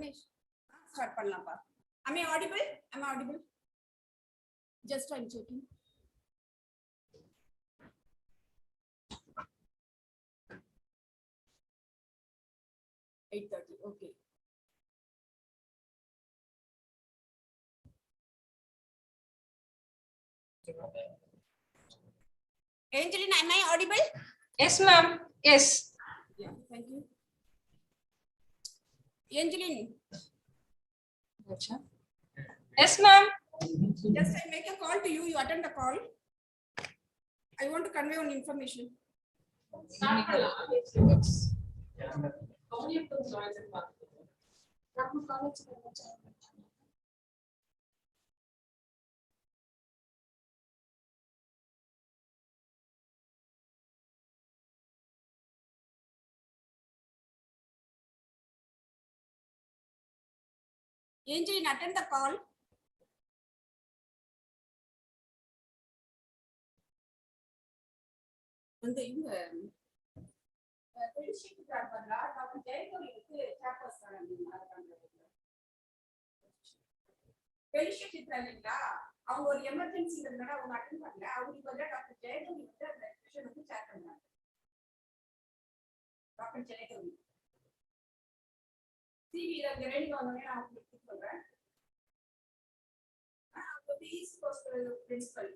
Ramesh, start பண்ணலாம்ப்பா. Am I audible? Am I audible? Just I'm checking. Okay. Angelina, am I audible? Yes, ma'am. Yes. Yeah, thank you. Angelina. Yes, ma'am. Just I make a call to you. You attend the call. I want to convey one information. Angelina, attend the call. அந்த இவங்க doctor ஜெயகோவிலுக்கு chairperson இல்லைங்களா, அவங்க ஒரு எமர்ஜென்சிங்கிறதுனால அவங்க attend பண்ணல. அவங்களுக்கு வந்து doctor ஜெயகோவி வந்து அந்த செக்ஷன் வந்து சேர் பண்ணாங்க. டாக்டர் ஜெயகோவி சிவி அந்த ரெண்டு வந்தோடனே நான் உங்களுக்கு சொல்றேன். அவங்க வந்து east coast principal,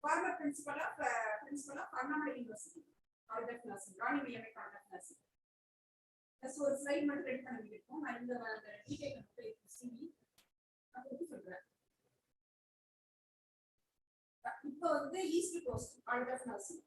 former principal of Annamalai University, College of Nursing, Rani Villame College of Nursing. That's ஒரு ஸ்லைட் மட்டும் ரெடி பண்ணி இருக்கோம். நான் இந்த டீடைல் வந்து சிவி அப்படி சொல்றேன். இப்போ வந்து east coast College of Nursing.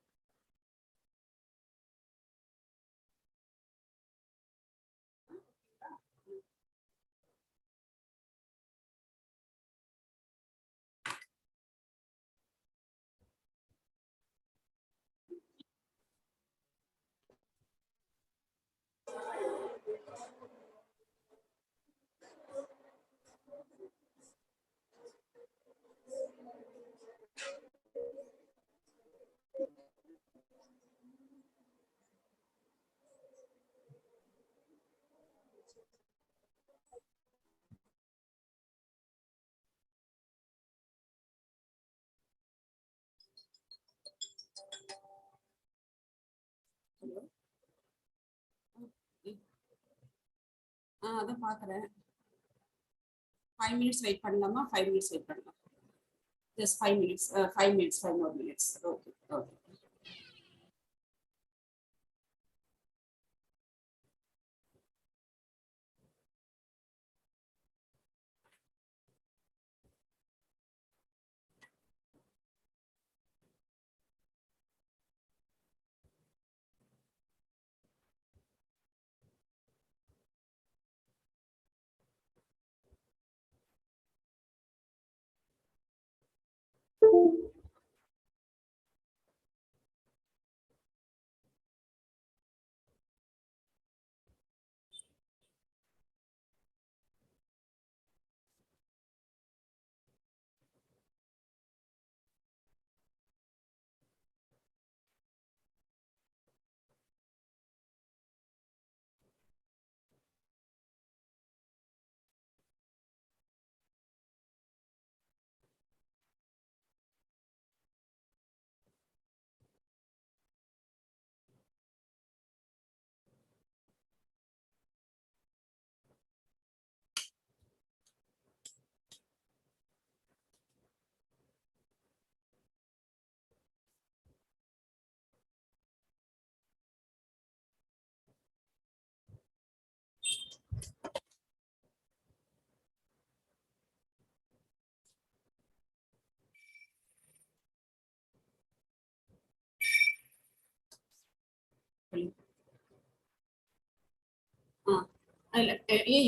அதான் பார்க்குறேன். 5 minutes வெயிட் பண்ணலாமா? 5 minutes வெயிட் பண்ணலாம். Just 5 minutes. 5 minutes, 5 more minutes. Okay, okay.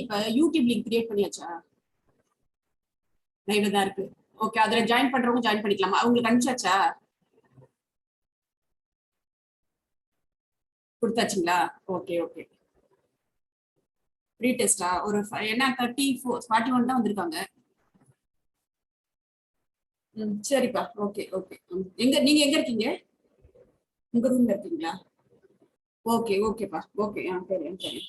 இப்ப யூடியூப் லிங்க் கிரியேட் பண்ணியாச்சா? லைவ்ல தான் இருக்கு. ஓகே, அதுல ஜாயின் பண்றவங்க ஜாயின் பண்ணிக்கலாமா? அவங்களுக்கு அனுப்பிச்சாச்சா? கொடுத்தாச்சுங்களா? Okay okay. ப்ரீ டெஸ்டா? ஒரு என்ன 41 தான் வந்திருக்காங்க. சரிப்பா. Okay okay. நீங்க எங்க இருக்கீங்க? உங்க ரூம்ல இருக்கீங்களா? ஓகே ஓகேப்பா. ஓகே, சரி சரி.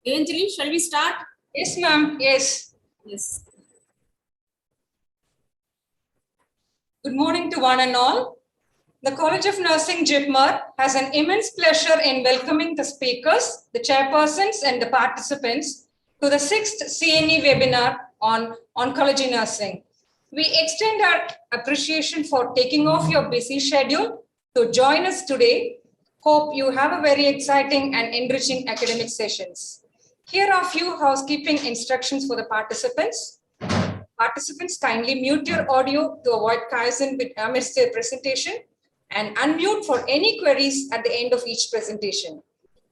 Anjali, shall we start? Yes, ma'am. Yes. Yes. Good morning to one and all. The College of Nursing JIPMER has an immense pleasure in welcoming the speakers, the chairpersons, and the participants to the 6th CNE webinar on oncology nursing. We extend our appreciation for taking off your busy schedule to join us today. Hope you have a very exciting and enriching academic sessions. Here are a few housekeeping instructions for the participants. Participants, kindly mute your audio to avoid chaos amidst their presentation and unmute for any queries at the end of each presentation.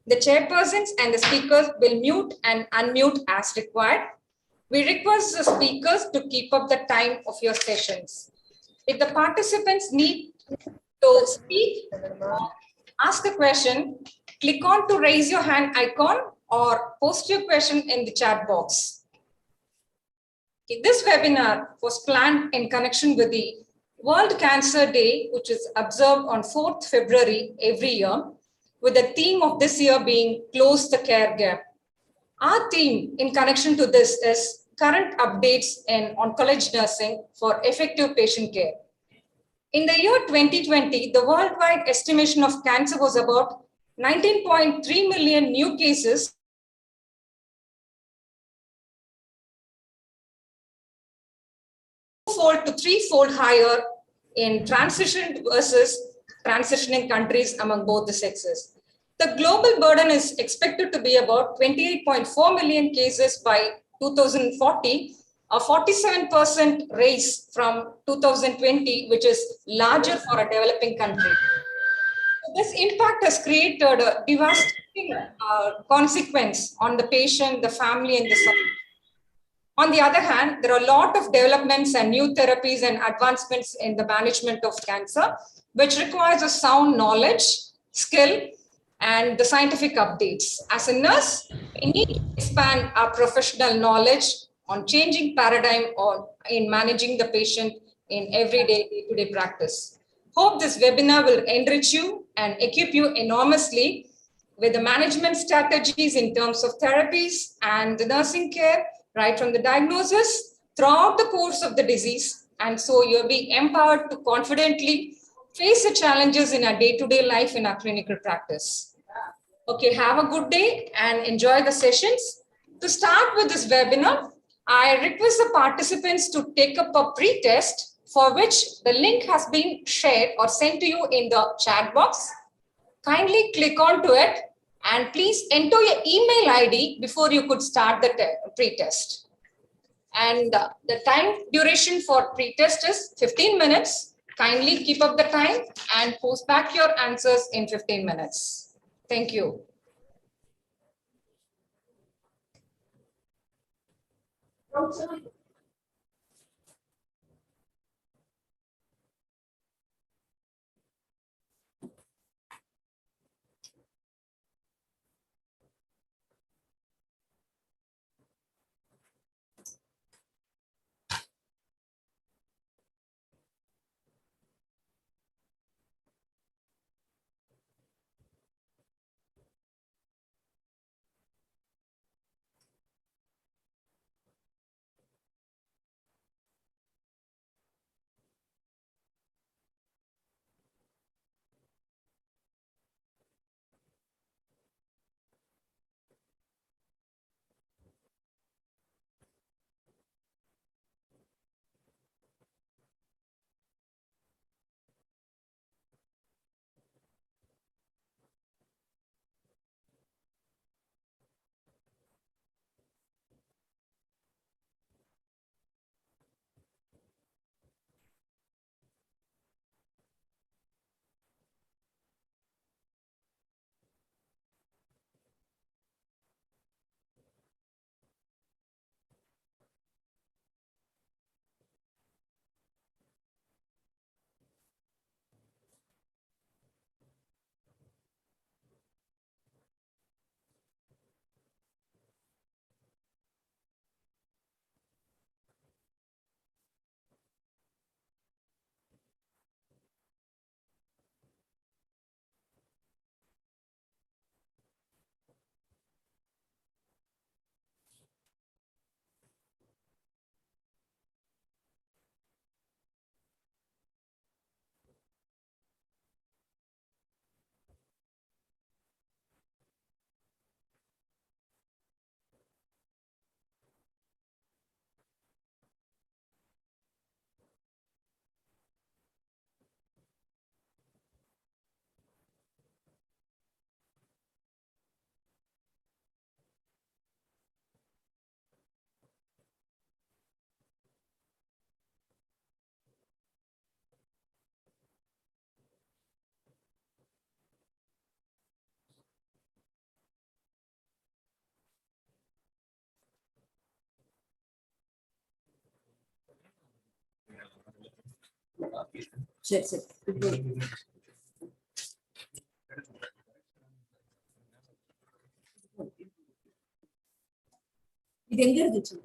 The chairpersons and the speakers will mute and unmute as required. We request the speakers to keep up the time of your sessions. If the participants need to speak or ask a question, click on to raise your hand icon or post your question in the chat box. Okay, this webinar was planned in connection with the World Cancer Day, which is observed on 4th February every year, with the theme of this year being Close the Care Gap. Our theme in connection to this is current updates in oncology nursing for effective patient care. In the year 2020, the worldwide estimation of cancer was about 19.3 million new cases, fold to threefold higher in transition versus transitioning countries among both the sexes. The global burden is expected to be about 28.4 million cases by 2040, a 47% raise from 2020, which is larger for a developing country. This impact has created a devastating consequence on the patient, the family, and the society. On the other hand, there are a lot of developments and new therapies and advancements in the management of cancer, which requires a sound knowledge, skill, and the scientific updates. As a nurse, we need to expand our professional knowledge on changing paradigm in managing the patient in everyday day-to-day practice. Hope this webinar will enrich you and equip you enormously with the management strategies in terms of therapies and the nursing care, right from the diagnosis throughout the course of the disease. And so you'll be empowered to confidently face the challenges in our day-to-day life in our clinical practice. Okay, have a good day and enjoy the sessions. To start with this webinar, I request the participants to take up a pre-test for which the link has been shared or sent to you in the chat box. Kindly click onto it and please enter your email ID before you could start the pre-test. And the time duration for pre-test is 15 minutes. Kindly keep up the time and post back your answers in 15 minutes. Thank you. சரி சரி இது எங்க இருந்துச்சு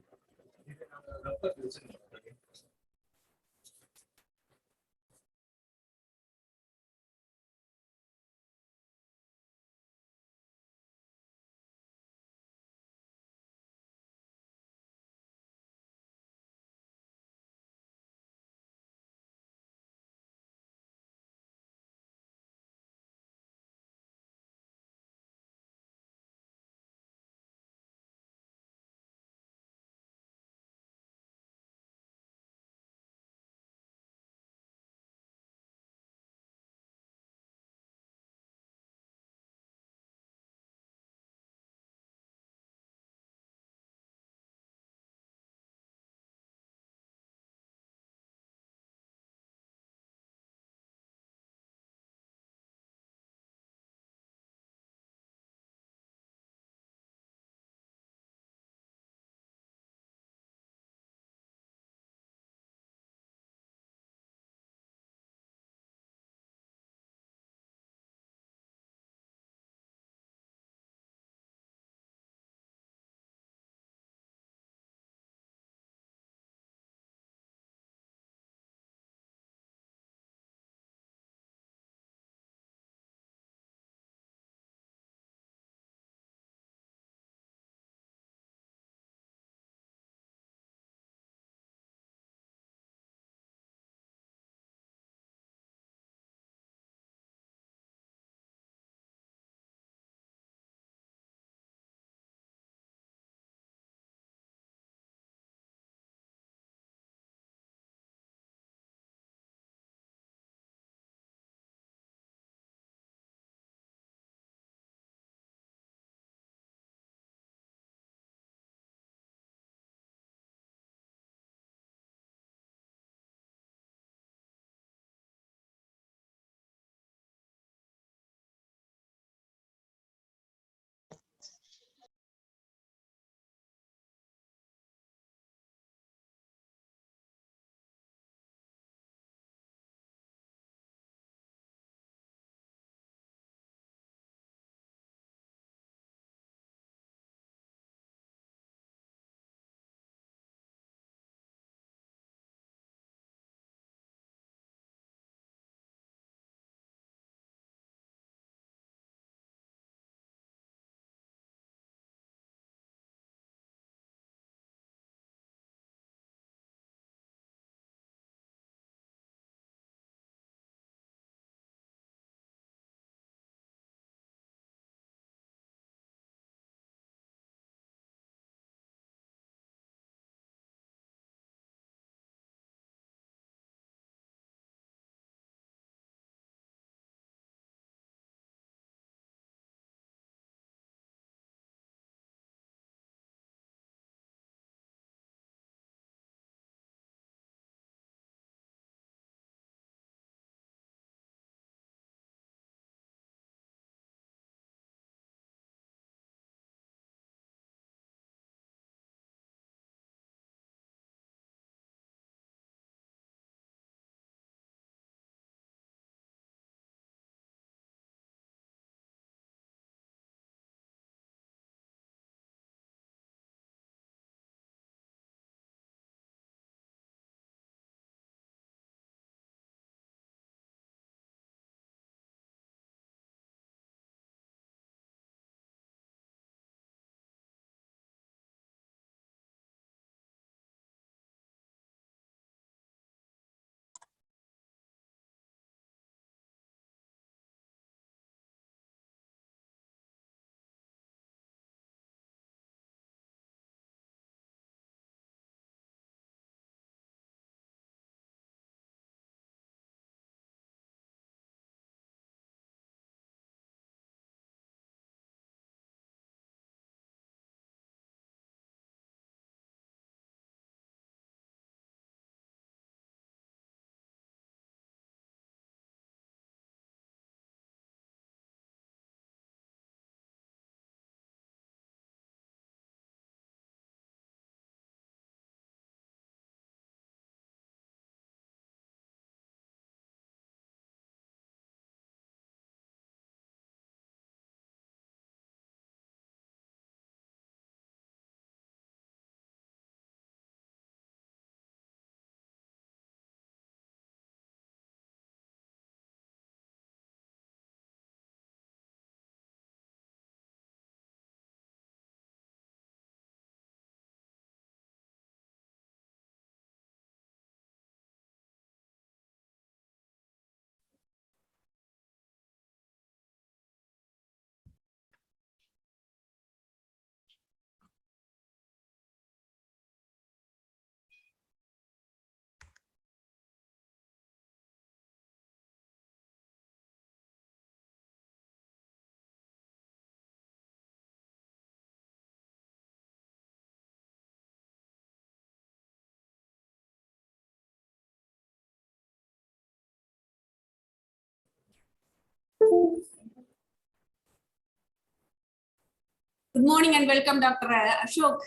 Good morning and welcome, Dr. Ashok.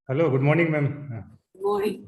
Hello, good morning, ma'am. Good morning.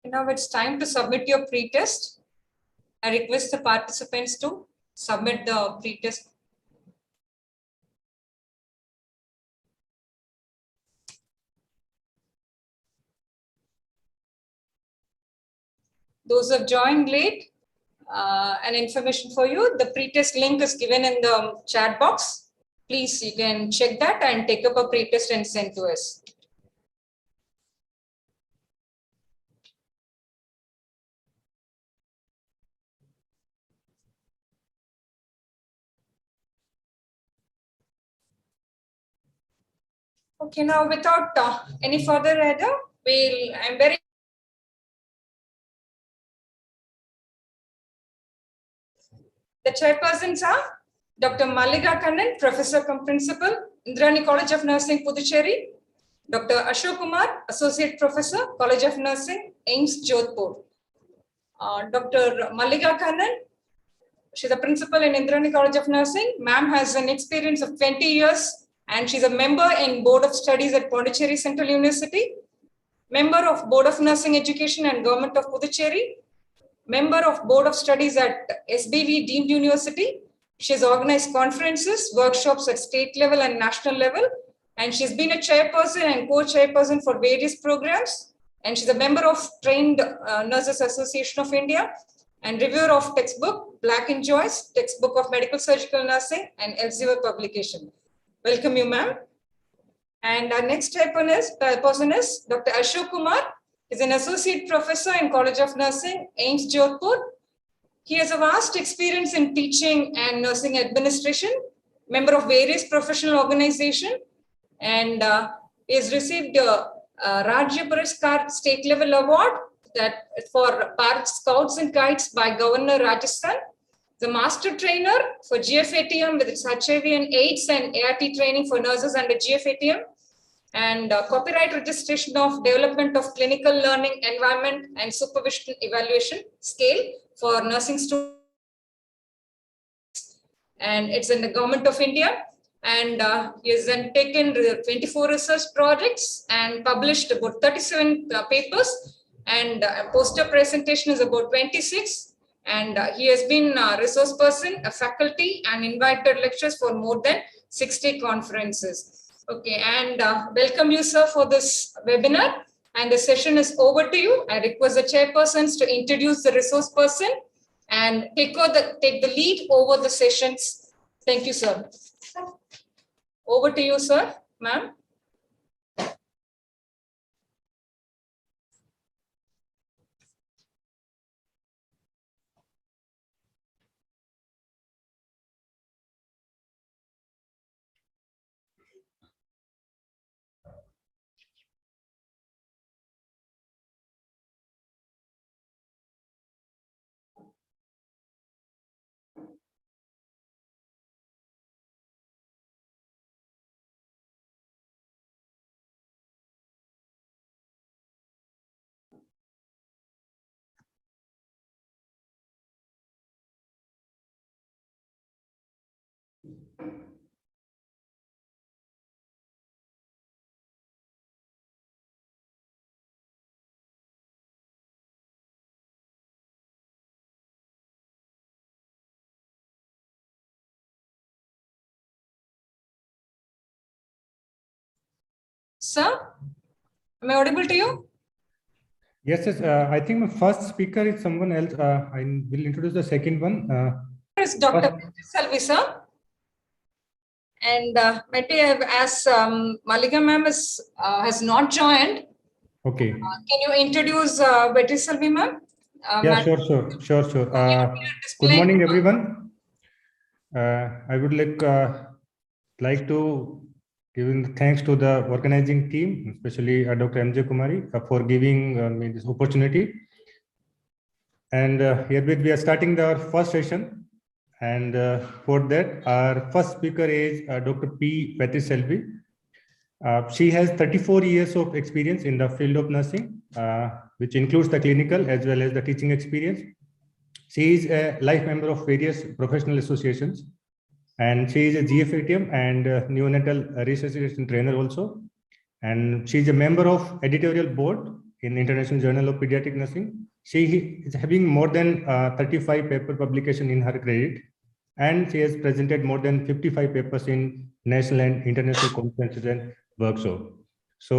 Now it's time to submit your pretest. I request the participants to submit the pretest. Those who have joined late, an information for you, the pretest link is given in the chat box. Please, you can check that and take up a pretest and send to us. Okay, now without any further ado, I'm very The chairpersons are Dr. Mallika Kannan, Professor cum Principal, Indrani College of Nursing, Puducherry; Dr. Ashok Kumar, Associate Professor, College of Nursing, AIIMS, Jodhpur. Dr. Mallika Kannan, she's a principal in Indrani College of Nursing. Ma'am has an experience of 20 years and she's a member in Board of Studies at Pondicherry Central University, member of Board of Nursing Education and Government of Puducherry, member of Board of Studies at SBV Deemed University. She has organized conferences, workshops at state level and national level, and she's been a chairperson and co-chairperson for various programs. And she's a member of Trained Nurses Association of India and reviewer of textbook Black and Joyce, textbook of medical surgical nursing, and Elsevier publication. Welcome you, ma'am. And our next person is Dr. Ashok Kumar. He's an associate professor in College of Nursing, AIIMS, Jodhpur. He has a vast experience in teaching and nursing administration, member of various professional organizations, and he has received a Rajya Puraskar State Level Award that for Bharat Scouts and Guides by Governor Rajasthan. The master trainer for GFATM with its HIV and AIDS and ART training for nurses under GFATM, and copyright registration of development of clinical learning environment and supervision evaluation scale for nursing students. And it's in the Government of India. And he has then taken 24 research projects and published about 37 papers, and poster presentation is about 26. And he has been a resource person, a faculty, and invited lectures for more than 60 conferences. Okay, and welcome you, sir, for this webinar. And the session is over to you. I request the chairpersons to introduce the resource person and take the lead over the sessions. Thank you, sir. Over to you, sir, ma'am. Sir, am I audible to you? Yes, yes. I think my first speaker is someone else. I will introduce the second one. It's Dr. First- Salvi, sir. And as Malika ma'am has not joined, Okay. can you introduce Betty Salvi ma'am? Yeah, sure. Good Displaying. morning, everyone. I would like to give thanks to the organizing team, especially Dr. MJ Kumari, for giving me this opportunity. And herewith we are starting our first session. And for that, our first speaker is Dr. P. Betty Selvi. She has 34 years of experience in the field of nursing, which includes the clinical as well as the teaching experience. She is a life member of various professional associations, and she is a GFATM and neonatal resuscitation trainer also. And she is a member of editorial board in International Journal of Pediatric Nursing. She is having more than 35 paper publication in her credit, and she has presented more than 55 papers in national and international conferences and workshops. So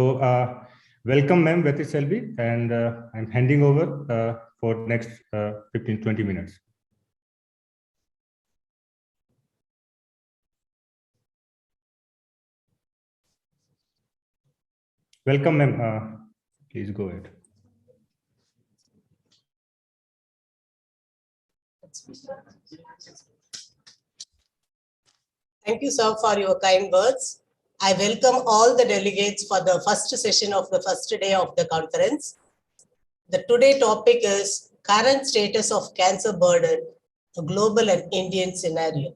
welcome, ma'am, Betty Selvi, and I'm handing over for next 15-20 minutes. Welcome, ma'am. Please go ahead. Thank you, sir, for your kind words. I welcome all the delegates for the first session of the first day of the conference. The today topic is current status of cancer burden, a global and Indian scenario.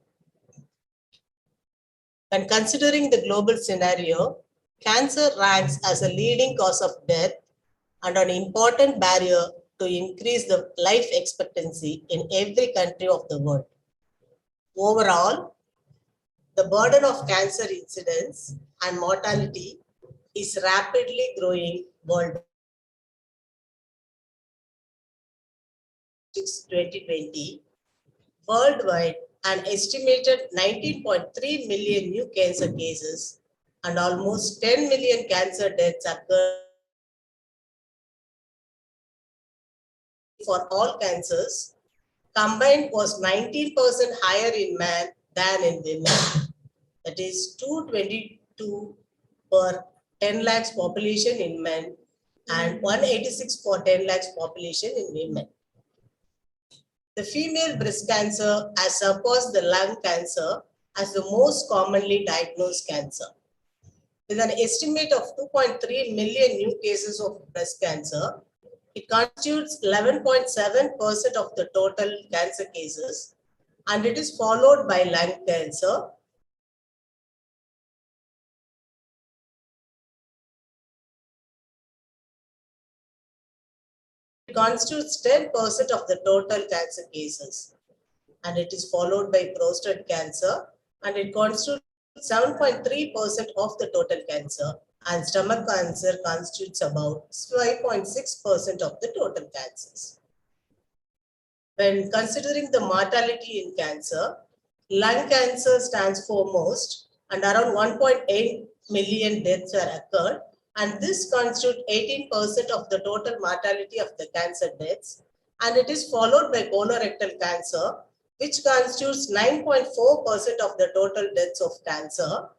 When considering the global scenario, cancer ranks as a leading cause of death and an important barrier to increase the life expectancy in every country of the world. Overall, the burden of cancer incidence and mortality is rapidly growing worldwide. 2020, worldwide, an estimated 19.3 million new cancer cases and almost 10 million cancer deaths occurred for all cancers. Combined was 19% higher in men than in women. That is 222 per 10 lakhs population in men and 186 for 10 lakhs population in women. The female breast cancer has surpassed the lung cancer as the most commonly diagnosed cancer. With an estimate of 2.3 million new cases of breast cancer, it constitutes 11.7% of the total cancer cases, and it is followed by lung cancer. It constitutes 10% of the total cancer cases, and it is followed by prostate cancer, and it constitutes 7.3% of the total cancer, and stomach cancer constitutes about 5.6% of the total cancers. When considering the mortality in cancer, lung cancer stands foremost, and around 1.8 million deaths are occurred, and this constitutes 18% of the total mortality of the cancer deaths, and it is followed by colorectal cancer, which constitutes 9.4% of the total deaths of cancer,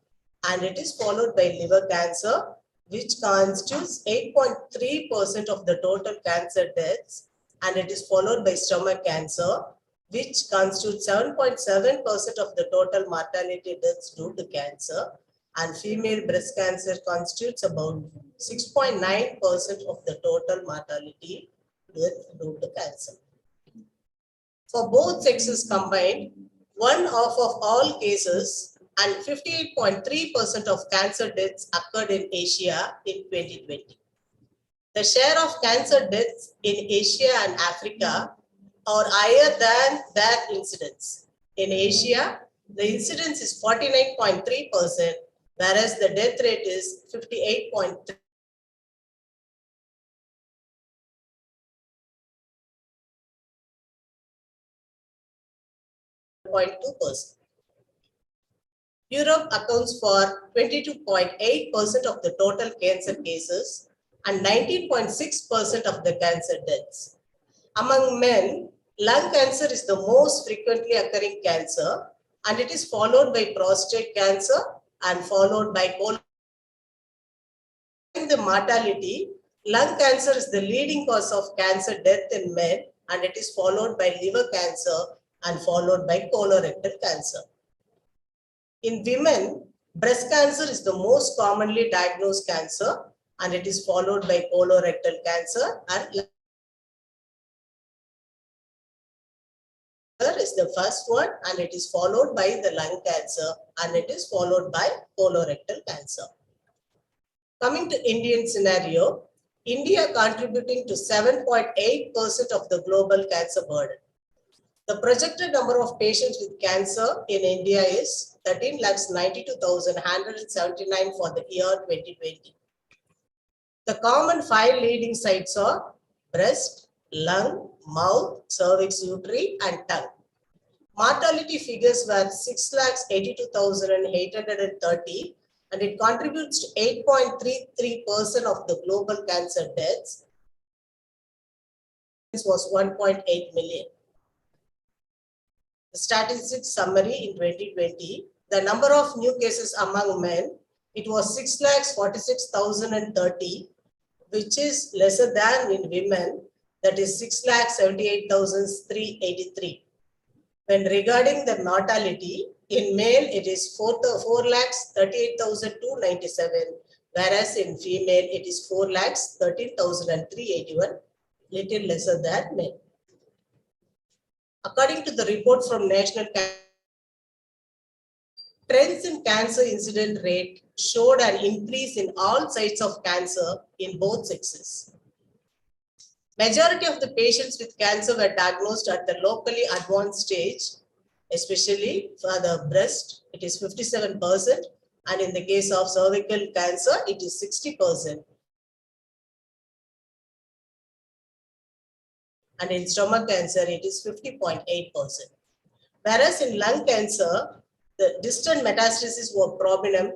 and it is followed by liver cancer, which constitutes 8.3% of the total cancer deaths, and it is followed by stomach cancer, which constitutes 7.7% of the total mortality deaths due to cancer, and female breast cancer constitutes about 6.9% of the total mortality due to cancer. For both sexes combined, 1/2 of all cases and 58.3% of cancer deaths occurred in Asia in 2020. The share of cancer deaths in Asia and Africa are higher than their incidence. In Asia, the incidence is 49.3%, whereas the death rate is 58.3%. Europe accounts for 22.8% of the total cancer cases and 19.6% of the cancer deaths. Among men, lung cancer is the most frequently occurring cancer, and it is followed by prostate cancer and followed by colon. In the mortality, lung cancer is the leading cause of cancer death in men, and it is followed by liver cancer and followed by colorectal cancer. In women, breast cancer is the most commonly diagnosed cancer, and it is followed by colorectal cancer, and is the first one, and it is followed by the lung cancer, and it is followed by colorectal cancer. Coming to Indian scenario, India contributing to 7.8% of the global cancer burden. The projected number of patients with cancer in India is 13,92,179 for the year 2020. The common 5 leading sites are breast, lung, mouth, cervix, uterine, and tongue. Mortality figures were 6,82,830, and it contributes to 8.33% of the global cancer deaths. This was 1.8 million. The statistics summary in 2020, the number of new cases among men, it was 6,46,030, which is lesser than in women, that is 6,78,383. When regarding the mortality, in male it is 4,38,297, whereas in female it is 4,13,381, little lesser than men. According to the report from National Trends in cancer incident rate showed an increase in all sites of cancer in both sexes. Majority of the patients with cancer were diagnosed at the locally advanced stage, especially for the breast, it is 57%, and in the case of cervical cancer, it is 60%. And in stomach cancer, it is 50.8%. Whereas in lung cancer, the distant metastases were prominent.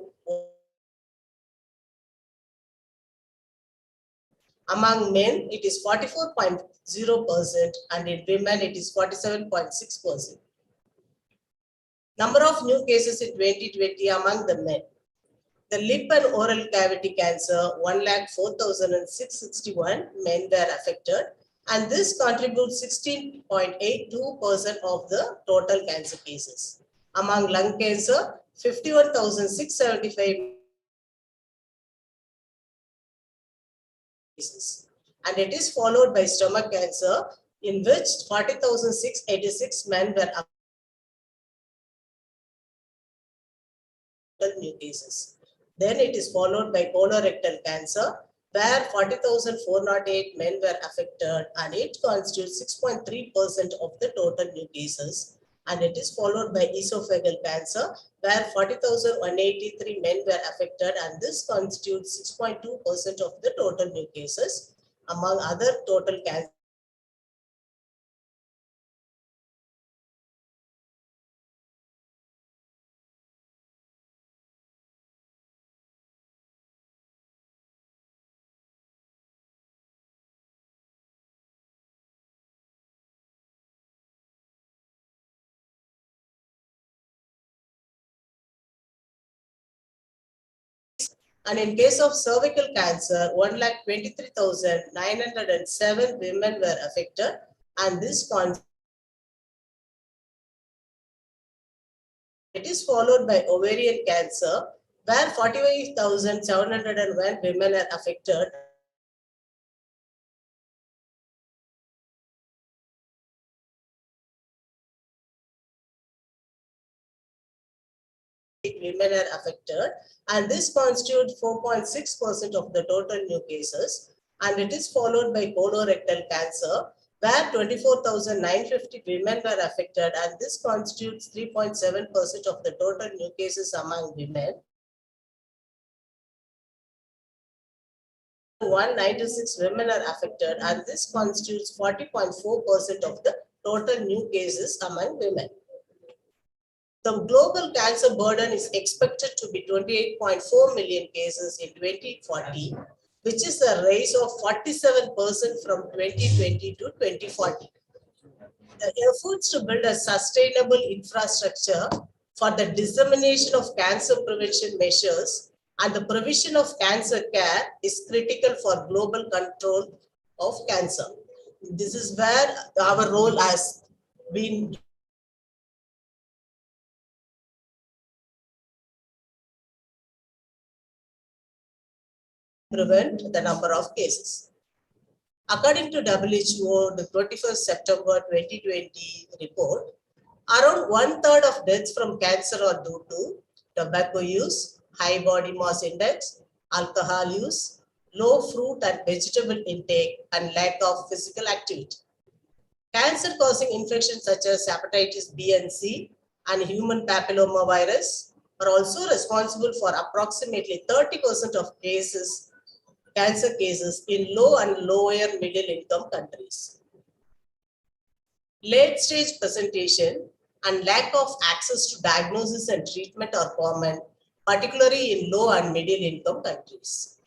Among men, it is 44.0%, and in women, it is 47.6%. Number of new cases in 2020 among the men. The lip and oral cavity cancer, 104,661 men were affected, and this contributes 16.82% of the total cancer cases. Among lung cancer, 51,675 cases. And it is followed by stomach cancer, in which 40,686 men were new cases. Then it is followed by colorectal cancer, where 40,408 men were affected, and it constitutes 6.3% of the total new cases. And it is followed by esophageal cancer, where 40,183 men were affected, and this constitutes 6.2% of the total new cases. Among other total cancer, and in case of cervical cancer, 1,23,907 women were affected, and this it is followed by ovarian cancer, where 45,701 women are affected. Women are affected, and this constitutes 4.6% of the total new cases, and it is followed by colorectal cancer, where 24,950 women were affected, and this constitutes 3.7% of the total new cases among women. 196 women are affected, and this constitutes 40.4% of the total new cases among women. The global cancer burden is expected to be 28.4 million cases in 2040, which is a rise of 47% from 2020 to 2040. The efforts to build a sustainable infrastructure for the dissemination of cancer prevention measures and the provision of cancer care is critical for global control of cancer. This is where our role has been prevent the number of cases. According to WHO, the 21st September 2020 report, around 1/3 of deaths from cancer are due to tobacco use, high body mass index, alcohol use, low fruit and vegetable intake, and lack of physical activity. Cancer-causing infections such as hepatitis B and C and human papillomavirus are also responsible for approximately 30% of cases, cancer cases in low and lower middle income countries. Late stage presentation and lack of access to diagnosis and treatment are common, particularly in low and middle income countries.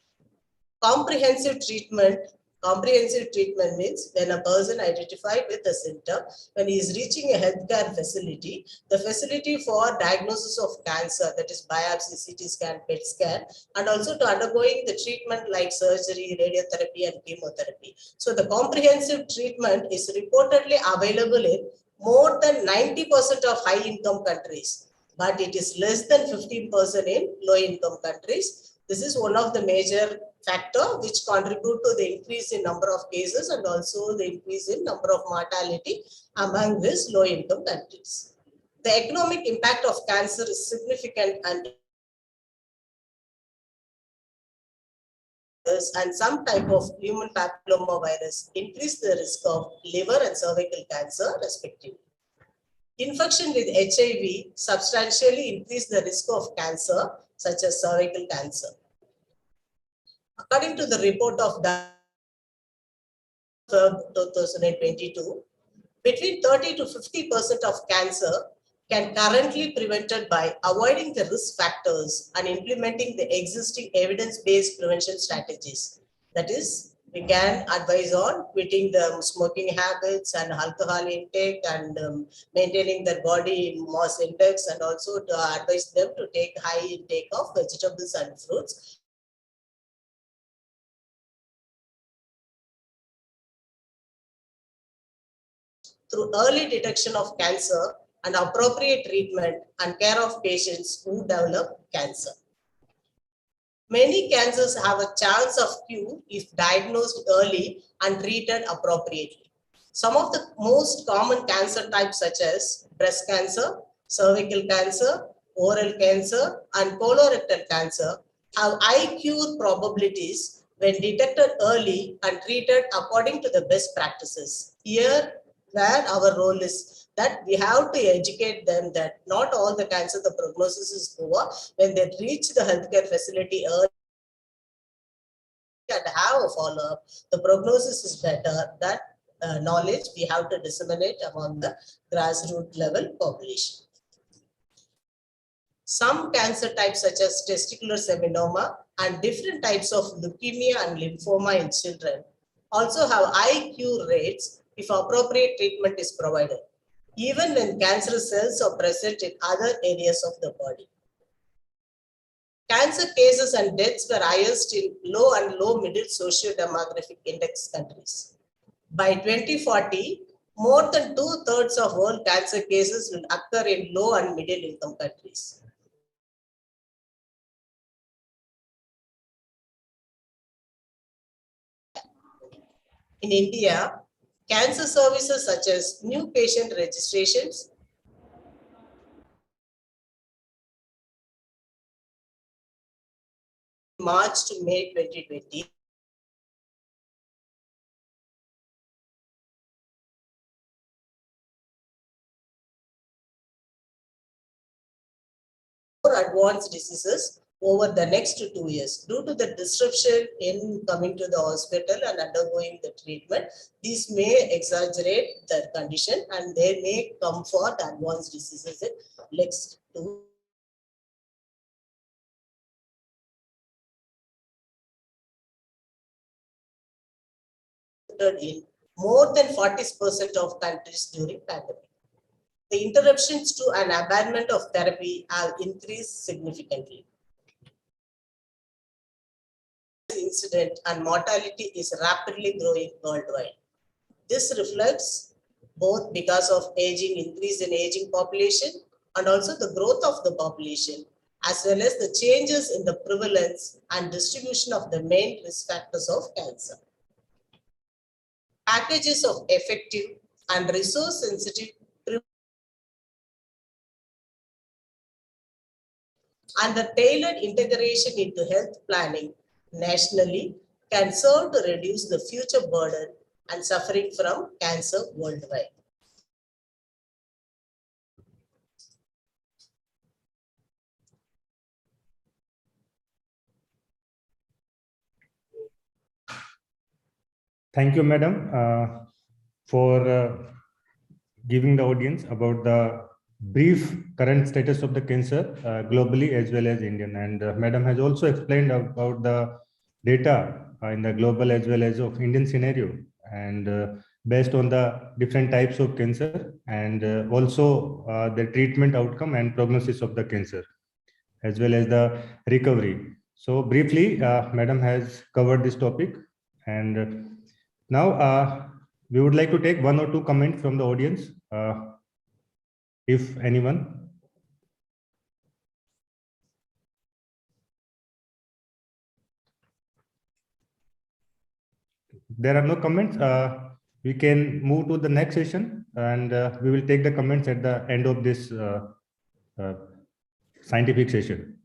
Comprehensive treatment means when a person identified with a symptom, when he is reaching a healthcare facility, the facility for diagnosis of cancer, that is biopsy, CT scan, PET scan, and also to undergoing the treatment like surgery, radiotherapy, and chemotherapy. So the comprehensive treatment is reportedly available in more than 90% of high income countries, but it is less than 15% in low income countries. This is one of the major factor which contribute to the increase in number of cases and also the increase in number of mortality among these low income countries. The economic impact of cancer is significant and some type of human papillomavirus increase the risk of liver and cervical cancer respectively. Infection with HIV substantially increase the risk of cancer such as cervical cancer. According to the report of 2022, between 30 to 50% of cancer can currently be prevented by avoiding the risk factors and implementing the existing evidence-based prevention strategies. That is, we can advise on quitting the smoking habits and alcohol intake and maintaining their body mass index, and also to advise them to take high intake of vegetables and fruits. Through early detection of cancer and appropriate treatment and care of patients who develop cancer. Many cancers have a chance of cure if diagnosed early and treated appropriately. Some of the most common cancer types such as breast cancer, cervical cancer, oral cancer, and colorectal cancer have high cure probabilities when detected early and treated according to the best practices. Here, where our role is that we have to educate them that not all the cancer, the prognosis is poor. When they reach the healthcare facility early and have a follow-up, the prognosis is better. That knowledge we have to disseminate among the grassroots level population. Some cancer types such as testicular seminoma and different types of leukemia and lymphoma in children also have high cure rates if appropriate treatment is provided, even when cancerous cells are present in other areas of the body. Cancer cases and deaths were highest in low and low middle socio-demographic index countries. By 2040, more than 2/3 of world cancer cases will occur in low and middle income countries. In India, cancer services such as new patient registrations, March to May 2020, more advanced diseases over the next 2 years. Due to the disruption in coming to the hospital and undergoing the treatment, these may exaggerate their condition and they may come for the advanced diseases in next 2 in more than 40% of countries during pandemic. The interruptions to an abandonment of therapy have increased significantly. Incident and mortality is rapidly growing worldwide. This reflects both because of increase in aging population and also the growth of the population, as well as the changes in the prevalence and distribution of the main risk factors of cancer. Packages of effective and resource-sensitive and the tailored integration into health planning nationally can serve to reduce the future burden and suffering from cancer worldwide. Thank you, Madam, for giving the audience about the brief current status of the cancer globally as well as Indian. And Madam has also explained about the data in the global as well as of Indian scenario, and based on the different types of cancer, and also the treatment outcome and prognosis of the cancer, as well as the recovery. So briefly, Madam has covered this topic, and now we would like to take 1 or 2 comments from the audience, if anyone. There are no comments. We can move to the next session, and we will take the comments at the end of this scientific session.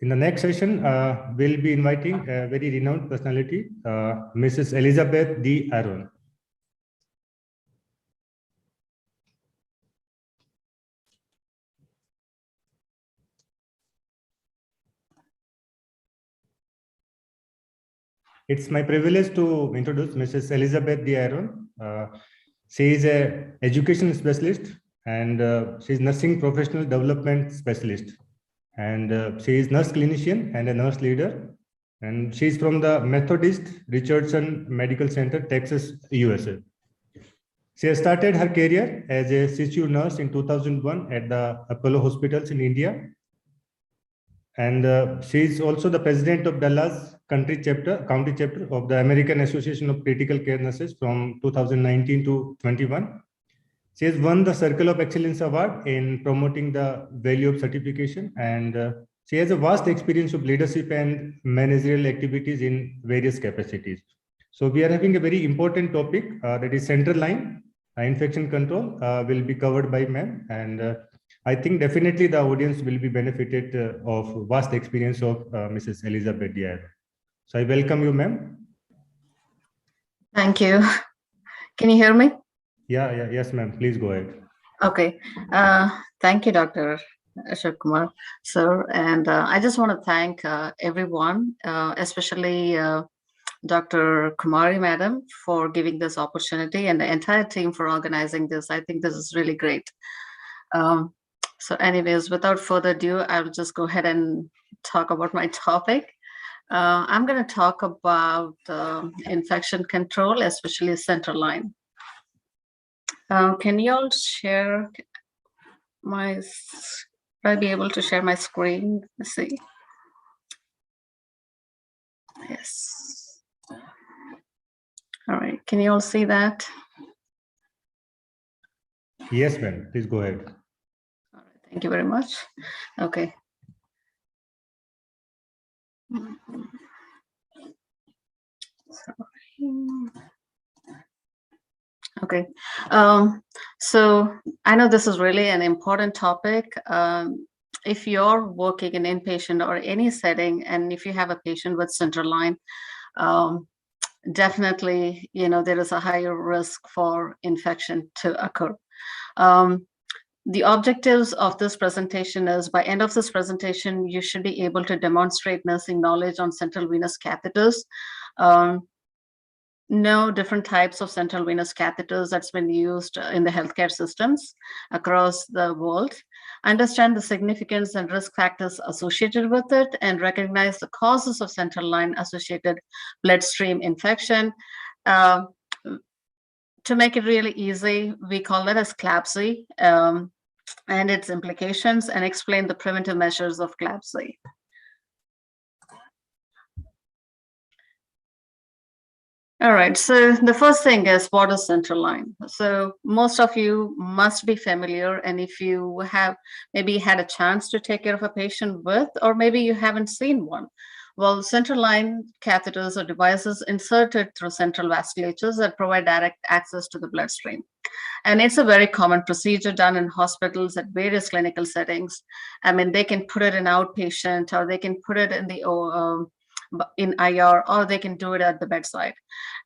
In the next session, we'll be inviting a very renowned personality, Mrs. Elizabeth D. Aaron. It's my privilege to introduce Mrs. Elizabeth D. Aaron. She is an education specialist, and she is nursing professional development specialist. And she is nurse clinician and a nurse leader. And she is from the Methodist Richardson Medical Center, Texas, USA. She has started her career as a situ nurse in 2001 at the Apollo Hospitals in India. And she is also the president of Dallas county chapter of the American Association of Critical Care Nurses from 2019 to 21. She has won the Circle of Excellence Award in promoting the value of certification, and she has a vast experience of leadership and managerial activities in various capacities. So we are having a very important topic, that is central line infection control, will be covered by ma'am, and I think definitely the audience will be benefited of vast experience of Mrs. Elizabeth D. Aaron. So I welcome you, ma'am. Thank you. Can you hear me? Yes, ma'am. Please go ahead. Okay. Thank you, Dr. Ashok Kumar, sir. And I just want to thank everyone, especially Dr. Kumari, madam, for giving this opportunity, and the entire team for organizing this. I think this is really great. So anyways, without further ado, I'll just go ahead and talk about my topic. I'm going to talk about infection control, especially central line. Can you all share my, I'll be able to share my screen? Let's see. Yes. All right, can you all see that? Yes, ma'am, please go ahead. All right, thank you very much. Okay. Sorry. Okay, so I know this is really an important topic. if you're working in inpatient or any setting, and if you have a patient with central line, definitely, there is a higher risk for infection to occur. The objectives of this presentation is, by end of this presentation, you should be able to demonstrate nursing knowledge on central venous catheters, know different types of central venous catheters that's been used in the healthcare systems across the world, understand the significance and risk factors associated with it, and recognize the causes of central line associated bloodstream infection. To make it really easy, we call that as CLABSI, and its implications, and explain the preventive measures of CLABSI. All right, so the first thing is, what is central line? So most of you must be familiar, and if you have maybe had a chance to take care of a patient with, or maybe you haven't seen one. Well, central line catheters are devices inserted through central vasculatures that provide direct access to the bloodstream. And it's a very common procedure done in hospitals at various clinical settings. I mean, they can put it in outpatient, or they can put it in the in IR, or they can do it at the bedside.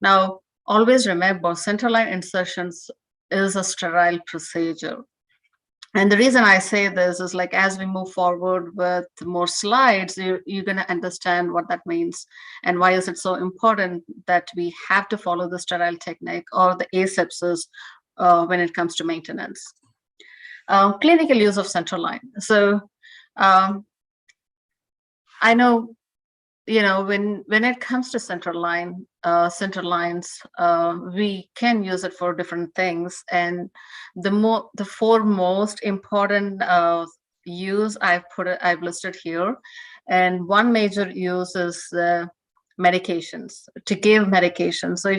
Now, always remember, central line insertions is a sterile procedure. And the reason I say this is, like, as we move forward with more slides, you're going to understand what that means and why is it so important that we have to follow the sterile technique or the asepsis when it comes to maintenance. Clinical use of central line. So I know, when it comes to central lines, we can use it for different things. And the four most important use I've listed here. And one major use is medications, to give medication. So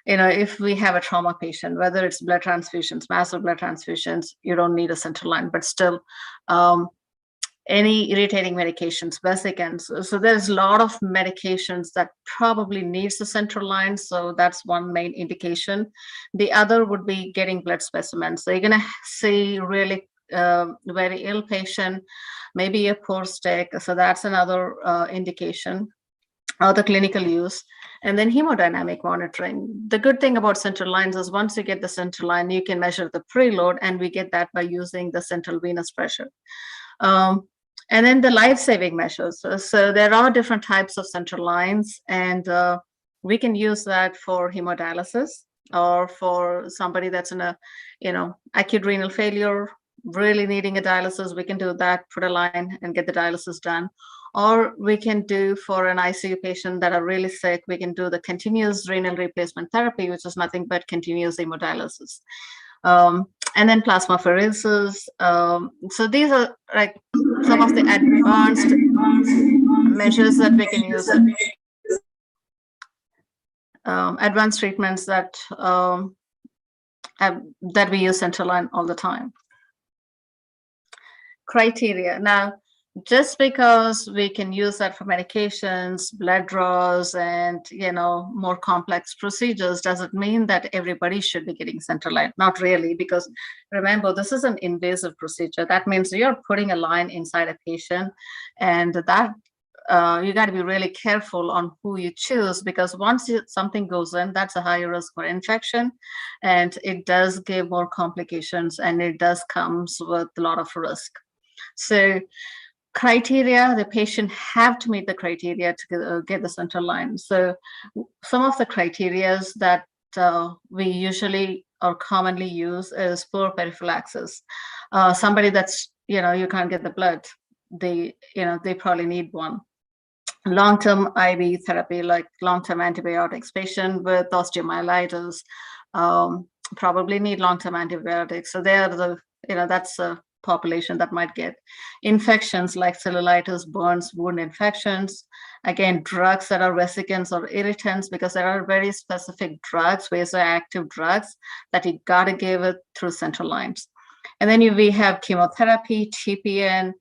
if we have a trauma patient, whether it's blood transfusions, massive blood transfusions, you don't need a central line, but still, any irritating medications, vesicants. So there's a lot of medications that probably needs the central line. So that's one main indication. The other would be getting blood specimens. So you're going to see really very ill patient, maybe a poor stick. So that's another indication, or the clinical use. And then hemodynamic monitoring. The good thing about central lines is, once you get the central line, you can measure the preload, and we get that by using the central venous pressure. And then the life-saving measures. So there are different types of central lines, and we can use that for hemodialysis, or for somebody that's in a, acute renal failure, really needing a dialysis. We can do that, put a line and get the dialysis done. Or we can do for an ICU patient that are really sick, we can do the continuous renal replacement therapy, which is nothing but continuous hemodialysis. And then plasmapheresis. So these are like some of the advanced measures that we can use. Advanced treatments that we use central line all the time. Criteria. Now, just because we can use that for medications, blood draws, and more complex procedures, doesn't mean that everybody should be getting central line. Not really, because remember, this is an invasive procedure. That means you're putting a line inside a patient, and that you got to be really careful on who you choose, because once something goes in, that's a higher risk for infection, and it does give more complications, and it does comes with a lot of risk. So criteria, the patient have to meet the criteria to get the central line. So some of the criteria that we usually or commonly use is poor prophylaxis. Somebody that's, you can't get the blood, they probably need one. Long-term IV therapy, like long-term antibiotics. Patient with osteomyelitis probably need long-term antibiotics. So they're that's a population that might get infections like cellulitis, burns, wound infections. Again, drugs that are vesicants or irritants, because there are very specific drugs, vasoactive drugs, that you got to give it through central lines. And then we have chemotherapy, TPN,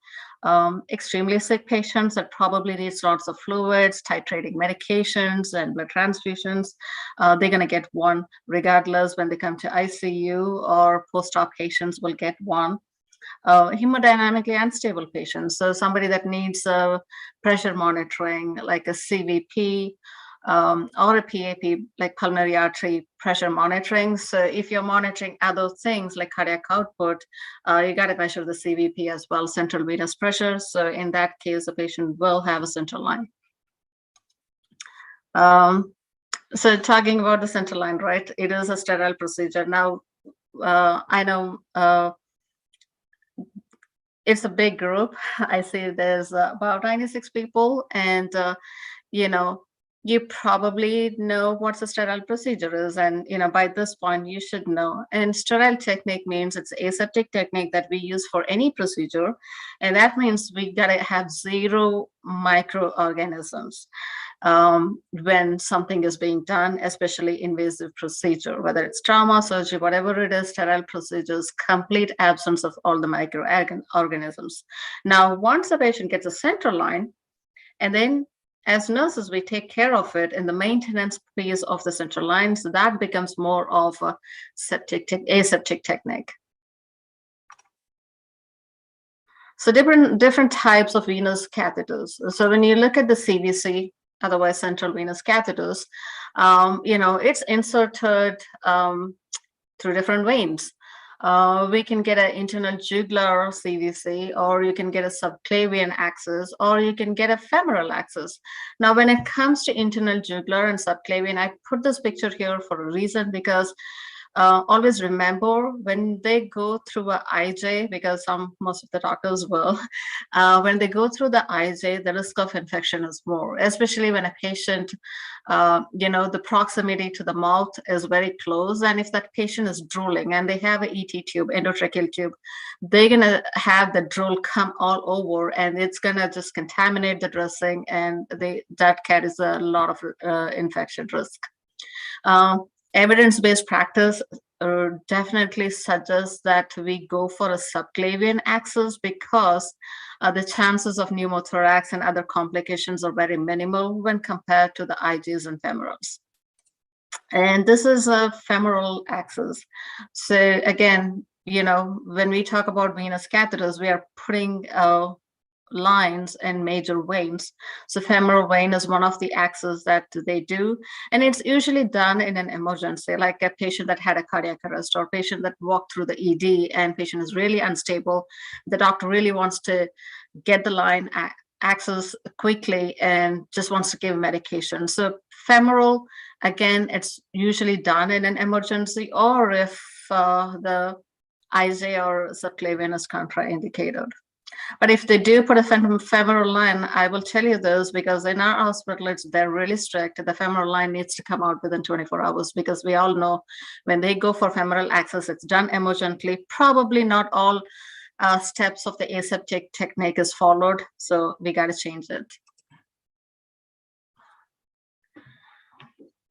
extremely sick patients that probably needs lots of fluids, titrating medications and blood transfusions. They're going to get one regardless when they come to ICU, or post-op patients will get one. hemodynamically unstable patients. So somebody that needs pressure monitoring, like a CVP or a PAP, like pulmonary artery pressure monitoring. So if you're monitoring other things like cardiac output, you got to measure the CVP as well, central venous pressure. So in that case, the patient will have a central line. So talking about the central line, right? It is a sterile procedure. Now, I know it's a big group. I see there's about 96 people, and you probably know what a sterile procedure is, and by this point you should know. And sterile technique means it's aseptic technique that we use for any procedure, and that means we gotta have 0 microorganisms when something is being done, especially invasive procedure, whether it's trauma, surgery, whatever it is. Sterile procedures, complete absence of all the microorganisms. Now, once the patient gets a central line, and then as nurses, we take care of it in the maintenance phase of the central line, so that becomes more of a aseptic technique. So different types of venous catheters. So when you look at the CVC, otherwise central venous catheters, it's inserted through different veins. We can get an internal jugular CVC, or you can get a subclavian access, or you can get a femoral access. Now, when it comes to internal jugular and subclavian, I put this picture here for a reason, because always remember when they go through a IJ, because most of the doctors will, when they go through the IJ, the risk of infection is more, especially when a patient, the proximity to the mouth is very close. And if that patient is drooling and they have an ET tube, endotracheal tube, they're going to have the drool come all over, and it's going to just contaminate the dressing, and that carries a lot of infection risk. Evidence-based practice definitely suggests that we go for a subclavian access, because the chances of pneumothorax and other complications are very minimal when compared to the IJs and femorals. And this is a femoral access. So again, when we talk about venous catheters, we are putting lines and major veins. So femoral vein is one of the axes that they do, and it's usually done in an emergency, like a patient that had a cardiac arrest, or a patient that walked through the ED and patient is really unstable. The doctor really wants to get the line access quickly and just wants to give medication. So femoral, again, it's usually done in an emergency, or if the IJ or subclavian is contraindicated. But if they do put a femoral line, I will tell you this, because in our hospital, they're really strict. The femoral line needs to come out within 24 hours, because we all know when they go for femoral access, it's done emergently. Probably not all steps of the aseptic technique is followed, so we got to change it.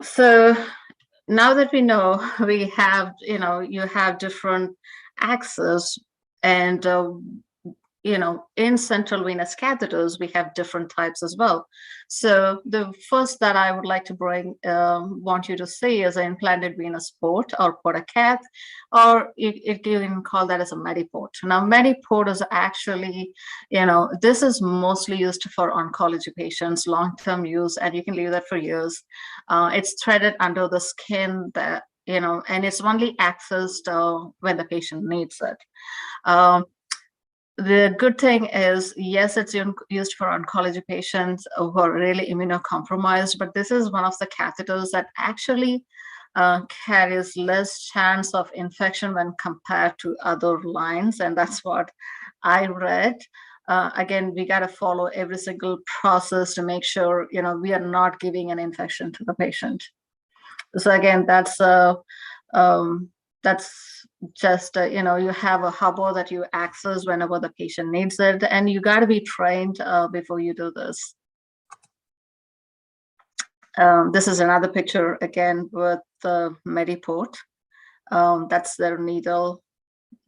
So now that we know we have, you have different access, and in central venous catheters, we have different types as well. So the first that I would like to want you to see is an implanted venous port, or portacath, or you can call that as a mediport. Now, mediport is actually, this is mostly used for oncology patients, long-term use, and you can leave that for years. It's threaded under the skin, and it's only accessed when the patient needs it. The good thing is, yes, it's used for oncology patients who are really immunocompromised, but this is one of the catheters that actually carries less chance of infection when compared to other lines, and that's what I read. Again, we got to follow every single process to make sure, we are not giving an infection to the patient. So again, that's just, you have a hubble that you access whenever the patient needs it, and you got to be trained before you do this. This is another picture, again, with the mediport. That's their needle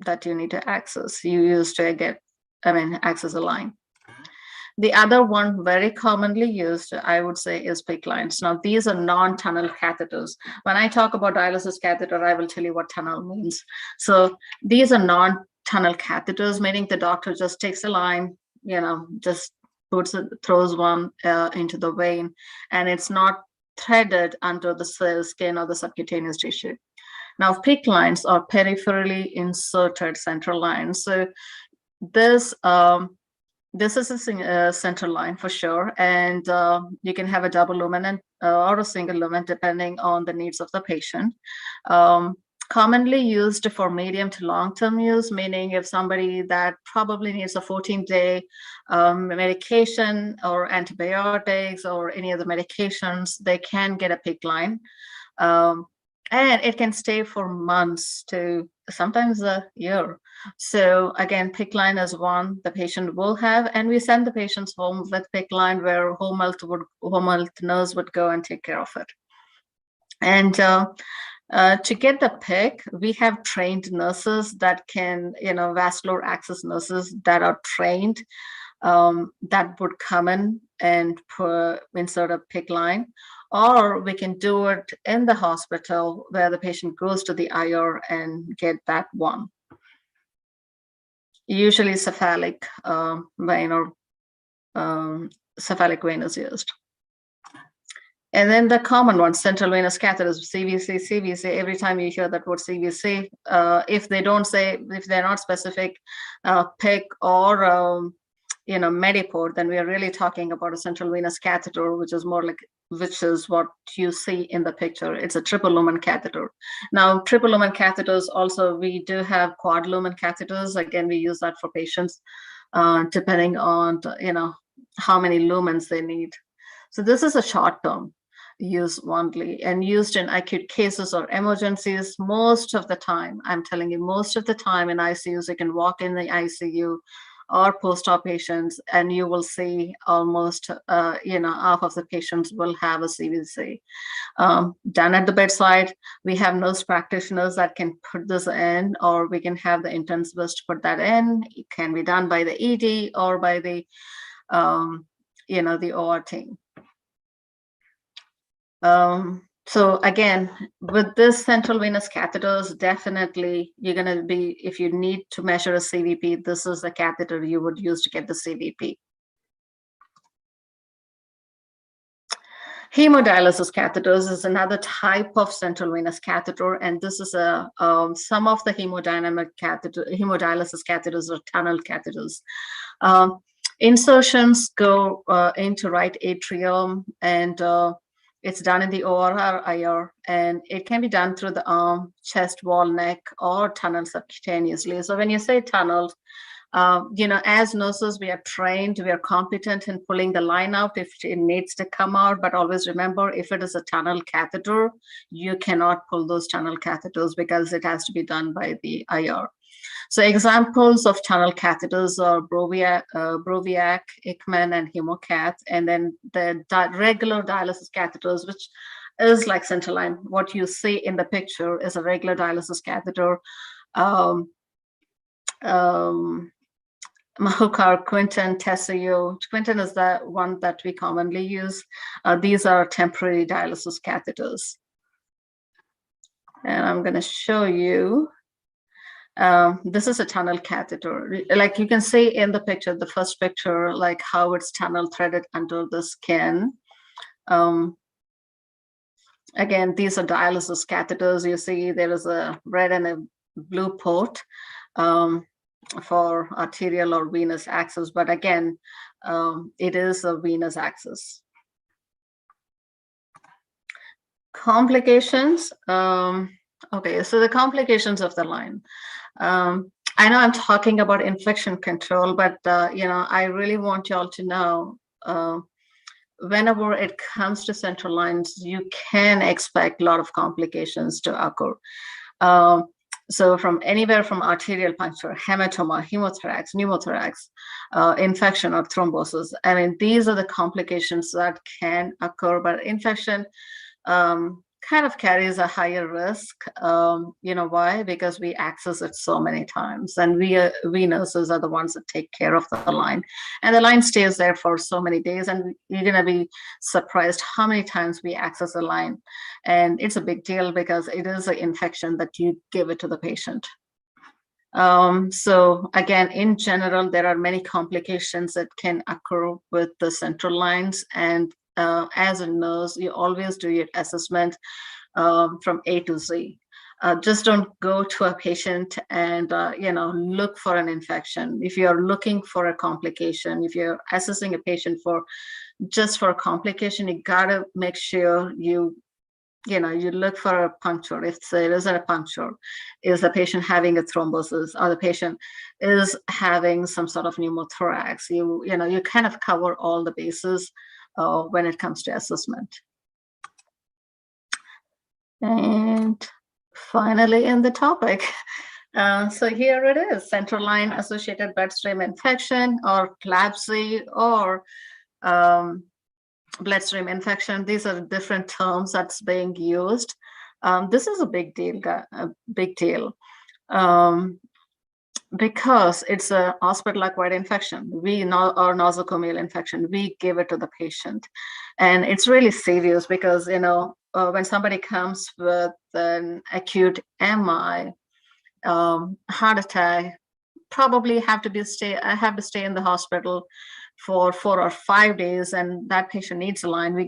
that you need to access. You use to access a line. The other one very commonly used, I would say, is PICC lines. Now, these are non-tunnel catheters. When I talk about dialysis catheter, I will tell you what tunnel means. So these are tunnel catheters, meaning the doctor just takes a line, just throws one into the vein, and it's not threaded under the skin or the subcutaneous tissue. Now, PICC lines are peripherally inserted central lines. So this is a central line for sure, and you can have a double lumen or a single lumen depending on the needs of the patient. Commonly used for medium to long-term use, meaning if somebody that probably needs a 14-day medication or antibiotics or any other medications, they can get a PICC line. And it can stay for months to sometimes a year. So again, PICC line is one the patient will have, and we send the patients home with PICC line where home health nurse would go and take care of it. And to get the PICC, we have trained nurses that can, vascular access nurses that are trained that would come in and insert a PICC line, or we can do it in the hospital where the patient goes to the IR and get that one. Usually cephalic vein or cephalic vein is used. And then the common ones, central venous catheters, CVC. Every time you hear that word CVC, if they're not specific PICC or Mediport, then we are really talking about a central venous catheter, which is what you see in the picture. It's a triple lumen catheter. Now, triple lumen catheters also, we do have quad lumen catheters. Again, we use that for patients depending on how many lumens they need. So this is a short term use only and used in acute cases or emergencies. Most of the time, I'm telling you, most of the time in ICUs, you can walk in the ICU or post-op patients, and you will see almost, half of the patients will have a CVC. Done at the bedside, we have nurse practitioners that can put this in, or we can have the intensivist put that in. It can be done by the ED or by the, the OR team. So again, with this central venous catheters, definitely you're going to be, if you need to measure a CVP, this is the catheter you would use to get the CVP. Hemodialysis catheters is another type of central venous catheter, and this is some of the hemodialysis catheters or tunnel catheters. Insertions go into right atrium, and it's done in the OR or IR, and it can be done through the arm, chest, wall, neck, or tunnel subcutaneously. So when you say tunneled, as nurses, we are trained, we are competent in pulling the line out if it needs to come out. But always remember, if it is a tunnel catheter, you cannot pull those tunnel catheters because it has to be done by the IR. So examples of tunnel catheters are Broviac, Ickman, and Hemocath, and then the regular dialysis catheters, which is like central line. What you see in the picture is a regular dialysis catheter. Mahukar, Quinton, Tessio. Quinton is the one that we commonly use. These are temporary dialysis catheters. And I'm going to show you. This is a tunnel catheter. Like you can see in the picture, the first picture, like how it's tunnel threaded under the skin. Again, these are dialysis catheters. You see there is a red and a blue port for arterial or venous access, but again, it is a venous access. Complications. Okay, so the complications of the line. I know I'm talking about infection control, but I really want y'all to know whenever it comes to central lines, you can expect a lot of complications to occur. So from anywhere from arterial puncture, hematoma, hemothorax, pneumothorax, infection or thrombosis. I mean, these are the complications that can occur, but infection kind of carries a higher risk. Why? Because we access it so many times, and we nurses are the ones that take care of the line, and the line stays there for so many days, and you're going to be surprised how many times we access the line. And it's a big deal because it is an infection that you give it to the patient. So again, in general, there are many complications that can occur with the central lines. And as a nurse, you always do your assessment from A to Z. Just don't go to a patient and look for an infection. If you're looking for a complication, if you're assessing a patient for just for a complication, you gotta make sure you look for a puncture. If there isn't a puncture, is the patient having a thrombosis, or the patient is having some sort of pneumothorax? You kind of cover all the bases when it comes to assessment. And finally, in the topic, so here it is: central line associated bloodstream infection, or CLABSI, or bloodstream infection. These are different terms that's being used. This is a big deal, because it's a hospital-acquired infection. We know our nosocomial infection, we give it to the patient, and it's really serious because when somebody comes with an acute MI, heart attack, probably have to stay in the hospital for 4 or 5 days, and that patient needs a line. We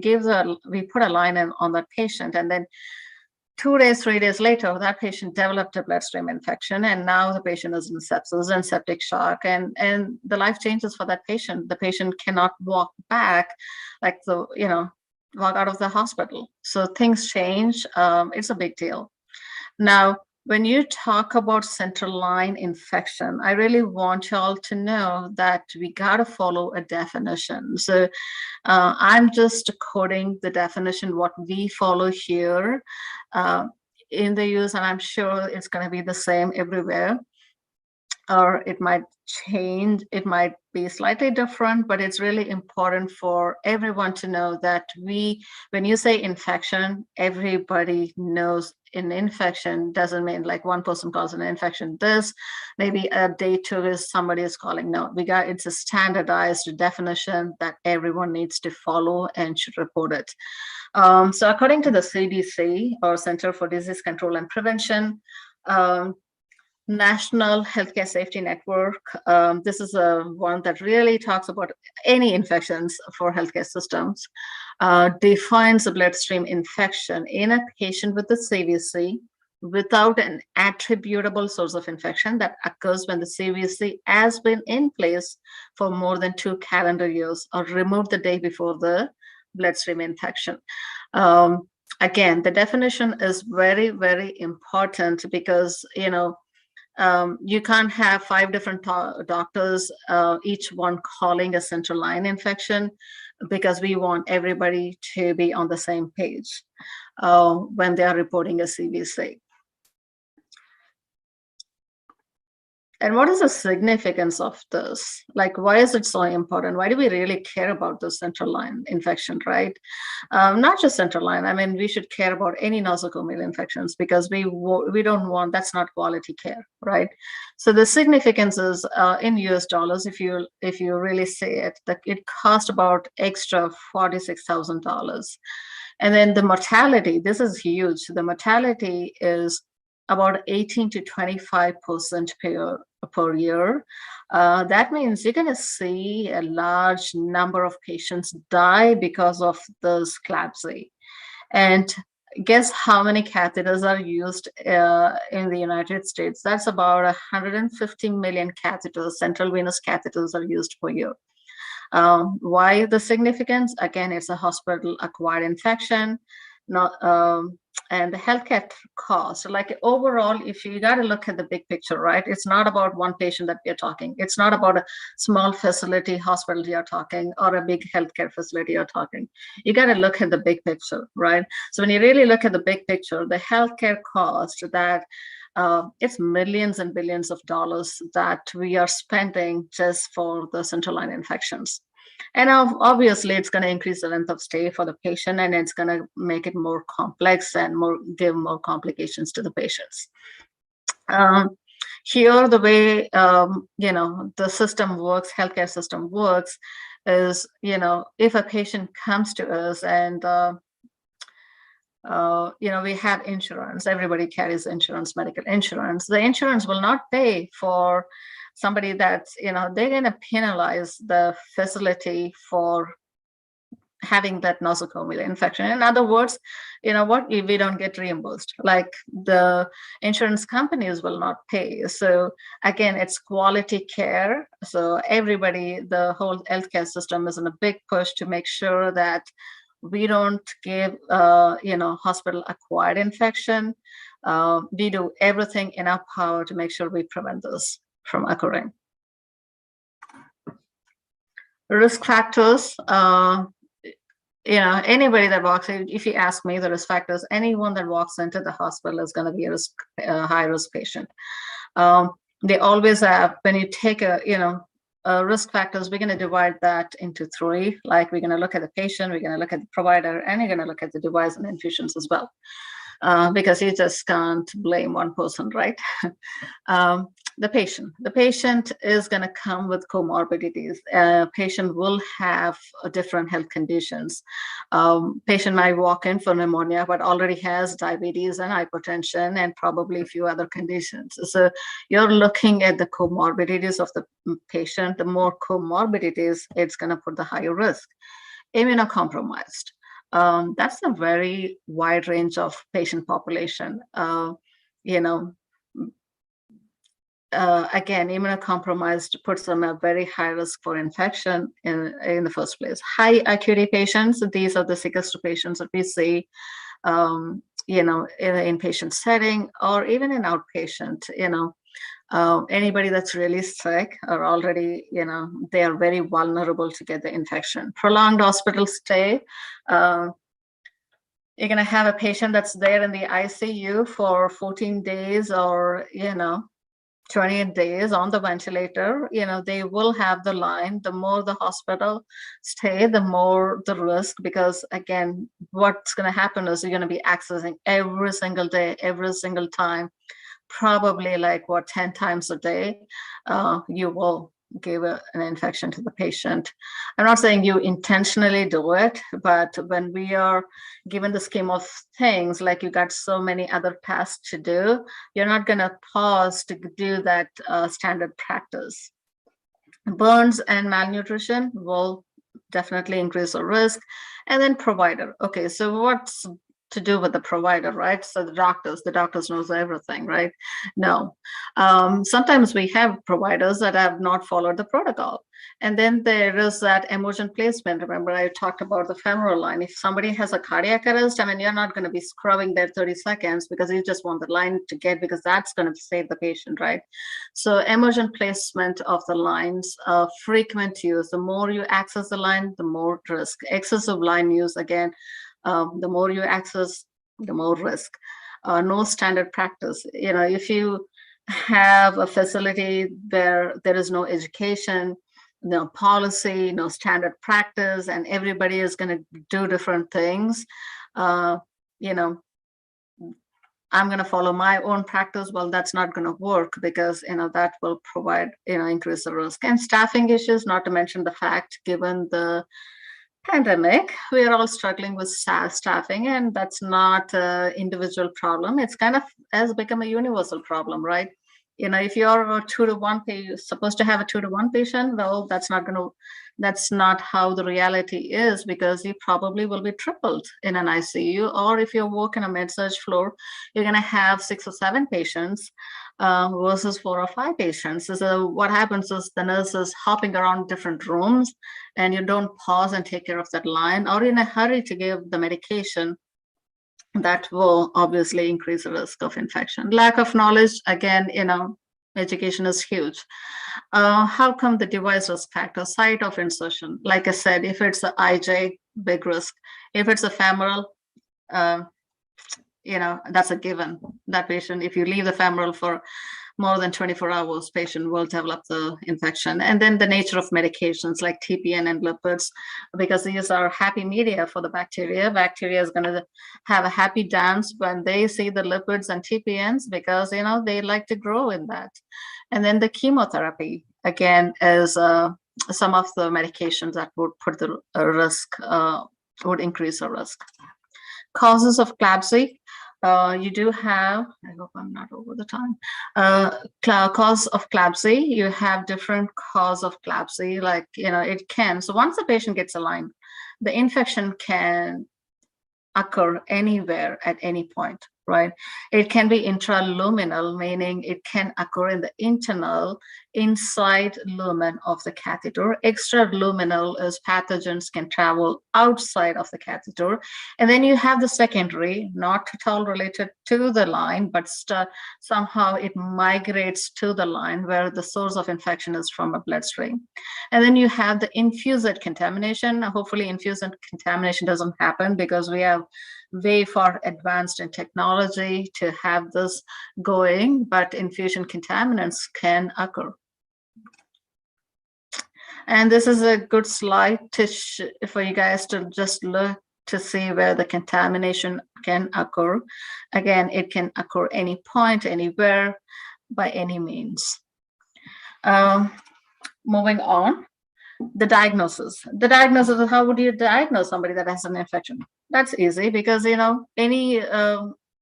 put a line on that patient, and then 2 days, 3 days later, that patient developed a bloodstream infection, and now the patient is in sepsis and septic shock, and the life changes for that patient. The patient cannot walk back, walk out of the hospital. So things change. It's a big deal. Now, when you talk about central line infection, I really want y'all to know that we got to follow a definition. So I'm just quoting the definition, what we follow here in the US, and I'm sure it's going to be the same everywhere, or it might change, it might be slightly different, but it's really important for everyone to know that when you say infection, everybody knows an infection doesn't mean like one person calls an infection this, maybe a day two is somebody is calling. No, it's a standardized definition that everyone needs to follow and should report it. So according to the CDC, or Center for Disease Control and Prevention, National Healthcare Safety Network, this is one that really talks about any infections for healthcare systems, defines a bloodstream infection in a patient with a CVC without an attributable source of infection that occurs when the CVC has been in place for more than 2 calendar years or removed the day before the bloodstream infection. Again, the definition is very, very important because, you can't have 5 different doctors, each one calling a central line infection, because we want everybody to be on the same page when they are reporting a CVC. And what is the significance of this? Like, why is it so important? Why do we really care about the central line infection, right? Not just central line. I mean, we should care about any nosocomial infections because we don't want, that's not quality care, right? So the significance is in US dollars, if you really say it, that it cost about extra $46,000. And then the mortality, this is huge. The mortality is about 18 to 25% per year. That means you're going to see a large number of patients die because of this CLABSI. And guess how many catheters are used in the United States? That's about 150 million catheters, central venous catheters are used per year. Why the significance? Again, it's a hospital-acquired infection. And the healthcare cost, like overall, if you got to look at the big picture, right? It's not about one patient that we're talking. It's not about a small facility, hospital you're talking, or a big healthcare facility you're talking. You got to look at the big picture, right? So when you really look at the big picture, the healthcare cost, that it's millions and billions of dollars that we are spending just for the central line infections. And obviously, it's going to increase the length of stay for the patient, and it's going to make it more complex and give more complications to the patients. Here, the way the system works, healthcare system works, is if a patient comes to us and we have insurance. Everybody carries insurance, medical insurance. The insurance will not pay for somebody that's, they're going to penalize the facility for having that nosocomial infection. In other words, we don't get reimbursed, like the insurance companies will not pay. So again, it's quality care. So everybody, the whole healthcare system is in a big push to make sure that we don't give, hospital acquired infection. We do everything in our power to make sure we prevent this from occurring. Risk factors. Anybody that walks in, if you ask me the risk factors, anyone that walks into the hospital is going to be a high risk patient. They always have, when you take risk factors, we're going to divide that into 3. Like, we're going to look at the patient, we're going to look at the provider, and you're going to look at the device and infusions as well. Because you just can't blame one person, right? The patient is going to come with comorbidities. Patient will have different health conditions. Patient might walk in for pneumonia, but already has diabetes and hypertension and probably a few other conditions. So you're looking at the comorbidities of the patient. The more comorbidities, it's going to put the higher risk. Immunocompromised. That's a very wide range of patient population. Again, immunocompromised puts them at very high risk for infection in the first place. High acuity patients, these are the sickest patients that we see, in an inpatient setting or even in outpatient. Anybody that's really sick are already, they are very vulnerable to get the infection. Prolonged hospital stay. You're going to have a patient that's there in the ICU for 14 days or, 28 days on the ventilator. They will have the line. The more the hospital stay, the more the risk, because again, what's going to happen is you're going to be accessing every single day, every single time, probably 10 times a day, you will give an infection to the patient. I'm not saying you intentionally do it, but when we are given the scheme of things, like you got so many other tasks to do, you're not going to pause to do that standard practice. Burns and malnutrition will definitely increase the risk. And then provider. Okay, so what's to do with the provider, right? So the doctors knows everything, right? No. Sometimes we have providers that have not followed the protocol. And then there is that emergent placement. Remember, I talked about the femoral line. If somebody has a cardiac arrest, you're not going to be scrubbing there 30 seconds because you just want the line to get, because that's going to save the patient, right? So emergent placement of the lines, frequent use. The more you access the line, the more risk. Excessive line use, again, the more you access, the more risk. No standard practice. If you have a facility where there is no education, no policy, no standard practice, and everybody is going to do different things, I'm going to follow my own practice. Well, that's not going to work, because that will provide increase the risk. And staffing issues, not to mention the fact, given the pandemic, we are all struggling with staffing, and that's not an individual problem. It's kind of has become a universal problem, right? If you're a 2-to-1 supposed to have a 2-to-1 patient, well, that's not how the reality is, because you probably will be tripled in an ICU, or if you work in a med-surg floor, you're going to have 6 or 7 patients versus 4 or 5 patients. So what happens is the nurse is hopping around different rooms, and you don't pause and take care of that line, or in a hurry to give the medication. That will obviously increase the risk of infection. Lack of knowledge, again, education is huge. How come the device risk factor? Site of insertion. Like I said, if it's an IJ, big risk. If it's a femoral, that's a given. That patient, if you leave the femoral for more than 24 hours, patient will develop the infection. And then the nature of medications like TPN and lipids, because these are happy media for the bacteria. Bacteria is going to have a happy dance when they see the lipids and TPNs, because, they like to grow in that. And then the chemotherapy, again, is some of the medications that would put the risk, would increase the risk. Causes of CLABSI. You do have, I hope I'm not over the time, cause of CLABSI. You have different cause of CLABSI, like, it can. So once the patient gets aligned, the infection can occur anywhere at any point, right? It can be intraluminal, meaning it can occur in the internal, inside lumen of the catheter. Extraluminal is pathogens can travel outside of the catheter. And then you have the secondary, not at all related to the line, but somehow it migrates to the line where the source of infection is from a bloodstream. And then you have the infused contamination. Hopefully infused contamination doesn't happen because we have way far advanced in technology to have this going, but infusion contaminants can occur. And this is a good slide for you guys to just look to see where the contamination can occur. Again, it can occur any point, anywhere, by any means. Moving on, the diagnosis. The diagnosis is, how would you diagnose somebody that has an infection? That's easy because, any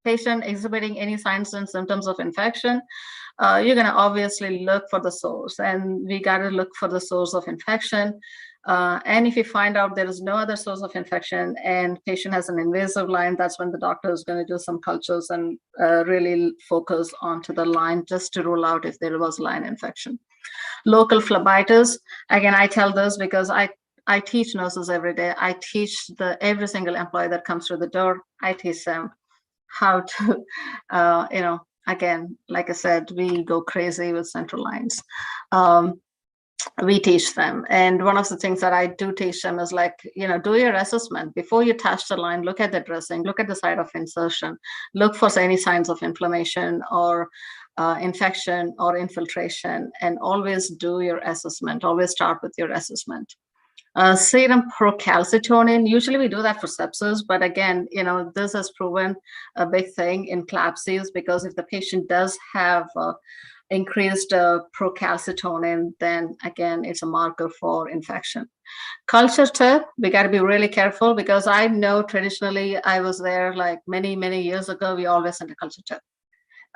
patient exhibiting any signs and symptoms of infection, you're going to obviously look for the source, and we got to look for the source of infection. And if you find out there is no other source of infection and patient has an invasive line, that's when the doctor is going to do some cultures and really focus onto the line just to rule out if there was line infection. Local phlebitis, again, I tell this because I teach nurses every day. I teach every single employee that comes through the door, I teach them how to, again, like I said, we go crazy with central lines. We teach them. And one of the things that I do teach them is like, do your assessment. Before you touch the line, look at the dressing, look at the site of insertion, look for any signs of inflammation or infection or infiltration, and always do your assessment. Always start with your assessment. Serum procalcitonin, usually we do that for sepsis, but again, this has proven a big thing in CLABSIs because if the patient does have increased procalcitonin, then again, it's a marker for infection. Culture tip, we got to be really careful because I know traditionally I was there like many, many years ago, we always sent a culture tip.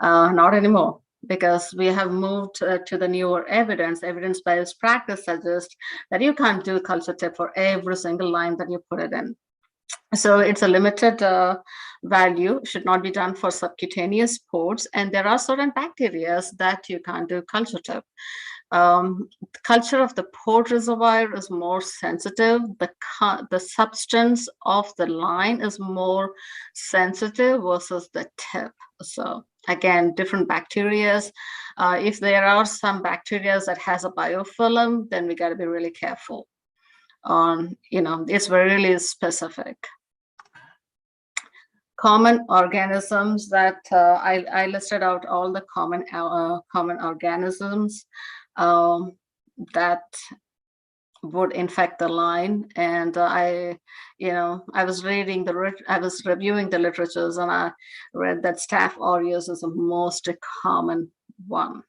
Not anymore, because we have moved to the newer evidence-based practice suggests that you can't do culture tip for every single line that you put it in. So it's a limited value, should not be done for subcutaneous ports, and there are certain bacteria that you can't do culture tip. Culture of the port reservoir is more sensitive. The substance of the line is more sensitive versus the tip. So again, different bacteria. If there are some bacteria that has a biofilm, then we got to be really careful on, it's really specific. Common organisms that I listed out all the common organisms that would infect the line, and I was reviewing the literatures, and I read that Staph aureus is the most common one.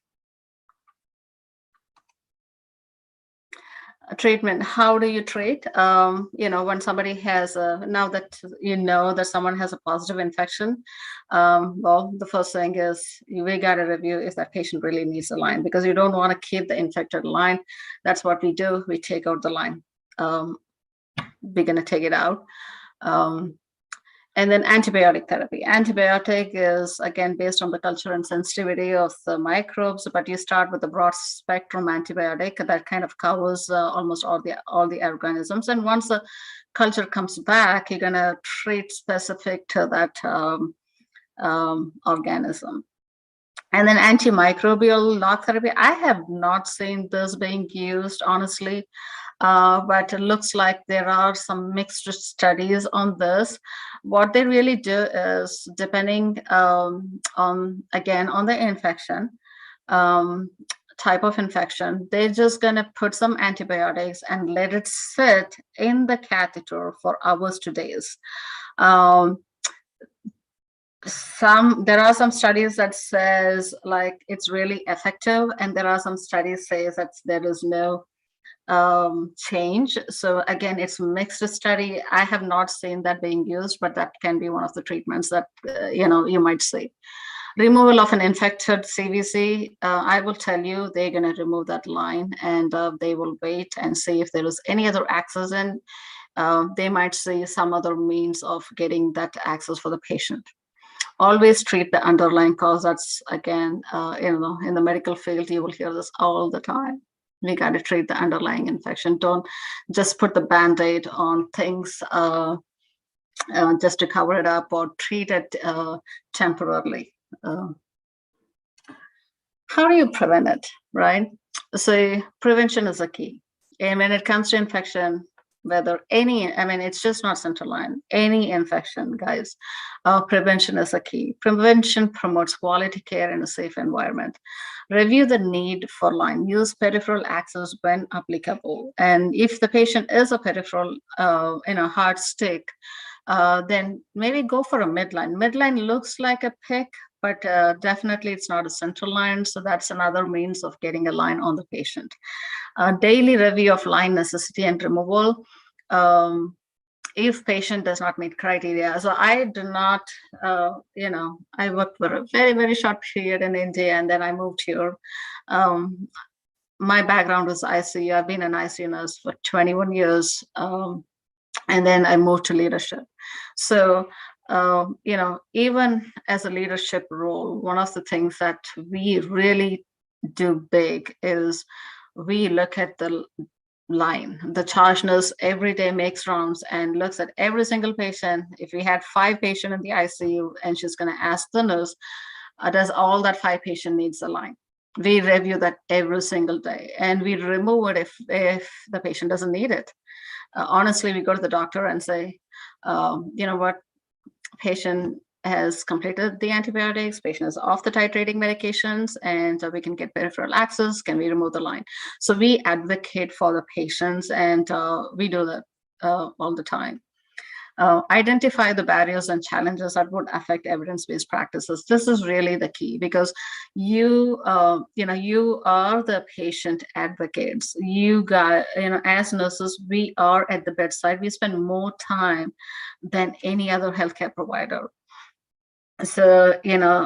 Treatment, how do you treat? When somebody has now that that someone has a positive infection, well, the first thing is we got to review if that patient really needs a line, because you don't want to keep the infected line. That's what we do. We take out the line. We're going to take it out. And then antibiotic therapy. Antibiotic is, again, based on the culture and sensitivity of the microbes, but you start with a broad spectrum antibiotic that kind of covers almost all the organisms. And once the culture comes back, you're going to treat specific to that organism. And then antimicrobial knock therapy. I have not seen this being used, honestly. But it looks like there are some mixed studies on this. What they really do is, depending on the infection, type of infection, they're just going to put some antibiotics and let it sit in the catheter for hours to days. There are some studies that says like it's really effective, and there are some studies say that there is no change. So again, it's a mixed study. I have not seen that being used, but that can be one of the treatments that, you might see. Removal of an infected CVC, I will tell you, they're going to remove that line, and they will wait and see if there is any other access, and they might see some other means of getting that access for the patient. Always treat the underlying cause. That's, again, in the medical field, you will hear this all the time. We got to treat the underlying infection. Don't just put the Band-Aid on things just to cover it up, or treat it temporarily. How do you prevent it, right? So prevention is a key. And when it comes to infection, whether it's just not central line, any infection, guys, prevention is a key. Prevention promotes quality care in a safe environment. Review the need for line. Use peripheral access when applicable. And if the patient is a peripheral, hard stick, then maybe go for a midline. Midline looks like a pick, but definitely it's not a central line. So that's another means of getting a line on the patient. Daily review of line necessity and removal. If patient does not meet criteria. So I do not, I worked for a very, very short period in India, and then I moved here. My background was ICU. I've been an ICU nurse for 21 years. And then I moved to leadership. So, even as a leadership role, one of the things that we really do big is we look at the line. The charge nurse every day makes rounds and looks at every single patient. If we had 5 patients in the ICU, and she's going to ask the nurse, does all that 5 patient needs a line? We review that every single day, and we remove it if the patient doesn't need it. Honestly, we go to the doctor and say, what, patient has completed the antibiotics, patient is off the titrating medications, and we can get peripheral access. Can we remove the line? So we advocate for the patients, and we do that all the time. Identify the barriers and challenges that would affect evidence-based practices. This is really the key, because you are the patient advocates. You got, as nurses, we are at the bedside. We spend more time than any other healthcare provider. So,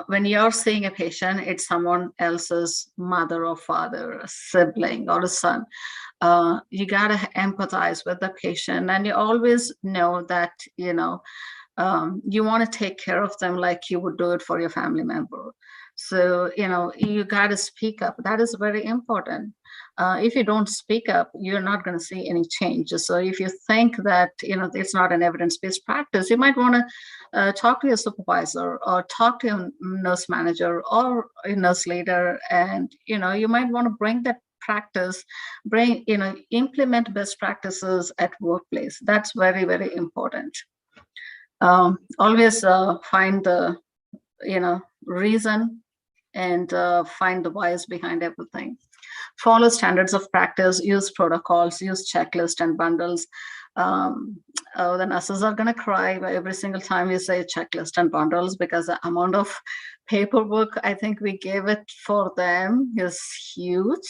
when you're seeing a patient, it's someone else's mother or father, a sibling, or a son. You got to empathize with the patient, and you always know that, you want to take care of them like you would do it for your family member. So, you got to speak up. That is very important. If you don't speak up, you're not going to see any changes. So if you think that, it's not an evidence-based practice, you might want to talk to your supervisor, or talk to your nurse manager or a nurse leader. And, you might want to bring that practice, implement best practices at workplace. That's very, very important. Always find the, reason, and find the whys behind everything. Follow standards of practice, use protocols, use checklists and bundles. The nurses are going to cry every single time we say checklist and bundles, because the amount of paperwork I think we gave it for them is huge.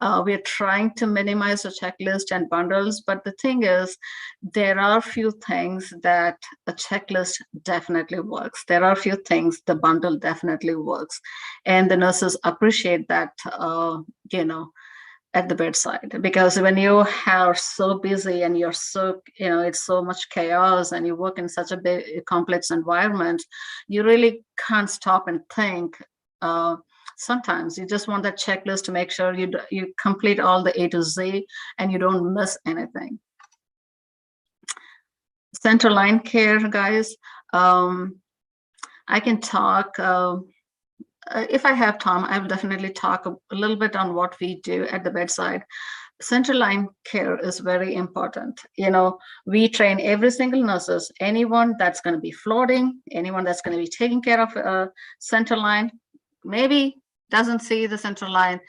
We're trying to minimize the checklist and bundles, but the thing is, there are few things that a checklist definitely works. There are few things the bundle definitely works, and the nurses appreciate that, at the bedside, because when you are so busy and you're so, it's so much chaos, and you work in such a big, complex environment, you really can't stop and think. Sometimes you just want that checklist to make sure you complete all the A to Z and you don't miss anything. Central line care, guys. I can talk. If I have time, I will definitely talk a little bit on what we do at the bedside. Central line care is very important. We train every single nurses, anyone that's going to be floating, anyone that's going to be taking care of central line, maybe doesn't see the central line,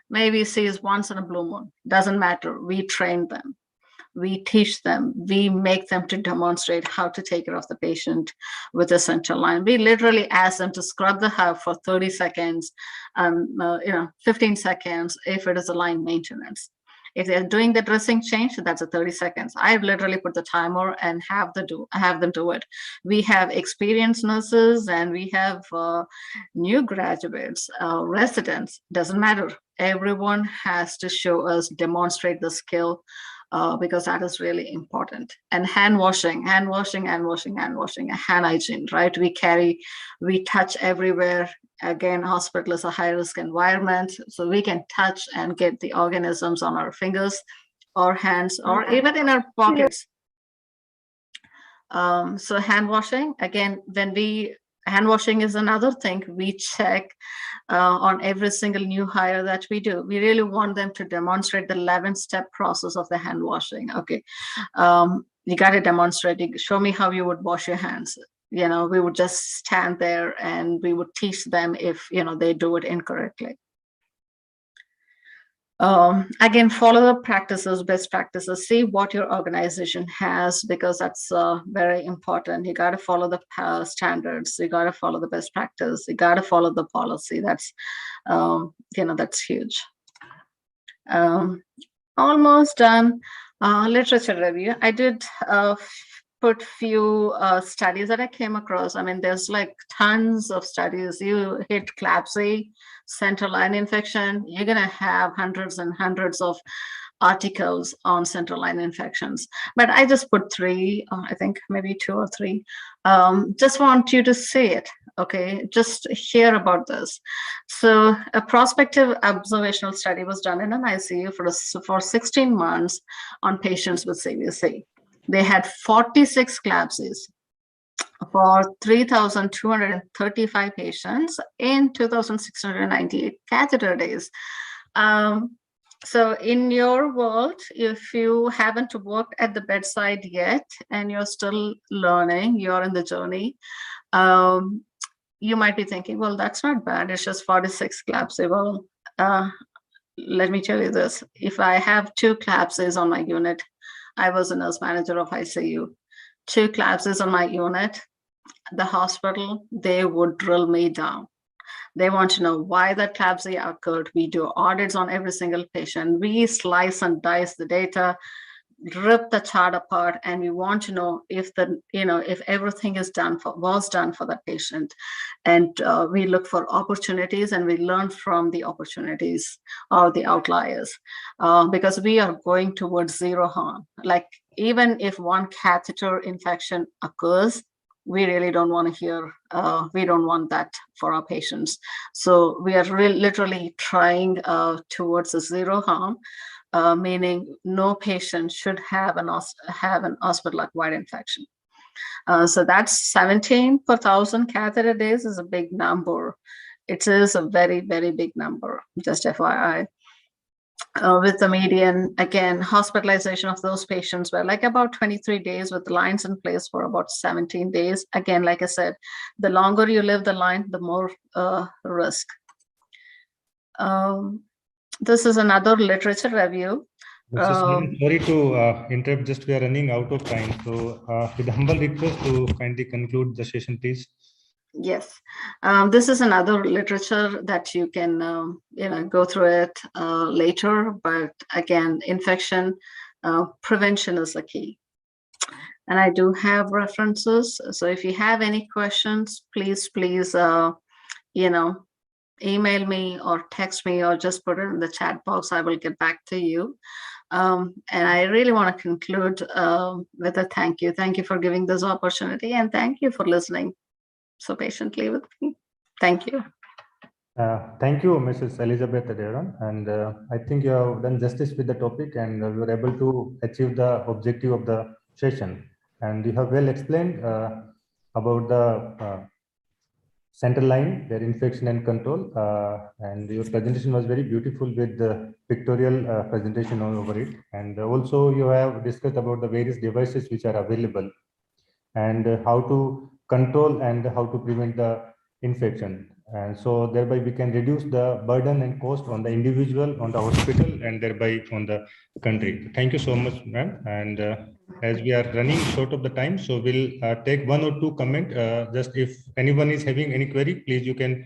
maybe sees once in a blue moon, doesn't matter. We train them. We teach them, we make them to demonstrate how to take care of the patient with a central line. We literally ask them to scrub the hub for 30 seconds, 15 seconds if it is a line maintenance. If they're doing the dressing change, that's a 30 seconds. I've literally put the timer and have them do it. We have experienced nurses and we have new graduates, residents, doesn't matter. Everyone has to show us, demonstrate the skill, because that is really important. And hand washing, hand hygiene, right? We touch everywhere. Again, hospital is a high risk environment, so we can touch and get the organisms on our fingers or hands or even in our pockets. So hand washing, again, hand washing is another thing we check on every single new hire that we do. We really want them to demonstrate the 11-step process of the hand washing. Okay, you got to demonstrate. Show me how you would wash your hands. You know, we would just stand there and we would teach them if, you know, they do it incorrectly. Again, follow the practices, best practices, see what your organization has, because that's very important. You got to follow the standards, you got to follow the best practice, you got to follow the policy. That's, you know, that's huge. Almost done. Literature review. I did put few studies that I came across. I mean, there's like tons of studies. You hit CLABSI, central line infection, you're going to have hundreds and hundreds of articles on central line infections. But I just put 3, I think maybe 2 or 3. Just want you to see it. Okay, just hear about this. So a prospective observational study was done in an ICU for 16 months on patients with CVC. They had 46 CLABSIs for 3,235 patients in 2,698 catheter days. So in your world, if you haven't worked at the bedside yet and you're still learning, you're in the journey, you might be thinking, well, that's not bad. It's just 46 CLABSI. Well, let me tell you this. If I have 2 CLABSIs on my unit, I was a nurse manager of ICU. 2 CLABSIs on my unit, the hospital, they would drill me down. They want to know why that CLABSI occurred. We do audits on every single patient. We slice and dice the data, rip the chart apart, and we want to know if if everything was done for that patient. And we look for opportunities and we learn from the opportunities or the outliers, because we are going towards zero harm. Like, even if one catheter infection occurs, we really don't want to hear, we don't want that for our patients. So we are literally trying towards a zero harm, meaning no patient should have an hospital-acquired infection. So that's 17 per 1,000 catheter days is a big number. It is a very, very big number, just FYI. With the median, again, hospitalization of those patients were like about 23 days with lines in place for about 17 days. Again, like I said, the longer you live the line, the more risk. This is another literature review. Sorry to interrupt, just we are running out of time. So with humble request to kindly conclude the session, please. Yes, this is another literature that you can go through it later. But again, infection prevention is the key. And I do have references. So if you have any questions, please, email me or text me or just put it in the chat box. I will get back to you. And I really want to conclude with a thank you. Thank you for giving this opportunity, and thank you for listening so patiently with me. Thank you. Thank you, Mrs. Elizabeth Aderon. And I think you have done justice with the topic, and you were able to achieve the objective of the session. And you have well explained about the central line, their infection and control. And your presentation was very beautiful with the pictorial presentation over it. And also you have discussed about the various devices which are available and how to control and how to prevent the infection. And so thereby we can reduce the burden and cost on the individual, on the hospital, and thereby on the country. Thank you so much, ma'am. And as we are running short of the time, so we'll take 1 or 2 comment. Just if anyone is having any query, please you can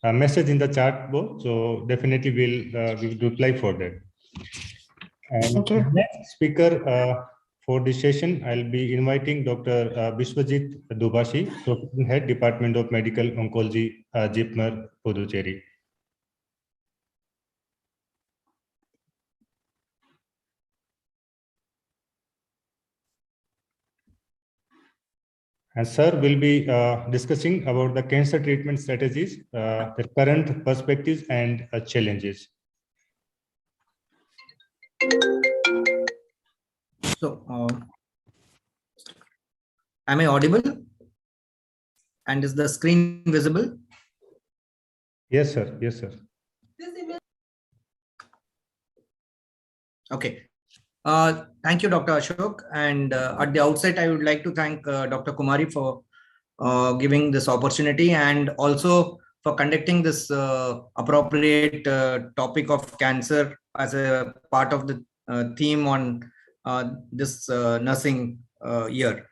message in the chat box. So definitely we will reply for that. And Thank you. next speaker for this session, I'll be inviting Dr. Biswajit Dubashi, Professor Head, Department of Medical Oncology, JIPMER, Puducherry. And sir will be discussing about the cancer treatment strategies, the current perspectives and challenges. So, am I audible? And is the screen visible? Yes, sir. Yes, sir. Okay. Thank you, Dr. Ashok. And at the outset, I would like to thank Dr. Kumari for giving this opportunity and also for conducting this appropriate topic of cancer as a part of the theme on this nursing year.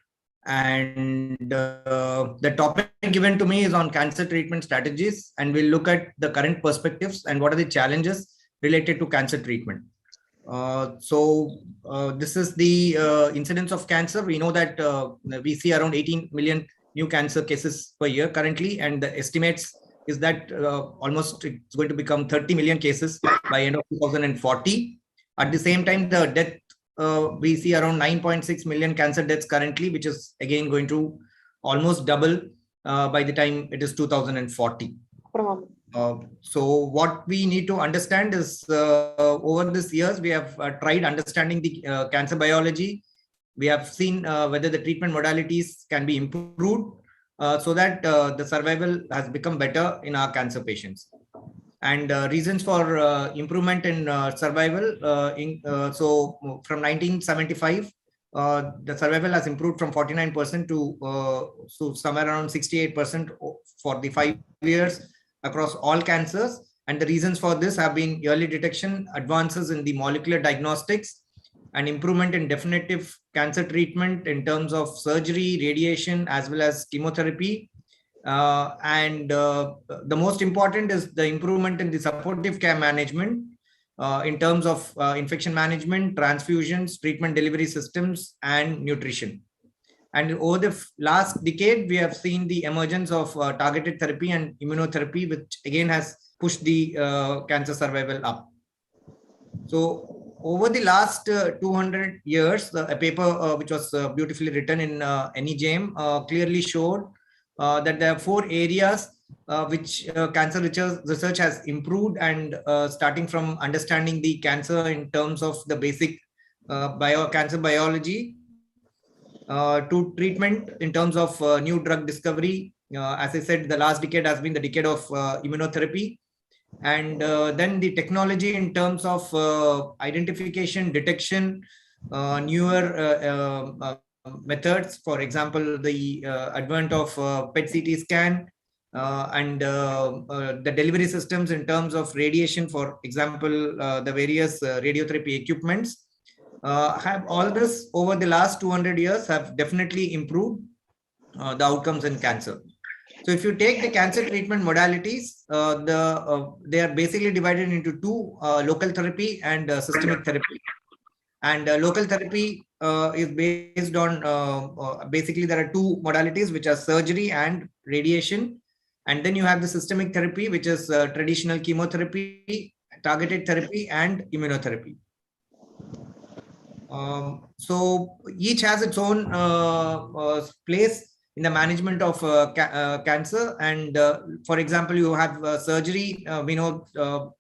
And the topic given to me is on cancer treatment strategies, and we'll look at the current perspectives and what are the challenges related to cancer treatment. This is the incidence of cancer. We know that we see around 18 million new cancer cases per year currently, and the estimates is that almost it's going to become 30 million cases by end of 2040. At the same time, the death, we see around 9.6 million cancer deaths currently, which is again going to almost double by the time it is 2040. So what we need to understand is over these years, we have tried understanding the cancer biology. We have seen whether the treatment modalities can be improved so that the survival has become better in our cancer patients. And reasons for improvement in survival. So from 1975, the survival has improved from 49% to so somewhere around 68% for the 5 years across all cancers. And the reasons for this have been early detection, advances in the molecular diagnostics, and improvement in definitive cancer treatment in terms of surgery, radiation, as well as chemotherapy. The most important is the improvement in the supportive care management in terms of infection management, transfusions, treatment delivery systems, and nutrition. And over the last decade, we have seen the emergence of targeted therapy and immunotherapy, which again has pushed the cancer survival up. So over the last 200 years, a paper which was beautifully written in NEJM clearly showed that there are 4 areas which cancer research has improved, and starting from understanding the cancer in terms of the basic cancer biology, to treatment in terms of new drug discovery. As I said, the last decade has been the decade of immunotherapy. And then the technology in terms of identification, detection, newer methods, for example, the advent of PET CT scan, and the delivery systems in terms of radiation, for example, the various radiotherapy equipments. Have all this over the last 200 years have definitely improved the outcomes in cancer. So if you take the cancer treatment modalities, they are basically divided into 2, local therapy and systemic therapy. And local therapy is based on, basically there are 2 modalities, which are surgery and radiation. And then you have the systemic therapy, which is traditional chemotherapy, targeted therapy, and immunotherapy. So each has its own place in the management of cancer. And for example, you have surgery. We know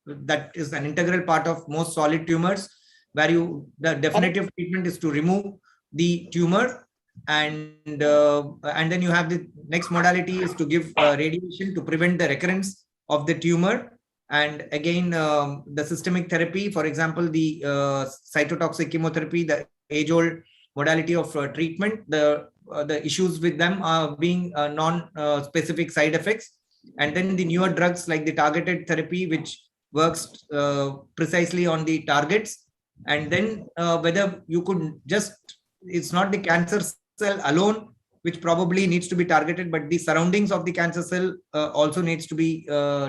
that is an integral part of most solid tumors, where the definitive treatment is to remove the tumor. And then you have the next modality is to give radiation to prevent the recurrence of the tumor. And again, the systemic therapy, for example, the cytotoxic chemotherapy, the age-old modality of treatment, the issues with them are being non-specific side effects. And then the newer drugs like the targeted therapy, which works precisely on the targets. And then whether you could it's not the cancer cell alone which probably needs to be targeted, but the surroundings of the cancer cell also needs to be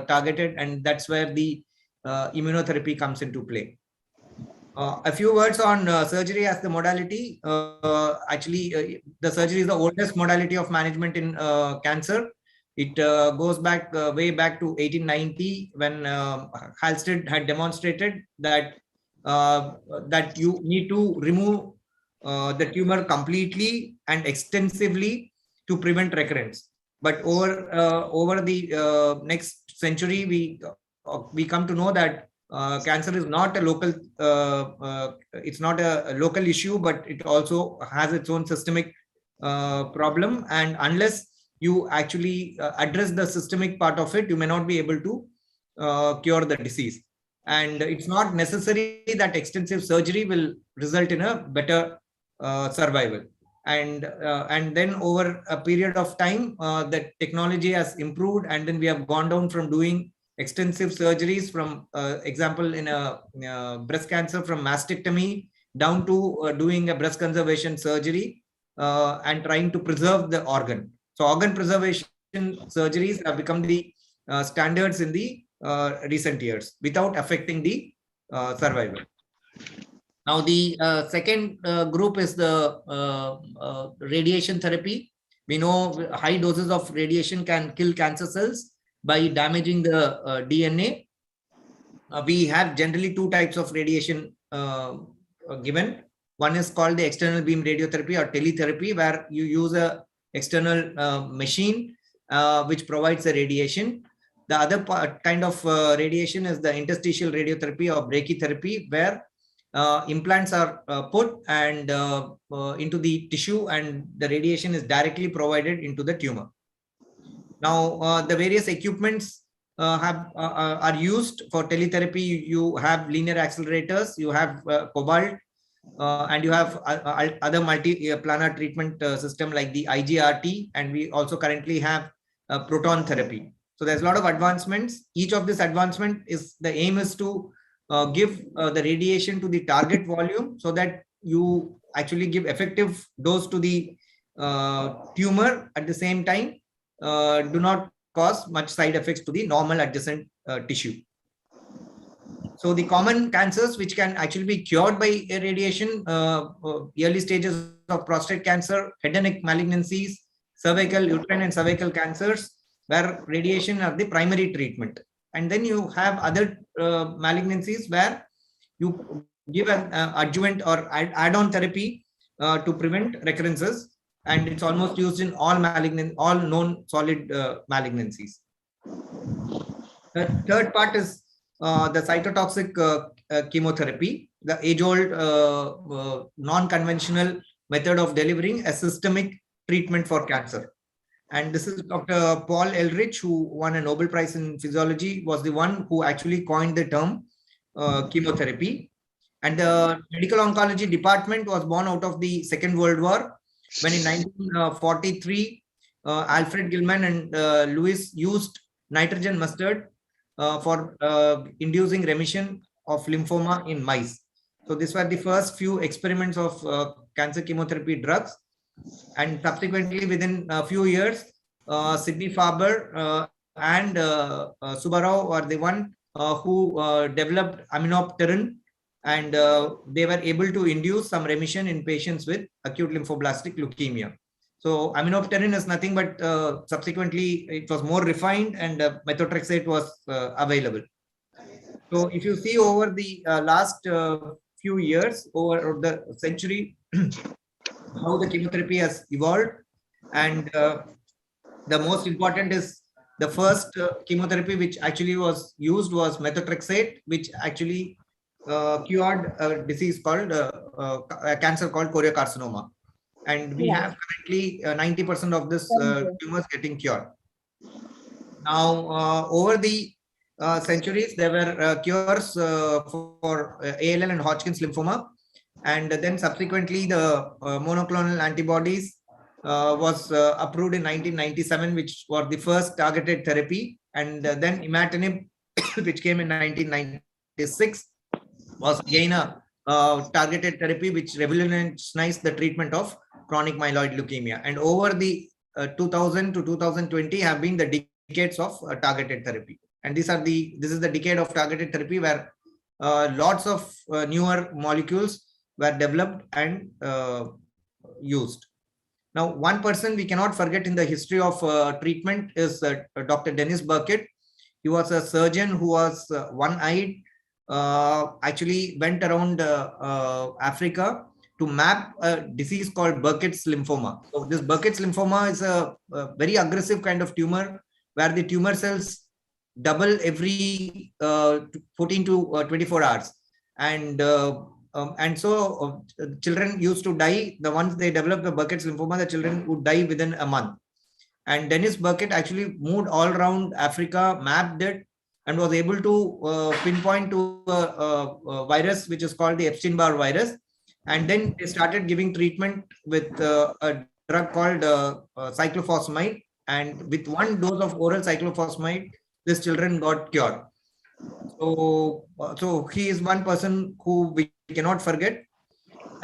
targeted. And that's where the immunotherapy comes into play. A few words on surgery as the modality. The surgery is the oldest modality of management in cancer. It goes back way back to 1890 when Halsted had demonstrated that that you need to remove the tumor completely and extensively to prevent recurrence. But over the next century, we come to know that cancer is not a local it's not a local issue, but it also has its own systemic problem, and unless you actually address the systemic part of it, you may not be able to cure the disease. And it's not necessary that extensive surgery will result in a better survival. And then over a period of time, the technology has improved, and then we have gone down from doing extensive surgeries from example in a breast cancer, from mastectomy down to doing a breast conservation surgery and trying to preserve the organ. So organ preservation surgeries have become the standards in the recent years without affecting the survival. Now the second group is the radiation therapy. We know high doses of radiation can kill cancer cells by damaging the DNA. We have generally two types of radiation given. One is called the external beam radiotherapy or teletherapy, where you use a external machine which provides the radiation. The other kind of radiation is the interstitial radiotherapy or brachytherapy, where implants are put and into the tissue, and the radiation is directly provided into the tumor. Now, the various equipments are used for teletherapy. You have linear accelerators, you have cobalt, and you have other multi-planar treatment system like the IGRT, and we also currently have proton therapy. So there's a lot of advancements. Each of this advancement is, the aim is to give the radiation to the target volume so that you actually give effective dose to the tumor, at the same time do not cause much side effects to the normal adjacent tissue. So the common cancers which can actually be cured by radiation, early stages of prostate cancer, head and neck malignancies, cervical, uterine and cervical cancers, where radiation are the primary treatment. And then you have other malignancies where you give an adjuvant or add-on therapy to prevent recurrences, and it's almost used in all known solid malignancies. The third part is the cytotoxic chemotherapy, the age-old non-conventional method of delivering a systemic treatment for cancer. And this is Dr. Paul Ehrlich, who won a Nobel Prize in Physiology, was the one who actually coined the term chemotherapy. And the medical oncology department was born out of the Second World War, when in 1943, Alfred Gilman and Lewis used nitrogen mustard for inducing remission of lymphoma in mice. So these were the first few experiments of cancer chemotherapy drugs. And subsequently, within a few years, Sidney Farber and Subbarao were the one who developed aminopterin, and they were able to induce some remission in patients with acute lymphoblastic leukemia. So aminopterin is nothing but subsequently it was more refined, and methotrexate was available. So if you see over the last few years, over the century, how the chemotherapy has evolved, and the most important is the first chemotherapy which actually was used was methotrexate, which actually cured a disease called a cancer called choriocarcinoma, and we have currently 90% of this tumors getting cured. Now over the centuries, there were cures for ALL and Hodgkin's lymphoma. And then subsequently, the monoclonal antibodies was approved in 1997, which was the first targeted therapy. And then imatinib, which came in 1996, was again a targeted therapy which revolutionized the treatment of chronic myeloid leukemia. And over the 2000 to 2020 have been the decades of targeted therapy. And this is the decade of targeted therapy where lots of newer molecules were developed and used. Now, one person we cannot forget in the history of treatment is Dr. Dennis Burkitt. He was a surgeon who was one-eyed, actually went around Africa to map a disease called Burkitt's lymphoma. So this Burkitt's lymphoma is a very aggressive kind of tumor where the tumor cells double every 14 to 24 hours. And so children used to die. The ones they developed the Burkitt's lymphoma, the children would die within a month. And Dennis Burkitt actually moved all around Africa, mapped it, and was able to pinpoint to a virus which is called the Epstein-Barr virus. And then they started giving treatment with a drug called cyclophosphamide. And with one dose of oral cyclophosphamide, these children got cured. So he is one person who we cannot forget.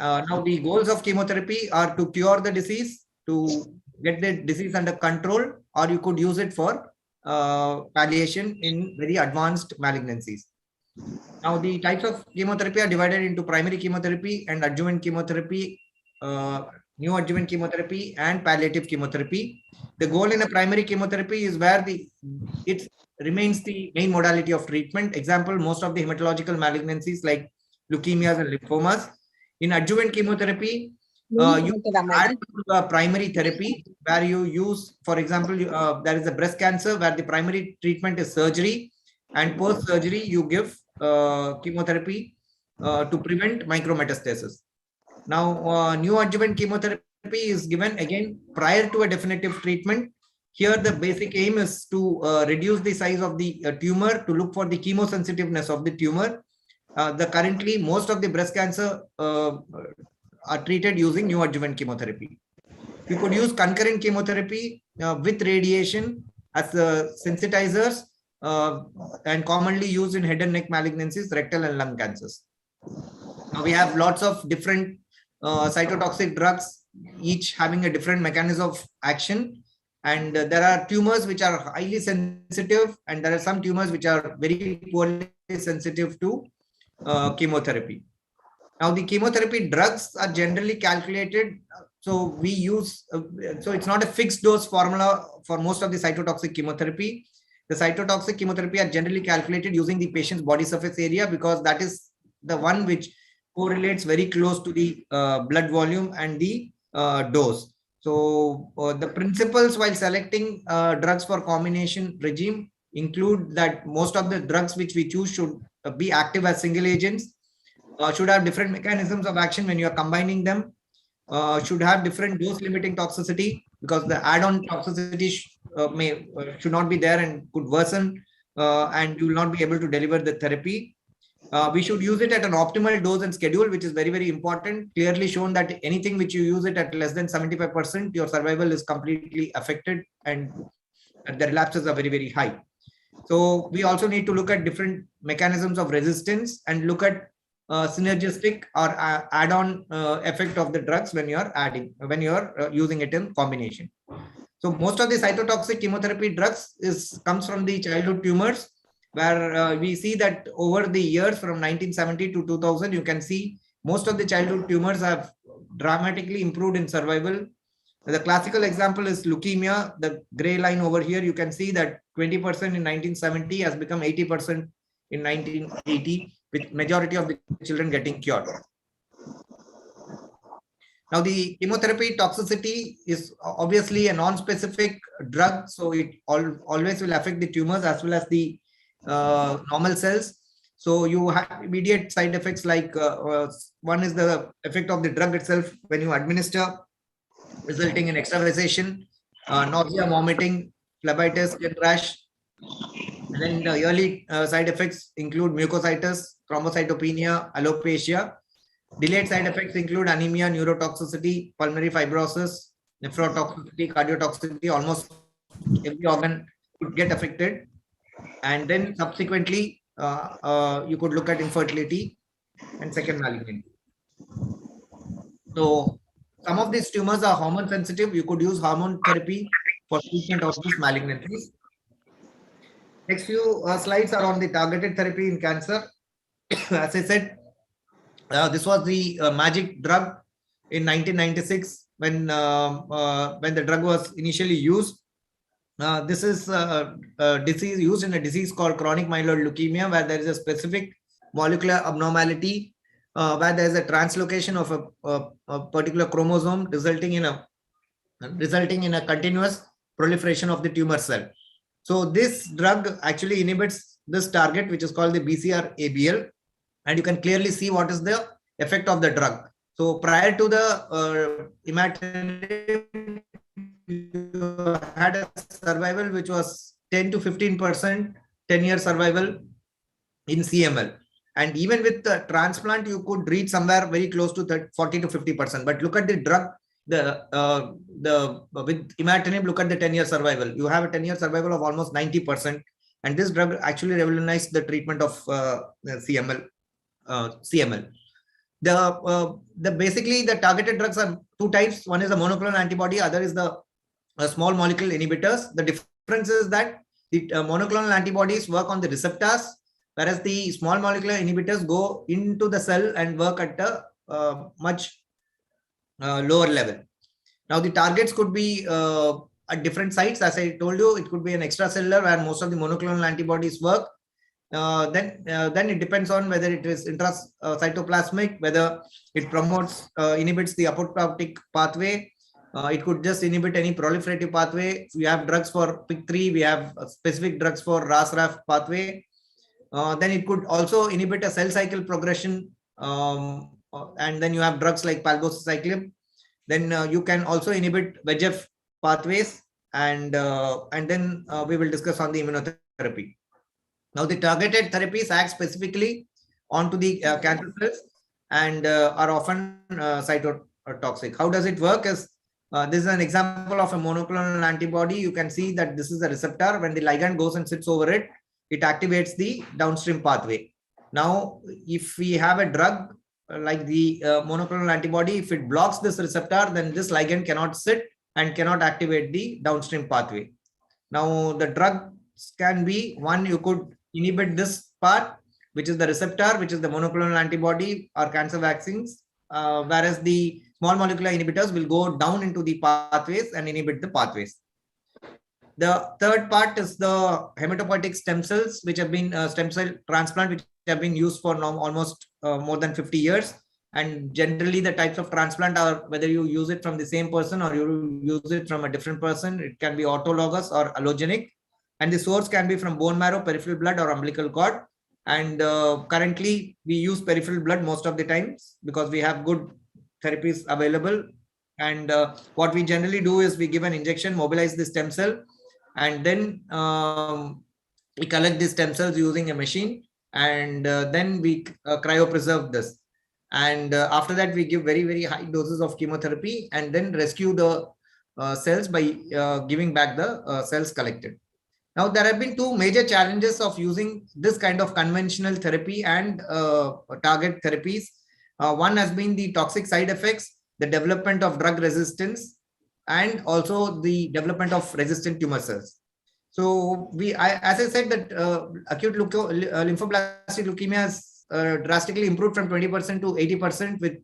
Now the goals of chemotherapy are to cure the disease, to get the disease under control, or you could use it for palliation in very advanced malignancies. Now the types of chemotherapy are divided into primary chemotherapy and adjuvant chemotherapy, neoadjuvant chemotherapy and palliative chemotherapy. The goal in a primary chemotherapy is where it remains the main modality of treatment. Example, most of the hematological malignancies like leukemias and lymphomas. In adjuvant chemotherapy, you add to a primary therapy where you use, for example, there is a breast cancer where the primary treatment is surgery, and post surgery you give chemotherapy to prevent micrometastasis. Now, neoadjuvant chemotherapy is given again prior to a definitive treatment. Here, the basic aim is to reduce the size of the tumor, to look for the chemosensitiveness of the tumor. Currently, most of the breast cancer are treated using neoadjuvant chemotherapy. You could use concurrent chemotherapy with radiation as sensitizers and commonly used in head and neck malignancies, rectal and lung cancers. Now we have lots of different cytotoxic drugs, each having a different mechanism of action. And there are tumors which are highly sensitive, and there are some tumors which are very poorly sensitive to chemotherapy. Now, the chemotherapy drugs are generally calculated. So we use, so it's not a fixed dose formula for most of the cytotoxic chemotherapy. The cytotoxic chemotherapy are generally calculated using the patient's body surface area, because that is the one which correlates very close to the blood volume and the dose. So the principles while selecting drugs for combination regime include that most of the drugs which we choose should be active as single agents, should have different mechanisms of action when you are combining them, should have different dose limiting toxicity, because the add-on toxicity should not be there and could worsen, and you will not be able to deliver the therapy. We should use it at an optimal dose and schedule, which is very, very important. Clearly shown that anything which you use it at less than 75%, your survival is completely affected and the relapses are very, very high. So we also need to look at different mechanisms of resistance and look at synergistic or add-on effect of the drugs when you're using it in combination. So most of the cytotoxic chemotherapy drugs comes from the childhood tumors, where we see that over the years from 1970 to 2000, you can see most of the childhood tumors have dramatically improved in survival. The classical example is leukemia. The gray line over here, you can see that 20% in 1970 has become 80% in 1980, with majority of the children getting cured. Now, the chemotherapy toxicity is obviously a non-specific drug, so it always will affect the tumors as well as the normal cells. So you have immediate side effects like one is the effect of the drug itself when you administer, resulting in extravasation, nausea, vomiting, phlebitis, skin rash. And then the early side effects include mucositis, thrombocytopenia, alopecia. Delayed side effects include anemia, neurotoxicity, pulmonary fibrosis, nephrotoxicity, cardiotoxicity. Almost every organ could get affected. And then subsequently, you could look at infertility and second malignancy. So some of these tumors are hormone sensitive. You could use hormone therapy for treatment of these malignancies. Next few slides are on the targeted therapy in cancer. as I said, this was the magic drug in 1996 when the drug was initially used. This is a disease used in a disease called chronic myeloid leukemia, where there is a specific molecular abnormality where there is a translocation of a particular chromosome resulting in a continuous proliferation of the tumor cell. So this drug actually inhibits this target, which is called the BCR-ABL, and you can clearly see what is the effect of the drug. So prior to the imatinib, you had a survival which was 10 to 15%, 10-year survival in CML. And even with the transplant, you could reach somewhere very close to 40 to 50%. But look at the drug, with imatinib, look at the 10-year survival. You have a 10-year survival of almost 90%. And this drug actually revolutionized the treatment of CML. Basically, the targeted drugs are two types. One is the monoclonal antibody, other is the small molecule inhibitors. The difference is that the monoclonal antibodies work on the receptors, whereas the small molecular inhibitors go into the cell and work at a much lower level. Now, the targets could be at different sites. As I told you, it could be an extracellular where most of the monoclonal antibodies work. Then it depends on whether it is intracytoplasmic, whether it inhibits the apoptotic pathway. It could just inhibit any proliferative pathway. We have drugs for PIK3. We have specific drugs for RAS-RAF pathway. Then it could also inhibit a cell cycle progression. And then you have drugs like palbociclib. Then you can also inhibit VEGF pathways. And then we will discuss on the immunotherapy. Now, the targeted therapies act specifically onto the cancer cells and are often cytotoxic. How does it work? This is an example of a monoclonal antibody. You can see that this is a receptor. When the ligand goes and sits over it, it activates the downstream pathway. Now, if we have a drug like the monoclonal antibody, if it blocks this receptor, then this ligand cannot sit and cannot activate the downstream pathway. Now, the drugs can be one, you could inhibit this part, which is the receptor, which is the monoclonal antibody or cancer vaccines, whereas the small molecular inhibitors will go down into the pathways and inhibit the pathways. The third part is the hematopoietic stem cells, which have been stem cell transplant, which have been used for now almost more than 50 years. And generally, the types of transplant are whether you use it from the same person or you use it from a different person. It can be autologous or allogenic. And the source can be from bone marrow, peripheral blood, or umbilical cord. And currently, we use peripheral blood most of the times because we have good therapies available. And what we generally do is we give an injection, mobilize the stem cell, and then we collect the stem cells using a machine, and then we cryopreserve this. And after that, we give very, very high doses of chemotherapy and then rescue the cells by giving back the cells collected. Now, there have been two major challenges of using this kind of conventional therapy and target therapies. One has been the toxic side effects, the development of drug resistance, and also the development of resistant tumor cells. So, as I said, that acute lymphoblastic leukemia has drastically improved from 20% to 80%, with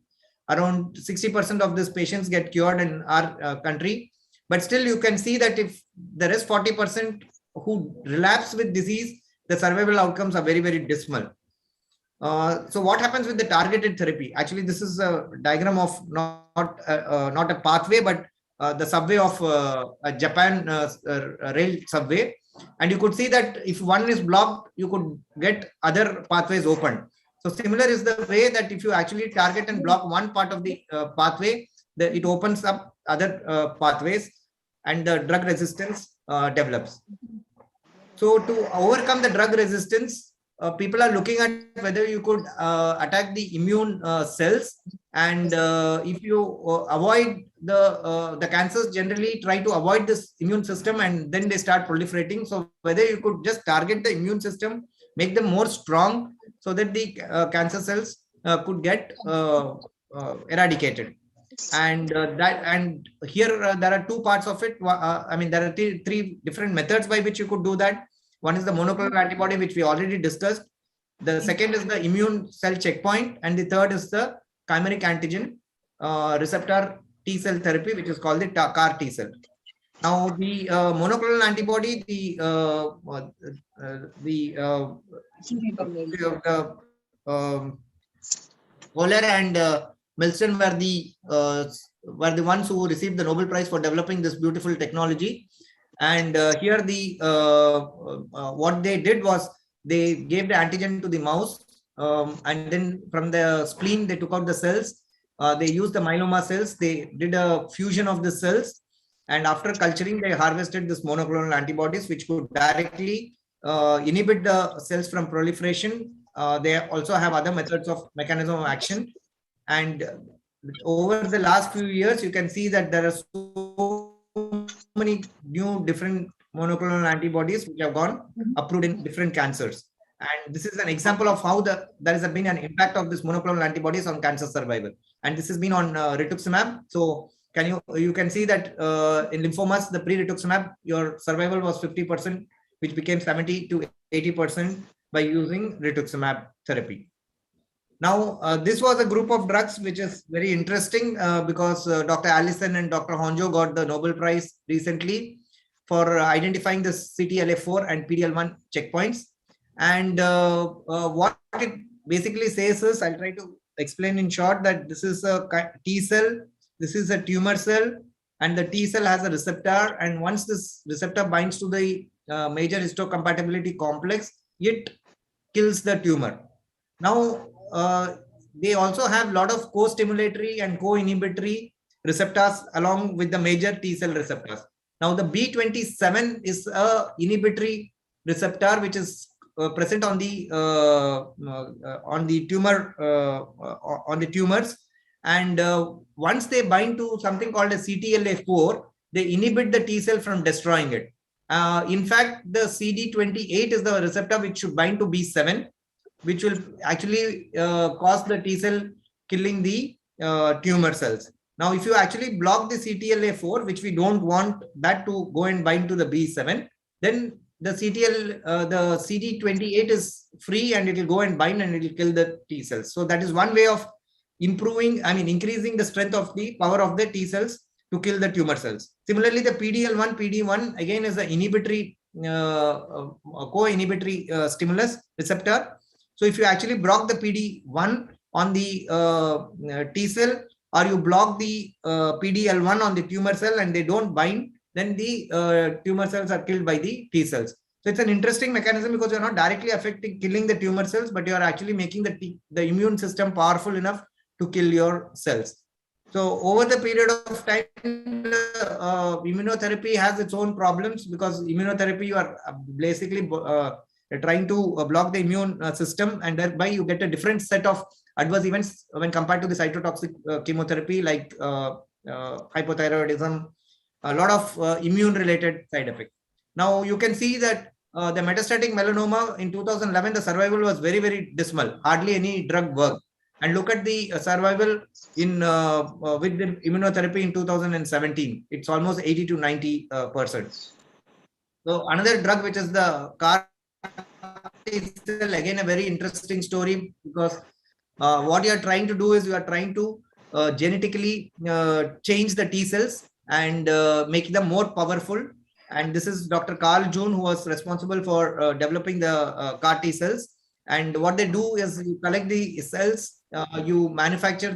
around 60% of these patients get cured in our country. But still, you can see that if there is 40% who relapse with disease, the survival outcomes are very, very dismal. So what happens with the targeted therapy? Actually, this is a diagram of not a pathway, but the subway of a Japan rail subway. And you could see that if one is blocked, you could get other pathways open. So similar is the way that if you actually target and block one part of the pathway, it opens up other pathways and the drug resistance develops. So to overcome the drug resistance, people are looking at whether you could attack the immune cells, and if you avoid the cancers generally try to avoid this immune system and then they start proliferating. So whether you could just target the immune system, make them more strong so that the cancer cells could get eradicated. And here there are two parts of it. I mean, there are three different methods by which you could do that. One is the monoclonal antibody, which we already discussed. The second is the immune cell checkpoint, and the third is the chimeric antigen receptor T cell therapy, which is called the CAR T cell. Now, the monoclonal antibody, Wohler and Milson were the ones who received the Nobel Prize for developing this beautiful technology. And here what they did was they gave the antigen to the mouse, and then from the spleen they took out the cells. They used the myeloma cells. They did a fusion of the cells, and after culturing, they harvested this monoclonal antibodies, which could directly inhibit the cells from proliferation. They also have other methods of mechanism of action. And over the last few years, you can see that there are so many new different monoclonal antibodies which have gone approved in different cancers. And this is an example of how there has been an impact of this monoclonal antibodies on cancer survival. And this has been on rituximab. So you can see that in lymphomas, the pre-rituximab, your survival was 50%, which became 70 to 80% by using rituximab therapy. Now, this was a group of drugs which is very interesting because Dr. Allison and Dr. Honjo got the Nobel Prize recently for identifying the CTLA4 and PD-L1 checkpoints. And what it basically says is, I'll try to explain in short, that this is a T cell, this is a tumor cell, and the T cell has a receptor. And once this receptor binds to the major histocompatibility complex, it kills the tumor. Now, they also have a lot of co-stimulatory and co-inhibitory receptors along with the major T cell receptors. Now, the B27 is a inhibitory receptor which is present on the tumors, and once they bind to something called a CTLA4, they inhibit the T cell from destroying it. In fact, the CD28 is the receptor which should bind to B7, which will actually cause the T cell killing the tumor cells. Now, if you actually block the CTLA4, which we don't want that to go and bind to the B7, then the CD28 is free and it will go and bind and it will kill the T cells. So that is one way of increasing the strength of the power of the T cells to kill the tumor cells. Similarly, the PD-L1, PD-1 again is the inhibitory, co-inhibitory stimulus receptor. So if you actually block the PD-1 on the T cell, or you block the PD-L1 on the tumor cell and they don't bind, then the tumor cells are killed by the T cells. So it's an interesting mechanism because you're not directly killing the tumor cells, but you're actually making the immune system powerful enough to kill your cells. So over the period of time, immunotherapy has its own problems, because immunotherapy, you are basically trying to block the immune system, and thereby you get a different set of adverse events when compared to the cytotoxic chemotherapy, like hypothyroidism, a lot of immune related side effects. Now you can see that the metastatic melanoma in 2011, the survival was very, very dismal. Hardly any drug worked. And look at the survival in with the immunotherapy in 2017. It's almost 80 to 90%. So another drug, which is the CAR T cell, again a very interesting story, because what you are trying to do is you are trying to genetically change the T cells and make them more powerful. And this is Dr. Carl June, who was responsible for developing the CAR T cells. And what they do is you collect the cells, you manufacture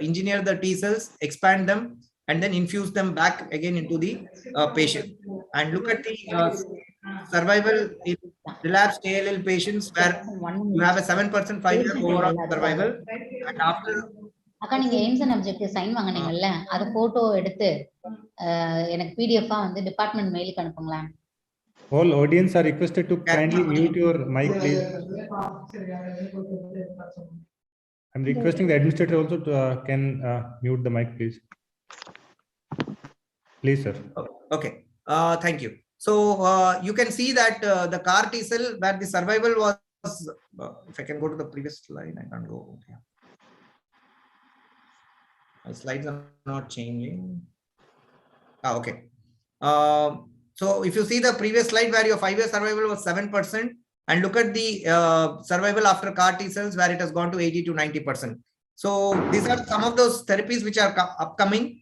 engineer the T cells, expand them, and then infuse them back again into the patient. And look at the survival in relapsed ALL patients, where you have a 7% 5-year overall survival. And after அக்கா நீங்க AIIMS and objective sign வாங்குனீங்கல்ல, அது photo எடுத்து எனக்கு PDF வந்து department மெயிலுக்கு அனுப்புங்களேன். All audience are requested to kindly mute your mic, please. I'm requesting the administrator also to can mute the mic, please. Please, sir. Okay. Thank you. So you can see that the CAR T cell, where the survival was, if I can go to the previous slide, I can't go. Okay. My slides are not changing. Okay. So if you see the previous slide, where your 5-year survival was 7%, and look at the survival after CAR T cells, where it has gone to 80 to 90%. So these are some of those therapies which are upcoming.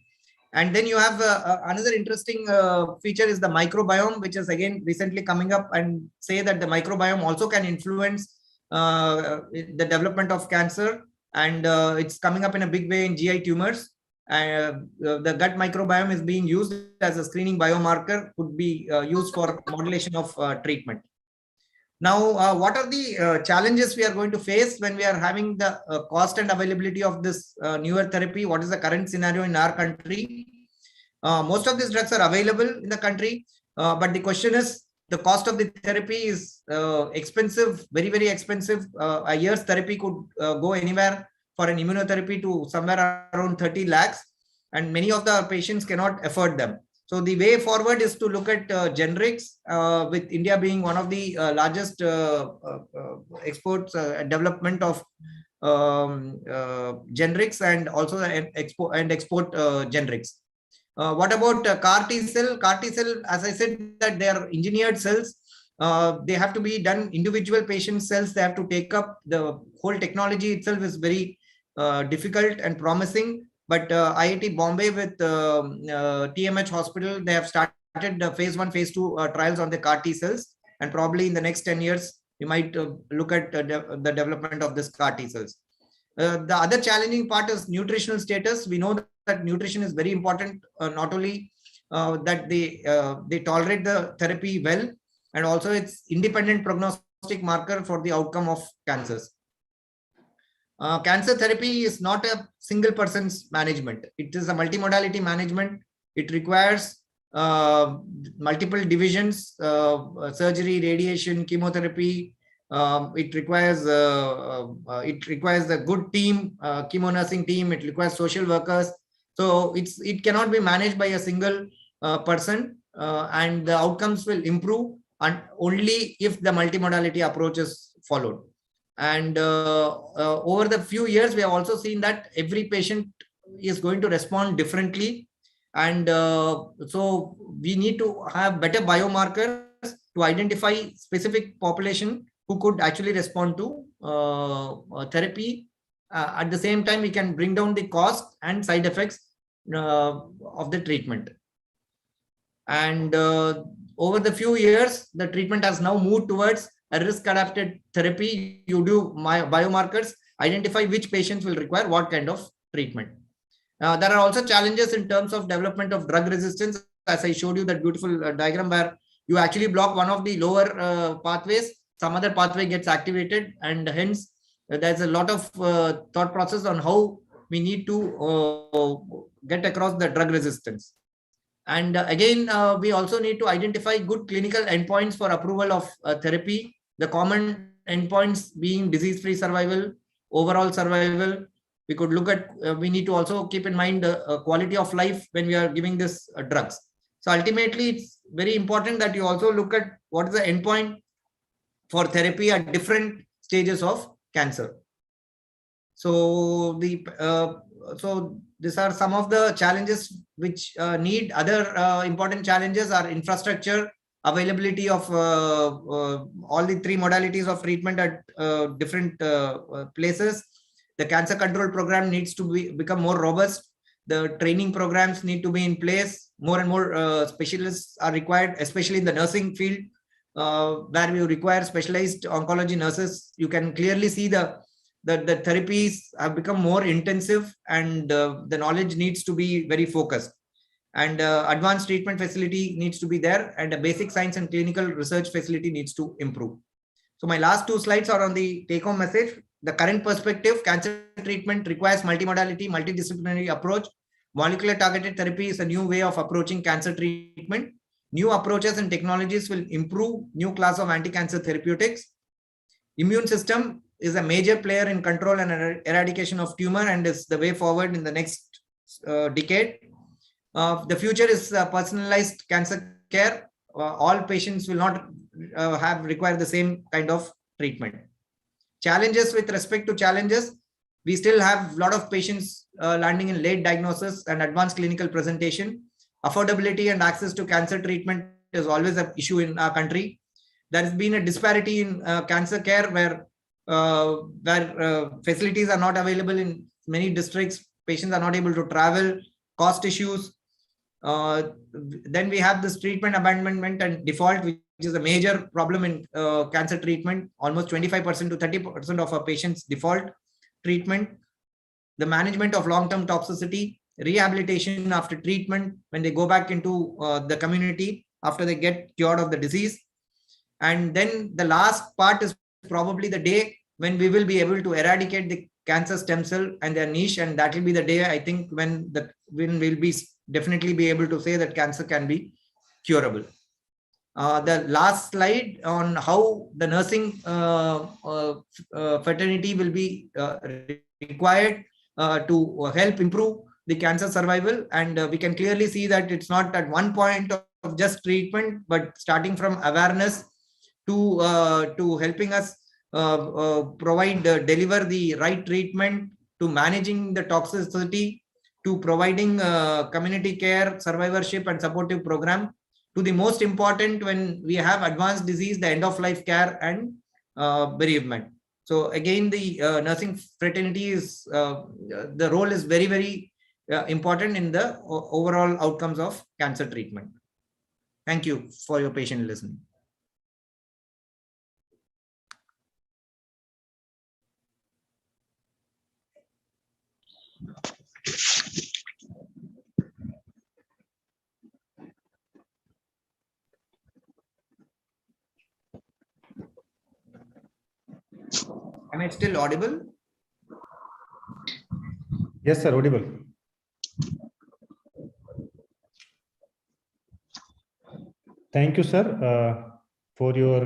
And then you have another interesting feature is the microbiome, which is again recently coming up, and say that the microbiome also can influence the development of cancer. And it's coming up in a big way in GI tumors. The gut microbiome is being used as a screening biomarker, could be used for modulation of treatment. Now, what are the challenges we are going to face when we are having the cost and availability of this newer therapy? What is the current scenario in our country? Most of these drugs are available in the country, but the question is, the cost of the therapy is expensive, very, very expensive. A year's therapy could go anywhere for an immunotherapy to somewhere around 30 lakhs, and many of the patients cannot afford them. So the way forward is to look at generics, with India being one of the largest exports development of generics, and also export generics. What about CAR T cell? CAR T cell, as I said, that they are engineered cells. They have to be done individual patient cells. They have to take up the whole technology itself is very difficult and promising. But IIT Bombay with TMH Hospital, they have started the phase 1, phase 2 trials on the CAR T cells. And probably in the next 10 years, we might look at the development of this CAR T cells. The other challenging part is nutritional status. We know that nutrition is very important, not only that they tolerate the therapy well, and also it's independent prognostic marker for the outcome of cancers. Cancer therapy is not a single person's management. It is a multimodality management. It requires multiple divisions, surgery, radiation, chemotherapy. It requires a good team, chemo nursing team. It requires social workers. So it cannot be managed by a single person, and the outcomes will improve only if the multimodality approach is followed. And over the few years, we have also seen that every patient is going to respond differently. And so we need to have better biomarkers to identify specific population who could actually respond to therapy. At the same time, we can bring down the cost and side effects of the treatment. And over the few years, the treatment has now moved towards a risk-adapted therapy. You do biomarkers, identify which patients will require what kind of treatment. There are also challenges in terms of development of drug resistance. As I showed you that beautiful diagram where you actually block one of the lower pathways, some other pathway gets activated, and hence there's a lot of thought process on how we need to get across the drug resistance. And again, we also need to identify good clinical endpoints for approval of therapy. The common endpoints being disease-free survival, overall survival. We could look at, we need to also keep in mind quality of life when we are giving this drugs. So ultimately, it's very important that you also look at what is the endpoint for therapy at different stages of cancer. So these are some of the challenges which need. Other important challenges are infrastructure, availability of all the 3 modalities of treatment at different places. The cancer control program needs to become more robust. The training programs need to be in place. More and more specialists are required, especially in the nursing field, where we require specialized oncology nurses. You can clearly see the therapies have become more intensive, and the knowledge needs to be very focused. And advanced treatment facility needs to be there, and a basic science and clinical research facility needs to improve. So my last 2 slides are on the take-home message. The current perspective: cancer treatment requires multimodality, multidisciplinary approach. Molecular targeted therapy is a new way of approaching cancer treatment. New approaches and technologies will improve new class of anti-cancer therapeutics. Immune system is a major player in control and eradication of tumor, and is the way forward in the next decade. The future is personalized cancer care. All patients will not require the same kind of treatment. Challenges: with respect to challenges, we still have a lot of patients landing in late diagnosis and advanced clinical presentation. Affordability and access to cancer treatment is always an issue in our country. there has been a disparity in cancer care where facilities are not available in many districts, patients are not able to travel, cost issues. Then we have this treatment abandonment and default, which is a major problem in cancer treatment. Almost 25% to 30% of our patients default treatment. The management of long-term toxicity, rehabilitation after treatment when they go back into the community after they get cured of the disease. And then the last part is probably the day when we will be able to eradicate the cancer stem cell and their niche, and that will be the day, I think, when we'll be definitely be able to say that cancer can be curable. The last slide on how the nursing fraternity will be required to help improve the cancer survival, and we can clearly see that it's not at one point of just treatment, but starting from awareness to helping us deliver the right treatment, to managing the toxicity, to providing community care, survivorship and supportive program, to the most important when we have advanced disease, the end of life care and bereavement. So again, the nursing fraternity is the role is very, very important in the overall outcomes of cancer treatment. Thank you for your patient listening. Am I still audible? Yes, sir, audible. Thank you, sir, for your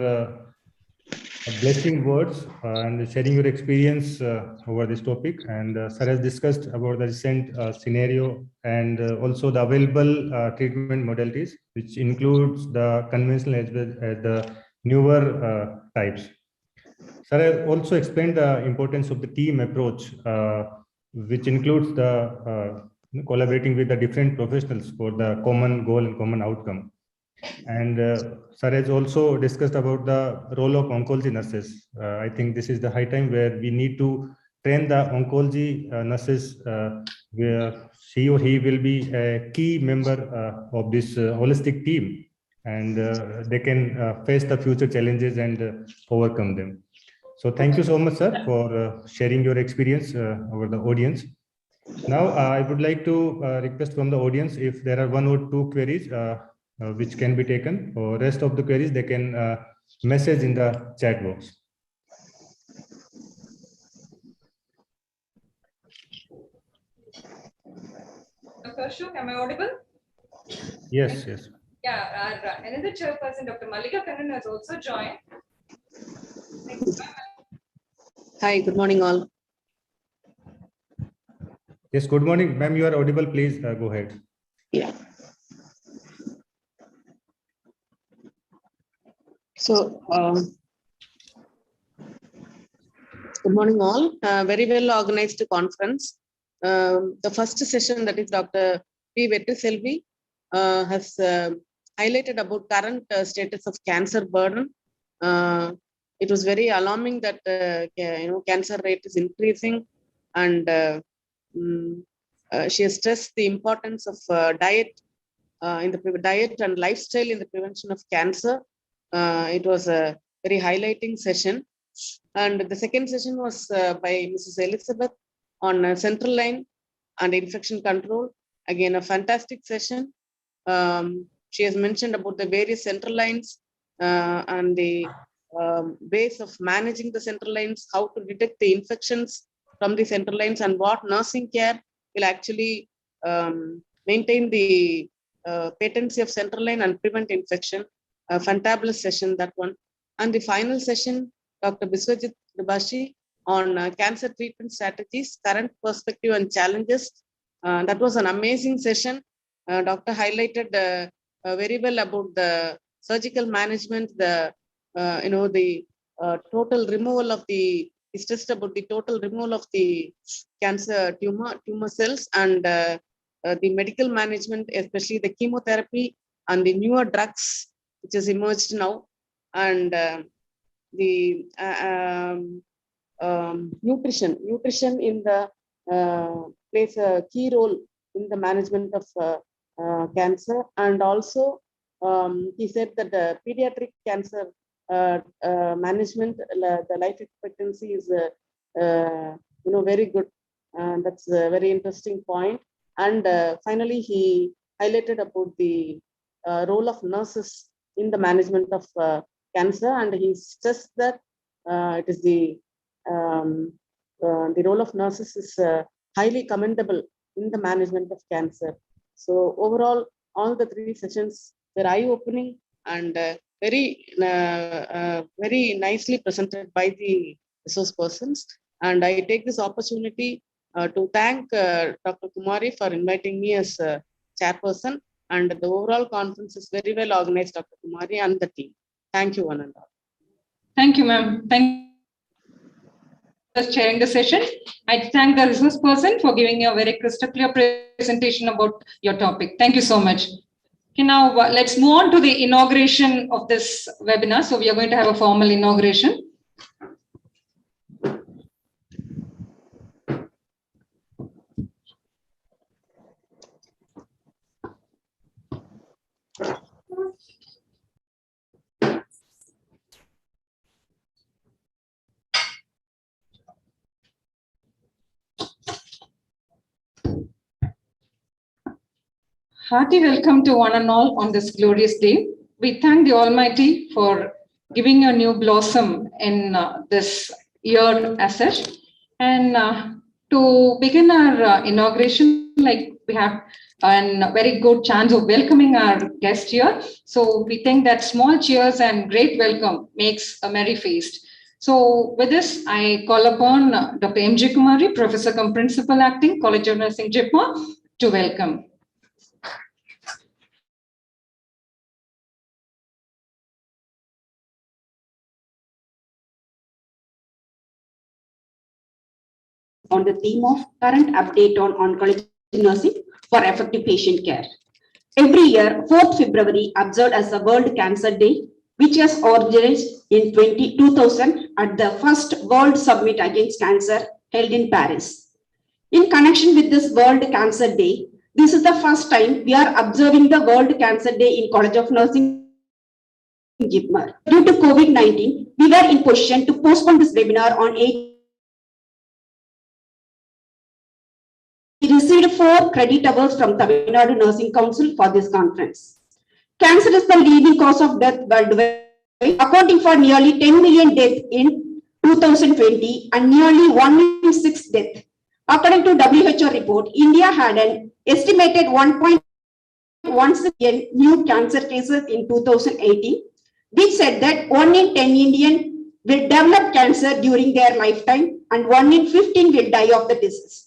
blessing words and sharing your experience over this topic. And sir has discussed about the recent scenario and also the available treatment modalities, which includes the conventional as well as the newer types. Sir has also explained the importance of the team approach, which includes the collaborating with the different professionals for the common goal and common outcome. And sir has also discussed about the role of oncology nurses. I think this is the high time where we need to train the oncology nurses, where she or he will be a key member of this holistic team, and they can face the future challenges and overcome them. So thank you so much, sir, for sharing your experience over the audience. Now, I would like to request from the audience if there are one or two queries which can be taken, or rest of the queries they can message in the chat box. Dr. Ashok, am I audible? Yes, yes. Yeah, another chairperson, Dr. Malika Kannan, has also joined. Hi, good morning all. Yes, good morning, ma'am. You are audible. Please go ahead. Yeah. So, good morning all. Very well organized conference. The first session, that is Dr. P. Vettiselvi, has highlighted about current status of cancer burden. It was very alarming that cancer rate is increasing, and she has stressed the importance of diet and lifestyle in the prevention of cancer. It was a very highlighting session. And the second session was by Mrs. Elizabeth on central line and infection control. Again, a fantastic session. She has mentioned about the various central lines and the ways of managing the central lines, how to detect the infections from the central lines, and what nursing care will actually maintain the patency of central line and prevent infection. A fantabulous session, that one. And the final session, Dr. Biswajit Tribashi on cancer treatment strategies, current perspective and challenges. That was an amazing session. Doctor highlighted very well about the surgical management, the total removal of the, he stressed about the total removal of the cancer tumor cells, and the medical management, especially the chemotherapy and the newer drugs which has emerged now. and the nutrition in the plays a key role in the management of cancer. And also he said that the pediatric cancer management, the life expectancy is very good. That's a very interesting point. And finally, he highlighted about the role of nurses in the management of cancer, and he stressed that it is the role of nurses is highly commendable in the management of cancer. So overall, all the three sessions were eye-opening and very nicely presented by the resource persons. And I take this opportunity to thank Dr. Kumari for inviting me as chairperson. And the overall conference is very well organized, Dr. Kumari and the team. Thank you, one and all. Thank you, ma'am. Thank you for chairing the session. I thank the resource person for giving a very crystal clear presentation about your topic. Thank you so much. Okay, now let's move on to the inauguration of this webinar. So we are going to have a formal inauguration. Hearty welcome to one and all on this glorious day. We thank the Almighty for giving a new blossom in this year as such. And to begin our inauguration, like we have a very good chance of welcoming our guest here. So we think that small cheers and great welcome makes a merry feast. So with this, I call upon Dr. M.J. Kumari, Professor cum Principal Acting, College of Nursing, JIPMER, to welcome. On the theme of current update on oncology nursing for effective patient care. Every year, 4th February observed as the World Cancer Day, which was organized in 2000 at the first World Summit Against Cancer held in Paris. In connection with this World Cancer Day, this is the first time we are observing the World Cancer Day in College of Nursing JIPMER. Due to COVID-19, we were in position to postpone this webinar on 8. We received 4 credit awards from Tamil Nadu Nursing Council for this conference. Cancer is the leading cause of death worldwide, accounting for nearly 10 million deaths in 2020 and nearly 1 in 6 deaths. According to WHO report, India had an estimated 1.16 million new cancer cases in 2018, which said that 1 in 10 Indians will develop cancer during their lifetime and 1 in 15 will die of the disease.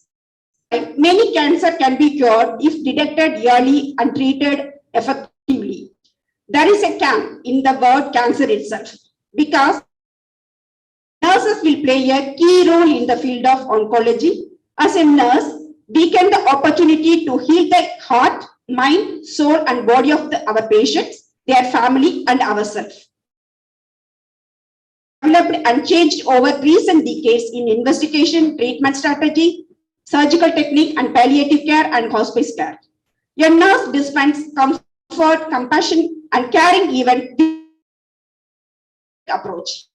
Many cancer can be cured if detected early and treated effectively. There is a camp in the word cancer itself because nurses will play a key role in the field of oncology. As a nurse, we get the opportunity to heal the heart, mind, soul, and body of our patients, their family, and ourselves. Developed and changed over recent decades in investigation, treatment strategy, surgical technique, and palliative care and hospice care. A nurse dispenses comfort, compassion, and caring even approach.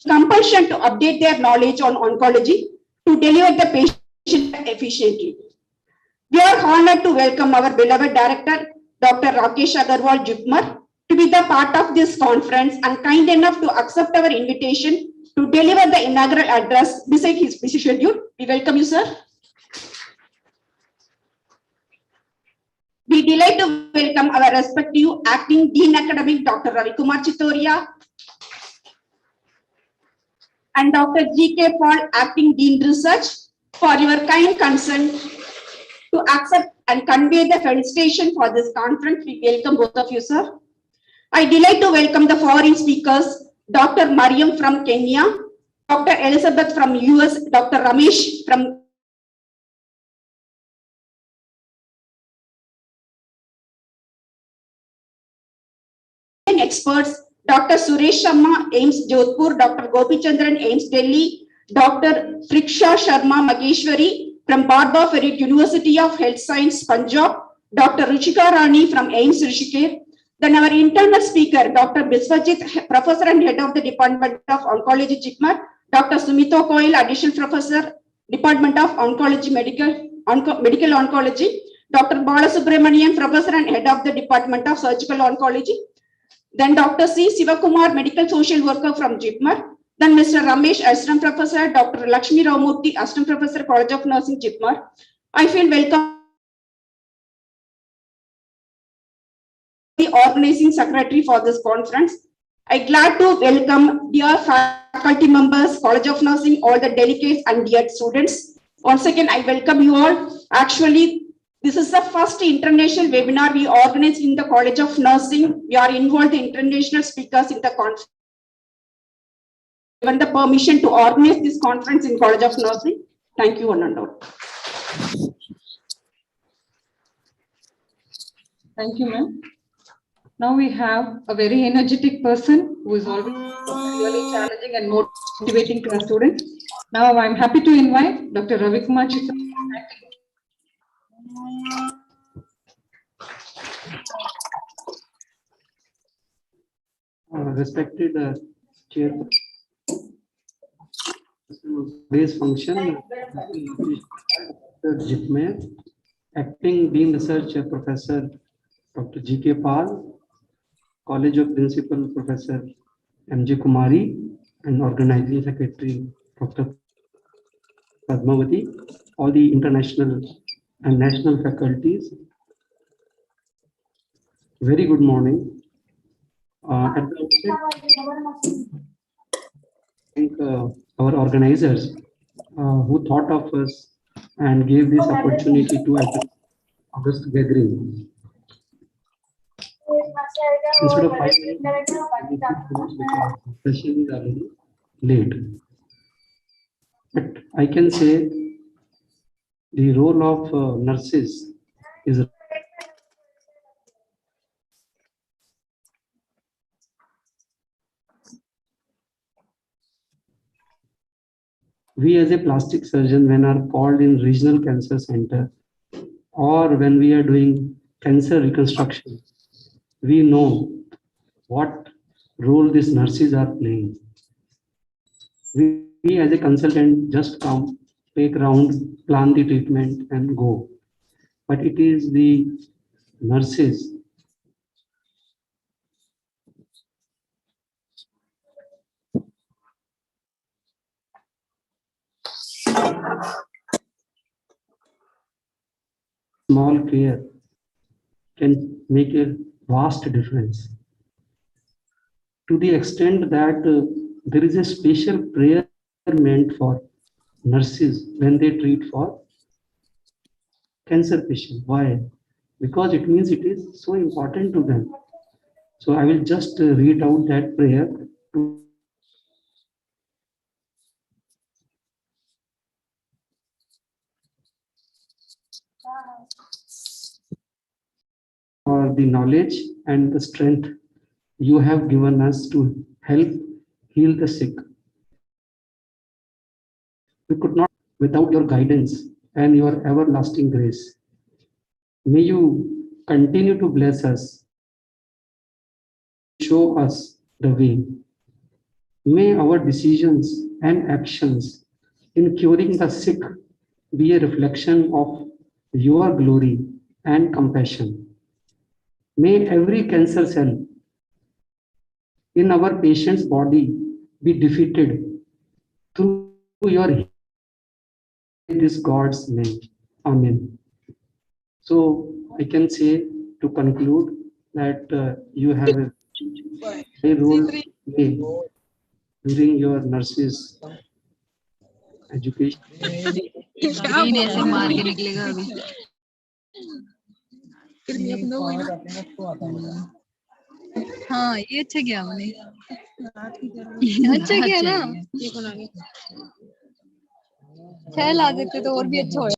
Compulsion to update their knowledge on oncology to deliver the patient efficiently. We are honored to welcome our beloved director, Dr. Rakesh Agarwal, JIPMER, to be the part of this conference and kind enough to accept our invitation to deliver the inaugural address beside his busy schedule. We welcome you, sir. We delight to welcome our respective Acting Dean Academic, Dr. Ravi Kumar Chitoria, and Dr. G.K. Paul, Acting Dean Research, for your kind consent to accept and convey the felicitation for this conference. We welcome both of you, sir. I delight to welcome the foreign speakers, Dr. Mariam from Kenya, Dr. Elizabeth from US, Dr. Ramesh from experts Dr. Suresh Sharma, AIMS Jodhpur, Dr. Gopi Chandran, AIMS Delhi, Dr. Friksha Sharma Mageshwari from Barbara Farid University of Health Science, Punjab, Dr. Ruchika Rani from AIMS Rishikesh. Then our internal speaker, Dr. Biswajit, Professor and Head of the Department of Oncology, JIPMER, Dr. Sumito Koil, Additional Professor, Department of Oncology, Medical Oncology, Dr. Bala Subramanian, Professor and Head of the Department of Surgical Oncology. Then Dr. C. Sivakumar, Medical Social Worker from JIPMER. Then Mr. Ramesh, Assistant Professor, Dr. Lakshmi Ramurthy, Assistant Professor, College of Nursing, JIPMER. I feel welcome the organizing secretary for this conference. I'm glad to welcome dear faculty members, College of Nursing, all the delegates and dear students. Once again, I welcome you all. Actually, this is the first international webinar we organized in the College of Nursing. We are involved in international speakers in the conference. Given the permission to organize this conference in College of Nursing. Thank you, one and all. Thank you, ma'am. Now we have a very energetic person who is always really challenging and motivating to our students. Now I'm happy to invite Dr. Ravikumar Chitra. Respected chair, today's function, JIPMER, acting Dean Research Professor Dr. G.K. Pal, College of Principal Professor M.J. Kumari, and Organizing Secretary Dr. Padmavati, all the international and national faculties. Very good morning. At the outset, thank our organizers who thought of us and gave this opportunity to attend August gathering. Instead of 5 minutes, the session is already late. But I can say the role of nurses is we as a plastic surgeon, when are called in regional cancer center or when we are doing cancer reconstruction, we know what role these nurses are playing. We as a consultant just come, take round, plan the treatment and go. But it is the nurses small care can make a vast difference. To the extent that there is a special prayer meant for nurses when they treat for cancer patients. Why? Because it means it is so important to them. So I will just read out that prayer for the knowledge and the strength you have given us to help heal the sick. We could not without your guidance and your everlasting grace. May you continue to bless us, show us the way. May our decisions and actions in curing the sick be a reflection of your glory and compassion. May every cancer cell in our patient's body be defeated through your this God's name. Amen. So I can say to conclude that you have a role to play during your nurses education. हाँ ये अच्छा किया मैंने अच्छा किया ना 6 ला देते तो और भी अच्छा हो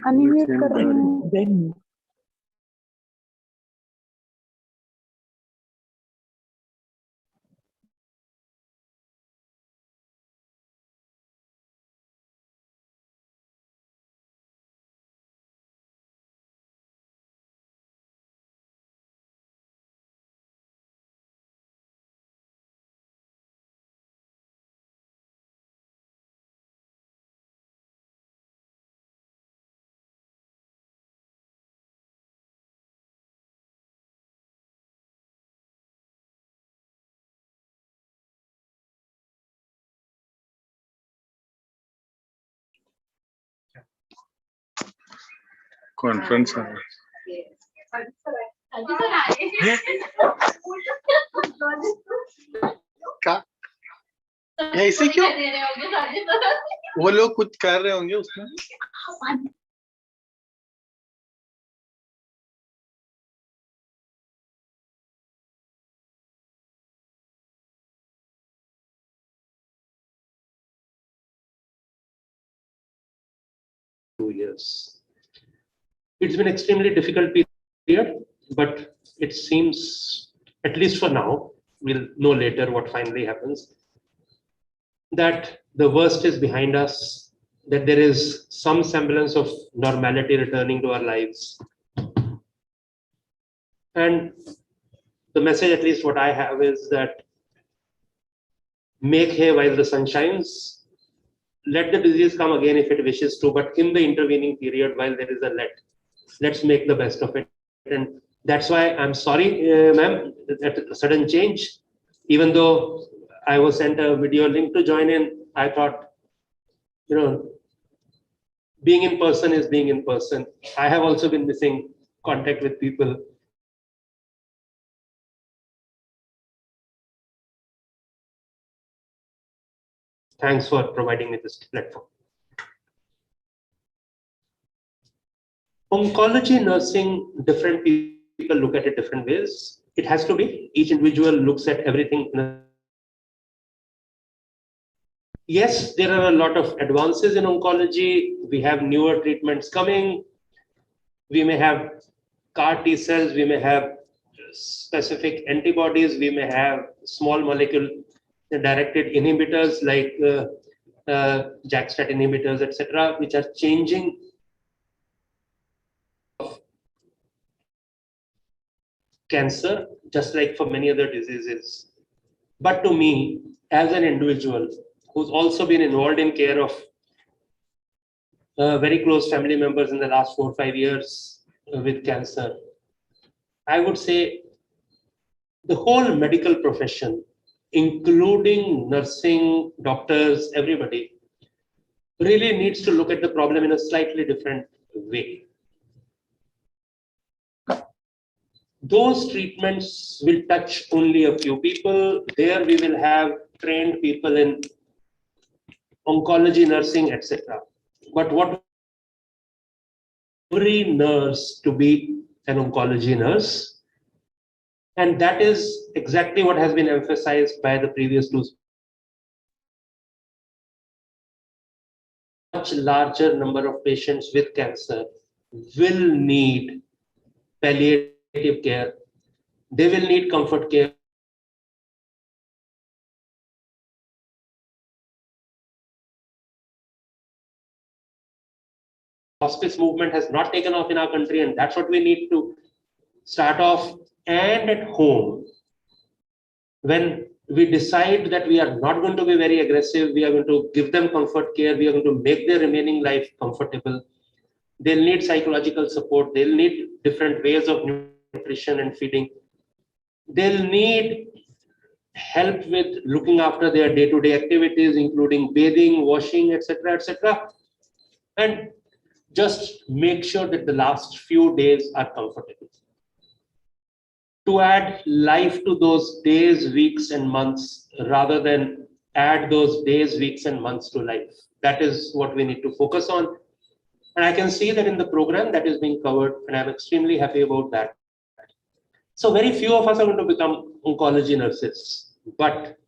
अनम्यूट कर रही हूँ। कॉन्फ्रेंस क्या ऐसे क्यों वो लोग कुछ कर रहे होंगे उसमें Years. It's been extremely difficult period, but it seems, at least for now, we'll know later what finally happens, that the worst is behind us, that there is some semblance of normality returning to our lives. And the message, at least what I have, is that make hay while the sun shines. Let the disease come again if it wishes to, but in the intervening period, while there is a let's make the best of it. And that's why I'm sorry, ma'am, that sudden change. Even though I was sent a video link to join in, I thought, being in person is being in person. I have also been missing contact with people. Thanks for providing me this platform. Oncology nursing, different people look at it different ways. It has to be. Each individual looks at everything. Yes, there are a lot of advances in oncology. We have newer treatments coming. We may have CAR T cells. We may have specific antibodies. We may have small molecule directed inhibitors like JAK-STAT inhibitors, etc., which are changing cancer, just like for many other diseases. But to me, as an individual who's also been involved in care of very close family members in the last 4 or 5 years with cancer, I would say the whole medical profession, including nursing, doctors, everybody, really needs to look at the problem in a slightly different way. Those treatments will touch only a few people. There we will have trained people in oncology, nursing, etc. But what every nurse to be an oncology nurse, and that is exactly what has been emphasized by the previous two. Much larger number of patients with cancer will need palliative care. They will need comfort care. Hospice movement has not taken off in our country, and that's what we need to start off. And at home, when we decide that we are not going to be very aggressive, we are going to give them comfort care, we are going to make their remaining life comfortable. They'll need psychological support, they'll need different ways of nutrition and feeding. They'll need help with looking after their day-to-day activities, including bathing, washing, etc., etc. And just make sure that the last few days are comfortable. To add life to those days, weeks, and months, rather than add those days, weeks, and months to life. That is what we need to focus on. And I can see that in the program that is being covered, and I'm extremely happy about that. So very few of us are going to become oncology nurses, but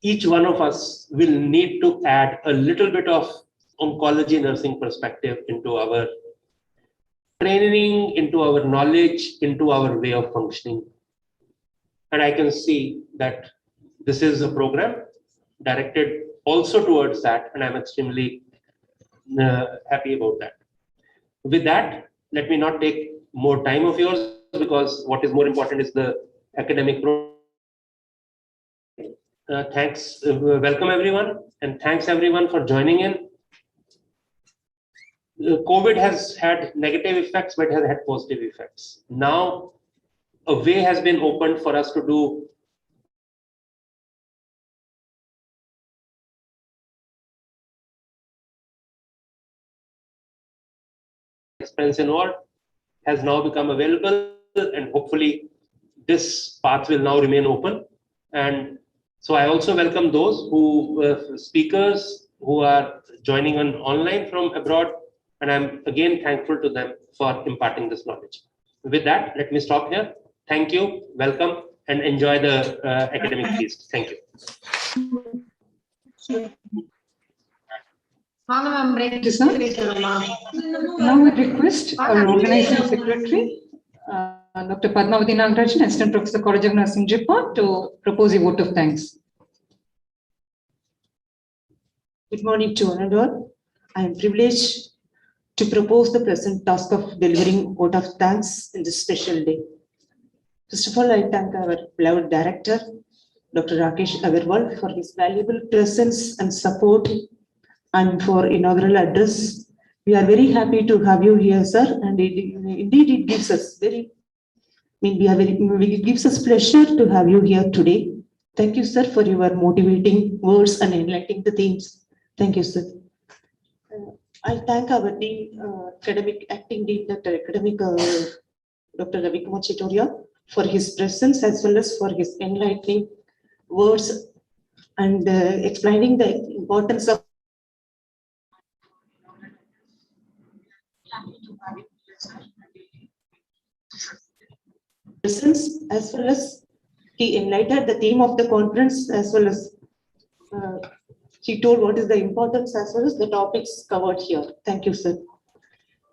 each one of us will need to add a little bit of oncology nursing perspective into our training, into our knowledge, into our way of functioning. And I can see that this is a program directed also towards that, and I'm extremely happy about that. With that, let me not take more time of yours, because what is more important is the academic program. Thanks, welcome everyone, and thanks everyone for joining in. COVID has had negative effects, but has had positive effects. Now, a way has been opened for us to do expense involved has now become available, and hopefully this path will now remain open. And so I also welcome those who speakers who are joining on online from abroad, and I'm again thankful to them for imparting this knowledge. With that, let me stop here. Thank you, welcome, and enjoy the academic feast. Thank you. Thank you, sir. Now we request our organizing secretary, Dr. Padmavati Nagarajan, Assistant Professor, College of Nursing, JIPMER, to propose a vote of thanks. Good morning to one and all. I am privileged to propose the present task of delivering vote of thanks in this special day. First of all, I thank our beloved director, Dr. Rakesh Agarwal, for his valuable presence and support, and for inaugural address. We are very happy to have you here, sir, and indeed it gives us it gives us pleasure to have you here today. Thank you, sir, for your motivating words and enlightening the themes. Thank you, sir. I thank our dean, acting dean, Dr. Ravi Kumar Chitoria, for his presence as well as for his enlightening words and explaining the importance of presence, as well as he enlightened the theme of the conference, as well as he told what is the importance as well as the topics covered here. Thank you, sir.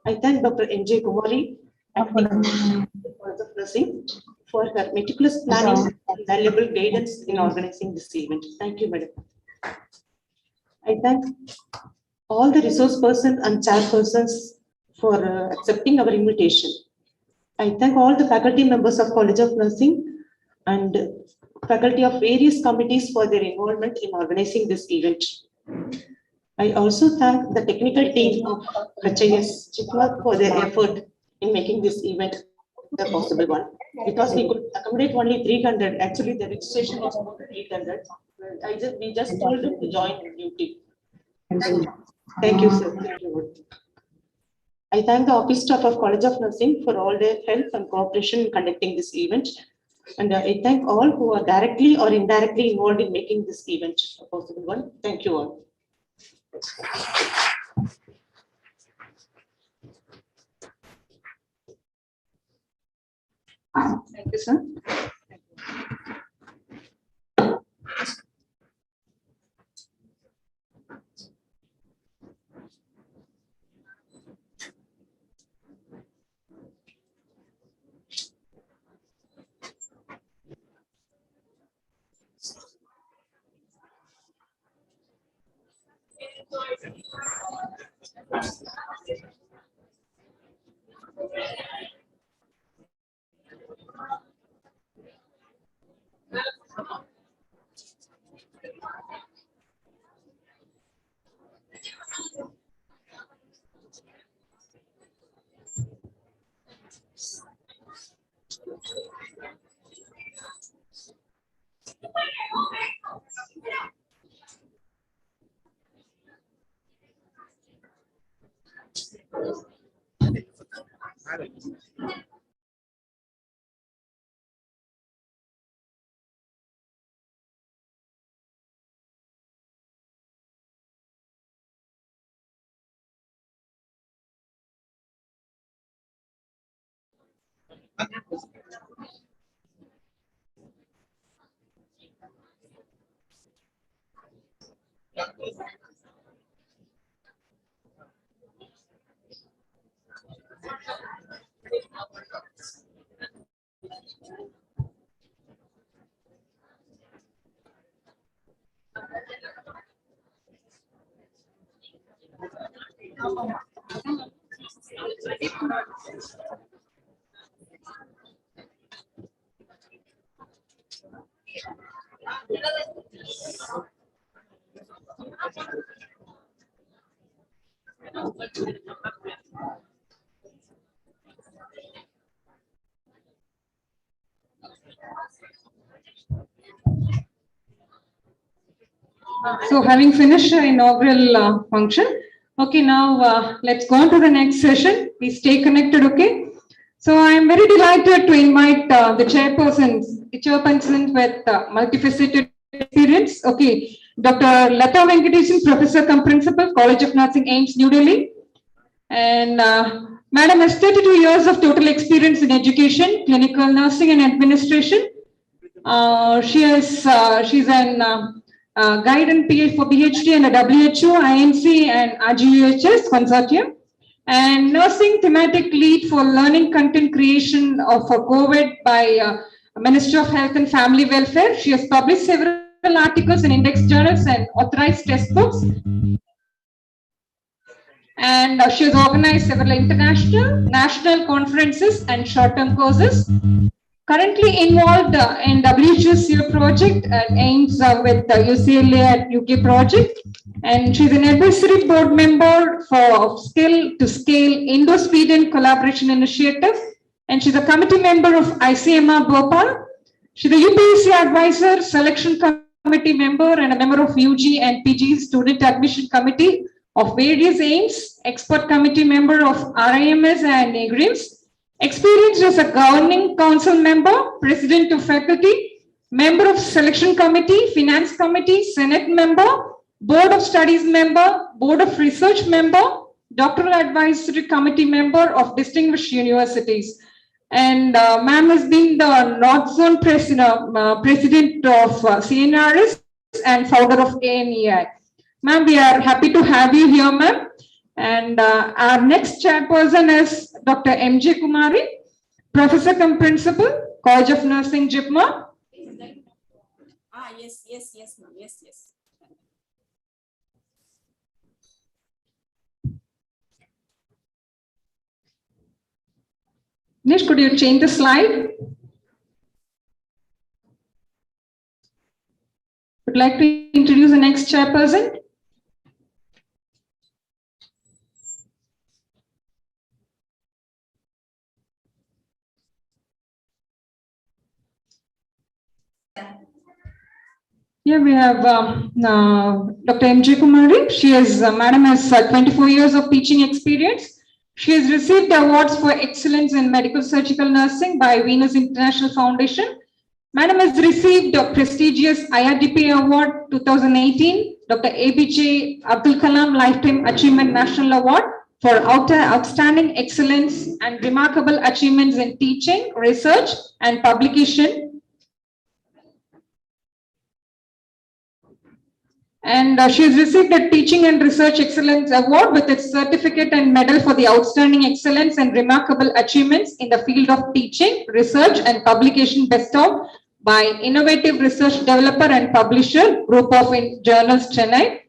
I thank Dr. N.J. Kumari for her meticulous planning and valuable guidance in organizing this event. Thank you, madam. I thank all the resource persons and chairpersons for accepting our invitation. I thank all the faculty members of College of Nursing and faculty of various committees for their involvement in organizing this event. I also thank the technical team of HIS JIPMER for their effort in making this event the possible one. Because we could accommodate only 300, actually the registration was more than 800. We just told them to join in duty. Thank you, sir. Thank you. I thank the office staff of College of Nursing for all their help and cooperation in conducting this event. And I thank all who are directly or indirectly involved in making this event a possible one. Thank you all. Thank you, sir. So having finished the inaugural function, okay, now let's go on to the next session. Please stay connected, okay? So I am very delighted to invite the chairpersons with multifaceted experience, okay, Dr. Lata Venkatesan, Professor cum Principal, College of Nursing, AIIMS, New Delhi. And Madam has 32 years of total experience in education, clinical nursing and administration. She's an guide and PA for PhD and a WHO, IMC and RGUHS consortium, and nursing thematic lead for learning content creation for COVID by Ministry of Health and Family Welfare. She has published several articles in index journals and authorized textbooks. And she has organized several international, national conferences and short-term courses. Currently involved in WHSU project and aims with UCLA at UK project, and she's an advisory board member for Skill to Scale Indo-Sweden Collaboration Initiative, and she's a committee member of ICMR Bhopal. She's a UPSC advisor, selection committee member, and a member of UG and PG student admission committee of various aims, expert committee member of RIMS and AGRIMS. Experienced as a governing council member, president of faculty, member of selection committee, finance committee, senate member, board of studies member, board of research member, doctoral advisory committee member of distinguished universities. And ma'am has been the North Zone president of CNRS and founder of ANEI. Ma'am, we are happy to have you here, ma'am. And our next chairperson is Dr. M.J. Kumari, Professor cum Principal, College of Nursing, JIPMER. Yes, ma'am. Yes. Nish, could you change the slide? Would like to introduce the next chairperson. Here we have Dr. M.J. Kumari. Madam has 24 years of teaching experience. She has received awards for excellence in medical surgical nursing by Venus International Foundation. Madam has received a prestigious IRDP Award 2018, Dr. APJ Abdul Kalam Lifetime Achievement National Award for outstanding excellence and remarkable achievements in teaching, research, and publication. And she has received a Teaching and Research Excellence Award with its certificate and medal for the outstanding excellence and remarkable achievements in the field of teaching, research, and publication bestowed by Innovative Research Developer and Publisher, Group of Journals, Chennai.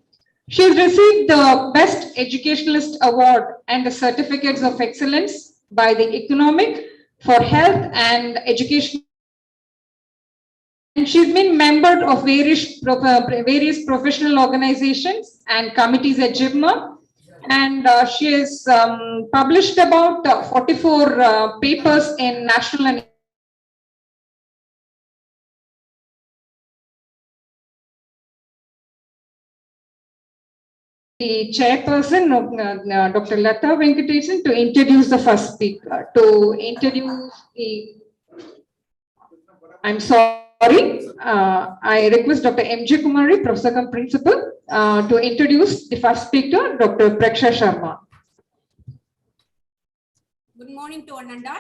She has received the Best Educationalist Award and the Certificates of Excellence by the Economic for Health and Education. And she's been member of various professional organizations and committees at JIPMER. And she has published about 44 papers in national and the chairperson, Dr. Lata Venkatesan, to introduce the first speaker. I'm sorry. I request Dr. M.J. Kumari, Professor cum Principal, to introduce the first speaker, Dr. Preksha Sharma. Good morning to one and all.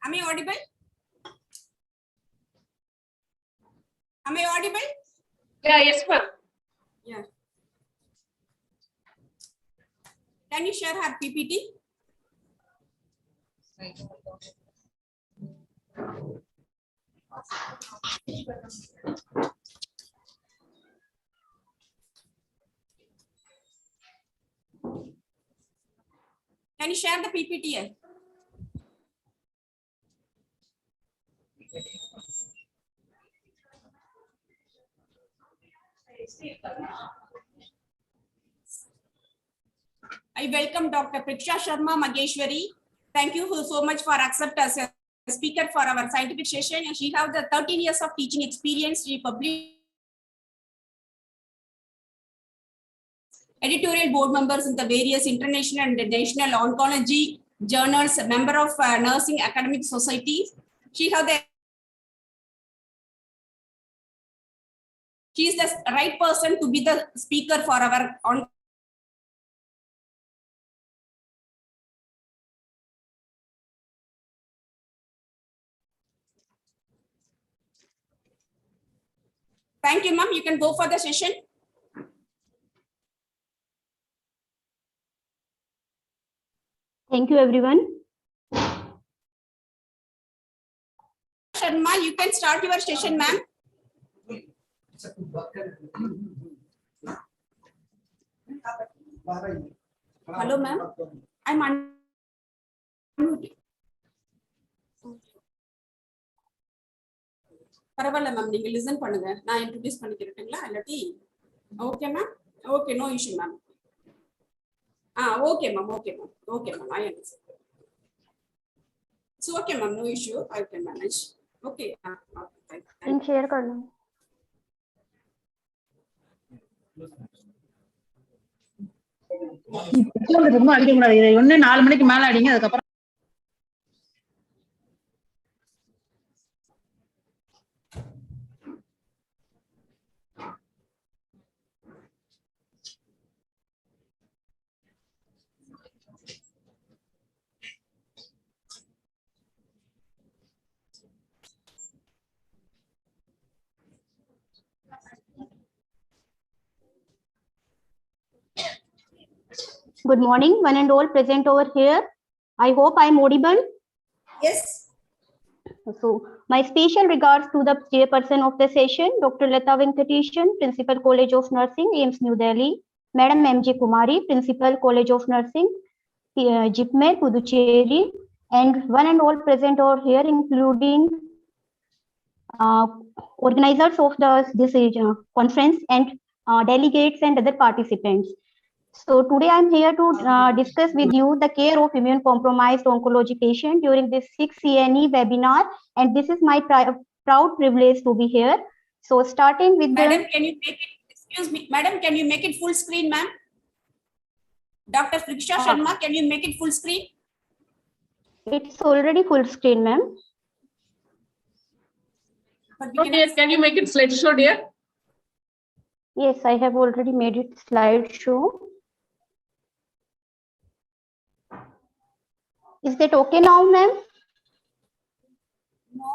Am I audible? Am I audible? Yeah, yes, ma'am. Yeah. Can you share her PPT? Can you share the PPT here? I welcome Dr. Preksha Sharma Mageshwari. Thank you so much for accepting as a speaker for our scientific session. And she has the 13 years of teaching experience. She published editorial board members in the various international and national oncology journals, a member of nursing academic societies. She is the right person to be the speaker for our Thank you, ma'am. You can go for the session. Thank you, everyone. Sharma, you can start your session, ma'am. Hello, ma'am. I'm unmuted. பரவாயில்ல ma'am, நீங்க listen பண்ணுங்க. நான் இன்ட்ரோ듀ce பண்ணிக்கிறேன்ங்களா இல்லாட்டி? Okay ma'am. Okay, no issue ma'am. Okay ma'am, okay ma'am, okay ma'am, I understand. So okay ma'am, no issue, I can manage. Okay. Link share कर लो. ரொம்ப அடிக்க கூடாது. இதை ஒண்ணு 4 மணிக்கு மேல அடிங்க. அதுக்கப்புறம் Good morning, one and all present over here. I hope I am audible. Yes. So, my special regards to the chairperson of the session, Dr. Lata Venkatesan, Principal College of Nursing, AIIMS New Delhi, Madam M.J. Kumari, Principal College of Nursing, JIPMER, Puducherry, and one and all present over here, including organizers of this conference and delegates and other participants. So today I'm here to discuss with you the care of immune-compromised oncology patient during this 6th CNE webinar, and this is my proud privilege to be here. So starting with Madam, can you make it, excuse me, Madam, can you make it full screen, ma'am? Dr. Friksha Sharma, can you make it full screen? It's already full screen, ma'am. Okay, can you make it slideshow, dear? Yes, I have already made it slideshow. Is that okay now, ma'am? No.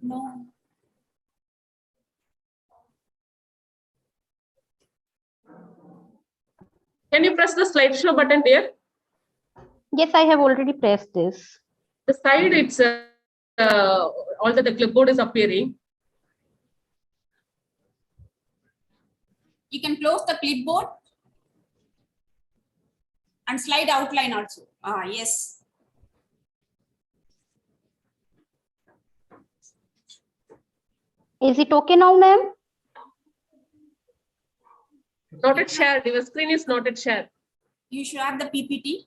No. Can you press the slideshow button, dear? Yes, I have already pressed this. The side, it's all the clipboard is appearing. You can close the clipboard and slide outline also. Yes. Is it okay now, ma'am? Not at shared. Your screen is not at shared. You share the PPT.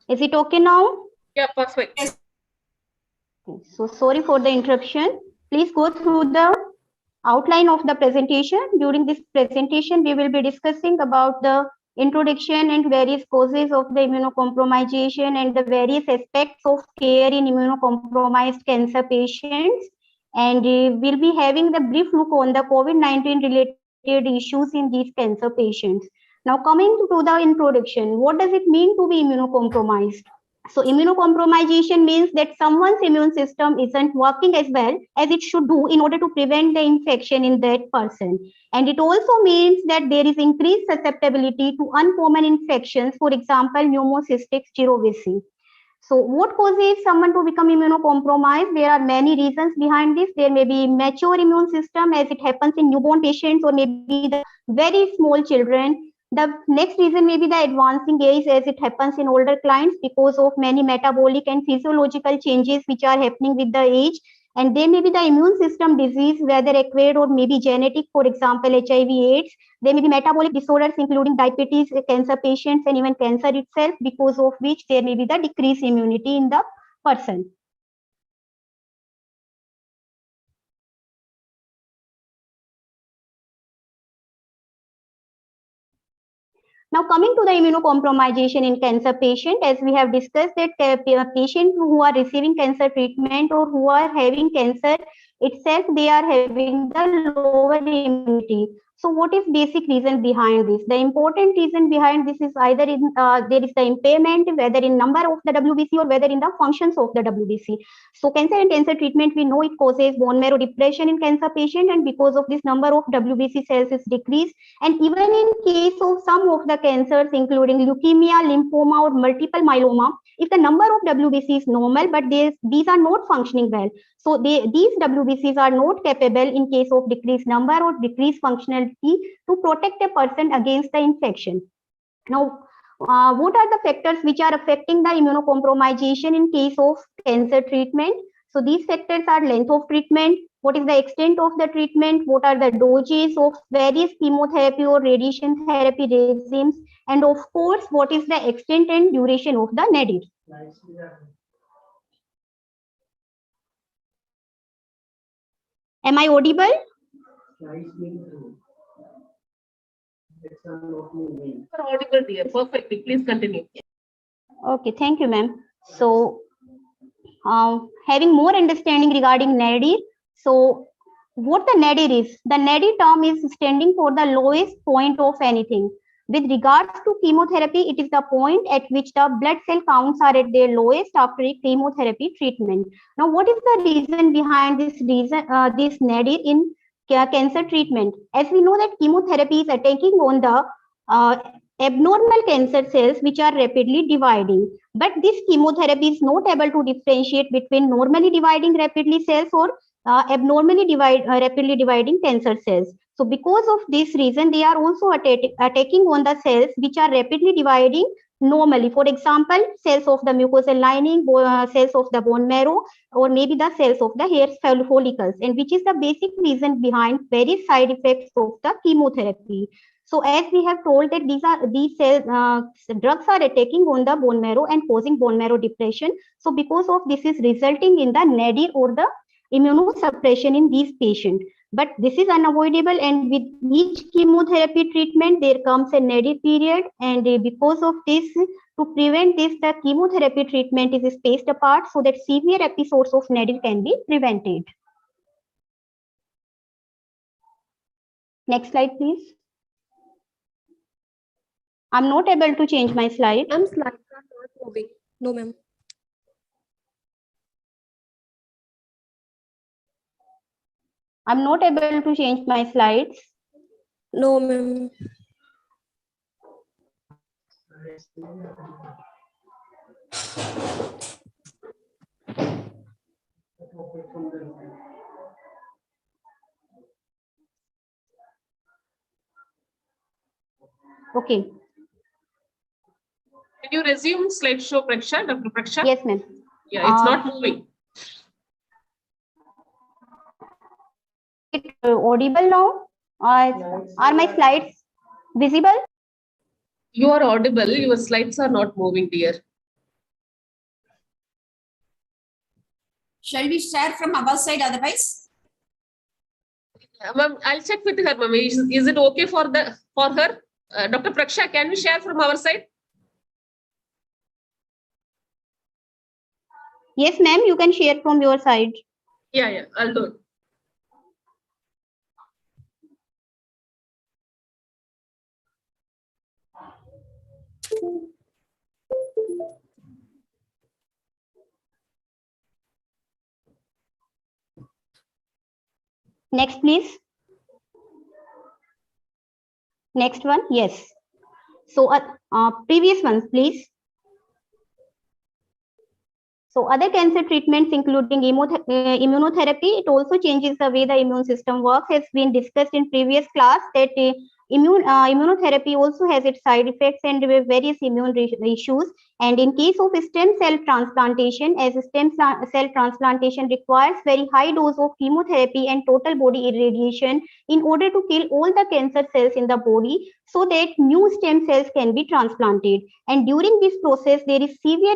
Is it okay now? Yeah, perfect. Yes. So sorry for the interruption. Please go through the outline of the presentation. During this presentation, we will be discussing about the introduction and various causes of the immunocompromisation and the various aspects of care in immunocompromised cancer patients. And we'll be having the brief look on the COVID-19 related issues in these cancer patients. Now coming to the introduction, what does it mean to be immunocompromised? So immunocompromisation means that someone's immune system isn't working as well as it should do in order to prevent the infection in that person. And it also means that there is increased susceptibility to uncommon infections, for example, pneumocystic jirovecii. So what causes someone to become immunocompromised? There are many reasons behind this. There may be mature immune system as it happens in newborn patients, or maybe the very small children. The next reason may be the advancing age as it happens in older clients because of many metabolic and physiological changes which are happening with the age. And there may be the immune system disease, whether acquired or maybe genetic, for example, HIV/AIDS. There may be metabolic disorders, including diabetes, cancer patients, and even cancer itself, because of which there may be the decreased immunity in the person. Now coming to the immunocompromisation in cancer patient, as we have discussed that patients who are receiving cancer treatment or who are having cancer itself, they are having the lower immunity. So what is basic reason behind this? The important reason behind this is either in there is the impairment, whether in number of the WBC or whether in the functions of the WBC. So cancer and cancer treatment, we know it causes bone marrow depression in cancer patient, and because of this number of WBC cells is decreased. And even in case of some of the cancers, including leukemia, lymphoma, or multiple myeloma, if the number of WBC is normal, but these are not functioning well. So these WBCs are not capable in case of decreased number or decreased functionality to protect a person against the infection. Now, what are the factors which are affecting the immunocompromisation in case of cancer treatment? So these factors are length of treatment, what is the extent of the treatment, what are the doses of various chemotherapy or radiation therapy regimes, and of course, what is the extent and duration of the nadir. Am I audible? Audible, dear. Perfectly. Please continue. Okay, thank you, ma'am. So, having more understanding regarding nadir. So, what the nadir is? The nadir term is standing for the lowest point of anything. With regards to chemotherapy, it is the point at which the blood cell counts are at their lowest after a chemotherapy treatment. Now, what is the reason behind this nadir in cancer treatment? As we know that chemotherapy is attacking on the abnormal cancer cells which are rapidly dividing. But this chemotherapy is not able to differentiate between normally dividing rapidly cells or abnormally rapidly dividing cancer cells. So because of this reason, they are also attacking on the cells which are rapidly dividing normally. For example, cells of the mucosal lining, cells of the bone marrow, or maybe the cells of the hair follicles, and which is the basic reason behind various side effects of the chemotherapy. So as we have told that these drugs are attacking on the bone marrow and causing bone marrow depression. So because of this is resulting in the nadir or the immunosuppression in these patients. But this is unavoidable, and with each chemotherapy treatment, there comes a nadir period, and because of this, to prevent this, the chemotherapy treatment is spaced apart so that severe episodes of nadir can be prevented. Next slide, please. I'm not able to change my slide. Slides are not moving. No, ma'am. I'm not able to change my slides. No, ma'am. Okay. Can you resume slideshow, Praksha, Dr. Praksha? Yes, ma'am. Yeah, it's not moving. Audible now? Are my slides visible? You are audible. Your slides are not moving, dear. Shall we share from our side otherwise? Ma'am, I'll check with her, ma'am. Is it okay for her? Dr. Praksha, can we share from our side? Yes, ma'am, you can share from your side. Yeah, I'll do it. Next, please. Next one, yes. So previous ones, please. So other cancer treatments, including immunotherapy, it also changes the way the immune system works. Has been discussed in previous class that immunotherapy also has its side effects and various immune issues. And in case of stem cell transplantation, as stem cell transplantation requires very high dose of chemotherapy and total body irradiation in order to kill all the cancer cells in the body so that new stem cells can be transplanted. And during this process, there is severe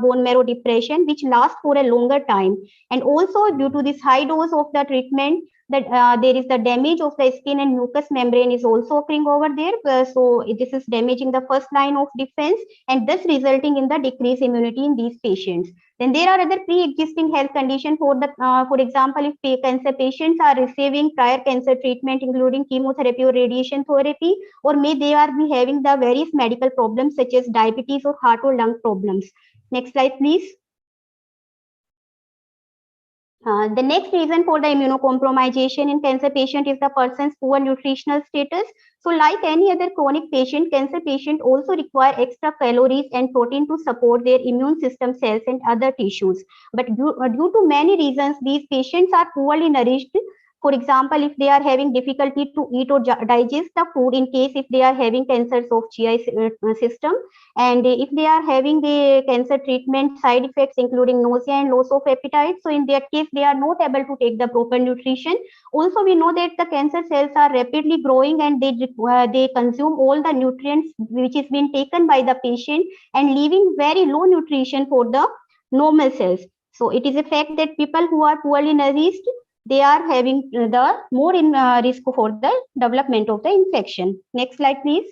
bone marrow depression, which lasts for a longer time. And also due to this high dose of the treatment, that there is the damage of the skin and mucous membrane is also occurring over there. So this is damaging the first line of defense and thus resulting in the decreased immunity in these patients. Then there are other pre-existing health conditions for example, if cancer patients are receiving prior cancer treatment, including chemotherapy or radiation therapy, or may they are be having the various medical problems such as diabetes or heart or lung problems. Next slide, please. The next reason for the immunocompromisation in cancer patient is the person's poor nutritional status. So like any other chronic patient, cancer patient also require extra calories and protein to support their immune system cells and other tissues. But due to many reasons, these patients are poorly nourished. For example, if they are having difficulty to eat or digest the food, in case if they are having cancers of GI system, and if they are having the cancer treatment side effects including nausea and loss of appetite, so in that case they are not able to take the proper nutrition. Also, we know that the cancer cells are rapidly growing and they consume all the nutrients which is being taken by the patient and leaving very low nutrition for the normal cells. So it is a fact that people who are poorly nourished, they are having the more risk for the development of the infection. Next slide, please.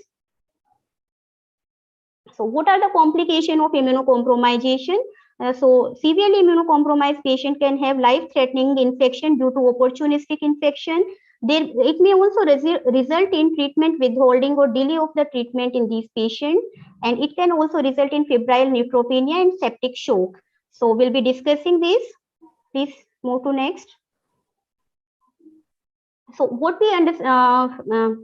So what are the complications of immunocompromisation? So severely immunocompromised patient can have life-threatening infection due to opportunistic infection. It may also result in treatment withholding or delay of the treatment in these patients, and it can also result in febrile neutropenia and septic shock. So we'll be discussing this. Please move to next. So what we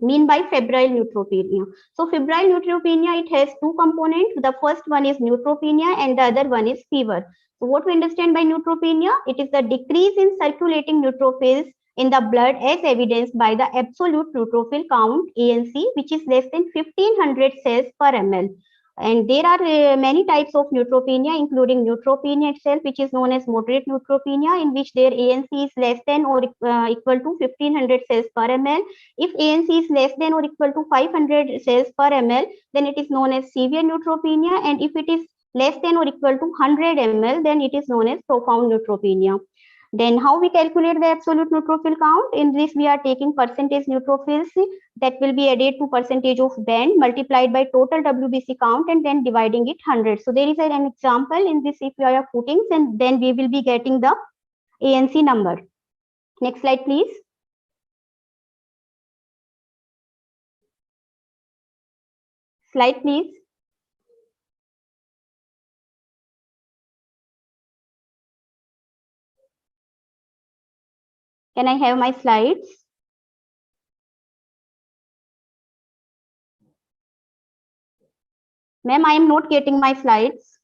mean by febrile neutropenia? So febrile neutropenia, it has two components. The first one is neutropenia and the other one is fever. So what we understand by neutropenia? It is the decrease in circulating neutrophils in the blood as evidenced by the absolute neutrophil count ANC, which is less than 1500 cells per ml. And there are many types of neutropenia, including neutropenia itself, which is known as moderate neutropenia, in which their ANC is less than or equal to 1500 cells per ml. If ANC is less than or equal to 500 cells per ml, then it is known as severe neutropenia. And if it is less than or equal to 100 ml, then it is known as profound neutropenia. Then how we calculate the absolute neutrophil count? In this, we are taking percentage neutrophils that will be added to percentage of band multiplied by total WBC count and then dividing it 100. So there is an example in this, if you are footings, and then we will be getting the ANC number. Next slide, please. Slide, please. Can I have my slides? Ma'am, I am not getting my slides.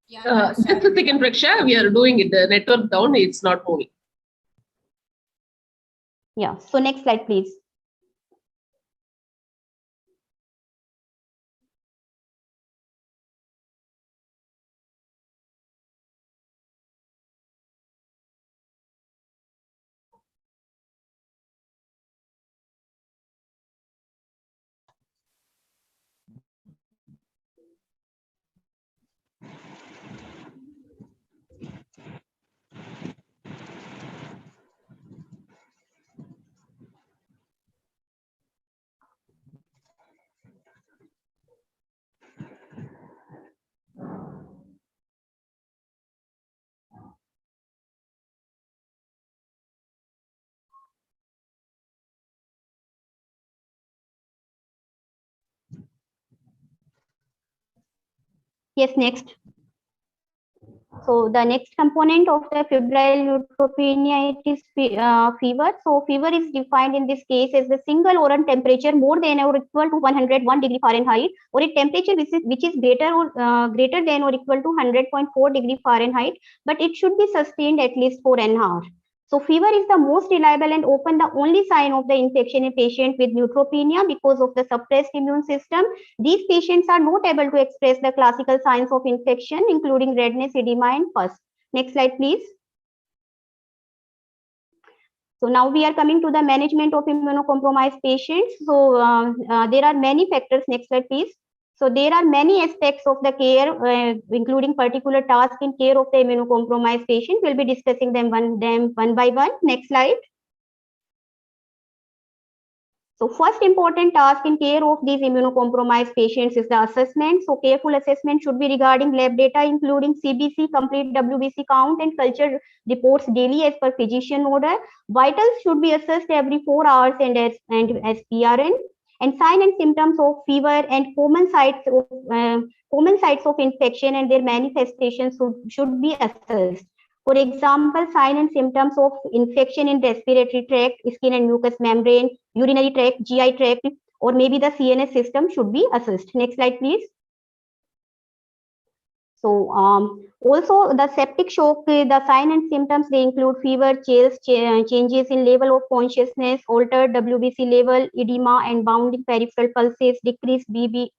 Just a second, Praksha. We are doing it. The network down. It's not moving. Yeah. So next slide, please. Yes, next. So the next component of the febrile neutropenia, it is fever. So fever is defined in this case as the single oral temperature more than or equal to 101 degree Fahrenheit, or a temperature which is greater than or equal to 100.4 degree Fahrenheit, but it should be sustained at least for an hour. So fever is the most reliable and often the only sign of the infection in patient with neutropenia because of the suppressed immune system. These patients are not able to express the classical signs of infection, including redness, edema, and pus. Next slide, please. So now we are coming to the management of immunocompromised patients. So there are many factors. Next slide, please. So there are many aspects of the care, including particular tasks in care of the immunocompromised patient. We'll be discussing them one by one. Next slide. So first important task in care of these immunocompromised patients is the assessment. So careful assessment should be regarding lab data, including CBC, complete WBC count, and culture reports daily as per physician order. Vitals should be assessed every 4 hours and as PRN. And sign and symptoms of fever and common sites of infection and their manifestations should be assessed. For example, sign and symptoms of infection in respiratory tract, skin and mucous membrane, urinary tract, GI tract, or maybe the CNS system should be assessed. Next slide, please. So also the septic shock, the sign and symptoms, they include fever, chills, changes in level of consciousness, altered WBC level, edema and bounding peripheral pulses, decreased BP,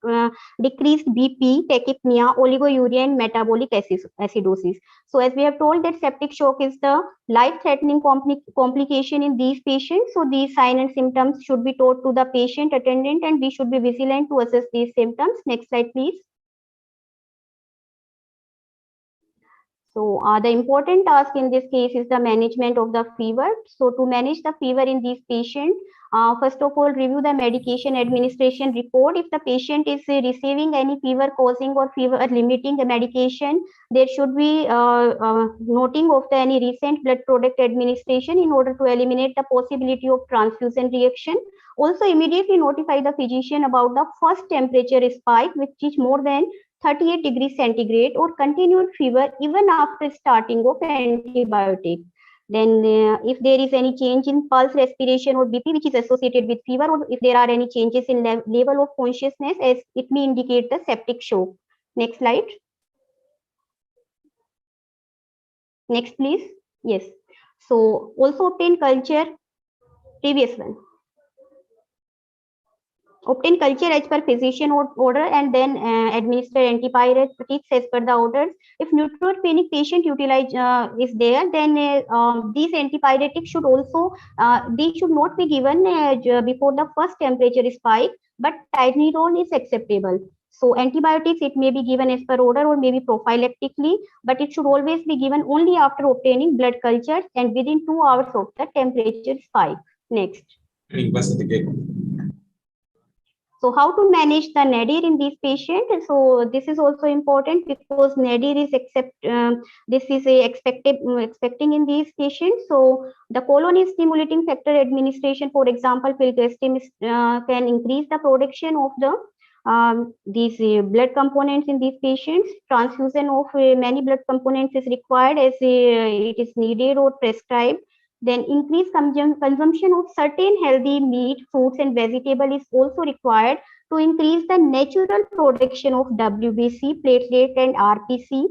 tachypnea, oliguria, and metabolic acidosis. So as we have told that septic shock is the life-threatening complication in these patients. So these sign and symptoms should be taught to the patient attendant and we should be vigilant to assess these symptoms. Next slide, please. So the important task in this case is the management of the fever. So to manage the fever in these patients, first of all, review the medication administration report. If the patient is receiving any fever causing or fever limiting the medication, there should be noting of any recent blood product administration in order to eliminate the possibility of transfusion reaction. Also, immediately notify the physician about the first temperature spike, which is more than 38 degrees centigrade, or continued fever even after starting of antibiotic. Then if there is any change in pulse, respiration or BP which is associated with fever, or if there are any changes in level of consciousness, as it may indicate the septic shock. Next slide. Next, please. Yes. So also obtain culture, previous one. Obtain culture as per physician order and then administer antibiotics as per the orders. If neutropenic patient is there, then these antibiotics should also they should not be given before the first temperature spike, but Tylenol is acceptable. So antibiotics, it may be given as per order or maybe prophylactically, but it should always be given only after obtaining blood cultures and within 2 hours of the temperature spike. Next. So how to manage the nadir in these patients? So this is also important because nadir is expecting in these patients. So the colon stimulating factor administration, for example, filgrastim can increase the production of the these blood components in these patients. Transfusion of many blood components is required as it is needed or prescribed. Then increased consumption of certain healthy meat, fruits and vegetables is also required to increase the natural production of WBC, platelet and RPC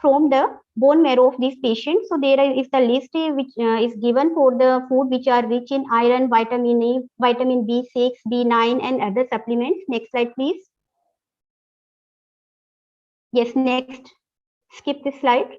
from the bone marrow of these patients. So there is the list which is given for the food which are rich in iron, vitamin A, vitamin B6, B9 and other supplements. Next slide, please. Yes, next. Skip this slide.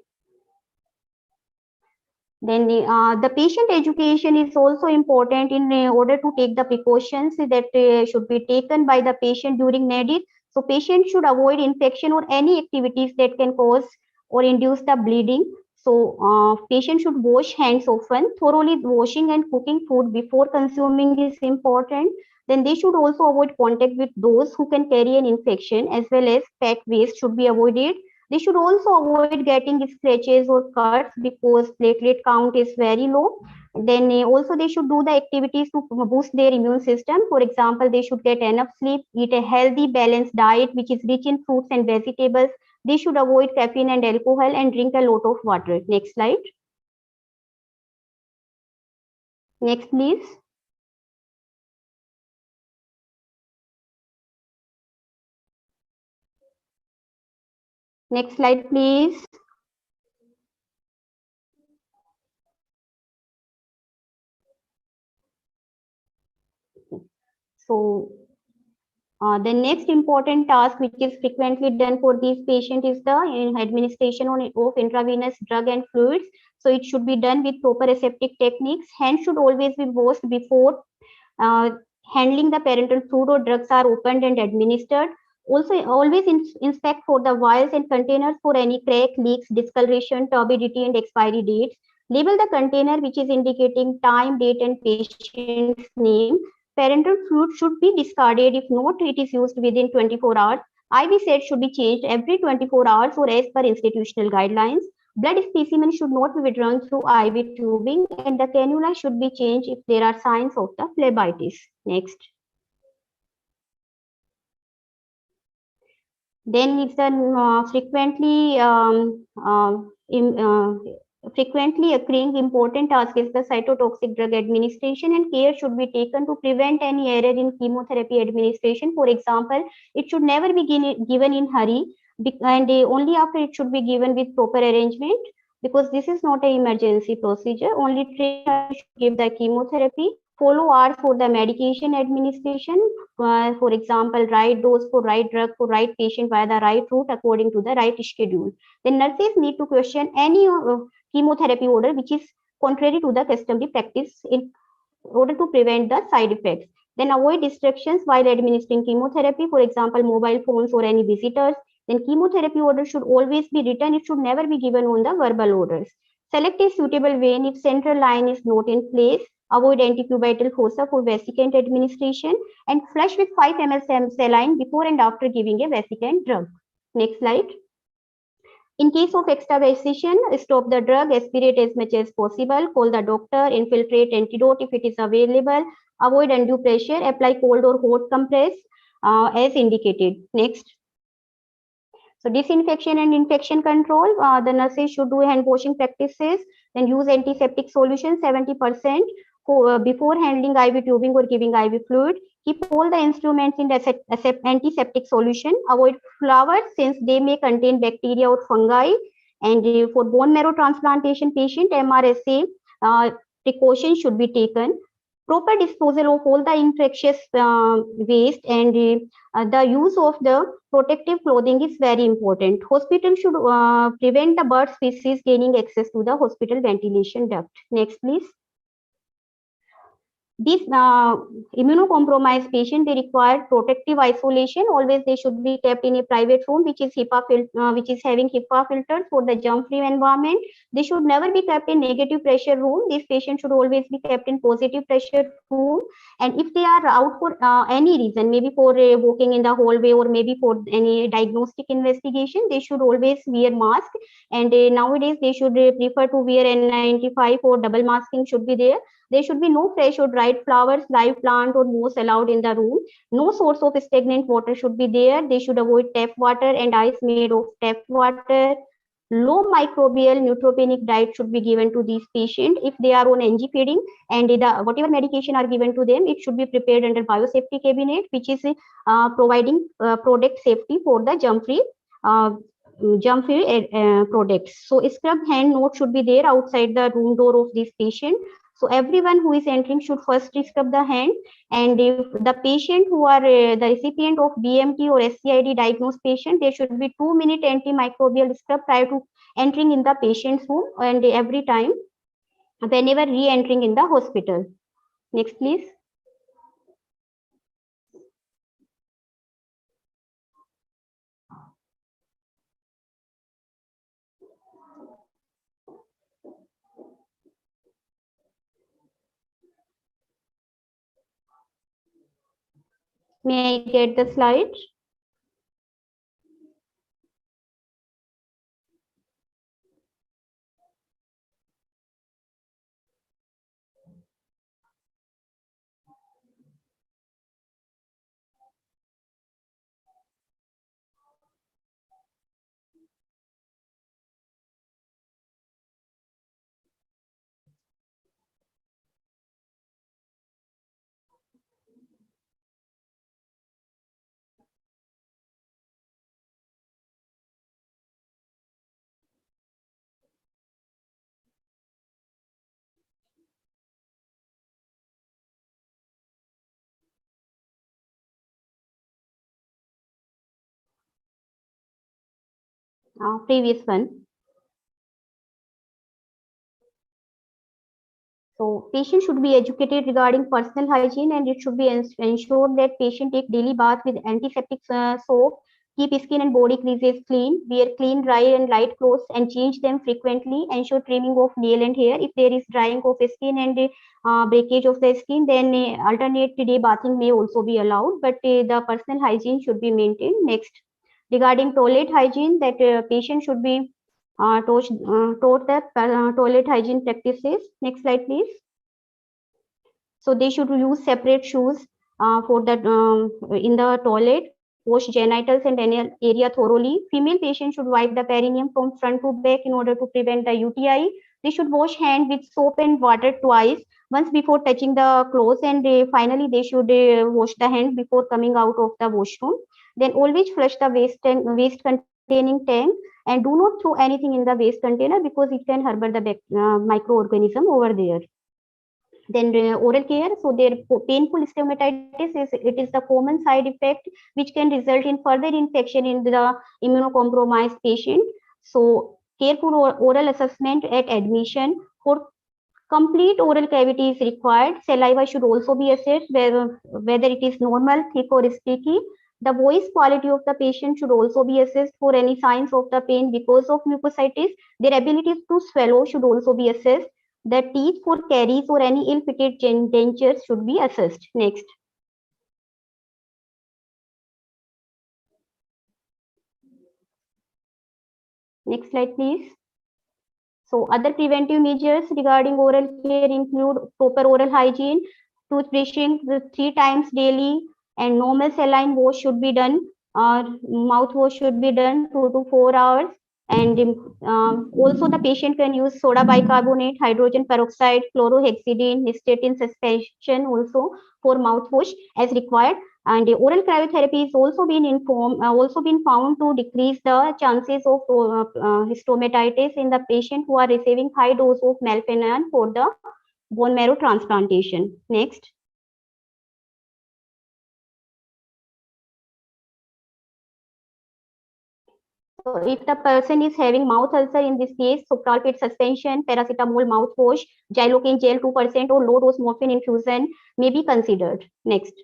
Then the patient education is also important in order to take the precautions that should be taken by the patient during nadir. So patient should avoid infection or any activities that can cause or induce the bleeding. So patient should wash hands often. Thoroughly washing and cooking food before consuming is important. Then they should also avoid contact with those who can carry an infection, as well as pet waste should be avoided. They should also avoid getting scratches or cuts because platelet count is very low. Then also they should do the activities to boost their immune system. For example, they should get enough sleep, eat a healthy, balanced diet which is rich in fruits and vegetables. They should avoid caffeine and alcohol and drink a lot of water. Next slide. Next, please. Next slide, please. So the next important task which is frequently done for these patients is the administration of intravenous drug and fluids. So it should be done with proper aseptic techniques. Hands should always be washed before handling the parenteral fluid or drugs are opened and administered. Also, always inspect for the vials and containers for any crack, leaks, discoloration, turbidity, and expiry dates. Label the container which is indicating time, date, and patient's name. Parenteral fluid should be discarded if not it is used within 24 hours. IV set should be changed every 24 hours or as per institutional guidelines. Blood specimen should not be withdrawn through IV tubing, and the cannula should be changed if there are signs of the phlebitis. Next. Then it's a frequently occurring important task is the cytotoxic drug administration, and care should be taken to prevent any error in chemotherapy administration. For example, it should never be given in hurry, and only after it should be given with proper arrangement, because this is not an emergency procedure. Only trained should give the chemotherapy. Follow hours for the medication administration. For example, right dose for right drug for right patient via the right route according to the right schedule. The nurses need to question any chemotherapy order which is contrary to the customary practice in order to prevent the side effects. Then avoid distractions while administering chemotherapy, for example, mobile phones or any visitors. Then chemotherapy order should always be written. It should never be given on the verbal orders. Select a suitable vein if central line is not in place. Avoid anticubital fossa for vesicant administration and flush with 5 ml saline before and after giving a vesicant drug. Next slide. In case of extravasation, stop the drug, aspirate as much as possible, call the doctor, infiltrate antidote if it is available, avoid undue pressure, apply cold or hot compress as indicated. Next. So disinfection and infection control, the nurses should do hand washing practices, then use antiseptic solution 70% before handling IV tubing or giving IV fluid. Keep all the instruments in the antiseptic solution. Avoid flowers since they may contain bacteria or fungi. And for bone marrow transplantation patient, MRSA precautions should be taken. Proper disposal of all the infectious waste and the use of the protective clothing is very important. Hospital should prevent the bird species gaining access to the hospital ventilation duct. Next, please. These immunocompromised patients, they require protective isolation. Always they should be kept in a private room which is having HEPA filters for the germ-free environment. They should never be kept in negative pressure room. These patients should always be kept in positive pressure room. And if they are out for any reason, maybe for walking in the hallway or maybe for any diagnostic investigation, they should always wear mask. And nowadays they should prefer to wear N95 or double masking should be there. There should be no fresh or dried flowers, live plant or moss allowed in the room. No source of stagnant water should be there. They should avoid tap water and ice made of tap water. Low microbial neutropenic diet should be given to these patients. If they are on NG feeding and whatever medication are given to them, it should be prepared under biosafety cabinet, which is providing product safety for the germ-free products. So scrubbed hand note should be there outside the room door of this patient. So everyone who is entering should first scrub the hand, and if the patient who are the recipient of BMT or SCID diagnosed patient, there should be 2-minute antimicrobial scrub prior to entering in the patient's room and every time whenever re-entering in the hospital. Next, please. May I get the slide? Previous one. So patient should be educated regarding personal hygiene, and it should be ensured that patient take daily bath with antiseptic soap, keep skin and body creases clean, wear clean, dry and light clothes and change them frequently, ensure trimming of nail and hair. If there is drying of skin and breakage of the skin, then alternate day bathing may also be allowed, but the personal hygiene should be maintained. Next, regarding toilet hygiene, that patient should be taught the toilet hygiene practices. Next slide, please. So they should use separate shoes for that in the toilet. Wash genitals and any area thoroughly. Female patients should wipe the perineum from front to back in order to prevent the UTI. They should wash hand with soap and water twice, once before touching the clothes, and finally they should wash the hand before coming out of the washroom. Then always flush the waste containing tank, and do not throw anything in the waste container because it can harbor the microorganism over there. Then oral care, so their painful stomatitis is the common side effect which can result in further infection in the immunocompromised patient. So careful oral assessment at admission. For complete oral cavity is required. Saliva should also be assessed whether it is normal, thick or sticky. The voice quality of the patient should also be assessed for any signs of the pain because of mucositis. Their ability to swallow should also be assessed. The teeth for caries or any ill-fitted dentures should be assessed. Next. Next slide, please. So other preventive measures regarding oral care include proper oral hygiene, toothbrushing 3 times daily, and normal saline wash should be done, or mouthwash should be done 2 to 4 hours. And also the patient can use soda bicarbonate, hydrogen peroxide, chlorohexidine, nystatin suspension also for mouthwash as required. And the oral cryotherapy is also been found to decrease the chances of stomatitis in the patient who are receiving high dose of melphalan for the bone marrow transplantation. Next. So if the person is having mouth ulcer, in this case, sucralfate suspension, paracetamol mouthwash, xylocaine gel 2% or low dose morphine infusion may be considered. Next.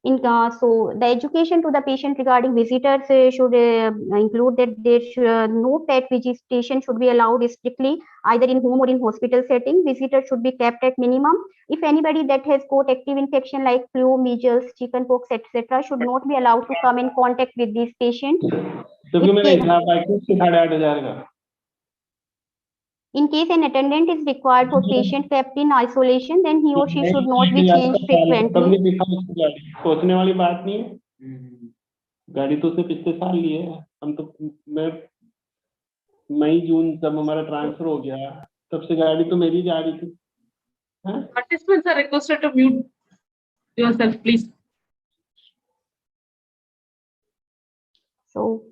So the education to the patient regarding visitors should include that there no pet visitation should be allowed strictly either in home or in hospital setting. Visitors should be kept at minimum. If anybody that has got active infection like flu, measles, chickenpox, etc., should not be allowed to come in contact with these patients. In case an attendant is required for patient kept in isolation, then he or she should not be changed frequently. सोचने वाली बात नहीं है। गाड़ी तो उसने पिछले साल ली है। हम तो मई जून जब हमारा ट्रांसफर हो गया तब से गाड़ी तो मेरी जा रही थी। Participants are requested to mute yourself, please. So,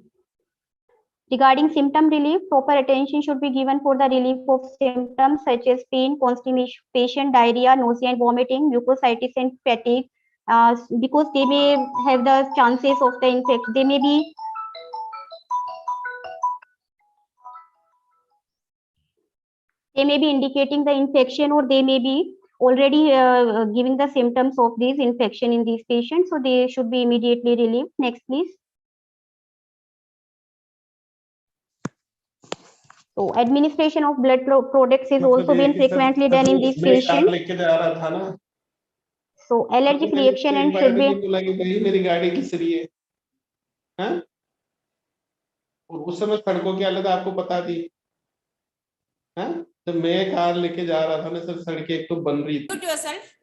regarding symptom relief, proper attention should be given for the relief of symptoms such as pain, constipation, diarrhea, nausea and vomiting, mucositis and fatigue, because they may have the chances of the infection. They may be indicating the infection, or they may be already giving the symptoms of these infection in these patients. So they should be immediately relieved. Next, please. So administration of blood products is also been frequently done in these patients. So allergic reaction and should be. मेरी गाड़ी किस रही है? हाँ? और उस समय सड़कों की हालत आपको पता थी? हाँ? जब मैं कार लेके जा रहा था ना सर, सड़कें एक तो बन रही थी। Mute yourself.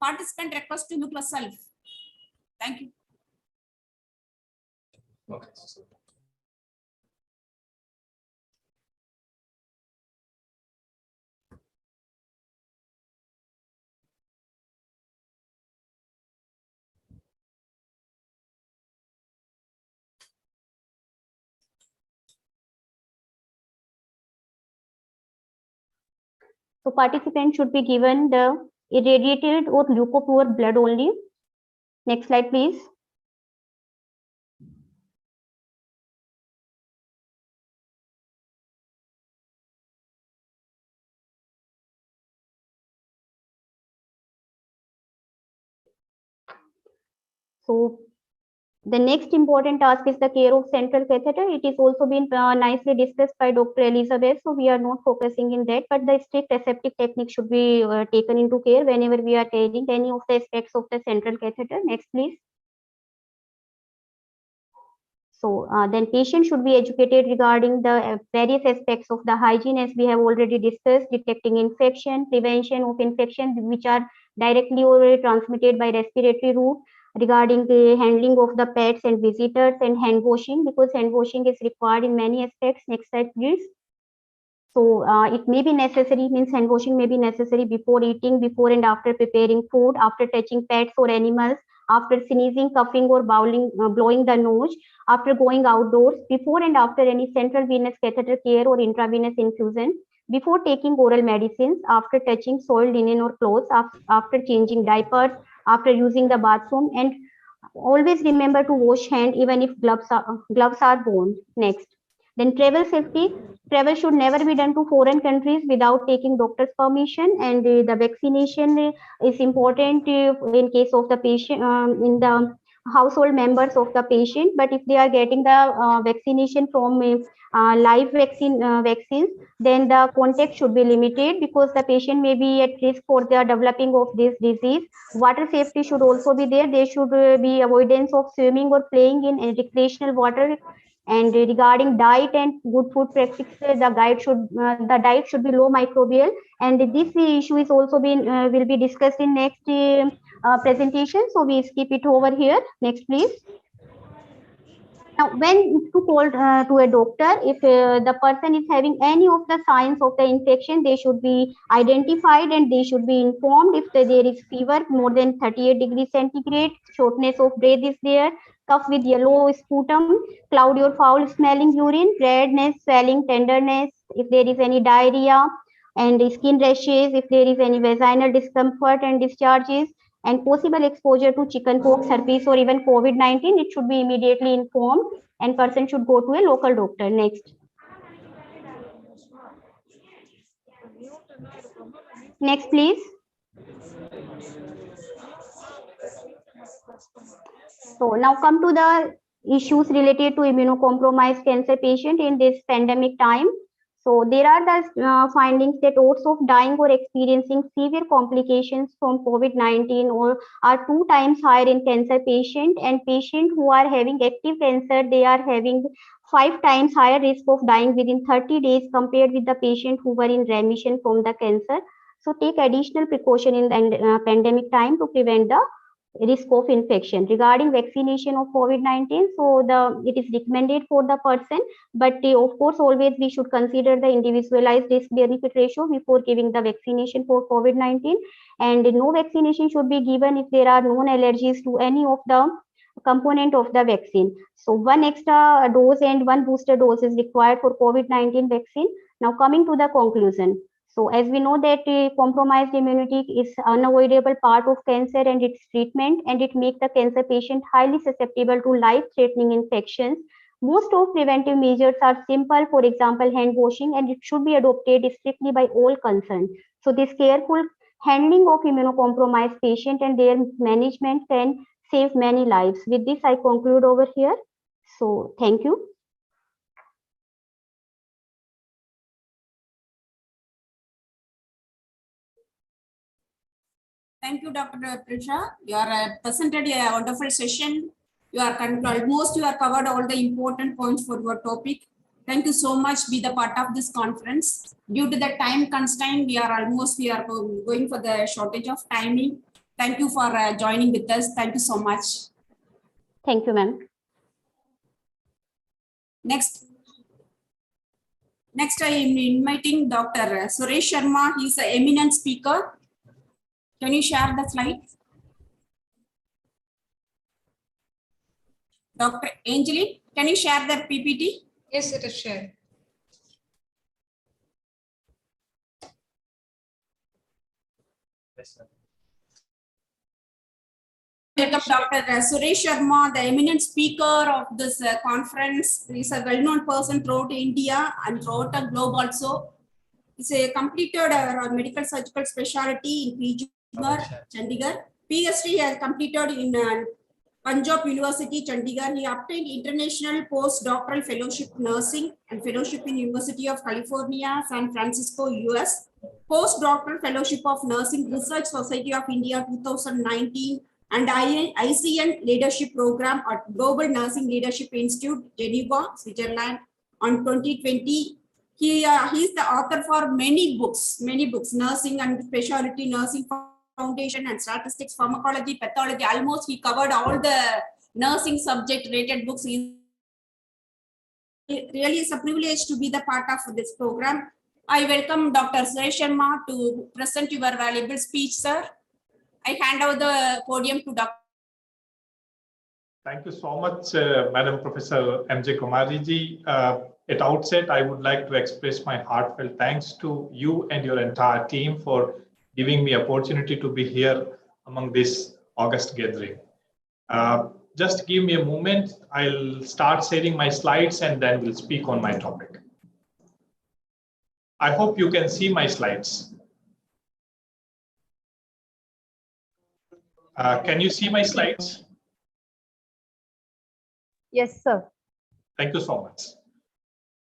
Participant request to mute yourself. Thank you. Okay. So participants should be given the irradiated or leukopure blood only. Next slide, please. So the next important task is the care of central catheter. It is also been nicely discussed by Dr. Elizabeth, so we are not focusing in that, but the strict aseptic technique should be taken into care whenever we are taking any of the aspects of the central catheter. Next, please. So then patient should be educated regarding the various aspects of the hygiene, as we have already discussed, detecting infection, prevention of infection which are directly or transmitted by respiratory route, regarding the handling of the pets and visitors, and hand washing, because hand washing is required in many aspects. Next slide, please. So it may be necessary, means hand washing may be necessary before eating, before and after preparing food, after touching pets or animals, after sneezing, coughing or blowing the nose, after going outdoors, before and after any central venous catheter care or intravenous infusion, before taking oral medicines, after touching soiled linen or clothes, after changing diapers, after using the bathroom, and always remember to wash hand even if gloves are worn. Next. Then travel safety. Travel should never be done to foreign countries without taking doctor's permission, and the vaccination is important in case of the patient, in the household members of the patient. But if they are getting the vaccination from live vaccines, then the contact should be limited because the patient may be at risk for the developing of this disease. Water safety should also be there. There should be avoidance of swimming or playing in recreational water. And regarding diet and good food practices, the diet should be low microbial. And this issue is also will be discussed in next presentation. So we skip it over here. Next, please. Now, when to call to a doctor, if the person is having any of the signs of the infection, they should be identified and they should be informed. If there is fever more than 38 degrees centigrade, shortness of breath is there, cough with yellow sputum, cloudy or foul smelling urine, redness, swelling, tenderness, if there is any diarrhea and skin rashes, if there is any vaginal discomfort and discharges, and possible exposure to chickenpox, herpes, or even COVID-19, it should be immediately informed and person should go to a local doctor. Next. Next, please. So now come to the issues related to immunocompromised cancer patient in this pandemic time. So there are the findings that odds of dying or experiencing severe complications from COVID-19 are 2 times higher in cancer patient, and patients who are having active cancer, they are having 5 times higher risk of dying within 30 days compared with the patient who were in remission from the cancer. So take additional precaution in the pandemic time to prevent the risk of infection. Regarding vaccination of COVID-19, so it is recommended for the person, but of course always we should consider the individualized risk benefit ratio before giving the vaccination for COVID-19, and no vaccination should be given if there are known allergies to any of the component of the vaccine. So 1 extra dose and 1 booster dose is required for COVID-19 vaccine. Now coming to the conclusion. So as we know that compromised immunity is unavoidable part of cancer and its treatment, and it makes the cancer patient highly susceptible to life-threatening infections. Most of preventive measures are simple, for example, hand washing, and it should be adopted strictly by all concerned. So this careful handling of immunocompromised patient and their management can save many lives. With this, I conclude over here. So thank you. Thank you, Dr. Prisha. You are presented a wonderful session. You are covered all the important points for your topic. Thank you so much. Be the part of this conference. Due to the time constraint, we are going for the shortage of timing. Thank you for joining with us. Thank you so much. Thank you, ma'am. Next, I am inviting Dr. Suresh Sharma. He is an eminent speaker. Can you share the slide? Dr. Anjali, can you share the PPT? Yes, it is shared. Welcome Dr. Suresh Sharma, the eminent speaker of this conference. He is a well-known person throughout India and throughout the globe also. He completed a medical surgical specialty in JIPMER, Chandigarh. PhD he has completed in Punjab University, Chandigarh. He obtained international postdoctoral fellowship nursing and fellowship in University of California, San Francisco, US. Postdoctoral fellowship of nursing, Research Society of India 2019, and ICN leadership program at Global Nursing Leadership Institute, Geneva, Switzerland on 2020. He is the author for many books, nursing and specialty nursing foundation and statistics, pharmacology, pathology. Almost he covered all the nursing subject related books. It really is a privilege to be the part of this program. I welcome Dr. Suresh Sharma to present your valuable speech, sir. I hand over the podium to Dr. Thank you so much, Madam Professor M.J. Kumariji. At outset, I would like to express my heartfelt thanks to you and your entire team for giving me opportunity to be here among this August gathering. just give me a moment. I'll start sharing my slides and then we'll speak on my topic. I hope you can see my slides. Can you see my slides? Yes, sir. Thank you so much.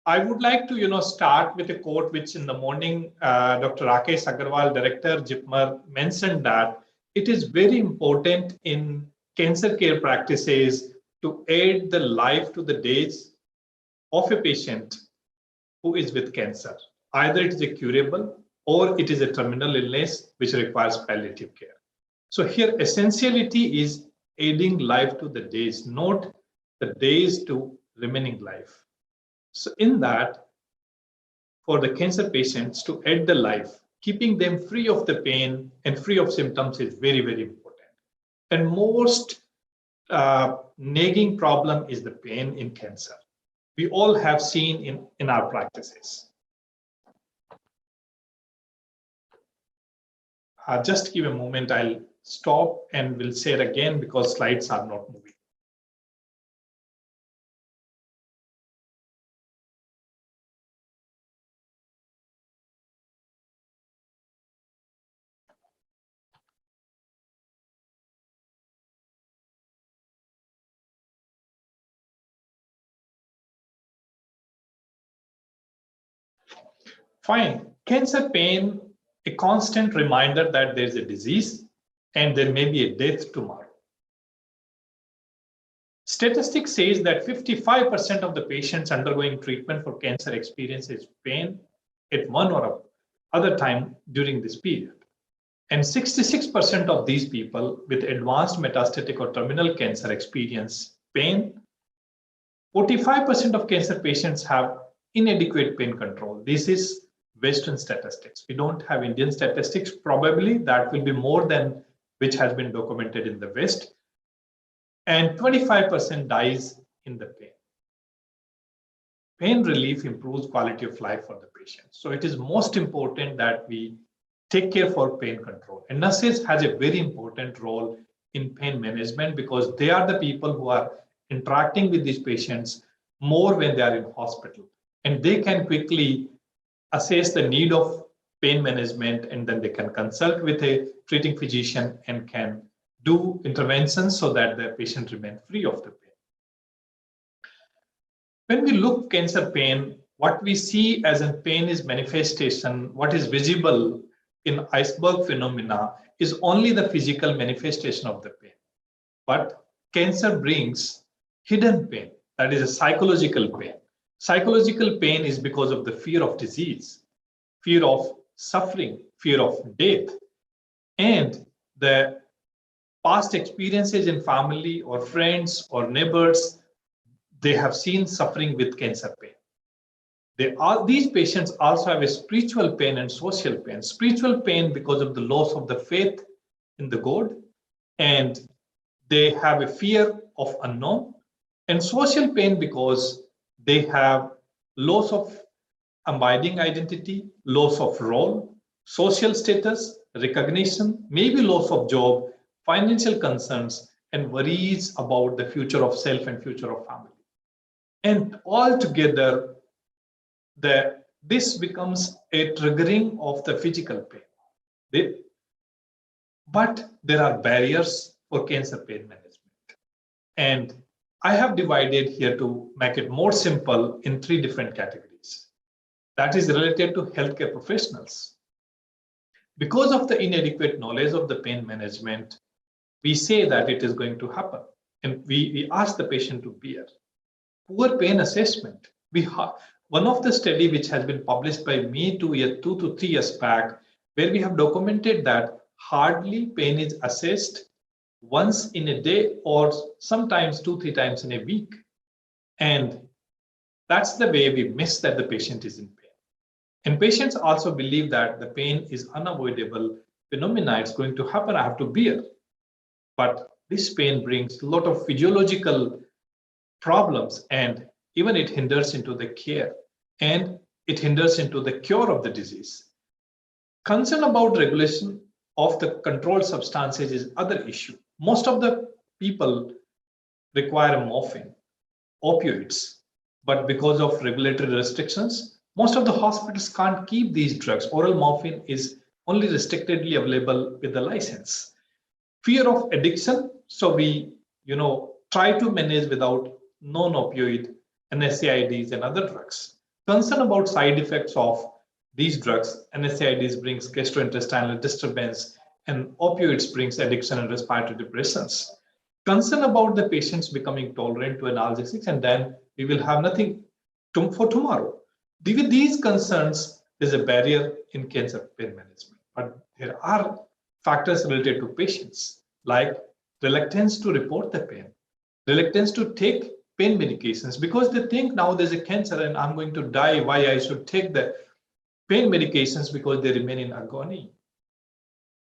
I would like to, start with a quote which in the morning, Dr. Rakesh Agarwal, Director, JIPMER, mentioned that it is very important in cancer care practices to add the life to the days of a patient who is with cancer. Either it is a curable or it is a terminal illness which requires palliative care. So here essentiality is adding life to the days, not the days to remaining life. So in that, for the cancer patients to add the life, keeping them free of the pain and free of symptoms is very, very important. And most nagging problem is the pain in cancer. We all have seen in our practices. Just give a moment, I'll stop and we'll say it again because slides are not moving. Fine. Cancer pain, a constant reminder that there's a disease and there may be a death tomorrow. Statistics says that 55% of the patients undergoing treatment for cancer experiences pain at one or other time during this period. And 66% of these people with advanced metastatic or terminal cancer experience pain. 45% of cancer patients have inadequate pain control. This is Western statistics. We don't have Indian statistics. Probably that will be more than which has been documented in the West. And 25% dies in the pain. Pain relief improves quality of life for the patient. So it is most important that we take care for pain control. And nurses has a very important role in pain management because they are the people who are interacting with these patients more when they are in hospital. And they can quickly assess the need of pain management, and then they can consult with a treating physician and can do interventions so that the patient remains free of the pain. When we look cancer pain, what we see as in pain is manifestation. What is visible in iceberg phenomena is only the physical manifestation of the pain. But cancer brings hidden pain, that is a psychological pain. Psychological pain is because of the fear of disease, fear of suffering, fear of death, and the past experiences in family or friends or neighbors, they have seen suffering with cancer pain. These patients also have a spiritual pain and social pain. Spiritual pain because of the loss of the faith in the God, and they have a fear of unknown, and social pain because they have loss of abiding identity, loss of role, social status, recognition, maybe loss of job, financial concerns, and worries about the future of self and future of family. And altogether, this becomes a triggering of the physical pain. But there are barriers for cancer pain management. And I have divided here to make it more simple in 3 different categories. That is related to healthcare professionals. Because of the inadequate knowledge of the pain management, we say that it is going to happen. And we ask the patient to bear. Poor pain assessment. One of the study which has been published by me 2 to 3 years back, where we have documented that hardly pain is assessed once in a day or sometimes 2-3 times in a week. And that's the way we miss that the patient is in pain. And patients also believe that the pain is unavoidable phenomena. It's going to happen, I have to bear. But this pain brings a lot of physiological problems, and even it hinders into the care, and it hinders into the cure of the disease. Concern about regulation of the controlled substances is other issue. Most of the people require morphine, opioids, but because of regulatory restrictions, most of the hospitals can't keep these drugs. Oral morphine is only restrictedly available with the license. Fear of addiction, so we try to manage without non-opioid NSAIDs and other drugs. Concern about side effects of these drugs, NSAIDs brings gastrointestinal disturbance and opioids brings addiction and respiratory depressions. Concern about the patients becoming tolerant to analgesics, and then we will have nothing for tomorrow. With these concerns, there's a barrier in cancer pain management. But there are factors related to patients, like reluctance to report the pain, reluctance to take pain medications, because they think now there's a cancer and I'm going to die, why I should take the pain medications, because they remain in agony.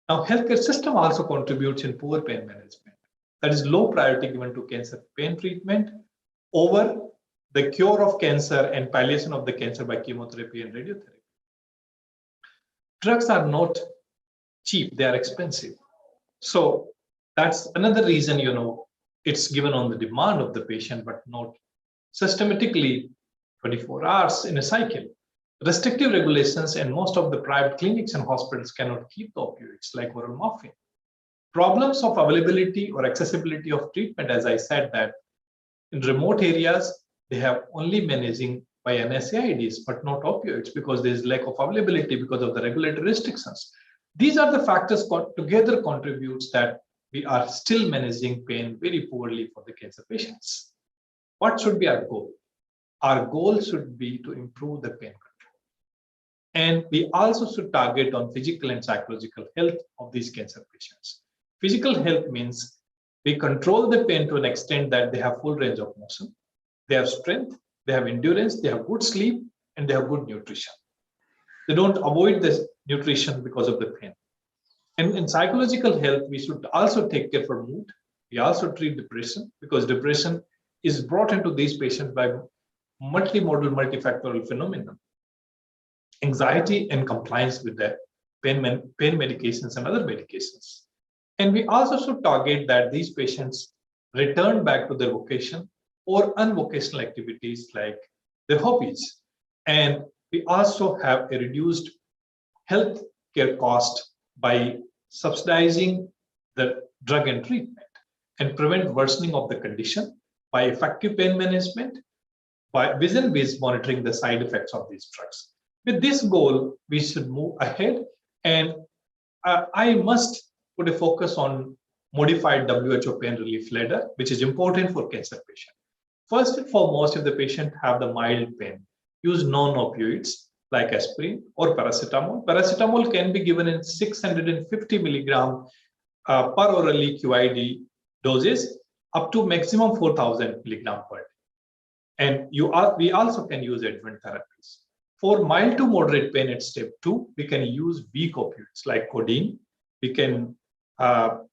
Now, healthcare system also contributes in poor pain management. That is low priority given to cancer pain treatment over the cure of cancer and palliation of the cancer by chemotherapy and radiotherapy. Drugs are not cheap, they are expensive. So that's another reason, it's given on the demand of the patient, but not systematically 24 hours in a cycle. Restrictive regulations and most of the private clinics and hospitals cannot keep the opioids like oral morphine. Problems of availability or accessibility of treatment, as I said, that in remote areas, they have only managing by NSAIDs, but not opioids, because there is lack of availability because of the regulatory restrictions. These are the factors together contributes that we are still managing pain very poorly for the cancer patients. What should be our goal? Our goal should be to improve the pain control. And we also should target on physical and psychological health of these cancer patients. Physical health means we control the pain to an extent that they have full range of motion, they have strength, they have endurance, they have good sleep, and they have good nutrition. They don't avoid this nutrition because of the pain. And in psychological health, we should also take care for mood. We also treat depression, because depression is brought into these patients by multimodal, multifactorial phenomenon. Anxiety and compliance with the pain medications and other medications. And we also should target that these patients return back to their vocation or unvocational activities like their hobbies. And we also have a reduced health care cost by subsidizing the drug and treatment, and prevent worsening of the condition by effective pain management, by vision-based monitoring the side effects of these drugs. With this goal, we should move ahead, and I must put a focus on modified WHO pain relief ladder, which is important for cancer patients. First and foremost, if the patient have the mild pain, use non-opioids like aspirin or paracetamol. Paracetamol can be given in 650 milligram per orally QID doses up to maximum 4,000 milligram per day. And we also can use adjuvant therapies. For mild to moderate pain at step 2, we can use weak opioids like codeine. We can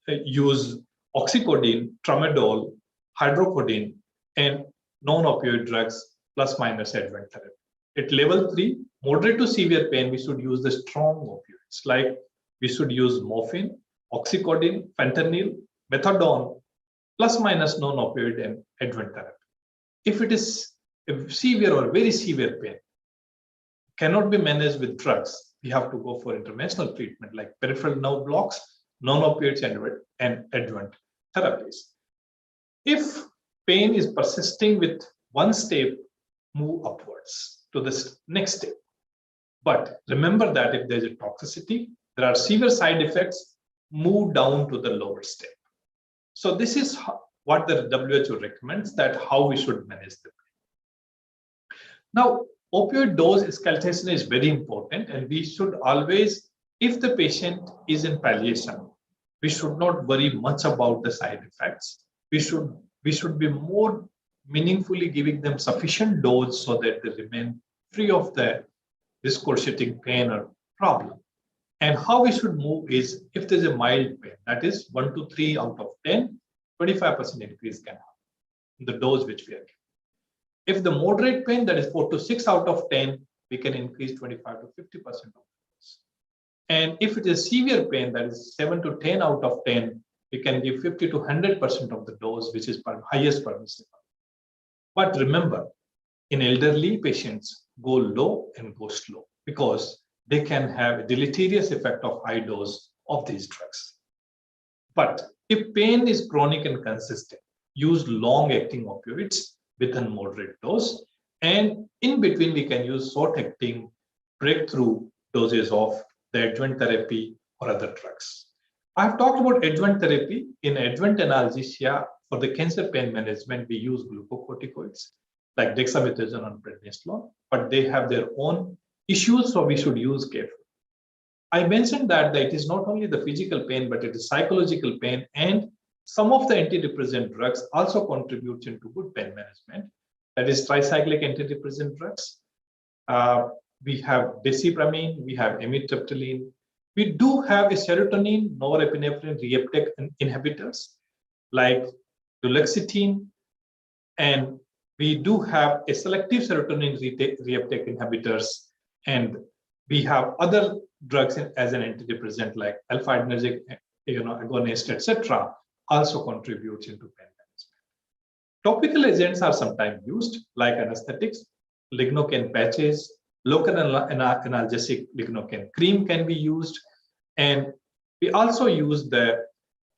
use oxycodone, tramadol, hydrocodone, and non-opioid drugs plus minus adjuvant therapy. At level 3, moderate to severe pain, we should use the strong opioids, like we should use morphine, oxycodone, fentanyl, methadone, plus minus non-opioid and adjuvant therapy. If it is a severe or very severe pain, cannot be managed with drugs, we have to go for interventional treatment like peripheral nerve blocks, non-opioids, and adjuvant therapies. If pain is persisting with one step, move upwards to the next step. But remember that if there's a toxicity, there are severe side effects, move down to the lower step. So this is what the WHO recommends, that how we should manage the pain. Now, opioid dose escalation is very important, and we should always, if the patient is in palliation, we should not worry much about the side effects. We should be more meaningfully giving them sufficient dose so that they remain free of the discordant pain or problem. And how we should move is, if there's a mild pain, that is 1 to 3 out of 10, 25% increase can happen in the dose which we are giving. If the moderate pain, that is 4 to 6 out of 10, we can increase 25 to 50% of dose. And if it is severe pain, that is 7 to 10 out of 10, we can give 50 to 100% of the dose, which is highest permissible. But remember, in elderly patients, go low and go slow because they can have a deleterious effect of high dose of these drugs. But if pain is chronic and consistent, use long-acting opioids with a moderate dose. And in between, we can use short-acting breakthrough doses of the adjuvant therapy or other drugs. I've talked about adjuvant therapy. In adjuvant analgesia, for the cancer pain management, we use glucocorticoids like dexamethasone and prednisolone, but they have their own issues, so we should use carefully. I mentioned that it is not only the physical pain, but it is psychological pain, and some of the antidepressant drugs also contribute into good pain management. That is tricyclic antidepressant drugs. We have desipramine, we have amitriptyline. We do have a serotonin, norepinephrine reuptake inhibitors like duloxetine, and we do have a selective serotonin reuptake inhibitors, and we have other drugs as an antidepressant like alpha-adrenergic agonist, etc., also contributes into pain management. Topical agents are sometimes used like anesthetics, lignocaine patches, local analgesic lignocaine cream can be used, and we also use the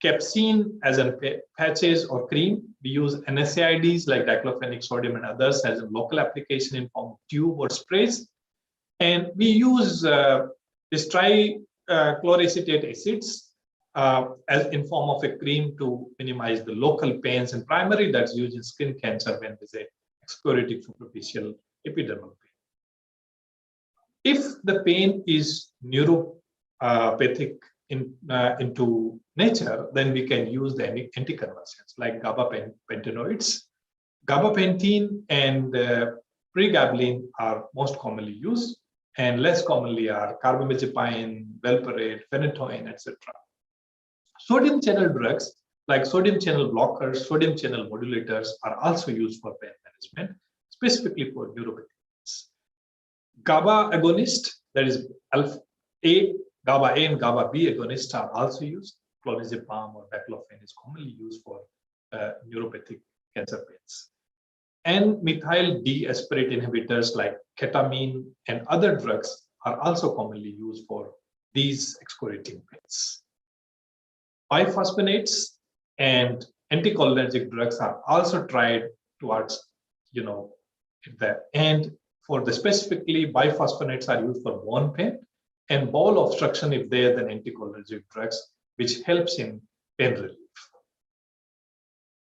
capsine as in patches or cream. We use NSAIDs like diclofenac sodium and others as a local application in form of tube or sprays. And we use this trichloroacetate acids as in form of a cream to minimize the local pains, and primarily that's used in skin cancer when there's a excoriating superficial epidermal pain. If the pain is neuropathic into nature, then we can use the anticonvulsants like gabapentinoids. Gabapentin and pregabalin are most commonly used, and less commonly are carbamazepine, valproate, phenytoin, etc. Sodium channel drugs like sodium channel blockers, sodium channel modulators are also used for pain management, specifically for neuropathy. GABA agonist, that is GABA A and GABA B agonists are also used. Clonazepam or baclofen is commonly used for neuropathic cancer pains. And methyl D-aspartate inhibitors like ketamine and other drugs are also commonly used for these excoriating pains. Biphosphonates and anticholinergic drugs are also tried towards, the end. For the specifically, biphosphonates are used for bone pain and bowel obstruction if they are then anticholinergic drugs, which helps in pain relief.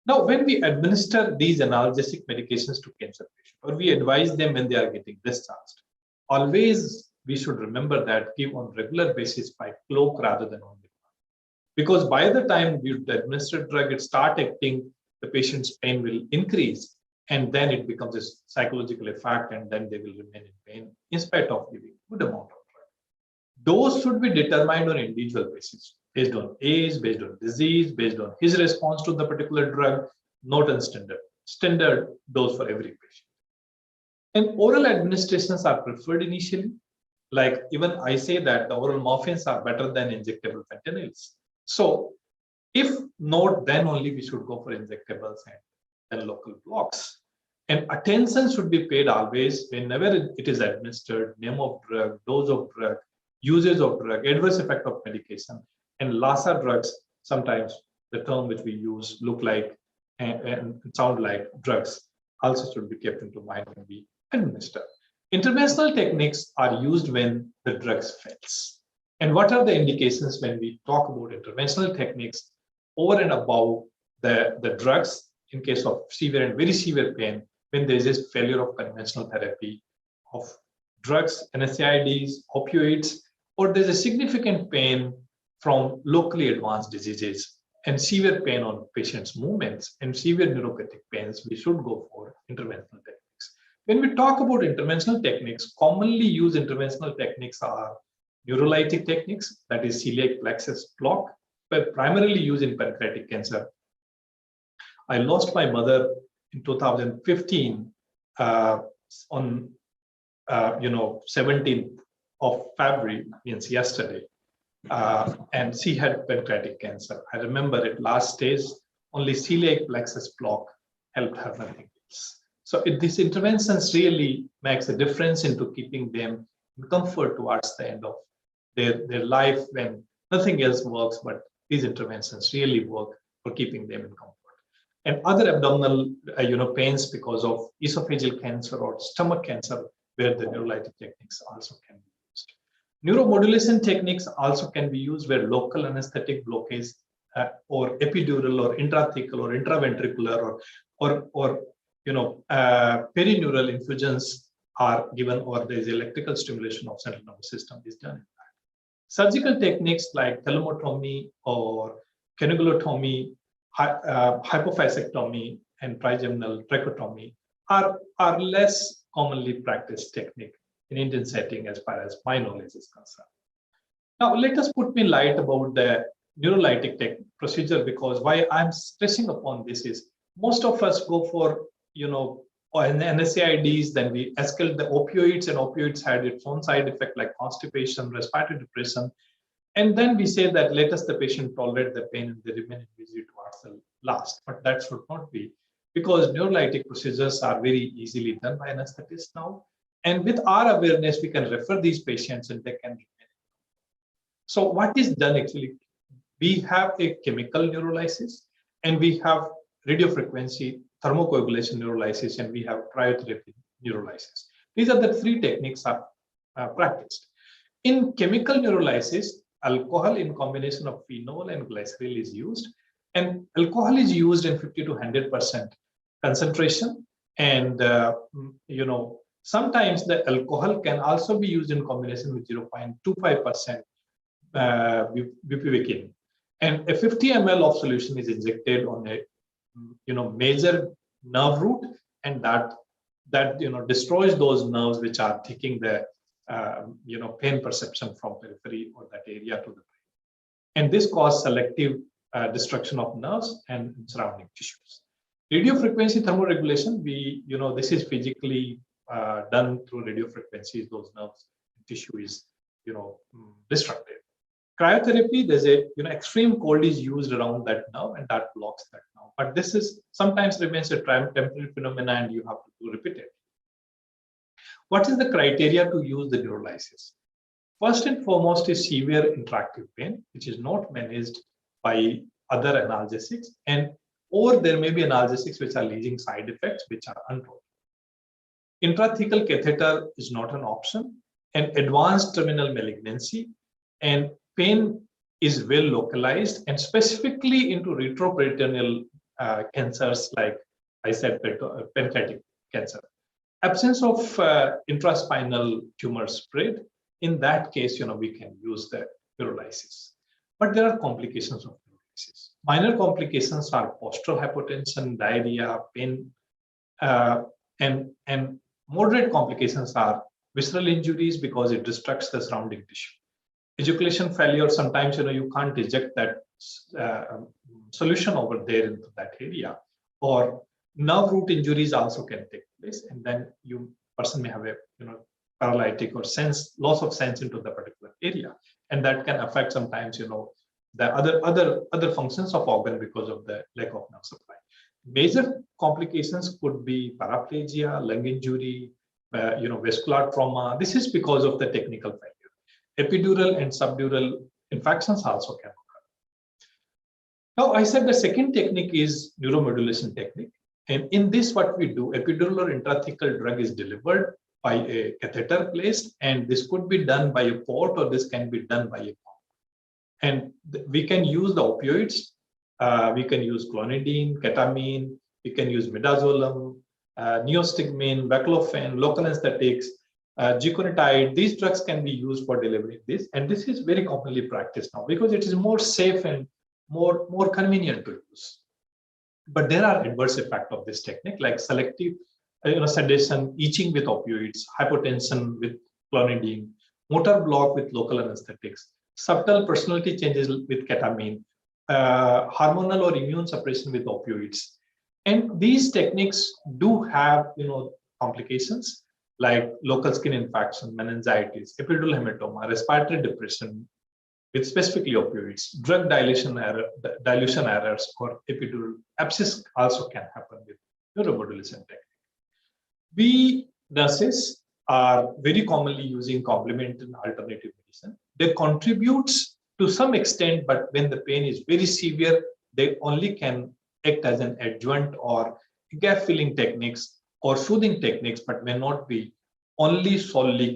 Now, when we administer these analgesic medications to cancer patients, or we advise them when they are getting discharged, always we should remember that give on regular basis by cloak rather than on demand. Because by the time you administer drug, it start acting, the patient's pain will increase, and then it becomes a psychological effect, and then they will remain in pain in spite of giving good amount of drug. Those should be determined on individual basis, based on age, based on disease, based on his response to the particular drug, not on standard dose for every patient. And oral administrations are preferred initially. Like even I say that the oral morphines are better than injectable fentanyls. So if not, then only we should go for injectables and local blocks. And attention should be paid always whenever it is administered, name of drug, dose of drug, usage of drug, adverse effect of medication. And LASA drugs, sometimes the term which we use look like and sound like drugs, also should be kept into mind when we administer. Interventional techniques are used when the drugs fails. And what are the indications when we talk about interventional techniques over and above the drugs in case of severe and very severe pain, when there is a failure of conventional therapy of drugs, NSAIDs, opioids, or there's a significant pain from locally advanced diseases and severe pain on patients' movements and severe neuropathic pains, we should go for interventional techniques. When we talk about interventional techniques, commonly used interventional techniques are neurolytic techniques, that is celiac plexus block, but primarily used in pancreatic cancer. I lost my mother in 2015 on 17th of February, means yesterday. and she had pancreatic cancer. I remember at last stage, only celiac plexus block helped her, nothing else. So these interventions really makes a difference into keeping them in comfort towards the end of their life when nothing else works, but these interventions really work for keeping them in comfort. And other abdominal pains because of esophageal cancer or stomach cancer, where the neurolytic techniques also can be used. Neuromodulation techniques also can be used where local anesthetic blockage or epidural or intrathecal or intraventricular or perineural infusions are given, or there is electrical stimulation of central nervous system is done in that. Surgical techniques like thelmotomy or canugulotomy, hypophysectomy, and trigeminal tracheotomy are less commonly practiced technique in Indian setting as far as my knowledge is concerned. Now, let us put me light about the neurolytic procedure, because why I'm stressing upon this is most of us go for, NSAIDs, then we escalate the opioids, and opioids had its own side effect like constipation, respiratory depression. And then we say that let us the patient tolerate the pain and they remain in misery towards the last. But that should not be, because neurolytic procedures are very easily done by anesthetists now. And with our awareness, we can refer these patients and they can remain. So what is done actually? We have a chemical neurolysis and we have radiofrequency thermocoagulation neurolysis, and we have cryotherapy neurolysis. These are the three techniques are practiced. In chemical neurolysis, alcohol in combination of phenol and glycerol is used, and alcohol is used in 50 to 100% concentration. And sometimes the alcohol can also be used in combination with 0.25% bupivacaine. And a 50 ml of solution is injected on a major nerve root, and that destroys those nerves which are taking the pain perception from periphery or that area to the brain. And this causes selective destruction of nerves and surrounding tissues. Radiofrequency thermoregulation, this is physically done through radiofrequencies. Those nerves and tissue is destructed. Cryotherapy, there's a extreme cold is used around that nerve and that blocks that nerve. But this is sometimes remains a temporary phenomenon and you have to do repeated. What is the criteria to use the neurolysis? First and foremost is severe intractable pain, which is not managed by other analgesics, or there may be analgesics which are leading side effects which are untold. Intrathecal catheter is not an option, and advanced terminal malignancy and pain is well localized and specifically into retroperitoneal cancers, like I said, pancreatic cancer. Absence of intraspinal tumor spread, in that case, we can use the neurolysis. But there are complications of neurolysis. Minor complications are postural hypotension, diarrhea, pain, and moderate complications are visceral injuries because it destructs the surrounding tissue. Ejaculation failure, sometimes you can't eject that solution over there into that area, or nerve root injuries also can take place, and then person may have a paralytic or loss of sense into the particular area, and that can affect sometimes the other functions of organ because of the lack of nerve supply. Major complications could be paraplegia, lung injury, vascular trauma. This is because of the technical failure. Epidural and subdural infections also can occur. Now, I said the second technique is neuromodulation technique. And in this, what we do, epidural or intrathecal drug is delivered by a catheter placed, and this could be done by a port or this can be done by a pump. And we can use the opioids. We can use clonidine, ketamine, we can use midazolam, neostigmine, baclofen, local anesthetics, gluconitide. These drugs can be used for delivering this, and this is very commonly practiced now because it is more safe and more convenient to use. But there are adverse effects of this technique, like selective sedation, itching with opioids, hypotension with clonidine, motor block with local anesthetics, subtle personality changes with ketamine, hormonal or immune suppression with opioids. And these techniques do have complications like local skin infection, meningitis, epidural hematoma, respiratory depression, with specifically opioids, drug dilution errors or epidural abscess also can happen with neuromodulation technique. We nurses are very commonly using complement and alternative medicine. They contribute to some extent, but when the pain is very severe, they only can act as an adjunct or gap filling techniques or soothing techniques, but may not be only solely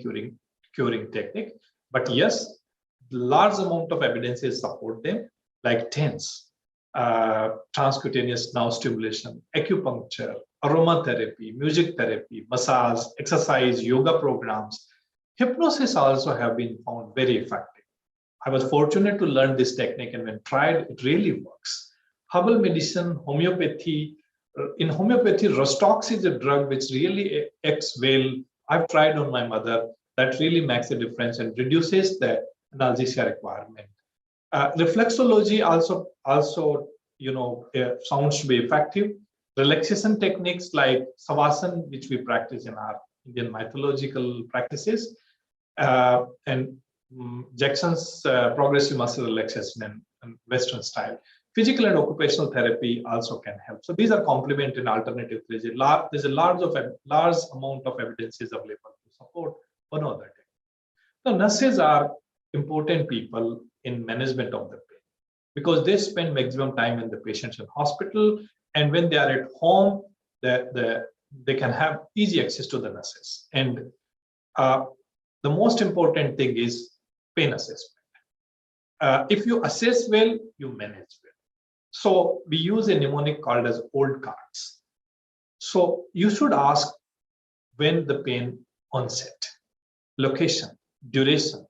curing technique. But yes, large amount of evidences support them, like TENS, transcutaneous nerve stimulation, acupuncture, aromatherapy, music therapy, massage, exercise, yoga programs. Hypnosis also have been found very effective. I was fortunate to learn this technique, and when tried, it really works. Herbal medicine, homeopathy. In homeopathy, Rostox is a drug which really acts well. I've tried on my mother. That really makes a difference and reduces the analgesia requirement. Reflexology also sounds to be effective. Relaxation techniques like Savasana, which we practice in our Indian mythological practices, and Jackson's progressive muscle relaxation and Western style. Physical and occupational therapy also can help. So these are complement and alternative. There's a large amount of evidences available to support one or other. So nurses are important people in management of the pain because they spend maximum time in the patients in hospital, and when they are at home, they can have easy access to the nurses. And the most important thing is pain assessment. If you assess well, you manage well. So we use a mnemonic called as old cards. So you should ask when the pain onset, location, duration,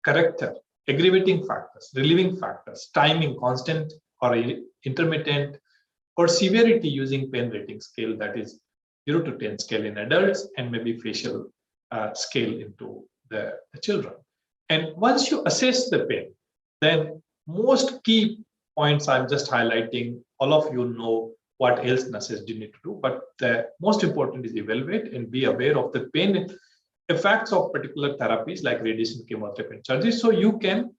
character, aggravating factors, relieving factors, timing, constant or intermittent, or severity using pain rating scale, that is 0 to 10 scale in adults, and maybe facial scale into the children. And once you assess the pain, then most key points I'm just highlighting, all of you know what else nurses do need to do, but the most important is evaluate and be aware of the pain effects of particular therapies like radiation, chemotherapy, and surgery, so you can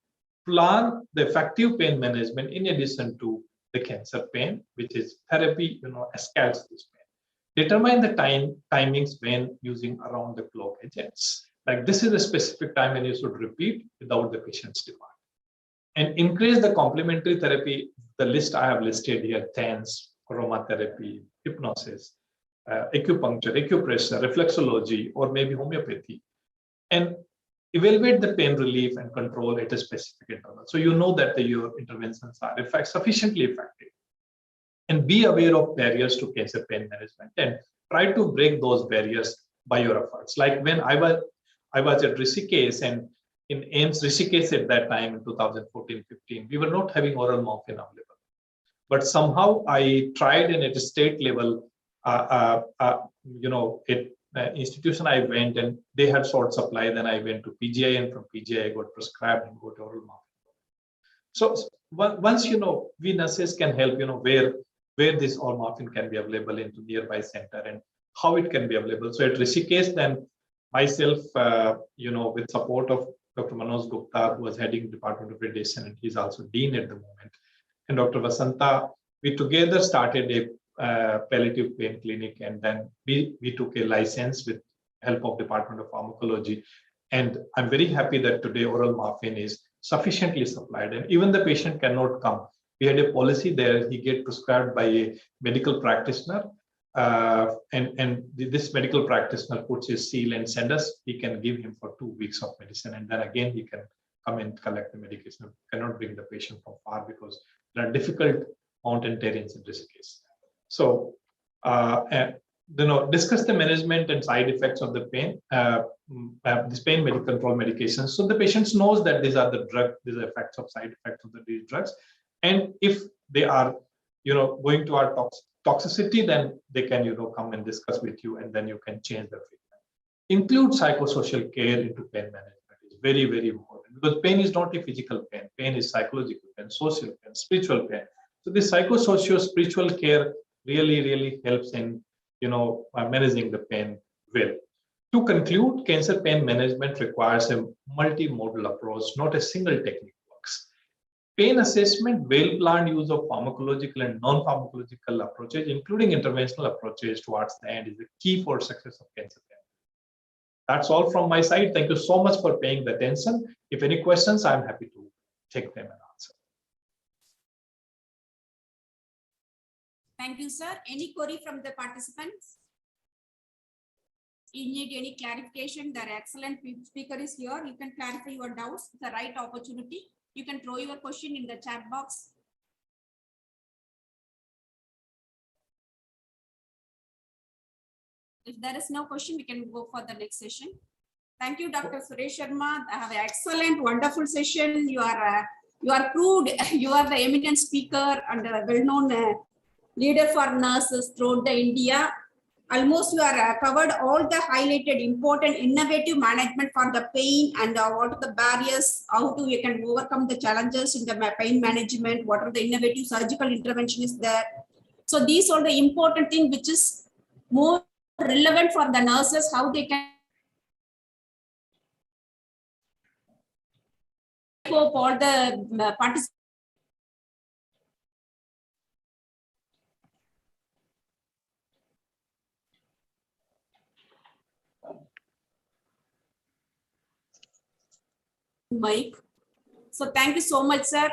plan the effective pain management in addition to the cancer pain, which is therapy, escalates this pain. Determine the timings when using around the clock agents. Like this is a specific time when you should repeat without the patient's demand. And increase the complementary therapy. The list I have listed here: TENS, aromatherapy, hypnosis, acupuncture, acupressure, reflexology, or maybe homeopathy. And evaluate the pain relief and control at a specific interval. So you know that your interventions are sufficiently effective. And be aware of barriers to cancer pain management and try to break those barriers by your efforts. Like when I was at Rishikesh, and in AIMS Rishikesh at that time in 2014-15, we were not having oral morphine available. But somehow I tried, and at a state level, institution I went, and they had short supply. Then I went to PGI, and from PGI I got prescribed and got oral morphine. So once we nurses can help, where this oral morphine can be available into nearby center and how it can be available. So at Rishikesh, then myself, with support of Dr. Manoj Gupta, who was heading Department of Radiation, and he's also Dean at the moment, and Dr. Vasanta, we together started a palliative pain clinic, and then we took a license with help of Department of Pharmacology. And I'm very happy that today oral morphine is sufficiently supplied, and even the patient cannot come. We had a policy there, he get prescribed by a medical practitioner, and this medical practitioner puts his seal and send us. We can give him for 2 weeks of medicine, and then again he can come and collect the medication. We cannot bring the patient from far because there are difficult mountain terrains in this case. So, discuss the management and side effects of the pain, this pain control medications. So the patient knows that these are the these are effects of side effects of these drugs. And if they are, going to our toxicity, then they can, come and discuss with you, and then you can change the treatment. Include psychosocial care into pain management is very, very important, because pain is not a physical pain. Pain is psychological pain, social pain, spiritual pain. So this psychosocial spiritual care really, really helps in, managing the pain well. To conclude, cancer pain management requires a multimodal approach, not a single technique works. pain assessment, well-planned use of pharmacological and non-pharmacological approaches, including interventional approaches towards the end, is the key for success of cancer care. That's all from my side. Thank you so much for paying the attention. If any questions, I'm happy to take them and answer. Thank you, sir. Any query from the participants? You need any clarification? The excellent speaker is here. You can clarify your doubts. It's the right opportunity. You can throw your question in the chat box. If there is no question, we can go for the next session. Thank you, Dr. Suresh Sharma. I have an excellent, wonderful session. You are proved. You are the eminent speaker and a well-known leader for nurses throughout the India. Almost you are covered all the highlighted important innovative management for the pain and what are the barriers, how to you can overcome the challenges in the pain management, what are the innovative surgical intervention is there. So these are the important thing which is more relevant for the nurses, how they can hope all the participants. Mike. So thank you so much, sir.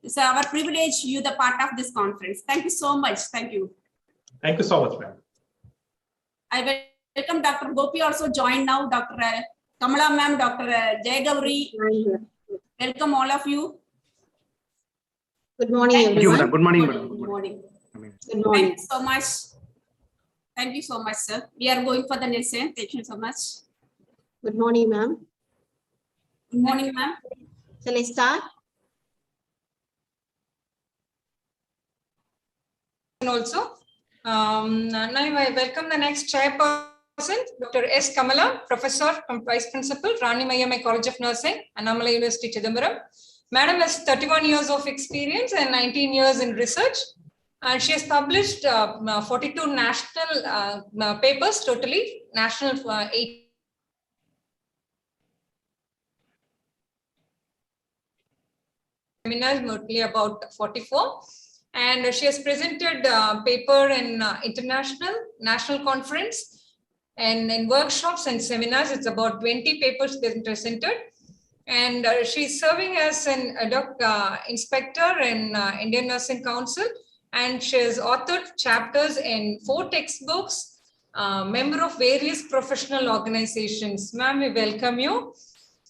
It's our privilege you the part of this conference. Thank you so much. Thank you. Thank you so much, ma'am. I welcome Dr. Gopi also joined now, Dr. Kamala ma'am, Dr. Jayagauri. Welcome all of you. Good morning, everyone. Good morning, madam. Good morning. Good morning. Thank you so much. Thank you so much, sir. We are going for the next session. Thank you so much. Good morning, ma'am. Good morning, ma'am. Shall I start? Also, now I welcome the next chairperson, Dr. S. Kamala, Professor and Vice Principal, Rani Mayamai College of Nursing, Annamalai University, Chidambaram. Madam has 31 years of experience and 19 years in research. And she has published 42 national papers totally, national 8. Seminars, mostly about 44. And she has presented paper in international, national conference, and in workshops and seminars. It's about 20 papers presented. And she's serving as an inspector in Indian Nursing Council. And she has authored chapters in 4 textbooks, member of various professional organizations. Ma'am, we welcome you.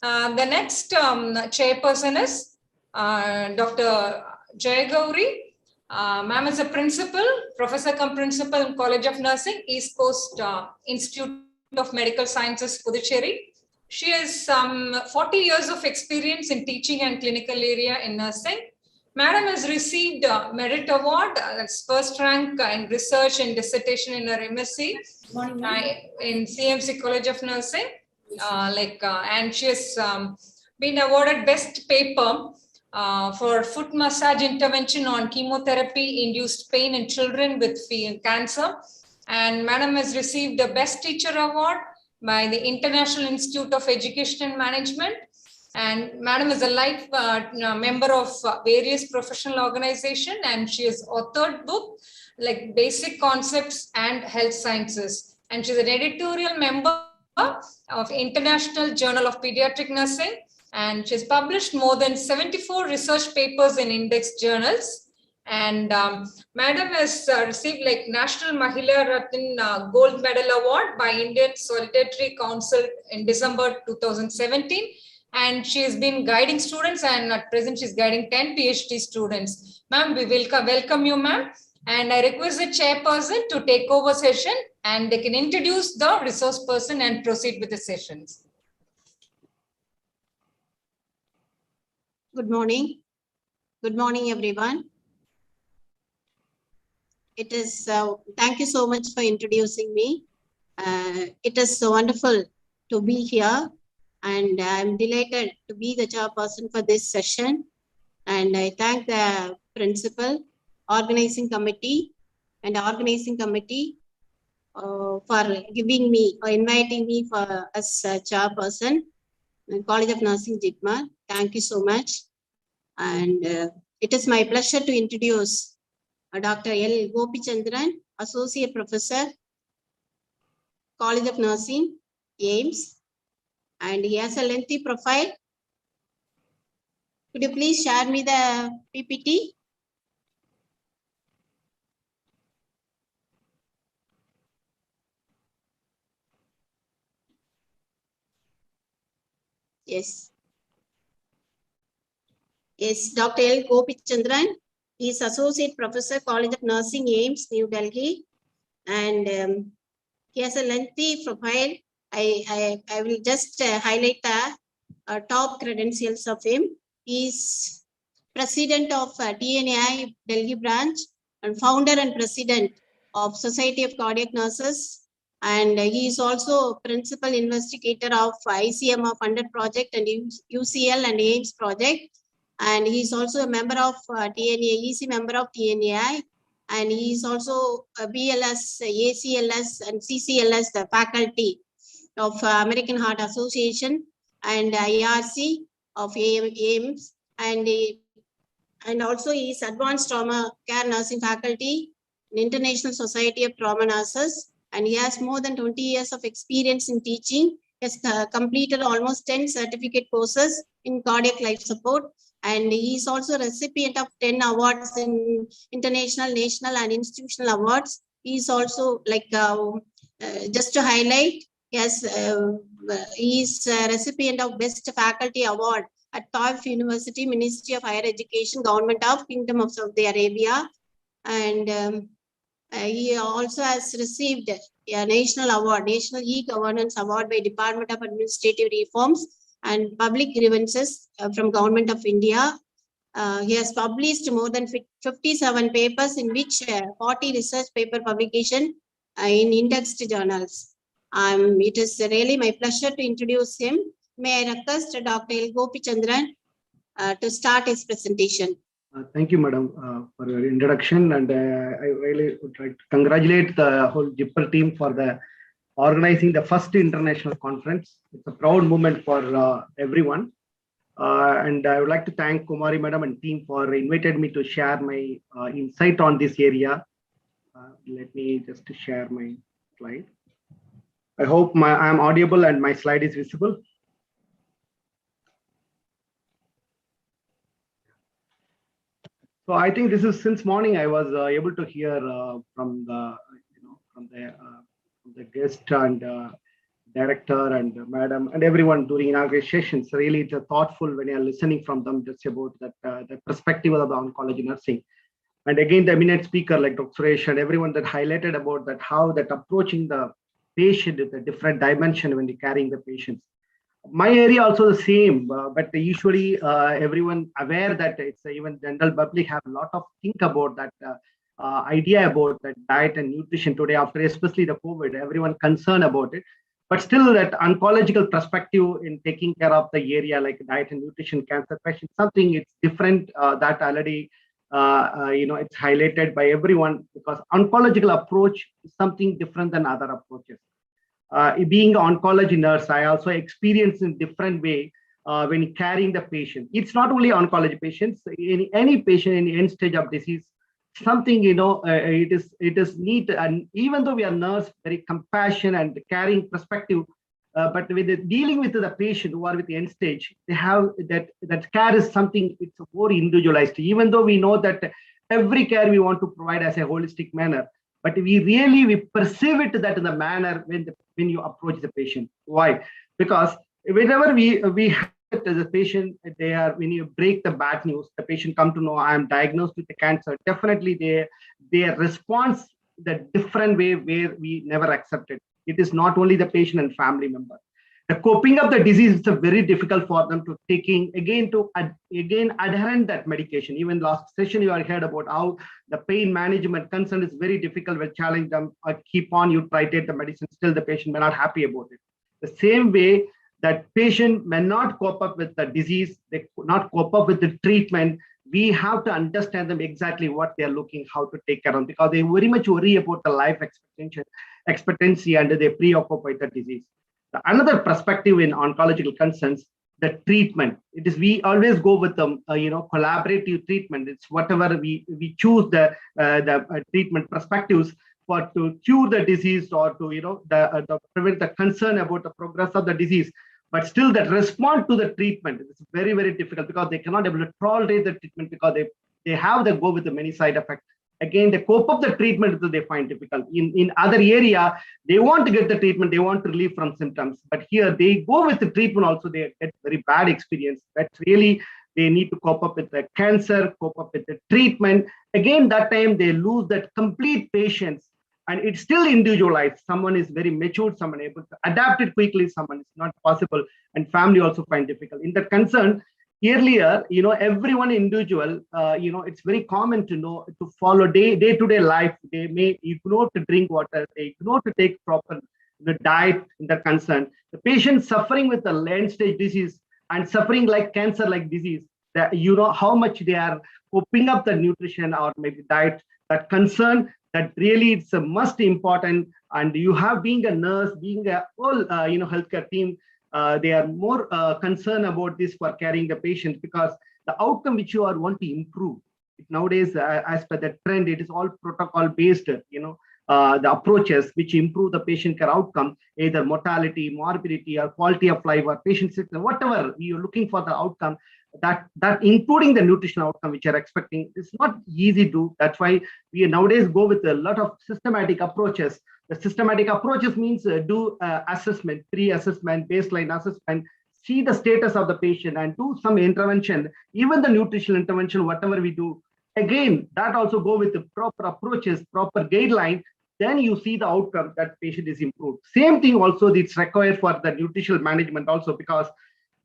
The next chairperson is Dr. Jayagauri. Ma'am is a principal, professor cum principal in College of Nursing, East Coast Institute of Medical Sciences, Puducherry. She has 40 years of experience in teaching and clinical area in nursing. Madam has received Merit Award, that's first rank in research and dissertation in her MSc in CMC College of Nursing. And she has been awarded Best Paper for foot massage intervention on chemotherapy-induced pain in children with cancer. And Madam has received the Best Teacher Award by the International Institute of Education and Management. And Madam is a life member of various professional organizations, and she has authored book like Basic Concepts and Health Sciences. And she's an editorial member of International Journal of Pediatric Nursing. And she's published more than 74 research papers in index journals. And Madam has received like National Mahila Ratna Gold Medal Award by Indian Solidarity Council in December 2017. And she has been guiding students, and at present she's guiding 10 PhD students. Ma'am, we welcome you, ma'am. And I request the chairperson to take over session, and they can introduce the resource person and proceed with the sessions. Good morning. Good morning, everyone. It is, thank you so much for introducing me. It is so wonderful to be here, and I'm delighted to be the chairperson for this session. And I thank the principal, organizing committee, and organizing committee for giving me or inviting me for as chairperson in College of Nursing, JIPMER. Thank you so much. And it is my pleasure to introduce Dr. L. Gopichandran, Associate Professor, College of Nursing, AIMS, and he has a lengthy profile. Could you please share me the PPT? Yes. Yes, Dr. L. Gopichandran is Associate Professor, College of Nursing, AIMS, New Delhi, and he has a lengthy profile. I will just highlight the top credentials of him. He is President of DNAI Delhi branch and founder and President of Society of Cardiac Nurses. And he is also Principal Investigator of ICMR funded project and UCL and AIMS project. And he is also a member of EC member of TNAI. And he is also a BLS, ACLS, and CCLS, the faculty of American Heart Association and IRC of AIMS. And also he is Advanced Trauma Care Nursing faculty in International Society of Trauma Nurses. And he has more than 20 years of experience in teaching. He has completed almost 10 certificate courses in cardiac life support. And he is also a recipient of 10 awards in international, national, and institutional awards. He is also just to highlight, yes, he is a recipient of Best Faculty Award at Taif University, Ministry of Higher Education, Government of Kingdom of Saudi Arabia. And he also has received a national award, National E-Governance Award by Department of Administrative Reforms and Public Grievances from Government of India. He has published more than 57 papers, in which 40 research paper publication in indexed journals. It is really my pleasure to introduce him. May I request Dr. L. Gopichandran to start his presentation. Thank you, Madam, for your introduction. And I really would like to congratulate the whole JIPMER team for the organizing the first international conference. It's a proud moment for everyone. And I would like to thank Kumari Madam and team for inviting me to share my insight on this area. Let me just share my slide. I hope I am audible and my slide is visible. So I think this is since morning I was able to hear from the guest and director and madam and everyone during inauguration. So really it's thoughtful when you're listening from them just about that the perspective of the oncology nursing. And again, the eminent speaker like Dr. Suresh and everyone that highlighted about that how that approaching the patient with a different dimension when you're carrying the patients. My area also the same, but usually everyone aware that it's even general public have a lot of think about that idea about that diet and nutrition today after especially the COVID, everyone concerned about it. But still that oncological perspective in taking care of the area like diet and nutrition, cancer patients, something it's different that already it's highlighted by everyone because oncological approach is something different than other approaches. Being an oncology nurse, I also experience in different way when carrying the patient. It's not only oncology patients, any patient in the end stage of disease, something it is neat. And even though we are nurse, very compassion and caring perspective, but with dealing with the patient who are with the end stage, they have that care is something it's more individualized. Even though we know that every care we want to provide as a holistic manner. But we perceive it that in the manner when you approach the patient. Why? Because whenever we have it as a patient, when you break the bad news, the patient come to know I am diagnosed with the cancer. Definitely their response the different way where we never accepted. It is not only the patient and family member. The coping of the disease is very difficult for them to taking adherent that medication. Even last session you heard about how the pain management concern is very difficult when challenge them or keep on you titrate the medicine, still the patient may not happy about it. The same way that patient may not cope up with the disease, they could not cope up with the treatment. We have to understand them exactly what they are looking, how to take care of, because they very much worry about the life expectancy and they preoccupy with the disease. Another perspective in oncological concerns, the treatment. It is, we always go with the collaborative treatment. It's whatever we choose the treatment perspectives for to cure the disease or to prevent the concern about the progress of the disease. But still, that respond to the treatment is very, very difficult because they cannot able to tolerate the treatment because they have the go with the many side effects. Again, the cope of the treatment that they find difficult. In other area, they want to get the treatment, they want to relieve from symptoms. But here they go with the treatment also, they get very bad experience. That's really, they need to cope up with the cancer, cope up with the treatment. Again, that time they lose that complete patience. And it's still individualized. Someone is very mature, someone able to adapt it quickly, someone is not possible, and family also find difficult. In that concern, earlier, everyone individual, it's very common to follow day-to-day life. They may ignore to drink water, they ignore to take proper diet in that concern. The patient suffering with the end-stage disease and suffering like cancer-like disease, that how much they are coping up the nutrition or maybe diet, that concern, that really it's a must important. And you have being a nurse, being a whole healthcare team, they are more concerned about this for carrying the patient, because the outcome which you are want to improve. Nowadays, as per the trend, it is all protocol based, the approaches which improve the patient care outcome, either mortality, morbidity, or quality of life, or patient safety, whatever you're looking for the outcome, that including the nutritional outcome which you're expecting is not easy to. That's why we nowadays go with a lot of systematic approaches. The systematic approaches means do assessment, pre-assessment, baseline assessment, see the status of the patient and do some intervention, even the nutritional intervention, whatever we do. Again, that also go with the proper approaches, proper guideline, then you see the outcome that patient is improved. Same thing also it's required for the nutritional management also, because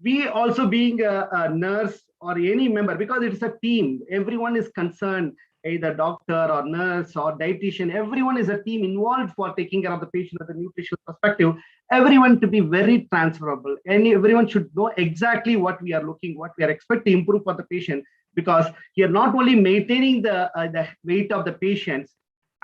we also being a nurse or any member, because it's a team, everyone is concerned, either doctor or nurse or dietitian, everyone is a team involved for taking care of the patient at the nutritional perspective. Everyone to be very transferable, and everyone should know exactly what we are looking, what we are expecting to improve for the patient, because here not only maintaining the weight of the patients,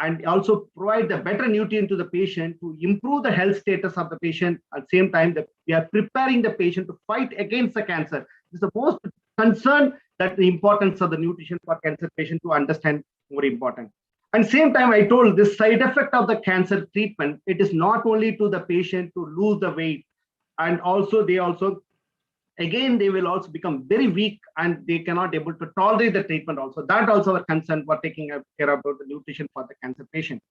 and also provide the better nutrient to the patient to improve the health status of the patient. At the same time, that we are preparing the patient to fight against the cancer. This is the most concern, that the importance of the nutrition for cancer patient to understand more important. And same time, I told this side effect of the cancer treatment, it is not only to the patient to lose the weight, and also they will also become very weak and they cannot able to tolerate the treatment also. That also our concern for taking care about the nutrition for the cancer patient.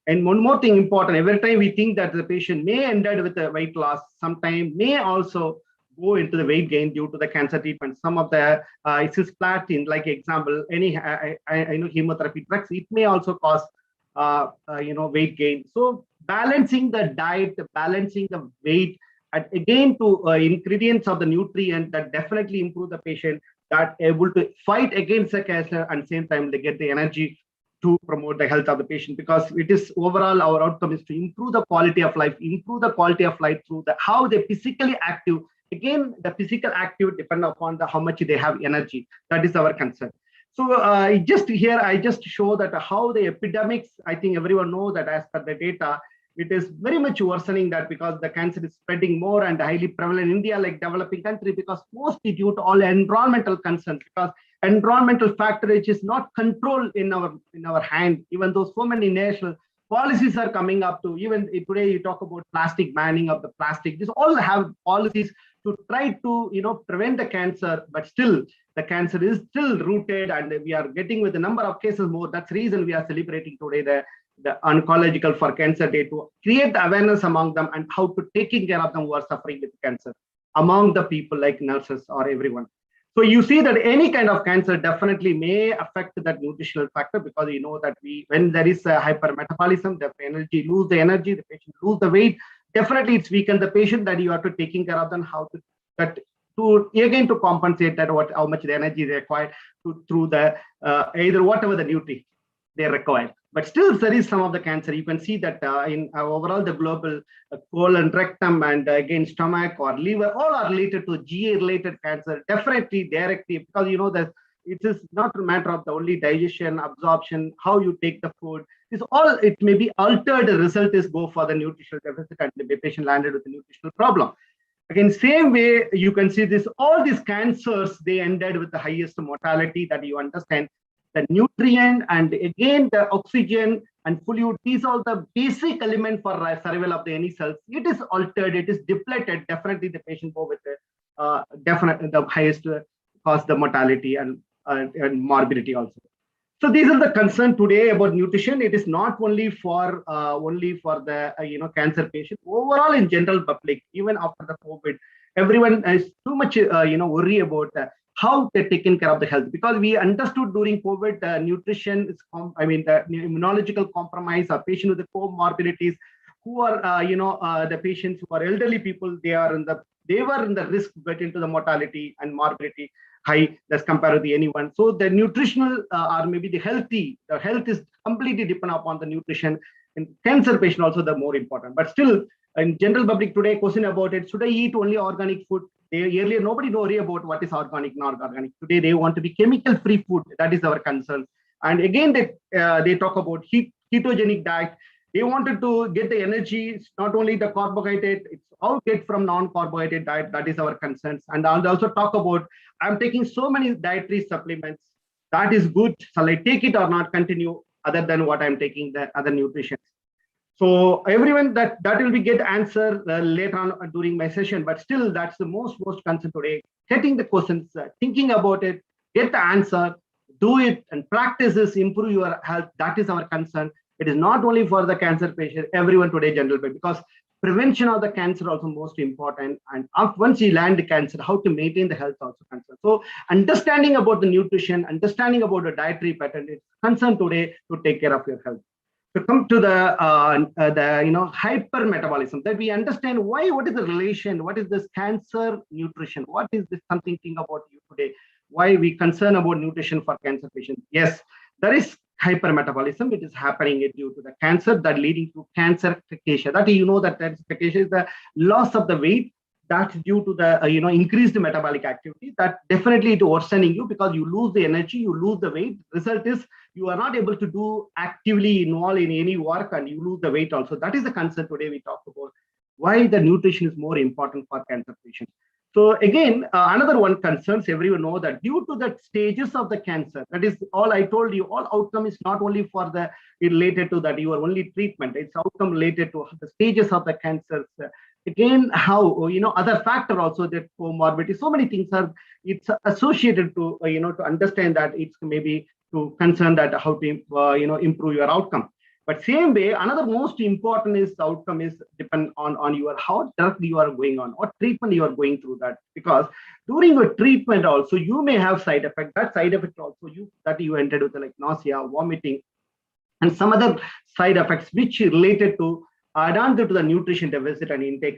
And one more thing important, every time we think that the patient may end up with a weight loss, sometimes may also go into the weight gain due to the cancer treatment. Some of the cisplatin, like example, any I know chemotherapy drugs, it may also cause weight gain. So balancing the diet, balancing the weight, and again to ingredients of the nutrient that definitely improve the patient, that able to fight against the cancer, and same time they get the energy to promote the health of the patient, because it is overall our outcome is to improve the quality of life through the how they physically active. Again, the physical active depend upon how much they have energy. That is our concern. So I just show that how the epidemics, I think everyone knows that as per the data, it is very much worsening, that because the cancer is spreading more and highly prevalent in India, like developing country, because mostly due to all environmental concerns, because environmental factor which is not controlled in our hand, even though so many national policies are coming up to, even today you talk about plastic, banning of the plastic, this all have policies to try to prevent the cancer, but still the cancer is still rooted, and we are getting with the number of cases more. That's the reason we are celebrating today the Oncological for Cancer Day, to create the awareness among them and how to taking care of them who are suffering with cancer among the people like nurses or everyone. So you see that any kind of cancer definitely may affect that nutritional factor, because you know that when there is a hypermetabolism, the lose the energy, the patient lose the weight, definitely it's weaken the patient, that you have to taking care of them, how to again to compensate that how much the energy they required through the either whatever the nutrient they require. But still there is some of the cancer. You can see that in overall the global colon, rectum, and again stomach or liver, all are related to GI related cancer, definitely directly, because you know that it is not a matter of the only digestion, absorption, how you take the food. It's all, it may be altered, the result is go for the nutritional deficit and the patient landed with a nutritional problem. Again, same way you can see this, all these cancers, they ended with the highest mortality, that you understand. The nutrient and again the oxygen and fluid, these are the basic element for survival of any cells. It is altered, it is depleted, definitely the patient go with definitely the highest cause the mortality and morbidity also. So these are the concern today about nutrition. It is not only for the cancer patient. Overall, in general public, even after the COVID, everyone is too much worry about how they're taking care of the health, because we understood during COVID nutrition is the immunological compromise, or patient with the comorbidities, who are the patients who are elderly people, they were in the risk to get into the mortality and morbidity high as compared to anyone. So the nutritional or maybe the health is completely dependent upon the nutrition. In cancer patient also the more important. But still, in general public today, question about it, should I eat only organic food? Earlier nobody worry about what is organic, not organic. Today they want to be chemical-free food. That is our concern. And again, they talk about ketogenic diet. They wanted to get the energy, not only the carbohydrate, it's all get from non-carbohydrate diet. That is our concerns. And I'll also talk about, I'm taking so many dietary supplements. That is good. Shall I take it or not continue other than what I'm taking the other nutrition? So everyone, that will be get answer later on during my session, but still that's the most concern today. Getting the questions, thinking about it, get the answer, do it and practice this, improve your health. That is our concern. It is not only for the cancer patient, everyone today general, because prevention of the cancer also most important. And once you land the cancer, how to maintain the health also concern. So understanding about the nutrition, understanding about the dietary pattern is concern today to take care of your health. To come to the hypermetabolism, that we understand what is the relation, what is this cancer nutrition, what is this something thing about you today, why we concern about nutrition for cancer patients. Yes, there is hypermetabolism. It is happening due to the cancer that leading to cancerification. That cancerification is the loss of the weight. That's due to the increased metabolic activity. That definitely it worsening you, because you lose the energy, you lose the weight. Result is you are not able to do actively involved in any work, and you lose the weight also. That is the concern today we talk about why the nutrition is more important for cancer patients. So again, another one concerns everyone know that due to the stages of the cancer, that is all I told you, all outcome is not only for the related to that your only treatment, it's outcome related to the stages of the cancers. Again, how other factor also, that comorbidity, so many things are it's associated to to understand that it's maybe to concern that how to improve your outcome. But same way, another most important is the outcome is depend on your how directly you are going on, what treatment you are going through that. Because during your treatment also you may have side effect. That side effect also you entered with like nausea, vomiting, and some other side effects which related to add-on to the nutrition deficit and intake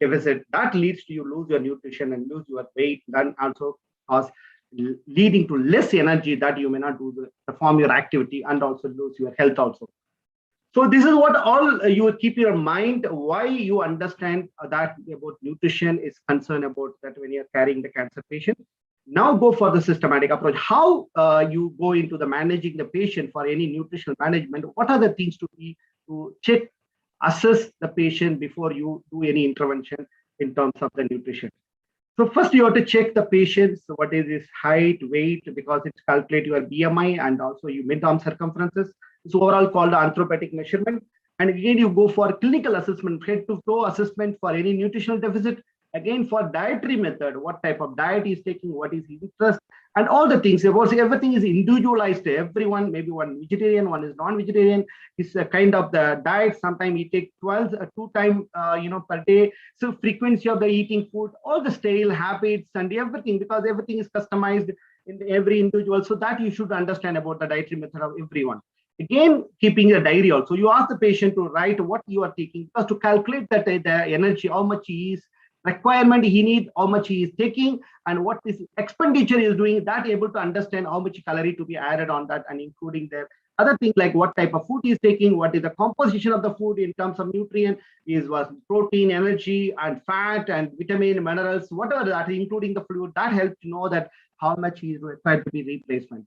deficit. That leads to you lose your nutrition and lose your weight, then also cause leading to less energy that you may not perform your activity, and also lose your health also. So this is what all you keep your mind, why you understand that about nutrition is concerned about that when you're carrying the cancer patient. Now go for the systematic approach. How you go into the managing the patient for any nutritional management. What are the things to check, assess the patient before you do any intervention in terms of the nutrition. So first you have to check the patient's what is his height, weight, because it's calculate your BMI and also your mid-arm circumferences. It's overall called the anthropometric measurement. And again, you go for clinical assessment, head-to-toe assessment for any nutritional deficit. Again, for dietary method, what type of diet he's taking, what is his interest, and all the things. Everything is individualized to everyone. Maybe one vegetarian, one is non-vegetarian. It's a kind of the diet. Sometimes he takes 2 times per day. So frequency of the eating food, all the style habits and everything, because everything is customized in every individual. So that you should understand about the dietary method of everyone. Again, keeping a diary also. You ask the patient to write what you are taking, because to calculate that the energy, how much he is requirement he needs, how much he is taking, and what this expenditure is doing, that able to understand how much calorie to be added on that, and including the other things like what type of food he is taking, what is the composition of the food in terms of nutrient, is was protein, energy, and fat, and vitamin, minerals, whatever that, including the fluid, that helps to know that how much he is required to be replacement.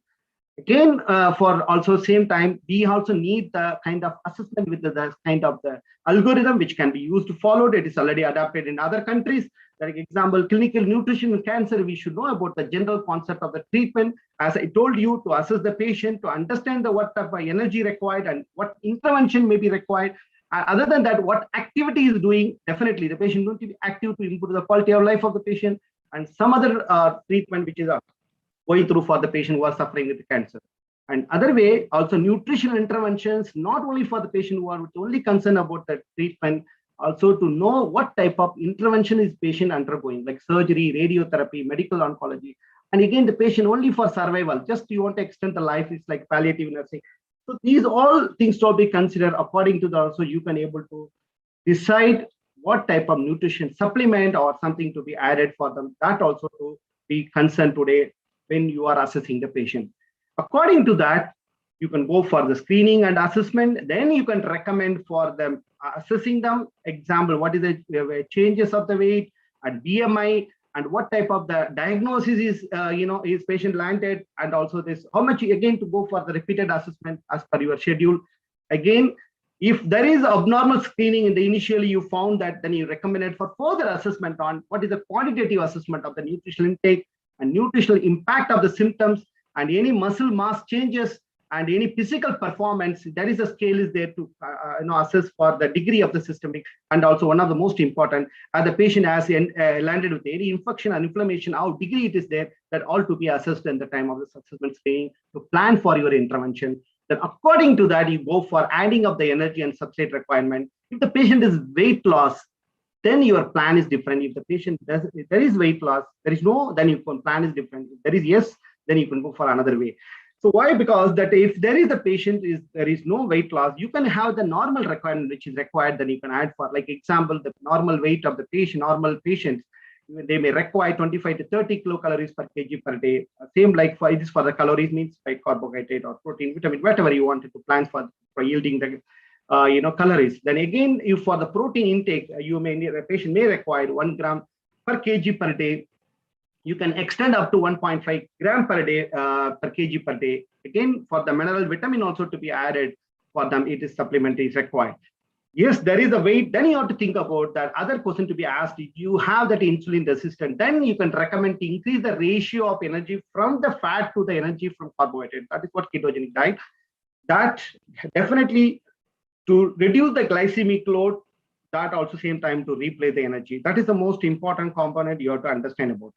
Again, for also same time, we also need the kind of assessment with the kind of the algorithm which can be used to follow. It is already adapted in other countries. Like example, clinical nutrition in cancer, we should know about the general concept of the treatment. As I told you, to assess the patient, to understand what type of energy required and what intervention may be required. Other than that, what activity is doing, definitely the patient needs to be active to improve the quality of life of the patient, and some other treatment which is going through for the patient who are suffering with cancer. And other way, also nutritional interventions, not only for the patient who are only concerned about the treatment, also to know what type of intervention is patient undergoing, like surgery, radiotherapy, medical oncology. And again, the patient only for survival, just you want to extend the life, it's like palliative nursing. So these all things to be considered according to the, also you can able to decide what type of nutrition supplement or something to be added for them. That also to be concerned today when you are assessing the patient. According to that, you can go for the screening and assessment. Then you can recommend for them assessing them. Example, what is the changes of the weight and BMI, and what type of the diagnosis is is patient landed, and also this how much again to go for the repeated assessment as per your schedule. Again, if there is abnormal screening in the initially you found that, then you recommend it for further assessment on what is the quantitative assessment of the nutritional intake and nutritional impact of the symptoms and any muscle mass changes and any physical performance. There is a scale is there to assess for the degree of the systemic, and also one of the most important, the patient has landed with any infection and inflammation, how degree it is there, that all to be assessed in the time of the assessment screening to plan for your intervention. Then according to that, you go for adding of the energy and substrate requirement. If the patient is weight loss, then your plan is different. If the patient does, if there is weight loss, there is no, then your plan is different. If there is yes, then you can go for another way. So why? Because that if there is a patient there is no weight loss, you can have the normal requirement which is required, then you can add for, like example, the normal weight of the patient, normal patients, they may require 25 to 30 kilocalories per kg per day. Same like for this for the calories means by carbohydrate or protein, vitamin, whatever you wanted to plan for yielding the calories. Then again, if for the protein intake, a patient may require 1 gram per kg per day. You can extend up to 1.5 gram per day per kg per day. Again, for the mineral vitamin also to be added for them, it is supplement is required. Yes, there is a weight. Then you have to think about that other question to be asked. If you have that insulin resistant, then you can recommend to increase the ratio of energy from the fat to the energy from carbohydrate. That is what ketogenic diet. That definitely to reduce the glycemic load. That also same time to replay the energy. That is the most important component you have to understand about it.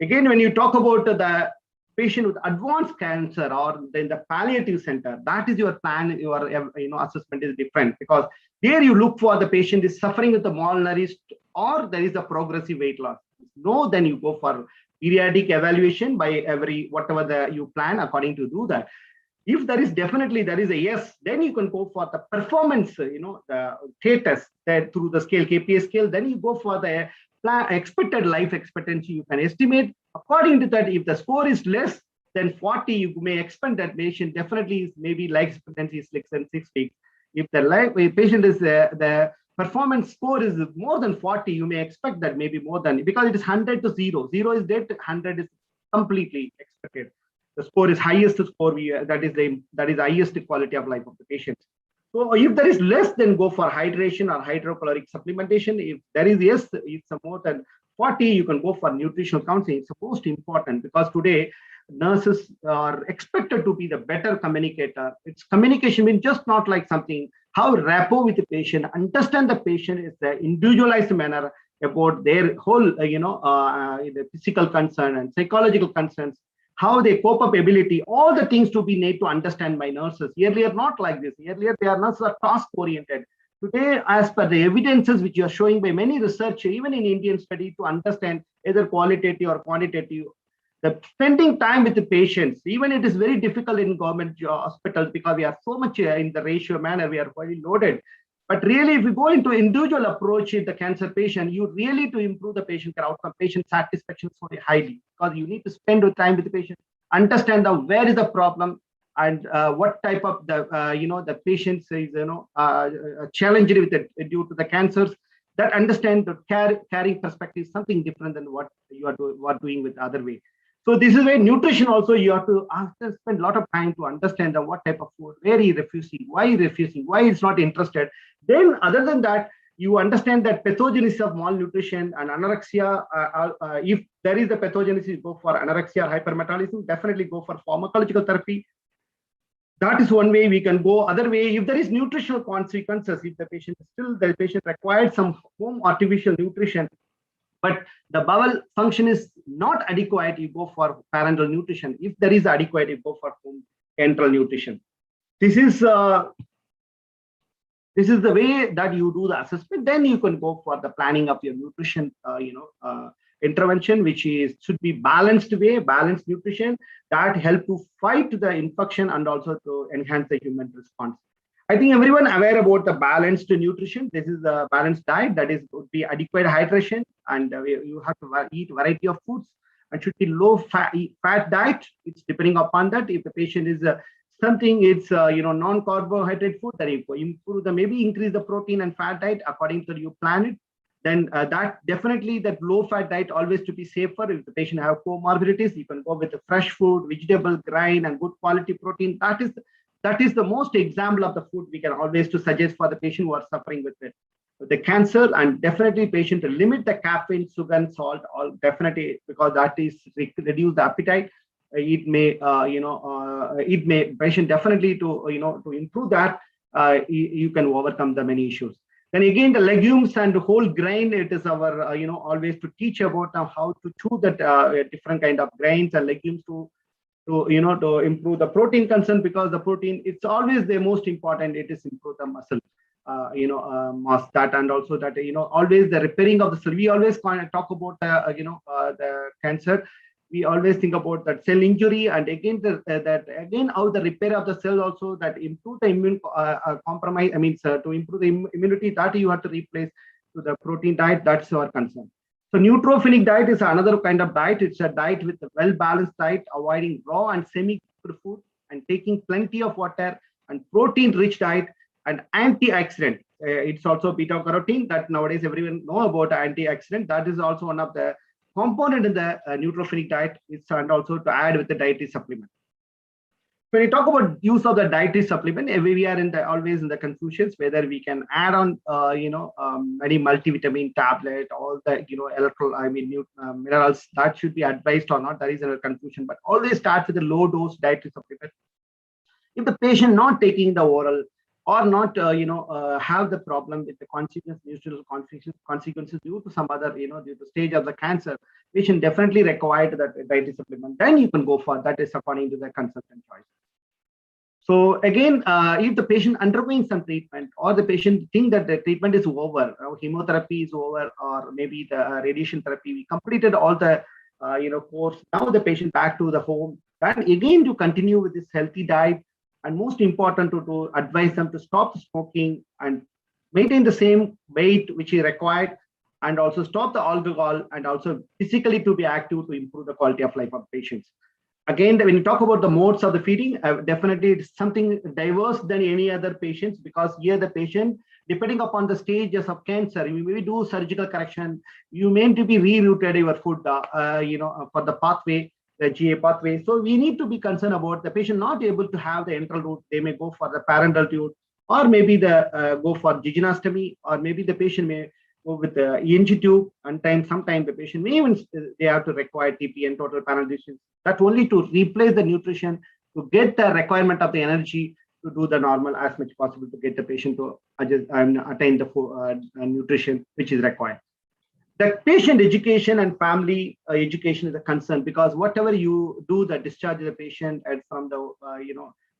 Again, when you talk about the patient with advanced cancer or in the palliative center, that is your plan, your assessment is different, because there you look for the patient is suffering with the malnourished or there is a progressive weight loss. No, then you go for periodic evaluation by every whatever you plan according to do that. If there is definitely there is a yes, then you can go for the performance, the status that through the scale KPA scale. Then you go for the expected life expectancy. You can estimate according to that. If the score is less than 40, you may expect that patient definitely is maybe life expectancy is less than 6 weeks. If the patient is the performance score is more than 40, you may expect that maybe more than, because it is 100 to 0. 0 is dead, 100 is completely expected. The score is highest score, that is the highest quality of life of the patient. So if there is less, then go for hydration or hydrochloric supplementation. If there is yes, it's more than 40, you can go for nutritional counseling. It's most important, because today nurses are expected to be the better communicator. It's communication means just not like something, how rapport with the patient, understand the patient is the individualized manner about their whole, the physical concern and psychological concerns, how they cope up ability, all the things to be made to understand by nurses. Earlier, not like this. Earlier, nurses are task oriented. Today, as per the evidences which you are showing by many research, even in Indian study, to understand either qualitative or quantitative, the spending time with the patients, even it is very difficult in government hospitals, because we are so much in the ratio manner, we are very loaded. But really, if you go into individual approach in the cancer patient, you really to improve the patient care outcome, patient satisfaction so highly, because you need to spend time with the patient, understand where is the problem and what type of the patients is challenged with it due to the cancers. That understand the caring perspective is something different than what you are doing with the other way. So this is where nutrition also you have to spend a lot of time to understand what type of food, where he refusing, why he's not interested. Then other than that, you understand that pathogenesis of malnutrition and anorexia. If there is a pathogenesis, go for anorexia or hypermetabolism. Definitely go for pharmacological therapy. That is one way we can go. Other way, if there is nutritional consequences, if the patient requires some home artificial nutrition, but the bowel function is not adequate, you go for parenteral nutrition. If there is adequate, you go for home enteral nutrition. This is the way that you do the assessment. Then you can go for the planning of your nutrition, intervention, which should be balanced nutrition that help to fight the infection and also to enhance the human response. I think everyone aware about the balanced nutrition. This is the balanced diet, that is would be adequate hydration, and you have to eat variety of foods, and should be low fat diet. It's depending upon that. If the patient is something, it's non-carbohydrate food, that you improve maybe increase the protein and fat diet according to you plan it. Then that definitely that low fat diet always to be safer. If the patient have comorbidities, you can go with the fresh food, vegetable, grain, and good quality protein. That is the most example of the food we can always to suggest for the patient who are suffering with it, the cancer. And definitely patient to limit the caffeine, sugar, and salt, all definitely, because that is reduce the appetite. It may patient definitely to improve that. You can overcome the many issues. Then again, the legumes and whole grain, it is our always to teach about how to choose that different kind of grains and legumes to improve the protein concern, because the protein, it's always the most important. It is improve the muscle mass, that, and also that always the repairing of the cell. We always talk about the cancer. We always think about that cell injury, and again how the repair of the cell also, that improve the immune compromise. To improve the immunity, that you have to replace to the protein diet. That's our concern. So neutrophilic diet is another kind of diet. It's a diet with a well-balanced diet, avoiding raw and semi-cooked food, and taking plenty of water, and protein-rich diet, and antioxidant. It's also beta-carotene, that nowadays everyone know about antioxidant. That is also one of the component in the neutrophilic diet. And also to add with the dietary supplement. When we talk about use of the dietary supplement, we are always in the confusions whether we can add on many multivitamin tablet, all the minerals that should be advised or not. That is a confusion. But always start with a low dose dietary supplement. If the patient not taking the oral, or not have the problem with the nutritional consequences due to some other due to stage of the cancer, patient definitely required that dietary supplement. Then you can go for that, is according to the consultant choice. So again, if the patient undergoing some treatment, or the patient think that the treatment is over, chemotherapy is over, or maybe the radiation therapy, we completed all the course. Now the patient back to the home, and again to continue with this healthy diet. And most important to advise them to stop smoking and maintain the same weight which is required, and also stop the alcohol, and also physically to be active to improve the quality of life of patients. Again, when you talk about the modes of the feeding, definitely it's something diverse than any other patients, because here the patient, depending upon the stages of cancer, you may do surgical correction, you may need to be rerouted your food, for the pathway, the GA pathway. So we need to be concerned about the patient not able to have the enteral route. They may go for the parenteral route, or maybe go for jejunostomy, or maybe the patient may go with the ENG tube. And sometimes the patient may even they have to require TPN, total parenteral nutrition. That only to replace the nutrition, to get the requirement of the energy to do the normal as much possible, to get the patient to adjust and attain the nutrition which is required. The patient education and family education is a concern, because whatever you do, the discharge of the patient and from the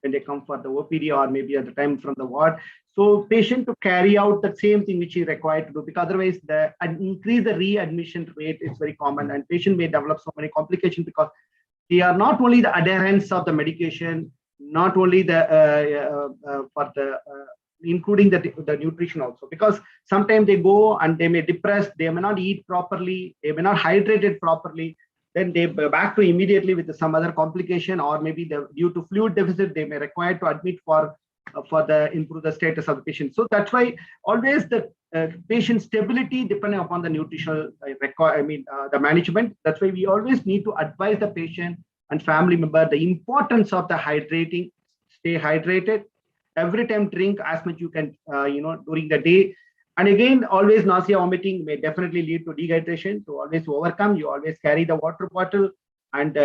when they come for the OPD, or maybe at the time from the ward, so patient to carry out the same thing which is required to do, because otherwise increase the readmission rate is very common, and patient may develop so many complications, because they are not only the adherence of the medication, not only including the nutrition also, because sometimes they go and they may depressed, they may not eat properly, they may not hydrate it properly, then they back to immediately with some other complication, or maybe due to fluid deficit, they may require to admit for the improve the status of the patient. So that's why always the patient stability depending upon the nutritional the management. That's why we always need to advise the patient and family member the importance of the hydrating. Stay hydrated. Every time drink as much you can, during the day, And again, always nausea, vomiting may definitely lead to dehydration. To always overcome, you always carry the water bottle. And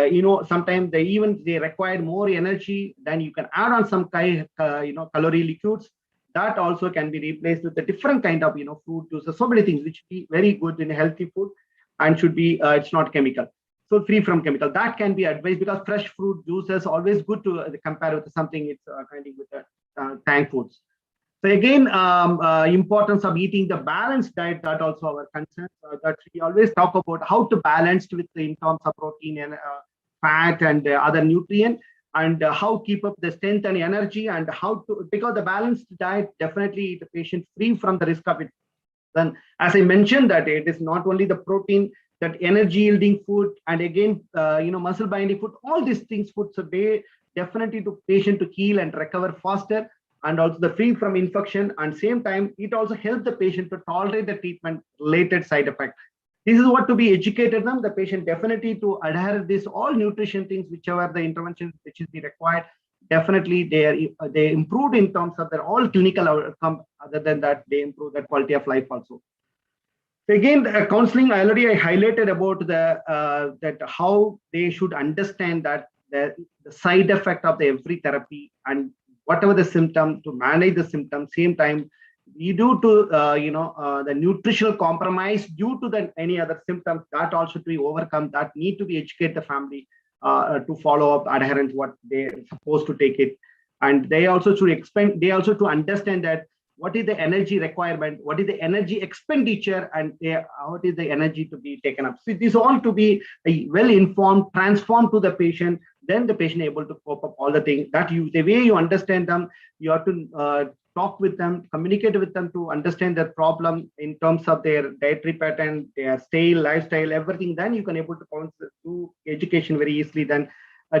sometimes they require more energy. Then you can add on some calorie liquids. That also can be replaced with a different kind of fruit juices. So many things which be very good in healthy food and should be it's not chemical. So free from chemical. That can be advised because fresh fruit juices always good to compare with something it's kind of with the tank foods. So again, importance of eating the balanced diet, that also our concern. That we always talk about how to balance with in terms of protein and fat and other nutrient, and how keep up the strength and energy, and how to, because the balanced diet definitely the patient free from the risk of it. Then, as I mentioned, that it is not only the protein, that energy yielding food, and again, muscle binding food, all these things foods they definitely to patient to heal and recover faster, and also the free from infection. And same time, it also helps the patient to tolerate the treatment related side effect. This is what to be educated them, the patient definitely to adhere this all nutrition things, whichever the intervention which is be required. Definitely they improved in terms of their all clinical outcome. Other than that, they improve their quality of life also. So again, counseling, I highlighted about the that how they should understand that the side effect of the every therapy, and whatever the symptom, to manage the symptom. Same time, we do to the nutritional compromise due to any other symptoms, that also to be overcome, that need to be educate the family to follow up adherence what they're supposed to take it. And they also should expand, they also to understand that what is the energy requirement, what is the energy expenditure, and what is the energy to be taken up. So this all to be well informed, transformed to the patient. Then the patient able to cope up all the things that the way you understand them, you have to talk with them, communicate with them to understand their problem in terms of their dietary pattern, their style, lifestyle, everything. Then you can able to do education very easily. Then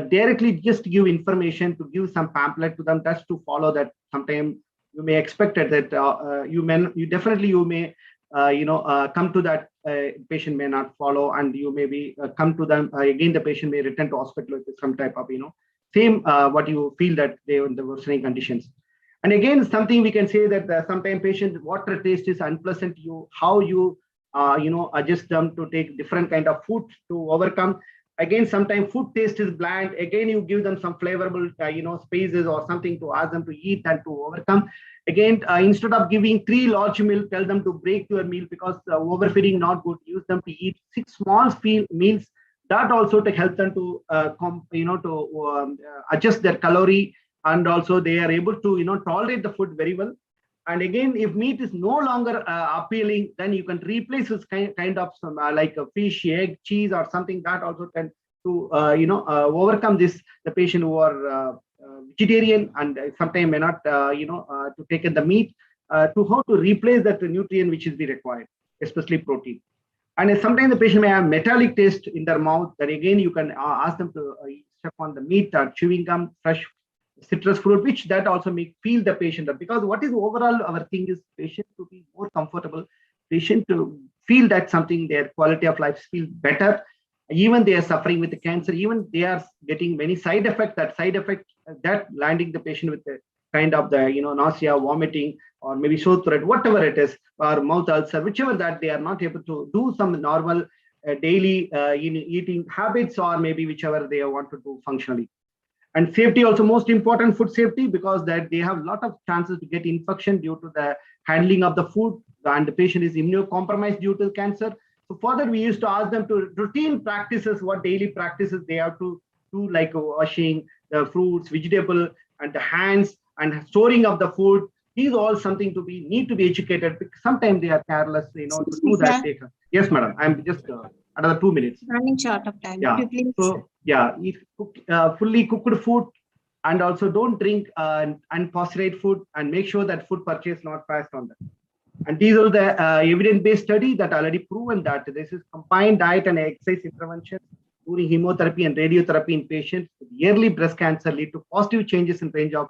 directly just give information, to give some pamphlet to them, just to follow that. Sometimes you may expect it that you may come to that patient may not follow, and you may be come to them again. The patient may return to hospital with some type of same what you feel that they are in the worsening conditions. And again, something we can say that sometimes patient water taste is unpleasant. How you adjust them to take different kind of food to overcome. Again, sometimes food taste is bland. Again, you give them some flavorable, spaces or something to ask them to eat and to overcome. Again, instead of giving 3 large meals, tell them to break your meal, because overfeeding not good. Use them to eat 6 small meals. That also to help them to adjust their calorie, and also they are able to tolerate the food very well. And again, if meat is no longer appealing, then you can replace this kind of some like a fish, egg, cheese, or something. That also can to overcome this. The patient who are vegetarian and sometimes may not to take in the meat, to how to replace that nutrient which is be required, especially protein. And sometimes the patient may have metallic taste in their mouth. That again, you can ask them to step on the meat or chewing gum, fresh citrus fruit, which that also make feel the patient up. Because what is overall our thing is patient to be more comfortable, patient to feel that something their quality of life feel better. Even they are suffering with the cancer, even they are getting many side effects. That side effect that landing the patient with the kind of the nausea, vomiting, or maybe sore throat, whatever it is, or mouth ulcer, whichever that they are not able to do some normal daily eating habits, or maybe whichever they want to do functionally. And safety also most important, food safety, because that they have a lot of chances to get infection due to the handling of the food, and the patient is immunocompromised due to cancer. So further, we used to ask them to routine practices, what daily practices they have to do, like washing the fruits, vegetable, and the hands, and storing of the food. These are all something to be need to be educated, because sometimes they are careless, to do that. Yes, madam. I'm just another 2 minutes. Running short of time. Yeah. Could you please? So yeah, eat fully cooked food, and also don't drink unpasteurized food, and make sure that food purchase not passed on that. And these are the evidence-based studies that already proven that this is combined diet and exercise intervention during chemotherapy and radiotherapy in patients with early breast cancer lead to positive changes in range of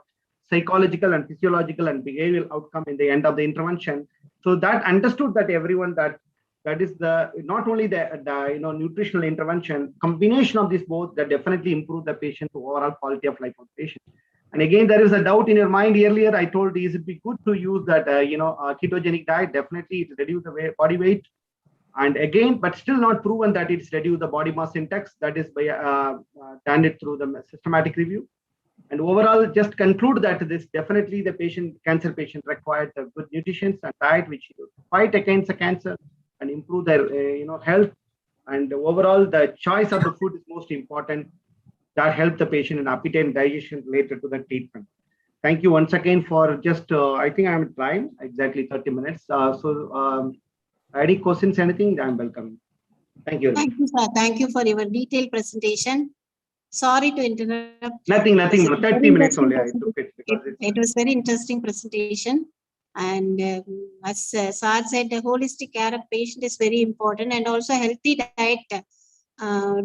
psychological and physiological and behavioral outcome in the end of the intervention. So that understood that everyone that is the not only the nutritional intervention, combination of these both that definitely improve the patient overall quality of life of the patient. And again, there is a doubt in your mind. Earlier, I told is it be good to use that, ketogenic diet? Definitely, it reduces the body weight. And again, but still not proven that it's reduced the body mass index. That is by done it through the systematic review. And overall, just conclude that this definitely the cancer patient required the good nutrition and diet, which fight against the cancer and improve their health. And overall, the choice of the food is most important. That help the patient in appetite and digestion related to the treatment. Thank you once again for just, I think I'm trying exactly 30 minutes. Any questions, anything, I'm welcome. Thank you. Thank you, sir. Thank you for your detailed presentation. Sorry to interrupt. Nothing, 30 minutes only I took it. It was very interesting presentation. And as Sir said, the holistic care of patient is very important, and also healthy diet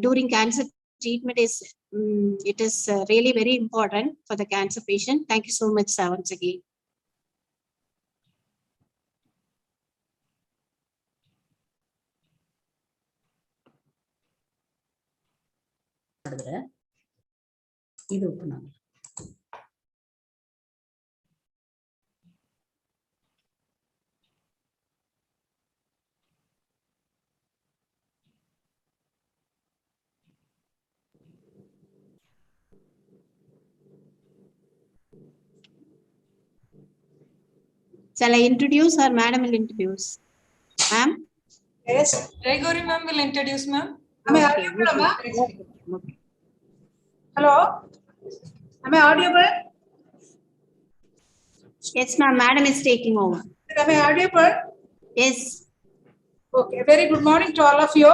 during cancer treatment is really very important for the cancer patient. Thank you so much, sir, once again. Shall I introduce or madam will introduce? Ma'am? Yes. Jayagori ma'am will introduce, ma'am. Am I audible, ma'am? Hello? Am I audible? Yes, ma'am. Madam is taking over. Am I audible? Yes. Okay. Very good morning to all of you.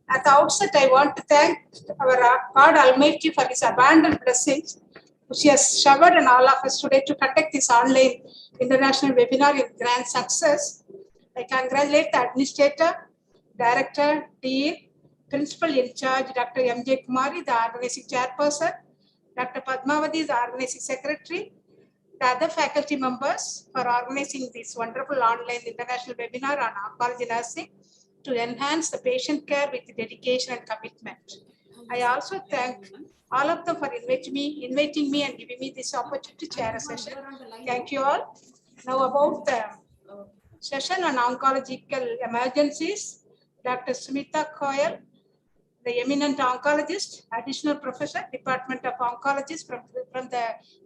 At the outset, I want to thank our God Almighty for His abundant blessings, which He has showered on all of us today to conduct this online international webinar in grand success. I congratulate the administrator, director, dean, principal in charge, Dr. M.J. Kumari, the organizing chairperson, Dr. Padmavati, the organizing secretary, the other faculty members for organizing this wonderful online international webinar on oncology nursing to enhance the patient care with dedication and commitment. I also thank all of them for inviting me and giving me this opportunity to chair a session. Thank you all. Now about the session on oncological emergencies, Dr. Smita Koyal, the eminent oncologist, additional professor, Department of Oncology from the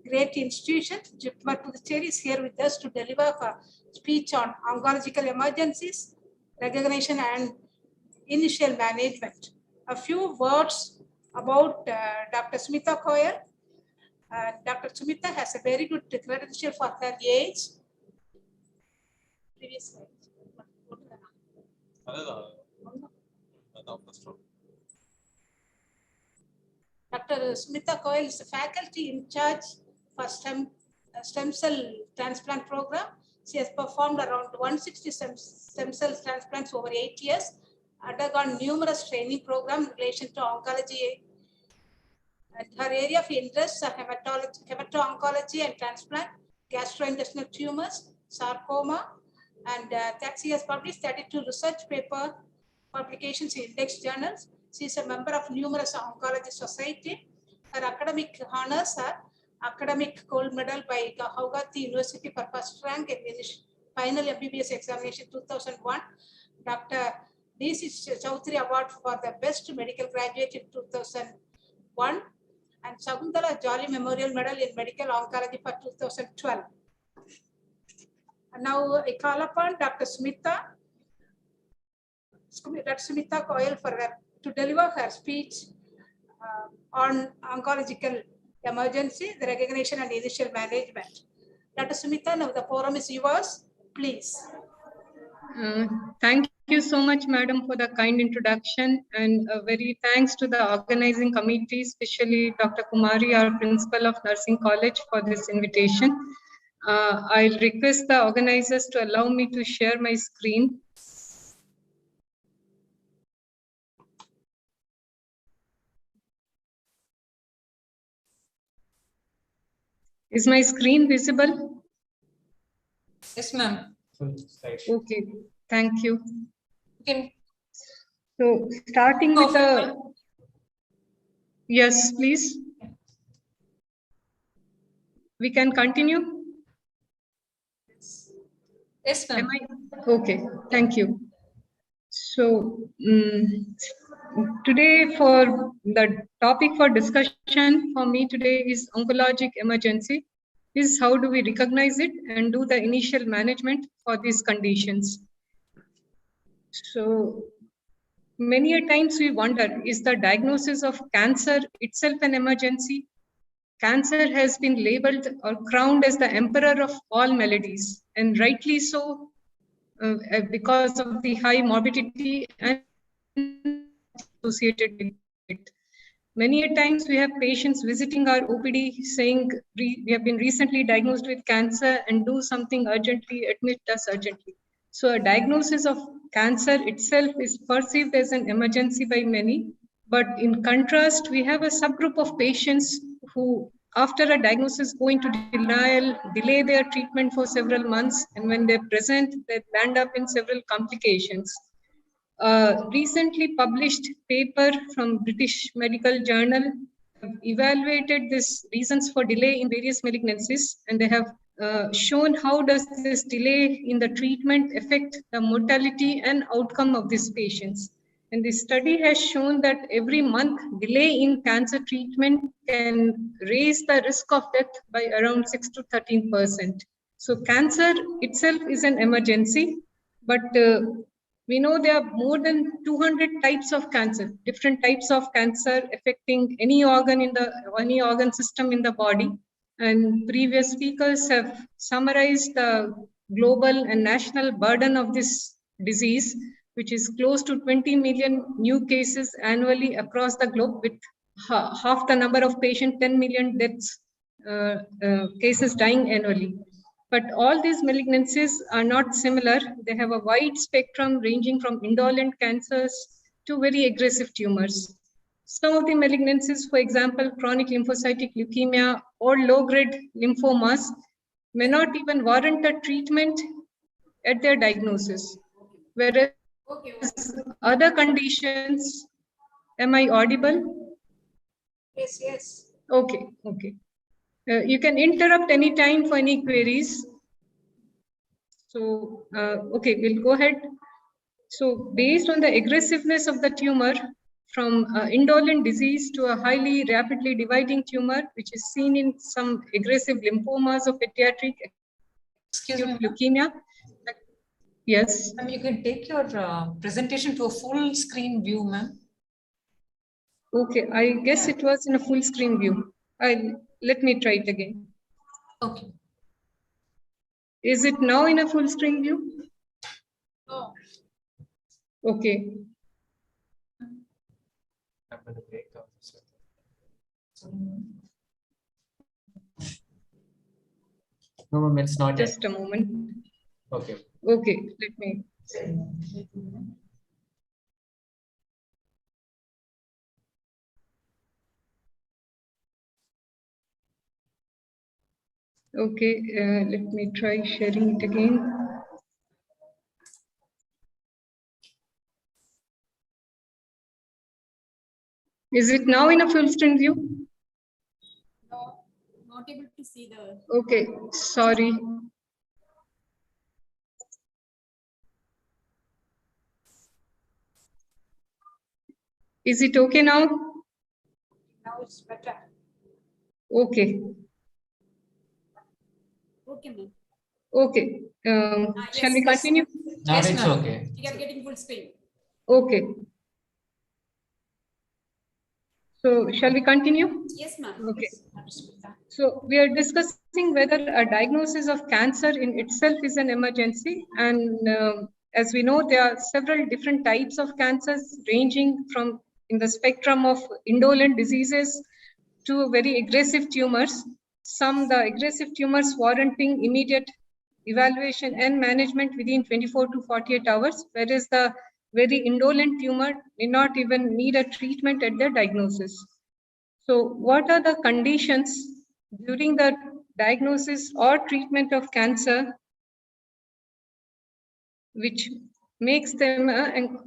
great institution, JIPMER Puducherry, is here with us to deliver a speech on oncological emergencies, recognition and initial management. A few words about Dr. Smita Koyal. Dr. Smita has a very good credential for her age. Previous slide. Dr. Smita Koyal is the faculty in charge for stem cell transplant program. She has performed around 160 stem cell transplants over 8 years, undergone numerous training programs in relation to oncology. And her area of interest are hemato-oncology and transplant, gastrointestinal tumors, sarcoma, and she has published 32 research paper publications in index journals. She is a member of numerous oncology society. Her academic honors are academic gold medal by Gauhati University for first rank in the final MBBS examination 2001. Dr. D.C. Chowdhury Award for the best medical graduate in 2001. And Shakuntala Jolly Memorial Medal in Medical Oncology for 2012. And now I call upon Dr. Smita Koyal to deliver her speech on oncological emergency, the recognition and initial management. Dr. Smita, now the forum is yours, please. Thank you so much, Madam, for the kind introduction, and very thanks to the organizing committee, especially Dr. Kumari, our Principal of Nursing College, for this invitation. I'll request the organizers to allow me to share my screen. Is my screen visible? Yes, ma'am. Okay, thank you. Okay. So starting with the, yes, please. we can continue? Yes, ma'am. Okay, thank you. So today for the topic for discussion for me today is oncologic emergency. Is how do we recognize it and do the initial management for these conditions. So many a times we wonder, is the diagnosis of cancer itself an emergency? Cancer has been labeled or crowned as the emperor of all maladies, and rightly so, because of the high morbidity and associated with it. Many a times we have patients visiting our OPD saying, we have been recently diagnosed with cancer and do something urgently, admit us urgently. So a diagnosis of cancer itself is perceived as an emergency by many. But in contrast, we have a subgroup of patients who, after a diagnosis, go into denial, delay their treatment for several months, and when they present, they land up in several complications. Recently published paper from British Medical Journal evaluated this reasons for delay in various malignancies, and they have shown how does this delay in the treatment affect the mortality and outcome of these patients. And this study has shown that every month delay in cancer treatment can raise the risk of death by around 6 to 13%. So cancer itself is an emergency, but we know there are more than 200 types of cancer, different types of cancer affecting any organ system in the body. And previous speakers have summarized the global and national burden of this disease, which is close to 20 million new cases annually across the globe, with half the number of patients, 10 million deaths, cases dying annually. But all these malignancies are not similar. They have a wide spectrum ranging from indolent cancers to very aggressive tumors. Some of the malignancies, for example, chronic lymphocytic leukemia or low-grade lymphomas, may not even warrant a treatment at their diagnosis. Whereas other conditions, am I audible? Yes, yes. Okay, okay. You can interrupt any time for any queries. So, okay, we'll go ahead. So based on the aggressiveness of the tumor, from indolent disease to a highly rapidly dividing tumor, which is seen in some aggressive lymphomas of pediatric acute leukemia. Yes. You can take your presentation to a full screen view, ma'am. Okay, I guess it was in a full screen view. Let me try it again. Okay. Is it now in a full screen view? No. Okay. No, ma'am, it's not yet. Just a moment. Okay. Okay, let me. Okay, let me try sharing it again. Is it now in a full screen view? No, not able to see the. Okay, sorry. Is it okay now? Now it's better. Okay. Okay, ma'am. Okay. Shall we continue? Now yes, it's okay. You are getting full screen. Okay. So shall we continue? Yes, ma'am. Okay. So we are discussing whether a diagnosis of cancer in itself is an emergency. And as we know, there are several different types of cancers ranging from in the spectrum of indolent diseases to very aggressive tumors. The aggressive tumors warranting immediate evaluation and management within 24 to 48 hours, whereas the very indolent tumor may not even need a treatment at their diagnosis. So what are the conditions during the diagnosis or treatment of cancer which makes them an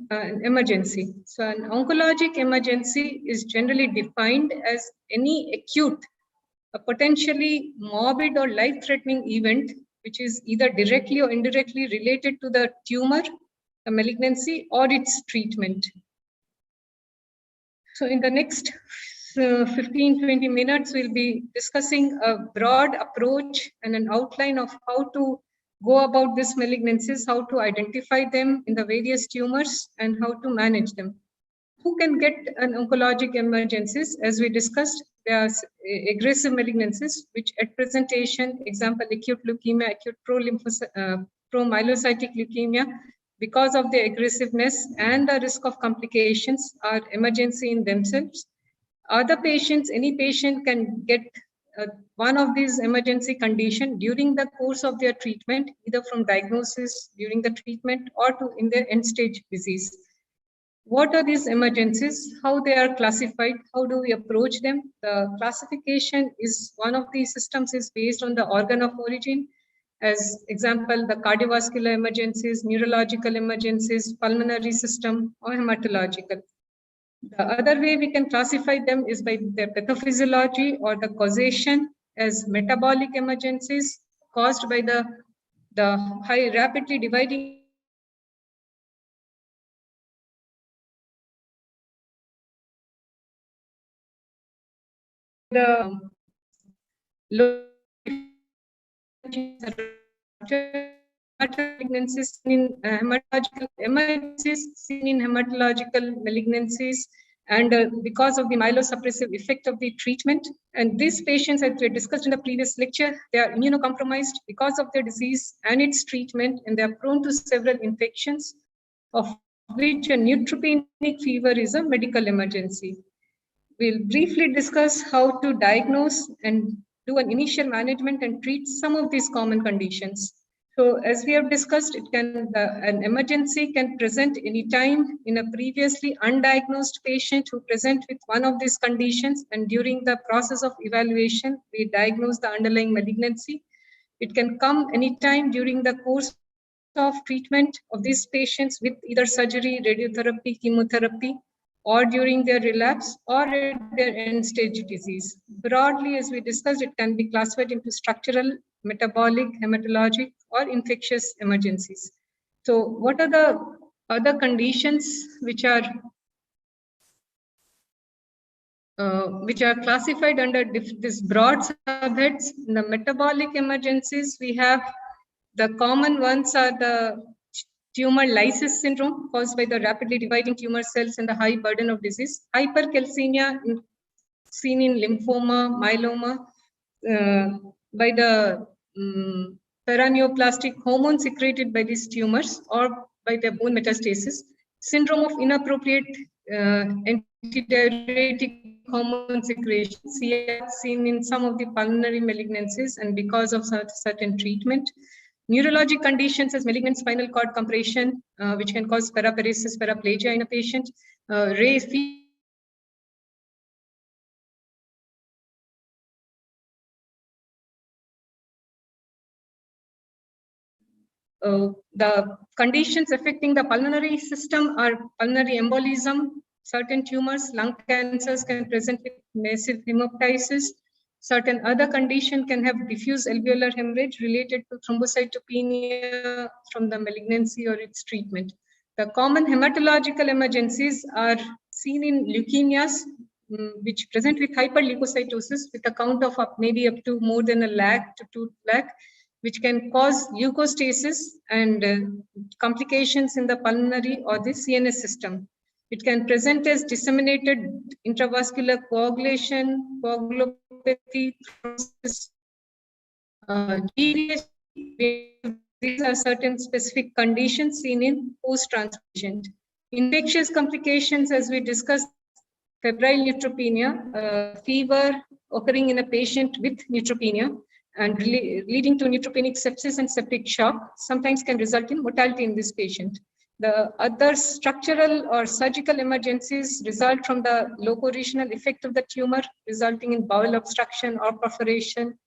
emergency? So an oncologic emergency is generally defined as any acute a potentially morbid or life-threatening event, which is either directly or indirectly related to the tumor, the malignancy, or its treatment. So in the next 15-20 minutes, we'll be discussing a broad approach and an outline of how to go about these malignancies, how to identify them in the various tumors, and how to manage them. Who can get an oncologic emergencies? As we discussed, there are aggressive malignancies, which at presentation, example, acute leukemia, acute promyelocytic leukemia, because of the aggressiveness and the risk of complications, are emergency in themselves. Other patients, any patient can get one of these emergency condition during the course of their treatment, either from diagnosis during the treatment or in their end stage disease. What are these emergencies? How they are classified? How do we approach them? The classification is one of these systems is based on the organ of origin. As example, the cardiovascular emergencies, neurological emergencies, pulmonary system, or hematological. The other way we can classify them is by their pathophysiology or the causation as metabolic emergencies caused by the high rapidly dividing the low malignancies in hematological emergencies seen in hematological malignancies, and because of the myelosuppressive effect of the treatment. And these patients, as we discussed in the previous lecture, they are immunocompromised because of their disease and its treatment, and they are prone to several infections, of which a neutropenic fever is a medical emergency. We'll briefly discuss how to diagnose and do an initial management and treat some of these common conditions. So as we have discussed, it can an emergency can present anytime in a previously undiagnosed patient who present with one of these conditions, and during the process of evaluation, we diagnose the underlying malignancy. It can come anytime during the course of treatment of these patients with either surgery, radiotherapy, chemotherapy, or during their relapse or at their end-stage disease. Broadly, as we discussed, it can be classified into structural, metabolic, hematologic, or infectious emergencies. So what are the other conditions which are classified under this broad subheads? In the metabolic emergencies, we have the common ones are the tumor lysis syndrome caused by the rapidly dividing tumor cells and the high burden of disease, hypercalcemia seen in lymphoma, myeloma, by the paraneoplastic hormone secreted by these tumors or by their bone metastasis, syndrome of inappropriate antidiuretic hormone secretion seen in some of the pulmonary malignancies and because of certain treatment. Neurologic conditions as malignant spinal cord compression, which can cause paraparesis, paraplegia in a patient. The conditions affecting the pulmonary system are pulmonary embolism. Certain tumors, lung cancers can present with massive hemoptysis. Certain other condition can have diffuse alveolar hemorrhage related to thrombocytopenia from the malignancy or its treatment. The common hematological emergencies are seen in leukemias, which present with hyperleukocytosis with a count of maybe up to more than 1 lakh to 2 lakh, which can cause leukostasis and complications in the pulmonary or the CNS system. It can present as disseminated intravascular coagulation, coagulopathy, thrombosis. These are certain specific conditions seen in post-transplant. Infectious complications, as we discussed, febrile neutropenia, fever occurring in a patient with neutropenia and leading to neutropenic sepsis and septic shock, sometimes can result in mortality in this patient. The other structural or surgical emergencies result from the locoregional effect of the tumor, resulting in bowel obstruction or perforation,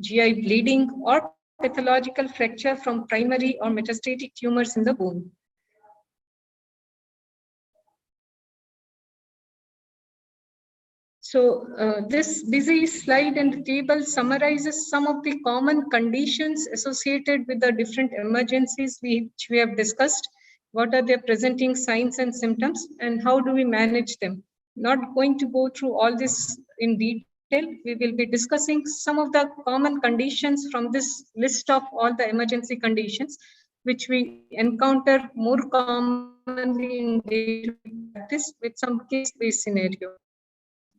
GI bleeding, or pathological fracture from primary or metastatic tumors in the bone. This disease slide in the table summarizes some of the common conditions associated with the different emergencies which we have discussed. What are their presenting signs and symptoms, and how do we manage them? Not going to go through all this in detail. We will be discussing some of the common conditions from this list of all the emergency conditions which we encounter more commonly in daily practice with some case-based scenario.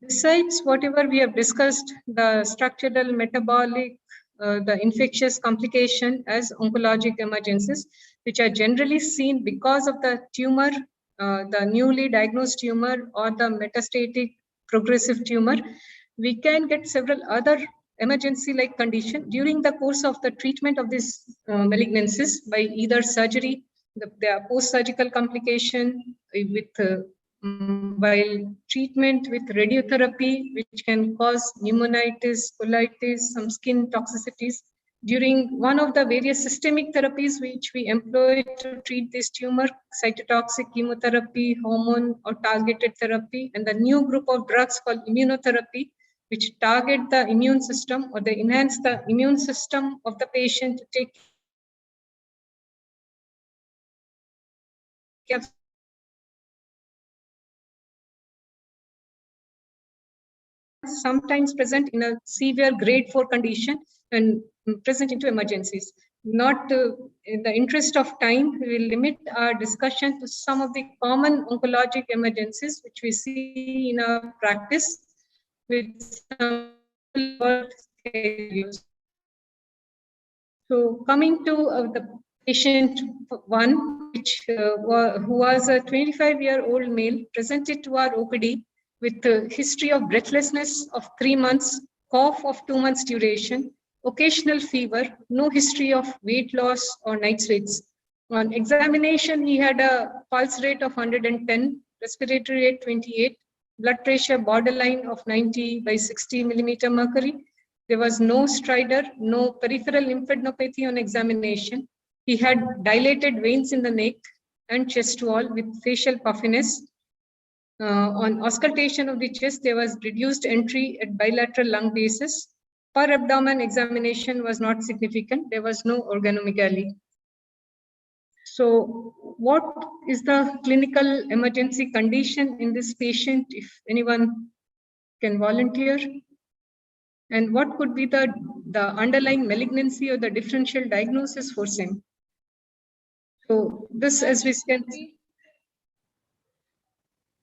Besides whatever we have discussed, the structural, metabolic, the infectious complication as oncologic emergencies, which are generally seen because of the tumor, the newly diagnosed tumor or the metastatic progressive tumor, we can get several other emergency-like condition during the course of the treatment of these malignancies by either surgery, the post-surgical complication with while treatment with radiotherapy, which can cause pneumonitis, colitis, some skin toxicities. During one of the various systemic therapies which we employ to treat this tumor, cytotoxic chemotherapy, hormone or targeted therapy, and the new group of drugs called immunotherapy, which target the immune system or they enhance the immune system of the patient to take care of sometimes present in a severe grade 4 condition and present into emergencies. Not in the interest of time, we will limit our discussion to some of the common oncologic emergencies which we see in our practice with some schedules. So coming to the patient one, who was a 25-year-old male, presented to our OPD with a history of breathlessness of 3 months, cough of 2 months duration, occasional fever, no history of weight loss or night sweats. On examination, he had a pulse rate of 110, respiratory rate 28, blood pressure borderline of 90 by 60 millimeter mercury. There was no stridor, no peripheral lymphadenopathy on examination. He had dilated veins in the neck and chest wall with facial puffiness. On auscultation of the chest, there was reduced entry at bilateral lung bases. Per abdomen examination was not significant. There was no organomegaly. So what is the clinical emergency condition in this patient, if anyone can volunteer? And what could be the underlying malignancy or the differential diagnosis for him? So this, as we can see.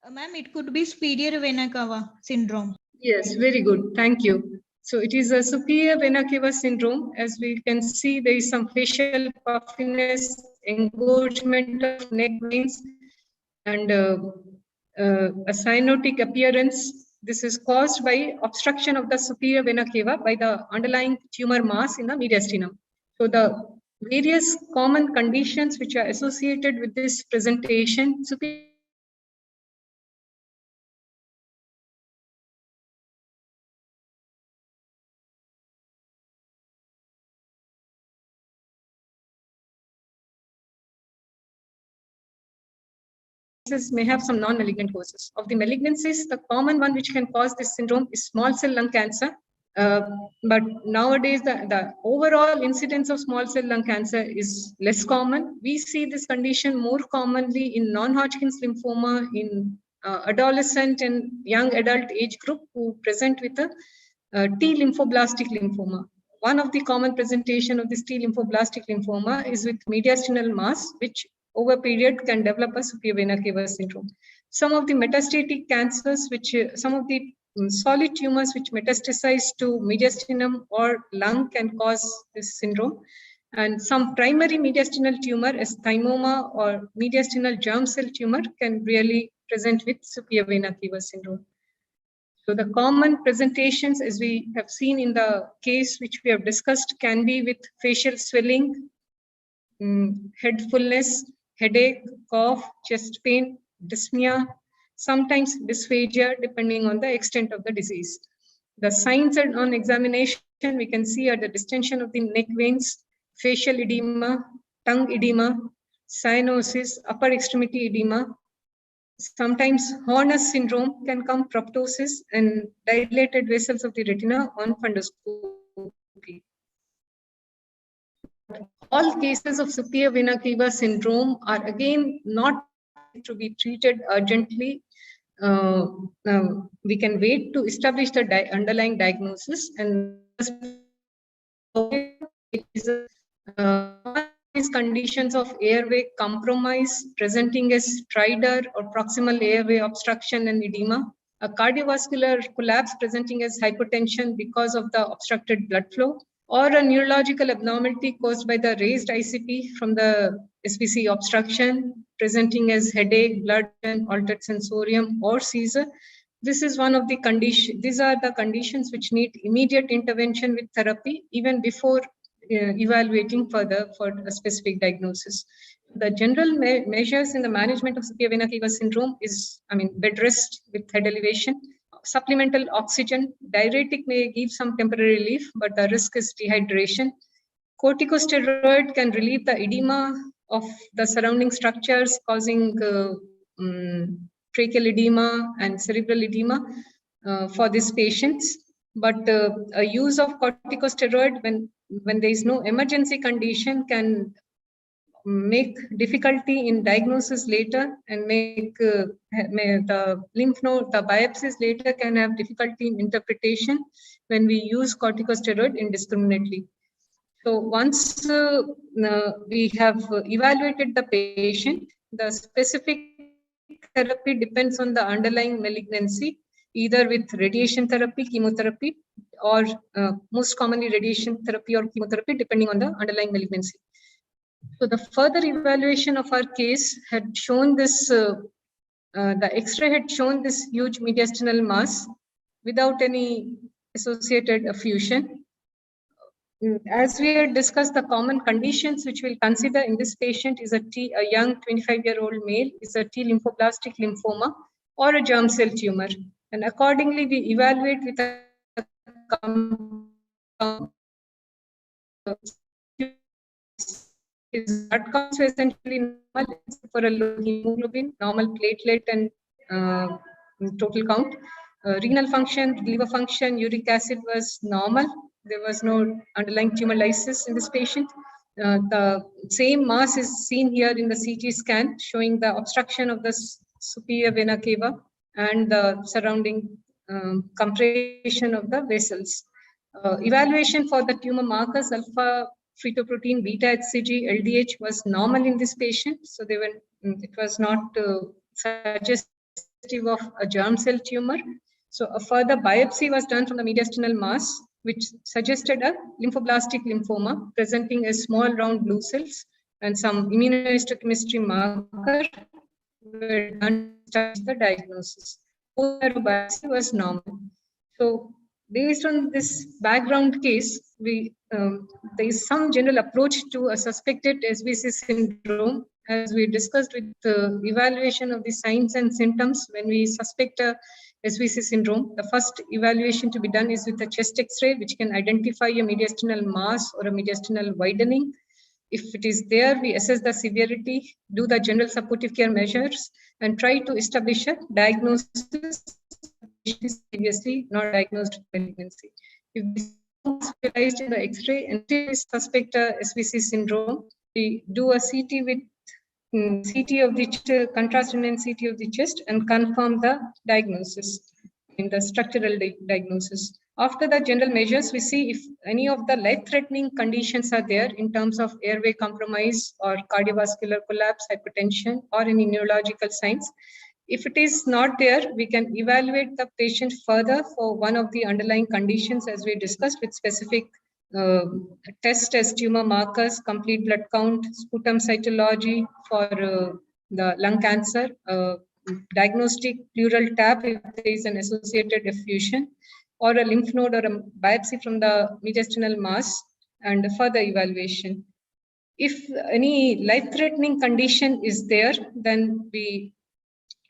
Ma'am, it could be superior vena cava syndrome. Yes, very good. Thank you. So it is a superior vena cava syndrome. As we can see, there is some facial puffiness, engorgement of neck veins, and a cyanotic appearance. This is caused by obstruction of the superior vena cava by the underlying tumor mass in the mediastinum. So the various common conditions which are associated with this presentation, superior may have some non-malignant causes. Of the malignancies, the common one which can cause this syndrome is small cell lung cancer. But nowadays, the overall incidence of small cell lung cancer is less common. We see this condition more commonly in non-Hodgkin's lymphoma, in adolescent and young adult age group who present with a T lymphoblastic lymphoma. One of the common presentation of this T lymphoblastic lymphoma is with mediastinal mass, which over period can develop a superior vena cava syndrome. Some of the metastatic cancers, some of the solid tumors which metastasize to mediastinum or lung can cause this syndrome. And some primary mediastinal tumor as thymoma or mediastinal germ cell tumor can really present with superior vena cava syndrome. So the common presentations, as we have seen in the case which we have discussed, can be with facial swelling, head fullness, headache, cough, chest pain, dyspnea, sometimes dysphagia, depending on the extent of the disease. The signs on examination, we can see are the distension of the neck veins, facial edema, tongue edema, cyanosis, upper extremity edema, Sometimes Horner's syndrome can come proptosis and dilated vessels of the retina on fundoscopy. All cases of superior vena cava syndrome are again not to be treated urgently. We can wait to establish the underlying diagnosis, and these conditions of airway compromise presenting as stridor or proximal airway obstruction and edema, a cardiovascular collapse presenting as hypertension because of the obstructed blood flow, or a neurological abnormality caused by the raised ICP from the SVC obstruction presenting as headache, blood, and altered sensorium or seizure. This is one of the conditions. These are the conditions which need immediate intervention with therapy even before evaluating further for a specific diagnosis. The general measures in the management of superior vena cava syndrome is, bed rest with head elevation, supplemental oxygen. Diuretic may give some temporary relief, but the risk is dehydration. Corticosteroid can relieve the edema of the surrounding structures, causing tracheal edema and cerebral edema for these patients. But a use of corticosteroid when there is no emergency condition can make difficulty in diagnosis later and make the lymph node, the biopsies later can have difficulty in interpretation when we use corticosteroid indiscriminately. So once we have evaluated the patient, the specific therapy depends on the underlying malignancy, either with radiation therapy, chemotherapy, or most commonly radiation therapy or chemotherapy, depending on the underlying malignancy. So the further evaluation of our case had shown this, the X-ray had shown this huge mediastinal mass without any associated effusion. As we had discussed, the common conditions which we'll consider in this patient is a young 25-year-old male is a T lymphoblastic lymphoma or a germ cell tumor. And accordingly, we evaluate with a his blood counts were essentially normal for a low hemoglobin, normal platelet and total count. Renal function, liver function, uric acid was normal. There was no underlying tumor lysis in this patient. The same mass is seen here in the CT scan, showing the obstruction of the superior vena cava and the surrounding compression of the vessels. Evaluation for the tumor markers, alpha fetoprotein, beta HCG, LDH was normal in this patient. So they were, it was not suggestive of a germ cell tumor. So a further biopsy was done from the mediastinal mass, which suggested a lymphoblastic lymphoma presenting as small round blue cells, and some immunohistochemistry marker were done to the diagnosis. Biopsy was normal. So based on this background case, there is some general approach to a suspected SVC syndrome, as we discussed with the evaluation of the signs and symptoms when we suspect a SVC syndrome. The first evaluation to be done is with a chest X-ray, which can identify a mediastinal mass or a mediastinal widening. If it is there, we assess the severity, do the general supportive care measures, and try to establish a diagnosis previously not diagnosed malignancy. If this is realized in the X-ray and we suspect a SVC syndrome, we do a CT with CT of the contrast and CT of the chest and confirm the diagnosis in the structural diagnosis. After the general measures, we see if any of the life-threatening conditions are there in terms of airway compromise or cardiovascular collapse, hypertension, or any neurological signs. If it is not there, we can evaluate the patient further for one of the underlying conditions as we discussed with specific tests as tumor markers, complete blood count, sputum cytology for the lung cancer, diagnostic pleural tap if there is an associated effusion, or a lymph node or a biopsy from the mediastinal mass, and further evaluation. If any life-threatening condition is there, then we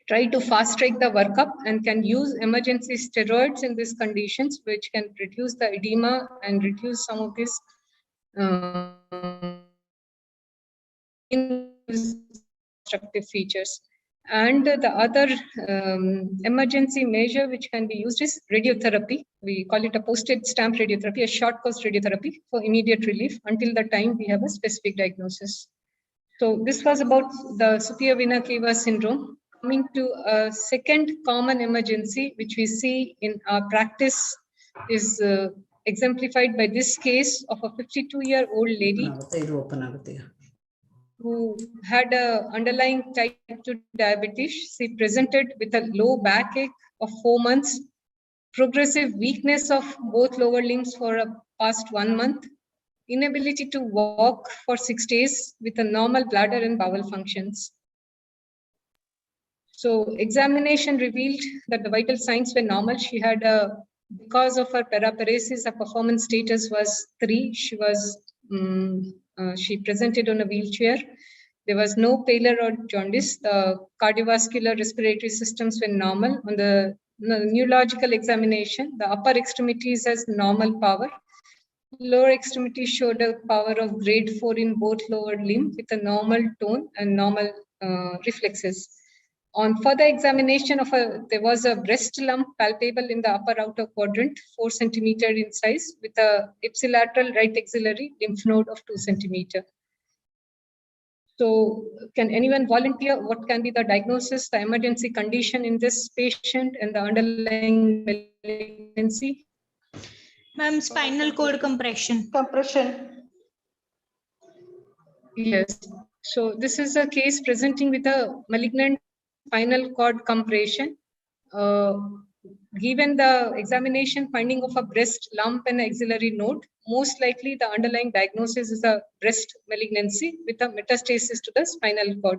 try to fast track the workup and can use emergency steroids in these conditions, which can reduce the edema and reduce some of these obstructive features. And the other emergency measure which can be used is radiotherapy. We call it a postage stamp radiotherapy, a short course radiotherapy for immediate relief until the time we have a specific diagnosis. So this was about the superior vena cava syndrome. Coming to a second common emergency which we see in our practice is exemplified by this case of a 52-year-old lady who had a underlying type 2 diabetes. She presented with a low backache of 4 months, progressive weakness of both lower limbs for a past 1 month, inability to walk for 6 days with a normal bladder and bowel functions. So examination revealed that the vital signs were normal. She had because of her paraparesis, her performance status was 3. She presented on a wheelchair. There was no pallor or jaundice. The cardiovascular respiratory systems were normal. On the neurological examination, the upper extremities has normal power. Lower extremity showed a power of grade 4 in both lower limb with a normal tone and normal reflexes. On further examination there was a breast lump palpable in the upper outer quadrant, 4 centimeter in size, with a ipsilateral right axillary lymph node of 2 centimeter. So can anyone volunteer what can be the diagnosis, the emergency condition in this patient and the underlying malignancy? Ma'am, spinal cord compression. Yes. So this is a case presenting with a malignant spinal cord compression. Given the examination finding of a breast lump and axillary node, most likely the underlying diagnosis is a breast malignancy with a metastasis to the spinal cord.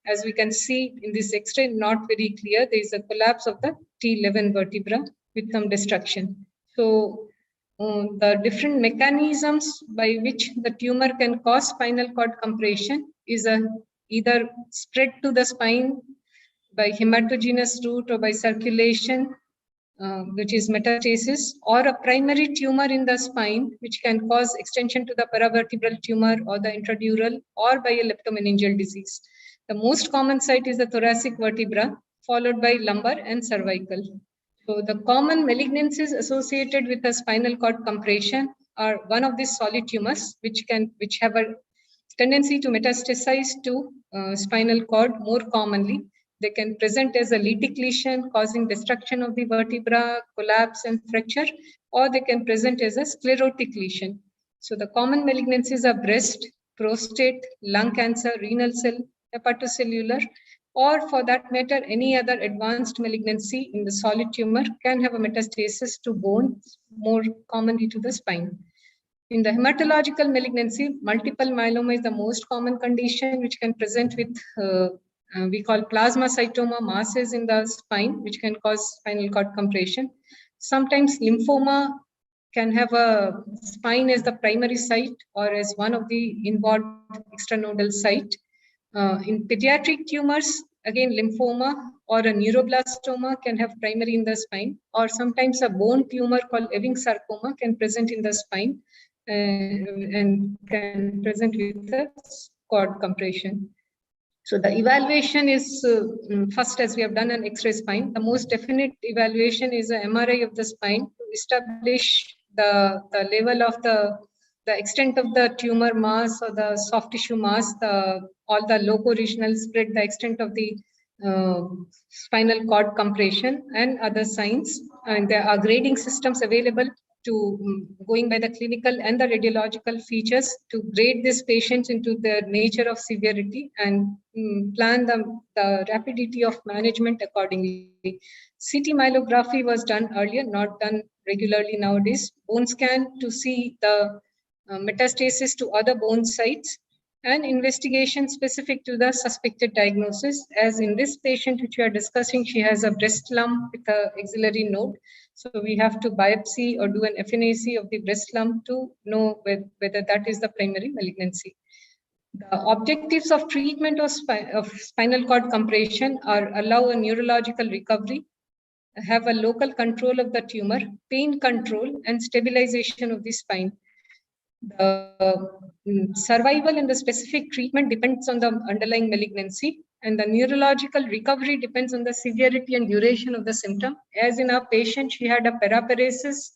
As we can see in this X-ray, not very clear. There is a collapse of the T11 vertebra with some destruction. So the different mechanisms by which the tumor can cause spinal cord compression is either spread to the spine by hematogenous route or by circulation, which is metastasis, or a primary tumor in the spine, which can cause extension to the paravertebral tumor or the intradural, or by a leptomeningeal disease. The most common site is the thoracic vertebra, followed by lumbar and cervical. So the common malignancies associated with the spinal cord compression are one of these solid tumors, which have a tendency to metastasize to spinal cord more commonly. They can present as a lytic lesion causing destruction of the vertebra, collapse and fracture, or they can present as a sclerotic lesion. So the common malignancies are breast, prostate, lung cancer, renal cell, hepatocellular, or for that matter, any other advanced malignancy in the solid tumor can have a metastasis to bone, more commonly to the spine. In the hematological malignancy, multiple myeloma is the most common condition which can present with we call plasmacytoma masses in the spine, which can cause spinal cord compression. Sometimes lymphoma can have a spine as the primary site or as one of the involved extranodal site. In pediatric tumors, again, lymphoma or a neuroblastoma can have primary in the spine, or sometimes a bone tumor called Ewing sarcoma can present in the spine and can present with the cord compression. So the evaluation is first, as we have done an X-ray spine, the most definite evaluation is an MRI of the spine to establish the level of the extent of the tumor mass or the soft tissue mass, all the loco-regional spread, the extent of the spinal cord compression and other signs. And there are grading systems available to going by the clinical and the radiological features to grade this patient into the nature of severity and plan the rapidity of management accordingly. CT myelography was done earlier, not done regularly nowadays. Bone scan to see the metastasis to other bone sites, and investigation specific to the suspected diagnosis. As in this patient which we are discussing, she has a breast lump with an axillary node. So we have to biopsy or do an FNAC of the breast lump to know whether that is the primary malignancy. The objectives of treatment of spinal cord compression are allow a neurological recovery, have a local control of the tumor, pain control, and stabilization of the spine. The survival and the specific treatment depends on the underlying malignancy, and the neurological recovery depends on the severity and duration of the symptom. As in our patient, she had a paraparesis,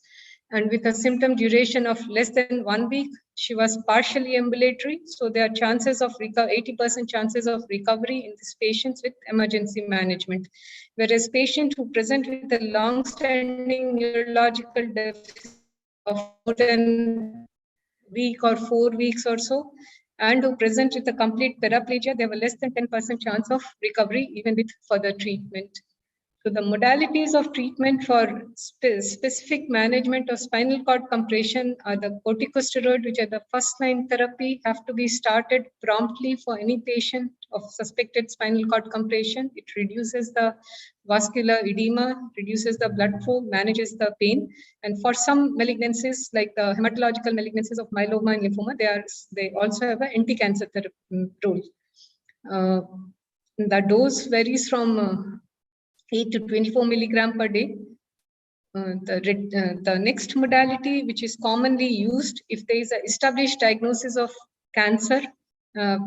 and with a symptom duration of less than 1 week, she was partially ambulatory. So there are chances of 80% chances of recovery in these patients with emergency management. Whereas patients who present with a long-standing neurological deficit of more than week or 4 weeks or so, and who present with a complete paraplegia, they have a less than 10% chance of recovery even with further treatment. So the modalities of treatment for specific management of spinal cord compression are the corticosteroid, which are the first line therapy, have to be started promptly for any patient of suspected spinal cord compression. It reduces the vascular edema, reduces the blood flow, manages the pain. And for some malignancies, like the hematological malignancies of myeloma and lymphoma, they also have an anti-cancer therapy role. The dose varies from 8 to 24 milligram per day. The next modality, which is commonly used if there is an established diagnosis of cancer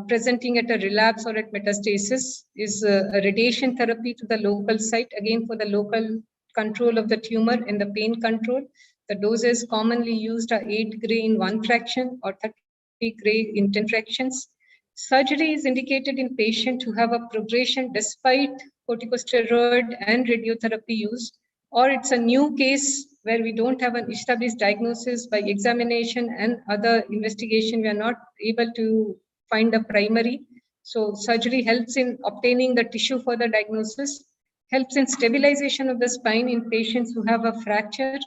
presenting at a relapse or at metastasis, is a radiation therapy to the local site, again for the local control of the tumor and the pain control. The doses commonly used are 8 gray in 1 fraction or 30 gray in 10 fractions. Surgery is indicated in patients who have a progression despite corticosteroid and radiotherapy use, or it's a new case where we don't have an established diagnosis. By examination and other investigation, we are not able to find a primary. So surgery helps in obtaining the tissue for the diagnosis, helps in stabilization of the spine in patients who have a fracture,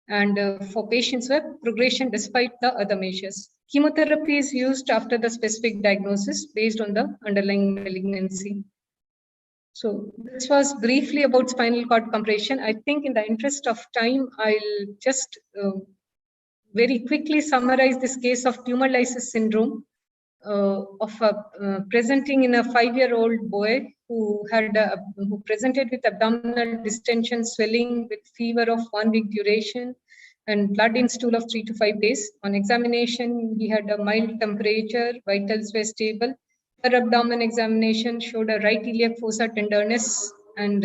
and for patients who have progression despite the other measures. Chemotherapy is used after the specific diagnosis based on the underlying malignancy. So this was briefly about spinal cord compression. I think in the interest of time, I'll just very quickly summarize this case of tumor lysis syndrome presenting in a 5-year-old boy who presented with abdominal distension, swelling with fever of 1 week duration and blood in stool of 3 to 5 days. On examination, he had a mild temperature, vitals were stable. Her abdomen examination showed a right iliac fossa tenderness, and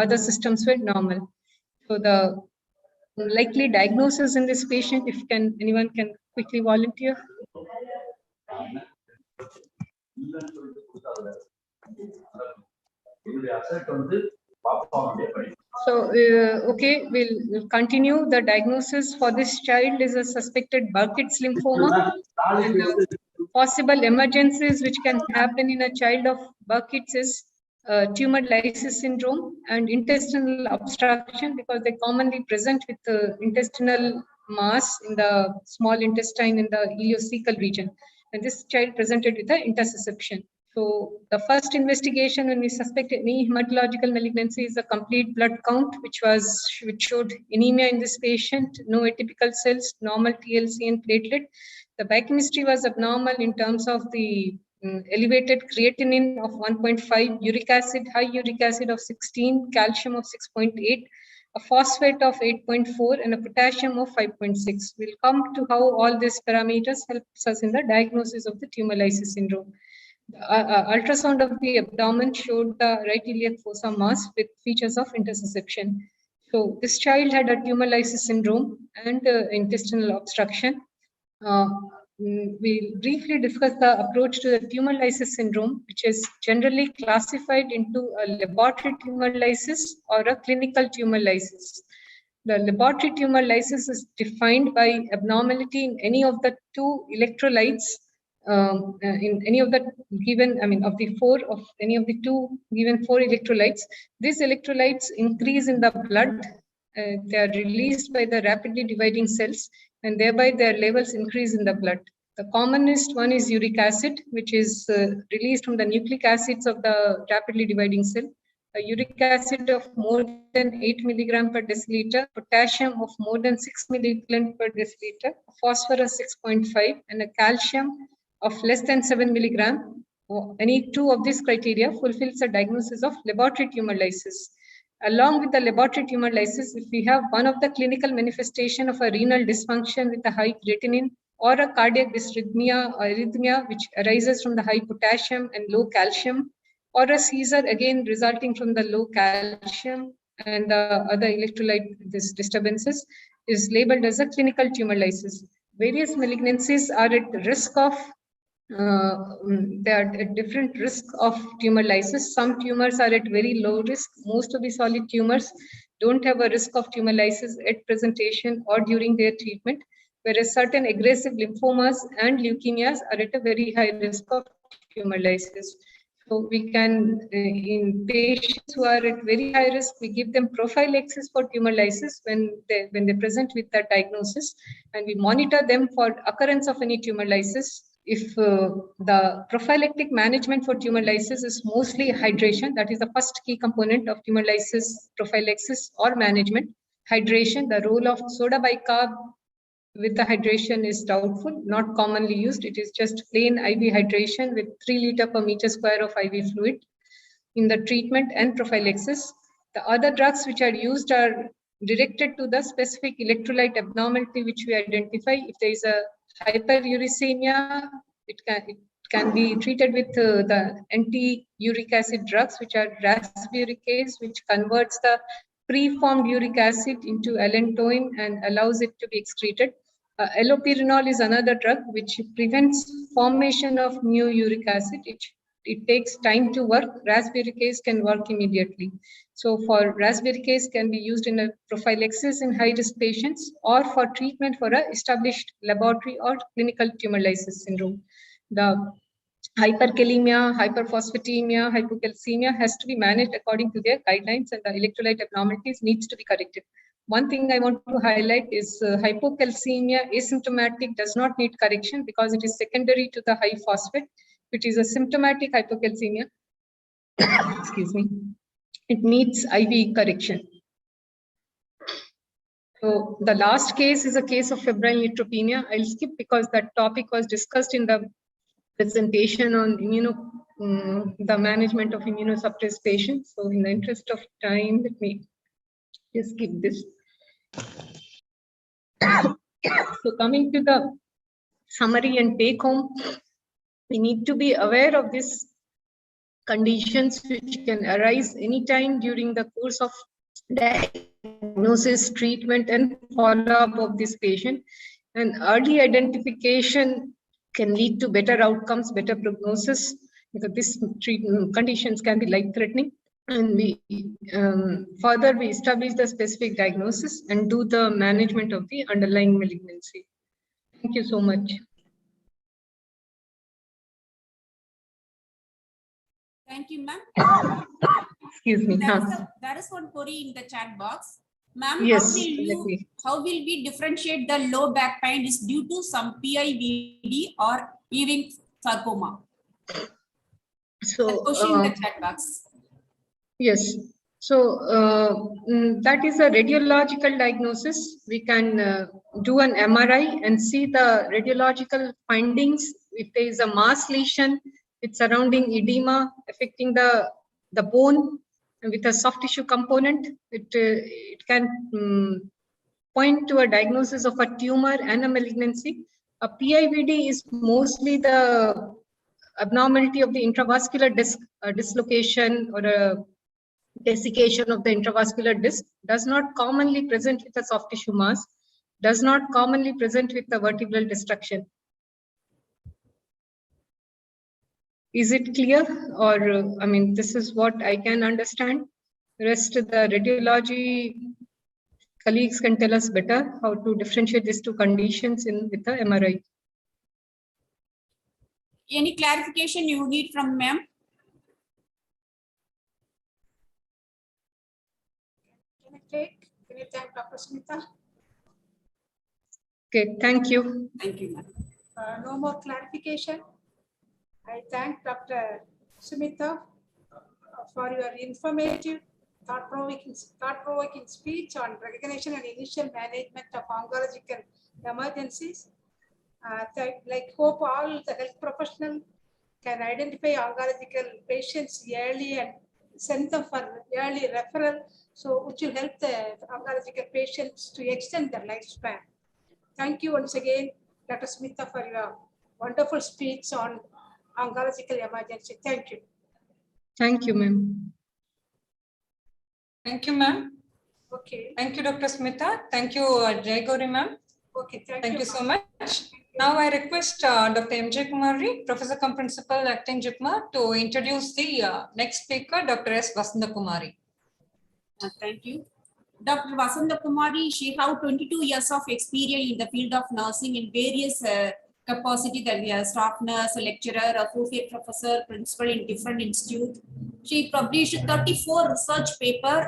other systems were normal. So the likely diagnosis in this patient, if anyone can quickly volunteer. So, okay, we'll continue. The diagnosis for this child is a suspected Burkitt's lymphoma. And possible emergencies which can happen in a child of Burkitt's is tumor lysis syndrome and intestinal obstruction, because they commonly present with intestinal mass in the small intestine in the ileocecal region. And this child presented with an intussusception. So the first investigation when we suspect any hematological malignancy is a complete blood count, which showed anemia in this patient, no atypical cells, normal TLC and platelet. The biochemistry was abnormal in terms of the elevated creatinine of 1.5, uric acid, high uric acid of 16, calcium of 6.8, a phosphate of 8.4, and a potassium of 5.6. We'll come to how all these parameters helps us in the diagnosis of the tumor lysis syndrome. Ultrasound of the abdomen showed the right iliac fossa mass with features of intussusception. So this child had a tumor lysis syndrome and intestinal obstruction. We'll briefly discuss the approach to the tumor lysis syndrome, which is generally classified into a laboratory tumor lysis or a clinical tumor lysis. The laboratory tumor lysis is defined by abnormality in any of the 2 electrolytes. In any of the given, of the 4 of any of the 2 given 4 electrolytes, these electrolytes increase in the blood. They are released by the rapidly dividing cells, and thereby their levels increase in the blood. The commonest one is uric acid, which is released from the nucleic acids of the rapidly dividing cell. A uric acid of more than 8 milligram per deciliter, potassium of more than 6 milligram per deciliter, phosphorus 6.5, and a calcium of less than 7 milligram. Any 2 of these criteria fulfills a diagnosis of laboratory tumor lysis. Along with the laboratory tumor lysis, if we have one of the clinical manifestation of a renal dysfunction with a high creatinine, or a cardiac dysrhythmia or arrhythmia which arises from the high potassium and low calcium, or a seizure again resulting from the low calcium and the other electrolyte disturbances is labeled as a clinical tumor lysis. Various malignancies are at risk of they are at different risk of tumor lysis. Some tumors are at very low risk. Most of the solid tumors don't have a risk of tumor lysis at presentation or during their treatment, whereas certain aggressive lymphomas and leukemias are at a very high risk of tumor lysis. So we can, in patients who are at very high risk, we give them prophylaxis for tumor lysis when they present with that diagnosis, and we monitor them for occurrence of any tumor lysis. If the prophylactic management for tumor lysis is mostly hydration, that is the first key component of tumor lysis prophylaxis or management. Hydration, the role of soda bicarb with the hydration is doubtful, not commonly used. It is just plain IV hydration with 3 liters per meter square of IV fluid in the treatment and prophylaxis. The other drugs which are used are directed to the specific electrolyte abnormality which we identify. If there is a hyperuricemia, it can be treated with the anti-uric acid drugs, which are rasburicase, which converts the preformed uric acid into allantoin and allows it to be excreted. Allopurinol is another drug which prevents formation of new uric acid. It takes time to work. Rasburicase can work immediately. So for rasburicase can be used in a prophylaxis in high-risk patients or for treatment for a established laboratory or clinical tumor lysis syndrome. The hyperkalemia, hyperphosphatemia, hypocalcemia has to be managed according to their guidelines, and the electrolyte abnormalities needs to be corrected. One thing I want to highlight is hypocalcemia asymptomatic does not need correction because it is secondary to the high phosphate, which is a symptomatic hypocalcemia. Excuse me. It needs IV correction. So the last case is a case of febrile neutropenia. I'll skip because that topic was discussed in the presentation on the management of immunosuppressed patients. So in the interest of time, let me just skip this. So coming to the summary and take home, we need to be aware of these conditions which can arise anytime during the course of diagnosis, treatment, and follow-up of this patient. And early identification can lead to better outcomes, better prognosis, because these treatment conditions can be life-threatening. And we further we establish the specific diagnosis and do the management of the underlying malignancy. Thank you so much. Thank you, ma'am. Excuse me. There is one query in the chat box. Ma'am, yes, how will we differentiate the low back pain is due to some PIVD or Ewing sarcoma? So the question in the chat box. Yes. So that is a radiological diagnosis. We can do an MRI and see the radiological findings. If there is a mass lesion with surrounding edema affecting the bone with a soft tissue component, it can point to a diagnosis of a tumor and a malignancy. A PIVD is mostly the abnormality of the intravascular disc dislocation or a desiccation of the intravascular disc, does not commonly present with a soft tissue mass, does not commonly present with the vertebral destruction. Is it clear? Or, I mean, this is what I can understand. The rest of the radiology colleagues can tell us better how to differentiate these two conditions with the MRI. Any clarification you need from ma'am? Can I thank Dr. Smita? Okay, thank you. Thank you, ma'am. No more clarification. I thank Dr. Smita for your informative, thought-provoking speech on recognition and initial management of oncological emergencies. Hope all the health professionals can identify oncological patients early and send them for early referral, so which will help the oncological patients to extend their lifespan. Thank you once again, Dr. Smita, for your wonderful speech on oncological emergency. Thank you. Thank you, ma'am. Thank you, ma'am. Okay. Thank you, Dr. Smita. Thank you, Jai Gauri, ma'am. Okay, Thank you so much. Now I request Dr. M.J. Kumari, Professor cum Principal acting JIPMER, to introduce the next speaker, Dr. S. Vasanta Kumari. Thank you. Dr. Vasanta Kumari, she have 22 years of experience in the field of nursing in various capacity, that we are staff nurse, lecturer, associate professor, principal in different institutes. She published 34 research papers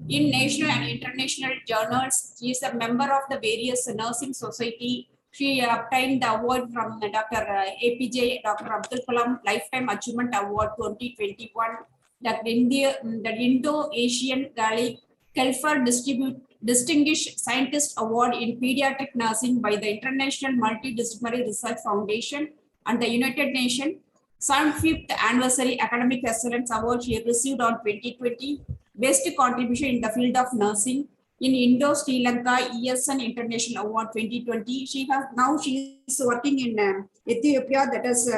in national and international journals. She is a member of the various nursing society. She obtained the award from Dr. APJ, Dr. Abdul Kalam Lifetime Achievement Award 2021, the Indo-Asian Gallic Kelfer Distinguished Scientist Award in Pediatric Nursing by the International Multidisciplinary Research Foundation and the United Nations. 75th Anniversary Academic Excellence Award she received on 2020. Best contribution in the field of nursing in Indo-Sri Lanka ESN International Award 2020. She is working in Ethiopia, that is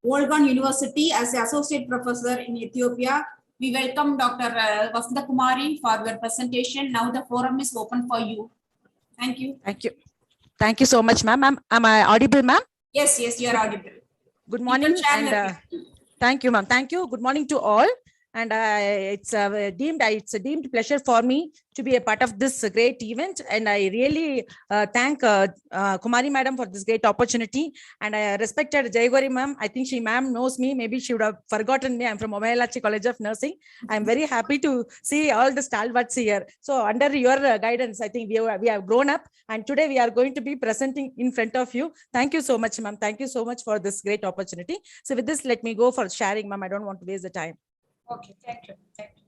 Wolgan University as associate professor in Ethiopia. We welcome Dr. Vasanta Kumari for your presentation. Now the forum is open for you. Thank you. Thank you. Thank you so much, ma'am. Am I audible, ma'am? Yes, you are audible. Good morning. And thank you, ma'am. Thank you. Good morning to all. And it's a deemed pleasure for me to be a part of this great event. And I really thank Kumari madam for this great opportunity. And I respected Jai Gauri ma'am. I think ma'am knows me. Maybe she would have forgotten me. I'm from Omayalachi College of Nursing. I'm very happy to see all the stalwarts here. So under your guidance, I think we have grown up. And today we are going to be presenting in front of you. Thank you so much, ma'am. Thank you so much for this great opportunity. So with this, let me go for sharing, ma'am. I don't want to waste the time. Okay, thank you. Thank you.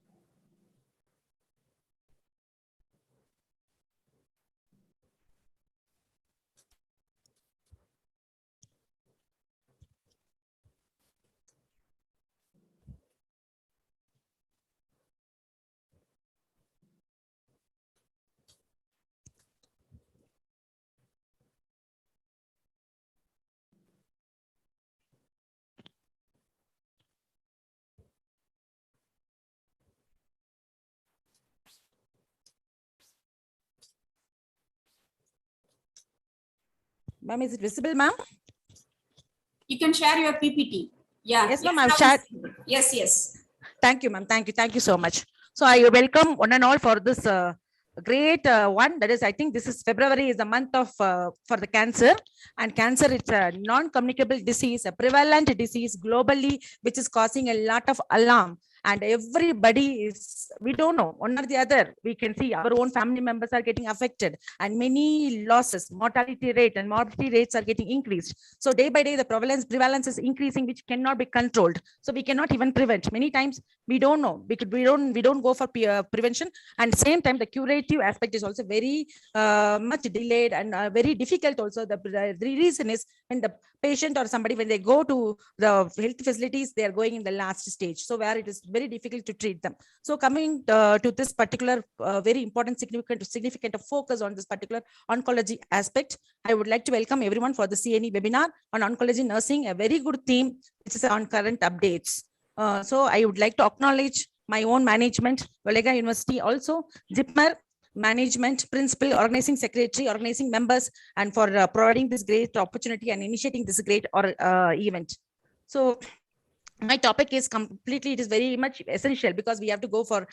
Ma'am, is it visible, ma'am? You can share your PPT. Yeah. Yes, ma'am, I've shared. Yes. Thank you, ma'am. Thank you so much. So I welcome one and all for this great one. That is, I think this is February is the month of for the cancer, and cancer it's a non-communicable disease, a prevalent disease globally, which is causing a lot of alarm. And everybody is, we don't know, one or the other, we can see our own family members are getting affected, and many losses, mortality rate and morbidity rates are getting increased. So day by day, the prevalence is increasing, which cannot be controlled. So we cannot even prevent. Many times we don't know, we don't go for prevention. And same time, the curative aspect is also very much delayed and very difficult also. The reason is when the patient or somebody, when they go to the health facilities, they are going in the last stage. So where it is very difficult to treat them. So coming to this particular very important, significant focus on this particular oncology aspect, I would like to welcome everyone for the CNE webinar on oncology nursing, a very good theme, which is on current updates. So I would like to acknowledge my own management, Olega University, also JIPMER, management, principal, organizing secretary, organizing members, and for providing this great opportunity and initiating this great event. So my topic is completely, it is very much essential because we have to go for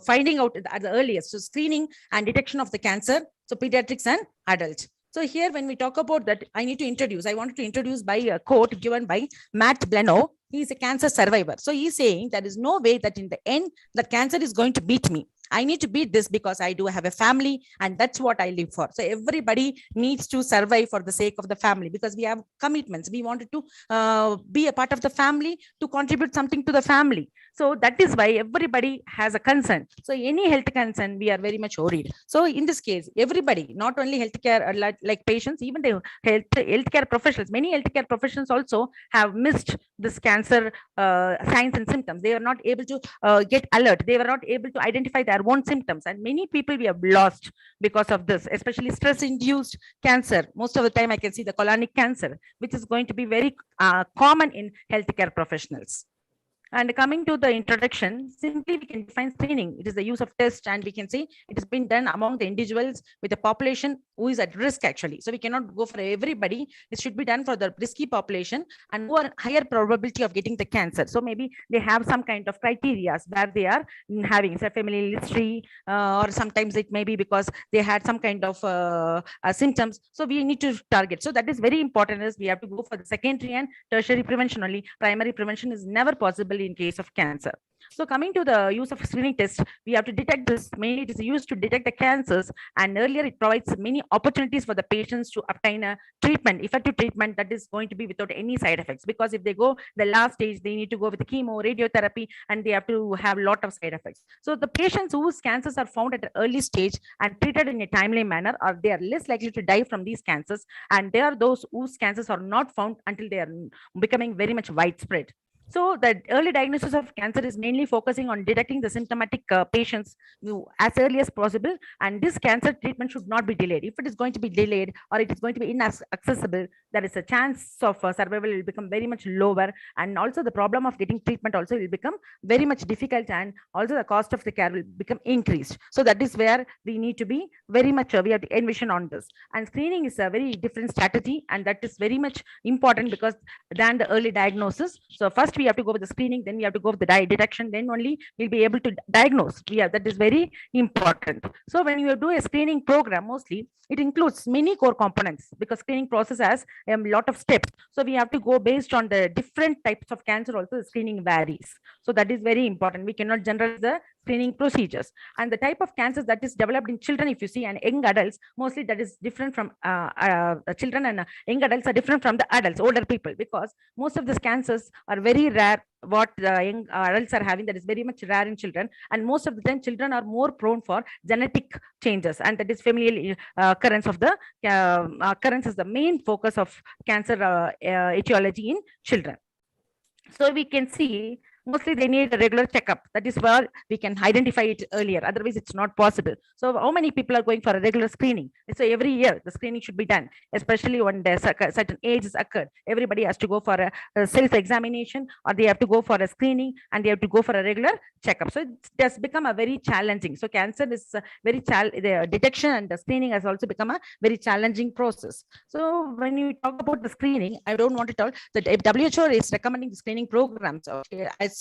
finding out at the earliest. So screening and detection of the cancer, so pediatrics and adults. So here, when we talk about that, I wanted to introduce by a quote given by Matt Bleno. He is a cancer survivor. So he's saying there is no way that in the end, that cancer is going to beat me. I need to beat this because I do have a family, and that's what I live for. So everybody needs to survive for the sake of the family because we have commitments. We wanted to be a part of the family, to contribute something to the family. So that is why everybody has a concern. So any health concern, we are very much worried. So in this case, everybody, not only healthcare like patients, even the healthcare professionals, many healthcare professionals also have missed this cancer signs and symptoms. They are not able to get alert. They were not able to identify their own symptoms. And many people we have lost because of this, especially stress-induced cancer. Most of the time I can see the colonic cancer, which is going to be very common in healthcare professionals. And coming to the introduction, simply we can define screening. It is the use of test, and we can say it has been done among the individuals with a population who is at risk actually. So we cannot go for everybody. It should be done for the risky population and who are higher probability of getting the cancer. So maybe they have some kind of criteria where they are having a family history, or sometimes it may be because they had some kind of symptoms. So we need to target. So that is very important, is we have to go for the secondary and tertiary prevention only. Primary prevention is never possible in case of cancer. So coming to the use of screening test, we have to detect this. Mainly it is used to detect the cancers, and earlier it provides many opportunities for the patients to obtain a treatment, effective treatment that is going to be without any side effects. Because if they go the last stage, they need to go with the chemo, radiotherapy, and they have to have a lot of side effects. So the patients whose cancers are found at an early stage and treated in a timely manner, or they are less likely to die from these cancers, and there are those whose cancers are not found until they are becoming very much widespread. So the early diagnosis of cancer is mainly focusing on detecting the symptomatic patients as early as possible, and this cancer treatment should not be delayed. If it is going to be delayed or it is going to be inaccessible, there is a chance of survival will become very much lower, and also the problem of getting treatment also will become very much difficult, and also the cost of the care will become increased. So that is where we need to be very much we have to envision on this. And screening is a very different strategy, and that is very much important because than the early diagnosis. So first we have to go with the screening, then we have to go with the detection, then only we'll be able to diagnose. That is very important. So when you do a screening program, mostly it includes many core components, because screening process has a lot of steps. So we have to go based on the different types of cancer. Also the screening varies. So that is very important. We cannot generalize the screening procedures. And the type of cancers that is developed in children, if you see, and young adults, mostly that is different from children, and young adults are different from the adults, older people, because most of these cancers are very rare. What the young adults are having, that is very much rare in children, and most of the time children are more prone for genetic changes, and that is familial occurrence of the occurrence is the main focus of cancer etiology in children. So we can see mostly they need a regular checkup. That is where we can identify it earlier. Otherwise, it's not possible. So how many people are going for a regular screening? So every year the screening should be done, especially when there's a certain age has occurred. Everybody has to go for a self-examination, or they have to go for a screening, and they have to go for a regular checkup. So it has become a very challenging. So cancer is very the detection and the screening has also become a very challenging process. So when you talk about the screening, I don't want to talk that if WHO is recommending the screening programs, okay, as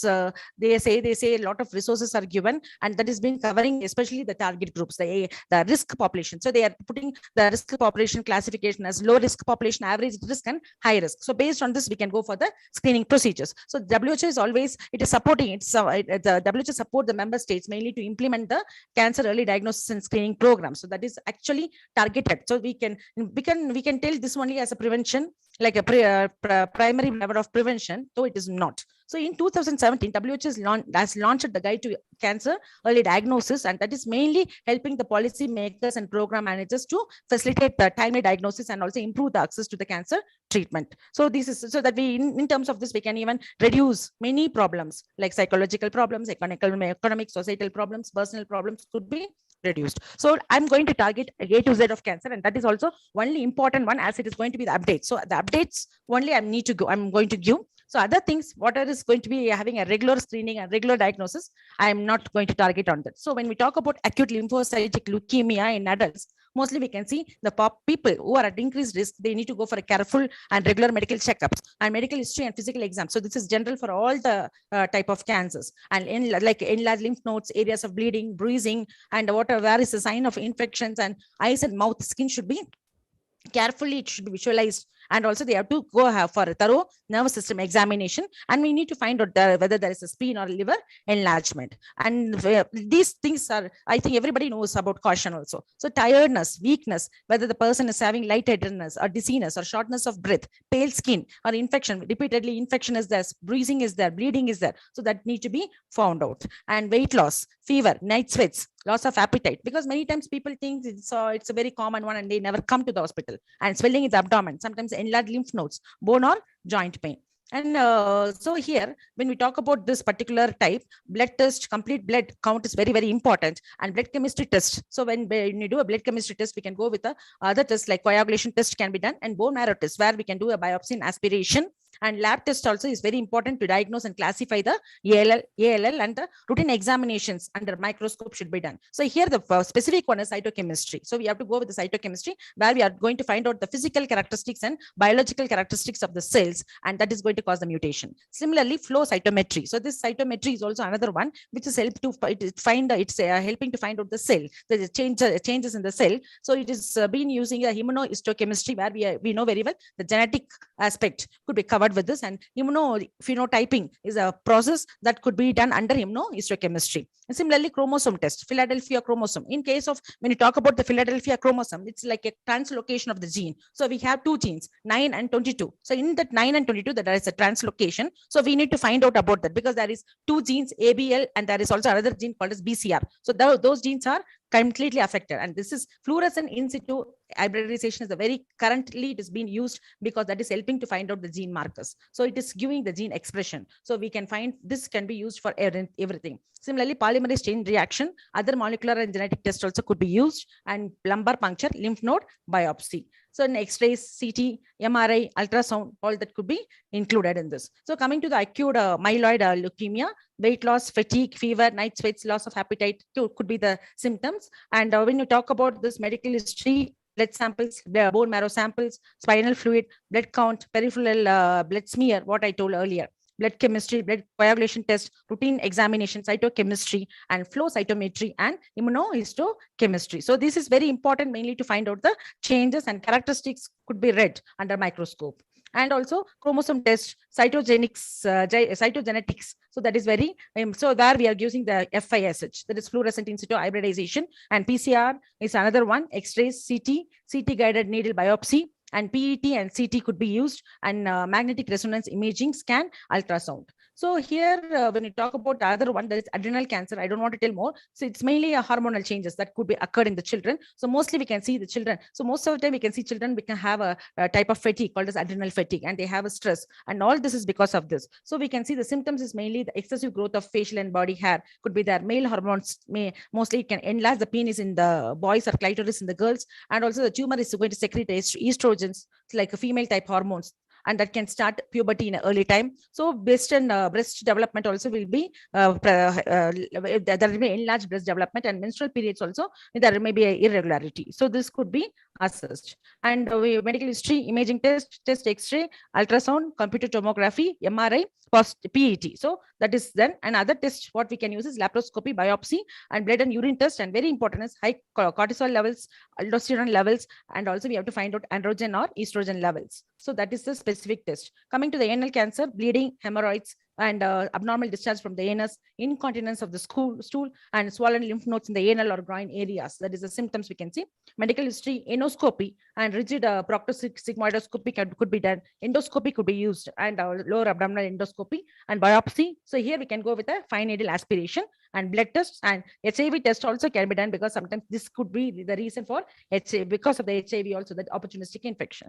they say a lot of resources are given, and that is being covering especially the target groups, the risk population. So they are putting the risk population classification as low risk population, average risk, and high risk. So based on this, we can go for the screening procedures. So WHO is always, it is supporting it. So the WHO support the member states mainly to implement the cancer early diagnosis and screening program. So that is actually targeted. So we can tell this only as a prevention, like a primary level of prevention, though it is not. So in 2017, WHO has launched the guide to cancer early diagnosis, and that is mainly helping the policy makers and program managers to facilitate the timely diagnosis and also improve the access to the cancer treatment. So this is so that we, in terms of this, we can even reduce many problems like psychological problems, economic, societal problems, personal problems could be reduced. So I'm going to target A to Z of cancer, and that is also only important one, as it is going to be the update. So the updates only I'm going to give. So other things, what is going to be having a regular screening and regular diagnosis, I am not going to target on that. So when we talk about acute lymphocytic leukemia in adults, mostly we can see the people who are at increased risk, they need to go for a careful and regular medical checkups and medical history and physical exams. So this is general for all the type of cancers, and like enlarged lymph nodes, areas of bleeding, bruising, and where is the sign of infections, and eyes and mouth, skin should be carefully, it should be visualized. And also they have to go for a thorough nervous system examination, and we need to find out whether there is a spleen or liver enlargement. And these things are, I think everybody knows about caution also. So tiredness, weakness, whether the person is having lightheadedness or dizziness or shortness of breath, pale skin, or infection, repeatedly infection is there, bruising is there, bleeding is there. So that need to be found out. And weight loss, fever, night sweats, loss of appetite, because many times people think it's a very common one and they never come to the hospital. And swelling in the abdomen, sometimes enlarged lymph nodes, bone or joint pain. And so here, when we talk about this particular type, blood test, complete blood count is very, very important, and blood chemistry test. So when you do a blood chemistry test, we can go with the other tests like coagulation test can be done, and bone marrow test where we can do a biopsy and aspiration. And lab test also is very important to diagnose and classify the ALL, and the routine examinations under microscope should be done. So here the specific one is cytochemistry. So we have to go with the cytochemistry where we are going to find out the physical characteristics and biological characteristics of the cells, and that is going to cause the mutation. Similarly, flow cytometry. So this cytometry is also another one which is helping to find out the cell, the changes in the cell. So it is been using a immunohistochemistry where we know very well the genetic aspect could be covered with this, and immunophenotyping is a process that could be done under immunohistochemistry. And similarly, chromosome test, Philadelphia chromosome. In case of when you talk about the Philadelphia chromosome, it's like a translocation of the gene. So we have two genes, 9 and 22. So in that 9 and 22, there is a translocation. So we need to find out about that because there is two genes, ABL, and there is also another gene called as BCR. So those genes are completely affected, and this is fluorescent in situ hybridization is a very currently it is being used because that is helping to find out the gene markers. So it is giving the gene expression. So we can find this can be used for everything. Similarly, polymerase chain reaction, other molecular and genetic tests also could be used, and lumbar puncture, lymph node biopsy. So in X-rays, CT, MRI, ultrasound, all that could be included in this. So coming to the acute myeloid leukemia, weight loss, fatigue, fever, night sweats, loss of appetite could be the symptoms. And when you talk about this medical history, blood samples, bone marrow samples, spinal fluid, blood count, peripheral blood smear, what I told earlier, blood chemistry, blood coagulation test, routine examination, cytochemistry, and flow cytometry, and immunohistochemistry. So this is very important mainly to find out the changes and characteristics could be read under microscope. And also chromosome test, cytogenetics. So that is very, so where we are using the FISH, that is fluorescent in situ hybridization, and PCR is another one, X-rays, CT guided needle biopsy, and PET and CT could be used, and magnetic resonance imaging scan, ultrasound. So here, when you talk about the other one, that is adrenal cancer, I don't want to tell more. So it's mainly a hormonal changes that could be occurred in the children. So mostly we can see the children. So most of the time we can see children, we can have a type of fatigue called as adrenal fatigue, and they have a stress, and all this is because of this. So we can see the symptoms is mainly the excessive growth of facial and body hair could be there. Male hormones mostly can enlarge the penis in the boys or clitoris in the girls, and also the tumor is going to secrete estrogens like a female type hormones, and that can start puberty in an early time. So breast and breast development also will be there will be enlarged breast development, and menstrual periods also there may be an irregularity. So this could be assessed. And medical history, imaging test, X-ray, ultrasound, computer tomography, MRI, PET. So that is then another test. What we can use is laparoscopy, biopsy, and blood and urine test. And very important is high cortisol levels, aldosterone levels, and also we have to find out androgen or estrogen levels. So that is the specific test. Coming to the anal cancer, bleeding, hemorrhoids, and abnormal discharge from the anus, incontinence of the stool, and swollen lymph nodes in the anal or groin areas. That is the symptoms we can see. Medical history, anoscopy, and rigid proctoscopic sigmoidoscopy could be done. Endoscopy could be used, and lower abdominal endoscopy, and biopsy. So here we can go with a fine needle aspiration, and blood tests, and HIV test also can be done, because sometimes this could be the reason for HIV, because of the HIV also, that opportunistic infection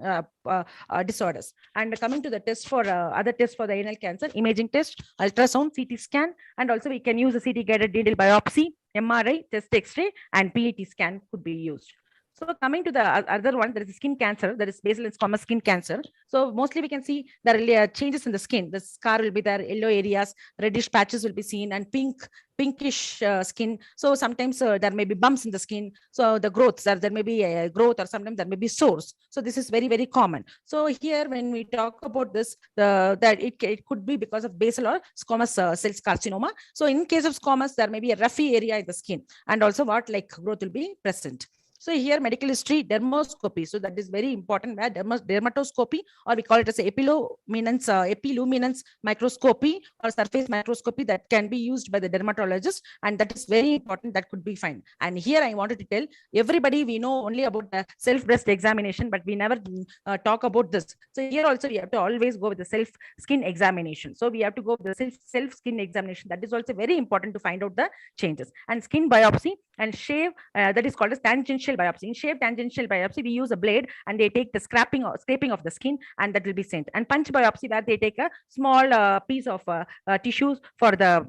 disorders. And coming to the test for other tests for the anal cancer, imaging test, ultrasound, CT scan, and also we can use a CT guided needle biopsy, MRI, chest X-ray, and PET scan could be used. So coming to the other one, there is skin cancer, that is basal and squamous skin cancer. So mostly we can see there are changes in the skin. The scar will be there, yellow areas, reddish patches will be seen, and pinkish skin. So sometimes there may be bumps in the skin. So the growths, there may be a growth, or sometimes there may be sores. So this is very, very common. So here, when we talk about this, that it could be because of basal or squamous cells carcinoma. So in case of squamous, there may be a roughy area in the skin, and also what growth will be present. So here, medical history, dermoscopy. So that is very important, where dermatoscopy, or we call it as epiluminance microscopy or surface microscopy, that can be used by the dermatologist, and that is very important. That could be fine. And here I wanted to tell everybody, we know only about the self-breast examination, but we never talk about this. So here also we have to always go with the self-skin examination. So we have to go with the self-skin examination. That is also very important to find out the changes. And skin biopsy and shave, that is called as tangential tangential biopsy. In shaved tangential biopsy, we use a blade and they take the scraping of the skin, and that will be sent. And punch biopsy, where they take a small piece of tissues for the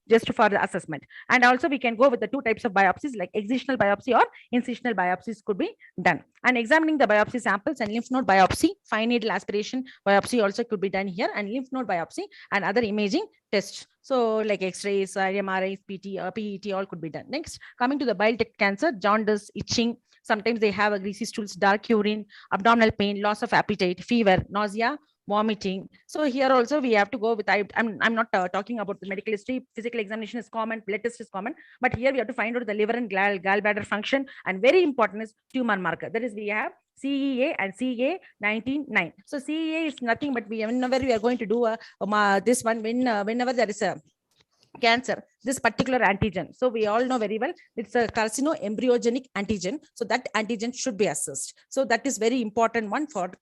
just for the assessment. And also we can go with the two types of biopsies, like excisional biopsy or incisional biopsies could be done. And examining the biopsy samples and lymph node biopsy, fine needle aspiration biopsy also could be done here, and lymph node biopsy and other imaging tests. So like X-rays, MRIs, PET, all could be done. Next, coming to the bile duct cancer, jaundice, itching. Sometimes they have a greasy stools, dark urine, abdominal pain, loss of appetite, fever, nausea, vomiting. So here also we have to go with, I'm not talking about the medical history. Physical examination is common, blood test is common, but here we have to find out the liver and gallbladder function, and very important is tumor marker. That is, we have CEA and CA 19-9. So CEA is nothing but whenever we are going to do this one, whenever there is a cancer, this particular antigen. So we all know very well, it's a carcinoembryogenic antigen. So that antigen should be assessed. So that is very important one for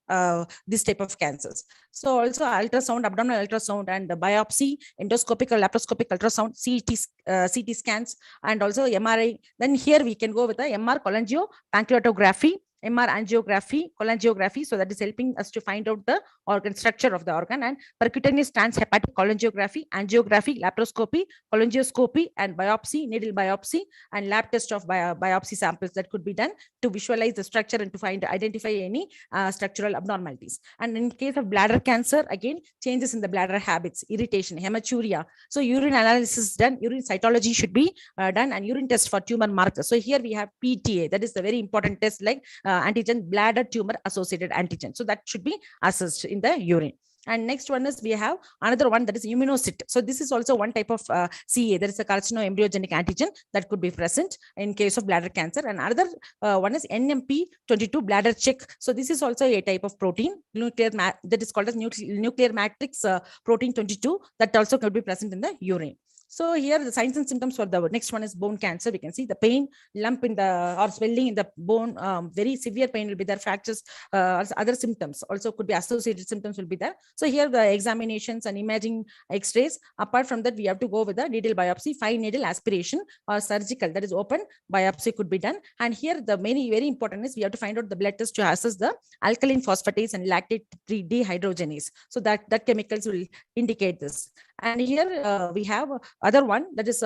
this type of cancers. So also ultrasound, abdominal ultrasound, and the biopsy, endoscopic or laparoscopic ultrasound, CT scans, and also MRI. Then here we can go with the MR cholangiopancreatography, MR angiography, cholangiography. So that is helping us to find out the organ structure of the organ, and percutaneous transhepatic cholangiography, angiography, laparoscopy, cholangioscopy, and biopsy, needle biopsy, and lab test of biopsy samples that could be done to visualize the structure and to identify any structural abnormalities. And in case of bladder cancer, again, changes in the bladder habits, irritation, hematuria. So urine analysis done, urine cytology should be done, and urine test for tumor markers. So here we have PTA, that is the very important test, like antigen, bladder tumor associated antigen. So that should be assessed in the urine. And next one is we have another one, that is immunocyte. So this is also one type of CA. There is a carcinoembryogenic antigen that could be present in case of bladder cancer. And another one is NMP22 bladder check. So this is also a type of protein, that is called as nuclear matrix protein 22, that also could be present in the urine. So here the signs and symptoms for the next one is bone cancer. We can see the pain, lump in the or swelling in the bone, very severe pain will be there, fractures, other symptoms also could be associated symptoms will be there. So here the examinations and imaging X-rays. Apart from that, we have to go with the needle biopsy, fine needle aspiration, or surgical, that is open biopsy could be done. And here the very important is we have to find out the blood test to assess the alkaline phosphatase and lactate dehydrogenase. So that chemicals will indicate this. And here we have other one, that is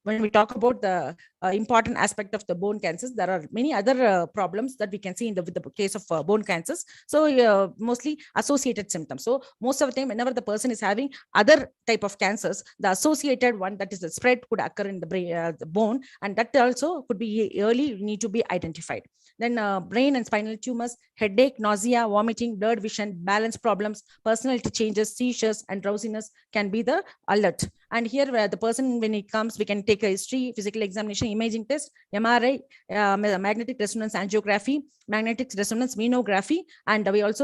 when we talk about the important aspect of the bone cancers, there are many other problems that we can see in with the case of bone cancers. So mostly associated symptoms. So most of the time, whenever the person is having other type of cancers, the associated one, that is the spread, could occur in the brain, the bone, and that also could be early need to be identified. Then brain and spinal tumors, headache, nausea, vomiting, blurred vision, balance problems, personality changes, seizures, and drowsiness can be the alert. And here where the person, when he comes, we can take a history, physical examination, imaging test, MRI, magnetic resonance angiography, magnetic resonance venography, and we have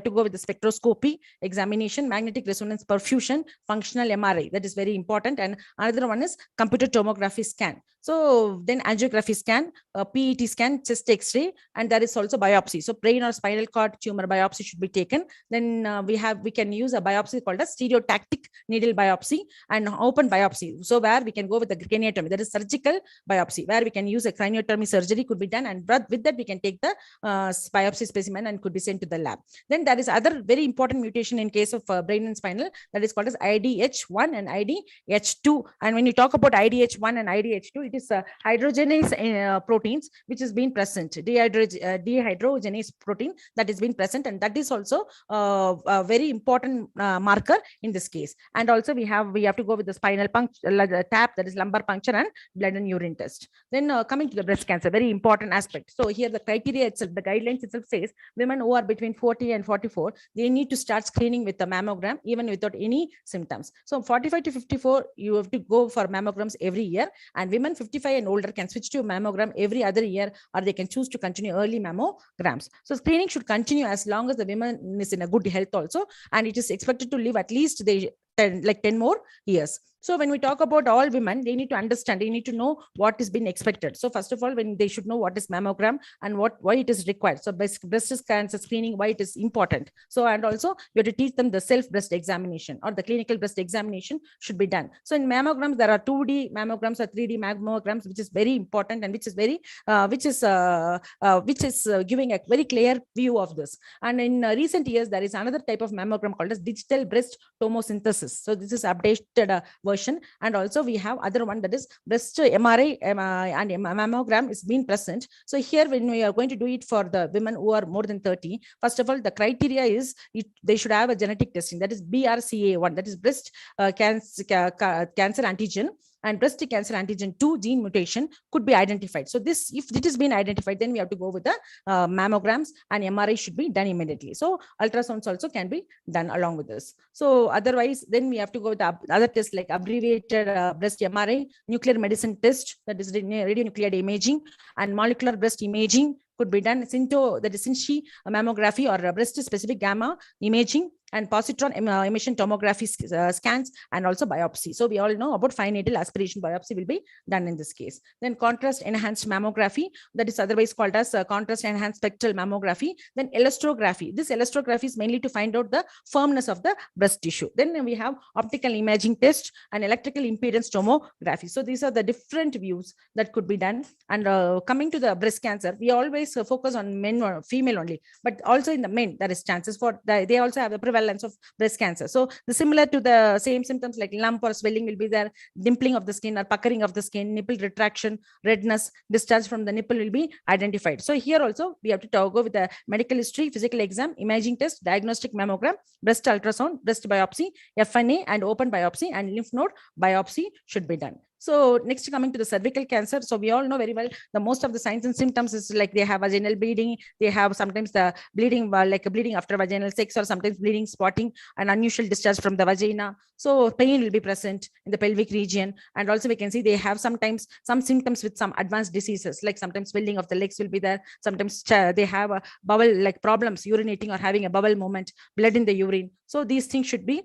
to go with the spectroscopy examination, magnetic resonance perfusion, functional MRI. That is very important. And another one is computer tomography scan. So then angiography scan, PET scan, chest X-ray, and there is also biopsy. So brain or spinal cord tumor biopsy should be taken. Then we can use a biopsy called a stereotactic needle biopsy and open biopsy. So where we can go with the craniotomy, that is surgical biopsy, where we can use a craniotomy surgery could be done, and with that we can take the biopsy specimen and could be sent to the lab. Then there is other very important mutation in case of brain and spinal, that is called as IDH1 and IDH2. And when you talk about IDH1 and IDH2, it is hydrogenase proteins which is being present, dehydrogenase protein that is being present, and that is also a very important marker in this case. And also we have to go with the spinal puncture, tap, that is lumbar puncture, and blood and urine test. Then coming to the breast cancer, very important aspect. So here the criteria itself, the guidelines itself says women who are between 40 and 44, they need to start screening with the mammogram even without any symptoms. So 45 to 54, you have to go for mammograms every year, and women 55 and older can switch to mammogram every other year, or they can choose to continue early mammograms. So screening should continue as long as the woman is in a good health also, and it is expected to live at least 10 more years. So when we talk about all women, they need to understand, they need to know what is being expected. So first of all, when they should know what is mammogram and why it is required. So breast cancer screening, why it is important. So, and also you have to teach them the self breast examination or the clinical breast examination should be done. So in mammograms, there are 2D mammograms or 3D mammograms, which is very important and which is giving a very clear view of this. And in recent years, there is another type of mammogram called as digital breast tomosynthesis. So this is updated version. And also we have other one, that is breast MRI and mammogram is being present. So here when we are going to do it for the women who are more than 30, first of all, the criteria is they should have a genetic testing, that is BRCA1, that is breast cancer antigen, and breast cancer antigen 2 gene mutation could be identified. So this, if it has been identified, then we have to go with the mammograms, and MRI should be done immediately. So ultrasounds also can be done along with this. So otherwise, then we have to go with the other tests like abbreviated breast MRI, nuclear medicine test, that is radionuclide imaging, and molecular breast imaging could be done. Sinto, that is Sinchi mammography or breast specific gamma imaging, and positron emission tomography scans, and also biopsy. So we all know about fine needle aspiration biopsy will be done in this case. Then contrast enhanced mammography, that is otherwise called as contrast enhanced spectral mammography. Then electrography. This electrography is mainly to find out the firmness of the breast tissue. Then we have optical imaging test and electrical impedance tomography. So these are the different views that could be done. And coming to the breast cancer, we always focus on men or female only, but also in the men there is chances for they also have the prevalence of breast cancer. So the similar to the same symptoms like lump or swelling will be there, dimpling of the skin or puckering of the skin, nipple retraction, redness, discharge from the nipple will be identified. So here also we have to go with the medical history, physical exam, imaging test, diagnostic mammogram, breast ultrasound, breast biopsy, FNA and open biopsy, and lymph node biopsy should be done. So next, coming to the cervical cancer. So we all know very well the most of the signs and symptoms is like they have vaginal bleeding, they have sometimes the bleeding like a bleeding after vaginal sex, or sometimes bleeding, spotting, and unusual discharge from the vagina. So pain will be present in the pelvic region, and also we can see they have sometimes some symptoms with some advanced diseases, like sometimes swelling of the legs will be there, sometimes they have a bowel like problems urinating or having a bowel movement, blood in the urine. So these things should be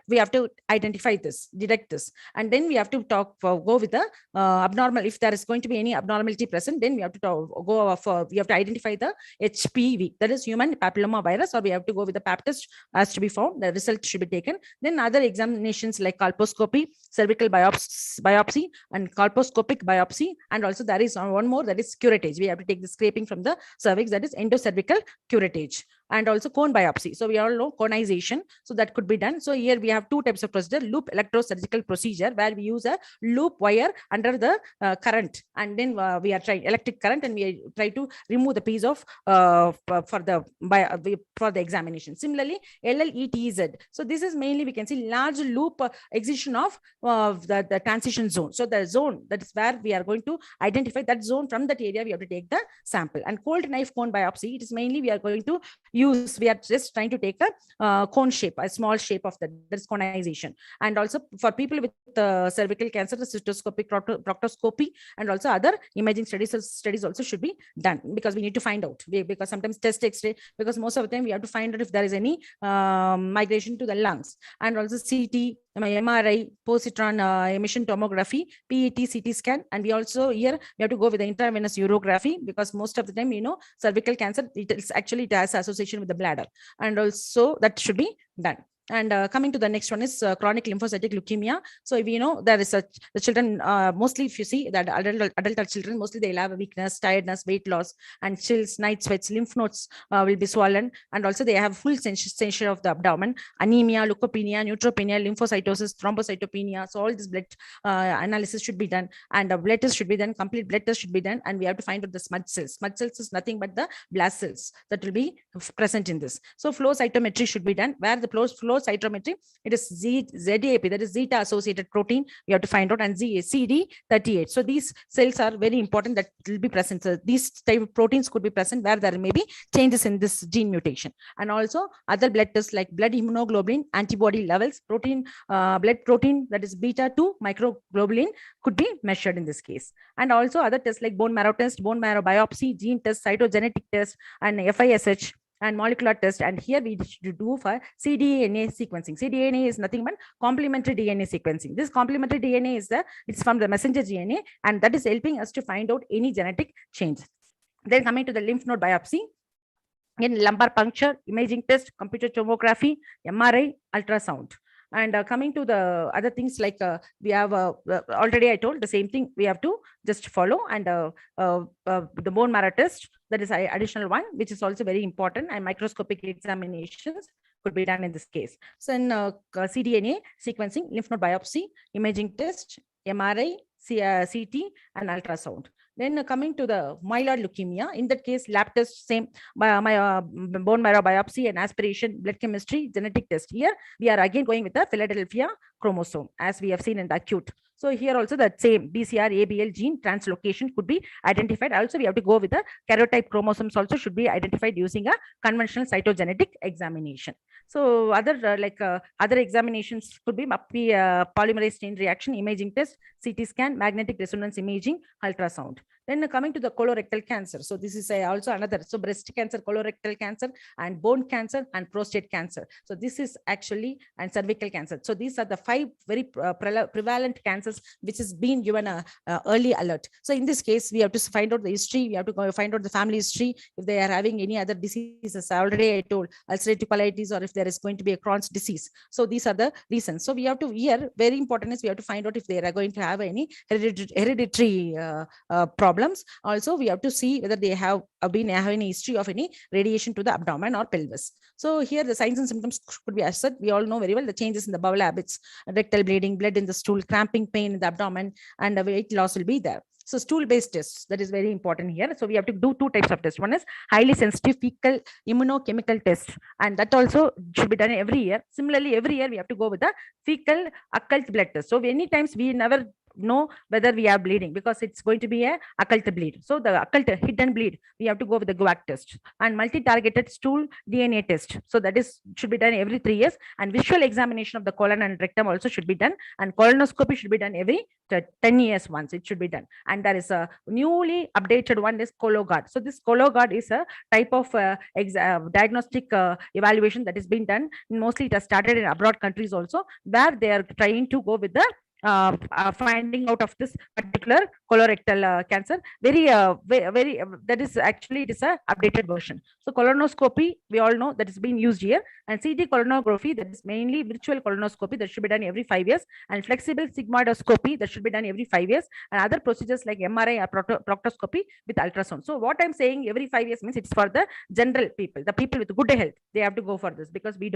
we have to identify this, detect this, and then we have to go with the abnormal. If there is going to be any abnormality present, then we have to we have to identify the HPV, that is human papilloma virus, or we have to go with the pap test as to be found. The result should be taken. Then other examinations like colposcopy, cervical biopsy, and colposcopic biopsy, and also there is one more, that is curettage. We have to take the scraping from the cervix, that is endocervical curettage, and also cone biopsy. So we all know conization, so that could be done. So here we have two types of procedure: loop electrosurgical procedure, where we use a loop wire under the current, and then we are trying electric current, and we try to remove the piece of for the examination. Similarly, LLETZ. So this is mainly, we can see large loop excision of the transition zone. So the zone, that is where we are going to identify that zone. From that area we have to take the sample. And cold knife cone biopsy, it is mainly we are going to use, we are just trying to take a cone shape, a small shape of that is conization. And also for people with cervical cancer, the cystoscopic proctoscopy and also other imaging studies also should be done, because we need to find out, because sometimes test X-ray, because most of the time we have to find out if there is any migration to the lungs. And also CT, MRI, positron emission tomography, PET, CT scan, and we also here we have to go with the intravenous urography, because most of the time cervical cancer, it has association with the bladder, and also that should be done. And coming to the next one is chronic lymphocytic leukemia. So if you know, there is the children, mostly if you see that adult children, mostly they'll have a weakness, tiredness, weight loss, and chills, night sweats, lymph nodes will be swollen, and also they have full sensation of the abdomen, anemia, leukopenia, neutropenia, lymphocytosis, thrombocytopenia. So all this blood analysis should be done, and blood test should be done, complete blood test should be done, and we have to find out the smudge cells. Smudge cells is nothing but the blast cells that will be present in this. So flow cytometry should be done, where the flow cytometry, it is ZAP, that is zeta associated protein, we have to find out, and CD38. So these cells are very important that will be present. So these type of proteins could be present where there may be changes in this gene mutation. And also other blood tests like blood immunoglobulin, antibody levels, protein, blood protein, that is beta-2 microglobulin could be measured in this case. And also other tests like bone marrow test, bone marrow biopsy, gene test, cytogenetic test, and FISH, and molecular test. And here we should do for cDNA sequencing. cDNA is nothing but complementary DNA sequencing. This complementary DNA is it's from the messenger DNA, and that is helping us to find out any genetic change. Then coming to the lymph node biopsy, in lumbar puncture, imaging test, computer tomography, MRI, ultrasound. And coming to the other things, like we have already I told the same thing, we have to just follow. And the bone marrow test, that is additional one, which is also very important, and microscopic examinations could be done in this case. So in cDNA sequencing, lymph node biopsy, imaging test, MRI, CT, and ultrasound. Then coming to the myeloid leukemia, in that case, lab test, same, bone marrow biopsy and aspiration, blood chemistry, genetic test. Here we are again going with the Philadelphia chromosome, as we have seen in the acute. So here also the same BCR ABL gene translocation could be identified. Also, we have to go with the karyotype chromosomes also should be identified using a conventional cytogenetic examination. So other other examinations could be polymerase chain reaction, imaging test, CT scan, magnetic resonance imaging, ultrasound. Then coming to the colorectal cancer. So this is also another. So breast cancer, colorectal cancer, and bone cancer, and prostate cancer. So this is actually, and cervical cancer. So these are the 5 very prevalent cancers which has been given a early alert. So in this case, we have to find out the history. We have to go find out the family history. If they are having any other diseases, already I told, ulcerative colitis, or if there is going to be a Crohn's disease. So these are the reasons. So we have to, here very important is we have to find out if they are going to have any hereditary problems. Also, we have to see whether they have any history of any radiation to the abdomen or pelvis. So here the signs and symptoms could be as such. We all know very well the changes in the bowel habits, rectal bleeding, blood in the stool, cramping, pain in the abdomen, and the weight loss will be there. So stool-based tests, that is very important here. So we have to do 2 types of tests. One is highly sensitive fecal immunochemical test, and that also should be done every year. Similarly, every year we have to go with the fecal occult blood test. So many times we never know whether we are bleeding because it's going to be a occult bleed. So the occult hidden bleed, we have to go with the GUAC test, and multi-targeted stool DNA test. So that is should be done every 3 years, and visual examination of the colon and rectum also should be done, and colonoscopy should be done every 10 years once. It should be done. And there is a newly updated one is ColoGuard. So this ColoGuard is a type of diagnostic evaluation that is being done. Mostly it has started in abroad countries also, where they are trying to go with the finding out of this particular colorectal cancer. Very that is actually, it is a updated version. So colonoscopy, we all know that is being used here, and CT colonography, that is mainly virtual colonoscopy, that should be done every 5 years, and flexible sigmoidoscopy, that should be done every 5 years, and other procedures like MRI or proctoscopy with ultrasound. So what I'm saying, every 5 years means it's for the general people, the people with good health, they have to go for this, because we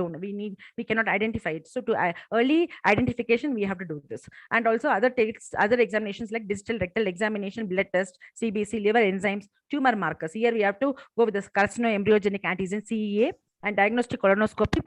cannot identify it. So to early identification, we have to do this. And also other tests, other examinations like digital rectal examination, blood test, CBC, liver enzymes, tumor markers. Here we have to go with the carcinoembryogenic antigen, CEA, and diagnostic colonoscopy,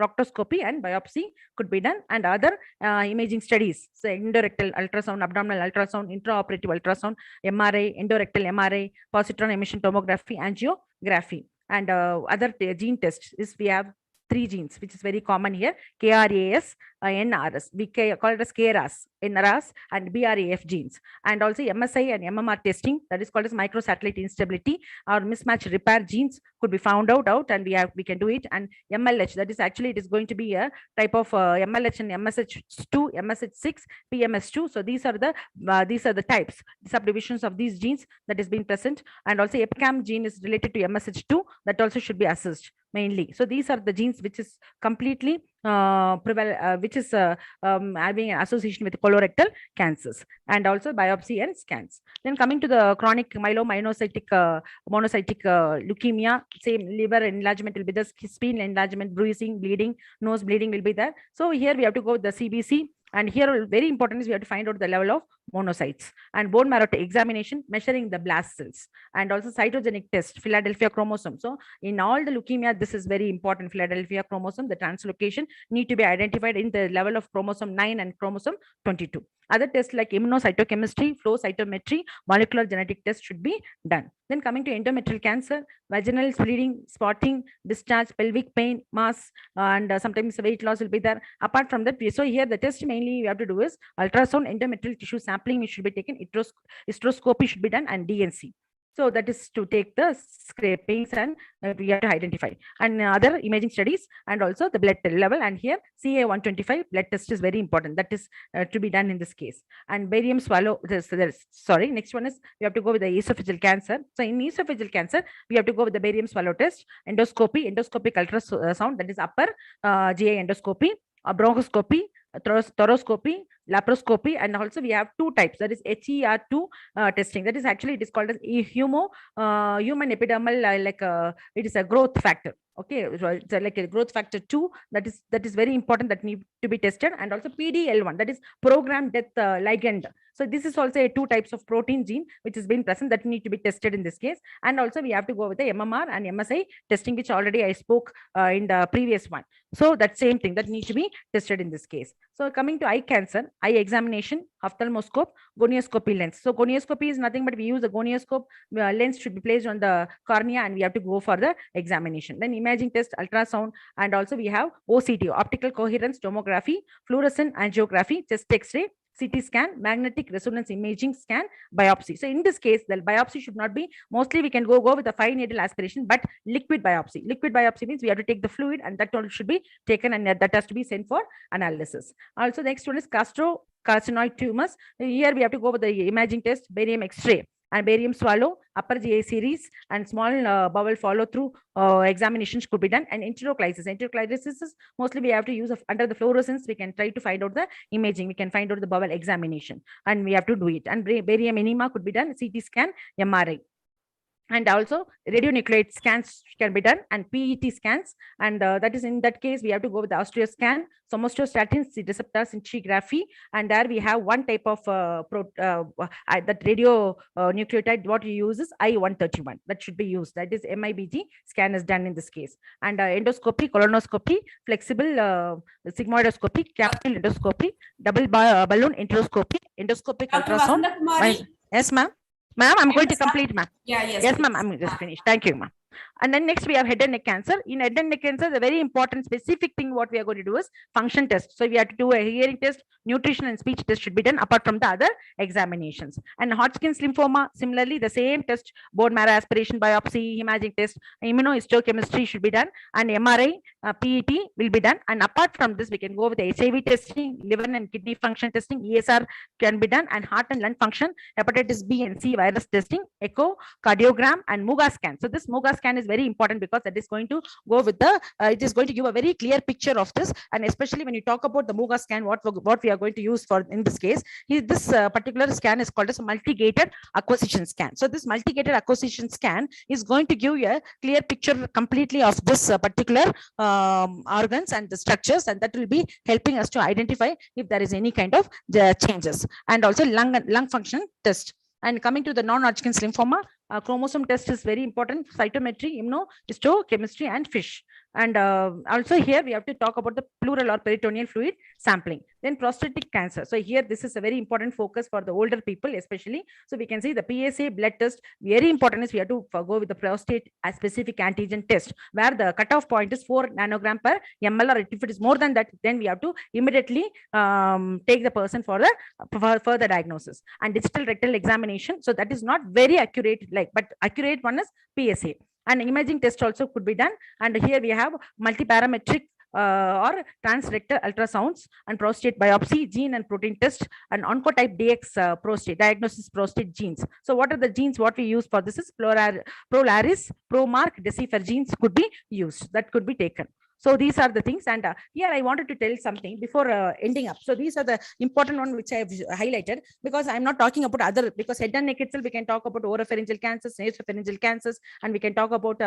proctoscopy, and biopsy could be done, and other imaging studies. So endorectal ultrasound, abdominal ultrasound, intraoperative ultrasound, MRI, endorectal MRI, positron emission tomography, angiography, and other gene tests is we have 3 genes, which is very common here: KRAS, NRS, we call it as KRAS, NRS, and BRAF genes, and also MSI and MMR testing, that is called as microsatellite instability or mismatch repair genes could be found out, and we can do it. And MLH, that is actually, it is going to be a type of MLH and MSH2, MSH6, PMS2. So these are the types, subdivisions of these genes that is being present. And also EpCAM gene is related to MSH2, that also should be assessed mainly. So these are the genes which is completely which is having an association with colorectal cancers, and also biopsy and scans. Then coming to the chronic monocytic leukemia, same, liver enlargement will be the spleen enlargement, bruising, bleeding, nose bleeding will be there. So here we have to go with the CBC. And here very important is we have to find out the level of monocytes, and bone marrow examination, measuring the blast cells, and also cytogenic test, Philadelphia chromosome. So in all the leukemia, this is very important. Philadelphia chromosome, the translocation need to be identified in the level of chromosome 9 and chromosome 22. Other tests like immunocytochemistry, flow cytometry, molecular genetic tests should be done. Then coming to endometrial cancer, vaginal bleeding, spotting, discharge, pelvic pain, mass, and sometimes weight loss will be there. Apart from that, so here the test mainly we have to do is ultrasound, endometrial tissue sampling, which should be taken, hysteroscopy should be done, and DNC. So that is to take the scrapings and we have to identify and other imaging studies and also the blood level. And here CA 125 blood test is very important. That is to be done in this case. And barium swallow. Sorry, next one is we have to go with the esophageal cancer. So in esophageal cancer, we have to go with the barium swallow test, endoscopic ultrasound, that is upper GI endoscopy, bronchoscopy, thoracoscopy, laparoscopy, and also we have two types, that is HER2 testing. That is actually, it is called as human epidermal, it is a growth factor. Okay, so it's like a growth factor 2, that is very important, that need to be tested. And also PDL1, that is programmed death ligand. So this is also a 2 types of protein gene which has been present that need to be tested in this case. And also we have to go with the MMR and MSI testing, which already I spoke in the previous one. So that same thing that needs to be tested in this case. So coming to eye cancer, eye examination, ophthalmoscope, gonioscopy lens. So gonioscopy is nothing but we use the gonioscope lens should be placed on the cornea and we have to go for the examination. Then imaging test, ultrasound, and also we have OCT, optical coherence tomography, fluorescent angiography, chest X-ray, CT scan, magnetic resonance imaging scan, biopsy. So in this case, the biopsy should not be, mostly we can go with a fine needle aspiration, but liquid biopsy. Liquid biopsy means we have to take the fluid and that all should be taken and that has to be sent for analysis. Also, next one is carcinoid tumors. Here we have to go with the imaging test, barium X-ray and barium swallow, upper GI series, and small bowel follow through examinations could be done. And enteroclysis. Enteroclysis is mostly we have to use under the fluorescence. We can try to find out the imaging. We can find out the bowel examination, and we have to do it. And barium enema could be done. CT scan, MRI. And also radionuclide scans can be done and PET scans. And that is in that case, we have to go with the osteoscan, somastostatin receptor scintigraphy. And there we have one type of that radionucleotide, what you use is I-131. That should be used. That is MIBG scan is done in this case. And endoscopy, colonoscopy, flexible sigmoidoscopy, capital endoscopy, double balloon enteroscopy, endoscopic ultrasound. Yes, ma'am. Ma'am, I'm going to complete, ma'am. Yes, ma'am, I'm just finished. Thank you, ma'am. And then next we have head and neck cancer. In head and neck cancer, the very important specific thing what we are going to do is function test. So we have to do a hearing test, nutrition and speech test should be done apart from the other examinations. And Hodgkin's lymphoma, similarly, the same test, bone marrow aspiration, biopsy, imaging test, immunohistochemistry should be done, and MRI, PET will be done. And apart from this, we can go with the HIV testing, liver and kidney function testing, ESR can be done, and heart and lung function, hepatitis B and C virus testing, echo, cardiogram, and Muga scan. So this Muga scan is very important because that is going to go with the, it is going to give a very clear picture of this. And especially when you talk about the Muga scan, what we are going to use for in this case, this particular scan is called as a multi-gated acquisition scan. So this multi-gated acquisition scan is going to give you a clear picture completely of this particular organs and the structures, and that will be helping us to identify if there is any kind of changes. And also lung function test. And coming to the non-Hodgkin's lymphoma, chromosome test is very important, cytometry, immunohistochemistry, and FISH. And also here we have to talk about the pleural or peritoneal fluid sampling. Then prostatic cancer. So here this is a very important focus for the older people especially. So we can see the PSA blood test, very important is we have to go with the prostate specific antigen test, where the cutoff point is 4 nanogram per ml, or if it is more than that, then we have to immediately take the person for the further diagnosis. And digital rectal examination, so that is not very accurate, but accurate one is PSA. And imaging test also could be done. And here we have multiparametric or transrectal ultrasounds and prostate biopsy, gene and protein test, and oncotype DX prostate, diagnosis prostate genes. So what are the genes what we use for this is Prolaris, Promark, Decifer genes could be used, that could be taken. So these are the things. And here I wanted to tell something before ending up. So these are the important one which I have highlighted, because I'm not talking about other, because head and neck itself, we can talk about oropharyngeal cancers, nasopharyngeal cancers, and we can talk about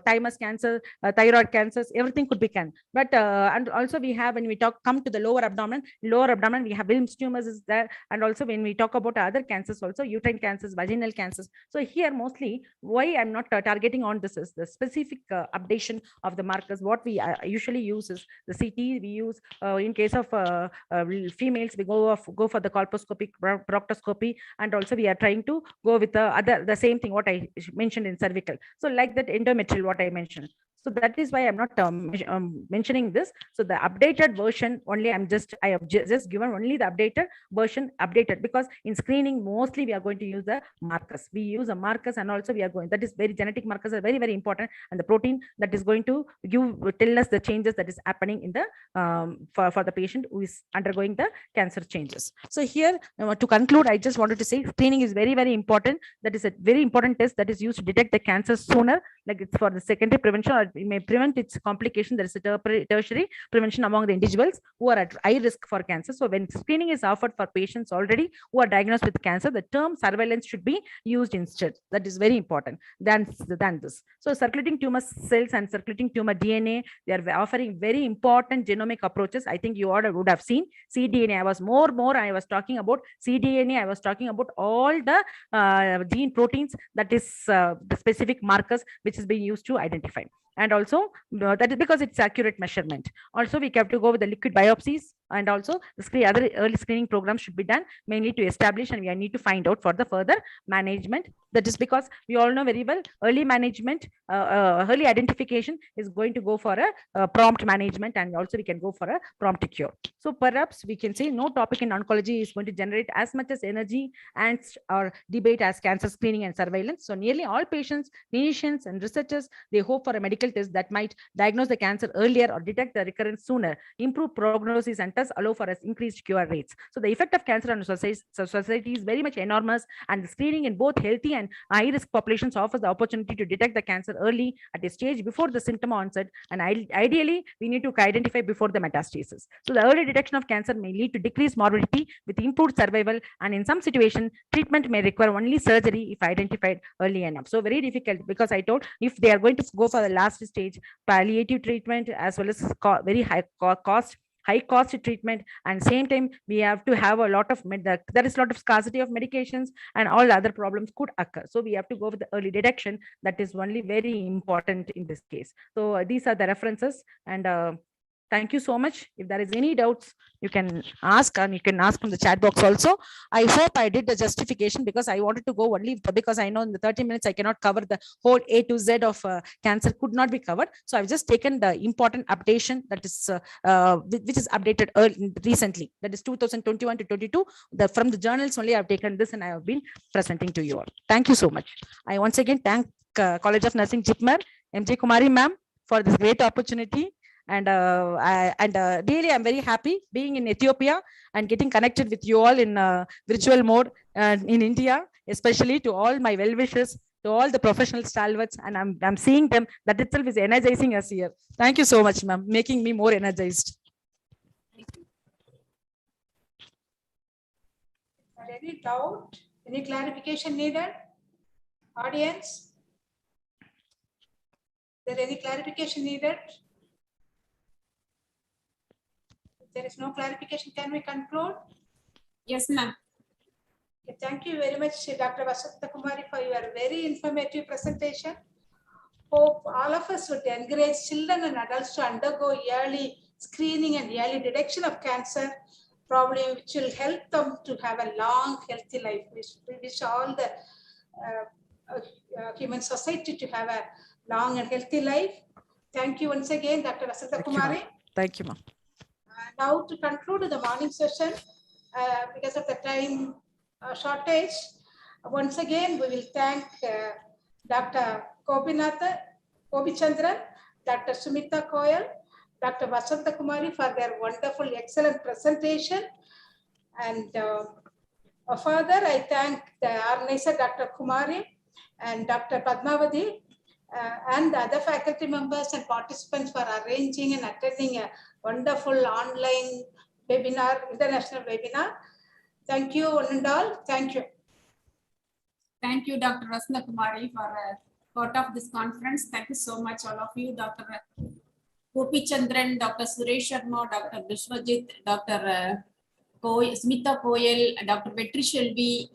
thymus cancer, thyroid cancers, everything could be can. But and also we have, when we come to the lower abdomen, we have Wilms tumors is there. And also when we talk about other cancers also, uterine cancers, vaginal cancers. So here mostly why I'm not targeting on this is the specific updation of the markers. What we usually use is the CT we use in case of females, we go for the colposcopy, proctoscopy, and also we are trying to go with the same thing what I mentioned in cervical. So like that endometrial what I mentioned. So that is why I'm not mentioning this. So the updated version only I have just given only the updated version updated, because in screening mostly we are going to use the markers. We use a markers, and also we are going, that is very genetic markers are very, very important, and the protein that is going to tell us the changes that is happening in the for the patient who is undergoing the cancer changes. So here to conclude, I just wanted to say screening is very, very important. That is a very important test that is used to detect the cancer sooner, like it's for the secondary prevention, or it may prevent its complication. There is a tertiary prevention among the individuals who are at high risk for cancer. So when screening is offered for patients already who are diagnosed with cancer, the term surveillance should be used instead. That is very important than this. So circulating tumor cells and circulating tumor DNA, they are offering very important genomic approaches. I think you all would have seen cDNA. I was talking about cDNA. I was talking about all the gene proteins, that is the specific markers which is being used to identify. And also that is because it's accurate measurement. Also, we have to go with the liquid biopsies, and also the other early screening programs should be done mainly to establish, and we need to find out for the further management. That is because we all know very well early management, early identification is going to go for a prompt management, and also we can go for a prompt cure. So perhaps we can say no topic in oncology is going to generate as much as energy and or debate as cancer screening and surveillance. So nearly all patients, clinicians, and researchers, they hope for a medical test that might diagnose the cancer earlier or detect the recurrence sooner, improve prognosis, and thus allow for increased cure rates. So the effect of cancer on society is very much enormous, and the screening in both healthy and high-risk populations offers the opportunity to detect the cancer early at a stage before the symptom onset, and ideally we need to identify before the metastasis. So the early detection of cancer may lead to decreased morbidity with improved survival, and in some situations treatment may require only surgery if identified early enough. So very difficult, because I told if they are going to go for the last stage, palliative treatment as well as very high cost treatment, and same time we have to have a lot of there is a lot of scarcity of medications, and all other problems could occur. So we have to go with the early detection. That is only very important in this case. So these are the references, and thank you so much. If there is any doubts, you can ask, and you can ask from the chat box also. I hope I did the justification, because I wanted to go only because I know in the 30 minutes I cannot cover the whole A to Z of cancer, could not be covered. So I've just taken the important updation that is which is updated recently, that is 2021 to 22. From the journals only I've taken this, and I have been presenting to you all. Thank you so much. I once again thank College of Nursing JIPMER, MJ Kumari ma'am, for this great opportunity. And really I'm very happy being in Ethiopia and getting connected with you all in virtual mode in India, especially to all my well-wishers, to all the professional stalwarts, and I'm seeing them. That itself is energizing us here. Thank you so much, ma'am, making me more energized. Any doubt? Any clarification needed? Audience? Is there any clarification needed? There is no clarification. Can we conclude? Yes, ma'am. Okay, thank you very much, Dr. Vasantha Kumari, for your very informative presentation. Hope all of us would encourage children and adults to undergo early screening and early detection of cancer, probably which will help them to have a long, healthy life. We wish all the human society to have a long and healthy life. Thank you once again, Dr. Vasantha Kumari. Thank you, ma'am. Now to conclude the morning session, because of the time shortage, once again we will thank Dr. Kobichandran, Dr. Sumita Koyal, Dr. Vasantha Kumari for their wonderful, excellent presentation. And further, I thank the organizer, Dr. Kumari and Dr. Padmavati, and the other faculty members and participants for arranging and attending a wonderful online webinar, international webinar. Thank you, one and all. Thank you. Thank you, Dr. Vasantha Kumari, for part of this conference. Thank you so much, all of you, Dr. Gopi Chandran, Dr. Suresh Sharma, Dr. Vishwajit, Dr. Smita Koyal, Dr. Vetri Shelvi,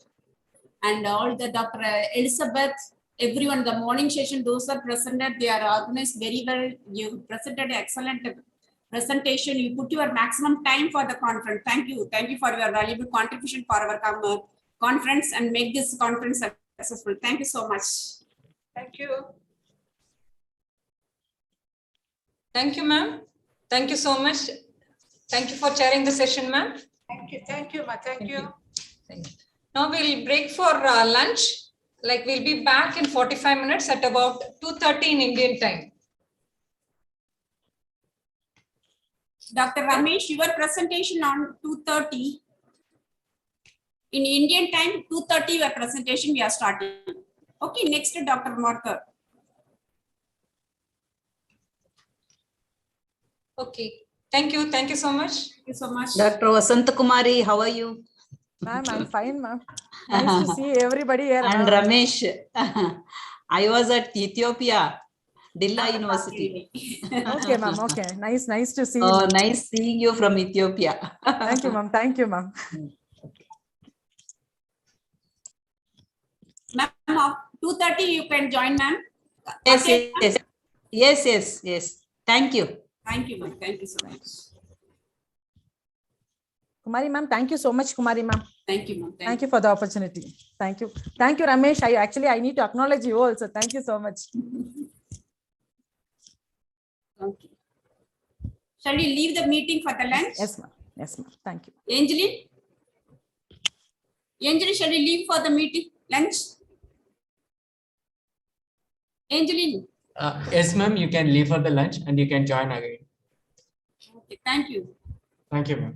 and all the Dr. Elizabeth, everyone, the morning session, those are presented, they are organized very well. You presented excellent presentation. You put your maximum time for the conference. Thank you. Thank you for your valuable contribution for our conference and make this conference successful. Thank you so much. Thank you. Thank you, ma'am. Thank you so much. Thank you for chairing the session, ma'am. Thank you, ma. Thank you. Now we'll break for lunch. Like we'll be back in 45 minutes at about 2:30 in Indian time. Dr. Ramesh, your presentation on 2:30. In Indian time, 2:30 your presentation we are starting. Okay, next to Dr. Marker. Okay. Thank you. Thank you so much. Thank you so much. Dr. Vasant Kumari, how are you? Ma'am, I'm fine, ma'am. Nice to see everybody here. And ma'am. Ramesh, I was at Ethiopia, Dilla University. Okay, ma'am. Okay. Nice to see you. Oh, ma'am. nice seeing you from Ethiopia. Thank you, ma'am. Thank you, ma'am. Ma'am, 2:30 you can join, ma'am. Yes, Okay, yes. Thank you. Thank you, ma'am. Thank you so much. Kumari, ma'am. Thank you so much, Kumari, ma'am. Thank you, ma'am. Thank you for the opportunity. Thank you. Thank you, Ramesh. I need to acknowledge you also. Thank you so much. Okay. Shall we leave the meeting for the lunch? Yes, ma'am. Yes, ma'am. Thank you. Angeline, shall we leave for the meeting, lunch? Angeline. Yes, ma'am, you can leave for the lunch and you can join again. Okay, thank you. Thank you, ma'am.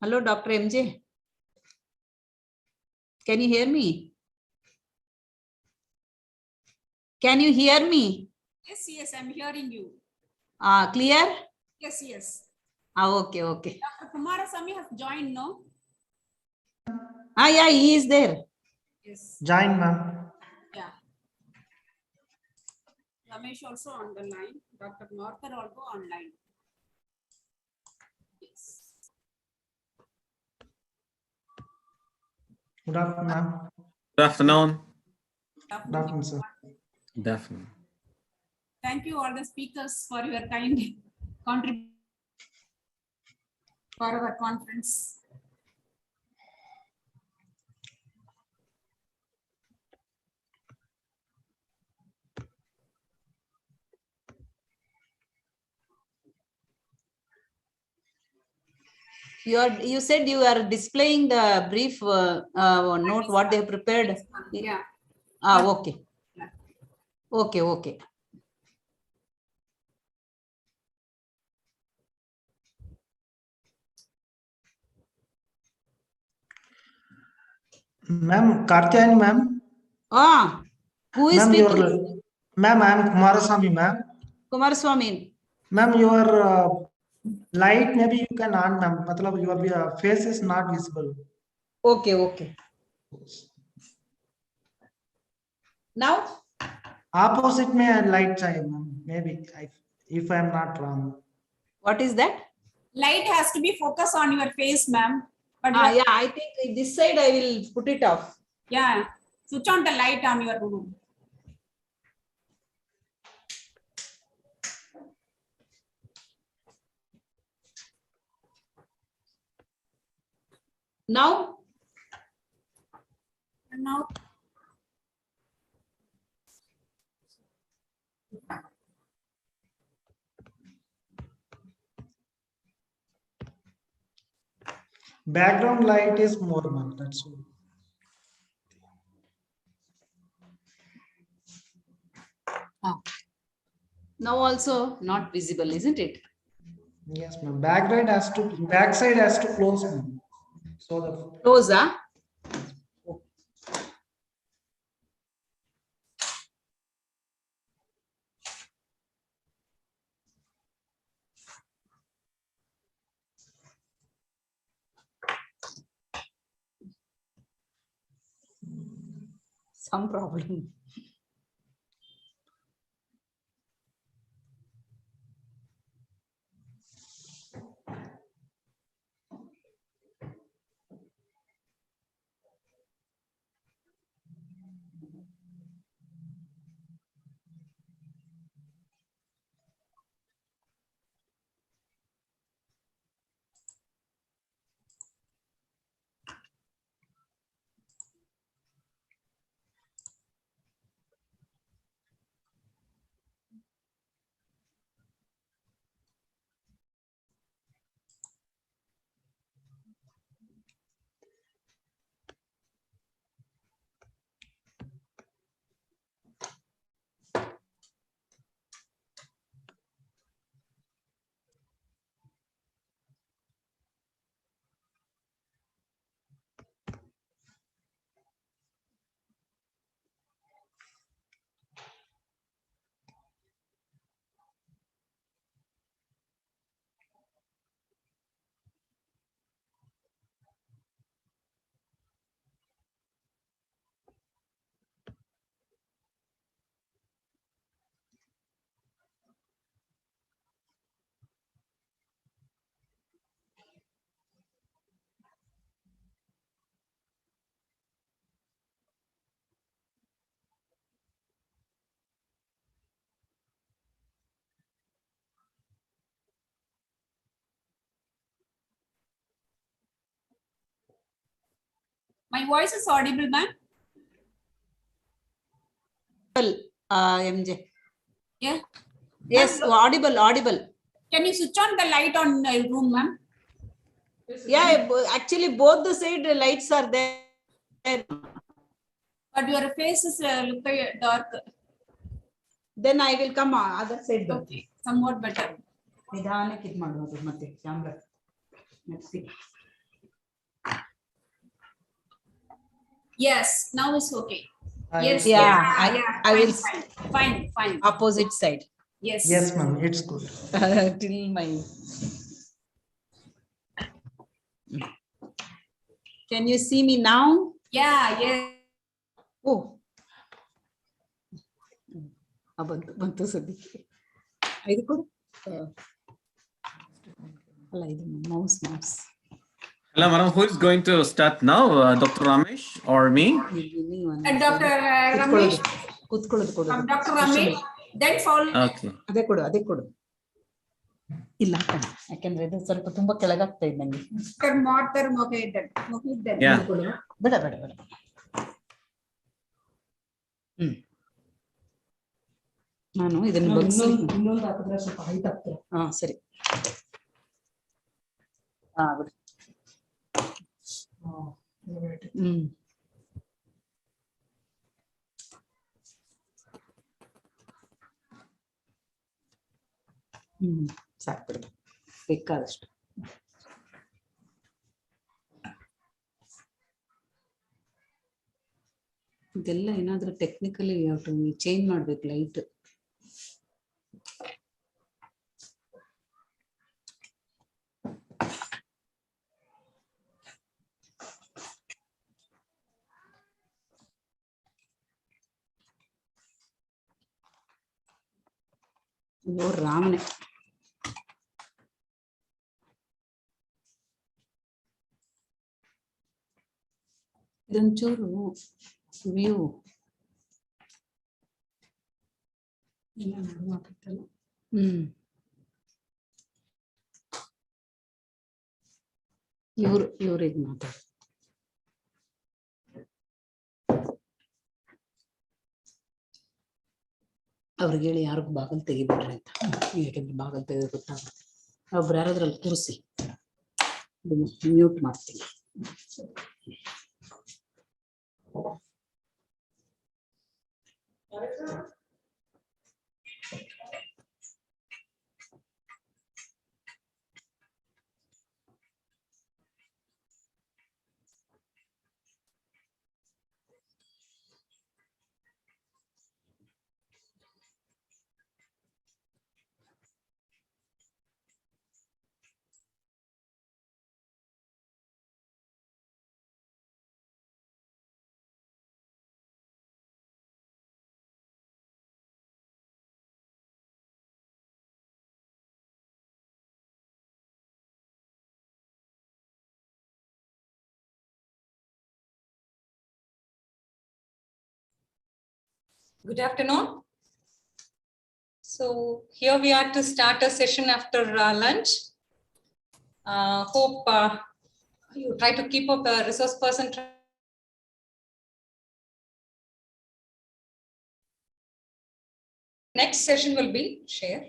Hello, Dr. MJ. Can you hear me? Can you hear me? Yes, yes, I'm hearing you. Clear? Yes, yes. Okay, okay. Dr. Kumarasamy has joined, no? Yeah, he is there. Yes. Join, ma'am. Yeah. Ramesh also on the line. Dr. Northar also online. Yes. Good afternoon, ma'am. Good afternoon. Good afternoon, sir. Good afternoon. Thank you all the speakers for your kind contribution for our conference. You said you are displaying the brief note what they have prepared. Yeah. Okay. Okay, okay. Ma'am, Kartyayani, ma'am. Who is speaking? Ma'am, I am Kumarasamy, ma'am. Kumaraswamy. Ma'am, your light maybe you can on, ma'am. Matlab your face is not visible. Okay, okay. Now? Opposite में light चाहिए, ma'am. Maybe if I am not wrong. What is that? Light has to be focused on your face, ma'am. But Yeah, I think this side I will put it off. Yeah, switch on the light on your room. Now? Now? Background light is more, ma'am. That's all. Now also not visible, isn't it? Yes, ma'am. Backside has to close, ma'am. So the close, huh? Some problem. My voice is audible, ma'am? MJ. Yeah. Yes, audible, audible. Can you switch on the light on the room, ma'am? Yeah, actually both the side lights are there. But your face is look dark. Then I will come other side. Okay, somewhat better. Let's see. Yes, now it's okay. Yes. Yeah, I will Fine. opposite side. Yes. Yes, ma'am, it's good. Till my. Can you see me now? Yeah. Oh. ಬಂತು ಸದ್ಯಕ್ಕೆ ಇದು ಕೊಡು ಅಲ್ಲ ಇದು mouse. Hello, madam. Who is going to start now? Dr. Ramesh or me? Dr. Ramesh. ಕೂತ್ಕೊಳ್ಳೋದು ಕೊಡು. Dr. Ramesh. Then follow. Okay. ಅದೇ ಕೊಡು. ಇಲ್ಲ ಯಾಕಂದ್ರೆ ಇದು ಸ್ವಲ್ಪ ತುಂಬಾ ಕೆಳಗಾಗ್ತಾ ಇದೆ ನಂಗೆ. Dr. Mohidan. Yeah. ಬೇಡ. ನಾನು ಇದನ್ನು ಇನ್ನೊಂದು ಹಾಕಿದ್ರೆ ಸ್ವಲ್ಪ ಹೈಟ್ ಆಗ್ತದೆ. ಹಾ ಸರಿ. ಬಿಡಿ. ಸಾಕು ಬಿಡಿ, ಬೇಕಾದಷ್ಟು. ಇದೆಲ್ಲ ಏನಾದ್ರೂ ಟೆಕ್ನಿಕಲಿ ಚೇಂಜ್ ಮಾಡ್ಬೇಕು ಲೈಟ್. ಅಯ್ಯೋ ರಾಮನೆ. ಇದೊಂಚೂರು ವ್ಯೂ ಇವ್ರು ಇದು ಮಾತಾಡ. ಅವ್ರಿಗೆ ಹೇಳಿ ಯಾರಿಗೂ ಬಾಗಲ್ ತೆಗಿಬಿಡ್ರಿ ಅಂತ, ಯಾಕಂದ್ರೆ ಬಾಗಲ್ ತೆಗೆದು ಗೊತ್ತಾಗುತ್ತೆ. ಒಬ್ರು ಯಾರಾದ್ರಲ್ಲಿ ಕೂರಿಸಿ ಮ್ಯೂಟ್ ಮಾಡ್ತೀನಿ. Good afternoon. So here we are to start a session after lunch. Hope you try to keep up the resource person. Next session will be share.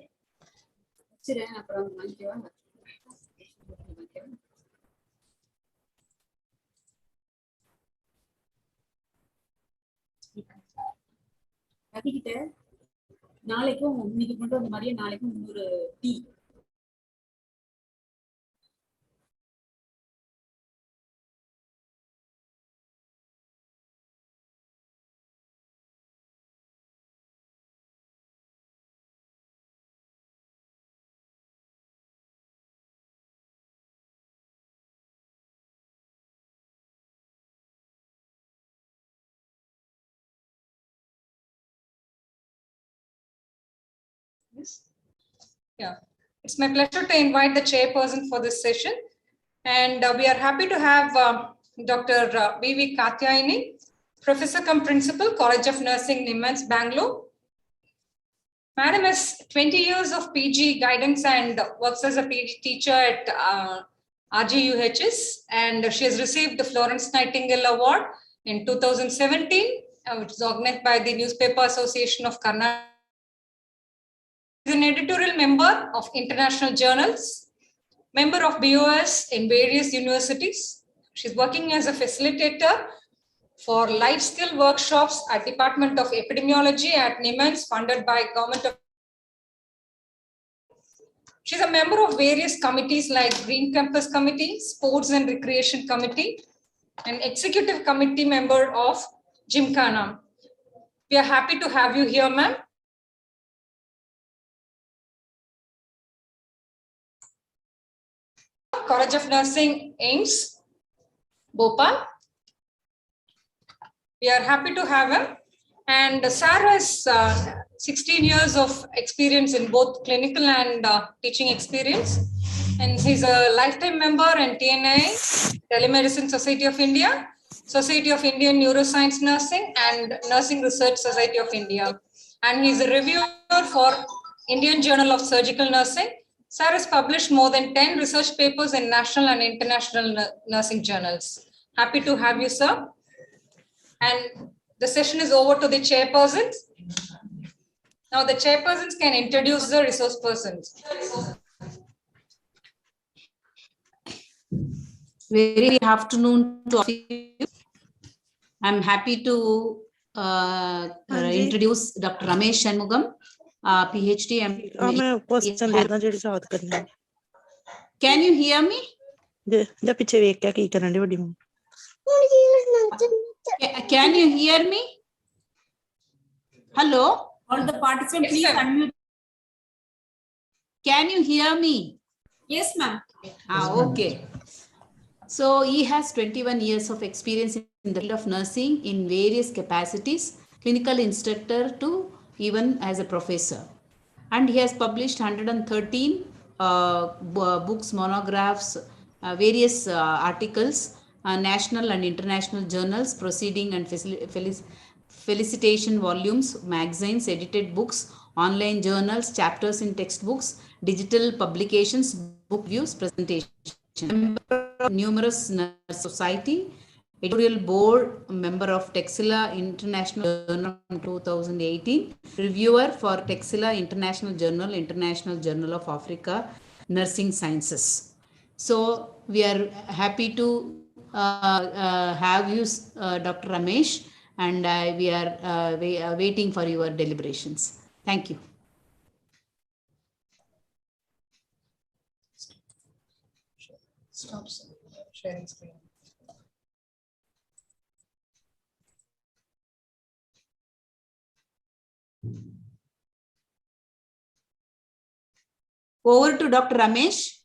அதுகிட்ட நாளைக்கும் இன்னைக்கு கொண்டு வந்த மாதிரியே நாளைக்கும் 3 tea. Yeah, it's my pleasure to invite the chairperson for this session, and we are happy to have Dr. V.V. Katyayani, Professor cum Principal, College of Nursing, Nimmans, Bangalore. Madam has 20 years of PG guidance and works as a PG teacher at RGUHS, and she has received the Florence Nightingale Award in 2017, which is organized by the Newspaper Association of Karnataka. She is an editorial member of international journals, member of BOS in various universities. She's working as a facilitator for life skill workshops at Department of Epidemiology at Nimmans, funded by Government of. She's a member of various committees like Green Campus Committee, Sports and Recreation Committee, an executive committee member of Gymkhana. We are happy to have you here, ma'am. College of Nursing, AIMS, Bhopal. We are happy to have him. And Sir has 16 years of experience in both clinical and teaching experience. And he's a lifetime member in TNI, Telemedicine Society of India, Society of Indian Neuroscience Nursing, and Nursing Research Society of India. And he's a reviewer for Indian Journal of Surgical Nursing. Sir has published more than 10 research papers in national and international nursing journals. Happy to have you, sir. And the session is over to the chairpersons. Now the chairpersons can introduce the resource persons. Very afternoon to all of you. I'm happy to introduce Dr. Ramesh Shanmugam, PhD. Can you hear me? Can you hear me? Hello? All the participants, please unmute. Can you hear me? Yes, ma'am. Okay. So he has 21 years of experience in the field of nursing in various capacities, clinical instructor to even as a professor. And he has published 113 books, monographs, various articles, national and international journals, proceeding and felicitation volumes, magazines, edited books, online journals, chapters in textbooks, digital publications, book reviews, presentations. Member of numerous nurse society, editorial board member of Texila International Journal in 2018, reviewer for Texila International Journal of Africa, Nursing Sciences. So we are happy to have you, Dr. Ramesh, and we are waiting for your deliberations. Thank you. Stop sharing screen. Over to Dr. Ramesh.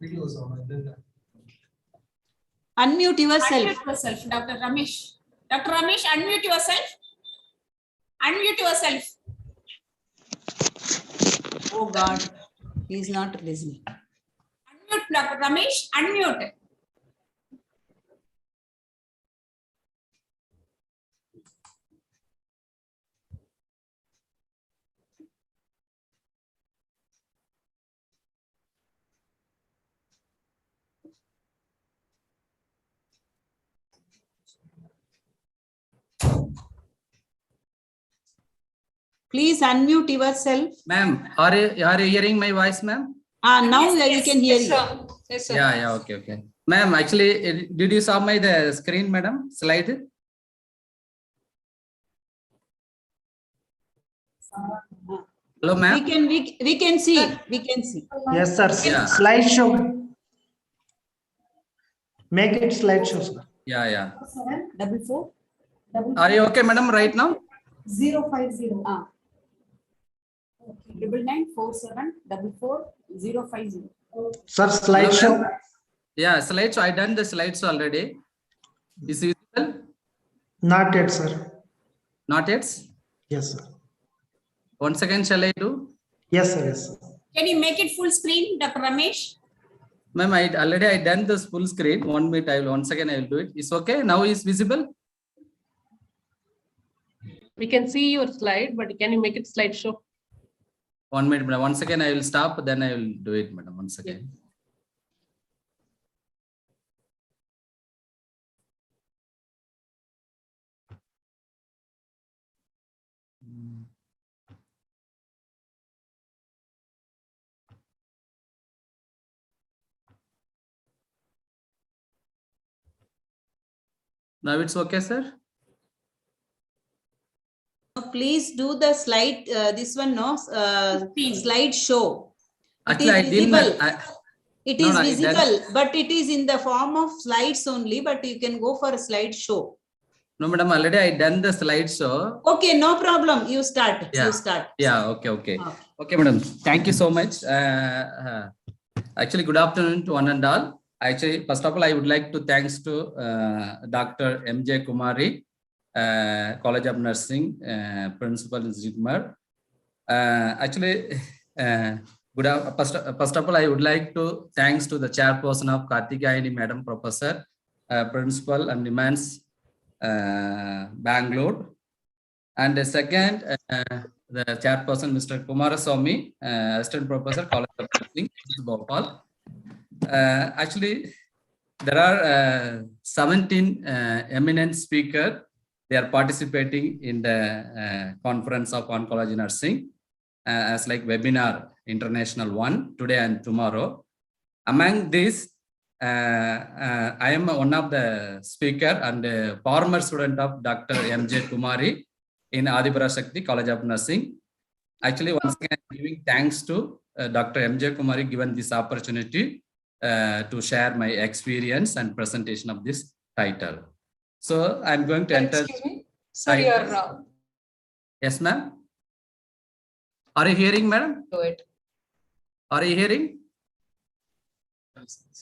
Unmute yourself. Unmute yourself, Dr. Ramesh. Dr. Ramesh, unmute yourself. Unmute yourself. Oh God, he is not listening. Unmute, Dr. Ramesh, unmute. Please unmute yourself. Ma'am, are you hearing my voice, ma'am? Now we can hear you. Sir. Yes, sir. Yeah, okay. Ma'am, actually, did you saw the screen, madam? Slide? Hello, ma'am. We can see. We can see. Yes, sir. Yeah. Slideshow. Make it slideshow, sir. Yeah. 744. Are you okay, madam, right now? 050. 994744 Sir, slideshow. Yeah, slideshow. I done the slides already. Is it visible? Not yet, sir. Not yet? Yes, sir. Once again, shall I do? Yes, sir. Yes, sir. Can you make it full screen, Dr. Ramesh? Ma'am, I done this full screen. 1 minute, once again I will do it. It's okay. Now is visible. We can see your slide, but can you make it slideshow? 1 minute, madam. Once again I will stop. Then I will do it, madam. Once again. Now it's okay, sir. Please do the slide. This one, no slide show. Actually, I didn't. It No, is no, visible, but it is in the form of slides only, but you can go for a slide show. No, madam, already I done the slideshow. Okay, no problem. You start. Yeah. You start. Yeah, okay. Okay, madam. Thank you so much. Actually, good afternoon to one and all. Actually, first of all, I would like to thanks to Dr. M.J. Kumari, College of Nursing, Principal in JIPMER. First of all, I would like to thanks to the Chairperson of Karthikayani, Madam Professor, Principal and Demands, Bangalore. And the second, the Chairperson, Mr. Kumaraswamy, Assistant Professor, College of Nursing, Bhopal. Actually, there are 17 eminent speakers. They are participating in the conference of oncology nursing as like webinar, international one, today and tomorrow. Among these, I am one of the speaker and a former student of Dr. M.J. Kumari in Adipura Shakti College of Nursing. Actually, once again, I'm giving thanks to Dr. M.J. Kumari given this opportunity to share my experience and presentation of this title. So I'm going to enter. Excuse me. Sir, you're Yes, ma'am. Are you hearing, madam? do it. Are you hearing?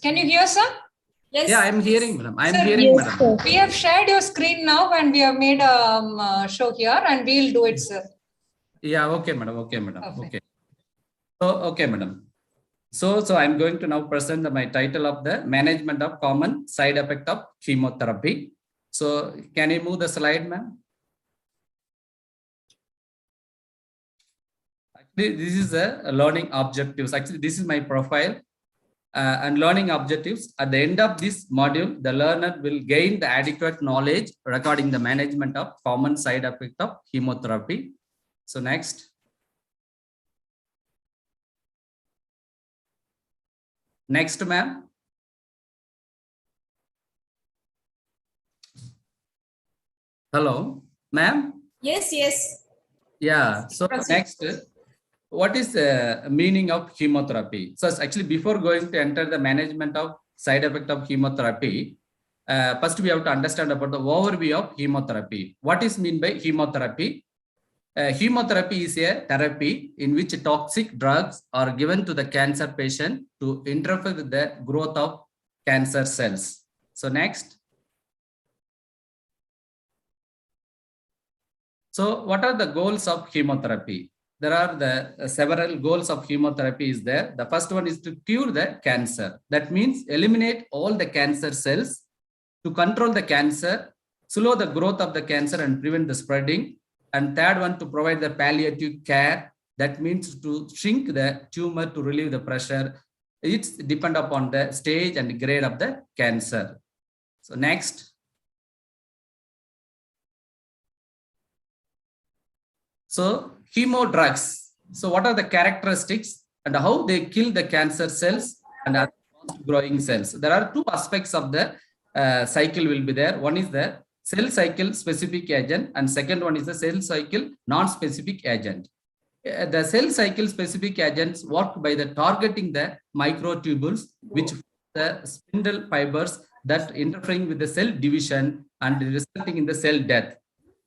Can you hear, sir? Yes. Yeah, I'm hearing, madam. I'm Sir, hearing, madam. We have shared your screen now and we have made a show here and we'll do it, sir. Yeah, okay, madam. Okay. So, okay, madam. So I'm going to now present my title of the management of common side effect of chemotherapy. So can you move the slide, ma'am? Actually, this is a learning objectives. Actually, this is my profile and learning objectives. At the end of this module, the learner will gain the adequate knowledge regarding the management of common side effect of chemotherapy. So next. Next, ma'am. Hello, ma'am. Yes. Yeah. So next, what is the meaning of chemotherapy? So actually, before going to enter the management of side effect of chemotherapy, first we have to understand about the overview of chemotherapy. What is mean by chemotherapy? Chemotherapy is a therapy in which toxic drugs are given to the cancer patient to interfere with the growth of cancer cells. So next. So what are the goals of chemotherapy? There are the several goals of chemotherapy is there. The first one is to cure the cancer. That means eliminate all the cancer cells to control the cancer, slow the growth of the cancer and prevent the spreading. And third one, to provide the palliative care. That means to shrink the tumor to relieve the pressure. It's depend upon the stage and grade of the cancer. So next. So chemo drugs. So what are the characteristics and how they kill the cancer cells and other growing cells? There are two aspects of the cycle will be there. One is the cell cycle specific agent and second one is the cell cycle non-specific agent. The cell cycle specific agents work by the targeting the microtubules which the spindle fibers that interfering with the cell division and resulting in the cell death.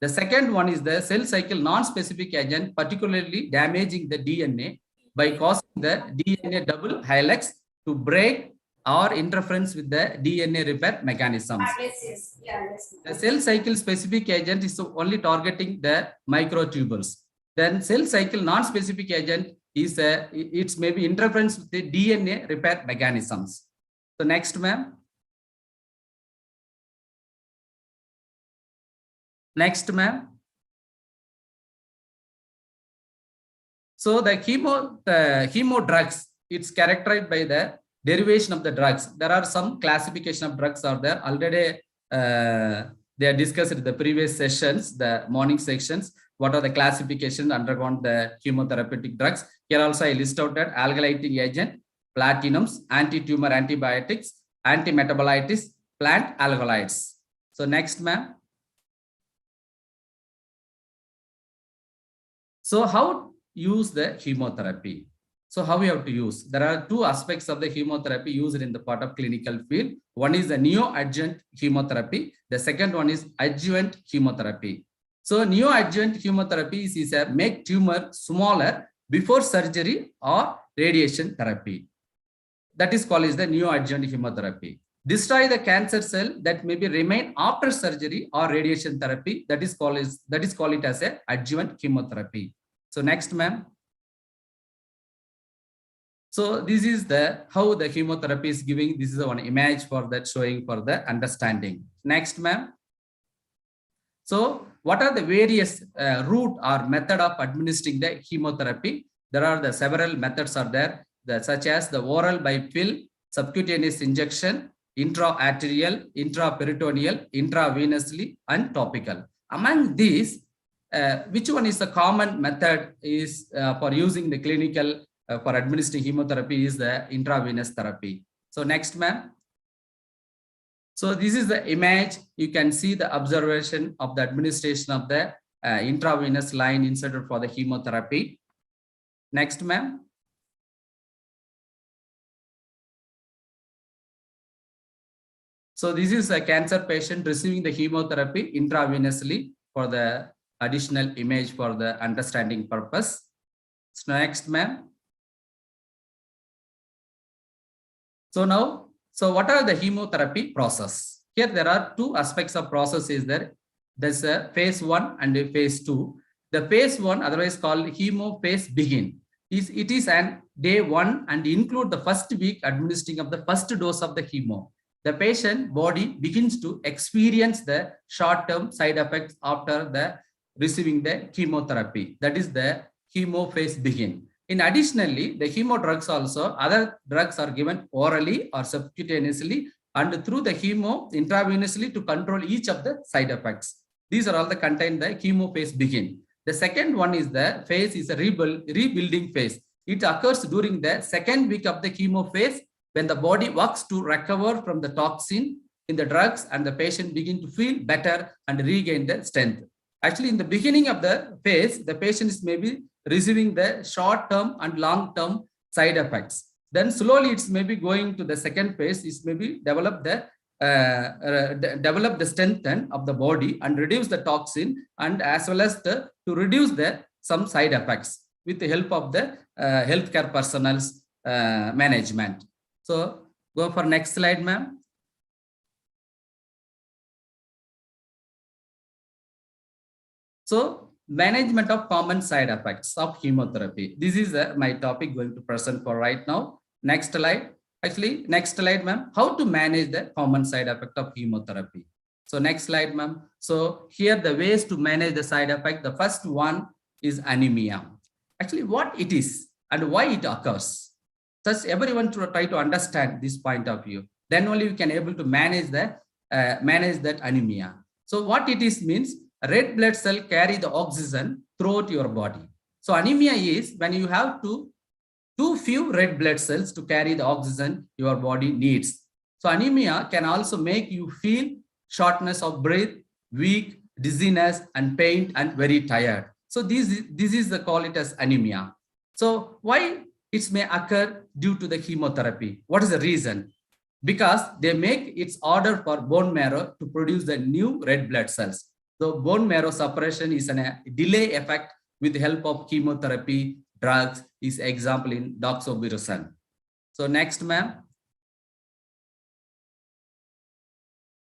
The second one is the cell cycle non-specific agent, particularly damaging the DNA by causing the DNA double helix to break or interference with the DNA repair mechanisms. The cell cycle specific agent is only targeting the microtubules. Then cell cycle non-specific agent is it's maybe interference with the DNA repair mechanisms. So next, ma'am. Next, ma'am. So the chemo drugs, it's characterized by the derivation of the drugs. There are some classification of drugs are there already. They are discussed in the previous sessions, the morning sections. What are the classifications undergone the chemotherapeutic drugs? Here also I list out that alkylating agent, platinums, anti-tumor antibiotics, antimetabolites, plant alkaloids. So next, ma'am. So how use the chemotherapy? So how we have to use? There are two aspects of the chemotherapy used in the part of clinical field. One is the neoadjuvant chemotherapy. The second one is adjuvant chemotherapy. So neoadjuvant chemotherapy is a make tumor smaller before surgery or radiation therapy. That is called as the neoadjuvant chemotherapy. Destroy the cancer cell that maybe remain after surgery or radiation therapy. That is called it as a adjuvant chemotherapy. So next, ma'am. So this is the how the chemotherapy is giving. This is the one image for that showing for the understanding. Next, ma'am. So what are the various route or method of administering the chemotherapy? There are the several methods are there, such as the oral by pill, subcutaneous injection, intra-arterial, intraperitoneal, intravenously, and topical. Among these, which one is the common method is for using the clinical for administering chemotherapy is the intravenous therapy. So next, ma'am. So this is the image. You can see the observation of the administration of the intravenous line inserted for the chemotherapy. Next, ma'am. So this is a cancer patient receiving the chemotherapy intravenously for the additional image for the understanding purpose. So next, ma'am. So now, so what are the chemotherapy process? Here there are two aspects of process is there. There's a phase 1 and a phase 2. The phase 1, otherwise called chemo phase begin. It is an day 1 and include the first week administering of the first dose of the chemo. The patient body begins to experience the short-term side effects after the receiving the chemotherapy. That is the chemo phase begin. In additionally, the chemo drugs also, other drugs are given orally or subcutaneously and through the chemo intravenously to control each of the side effects. These are all the contained the chemo phase begin. The second one is the phase is a rebuilding phase. It occurs during the second week of the chemo phase when the body works to recover from the toxin in the drugs and the patient begin to feel better and regain the strength. Actually, in the beginning of the phase, the patient is maybe receiving the short-term and long-term side effects. Then slowly it's maybe going to the second phase is maybe develop the strength of the body and reduce the toxin and as well as to reduce the some side effects with the help of the healthcare personnel's management. So go for next slide, ma'am. So management of common side effects of chemotherapy. This is my topic going to present for right now. Next slide. Actually, next slide, ma'am. How to manage the common side effect of chemotherapy. So next slide, ma'am. So here the ways to manage the side effect. The first one is anemia. Actually, what it is and why it occurs. Thus, everyone to try to understand this point of view. Then only you can able to manage that anemia. So what it is means red blood cell carry the oxygen throughout your body. So anemia is when you have too few red blood cells to carry the oxygen your body needs. So anemia can also make you feel shortness of breath, weak, dizziness, and pain, and very tired. So this is the call it as anemia. So why it may occur due to the chemotherapy? What is the reason? Because they make its order for bone marrow to produce the new red blood cells. So bone marrow suppression is a delay effect with the help of chemotherapy, drugs is example in doxorubicin. So next, ma'am.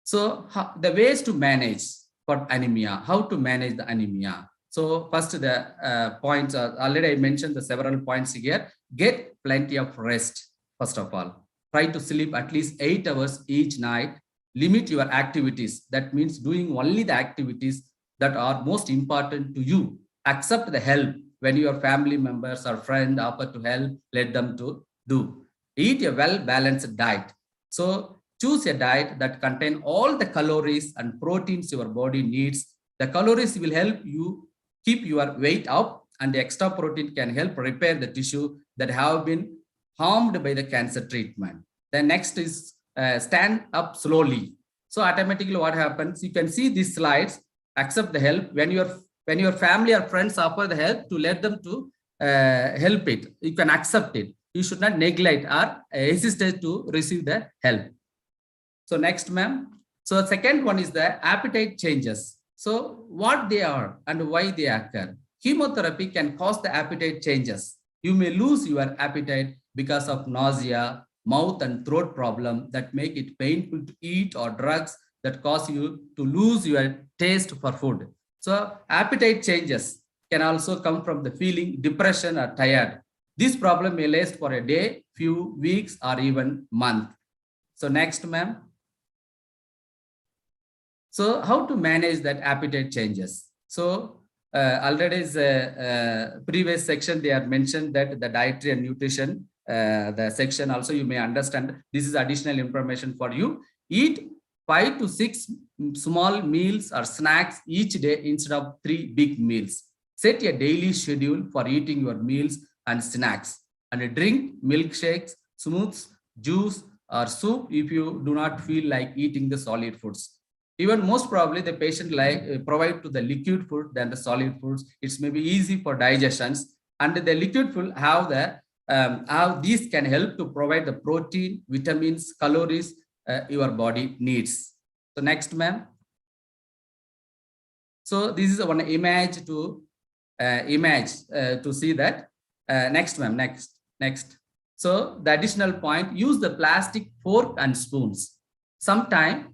So the ways to manage for anemia, how to manage the anemia. So first the points are already I mentioned the several points here. Get plenty of rest. First of all, try to sleep at least 8 hours each night. Limit your activities. That means doing only the activities that are most important to you. Accept the help when your family members or friends offer to help, let them to do. Eat a well-balanced diet. So choose a diet that contains all the calories and proteins your body needs. The calories will help you keep your weight up and the extra protein can help repair the tissue that have been harmed by the cancer treatment. The next is stand up slowly. So automatically what happens, you can see these slides, accept the help when your family or friends offer the help to let them to help it. You can accept it. You should not neglect or hesitate to receive the help. So next, ma'am. So the second one is the appetite changes. So what they are and why they occur. Chemotherapy can cause the appetite changes. You may lose your appetite because of nausea, mouth and throat problem that make it painful to eat, or drugs that cause you to lose your taste for food. So appetite changes can also come from the feeling depression or tired. This problem may last for a day, few weeks, or even month. So next, ma'am. So how to manage that appetite changes? So already is previous section, they have mentioned that the dietary and nutrition, the section also you may understand. This is additional information for you. Eat 5 to 6 small meals or snacks each day instead of 3 big meals. Set a daily schedule for eating your meals and snacks, and drink milkshakes, smoothies, juice, or soup if you do not feel like eating the solid foods. Even most probably the patient provide to the liquid food than the solid foods. It's maybe easy for digestions, and the liquid food have the how these can help to provide the protein, vitamins, calories your body needs. So next, ma'am. So this is one image to see that. Next, ma'am. Next. So the additional point: use the plastic fork and spoons. Sometimes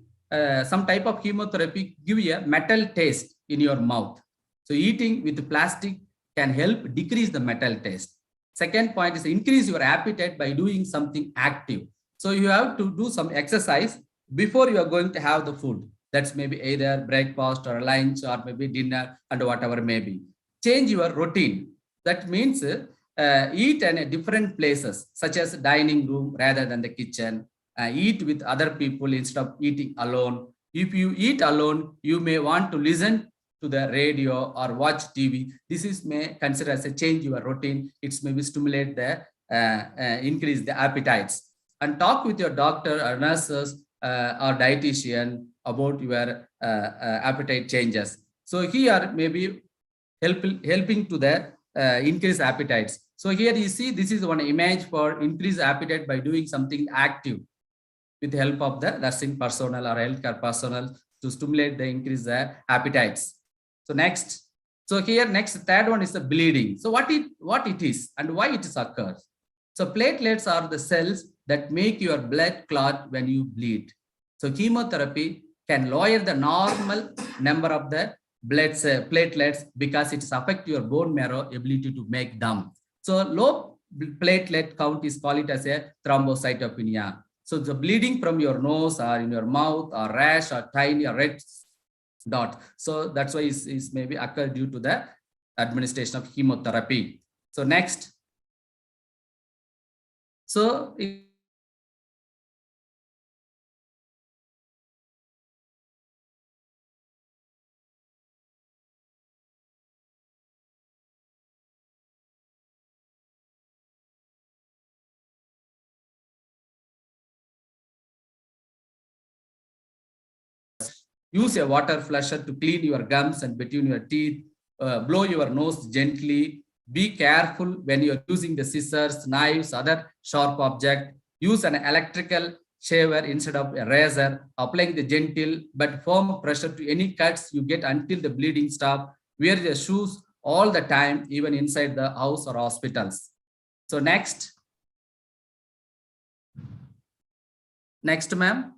some type of chemotherapy give you a metal taste in your mouth. So eating with plastic can help decrease the metal taste. Second point is increase your appetite by doing something active. So you have to do some exercise before you are going to have the food. That's maybe either breakfast or lunch or maybe dinner and whatever may be. Change your routine. That means eat in different places, such as dining room rather than the kitchen. Eat with other people instead of eating alone. If you eat alone, you may want to listen to the radio or watch TV. This is may consider as a change your routine. It's maybe stimulate the increase the appetites. And talk with your doctor or nurses or dietitian about your appetite changes. So here maybe helping to the increase appetites. So here you see this is one image for increase appetite by doing something active with the help of the nursing personnel or healthcare personnel to stimulate the increase the appetites. So next, so here next third one is the bleeding. So what it is and why it occurs. So platelets are the cells that make your blood clot when you bleed. So chemotherapy can lower the normal number of the blood platelets because it affects your bone marrow ability to make them. So low platelet count is called as a thrombocytopenia. So the bleeding from your nose or in your mouth or rash or tiny or red dot. So that's why it's maybe occur due to the administration of chemotherapy. So next. So use a water flusher to clean your gums and between your teeth. Blow your nose gently. Be careful when you're using the scissors, knives, other sharp object. Use an electrical shaver instead of a razor. Applying the gentle but firm pressure to any cuts you get until the bleeding stops. Wear your shoes all the time, even inside the house or hospitals. So next. Next, ma'am.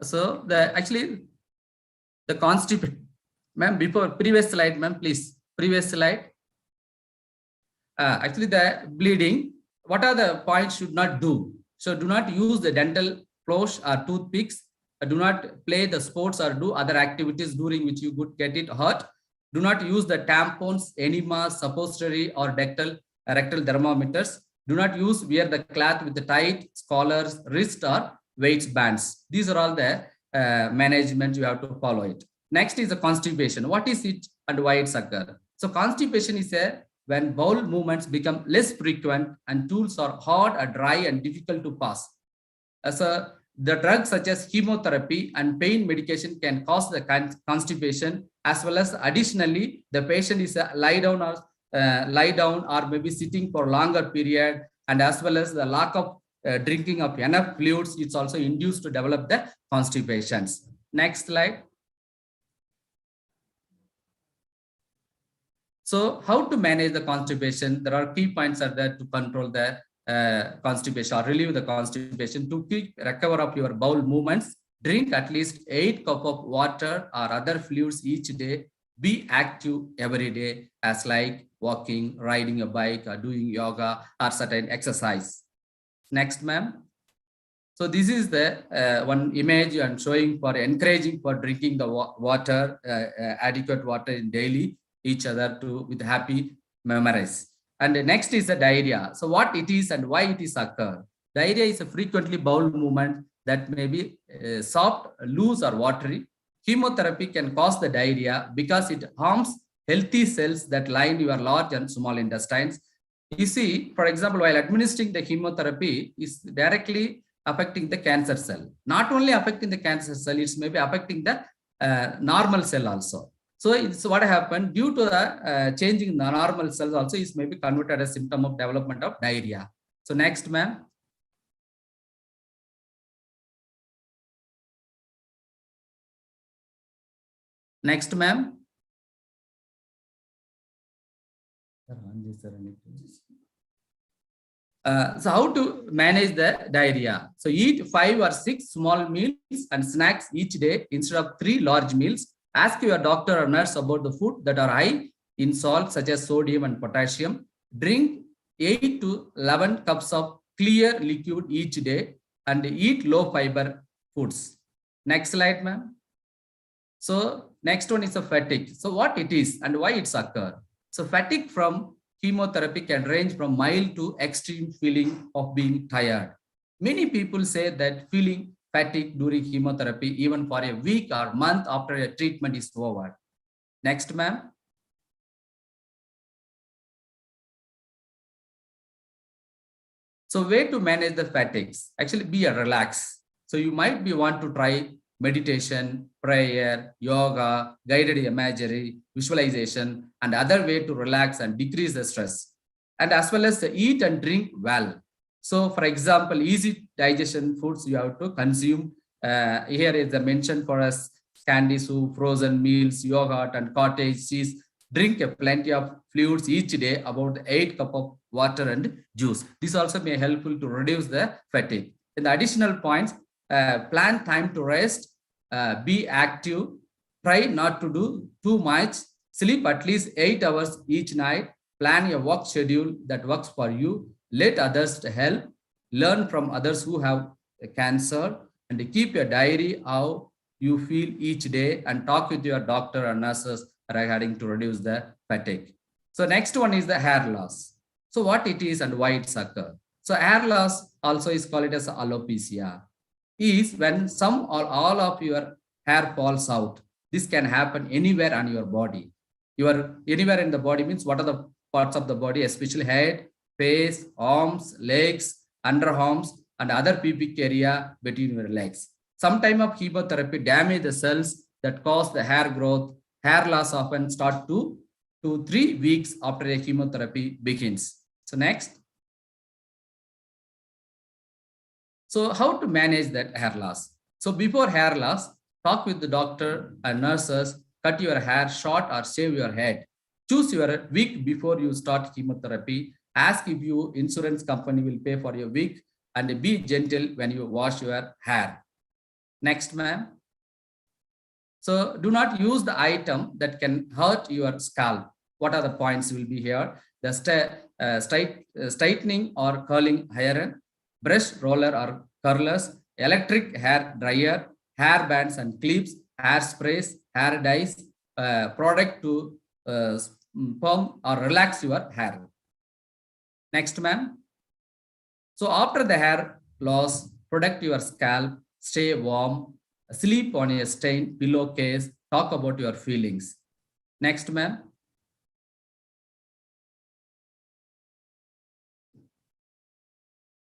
So the constipation, ma'am, before previous slide, ma'am, please, previous slide. Actually the bleeding, what are the points should not do? So do not use the dental floss or toothpicks. Do not play the sports or do other activities during which you could get it hurt. Do not use the tampons, enemas, suppository or rectal thermometers. Do not wear the cloth with the tight collars, wrist or weights bands. These are all the management you have to follow it. Next is the constipation. What is it and why it's occur? So constipation is when bowel movements become less frequent and stools are hard or dry and difficult to pass. So The drugs such as chemotherapy and pain medication can cause the constipation, as well as additionally, the patient is lie down or maybe sitting for longer period, and as well as the lack of drinking of enough fluids, it's also induced to develop the constipations. Next slide. So how to manage the constipation? There are key points are there to control the constipation or relieve the constipation. To recover of your bowel movements, drink at least 8 cups of water or other fluids each day. Be active every day, as like walking, riding a bike, or doing yoga or certain exercise. Next, ma'am. So this is the one image I'm showing for encouraging for drinking the water, adequate water in daily, each other to with happy memorize. And the next is the diarrhea. So what it is and why it is occur. Diarrhea is a frequently bowel movement that may be soft, loose or watery. Chemotherapy can cause the diarrhea because it harms healthy cells that line your large and small intestines. You see, for example, while administering the chemotherapy is directly affecting the cancer cell. Not only affecting the cancer cell, it's maybe affecting the normal cell also. So it's what happened due to the changing the normal cells also is maybe converted as symptom of development of diarrhea. So next, ma'am. Next, ma'am. So how to manage the diarrhea? So eat 5 or 6 small meals and snacks each day instead of 3 large meals. Ask your doctor or nurse about the food that are high in salt, such as sodium and potassium. Drink 8 to 11 cups of clear liquid each day and eat low fiber foods. Next slide, ma'am. So next one is a fatigue. So what it is and why it's occur. So fatigue from chemotherapy can range from mild to extreme feeling of being tired. Many people say that feeling fatigue during chemotherapy even for a week or month after a treatment is over. Next, ma'am. So way to manage the fatigues, actually be a relax. So you might be want to try meditation, prayer, yoga, guided imagery, visualization, and other way to relax and decrease the stress. And as well as eat and drink well. So for example, easy digestion foods you have to consume. Here is the mention for us, candy soup, frozen meals, yogurt and cottage cheese. Drink plenty of fluids each day, about 8 cups of water and juice. This also may helpful to reduce the fatigue. In the additional points, plan time to rest, be active, try not to do too much, sleep at least 8 hours each night, plan your work schedule that works for you, let others help, learn from others who have cancer, and keep your diary how you feel each day, and talk with your doctor or nurses regarding to reduce the fatigue. So next one is the hair loss. So what it is and why it's occur. So hair loss also is called as alopecia, is when some or all of your hair falls out. This can happen anywhere on your body. Anywhere in the body means what are the parts of the body, especially head, face, arms, legs, underarms, and other pubic area between your legs. Some time of chemotherapy damage the cells that cause the hair growth. Hair loss often start 2 to 3 weeks after a chemotherapy begins. So next. So how to manage that hair loss? So before hair loss, talk with the doctor and nurses, cut your hair short or shave your head. Choose your week before you start chemotherapy. Ask if your insurance company will pay for your week, and be gentle when you wash your hair. Next, ma'am. So do not use the item that can hurt your scalp. What are the points will be here? The straightening or curling iron, brush roller or curlers, electric hair dryer, hair bands and clips, hair sprays, hair dyes, product to perm or relax your hair. Next, ma'am. So after the hair loss, protect your scalp, stay warm, sleep on a stained pillowcase, talk about your feelings. Next, ma'am.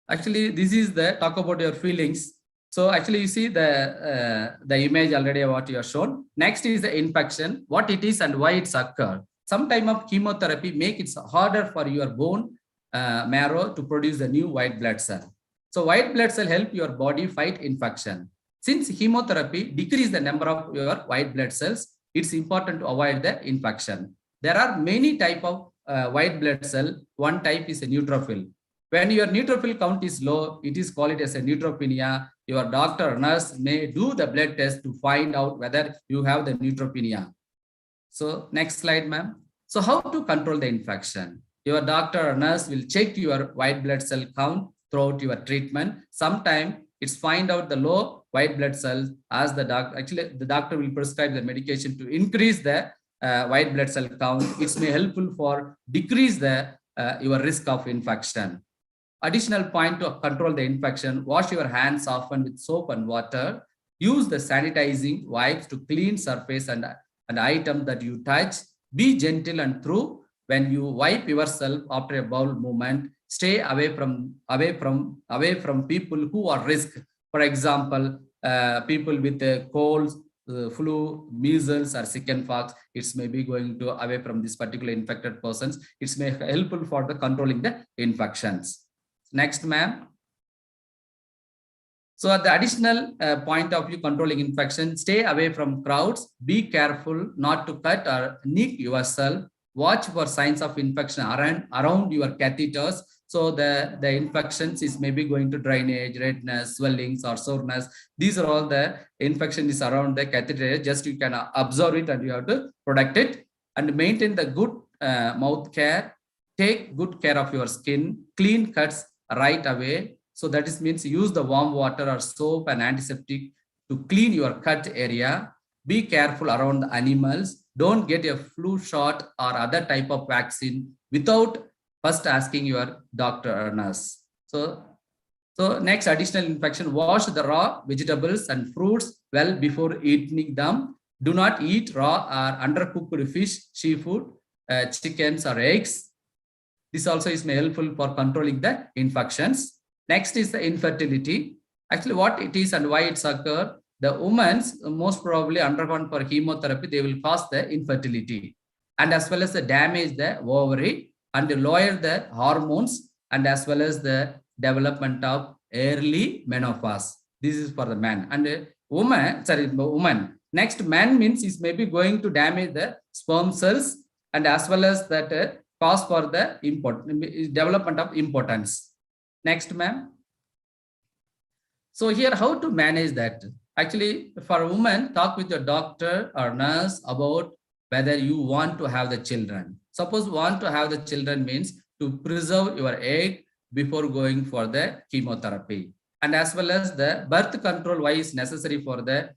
Actually, this is the talk about your feelings. So actually you see the image already what you are shown. Next is the infection, what it is and why it's occurred. Some type of chemotherapy make it harder for your bone marrow to produce the new white blood cell. So white blood cell help your body fight infection. Since chemotherapy decrease the number of your white blood cells, it's important to avoid the infection. There are many type of white blood cell. One type is a neutrophil. When your neutrophil count is low, it is called as a neutropenia. Your doctor or nurse may do the blood test to find out whether you have the neutropenia. So next slide, ma'am. So how to control the infection? Your doctor or nurse will check your white blood cell count throughout your treatment. Sometimes it's find out the low white blood cells as the doctor, actually the doctor will prescribe the medication to increase the white blood cell count. It's may helpful for decrease the your risk of infection. Additional point to control the infection, wash your hands often with soap and water. Use the sanitizing wipes to clean surface and item that you touch. Be gentle and true when you wipe yourself after a bowel movement. Stay away from people who are risk. For example, people with colds, flu, measles, or chickenpox. It's maybe going to away from this particular infected persons. It's may helpful for the controlling the infections. Next, ma'am. So at the additional point of view, controlling infection, stay away from crowds, be careful not to cut or nick yourself, watch for signs of infection around your catheters. So the infections is maybe going to drainage, redness, swellings, or soreness. These are all the infection is around the catheter. Just you can observe it and you have to protect it and maintain the good mouth care. Take good care of your skin, clean cuts right away. So that is means use the warm water or soap and antiseptic to clean your cut area. Be careful around the animals. Don't get a flu shot or other type of vaccine without first asking your doctor or nurse. So next additional infection, wash the raw vegetables and fruits well before eating them. Do not eat raw or undercooked fish, seafood, chickens or eggs. This also is helpful for controlling the infections. Next is the infertility. Actually, what it is and why it's occurred. The women's most probably undergone for chemotherapy, they will cause the infertility and as well as the damage the ovary and lower the hormones and as well as the development of early menopause. This is for the man and woman. Next, man means is maybe going to damage the sperm cells and as well as that cause for the development of impotence. Next, ma'am. So here, how to manage that? Actually, for a woman, talk with your doctor or nurse about whether you want to have the children. Suppose want to have the children means to preserve your egg before going for the chemotherapy. And as well as the birth control, why is necessary for the,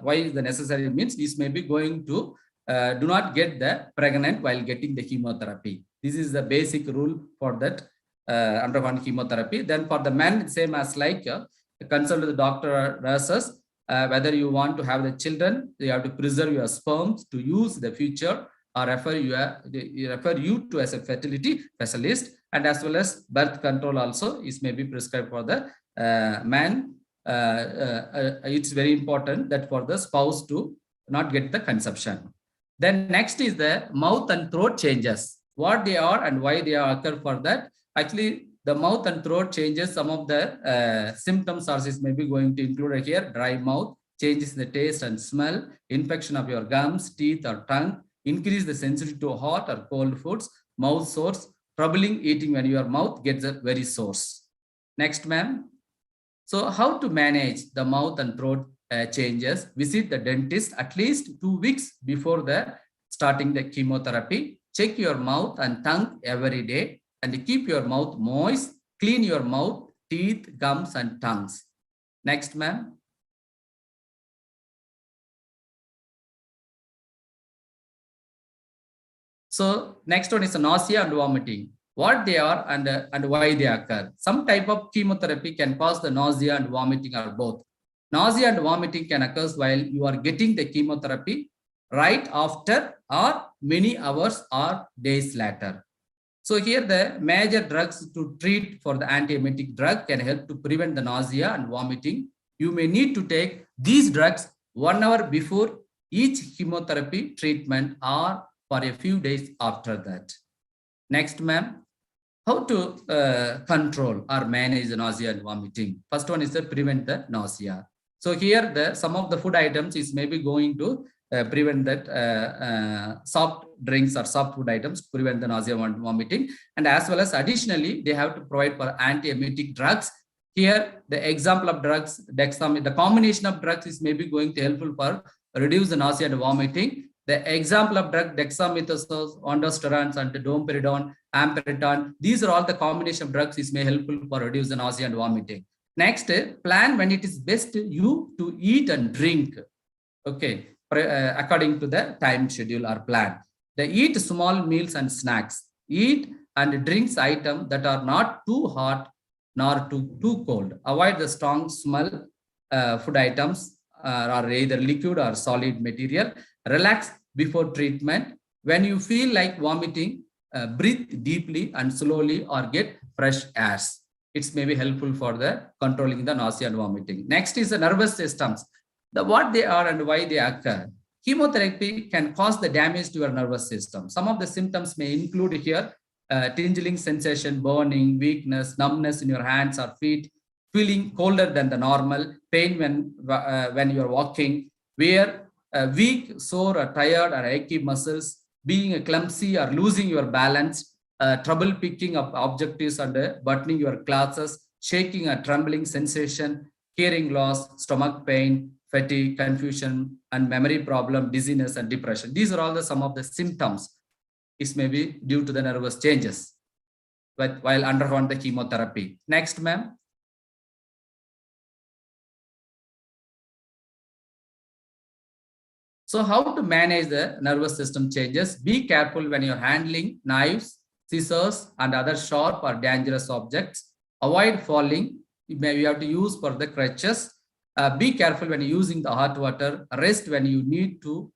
why is the necessary means this may be going to do not get the pregnant while getting the chemotherapy. This is the basic rule for that undergone chemotherapy. Then for the men, same as like consult with the doctor or nurses, whether you want to have the children, you have to preserve your sperms to use the future or refer you to as a fertility specialist, and as well as birth control also is maybe prescribed for the man. It's very important that for the spouse to not get the conception. Then next is the mouth and throat changes. What they are and why they occur for that. Actually, the mouth and throat changes, some of the symptoms are maybe going to include here: dry mouth, changes in the taste and smell, infection of your gums, teeth or tongue, increase the sensitivity to hot or cold foods, mouth sores, troubling eating when your mouth gets very sore. Next, ma'am. So how to manage the mouth and throat changes? Visit the dentist at least 2 weeks before the starting the chemotherapy. Check your mouth and tongue every day and keep your mouth moist. Clean your mouth, teeth, gums and tongues. Next, ma'am. So next one is nausea and vomiting. What they are and why they occur. Some type of chemotherapy can cause the nausea and vomiting or both. Nausea and vomiting can occur while you are getting the chemotherapy, right after or many hours or days later. So here the major drugs to treat for the antiemetic drug can help to prevent the nausea and vomiting. You may need to take these drugs 1 hour before each chemotherapy treatment or for a few days after that. Next, ma'am. How to control or manage the nausea and vomiting? First one is to prevent the nausea. So here some of the food items is maybe going to prevent that soft drinks or soft food items prevent the nausea and vomiting, and as well as additionally they have to provide for antiemetic drugs. Here the example of drugs, dexamethasone, the combination of drugs is maybe going to helpful for reduce the nausea and vomiting. The example of drug dexamethasone, ondansetron, and domperidone, amperidone, these are all the combination of drugs is may helpful for reduce the nausea and vomiting. Next, plan when it is best you to eat and drink. Okay, according to the time schedule or plan. They eat small meals and snacks. Eat and drinks items that are not too hot nor too cold. Avoid the strong smell food items are either liquid or solid material. Relax before treatment. When you feel like vomiting, breathe deeply and slowly or get fresh air. It's maybe helpful for the controlling the nausea and vomiting. Next is the nervous systems. What they are and why they occur. Chemotherapy can cause the damage to your nervous system. Some of the symptoms may include here tingling sensation, burning, weakness, numbness in your hands or feet, feeling colder than the normal, pain when you're walking, weak, sore or tired or achy muscles, being clumsy or losing your balance, trouble picking up objectives and buttoning your clothes, shaking or trembling sensation, hearing loss, stomach pain, fatigue, confusion, and memory problem, dizziness, and depression. These are all some of the symptoms. It may be due to the nervous changes while undergoing the chemotherapy. Next, ma'am. So how to manage the nervous system changes? Be careful when you're handling knives, scissors, and other sharp or dangerous objects. Avoid falling. You have to use for the crutches. Be careful when using the hot water. Rest when you need to.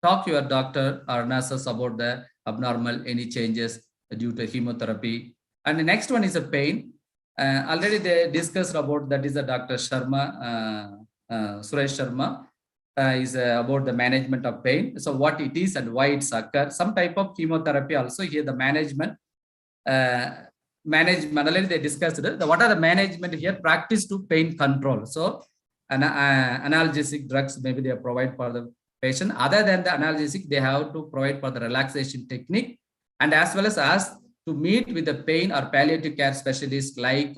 Talk to your doctor or nurses about the abnormal any changes due to chemotherapy. And the next one is a pain. Already they discussed about that is a Dr. Sharma, Suresh Sharma. Is about the management of pain. So what it is and why it's occur. Some type of chemotherapy also here the management. Already they discussed it. What are the management here? Practice to pain control. So analgesic drugs maybe they provide for the patient. Other than the analgesic, they have to provide for the relaxation technique, and as well as to meet with the pain or palliative care specialists like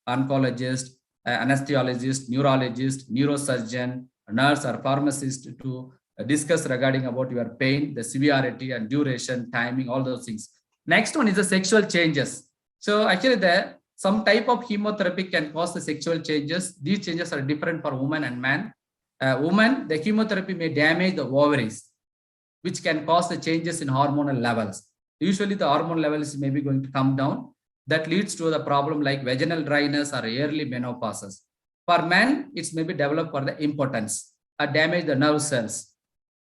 oncologist, anesthesiologist, neurologist, neurosurgeon, nurse or pharmacist to discuss regarding about your pain, the severity and duration, timing, all those things. Next one is the sexual changes. So actually some type of chemotherapy can cause the sexual changes. These changes are different for woman and man. Woman, the chemotherapy may damage the ovaries, which can cause the changes in hormonal levels. Usually the hormone levels may be going to come down. That leads to the problem like vaginal dryness or early menopause. For men, it's maybe developed for the impotence or damage the nerve cells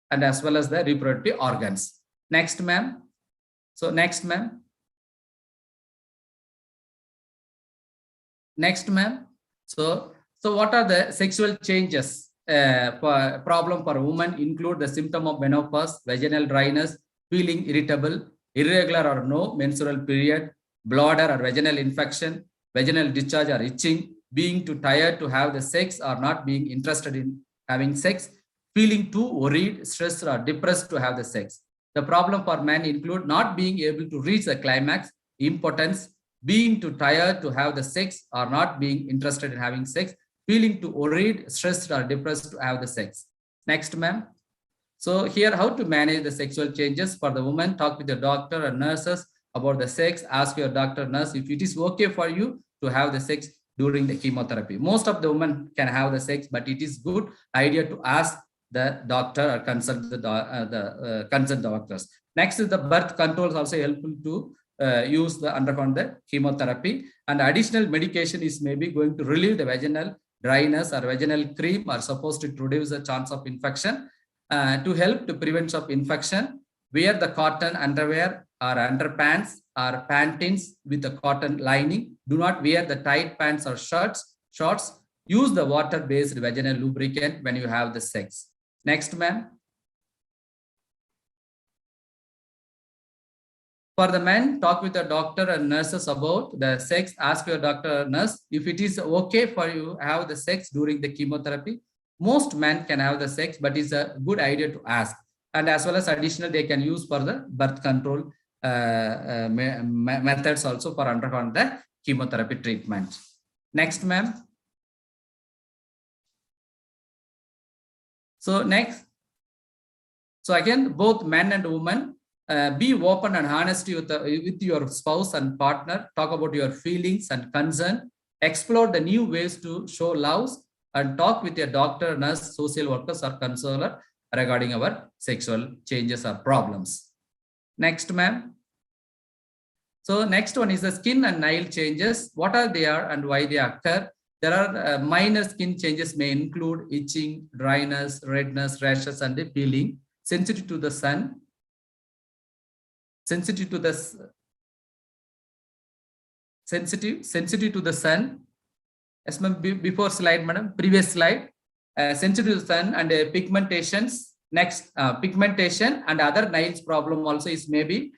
and as well as the reproductive organs. Next, ma'am. So next, ma'am. Next, ma'am. So what are the sexual changes? Problem for women include the symptom of menopause, vaginal dryness, feeling irritable, irregular or no menstrual period, bladder or vaginal infection, vaginal discharge or itching, being too tired to have the sex or not being interested in having sex, feeling too worried, stressed or depressed to have the sex. The problem for men include not being able to reach the climax, impotence, being too tired to have the sex or not being interested in having sex, feeling too worried, stressed or depressed to have the sex. Next, ma'am. So here, how to manage the sexual changes for the woman, talk with the doctor and nurses about the sex, ask your doctor, nurse, if it is okay for you to have the sex during the chemotherapy. Most of the women can have the sex, but it is good idea to ask the doctor or consult the consent doctors. Next is the birth control is also helpful to use the undergone the chemotherapy, and additional medication is maybe going to relieve the vaginal dryness or vaginal cream are supposed to reduce the chance of infection. To help to prevent of infection, wear the cotton underwear or underpants or pantins with a cotton lining. Do not wear the tight pants or shorts. Use the water-based vaginal lubricant when you have the sex. Next, ma'am. For the men, talk with your doctor and nurses about the sex. Ask your doctor or nurse if it is okay for you to have the sex during the chemotherapy. Most men can have the sex, but it's a good idea to ask. And as well as additional, they can use for the birth control methods also for undergoing the chemotherapy treatment. Next, ma'am. So next. So again, both men and women, be open and honest with your spouse and partner. Talk about your feelings and concern. Explore the new ways to show love and talk with your doctor, nurse, social workers or counselor regarding our sexual changes or problems. Next, ma'am. So next one is the skin and nail changes. What are they and why they occur? There are minor skin changes may include itching, dryness, redness, rashes, and peeling. Sensitive to the sun. Sensitive to the sun. Yes, ma'am. Before slide, madam. Previous slide. Sensitive to the sun and pigmentations. Next, pigmentation and other nails problem also is maybe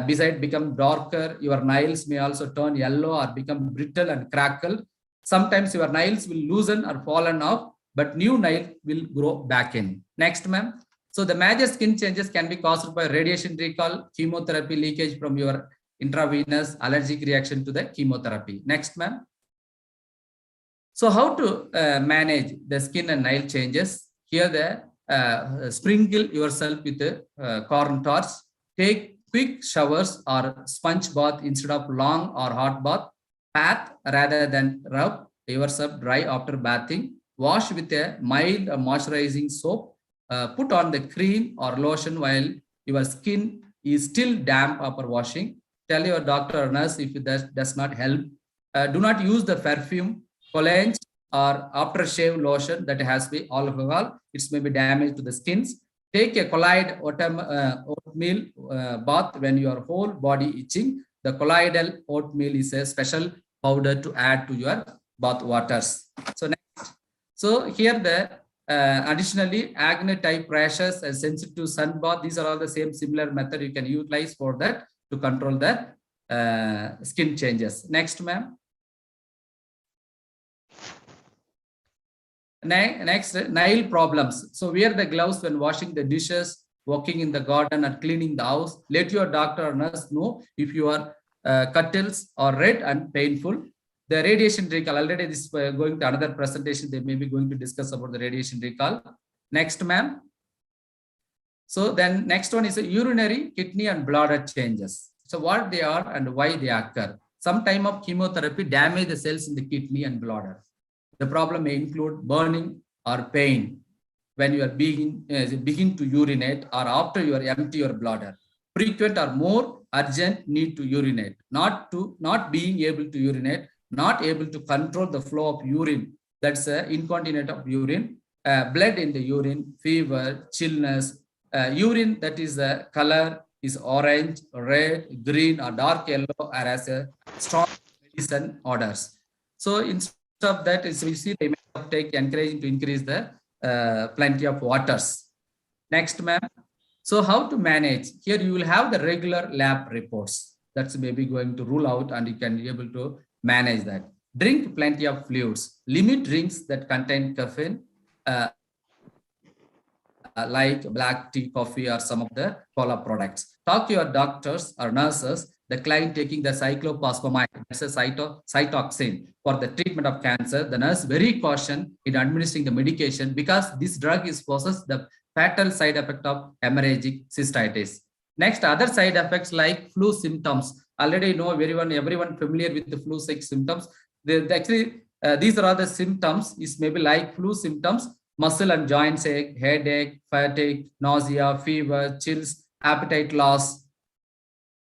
beside become darker. Your nails may also turn yellow or become brittle and crackled. Sometimes your nails will loosen or fallen off, but new nail will grow back in. Next, ma'am. So the major skin changes can be caused by radiation recall, chemotherapy leakage from your intravenous, allergic reaction to the chemotherapy. Next, ma'am. So how to manage the skin and nail changes? Here the sprinkle yourself with a corn torch. Take quick showers or sponge bath instead of long or hot bath. Bath rather than rub yourself dry after bathing. Wash with a mild moisturizing soap. Put on the cream or lotion while your skin is still damp after washing. Tell your doctor or nurse if that does not help. Do not use the perfume, cologne, or aftershave lotion that has been alcohol. It may be damage to the skins. Take a colloid oatmeal bath when your whole body itching. The colloidal oatmeal is a special powder to add to your bath waters. So next, so here the additionally acne type rashes and sensitive to sun bath. These are all the same similar method you can utilize for that to control the skin changes. Next, ma'am. Next, nail problems. So wear the gloves when washing the dishes, walking in the garden, or cleaning the house. Let your doctor or nurse know if your cuttles are red and painful. The radiation recall, already this is going to another presentation. They may be going to discuss about the radiation recall. Next, ma'am. So then next one is a urinary, kidney, and bladder changes. So what they are and why they occur. Some time of chemotherapy damage the cells in the kidney and bladder. The problem may include burning or pain when you are begin to urinate or after you are empty your bladder. Frequent or more urgent need to urinate. Not being able to urinate, not able to control the flow of urine. That's incontinent of urine, blood in the urine, fever, chillness, urine that is the color is orange, red, green, or dark yellow, or as a strong medicine orders. So instead of that, is we see the uptake encouraging to increase the plenty of waters. Next, ma'am. So how to manage? Here you will have the regular lab reports. That's maybe going to rule out, and you can be able to manage that. Drink plenty of fluids. Limit drinks that contain caffeine, like black tea, coffee, or some of the cola products. Talk to your doctors or nurses. The client taking the cyclophosphamide, that's a cytoxin for the treatment of cancer. The nurse very caution in administering the medication because this drug is possess the fatal side effect of hemorrhagic cystitis. Next, other side effects like flu symptoms. Already know everyone familiar with the flu-like symptoms. Actually, these are the symptoms. Is maybe like flu symptoms: muscle and joints ache, headache, fatigue, nausea, fever, chills, appetite loss.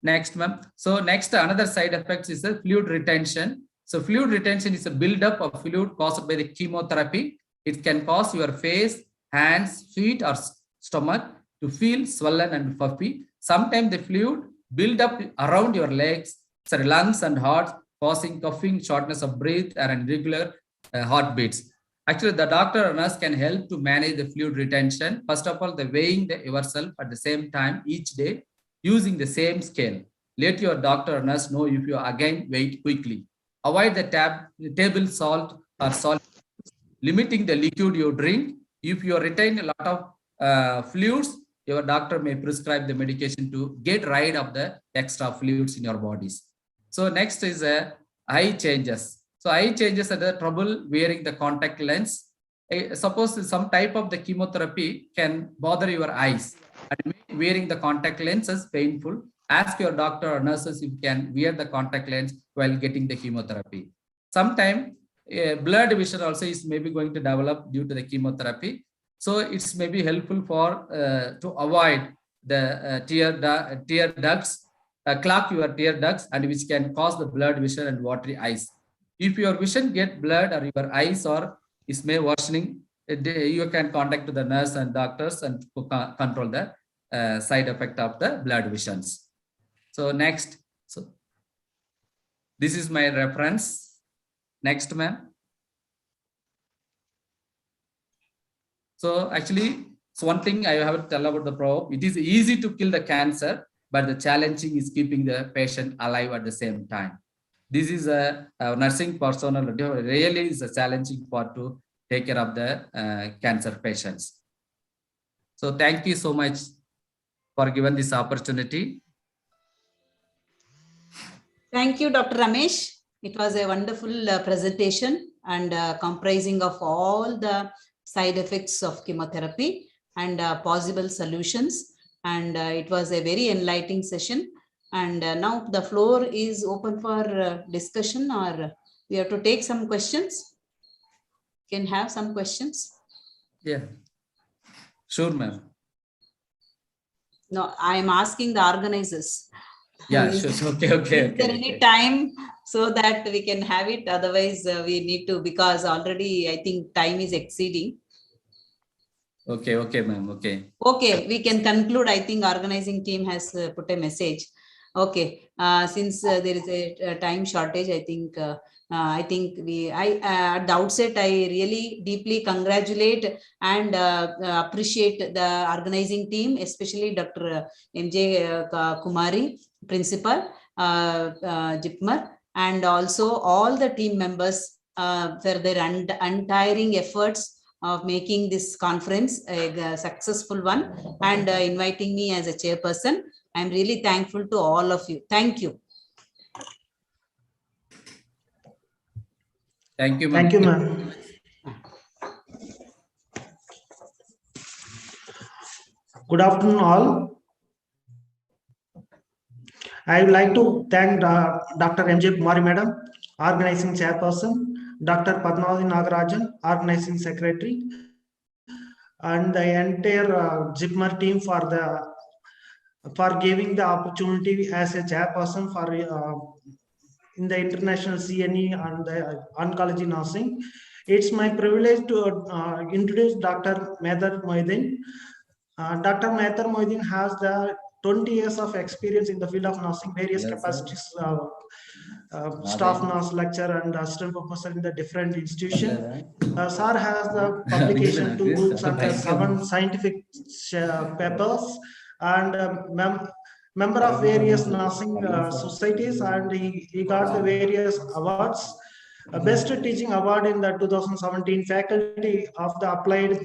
Next, ma'am. So next, another side effects is the fluid retention. So fluid retention is a buildup of fluid caused by the chemotherapy. It can cause your face, hands, feet, or stomach to feel swollen and puffy. Sometimes the fluid build up around your legs, sorry, lungs and heart, causing coughing, shortness of breath, and irregular heartbeats. Actually, the doctor or nurse can help to manage the fluid retention. First of all, the weighing yourself at the same time each day using the same scale. Let your doctor or nurse know if you again weight quickly. Avoid the table salt or salt, limiting the liquid you drink. If you retain a lot of fluids, your doctor may prescribe the medication to get rid of the extra fluids in your bodies. So next is eye changes. So eye changes are the trouble wearing the contact lens. Suppose some type of the chemotherapy can bother your eyes and make wearing the contact lenses painful. Ask your doctor or nurses if you can wear the contact lens while getting the chemotherapy. Sometimes blurred vision also is maybe going to develop due to the chemotherapy. So it's maybe helpful for to avoid the tear ducts, clog your tear ducts, and which can cause the blurred vision and watery eyes. If your vision get blurred or your eyes or is may worsening, you can contact the nurse and doctors and control the side effect of the blurred visions. So next, so this is my reference. Next, ma'am. So actually, so one thing I have to tell about the probe, it is easy to kill the cancer, but the challenging is keeping the patient alive at the same time. This is a nursing personnel really is a challenging part to take care of the cancer patients. So thank you so much for giving this opportunity. Thank you, Dr. Ramesh. It was a wonderful presentation and comprising of all the side effects of chemotherapy and possible solutions. And it was a very enlightening session. And now the floor is open for discussion, or we have to take some questions. Can have some questions? Yeah, sure, ma'am. No, I am asking the organizers. Yeah, sure. Okay. Is there any time so that we can have it? Otherwise, we need to, because already I think time is exceeding. Okay, ma'am. Okay, we can conclude. I think organizing team has put a message. Okay, since there is a time shortage, I think at the outset, I really deeply congratulate and appreciate the organizing team, especially Dr. MJ Kumari, Principal, JIPMER, and also all the team members for their untiring efforts of making this conference a successful one and inviting me as a chairperson. I'm really thankful to all of you. Thank you. Thank you, ma'am. Thank you, ma'am. Good afternoon, all. I would like to thank Dr. MJ Kumari Madam, Organizing Chairperson, Dr. Padmavati Nagarajan, Organizing Secretary, and the entire JIPMER team for giving the opportunity as a chairperson for in the international CNE and the oncology nursing. It's my privilege to introduce Dr. Mehtar Mohiuddin. Dr. Mehtar Mohiuddin has the 20 years of experience in the field of nursing, various capacities, staff nurse, lecturer, and assistant professor in the different institutions. Sir has the publication 2 books and 7 scientific papers, and member of various nursing societies, and he got the various awards. Best teaching award in the 2017 faculty of the applied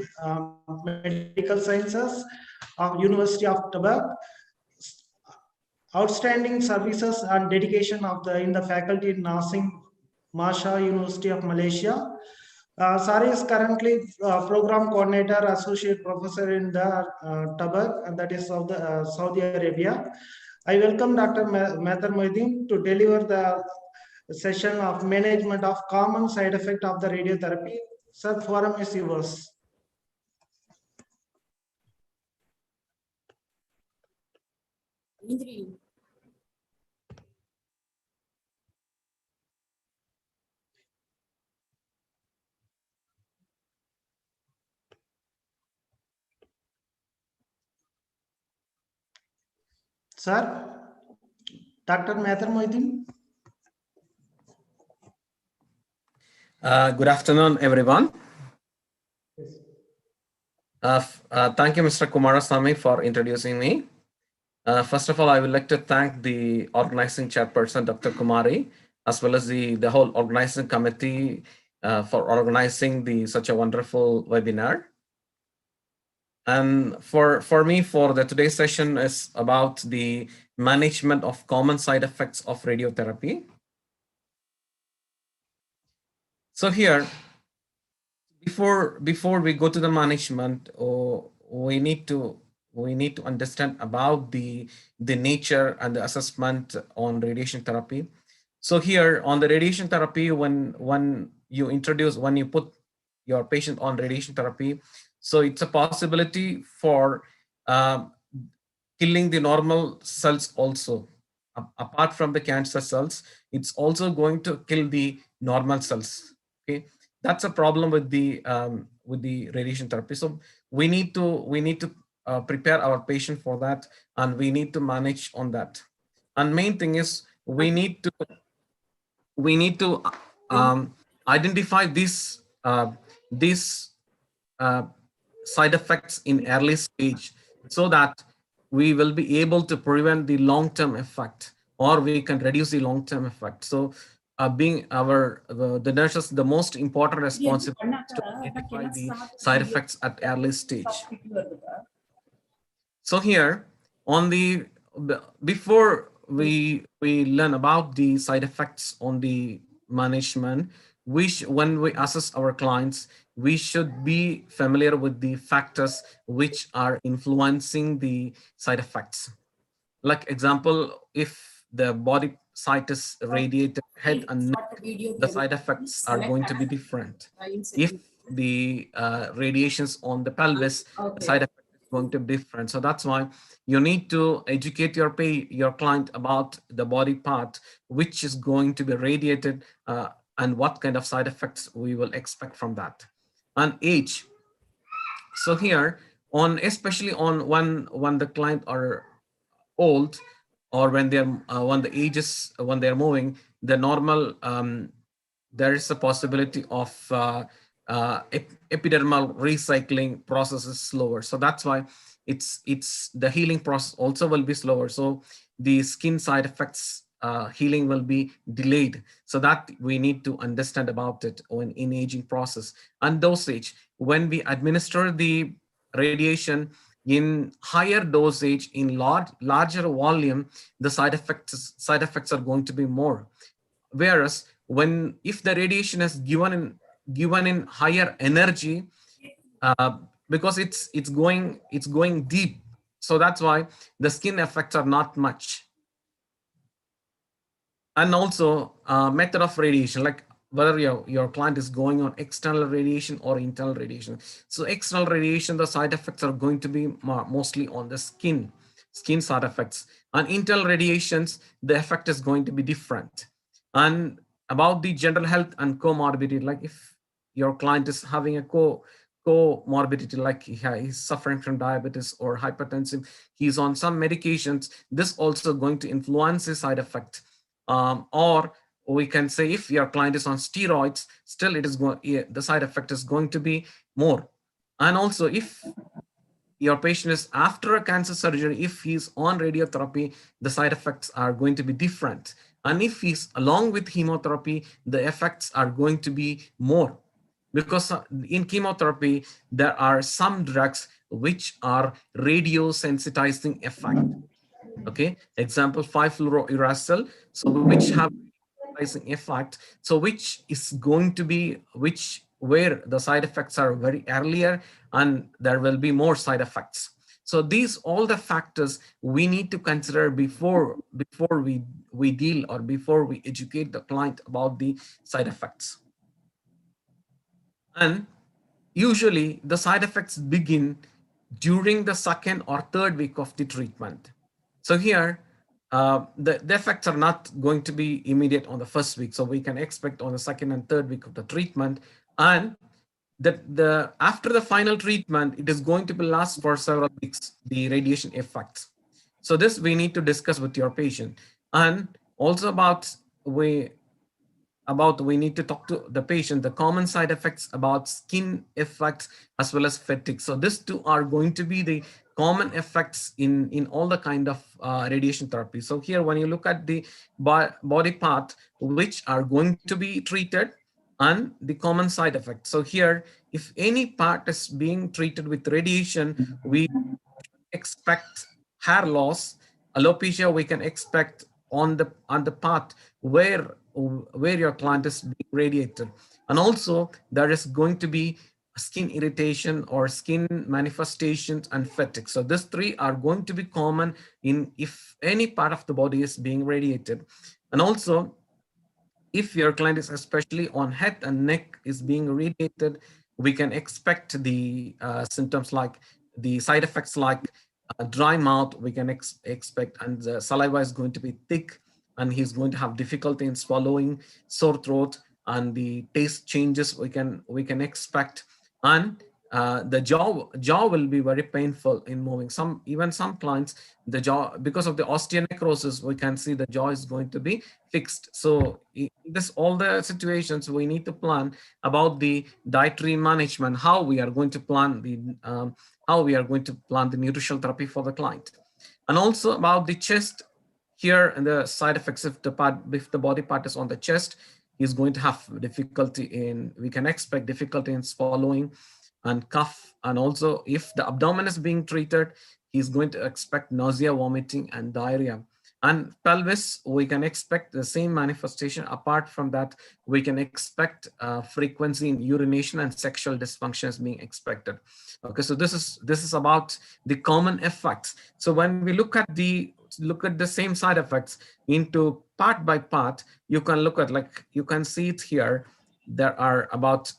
medical sciences of University of Tibet. Outstanding services and dedication of in the faculty in nursing, Masha, University of Malaysia. Sari is currently program coordinator, associate professor in the Tibet, and that is of the Saudi Arabia. I welcome Dr. Mehtar Mohiuddin to deliver the session of management of common side effect of the radiotherapy. Sir, forum is yours. Sir? Dr. Mathur Moidin. Good afternoon, everyone. Thank you, Mr. Kumarasamy, for introducing me. First of all, I would like to thank the organizing chairperson, Dr. Kumari, as well as the whole organizing committee for organizing such a wonderful webinar. And for me, for today's session is about the management of common side effects of radiotherapy. So here, before we go to the management, we need to understand about the nature and the assessment on radiation therapy. So here on the radiation therapy, when you put your patient on radiation therapy, so it's a possibility for killing the normal cells also. Apart from the cancer cells, it's also going to kill the normal cells. Okay, that's a problem with the radiation therapy. So we need to prepare our patient for that, and we need to manage on that. And main thing is we need to identify these side effects in early stage, so that we will be able to prevent the long-term effect, or we can reduce the long-term effect. So being the nurses, the most important responsibility is to identify the side effects at early stage. So here before we learn about the side effects on the management, when we assess our clients, we should be familiar with the factors which are influencing the side effects. Like example, if the body site is radiated head and neck, the side effects are going to be different. If the radiations on the pelvis, the side effect is going to be different. So that's why you need to educate your client about the body part which is going to be radiated, and what kind of side effects we will expect from that. And age. So here especially on when the client are old, or when they're when they're moving, the normal there is a possibility of epidermal recycling process is slower. So that's why it's the healing process also will be slower. So the skin side effects healing will be delayed. So that we need to understand about it in aging process. And dosage, when we administer the radiation in higher dosage, in larger volume, the side effects are going to be more. Whereas if the radiation is given in higher energy, because it's going deep, so that's why the skin effects are not much. And also method of radiation, like whether your client is going on external radiation or internal radiation. So external radiation, the side effects are going to be mostly on the skin side effects. And internal radiations, the effect is going to be different. And about the general health and comorbidity, like if your client is having a comorbidity, like he's suffering from diabetes or hypertension, he's on some medications, this also going to influence his side effect. Or we can say if your client is on steroids, still it is the side effect is going to be more. And also if your patient is after a cancer surgery, if he's on radiotherapy, the side effects are going to be different. And if he's along with chemotherapy, the effects are going to be more. Because in chemotherapy, there are some drugs which are radiosensitizing effect. Okay, example 5-fluorouracil, so which have effect, so which is going to be where the side effects are very earlier, and there will be more side effects. So these all the factors we need to consider before we deal or before we educate the client about the side effects. And usually the side effects begin during the 2nd or 3rd week of the treatment. So here, the effects are not going to be immediate on the 1st week. So we can expect on the 2nd and 3rd week of the treatment. And after the final treatment, it is going to be last for several weeks, the radiation effects. So this we need to discuss with your patient. And also about we need to talk to the patient, the common side effects about skin effects as well as fatigue. So these two are going to be the common effects in all the kind of radiation therapy. So here, when you look at the body part which are going to be treated and the common side effects. So here, if any part is being treated with radiation, we expect hair loss. Alopecia we can expect on the part where your client is being radiated, and also there is going to be skin irritation or skin manifestations and fatigue. So these three are going to be common in if any part of the body is being radiated. And also, if your client is especially on head and neck is being radiated, we can expect the symptoms like the side effects like dry mouth, we can expect, and the saliva is going to be thick, and he's going to have difficulty in swallowing, sore throat, and the taste changes we can expect. And the jaw will be very painful in moving. Even some clients, the jaw, because of the osteonecrosis, we can see the jaw is going to be fixed. So all the situations we need to plan about the dietary management, how we are going to plan the nutritional therapy for the client. And also about the chest, here and the side effects, if the body part is on the chest, he's going to have difficulty we can expect difficulty in swallowing and cough. And also if the abdomen is being treated, he's going to expect nausea, vomiting, and diarrhea. And pelvis, we can expect the same manifestation. Apart from that, we can expect frequency in urination and sexual dysfunctions being expected. Okay, so this is about the common effects. So when we look at the same side effects into part by part, you can look at, like you can see it here, there are about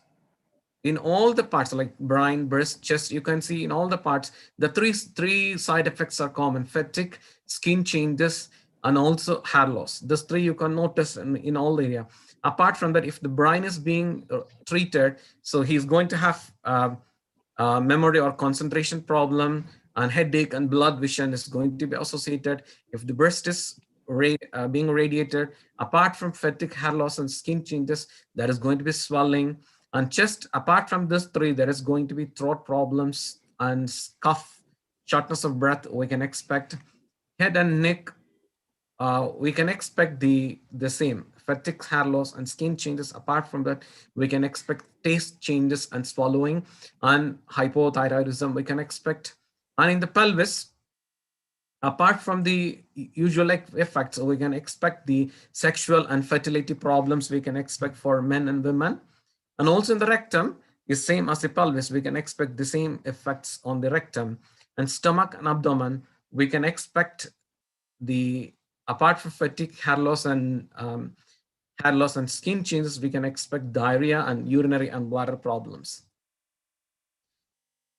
in all the parts like brain, breast, chest, you can see in all the parts, the three side effects are common: fatigue, skin changes, and also hair loss. These three you can notice in all the area. Apart from that, if the brain is being treated, so he's going to have memory or concentration problem, and headache and blood vision is going to be associated. If the breast is being radiated, apart from fatigue, hair loss, and skin changes, there is going to be swelling. And chest, apart from this three, there is going to be throat problems and cough, shortness of breath we can expect. Head and neck, we can expect the same: fatigue, hair loss, and skin changes. Apart from that, we can expect taste changes and swallowing, and hypothyroidism we can expect. And in the pelvis, apart from the usual effects, we can expect the sexual and fertility problems we can expect for men and women. And also in the rectum is same as the pelvis. We can expect the same effects on the rectum. And stomach and abdomen, we can expect apart from fatigue, hair loss, and skin changes, we can expect diarrhea and urinary and bladder problems.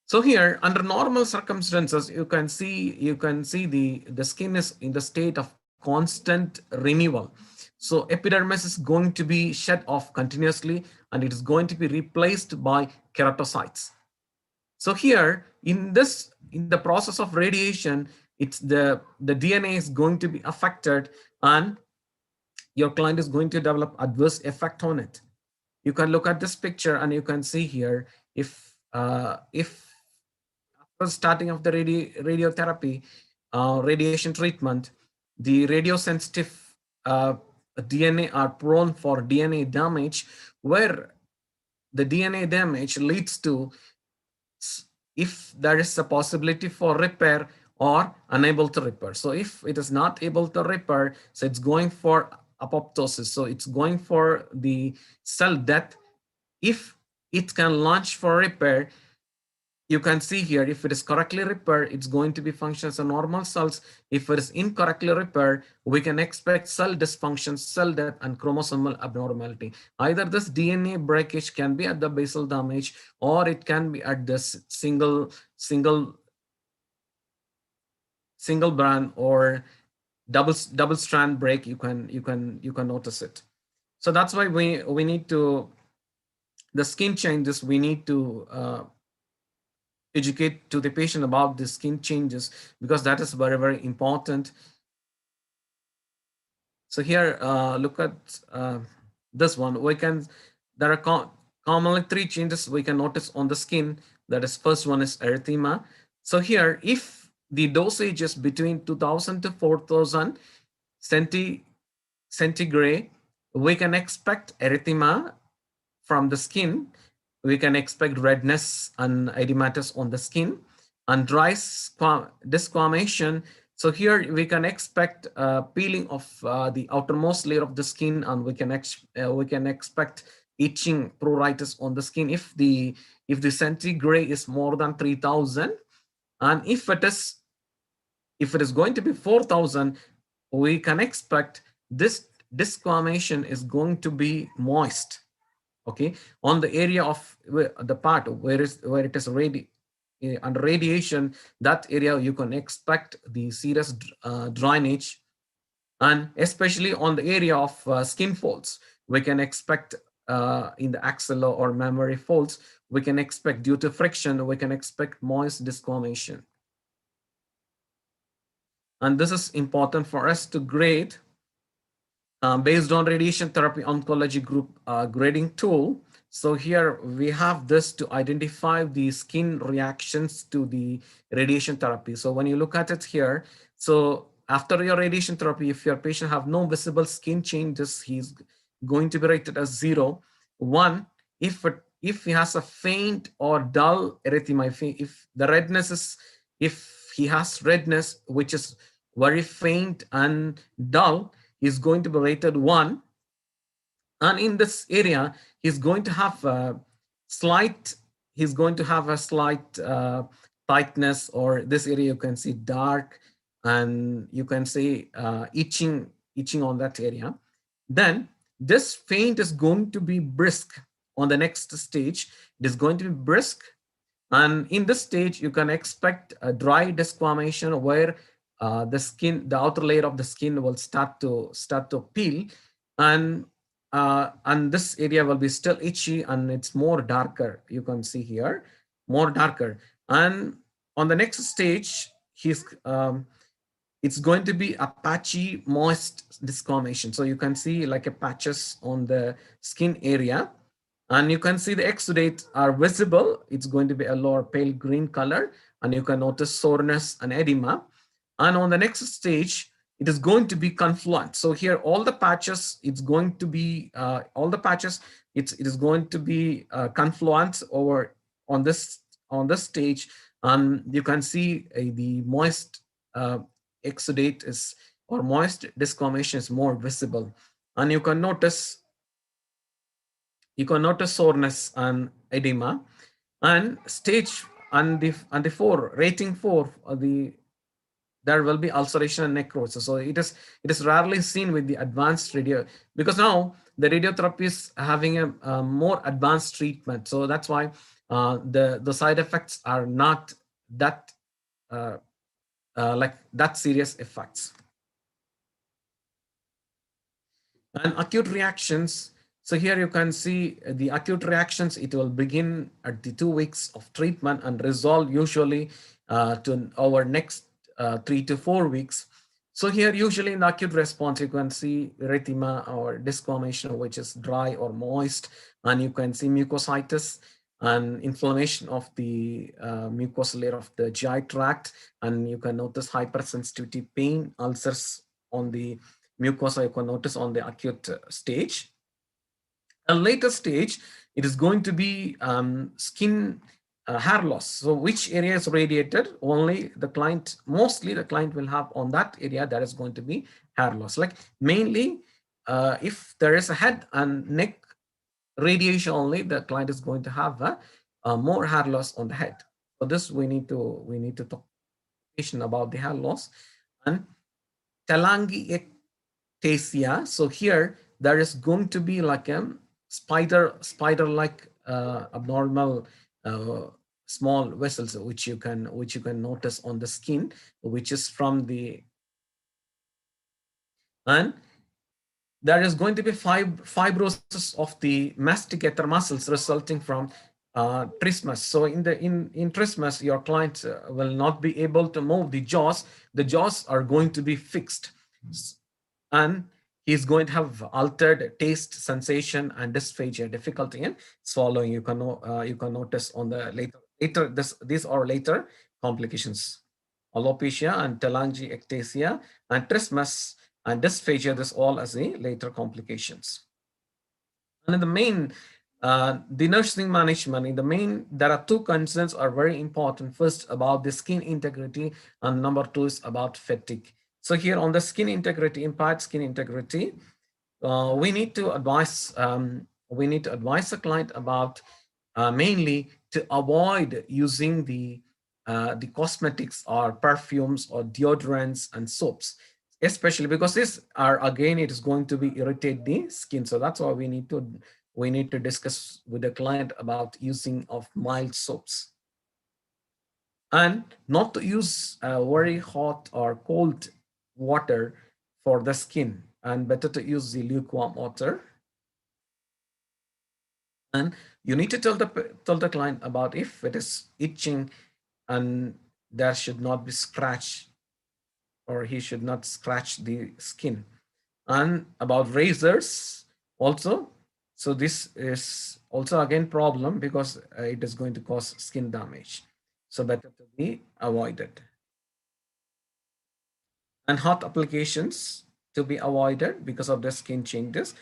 So here, under normal circumstances, you can see the skin is in the state of constant renewal. So epidermis is going to be shed off continuously, and it is going to be replaced by keratocytes. So here, in the process of radiation, it's the DNA is going to be affected, and your client is going to develop adverse effect on it. You can look at this picture, and you can see here, if after starting of the radiotherapy, radiation treatment, the radiosensitive DNA are prone for DNA damage, where the DNA damage leads to, if there is a possibility for repair or unable to repair. So if it is not able to repair, so it's going for apoptosis. So it's going for the cell death. If it can launch for repair, you can see here, if it is correctly repaired, it's going to be function as a normal cells. If it is incorrectly repaired, we can expect cell dysfunction, cell death, and chromosomal abnormality. Either this DNA breakage can be at the basal damage, or it can be at this single brand or double strand break. You can notice it. So that's why we need to, the skin changes, we need to educate to the patient about the skin changes, because that is very, very important. So here, look at this one. There are commonly 3 changes we can notice on the skin. That is, first one is erythema. So here, if the dosage is between 2000 to 4000 centigrade, we can expect erythema from the skin. We can expect redness and edematous on the skin and dry desquamation. So here we can expect peeling of the outermost layer of the skin, and we can expect itching, pruritus on the skin if the centigrade is more than 3000, and if it is going to be 4000, we can expect this desquamation is going to be moist. Okay, on the area of the part where it is under radiation, that area you can expect the serious drainage, and especially on the area of skin folds, we can expect in the axilla or mammary folds, we can expect due to friction, we can expect moist desquamation. And this is important for us to grade based on radiation therapy oncology group grading tool. So here we have this to identify the skin reactions to the radiation therapy. So when you look at it here, so after your radiation therapy, if your patient have no visible skin changes, he's going to be rated as 0. 1, if he has a faint or dull erythema, if the redness is, if he has redness which is very faint and dull, is going to be rated 1. And in this area, he's going to have a slight tightness, or this area you can see dark, and you can see itching on that area. Then this faint is going to be brisk on the next stage. It is going to be brisk. And in this stage, you can expect a dry desquamation where the outer layer of the skin will start to peel, and this area will be still itchy, and it's more darker. You can see here, more darker. And on the next stage, it's going to be a patchy, moist desquamation. So you can see like a patches on the skin area. And you can see the exudate are visible. It's going to be a lower pale green color, and you can notice soreness and edema. And on the next stage, it is going to be confluent. So here, all the patches, it's going to be it is going to be confluent over on this stage, and you can see the moist exudate is, or moist desquamation is more visible, and you can notice soreness and edema. And stage and the 4, rating 4, there will be ulceration and necrosis. So it is rarely seen with the advanced radio, because now the radiotherapy is having a more advanced treatment. So that's why the side effects are not that like that serious effects. And acute reactions. So here you can see the acute reactions. It will begin at the 2 weeks of treatment and resolve usually to our next 3 to 4 weeks. So here, usually in the acute response, you can see erythema or desquamation, which is dry or moist, and you can see mucositis and inflammation of the mucosal layer of the GI tract, and you can notice hypersensitivity, pain, ulcers on the mucosa. You can notice on the acute stage. A later stage, it is going to be skin hair loss. So which area is radiated? Only the client, mostly the client will have on that area, that is going to be hair loss. Like mainly if there is a head and neck radiation only, the client is going to have more hair loss on the head. So this we need to talk about the hair loss. And telangiectasia. So here there is going to be like a spider-like abnormal small vessels, which you can notice on the skin, which is from the, and there is going to be fibrosis of the masticator muscles resulting from trismus. So in trismus, your client will not be able to move the jaws. The jaws are going to be fixed, and he's going to have altered taste, sensation, and dysphagia, difficulty in swallowing. You can notice on the later these are later complications. Alopecia and telangiectasia and trismus and dysphagia, this all as a later complications. And in the main, the nursing management, in the main, there are two concerns are very important. First, about the skin integrity, and number two is about fatigue. So here on the skin integrity, impaired skin integrity, we need to advise the client about mainly to avoid using the cosmetics or perfumes or deodorants and soaps, especially because this are, again, it is going to be irritate the skin. So that's why we need to discuss with the client about using of mild soaps, and not to use very hot or cold water for the skin, and better to use the lukewarm water. And you need to tell the client about if it is itching, and there should not be scratch, or he should not scratch the skin. And about razors also. So this is also again problem, because it is going to cause skin damage. So better to be avoided. And hot applications to be avoided because of the skin changes.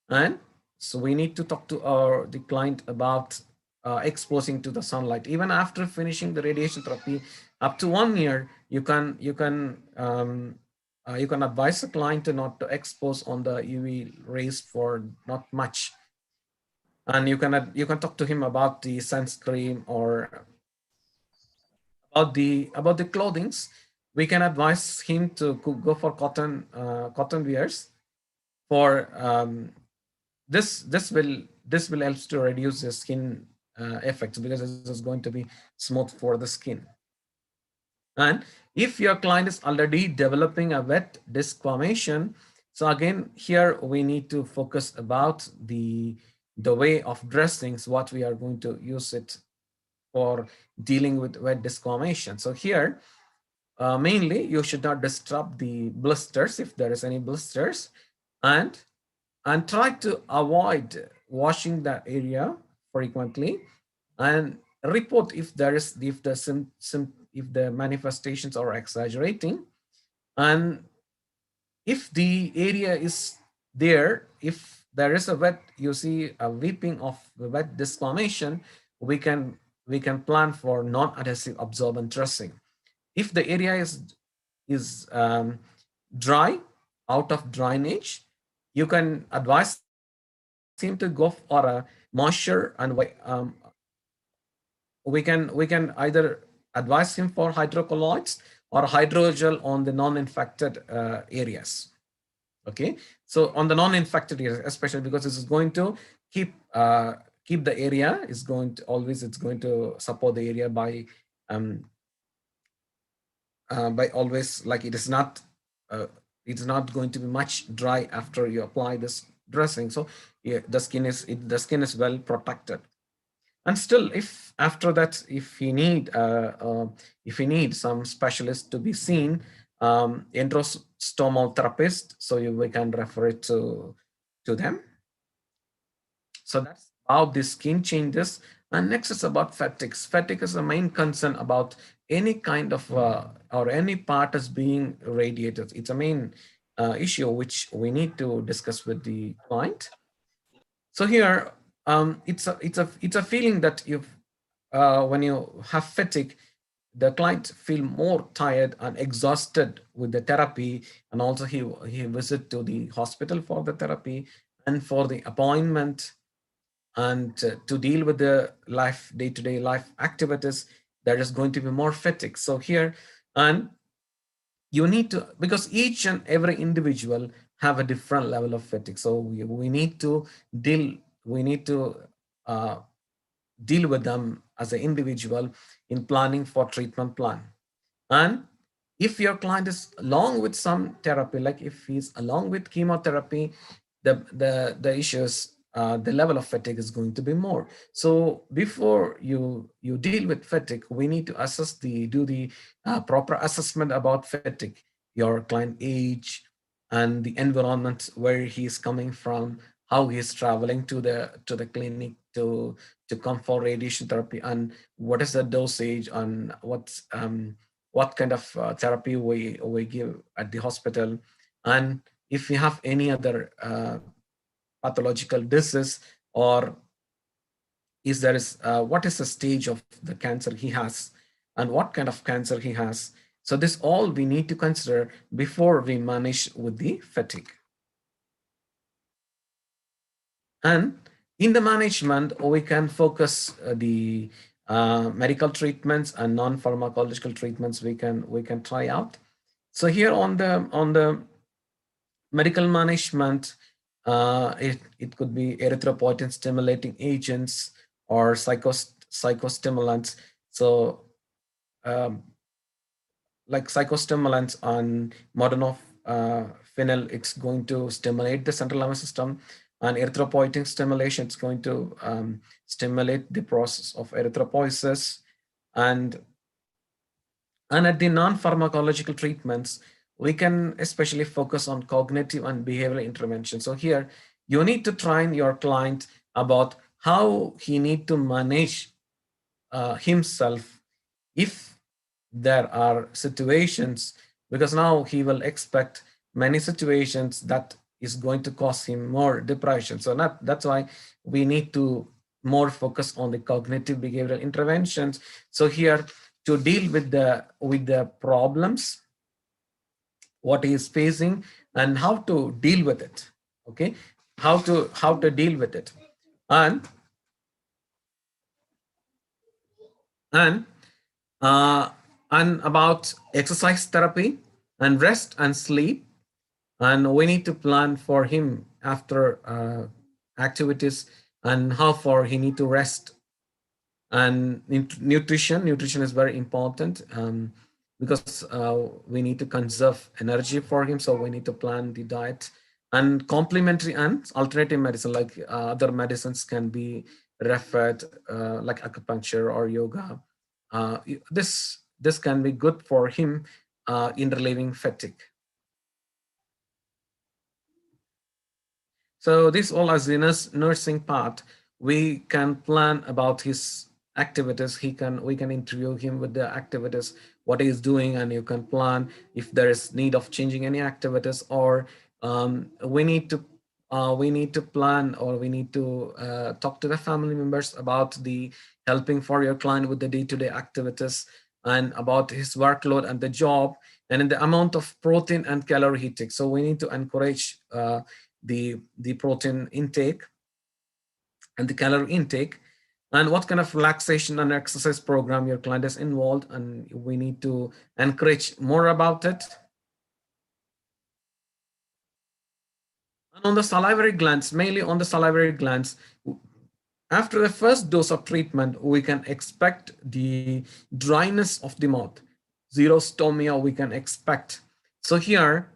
And so we need to talk to the client about exposing to the sunlight. Even after finishing the radiation therapy, up to 1 year, you can advise the client to not to expose on the UV rays for not much. And you can talk to him about the sunscreen or about the clothings. We can advise him to go for cotton wears. For this will help to reduce the skin effects, because this is going to be smooth for the skin. And if your client is already developing a wet disc formation, so again here we need to focus about the way of dressings, what we are going to use it for dealing with wet disc formation. So here mainly you should not disrupt the blisters if there is any blisters, and try to avoid washing that area frequently, and report if the manifestations are exaggerating. And if the area is there, if there is you see a weeping of the wet disc formation, we can plan for non-adhesive absorbent dressing. If the area is dry, out of drainage, you can advise him to go for a moisture, and we can either advise him for hydrocolloids or hydrogel on the non-infected areas. Okay, so on the non-infected areas, especially because this is going to keep the area, is going to it's going to support the area by always, like it's not going to be much dry after you apply this dressing. So yeah, the skin is well protected. And still, if after that, if you need some specialist to be seen, enterostomal therapist, so we can refer it to them. So that's about the skin changes. And next is about fatigue. Fatigue is the main concern about any kind of or any part is being radiated. It's a main issue which we need to discuss with the client. So here, it's a feeling that when you have fatigue, the client feel more tired and exhausted with the therapy, and also he visit to the hospital for the therapy and for the appointment, and to deal with the day-to-day life activities, there is going to be more fatigue. So here, and you need to, because each and every individual have a different level of fatigue. So we need to deal with them as an individual in planning for treatment plan. And if your client is along with some therapy, like if he's along with chemotherapy, the issues, the level of fatigue is going to be more. So before you deal with fatigue, we need to do the proper assessment about fatigue, your client age, and the environment where he's coming from, how he's traveling to the clinic to come for radiation therapy, and what is the dosage, and what kind of therapy we give at the hospital, and if we have any other pathological disease, or is there is what is the stage of the cancer he has, and what kind of cancer he has. So this all we need to consider before we manage with the fatigue. And in the management, we can focus the medical treatments and non-pharmacological treatments we can try out. So here on the medical management, it could be erythropoietin stimulating agents or psychostimulants. So like psychostimulants on modafinil, it's going to stimulate the central nervous system, and erythropoietin stimulation, it's going to stimulate the process of erythropoiesis. And at the non-pharmacological treatments, we can especially focus on cognitive and behavioral intervention. So here you need to train your client about how he need to manage himself if there are situations, because now he will expect many situations that is going to cause him more depression. So that's why we need to more focus on the cognitive behavioral interventions. So here, to deal with the problems, what he is facing, and how to deal with it. Okay, how to deal with it, and about exercise therapy and rest and sleep. And we need to plan for him after activities, and how far he need to rest. And nutrition is very important, because we need to conserve energy for him. So we need to plan the diet. And complementary and alternative medicine, like other medicines can be referred, like acupuncture or yoga. This can be good for him in relieving fatigue. So this all as the nursing part, we can plan about his activities. We can interview him with the activities, what he is doing, and you can plan if there is need of changing any activities, or we need to plan, or we need to talk to the family members about the helping for your client with the day-to-day activities, and about his workload and the job, and in the amount of protein and calorie he takes. So we need to encourage the protein intake and the calorie intake, and what kind of relaxation and exercise program your client is involved, and we need to encourage more about it. And on the salivary glands, mainly on the salivary glands, after the first dose of treatment, we can expect the dryness of the mouth. Xerostomia we can expect. So here,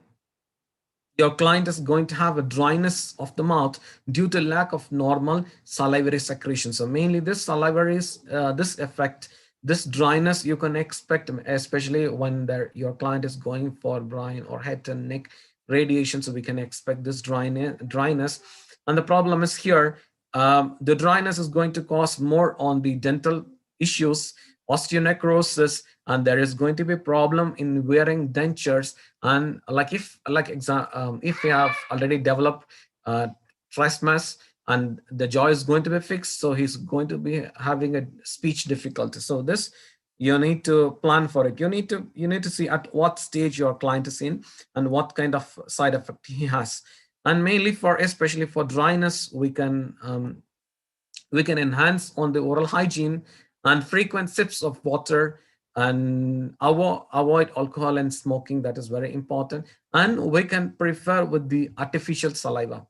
your client is going to have a dryness of the mouth due to lack of normal salivary secretion. So mainly this salivary, this effect, this dryness you can expect, especially when your client is going for brain or head and neck radiation. So we can expect this dryness. And the problem is here, the dryness is going to cause more on the dental issues, osteonecrosis, and there is going to be a problem in wearing dentures. And if we have already developed trismus and the jaw is going to be fixed, so he's going to be having a speech difficulty. So this, you need to plan for it. You need to see at what stage your client is in and what kind of side effect he has. And mainly especially for dryness, we can enhance on the oral hygiene and frequent sips of water, and avoid alcohol and smoking. That is very important. And we can prefer with the artificial saliva.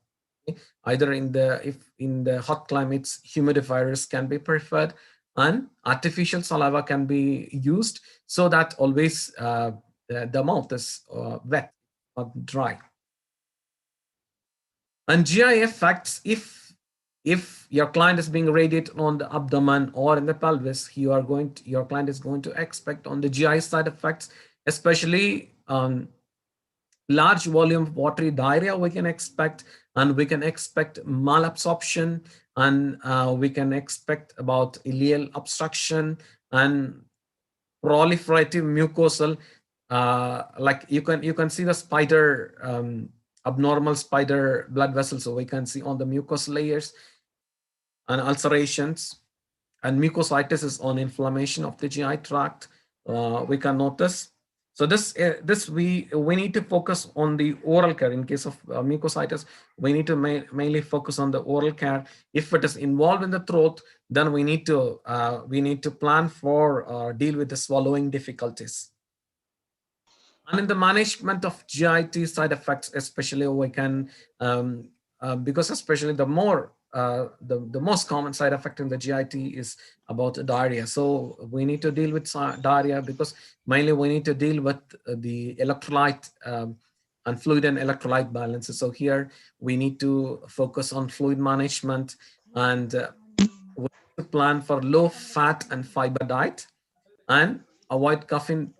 Either in the hot climates, humidifiers can be preferred, and artificial saliva can be used, so that always the mouth is wet, not dry. And GI effects, if your client is being radiated on the abdomen or in the pelvis, your client is going to expect on the GI side effects, especially large volume of watery diarrhea we can expect, and we can expect malabsorption, and we can expect about ileal obstruction and proliferative mucosal, like you can see the spider, abnormal spider blood vessels. So we can see on the mucous layers and ulcerations, and mucositis is on inflammation of the GI tract. We can notice. So this we need to focus on the oral care. In case of mucositis, we need to mainly focus on the oral care. If it is involved in the throat, then we need to plan for deal with the swallowing difficulties. And in the management of GIT side effects, especially we can because especially the most common side effect in the GIT is about diarrhea. So we need to deal with diarrhea because mainly we need to deal with the electrolyte and fluid and electrolyte balances. So here we need to focus on fluid management, and we need to plan for low fat and fiber diet, and avoid caffeine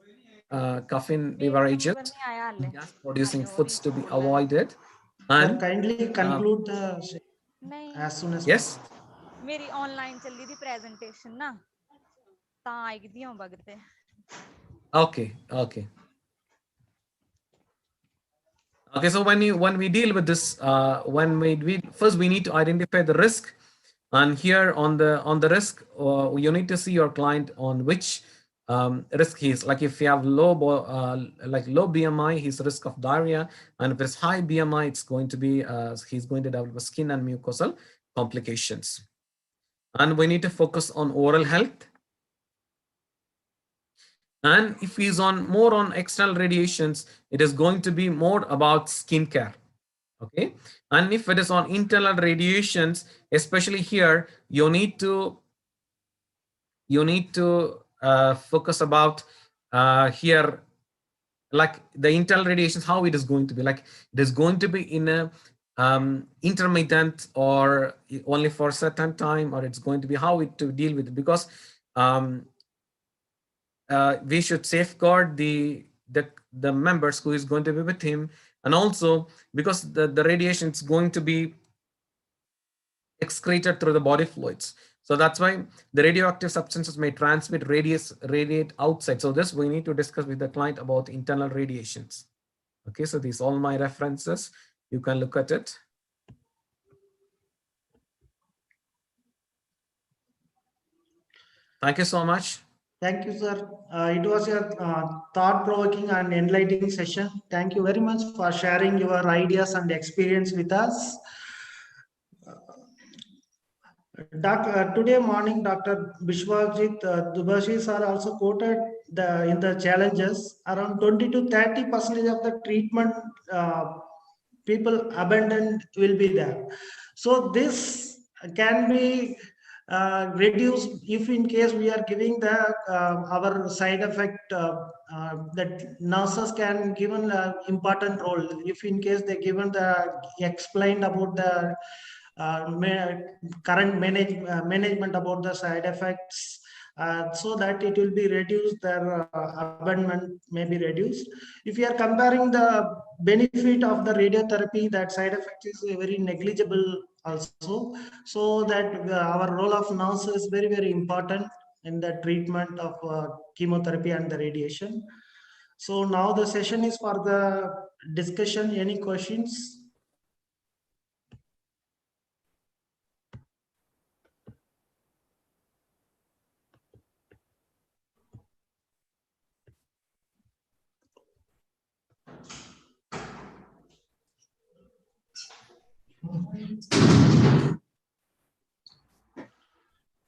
beverages, gas producing foods to be avoided. And kindly conclude the as soon as yes. मेरी online चल रही थी presentation ना ता आएगी थी हम बगते Okay. So when we deal with this, first we need to identify the risk, and here on the risk, you need to see your client on which risk he is. Like if you have low BMI, his risk of diarrhea, and if it's high BMI, it's going to be he's going to develop skin and mucosal complications. And we need to focus on oral health. And if he's more on external radiations, it is going to be more about skincare. Okay. And if it is on internal radiations, especially here, you need to focus about here, like the internal radiations, how it is going to be. Like it is going to be in a intermittent or only for a certain time, or it's going to be how to deal with it, because we should safeguard the members who is going to be with him, and also because the radiation is going to be excreted through the body fluids. So that's why the radioactive substances may radiate outside. So this we need to discuss with the client about internal radiations. Okay, so these are all my references. You can look at it. Thank you so much. Thank you, sir. It was a thought-provoking and enlightening session. Thank you very much for sharing your ideas and experience with us. Today morning, Dr. Bishwajit Dubashi sir also quoted in the challenges, around 20 to 30% of the treatment people abandoned will be there. So this can be reduced if in case we are giving the our side effect that nurses can given an important role. If in case they given explained about the current management about the side effects, so that it will be reduced, their abandonment may be reduced. If you are comparing the benefit of the radiotherapy, that side effect is very negligible also. So that our role of nurse is very, very important in the treatment of chemotherapy and the radiation. So now the session is for the discussion. Any questions?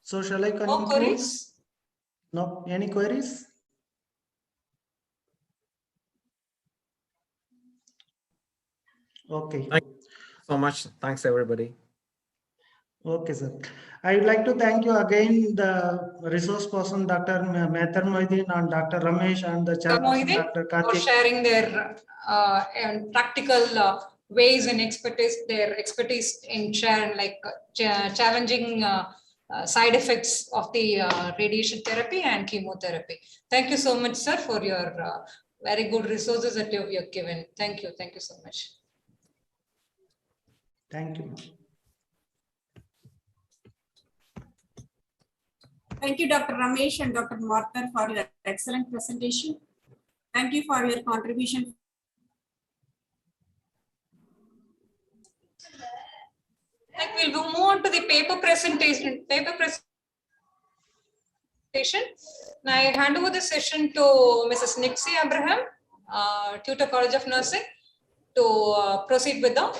So shall I conclude? No queries? No, any queries? Okay. Thank you so much. Thanks, everybody. Okay, sir. I would like to thank you again, the resource person, Dr. Mehtar Mohiddin, and Dr. Ramesh, and the chairperson, Dr. For Karthik. sharing their practical ways and their expertise in sharing challenging side effects of the radiation therapy and chemotherapy. Thank you so much, sir, for your very good resources that you have given. Thank you. Thank you so much. Thank you. Thank you, Dr. Ramesh and Dr. Martha, for your excellent presentation. Thank you for your contribution. Like we'll move on to the paper presentation. Now I hand over the session to Mrs. Nixie Abraham, Tutor College of Nursing, to proceed with the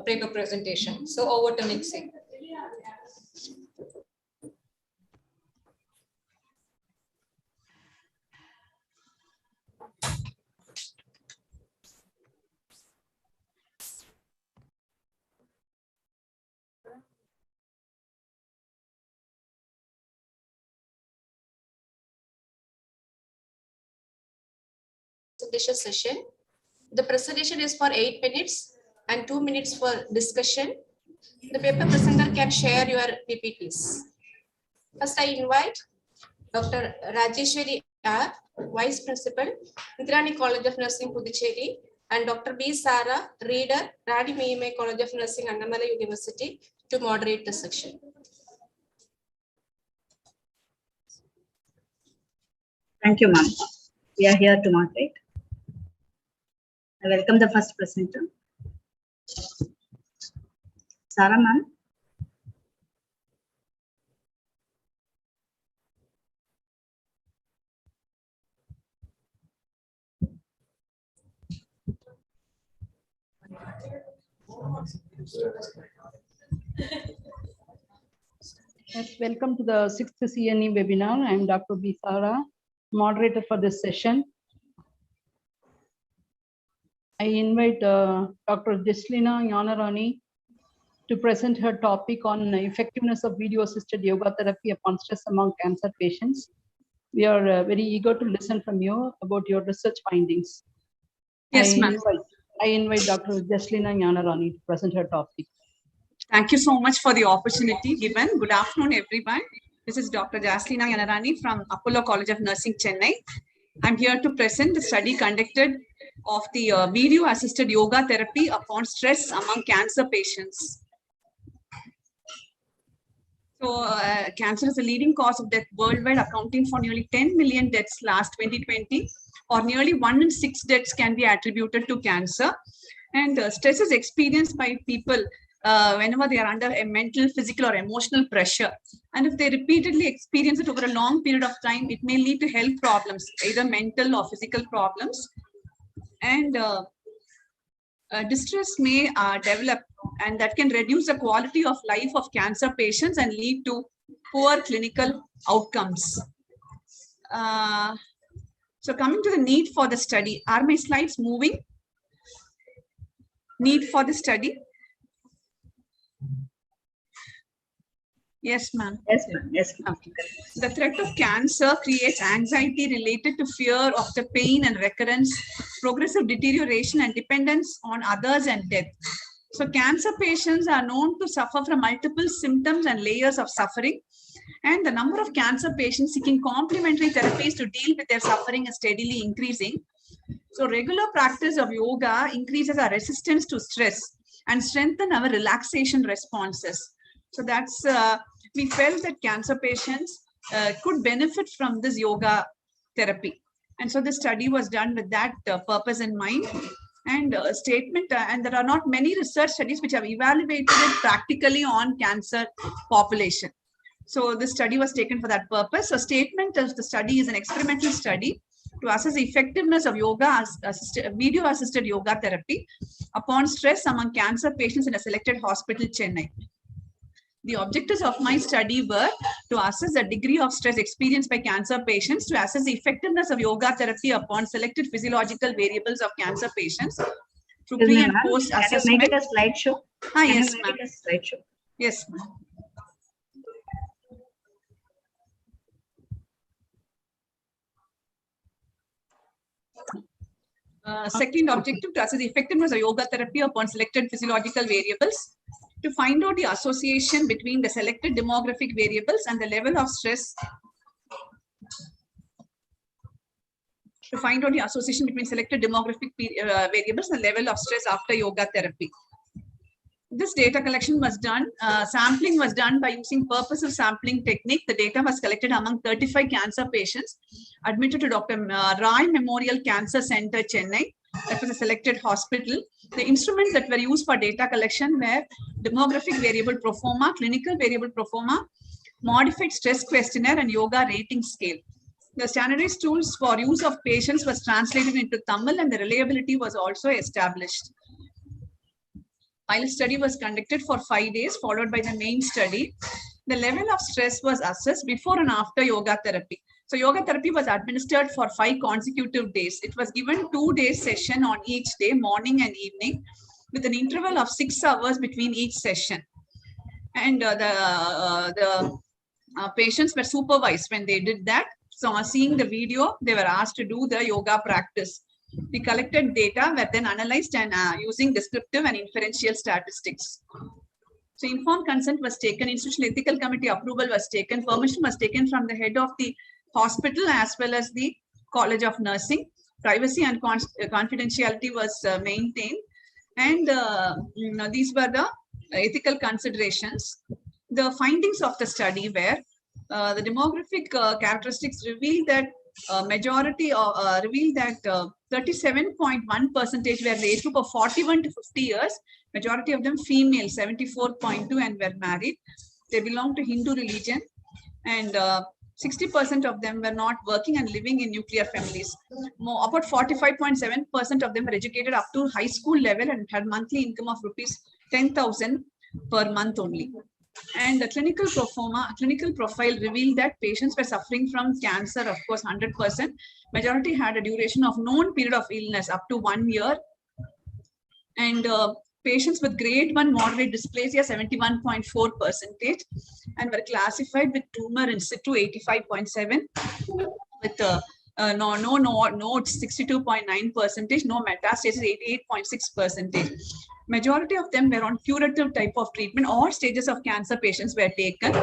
paper presentation. So over to Nixie. Presentation session. The presentation is for 8 minutes and 2 minutes for discussion. The paper presenter can share your PPTs. First, I invite Dr. Rajeshwari R, Vice Principal, Inaugural College of Nursing, Puducherry, and Dr. B. Sara, Reader, Rani Mayame College of Nursing, Annamalai University, to moderate the section. Thank you, ma'am. We are here to moderate. I welcome the first presenter, Sara ma'am. Yes, welcome to the 6th CNE webinar. I am Dr. B. Sara, moderator for this session. I invite Dr. Jaslina Yanarani to present her topic on effectiveness of video-assisted yoga therapy upon stress among cancer patients. We are very eager to listen from you about your research findings. Yes, ma'am. I invite Dr. Jaslina Yanarani to present her topic. Thank you so much for the opportunity given. Good afternoon, everyone. This is Dr. Jaslina Yanarani from Apollo College of Nursing, Chennai. I'm here to present the study conducted of the video-assisted yoga therapy upon stress among cancer patients. So, cancer is the leading cause of death worldwide, accounting for nearly 10 million deaths last 2020, or nearly 1 in 6 deaths can be attributed to cancer. And stress is experienced by people whenever they are under a mental, physical, or emotional pressure. And if they repeatedly experience it over a long period of time, it may lead to health problems, either mental or physical problems. And distress may develop, and that can reduce the quality of life of cancer patients and lead to poor clinical outcomes. So coming to the need for the study, are my slides moving? Need for the study? Yes, ma'am. Yes, ma'am. Yes, ma'am. The threat of cancer creates anxiety related to fear of the pain and recurrence, progressive deterioration and dependence on others, and death. So cancer patients are known to suffer from multiple symptoms and layers of suffering. And the number of cancer patients seeking complementary therapies to deal with their suffering is steadily increasing. So regular practice of yoga increases our resistance to stress and strengthen our relaxation responses. So that's, we felt that cancer patients could benefit from this yoga therapy. And so the study was done with that purpose in mind. And statement, and there are not many research studies which have evaluated it practically on cancer population. So this study was taken for that purpose. So statement of the study is an experimental study to assess the effectiveness of yoga video-assisted yoga therapy upon stress among cancer patients in a selected hospital, Chennai. The objectives of my study were to assess the degree of stress experienced by cancer patients, to assess the effectiveness of yoga therapy upon selected physiological variables of cancer patients through pre and post assessment. Can you make it a slideshow? Yes, ma'am. Slideshow. Yes, ma'am. Second objective, to assess the effectiveness of yoga therapy upon selected physiological variables, to find out the association between the selected demographic variables and the level of stress to find out the association between selected demographic variables and the level of stress after yoga therapy. This data collection was done, sampling was done by using purposive sampling technique. The data was collected among 35 cancer patients admitted to Dr. Rai Memorial Cancer Center, Chennai. That was a selected hospital. The instruments that were used for data collection were demographic variable proforma, clinical variable proforma, modified stress questionnaire, and yoga rating scale. The standardized tools for use of patients was translated into Tamil, and the reliability was also established. Pilot study was conducted for 5 days, followed by the main study. The level of stress was assessed before and after yoga therapy. So yoga therapy was administered for 5 consecutive days. It was given 2-day session on each day, morning and evening, with an interval of 6 hours between each session. And the patients were supervised when they did that. So seeing the video, they were asked to do the yoga practice. The collected data were then analyzed and using descriptive and inferential statistics. So informed consent was taken, institutional ethical committee approval was taken, permission was taken from the head of the hospital as well as the College of Nursing. Privacy and confidentiality was maintained, and these were the ethical considerations. The findings of the study were the demographic characteristics revealed that majority of 37.1% were the age group of 41 to 50 years. Majority of them female, 74.2, and were married. They belong to Hindu religion, and 60% of them were not working and living in nuclear families. About 45.7% of them were educated up to high school level and had monthly income of rupees 10,000 per month only. And the clinical profile revealed that patients were suffering from cancer, of course, 100%. Majority had a duration of known period of illness up to 1 year. And patients with grade 1 moderate dysplasia, 71.4%, and were classified with tumor in situ, 85.7%, with no nodes, 62.9%, no metastasis, 88.6%. Majority of them were on curative type of treatment. All stages of cancer patients were taken,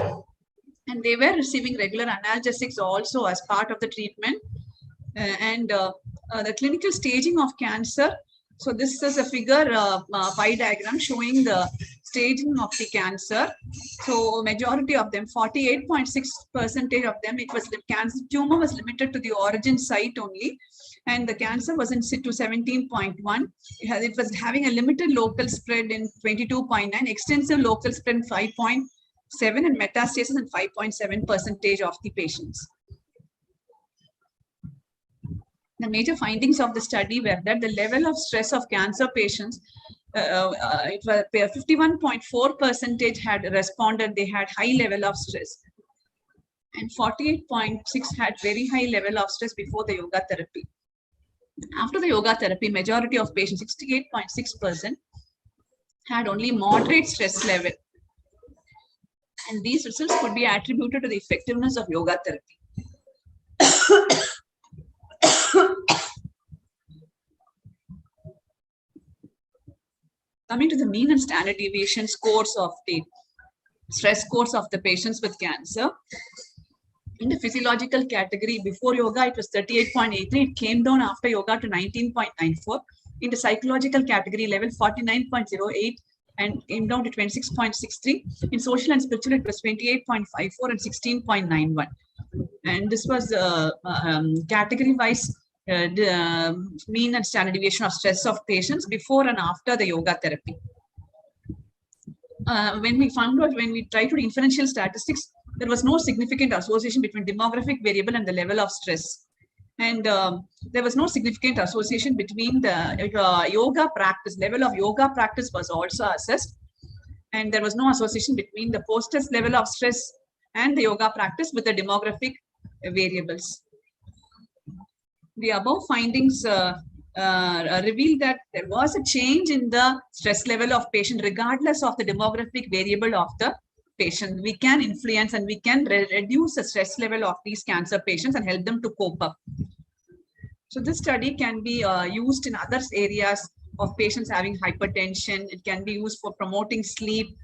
and they were receiving regular analgesics also as part of the treatment. The clinical staging of cancer. So this is a figure, pie diagram showing the staging of the cancer. So majority of them, 48.6% of them, it was the cancer tumor was limited to the origin site only, and the cancer was in situ, 17.1. It was having a limited local spread in 22.9, extensive local spread in 5.7, and metastasis in 5.7% of the patients. The major findings of the study were that the level of stress of cancer patients, it was 51.4% had responded, they had high level of stress, and 48.6 had very high level of stress before the yoga therapy. After the yoga therapy, majority of patients, 68.6%, had only moderate stress level, and these results could be attributed to the effectiveness of yoga therapy. Coming to the mean and standard deviation scores of the stress scores of the patients with cancer. In the physiological category, before yoga, it was 38.83. It came down after yoga to 19.94. In the psychological category level, 49.08 and came down to 26.63. In social and spiritual, it was 28.54 and 16.91. And this was category-wise mean and standard deviation of stress of patients before and after the yoga therapy. When we found out, when we tried to do inferential statistics, there was no significant association between demographic variable and the level of stress. And there was no significant association between the yoga practice, level of yoga practice was also assessed. And there was no association between the post-test level of stress and the yoga practice with the demographic variables. The above findings reveal that there was a change in the stress level of patient regardless of the demographic variable of the patient. We can influence and we can reduce the stress level of these cancer patients and help them to cope up. So this study can be used in other areas of patients having hypertension. It can be used for promoting sleep,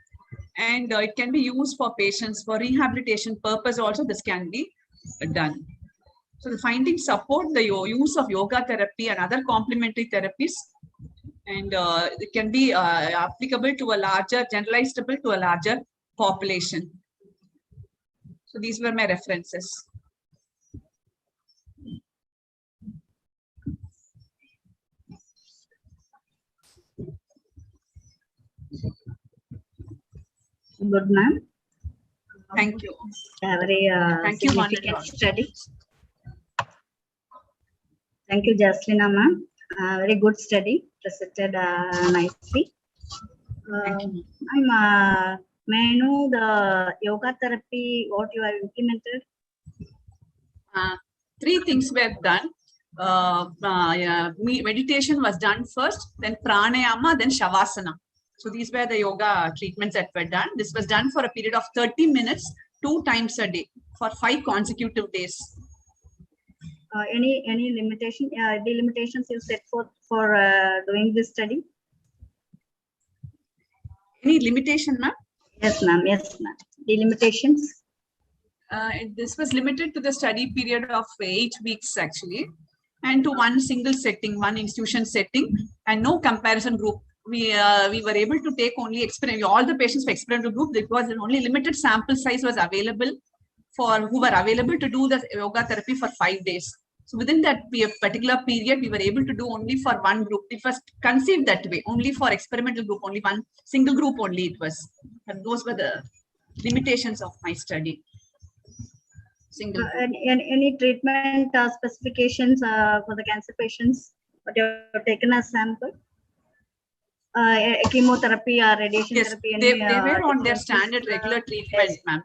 and it can be used for patients for rehabilitation purpose also. This can be done. So the findings support the use of yoga therapy and other complementary therapies, and it can be applicable to a larger, generalizable to a larger population. So these were my references. Good, ma'am. Thank you. Very Thank you, significant study. Thank you, Jaslina, ma'am. Very good study, presented nicely. May I know the yoga therapy, what you have implemented? 3 things were done. Meditation was done first, then pranayama, then shavasana. So these were the yoga treatments that were done. This was done for a period of 30 minutes, 2 times a day for 5 consecutive days. Any limitation, the limitations you set forth for doing this study? Any limitation, ma'am? Yes, ma'am. Yes, ma'am. The limitations? This was limited to the study period of 8 weeks actually, and to one single setting, one institution setting, and no comparison group. We were able to take only all the patients for experimental group. It was only limited sample size was available for who were available to do the yoga therapy for 5 days. So within that particular period, we were able to do only for one group. It was conceived that way, only for experimental group, only one single group only it was. And those were the limitations of my study. Single any treatment specifications for the cancer patients, what you have taken as sample? Chemotherapy or radiation therapy? They were on their standard regular treatment, ma'am.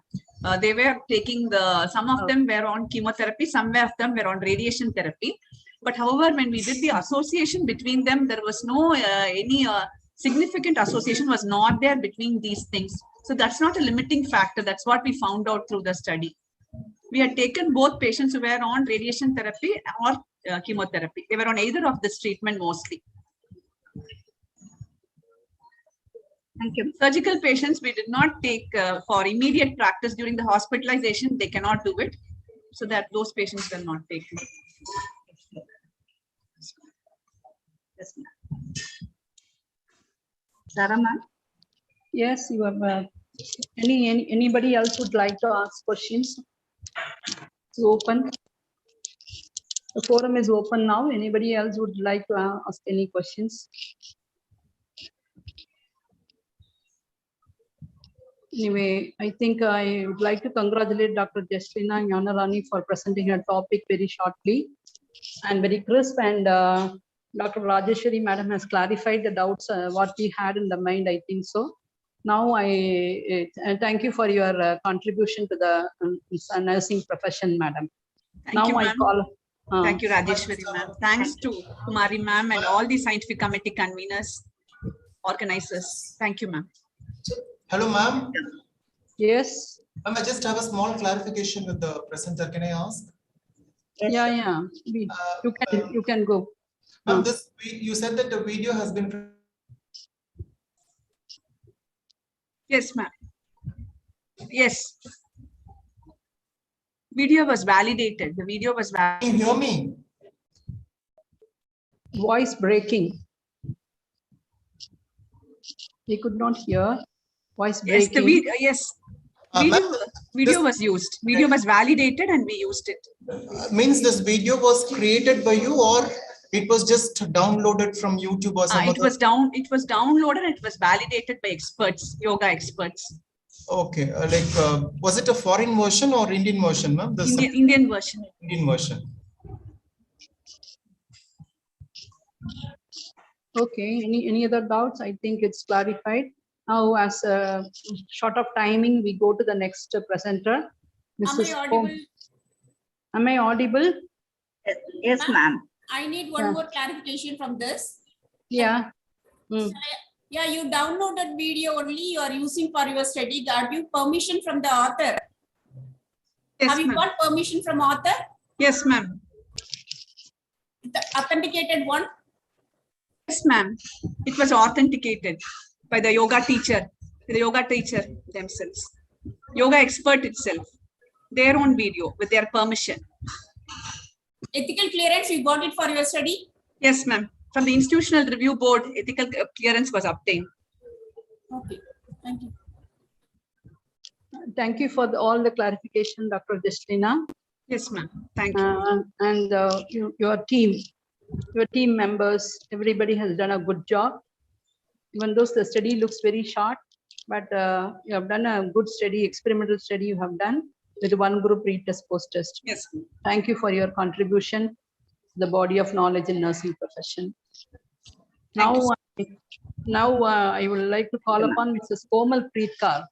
They were taking some of them were on chemotherapy, some of them were on radiation therapy. But however, when we did the association between them, there was no any significant association was not there between these things. So that's not a limiting factor. That's what we found out through the study. We had taken both patients who were on radiation therapy or chemotherapy. They were on either of this treatment mostly. Thank you. Surgical patients, we did not take for immediate practice during the hospitalization. They cannot do it. So that those patients were not taken. Yes, ma'am. Sarah, ma'am? Yes, you have. Anybody else would like to ask questions? It's open. The forum is open now. Anybody else would like to ask any questions? Anyway, I think I would like to congratulate Dr. Jaslina Nyanarani for presenting her topic very shortly and very crisp. And Dr. Rajeshwari Madam has clarified the doubts what we had in the mind, I think so. Now I thank you for your contribution to the nursing profession, Madam. Thank you, ma'am. Thank you, Rajeshwari ma'am. Thanks to Kumari ma'am and all the scientific committee conveners, organizers. Thank you, ma'am. Hello, ma'am. Yes. Ma'am, I just have a small clarification with the presenter. Can I ask? Yeah. You can go. Ma'am, you said that the video has been. Yes, ma'am. Yes. Video was validated. The video was validated. Can you hear me? Voice breaking. We could not hear. Voice breaking. Yes, the video. Yes. Video was used. Video was validated and we used it. Means this video was created by you, or it was just downloaded from YouTube or something? It was downloaded and it was validated by experts, yoga experts. Okay, was it a foreign version or Indian version, ma'am? Indian version. Indian version. Okay. Any other doubts? I think it's clarified. Now, as a short of timing, we go to the next presenter. Mrs. Am I audible? Am I audible? Yes, ma'am. I need one more clarification from this. Yeah. Yeah, you downloaded video only you are using for your study. Got you permission from the author? Yes, have you got permission from author? Yes, ma'am. The authenticated one? Yes, ma'am. It was authenticated by the yoga teacher themselves. Yoga expert itself. Their own video with their permission. ethical clearance, you got it for your study? Yes, ma'am. From the Institutional Review Board, ethical clearance was obtained. Okay, thank you. Thank you for all the clarification, Dr. Destina. Yes, ma'am. Thank you. Uh, Your team members, everybody has done a good job. Even though the study looks very short, but you have done a good study, experimental study you have done with one group retest, post-test. Yes. Thank you for your contribution to the body of knowledge in nursing profession. Now I would like to call upon Mrs. Komal Preetkar.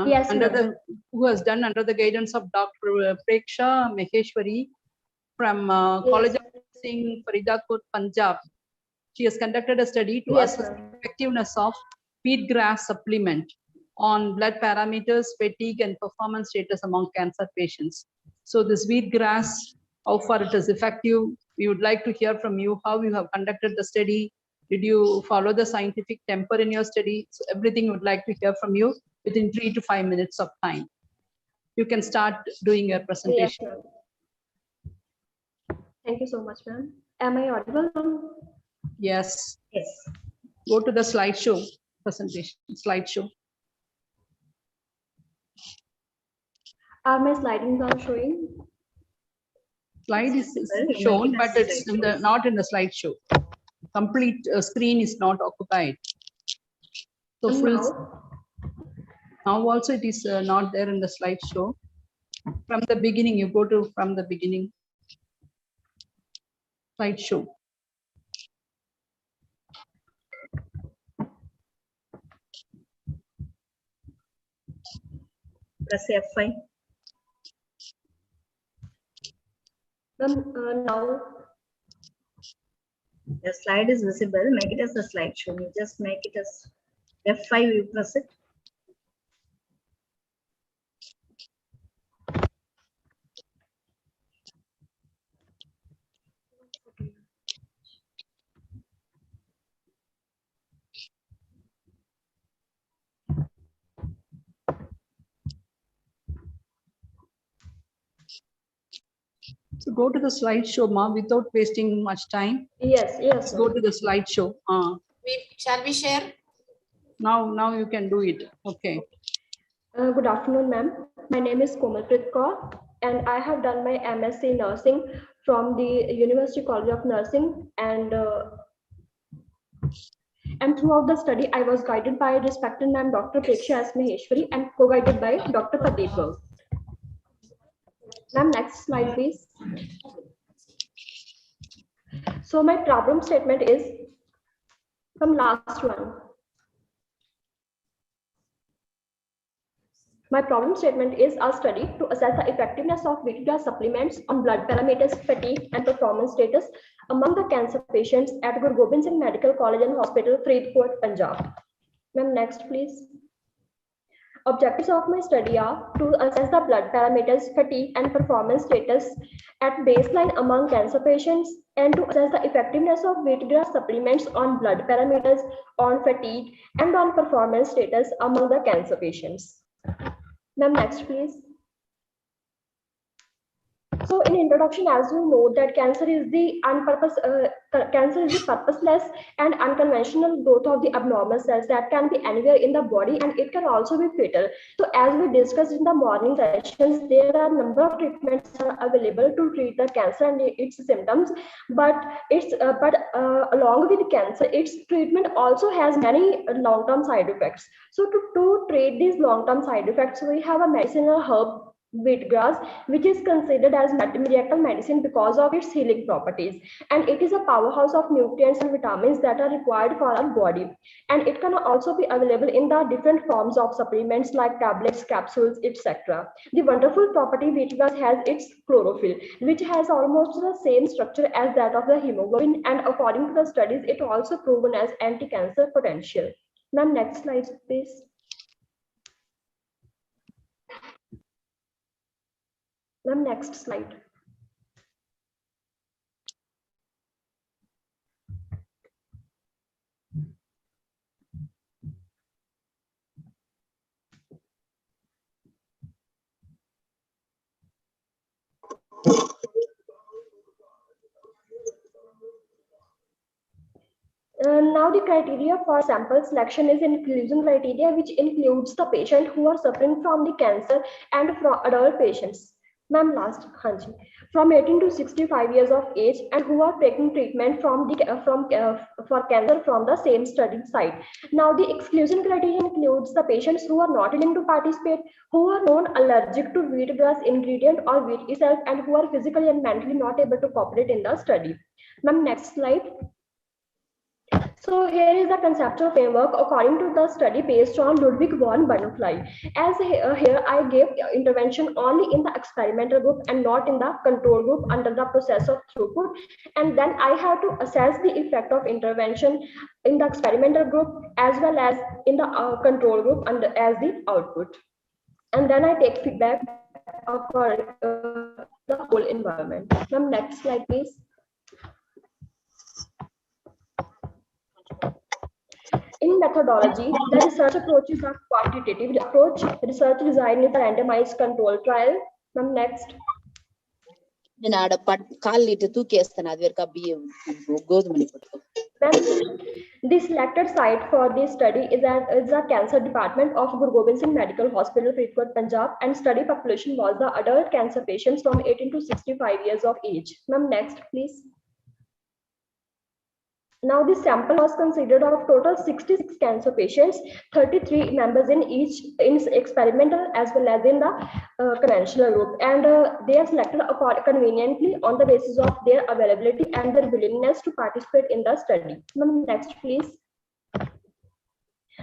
Yes, ma'am. Who has done under the guidance of Dr. Preksha Maheshwari from College of Nursing, Faridapur, Punjab. She has conducted a study to Yes, assess ma'am. the effectiveness of wheatgrass supplement on blood parameters, fatigue, and performance status among cancer patients. So this wheatgrass, how far it is effective, we would like to hear from you how you have conducted the study. Did you follow the scientific temper in your study? So everything we would like to hear from you within 3 to 5 minutes of time. You can start doing your Yes, presentation. ma'am. Thank you so much, ma'am. Am I audible, ma'am? Yes. Yes. Go to the slideshow presentation, slideshow. Are my slidings are showing? Slide is shown, but it's in the not in the slideshow. Complete screen is not occupied. So And full. Now also it is not there in the slideshow. From the beginning, you go to from the beginning. Slideshow. Press F5. Now the slide is visible. Make it as a slideshow. You just make it as F5. You press it. So go to the slideshow, Ma, without wasting much time. Yes, yes. Just go to the slideshow. Shall we share? Now you can do it. Okay. Good afternoon, ma'am. My name is Komal Preetkar, and I have done my MSc Nursing from the University College of Nursing, and throughout the study, I was guided by respected ma'am Dr. Preksha S. Maheshwari and co-guided by Dr. Pradeep. Ma'am, next slide, please. So my problem statement is from last one. My problem statement is a study to assess the effectiveness of wheatgrass supplements on blood parameters, fatigue, and performance status among the cancer patients at Guru Gobind Singh Medical College and Hospital, Faridapur, Punjab. Ma'am, next, please. Objectives of my study are to assess the blood parameters, fatigue, and performance status at baseline among cancer patients, and to assess the effectiveness of wheatgrass supplements on blood parameters, on fatigue, and on performance status among the cancer patients. Ma'am, next, please. So in introduction, as you know, that cancer is the purposeless and unconventional growth of the abnormal cells that can be anywhere in the body, and it can also be fatal. So as we discussed in the morning sessions, there are a number of treatments are available to treat the cancer and its symptoms, but along with cancer, its treatment also has many long-term side effects. So to treat these long-term side effects, we have a medicinal herb wheatgrass, which is considered as miracle medicine because of its healing properties, and it is a powerhouse of nutrients and vitamins that are required for our body, and it can also be available in the different forms of supplements like tablets, capsules, etc. The wonderful property wheatgrass has its chlorophyll, which has almost the same structure as that of the hemoglobin, and according to the studies, it also proven as anti-cancer potential. Ma'am, next slide, please. Ma'am, next slide. the criteria for sample selection is inclusion criteria, which includes the patient who are suffering from the cancer and from adult patients. Ma'am, last, Hanji, from 18 to 65 years of age and who are taking treatment for cancer from the same study site. Now, the exclusion criteria includes the patients who are not willing to participate, who are known allergic to wheatgrass ingredient or wheat itself, and who are physically and mentally not able to cooperate in the study. Ma'am, next slide. So here is the conceptual framework according to the study based on Ludwig von Butterfly. As here I gave intervention only in the experimental group and not in the control group under the process of throughput. And then I have to assess the effect of intervention in the experimental group as well as in the control group under as the output. And then I take feedback for the whole environment. Now, next slide, please. In methodology, the research approach is a quantitative approach. Research design is a randomized control trial. Next. The selected site for this study is a cancer department of Guru Gobind Singh Medical Hospital, Faridkot, Punjab, and study population was the adult cancer patients from 18 to 65 years of age. Ma'am, next, please. Now, the sample was considered of total 66 cancer patients, 33 members in each experimental as well as in the conventional group, and they are selected conveniently on the basis of their availability and their willingness to participate in the study. Next, please.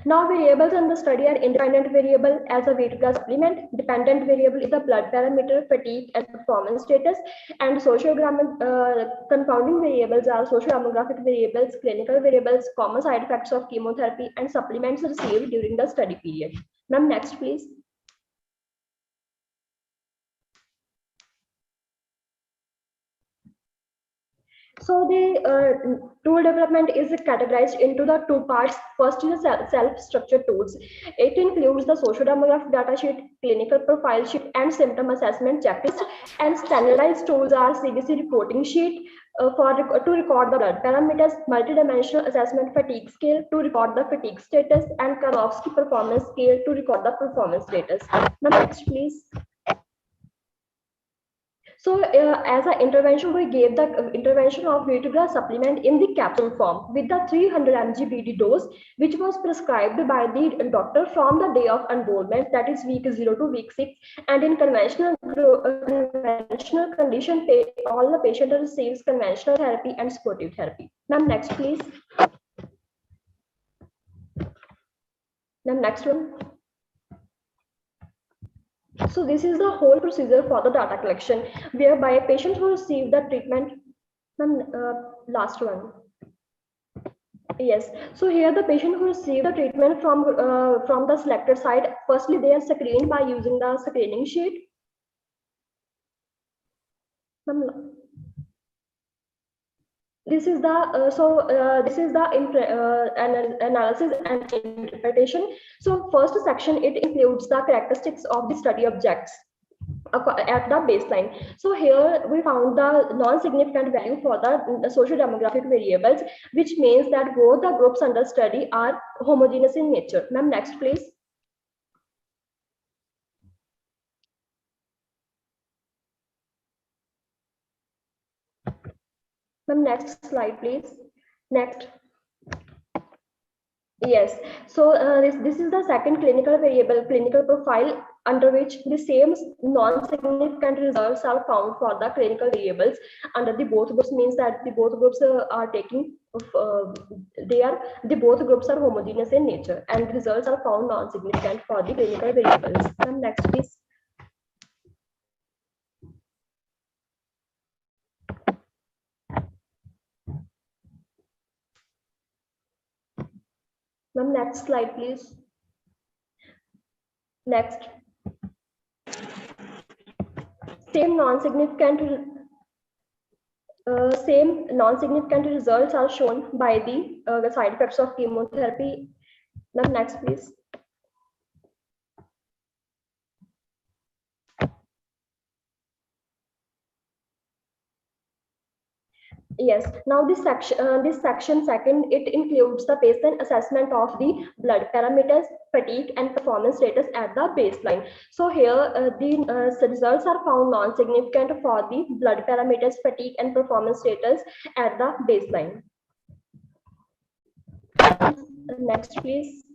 Now, variables in the study are independent variable as a weight loss supplement, dependent variable is the blood parameter, fatigue, and performance status, and confounding variables are socio-demographic variables, clinical variables, common side effects of chemotherapy, and supplements received during the study period. Ma'am, next, please. So the tool development is categorized into the two parts. First is the self-structured tools. It includes the socio-demographic data sheet, clinical profile sheet, and symptom assessment checklist. And standardized tools are CBC reporting sheet to record the blood parameters, multidimensional assessment fatigue scale to record the fatigue status, and Karofsky performance scale to record the performance status. Now, next, please. So as an intervention, we gave the intervention of Nutritional supplement in the capsule form with the 300 mg BD dose, which was prescribed by the doctor from the day of enrollment, that is week 0 to week 6. And in conventional condition, all the patient receives conventional therapy and supportive therapy. Ma'am, next, please. Ma'am, next one. So this is the whole procedure for the data collection, whereby patients who receive the treatment. Last one. Yes. So here the patient who receive the treatment from the selected site, firstly they are screened by using the screening sheet. This is the analysis and interpretation. So first section, it includes the characteristics of the study objects at the baseline. So here we found the non-significant value for the socio-demographic variables, which means that both the groups under study are homogeneous in nature. Ma'am, next, please. Ma'am, next slide, please. Next. Yes. So this is the second clinical variable, clinical profile, under which the same non-significant results are found for the clinical variables under the both groups, means that the both groups are taking both groups are homogeneous in nature, and results are found non-significant for the clinical variables. And next, please. Ma'am, next slide, please. Next. Same non-significant results are shown by the side effects of chemotherapy. Ma'am, next, please. Yes. Now this section second, it includes the baseline assessment of the blood parameters, fatigue, and performance status at the baseline. So here the results are found non-significant for the blood parameters, fatigue, and performance status at the baseline. Next, please.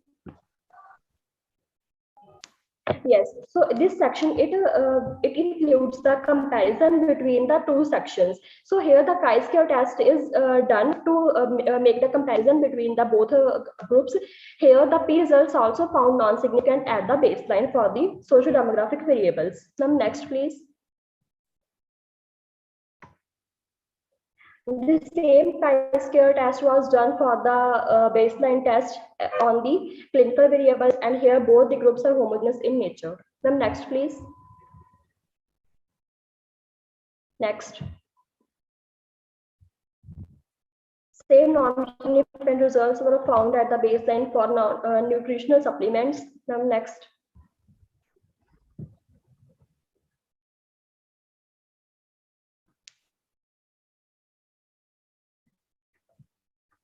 Yes, so this section, it includes the comparison between the two sections. So here the chi-square test is done to make the comparison between the both groups. Here the P results also found non-significant at the baseline for the socio-demographic variables. Next, please. The same chi-square test was done for the baseline test on the clinical variables, and here both the groups are homogeneous in nature. Next, please. Next. Same non-significant results were found at the baseline for nutritional supplements. Next.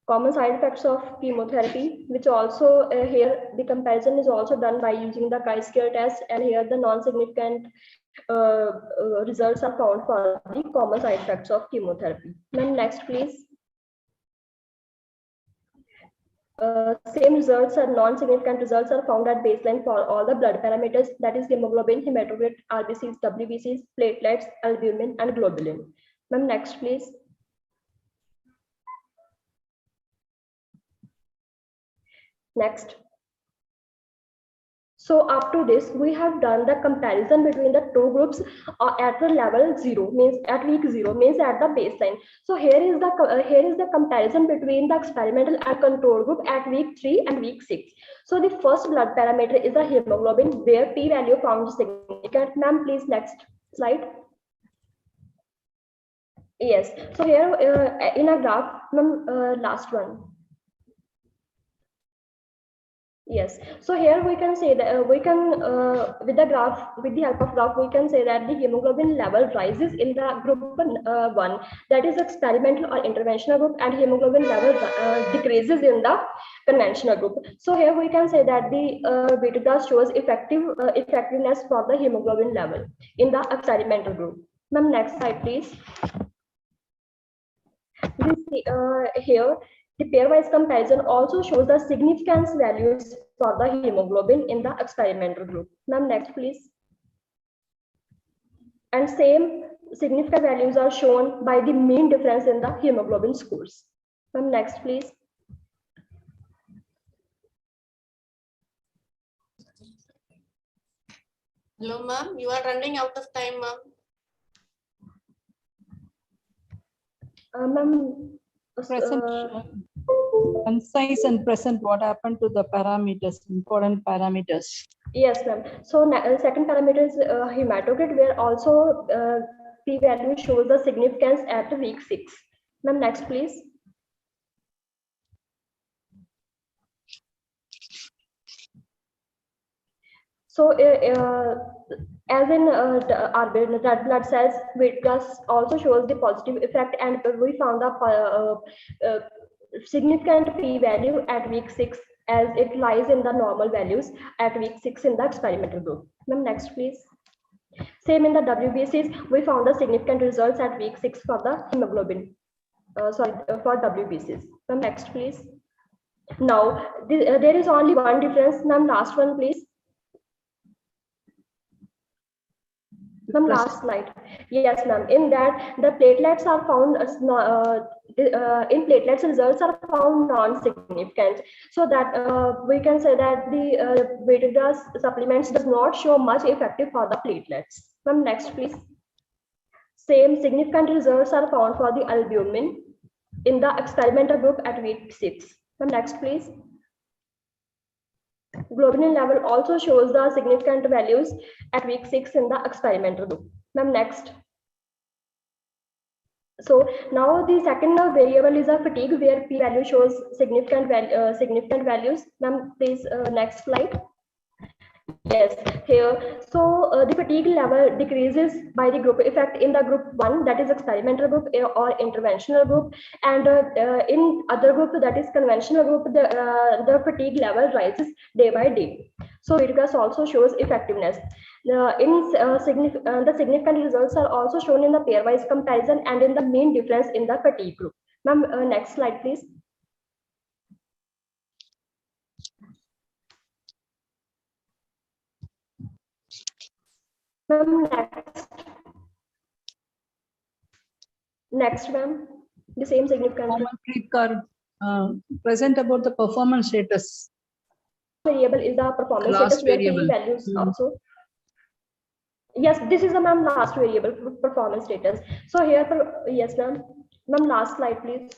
Common side effects of chemotherapy, which also here the comparison is also done by using the chi-square test, and here the non-significant results are found for the common side effects of chemotherapy. Next, please. Same results are non-significant results are found at baseline for all the blood parameters, that is hemoglobin, hematocrit, RBCs, WBCs, platelets, albumin, and globulin. Next, please. Next. So up to this, we have done the comparison between the two groups at the level 0, means at week 0, means at the baseline. So here is the comparison between the experimental and control group at week 3 and week 6. So the first blood parameter is the hemoglobin, where P value found significant. Ma'am, please next slide. Yes. So here in a graph, last one. Yes, so here we can say that with the help of graph, we can say that the hemoglobin level rises in the group 1, that is experimental or interventional group, and hemoglobin level decreases in the conventional group. So here we can say that the beta graph shows effectiveness for the hemoglobin level in the experimental group. Ma'am, next slide, please. Here, the pairwise comparison also shows the significance values for the hemoglobin in the experimental group. Ma'am, next, please. And same significant values are shown by the mean difference in the hemoglobin scores. Ma'am, next, please. Hello, ma'am. You are running out of time, ma'am. Ma'am, concise and present, what happened to the parameters, important parameters? Yes, ma'am. So second parameter is hematocrit, where also P value shows the significance at week 6. Ma'am, next, please. So as in our red blood cells, weight loss also shows the positive effect, and we found a significant P value at week 6, as it lies in the normal values at week 6 in the experimental group. Ma'am, next, please. Same in the WBCs, we found the significant results at week 6 for the hemoglobin, for WBCs. Ma'am, next, please. Now, there is only one difference. Ma'am, last one, please. Ma'am, last slide. Yes, ma'am. In that, the platelets are found as in platelets results are found non-significant. So that we can say that the weighted supplements does not show much effective for the platelets. Ma'am, next, please. Same significant results are found for the albumin in the experimental group at week 6. Ma'am, next, please. Globulin level also shows the significant values at week 6 in the experimental group. Ma'am, next. So now the second variable is a fatigue, where P value shows significant values. Ma'am, please next slide. Yes, here. So the fatigue level decreases by the group effect in the group 1, that is experimental group or interventional group, and in other group, that is conventional group, the fatigue level rises day by day. So it also shows effectiveness. The significant results are also shown in the pairwise comparison and in the mean difference in the fatigue group. Ma'am, next slide, please. Ma'am, next, ma'am, the same significant present about the performance status. Variable is the performance Last status, where variable. the values also. Yes, this is the ma'am last variable, performance status. So here, yes, ma'am. Ma'am, last slide, please.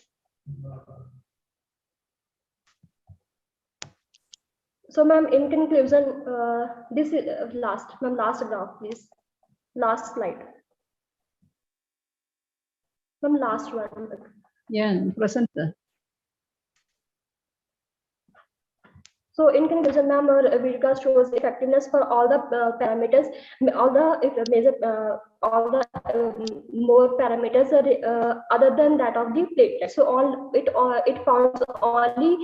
So, ma'am, in conclusion, this is last, ma'am, last graph, please. Last slide. Ma'am, last one. Yeah, present. So in conclusion, ma'am, Virga shows effectiveness for all the parameters, all the major, all the more parameters other than that of the platelet. So it found only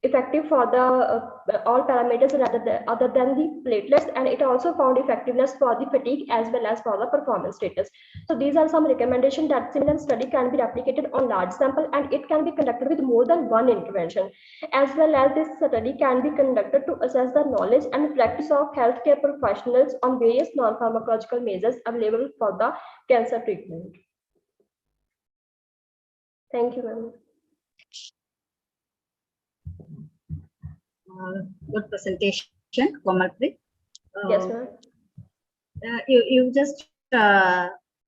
effective for the all parameters other than the platelets, and it also found effectiveness for the fatigue as well as for the performance status. So these are some recommendations that similar study can be replicated on large sample, and it can be conducted with more than one intervention. As well as this study can be conducted to assess the knowledge and practice of healthcare professionals on various non-pharmacological measures available for the cancer treatment. Thank you, ma'am. Good presentation, Komalpreet. Yes, ma'am. You just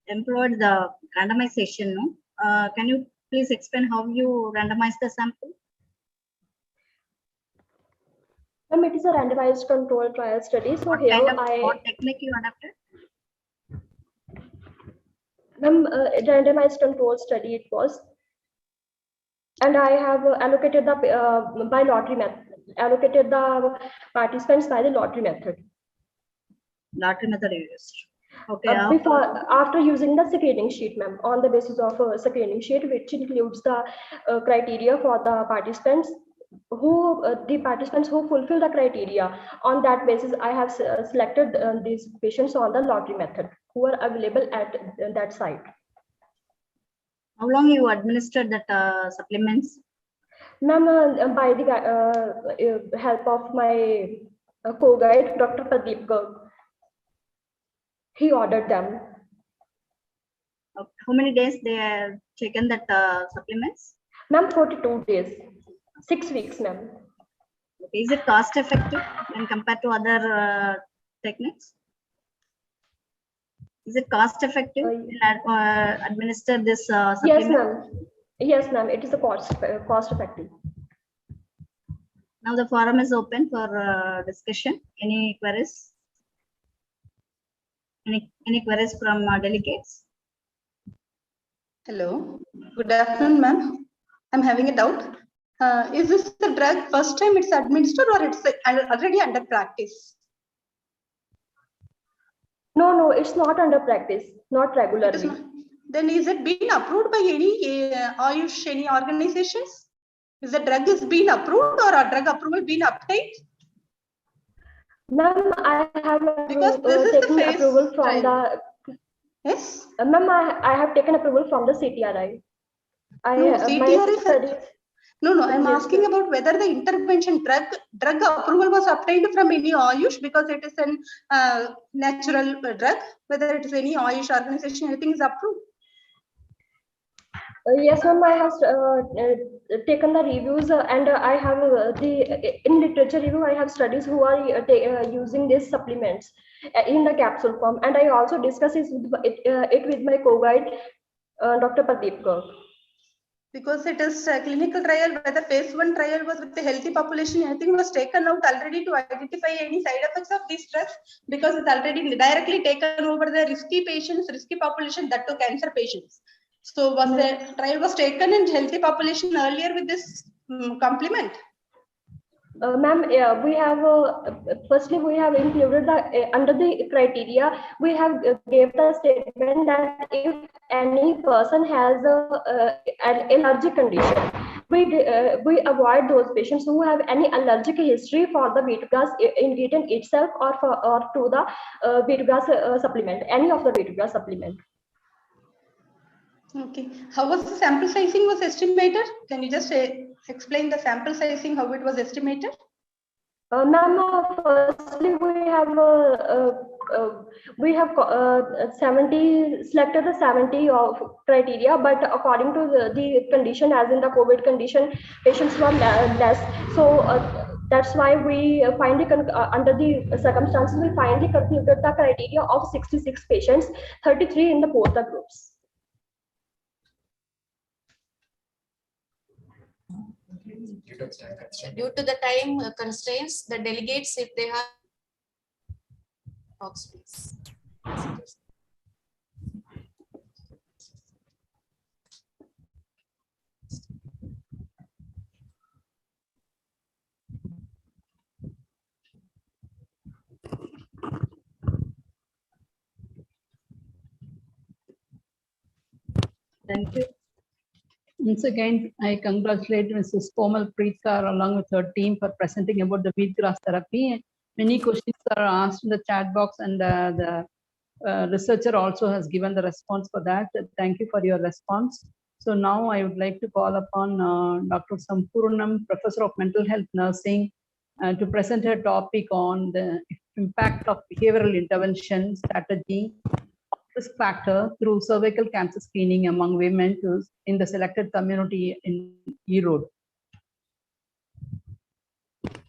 employed the randomization, no? Can you please explain how you randomize the sample? It is a randomized control trial study. So what here what technique you adapted? Randomized control study it was, and I have allocated the by lottery method. Allocated the participants by the lottery method. Lottery method you used. Okay. After using the screening sheet, ma'am, on the basis of a screening sheet, which includes the criteria for the participants who fulfill the criteria. On that basis, I have selected these patients on the lottery method who are available at that site. How long you administered that supplements? Ma'am, by the help of my co-guide, Dr. Pradeep Garg. He ordered them. How many days they have taken that supplements? Ma'am, 42 days. 6 weeks, ma'am. Okay. Is it cost effective when compared to other techniques? Is it cost effective to administer this supplement? Yes, ma'am. Yes, ma'am. It is a cost effective. Now the forum is open for discussion. Any queries? Any queries from delegates? Hello. Good afternoon, ma'am. I'm having a doubt. Is this the drug first time it's administered or it's already under practice? No, it's not under practice, not regularly. Then is it being approved by any Ayush, any organizations? Is the drug is being approved or a drug approval being obtained? Ma'am, I have because this is the phase approval from trial. the. Yes. Ma'am, I have taken approval from the CTRI. No, I'm asking about whether the intervention drug approval was obtained from any Ayush because it is a natural drug. Whether it is any Ayush organization, anything is approved. Yes, ma'am. I have taken the reviews and I have in literature review. I have studies who are using these supplements in the capsule form, and I also discuss it with my co-guide, Dr. Pradeep Garg. Because it is a clinical trial, whether phase 1 trial was with the healthy population, anything was taken out already to identify any side effects of these drugs, because it's already directly taken over the risky patients, risky population, that to cancer patients. So was the trial was taken in healthy population earlier with this complement? Ma'am, we have firstly we have included the under the criteria we have gave the statement that if any person has an allergic condition, we avoid those patients who have any allergic history for the B2 ingredient itself or to the B2 supplement, any of the B2 supplement. Okay. How was the sample sizing was estimated? Can you just explain the sample sizing, how it was estimated? Ma'am, firstly we have 70 selected the 70 of criteria, but according to the condition, as in the COVID condition, patients were less. So that's why we finally under the circumstances we finally concluded the criteria of 66 patients, 33 in the both the groups. Due to the time constraints, the delegates, if they have talks, please. Thank you. Once again, I congratulate Mrs. Komal Preetkar along with her team for presenting about the wheatgrass therapy. Many questions are asked in the chat box, and the researcher also has given the response for that. Thank you for your response. So now I would like to call upon Dr. Sampurnam, Professor of Mental Health Nursing, to present her topic on the impact of behavioral intervention strategy risk factor through cervical cancer screening among women in the selected community in Erode.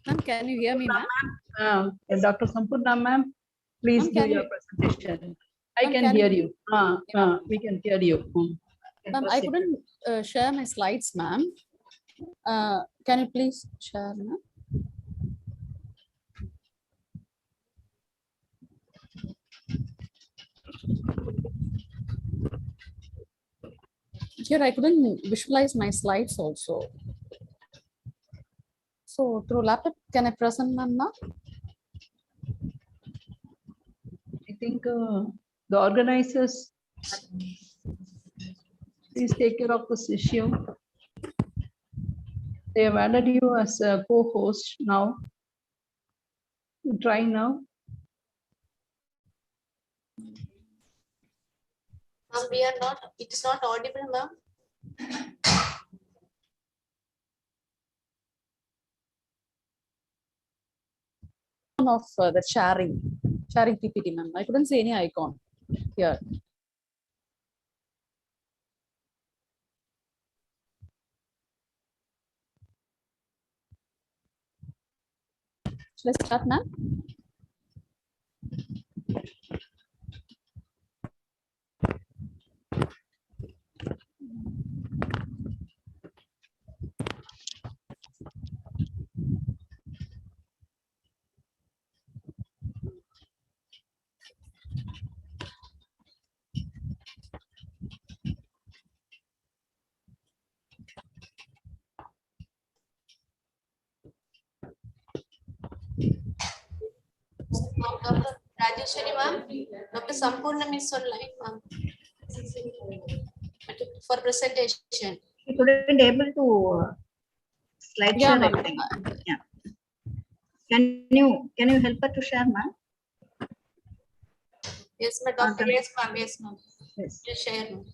Ma'am, can you hear me, ma'am? Dr. Sampurna, ma'am, please do your presentation. I can hear you. We can hear you. Ma'am, I couldn't share my slides, ma'am. Can you please share, ma'am? Here, I couldn't visualize my slides also. So through laptop, can I present them now? I think the organizers, please take care of this issue. They have added you as a co-host now. Try now. We are not, it is not audible, ma'am. Of the sharing PPT, ma'am. I couldn't see any icon here. Should I start, ma'am? Dr. Rajeshwari, ma'am. Dr. Sampurnam is online, ma'am. For presentation. We couldn't able to slide share, I think. Yeah. Can you help her to share, ma'am? Yes, ma'am. Doctor. Yes, ma'am. Yes, ma'am. Yes. Just share, ma'am.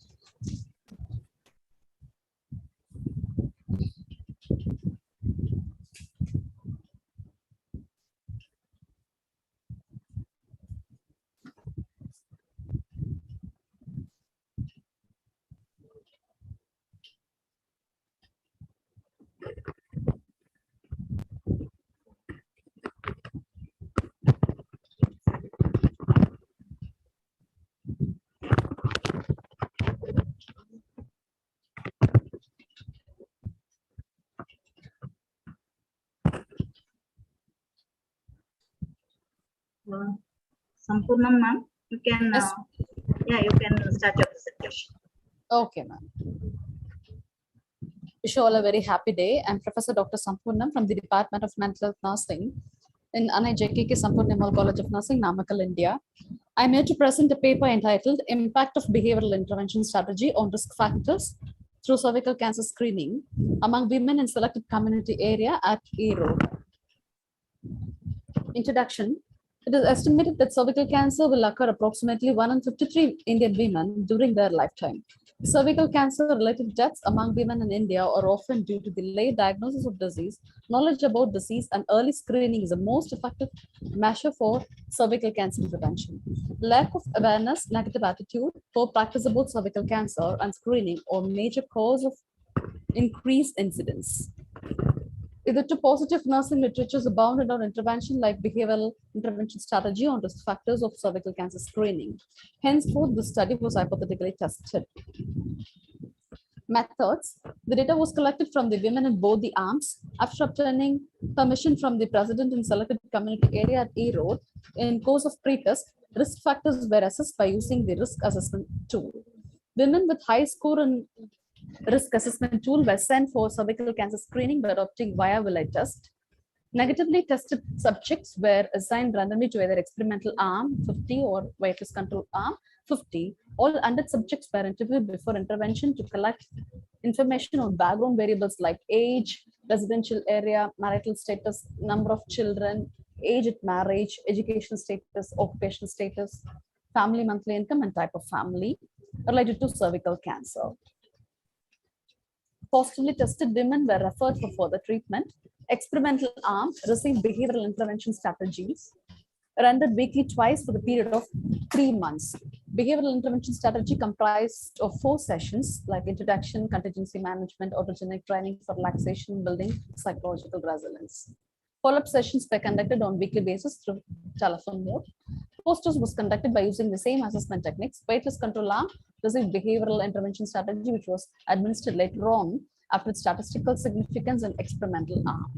Sampurnam, ma'am, you can, yeah, you can start your presentation. Okay, ma'am. Wish you all a very happy day. I'm Professor Dr. Sampurnam from the Department of Mental Health Nursing in JKK Sampurnam College of Nursing, Namakkal, India. I'm here to present a paper entitled Impact of Behavioral Intervention Strategy on Risk Factors through Cervical Cancer Screening among Women in Selected Community Area at ERO. Introduction. It is estimated that cervical cancer will occur approximately 1 in 53 Indian women during their lifetime. Cervical cancer-related deaths among women in India are often due to delayed diagnosis of disease. Knowledge about disease and early screening is the most effective measure for cervical cancer prevention. Lack of awareness, negative attitude, poor practice about cervical cancer and screening are major cause of increased incidence. Hitherto positive nursing literatures abounded on intervention like behavioral intervention strategy on risk factors of cervical cancer screening. Henceforth, this study was hypothetically tested. Methods. The data was collected from the women in both the arms. After obtaining permission from the president in selected community area at E-Road, in course of pretest, risk factors were assessed by using the risk assessment tool. Women with high score in risk assessment tool were sent for cervical cancer screening by opting via Willi test. Negatively tested subjects were assigned randomly to either experimental arm 50 or weightless control arm 50. All 100 subjects were interviewed before intervention to collect information on background variables like age, residential area, marital status, number of children, age at marriage, education status, occupational status, family monthly income, and type of family related to cervical cancer. Positively tested women were referred for further treatment. Experimental arm received behavioral intervention strategies rendered weekly twice for the period of 3 months. Behavioral intervention strategy comprised of 4 sessions like introduction, contingency management, autogenic training for relaxation, building psychological resilience. Follow-up sessions were conducted on weekly basis through telephone mode. Posters was conducted by using the same assessment techniques. Weightless control arm received behavioral intervention strategy, which was administered later on after its statistical significance in experimental arm.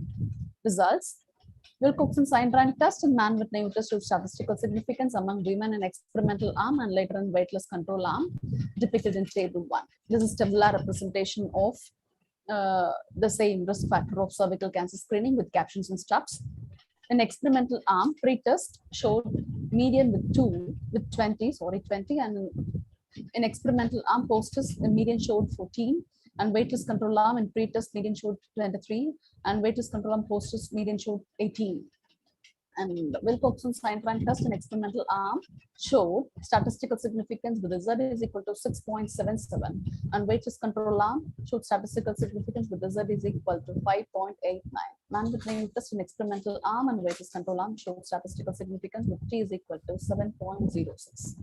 Results. Wilcoxon sign rank test in man with name test with statistical significance among women in experimental arm and later in weightless control arm depicted in table 1. This is tabular representation of the same risk factor of cervical cancer screening with captions and steps. In experimental arm, pretest showed median with 20, and in experimental arm posters, the median showed 14, and weightless control arm and pretest median showed 23, and weightless control arm posters median showed 18. And Wilcoxon sign rank test in experimental arm showed statistical significance with Z is equal to 6.77, and weightless control arm showed statistical significance with Z is equal to 5.89. Man with name test in experimental arm and weightless control arm showed statistical significance with T is equal to 7.06.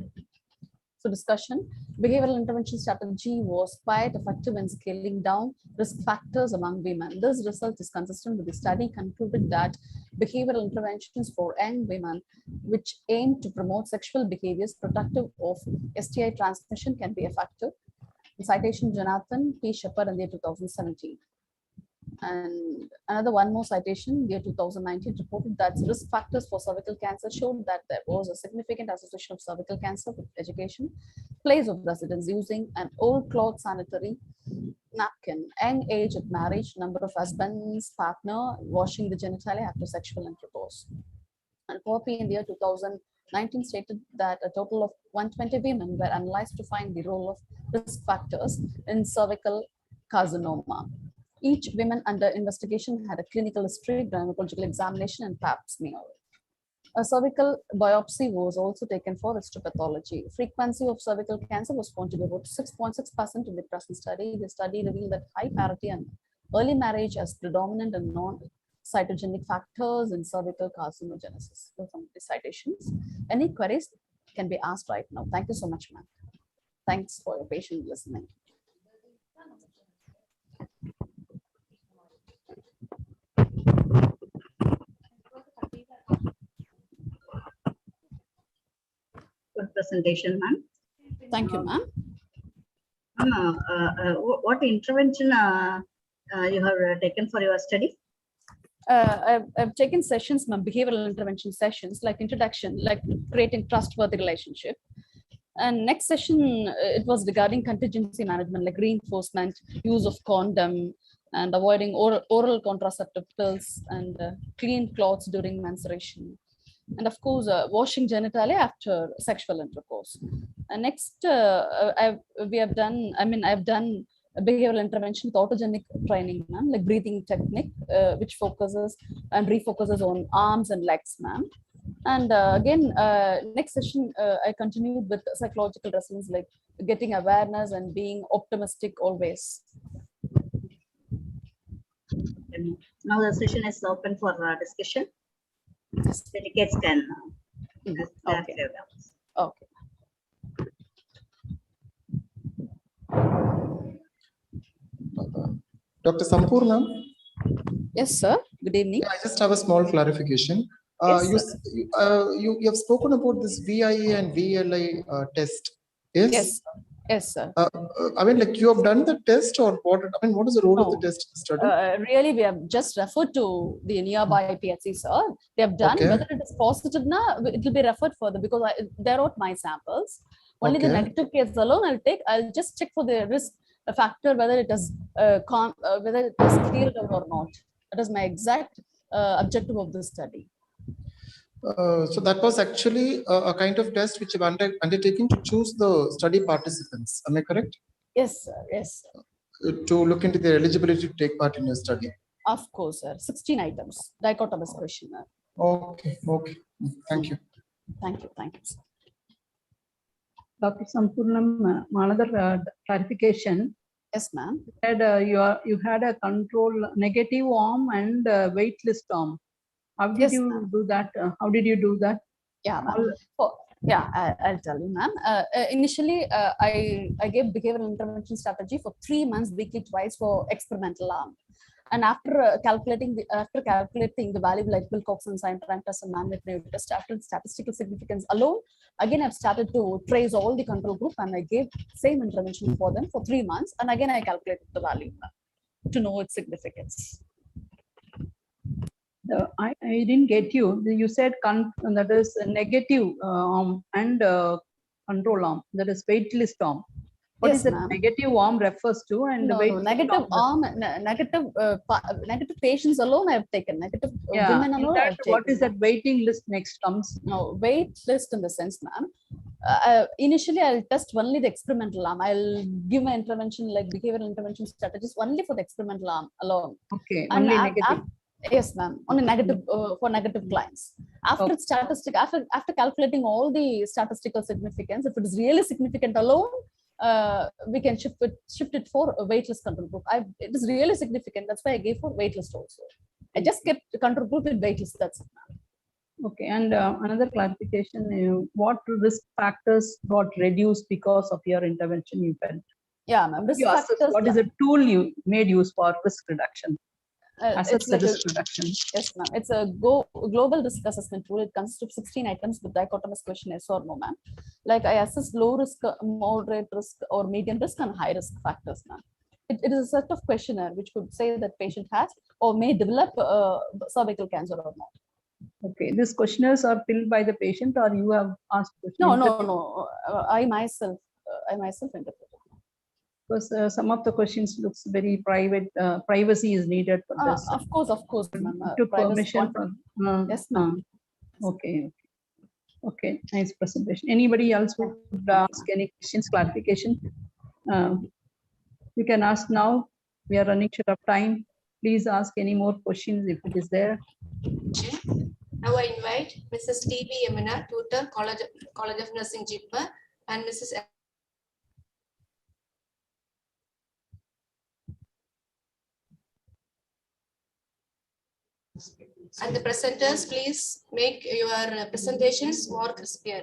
So discussion, behavioral intervention strategy was quite effective in scaling down risk factors among women. This result is consistent with the study concluded that behavioral interventions for young women which aim to promote sexual behaviors protective of STI transmission can be effective. In citation, Jonathan P. Shepard in the year 2017. And another one more citation, year 2019, reported that risk factors for cervical cancer showed that there was a significant association of cervical cancer with education, place of residence, using an old cloth sanitary napkin, young age at marriage, number of husbands, partner, washing the genitalia after sexual intercourse. And copy in the year 2019 stated that a total of 120 women were analyzed to find the role of risk factors in cervical carcinoma. Each woman under investigation had a clinical history, gynecological examination, and pap smear. A cervical biopsy was also taken for histopathology. Frequency of cervical cancer was found to be about 6.6% in the present study. The study revealed that high parity and early marriage as predominant and non-cytogenic factors in cervical carcinogenesis. Those are the citations. Any queries can be asked right now. Thank you so much, ma'am. Thanks for your patient listening. Good presentation, ma'am. Thank you, ma'am. What intervention you have taken for your study? I've taken sessions, ma'am, behavioral intervention sessions like introduction, like creating trustworthy relationship. And next session, it was regarding contingency management, like reinforcement, use of condom, and avoiding oral contraceptive pills, and clean clothes during menstruation. And of course, washing genitalia after sexual intercourse. And next, I've done behavioral intervention with autogenic training, ma'am, like breathing technique, which focuses and refocuses on arms and legs, ma'am. And again, next session, I continued with psychological resilience, like getting awareness and being optimistic always. Now the session is open for discussion. Delegates can. Okay. Okay. Dr. Sampurna? Yes, sir. Good evening. I just have a small clarification. Yes, you have spoken about this VIA and VLI test. Yes. Yes. Yes, sir. I mean, like, you have done the test, or what? I mean, what is the role of the test in the study? Really, we have just referred to the nearby PHC, sir. They have done. Okay. Whether it is positive now, it will be referred further, because they're not my samples. Only the Okay. negative case alone I'll just check for the risk factor, whether it is whether it is cleared or not. That is my exact objective of the study. So that was actually a kind of test which you have undertaken to choose the study participants. Am I correct? Yes, sir. Yes, sir. To look into their eligibility to take part in your study. Of course, sir. 16 items, dichotomous questionnaire. Okay. Okay. Thank you. Thank you. Thank you, sir. Dr. Sampurnam, another clarification. Yes, ma'am. You had a control negative arm and wait list arm. How did you do that? How did you do that? Yeah, ma'am. I'll tell you, ma'am. Initially, I gave behavioral intervention strategy for 3 months, weekly, twice for experimental arm. And after calculating the value like Wilcoxon sign, rank test, and man-made test, after statistical significance alone, again I've started to trace all the control group, and I gave same intervention for them for 3 months, and again I calculated the value to know its significance. I didn't get you. You said that is a negative arm and control arm. That is wait list arm. What Yes, is that ma'am. negative arm refers to? And No, wait no, list negative arm, negative patients alone I have taken. Negative women in alone I that, have taken. what is that waiting list next comes? No, wait list in the sense, ma'am. Initially, I'll test only the experimental arm. I'll give my intervention like behavioral intervention strategies only for the experimental arm alone. Okay, And only negative. yes, ma'am. Only negative for negative clients. After after calculating all the statistical significance, if it is really significant alone, we can shift it for a waitlist control group. It is really significant. That's why I gave for waitlist also. I just kept the control group with waitlist. That's it, ma'am. Okay, and another clarification, what risk factors got reduced because of your intervention you felt? Yeah, ma'am. Risk You assessed factors, what is the tool you made use for risk reduction? Assess it's the like risk reduction. Yes, ma'am. It's a global risk assessment tool. It consists of 16 items with dichotomous question, yes or no, ma'am. Like I assess low risk, moderate risk, or medium risk, and high risk factors, ma'am. It is a set of questionnaire which could say that patient has or may develop cervical cancer or not. Okay, these questionnaires are filled by the patient, or you have asked questions? No. I myself interpreted. Because some of the questions looks very private. Privacy is needed for this. Of course, ma'am. Took permission from. Yes, ma'am. Okay. Okay, nice presentation. Anybody else would ask any questions, clarification? You can ask now. We are running short of time. Please ask any more questions if it is there. Now I invite Mrs. T.B. Yamuna, tutor, College of Nursing, JIPMER, and Mrs. And the presenters, please make your presentations more crispier.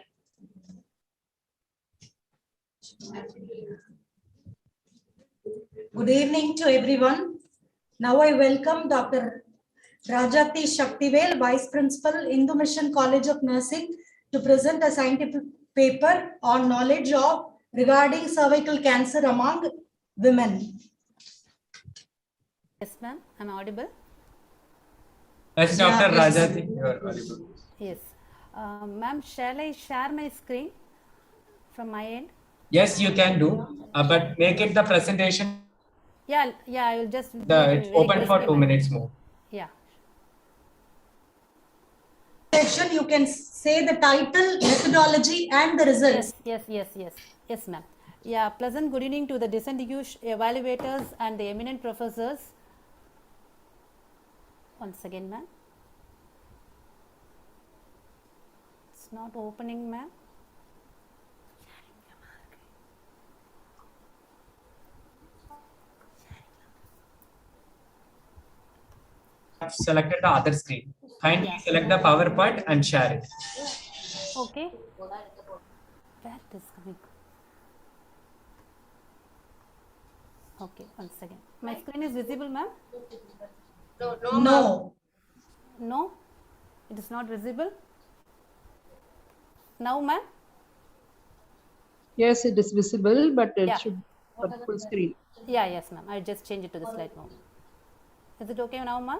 Good evening to everyone. Now I welcome Dr. Rajati Shaktivel, Vice Principal, Hindu Mission College of Nursing, to present a scientific paper on knowledge of regarding cervical cancer among women. Yes, ma'am. I'm audible. Yes, Dr. Rajati, you are audible. Yes. Ma'am, shall I share my screen from my end? Yes, you can do, but make it the presentation. Yeah, I will just do it It's in very open for crispy 2 manner. minutes more. Yeah. Section, you can say the title, methodology, and the results. Yes, ma'am. Yeah, pleasant good evening to the distinguished evaluators and the eminent professors. Once again, ma'am. It's not opening, ma'am. I've selected the other screen. Kindly select the PowerPoint and share it. Okay. Where it is coming? Okay, once again. My screen is visible, ma'am? No. No? It is not visible? Now, ma'am? Yes, it is visible, but it Yeah. should be full screen. Yeah, yes, ma'am. I'll just change it to the slide mode. Is it okay now, ma'am?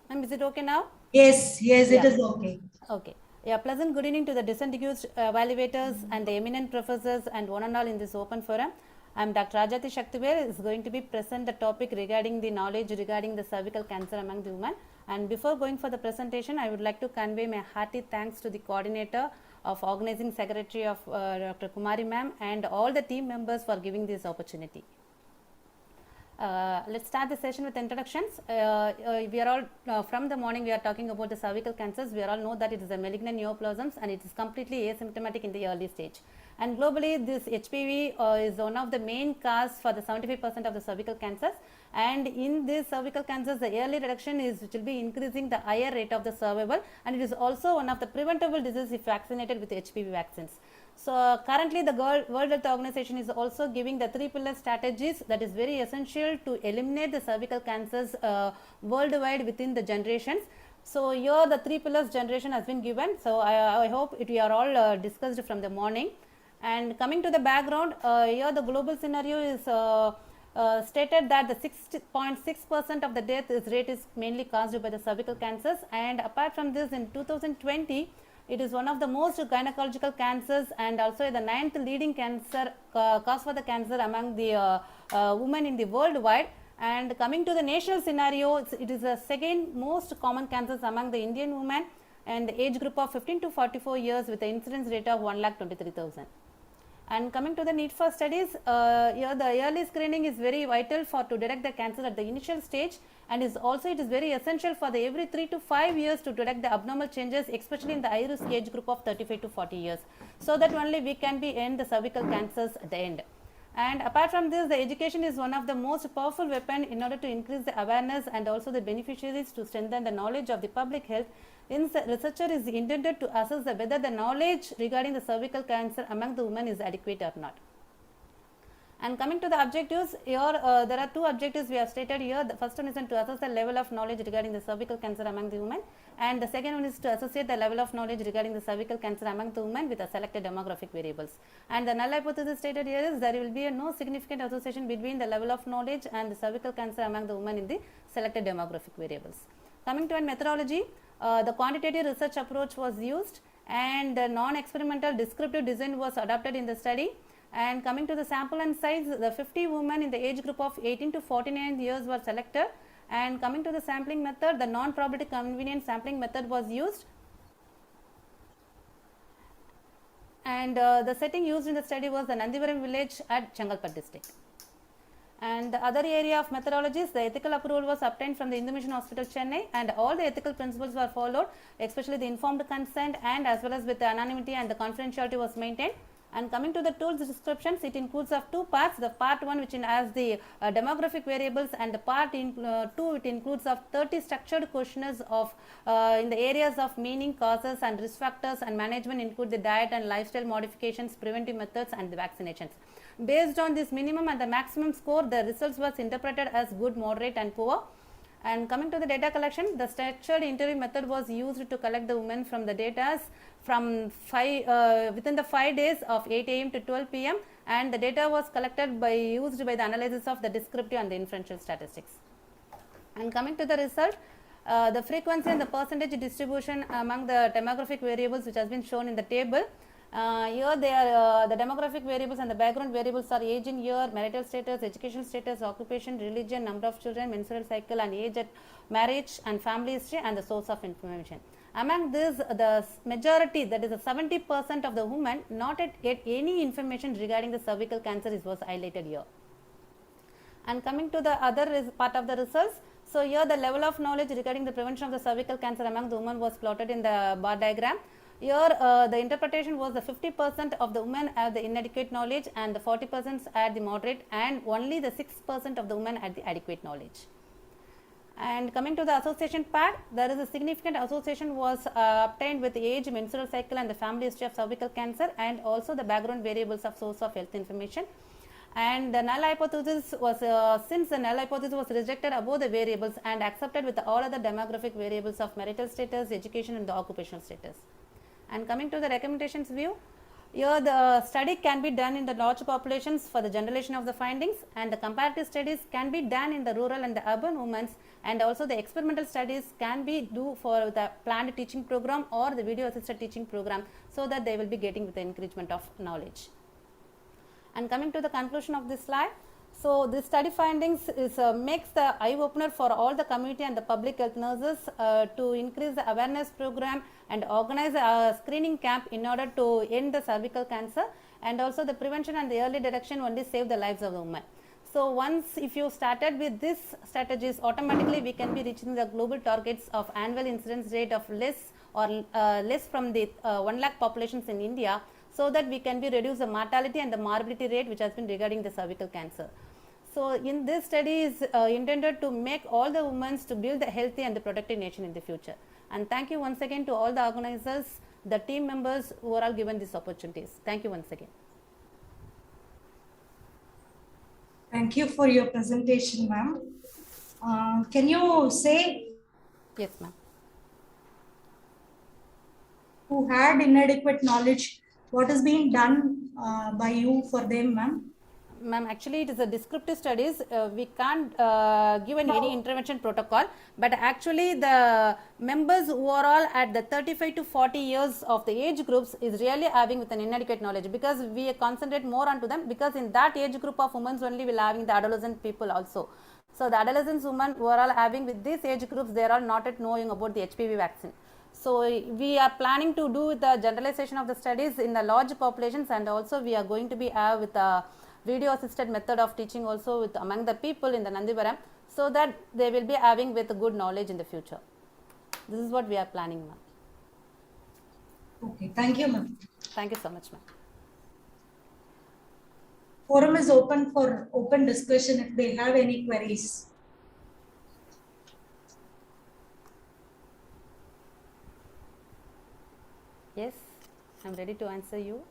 Ma'am, is it okay now? Yes, it Yeah. is okay. Okay. Yeah, pleasant good evening to the distinguished evaluators and the eminent professors and one and all in this open forum. I am Dr. Rajati Shaktivel is going to be present the topic regarding the knowledge regarding the cervical cancer among the women. And before going for the presentation, I would like to convey my hearty thanks to the coordinator of organizing secretary of Dr. Kumari ma'am and all the team members for giving this opportunity. Let's start the session with introductions. We are all from the morning we are talking about the cervical cancers. We all know that it is a malignant neoplasms and it is completely asymptomatic in the early stage. And globally, this HPV is one of the main cause for the 75% of the cervical cancers. And in these cervical cancers, the early reduction which will be increasing the higher rate of the survival, and it is also one of the preventable disease if vaccinated with HPV vaccines. So currently the World Health Organization is also giving the 3 pillar strategies that is very essential to eliminate the cervical cancers worldwide within the generations. So here the 3 pillars generation has been given. So I hope we are all discussed from the morning. And coming to the background, here the global scenario is stated that the 6.6% of the death rate is mainly caused by the cervical cancers. And apart from this, in 2020, it is one of the most gynecological cancers and also the 9th leading cancer cause for the cancer among the women in the worldwide. And coming to the national scenario, it is the second most common cancers among the Indian women and the age group of 15 to 44 years with the incidence rate of 1,23,000. And coming to the need for studies, here the early screening is very vital to detect the cancer at the initial stage, and it is very essential for the every 3 to 5 years to detect the abnormal changes, especially in the high risk age group of 35 to 40 years, so that only we can end the cervical cancers at the end. And apart from this, the education is one of the most powerful weapon in order to increase the awareness and also the beneficiaries to strengthen the knowledge of the public health. Researcher is intended to assess whether the knowledge regarding the cervical cancer among the women is adequate or not. And coming to the objectives, here there are 2 objectives we have stated here. The first one is to assess the level of knowledge regarding the cervical cancer among the women, and the second one is to associate the level of knowledge regarding the cervical cancer among the women with the selected demographic variables. And the null hypothesis stated here is there will be no significant association between the level of knowledge and the cervical cancer among the women in the selected demographic variables. Coming to a methodology, the quantitative research approach was used and the non-experimental descriptive design was adopted in the study. And coming to the sample and size, the 50 women in the age group of 18 to 49 years were selected. And coming to the sampling method, the non-probability convenient sampling method was used. And the setting used in the study was the Nandivaram village at Changalpet district. And the other area of methodologies, the ethical approval was obtained from the Hindu Mission Hospital, Chennai, and all the ethical principles were followed, especially the informed consent and as well as with the anonymity and the confidentiality was maintained. And coming to the tools descriptions, it includes of 2 parts. The part 1 which has the demographic variables, and the part 2 it includes of 30 structured questionnaires of in the areas of meaning, causes and risk factors, and management include the diet and lifestyle modifications, preventive methods and the vaccinations. Based on this minimum and the maximum score, the results was interpreted as good, moderate and poor. And coming to the data collection, the structured interview method was used to collect the women from the data from within the 5 days of 8 AM to 12 PM, and the data was collected used by the analysis of the descriptive and the inferential statistics. And coming to the result, the frequency and the percentage distribution among the demographic variables which has been shown in the table. Here they are, the demographic variables and the background variables are age in year, marital status, education status, occupation, religion, number of children, menstrual cycle and age at marriage and family history and the source of information. Among this, the majority, that is 70% of the women not yet any information regarding the cervical cancer was highlighted here. And coming to the other part of the results, so here the level of knowledge regarding the prevention of the cervical cancer among the women was plotted in the bar diagram. Here the interpretation was the 50% of the women have the inadequate knowledge and the 40% had the moderate and only the 6% of the women had the adequate knowledge. And coming to the association part, there is a significant association was obtained with age, menstrual cycle and the family history of cervical cancer and also the background variables of source of health information. And the null hypothesis was, since the null hypothesis was rejected above the variables and accepted with all other demographic variables of marital status, education and the occupational status. And coming to the recommendations view, here the study can be done in the large populations for the generalization of the findings and the comparative studies can be done in the rural and the urban women and also the experimental studies can be do for the planned teaching program or the video assisted teaching program so that they will be getting with the encouragement of knowledge. And coming to the conclusion of this slide, so this study findings is makes the eye opener for all the community and the public health nurses to increase the awareness program and organize a screening camp in order to end the cervical cancer and also the prevention and the early detection only save the lives of the women. So once if you started with these strategies, automatically we can be reaching the global targets of annual incidence rate of less from the 1 lakh populations in India, so that we can be reduce the mortality and the morbidity rate which has been regarding the cervical cancer. So in this study is intended to make all the women to build a healthy and the protected nation in the future. And thank you once again to all the organizers, the team members who are all given these opportunities. Thank you once again. Thank you for your presentation, ma'am. Can you say? Yes, ma'am. Who had inadequate knowledge, what is being done by you for them, ma'am? Ma'am, actually it is a descriptive studies. We can't give any intervention protocol, but actually the members who are all at the 35 to 40 years of the age groups is really having with an inadequate knowledge because we concentrate more onto them because in that age group of women only we are having the adolescent people also. So the adolescent women who are all having with these age groups, they are all not yet knowing about the HPV vaccine. So we are planning to do the generalization of the studies in the large populations and also we are going to be with a video assisted method of teaching also with among the people in the Nandivaram so that they will be having with good knowledge in the future. This is what we are planning, ma'am. Okay, thank you, ma'am. Thank you so much, ma'am. Forum is open for open discussion if they have any queries. Yes, I am ready to answer you.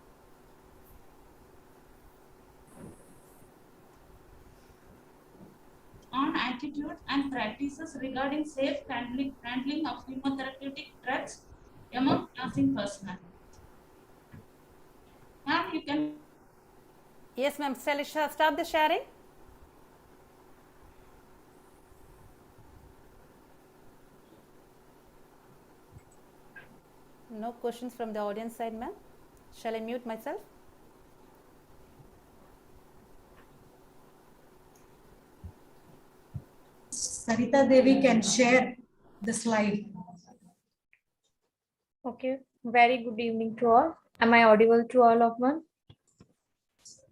On attitude and practices regarding safe handling of chemotherapeutic drugs among nursing personnel. Ma'am, you can. Yes, ma'am. Stop the sharing. No questions from the audience side, ma'am. Shall I mute myself? Sarita Devi can share the slide. Okay, very good evening to all. Am I audible to all of one?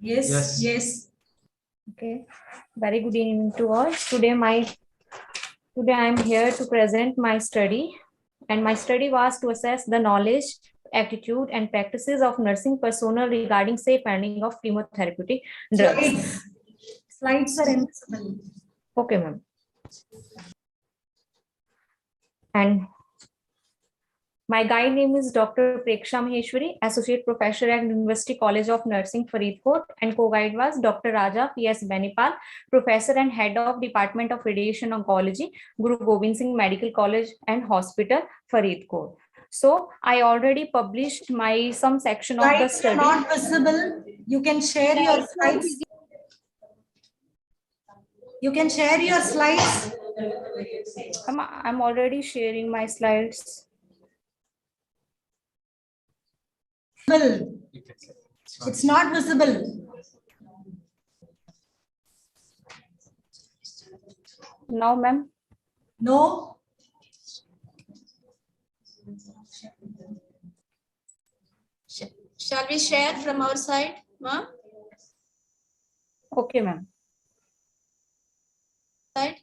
Yes, yes. Okay, very good evening to all. Today I am here to present my study, and my study was to assess the knowledge, attitude, and practices of nursing personnel regarding safe handling of chemotherapeutic drugs. Slides are invisible. Okay, ma'am. And my guide name is Dr. Preksha Maheshwari, Associate Professor at University College of Nursing, Faridkot, and co-guide was Dr. Raja P.S. Benipal, Professor and Head of Department of Radiation Oncology, Guru Gobind Singh Medical College and Hospital, Faridkot. So I already published some section of the study. Not visible. You can share your slides. You can share your slides. I'm already sharing my slides. It's not visible. Now, ma'am. No. Shall we share from our side, ma'am? Okay, ma'am. Side.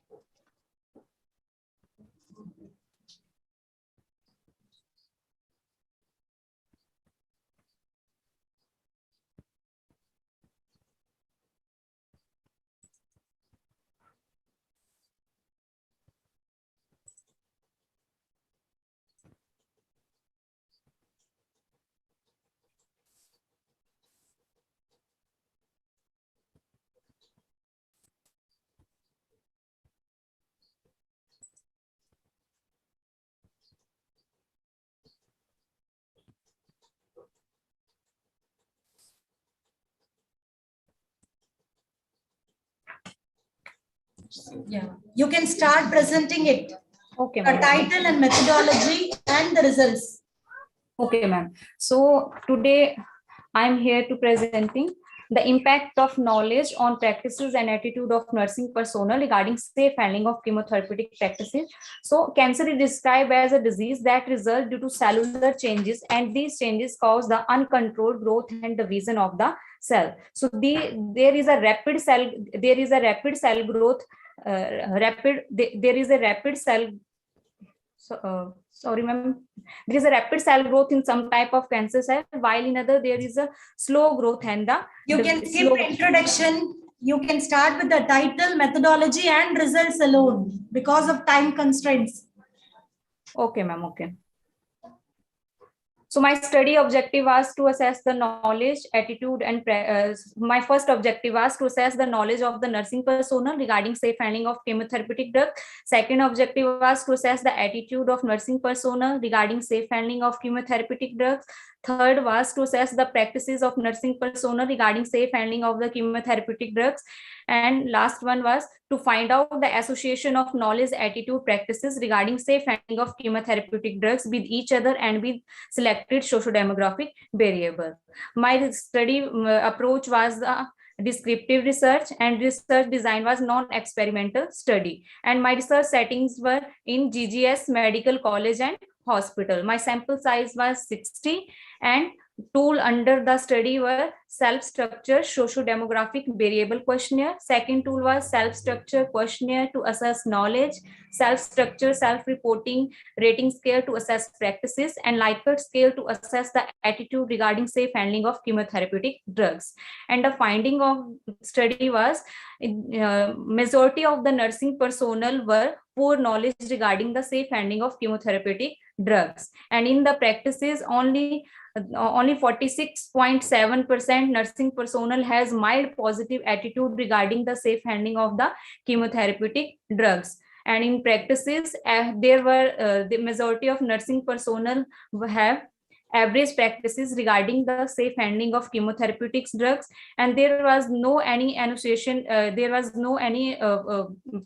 Yeah, you can start presenting it. Okay, The ma'am. title and methodology and the results. Okay, ma'am. So today I'm here to presenting the impact of knowledge on practices and attitude of nursing personnel regarding safe handling of chemotherapeutic practices. So cancer is described as a disease that results due to cellular changes, and these changes cause the uncontrolled growth and division of the cell. So there is a rapid cell growth, there is a rapid cell sorry ma'am, there is a rapid cell growth in some type of cancer cell, while in other there is a slow growth and You can skip introduction. You can start with the title, methodology and results alone because of time constraints. Okay, ma'am. Okay. So my study objective was to assess the knowledge, attitude, and my first objective was to assess the knowledge of the nursing personnel regarding safe handling of chemotherapeutic drugs. Second objective was to assess the attitude of nursing personnel regarding safe handling of chemotherapeutic drugs. Third was to assess the practices of nursing personnel regarding safe handling of the chemotherapeutic drugs. And last one was to find out the association of knowledge, attitude, practices regarding safe handling of chemotherapeutic drugs with each other and with selected socio-demographic variable. My study approach was the descriptive research, and research design was non-experimental study. And my research settings were in GGS Medical College and Hospital. My sample size was 60, and tool under the study were self-structure socio-demographic variable questionnaire. Second tool was self-structure questionnaire to assess knowledge, self-structure self-reporting rating scale to assess practices, and Likert scale to assess the attitude regarding safe handling of chemotherapeutic drugs. And the finding of study was majority of the nursing personnel were poor knowledge regarding the safe handling of chemotherapeutic drugs, and in the practices only 46.7% nursing personnel has mild positive attitude regarding the safe handling of the chemotherapeutic drugs. And in practices, there were the majority of nursing personnel have average practices regarding the safe handling of chemotherapeutics drugs, and there was no any annotation, there was no any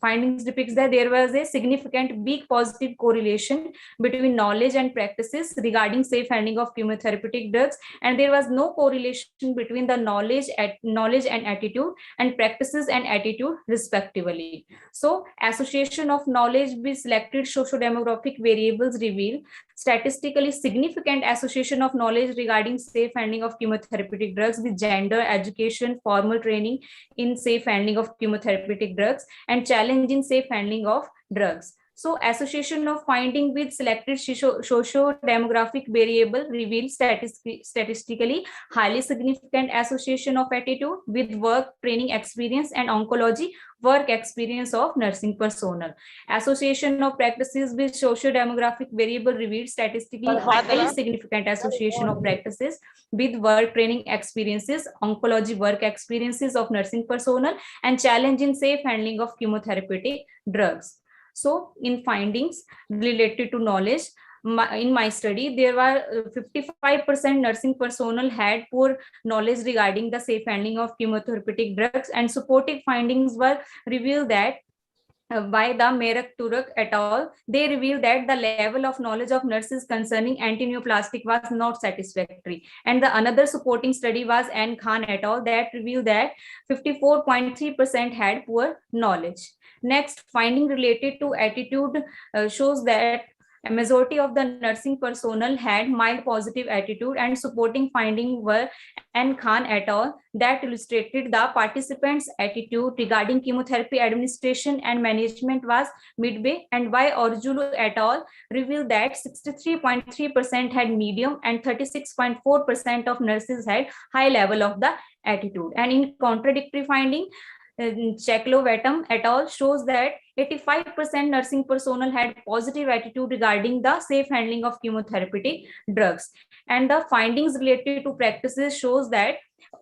findings depicts that there was a significant big positive correlation between knowledge and practices regarding safe handling of chemotherapeutic drugs, and there was no correlation between the knowledge and attitude and practices and attitude respectively. So association of knowledge with selected socio-demographic variables reveal statistically significant association of knowledge regarding safe handling of chemotherapeutic drugs with gender, education, formal training in safe handling of chemotherapeutic drugs, and challenge in safe handling of drugs. So association of finding with selected socio-demographic variable reveals statistically highly significant association of attitude with work training experience and oncology work experience of nursing personnel. Association of practices with socio-demographic variable reveals statistically highly significant association of practices with work training experiences, oncology work experiences of nursing personnel, and challenge in safe handling of chemotherapeutic drugs. So in findings related to knowledge, in my study, there were 55% nursing personnel had poor knowledge regarding the safe handling of chemotherapeutic drugs, and supportive findings were revealed that by the Merak-Turk et al., they revealed that the level of knowledge of nurses concerning antineoplastic was not satisfactory. And the another supporting study was N. Khan et al. That revealed that 54.3% had poor knowledge. Next, finding related to attitude shows that a majority of the nursing personnel had mild positive attitude, and supporting findings were N. Khan et al. That illustrated the participants' attitude regarding chemotherapy administration and management was midway, and Y. Orjulu et al. Revealed that 63.3% had medium and 36.4% of nurses had high level of the attitude. And in contradictory finding, Cheklovetam et al. Shows that 85% nursing personnel had positive attitude regarding the safe handling of chemotherapeutic drugs. And the findings related to practices shows that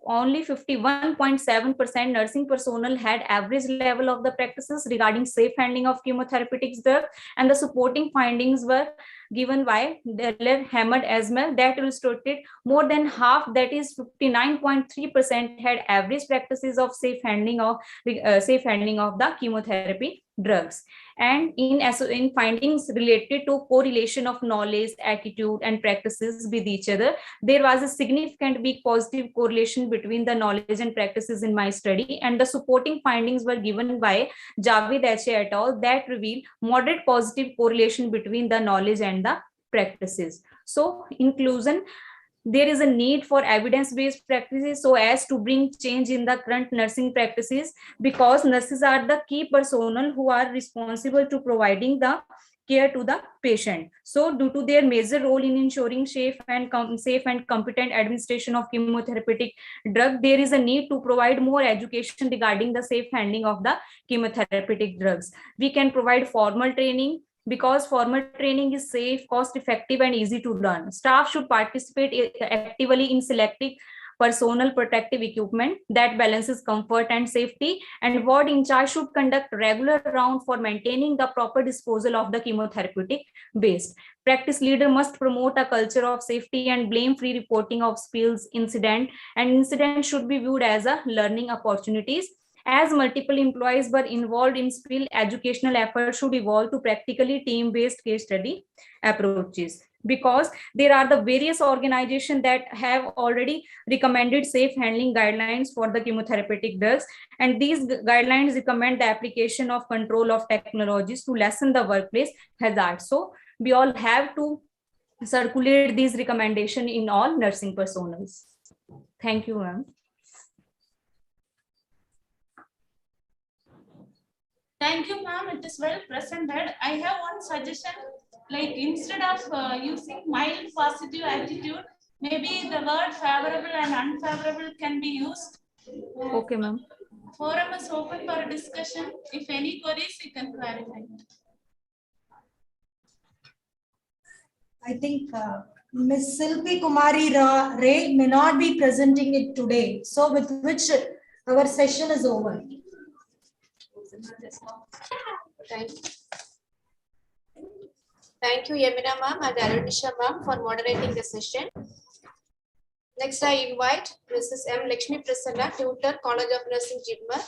only 51.7% nursing personnel had average level of the practices regarding safe handling of chemotherapeutic drugs, and the supporting findings were given by Hamad Esmer that illustrated more than half, that is 59.3%, had average practices of safe handling of the chemotherapy drugs. And in findings related to correlation of knowledge, attitude, and practices with each other, there was a significant big positive correlation between the knowledge and practices in my study, and the supporting findings were given by Javed H. et al. That reveal moderate positive correlation between the knowledge and the practices. So, in conclusion, there is a need for evidence-based practices so as to bring change in the current nursing practices, because nurses are the key personnel who are responsible to providing the care to the patient. So due to their major role in ensuring safe and competent administration of chemotherapeutic drug, there is a need to provide more education regarding the safe handling of the chemotherapeutic drugs. We can provide formal training, because formal training is safe, cost effective, and easy to learn. Staff should participate actively in selecting personal protective equipment that balances comfort and safety, and ward in charge should conduct regular round for maintaining the proper disposal of the chemotherapeutic waste. Practice leader must promote a culture of safety and blame-free reporting of spills, and incidents should be viewed as a learning opportunities. As multiple employees were involved in spill, educational efforts should evolve to practically team-based case study approaches, because there are the various organizations that have already recommended safe handling guidelines for the chemotherapeutic drugs, and these guidelines recommend the application of control of technologies to lessen the workplace hazards. So we all have to circulate these recommendations in all nursing personas. Thank you, ma'am. Thank you, ma'am. It is well presented. I have one suggestion. Like, instead of using mild positive attitude, maybe the word favorable and unfavorable can be used. Okay, ma'am. Forum is open for discussion. If any queries, you can clarify. I think Ms. Silpi Kumari Ray may not be presenting it today. So with which our session is over. Thank you, Yamina ma'am and Arunisha ma'am, for moderating the session. Next, I invite Mrs. M. Lakshmi Prasanna, Tutor, College of Nursing, JIPMER,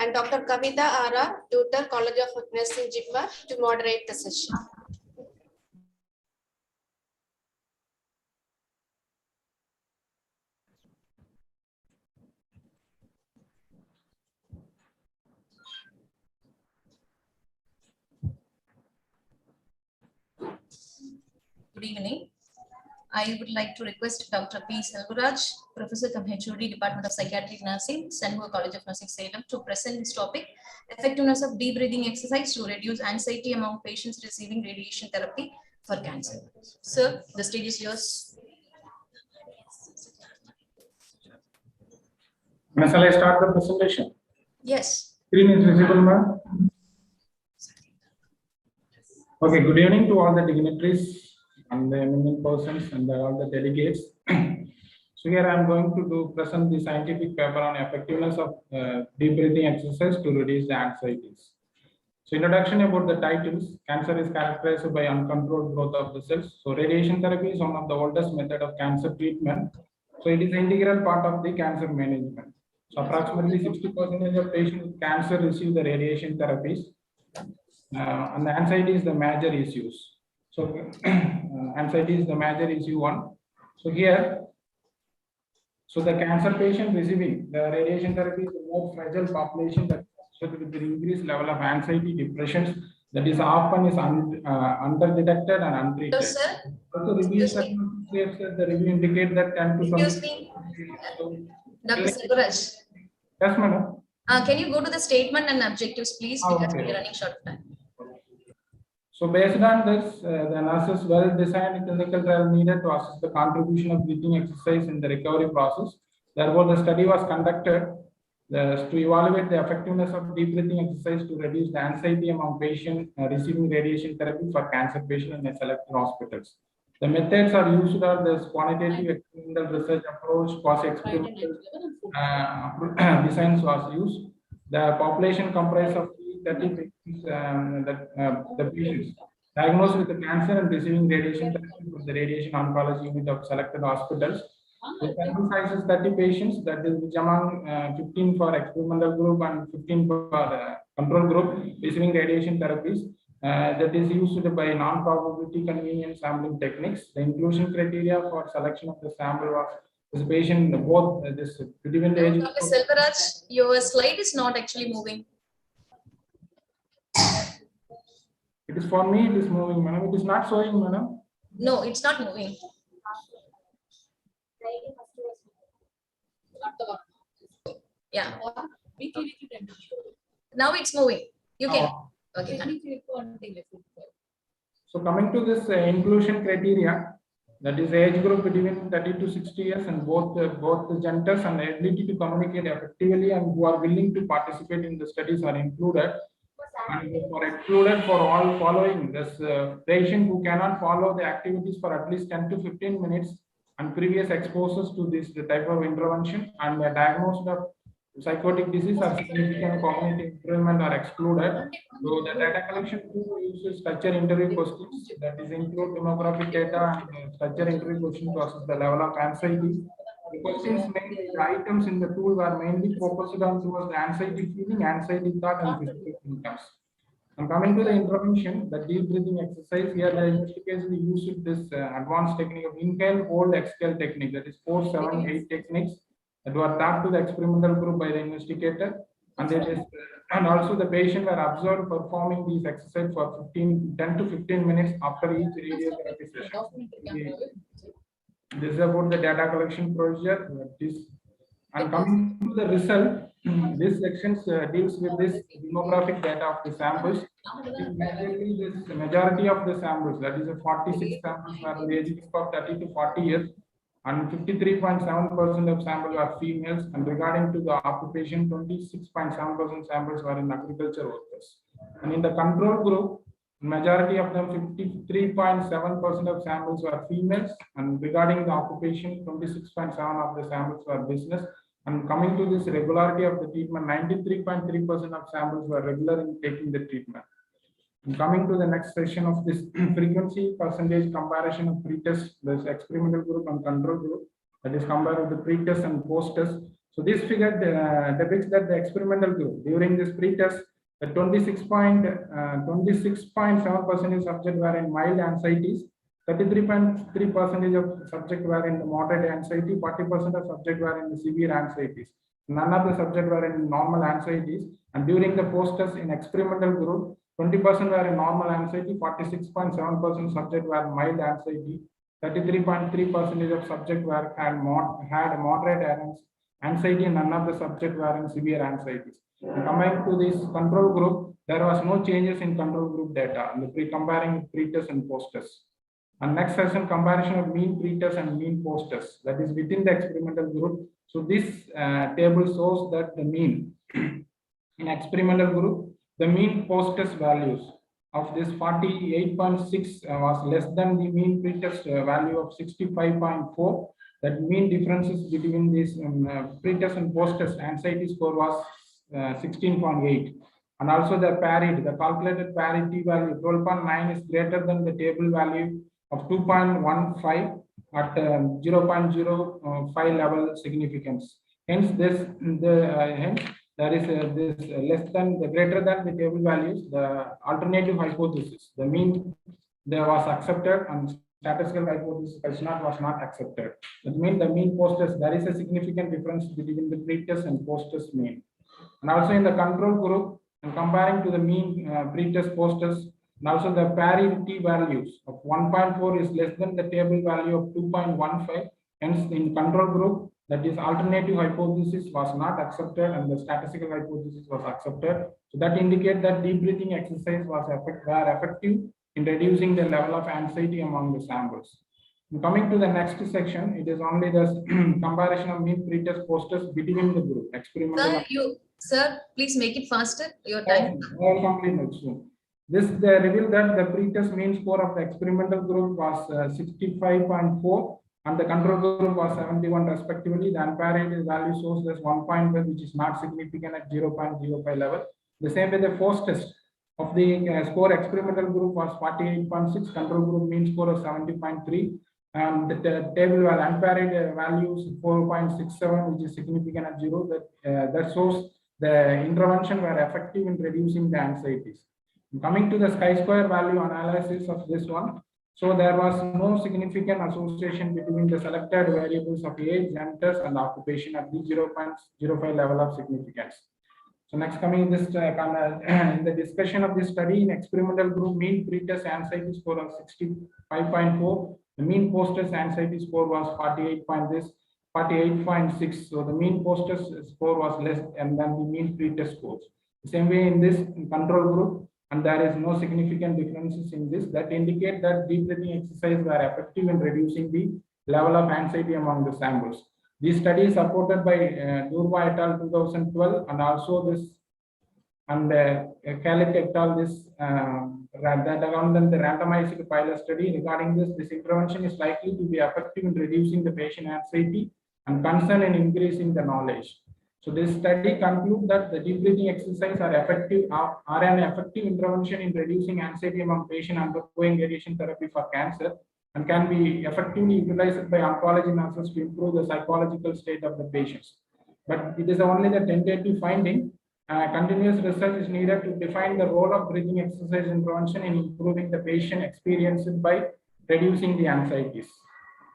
and Dr. Kavita Ara, Tutor, College of Nursing, JIPMER, to moderate the session. Good evening. I would like to request Dr. P. Selvaraj, Professor cum HOD, Department of Psychiatric Nursing, Senhor College of Nursing, Salem, to present this topic: effectiveness of deep breathing exercise to reduce anxiety among patients receiving radiation therapy for cancer. Sir, the stage is yours. Shall I start the presentation? Yes. Screen is visible, ma'am. Okay, good evening to all the dignitaries and the eminent persons and all the delegates. So here I am going to present the scientific paper on effectiveness of deep breathing exercise to reduce the anxieties. So introduction about the titles. Cancer is characterized by uncontrolled growth of the cells. So radiation therapy is one of the oldest method of cancer treatment. So it is an integral part of the cancer management. So approximately 60% of patients with cancer receive the radiation therapies. And the anxiety is the major issues. So anxiety is the major issue one. So here, so the cancer patient receiving the radiation therapy is the more fragile population that with the increased level of anxiety, depressions, that is often is underdetected and untreated. Hello, sir. Also, review the review indicate that 10 to 20. Excuse me, Dr. Selvaraj. Yes, madam. Can you go to the statement and objectives, please? Because Okay. we are running short of time. So based on this, the analysis well-designed clinical trial needed to assess the contribution of breathing exercise in the recovery process. Therefore, the study was conducted to evaluate the effectiveness of deep breathing exercise to reduce the anxiety among patients receiving radiation therapy for cancer patients in selected hospitals. The methods are used are the quantitative experimental research approach, quasi-experimental designs was used. The population comprised of 30 patients, the patients diagnosed with the cancer and receiving radiation therapy from the radiation oncology unit of selected hospitals. The sample size is 30 patients, that is which among 15 for experimental group and 15 for control group receiving radiation therapies. That is used by non-probability convenient sampling techniques. The inclusion criteria for selection of the sample was this patient both this between the age. Dr. Selvaraj, your slide is not actually moving. It is for me, it is moving, madam. It is not showing, madam. No, it's not moving. Yeah. Now it's moving. You can. Okay. So coming to this inclusion criteria, that is age group between 30 to 60 years and both the genders and the ability to communicate effectively and who are willing to participate in the studies are included. And for excluded for all following this patient who cannot follow the activities for at least 10 to 15 minutes and previous exposures to this type of intervention and diagnosed of psychotic disease or significant cognitive impairment are excluded. So the data collection tool uses structure interview questions, that is include demographic data and structure interview questions to assess the level of anxiety. The questions mainly, the items in the tool were mainly focused on towards the anxiety feeling, anxiety thought, and physical symptoms. And coming to the intervention, the deep breathing exercise, here the investigators used this advanced technique of inhale, hold, exhale technique, that is 4, 7, 8 techniques that were taught to the experimental group by the investigator. And it is, and also the patient were observed performing these exercises for 10 to 15 minutes after each radiotherapy session. This is about the data collection procedure. And coming to the result, this section deals with this demographic data of the samples. The majority of the samples, that is 46 samples, were the age group of 30 to 40 years, and 53.7% of samples are females. And regarding to the occupation, 26.7% samples were in agriculture workers. And in the control group, majority of them, 53.7% of samples were females. And regarding the occupation, 26.7% of the samples were business. And coming to this regularity of the treatment, 93.3% of samples were regular in taking the treatment. And coming to the next section of this frequency percentage comparison of pre-test, this experimental group and control group, that is compared with the pre-test and post-test. So this figure depicts that the experimental group during this pre-test, the 26.7% of subjects were in mild anxieties, 33.3% of subjects were in the moderate anxiety, 40% of subjects were in the severe anxieties. None of the subjects were in normal anxieties. And during the post-test in experimental group, 20% were in normal anxiety, 46.7% subjects were mild anxiety, 33.3% of subjects had moderate anxiety, and none of the subjects were in severe anxieties. And coming to this control group, there was no changes in control group data, comparing pre-test and post-test. And next session, comparison of mean pre-test and mean post-test, that is within the experimental group. So this table shows that the mean in experimental group, the mean post-test values of this 48.6 was less than the mean pre-test value of 65.4. That mean differences between this pre-test and post-test anxiety score was 16.8. And also the parity, the calculated parity value 12.9 is greater than the table value of 2.15 at 0.05 level significance. Hence, there is this less than the greater than the table values, the alternative hypothesis, the mean there was accepted and statistical hypothesis was not accepted. That means the mean post-test, there is a significant difference between the pre-test and post-test mean. And also in the control group, and comparing to the mean pre-test post-test, and also the parity values of 1.4 is less than the table value of 2.15. Hence, in control group, that is alternative hypothesis was not accepted and the statistical hypothesis was accepted. So that indicates that deep breathing exercise was effective in reducing the level of anxiety among the samples. And coming to the next section, it is only the comparison of mean pre-test post-test between the group experimental. Sir, please make it faster. Your time. I will complete it soon. This revealed that the pre-test mean score of the experimental group was 65.4 and the control group was 71 respectively. The unparated value shows as 1.1, which is not significant at 0.05 level. The same way the post-test of the score experimental group was 48.6, control group mean score of 70.3, and the table unparated values 4.67, which is significant at 0. That shows the intervention were effective in reducing the anxieties. Coming to the chi-square value analysis of this one, so there was no significant association between the selected variables of age, gender, and occupation at the 0.05 level of significance. So next coming this in the discussion of this study in experimental group, mean pre-test anxiety score of 65.4, the mean post-test anxiety score was 48.6. So the mean post-test score was less than the mean pre-test scores. The same way in this control group, and there is no significant differences in this that indicate that deep breathing exercise were effective in reducing the level of anxiety among the samples. This study is supported by Durva et al. 2012 and also this and Khalid et al. This around the randomized pilot study regarding this intervention is likely to be effective in reducing the patient anxiety and concern and increasing the knowledge. So this study concludes that the deep breathing exercise are an effective intervention in reducing anxiety among patients undergoing radiation therapy for cancer and can be effectively utilized by oncology nurses to improve the psychological state of the patients. But it is only the tentative finding. Continuous research is needed to define the role of breathing exercise intervention in improving the patient experience by reducing the anxieties.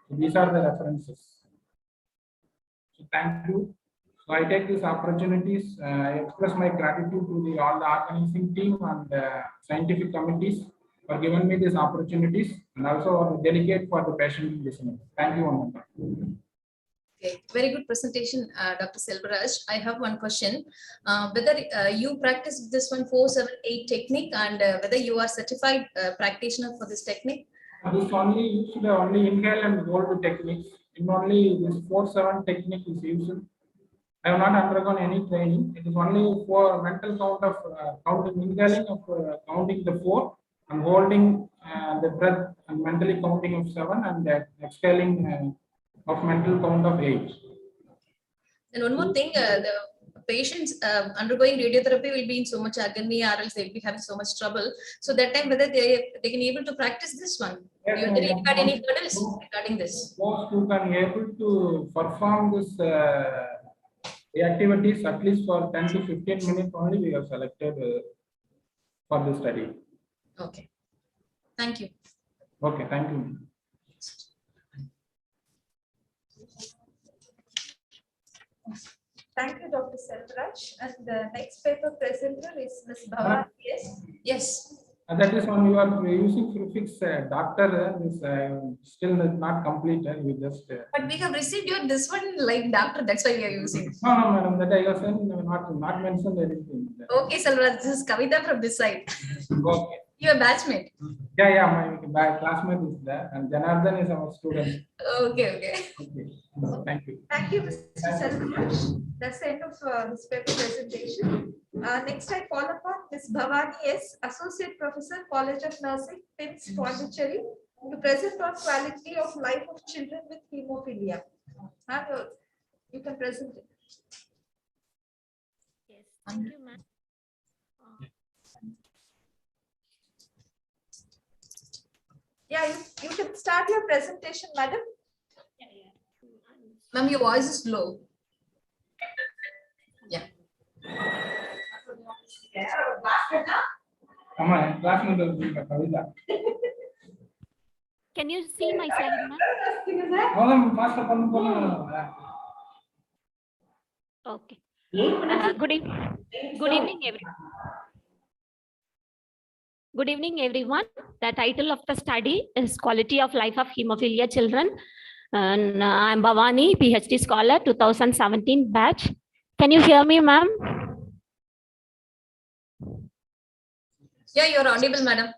So these are the references. So thank you. So I take these opportunities. I express my gratitude to all the organizing team and scientific committees for giving me these opportunities, and also the delegate for the patient listening. Thank you, Ananta. Okay, very good presentation, Dr. Selvaraj. I have one question. Whether you practice this 478 technique and whether you are certified practitioner for this technique? This only used only inhale and hold techniques. In only this 4-7 technique is used. I have not undergone any training. It is only for mental count of counting, inhaling of counting the 4 and holding the breath and mentally counting of 7 and exhaling of mental count of 8. And one more thing, the patients undergoing radiotherapy will be in so much agony or else they'll be having so much trouble. So that time whether they can able to practice this one. Yes, You didn't got any hurdles regarding this? Those who can able to perform this the activities at least for 10 to 15 minutes only we have selected for the study. Okay. Thank you. Okay, thank you. Thank you, Dr. Selvaraj. And the next paper presenter is Ms. Bhavani. Yes. Yes. That is one you are using prefix doctor is still not completed. We just. But we have received your this one like doctor. That's why we are using. No, madam. That I was saying not mentioned anything. Okay, Selvaraj. This is Kavita from this side. Okay. Your batchmate. Yeah, my classmate is there, and Janardhan is our student. Okay. Thank you. Thank you, Mr. Selvaraj. That's the end of this paper presentation. Next, I call upon Ms. Bhavani S., Associate Professor, College of Nursing, PIMS, Pondicherry, to present on quality of life of children with hemophilia. You can present it. Yes, thank you, ma'am. Yeah, you can start your presentation, madam. Ma'am, your voice is low. Yeah. Can you see my slide, ma'am? Okay. Good evening, everyone. Good evening, everyone. The title of the study is Quality of Life of Hemophilia Children. And I'm Bhavani, PhD scholar, 2017 batch. Can you hear me, ma'am? Yeah, you're audible, madam.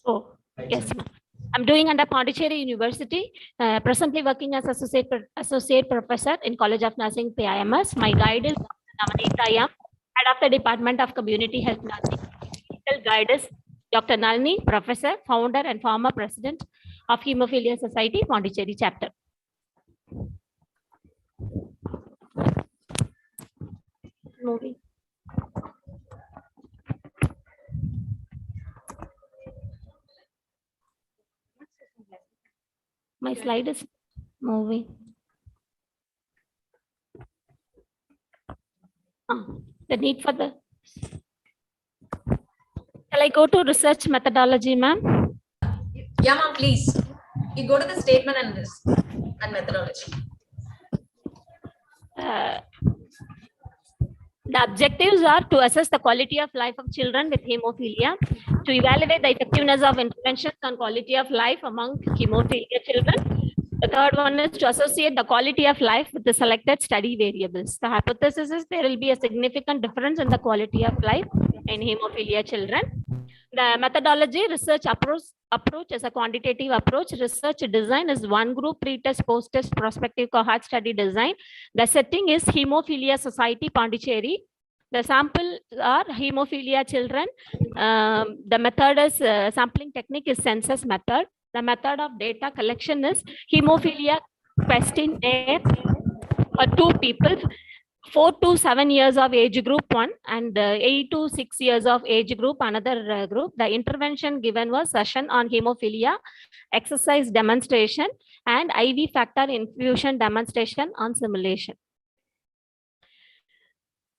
Oh, yes, ma'am. I'm doing under Pondicherry University, presently working as associate professor in College of Nursing, PIMS. My guide is Dr. Namanita Yam, head of the Department of Community Health Nursing. Clinical guide is Dr. Nalini, professor, founder, and former president of Hemophilia Society, Pondicherry chapter. Moving. My slide is moving. The need for the. Shall I go to research methodology, ma'am? Yeah, ma'am, please. You go to the statement and this and methodology. The objectives are to assess the quality of life of children with hemophilia, to evaluate the effectiveness of interventions on quality of life among hemophilia children. The third one is to associate the quality of life with the selected study variables. The hypothesis is there will be a significant difference in the quality of life in hemophilia children. The methodology research approach is a quantitative approach. Research design is one group pre-test, post-test, prospective cohort study design. The setting is Hemophilia Society, Pondicherry. The sample are hemophilia children. The method is sampling technique is census method. The method of data collection is hemophilia questionnaire for 2 people. 4 to 7 years of age group 1 and 8 to 6 years of age group another group. The intervention given was session on hemophilia, exercise demonstration, and IV factor infusion demonstration on simulation.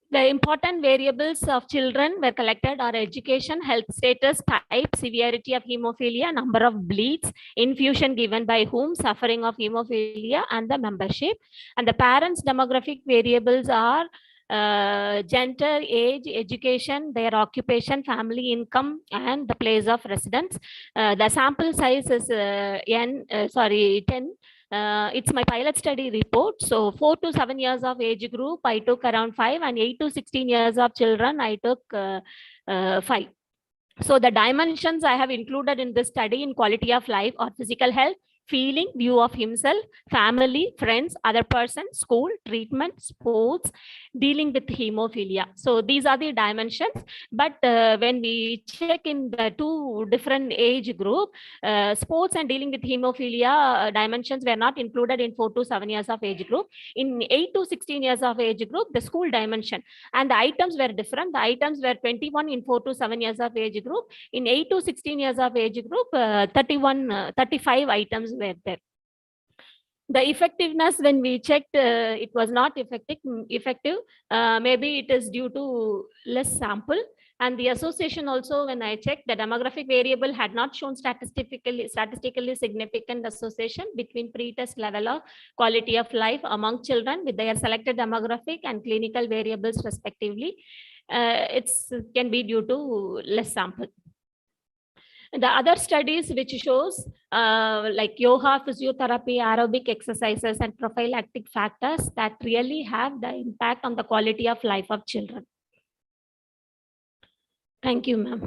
The important variables of children were collected are education, health status, type, severity of hemophilia, number of bleeds, infusion given by whom, suffering of hemophilia, and the membership. And the parents' demographic variables are gender, age, education, their occupation, family income, and the place of residence. The sample size is 10. It's my pilot study report. So 4 to 7 years of age group, I took around 5, and 8 to 16 years of children, I took 5. So the dimensions I have included in this study in quality of life or physical health, feeling, view of himself, family, friends, other person, school, treatment, sports, dealing with hemophilia. So these are the dimensions. But when we check in the 2 different age group, sports and dealing with hemophilia dimensions were not included in 4 to 7 years of age group. In 8 to 16 years of age group, the school dimension and the items were different. The items were 21 in 4 to 7 years of age group. In 8 to 16 years of age group, 35 items were there. The effectiveness, when we checked, it was not effective. Maybe it is due to less sample. And the association also, when I checked, the demographic variable had not shown statistically significant association between pre-test level of quality of life among children with their selected demographic and clinical variables respectively. It can be due to less sample. The other studies which shows like yoga, physiotherapy, aerobic exercises, and prophylactic factors that really have the impact on the quality of life of children. Thank you, ma'am.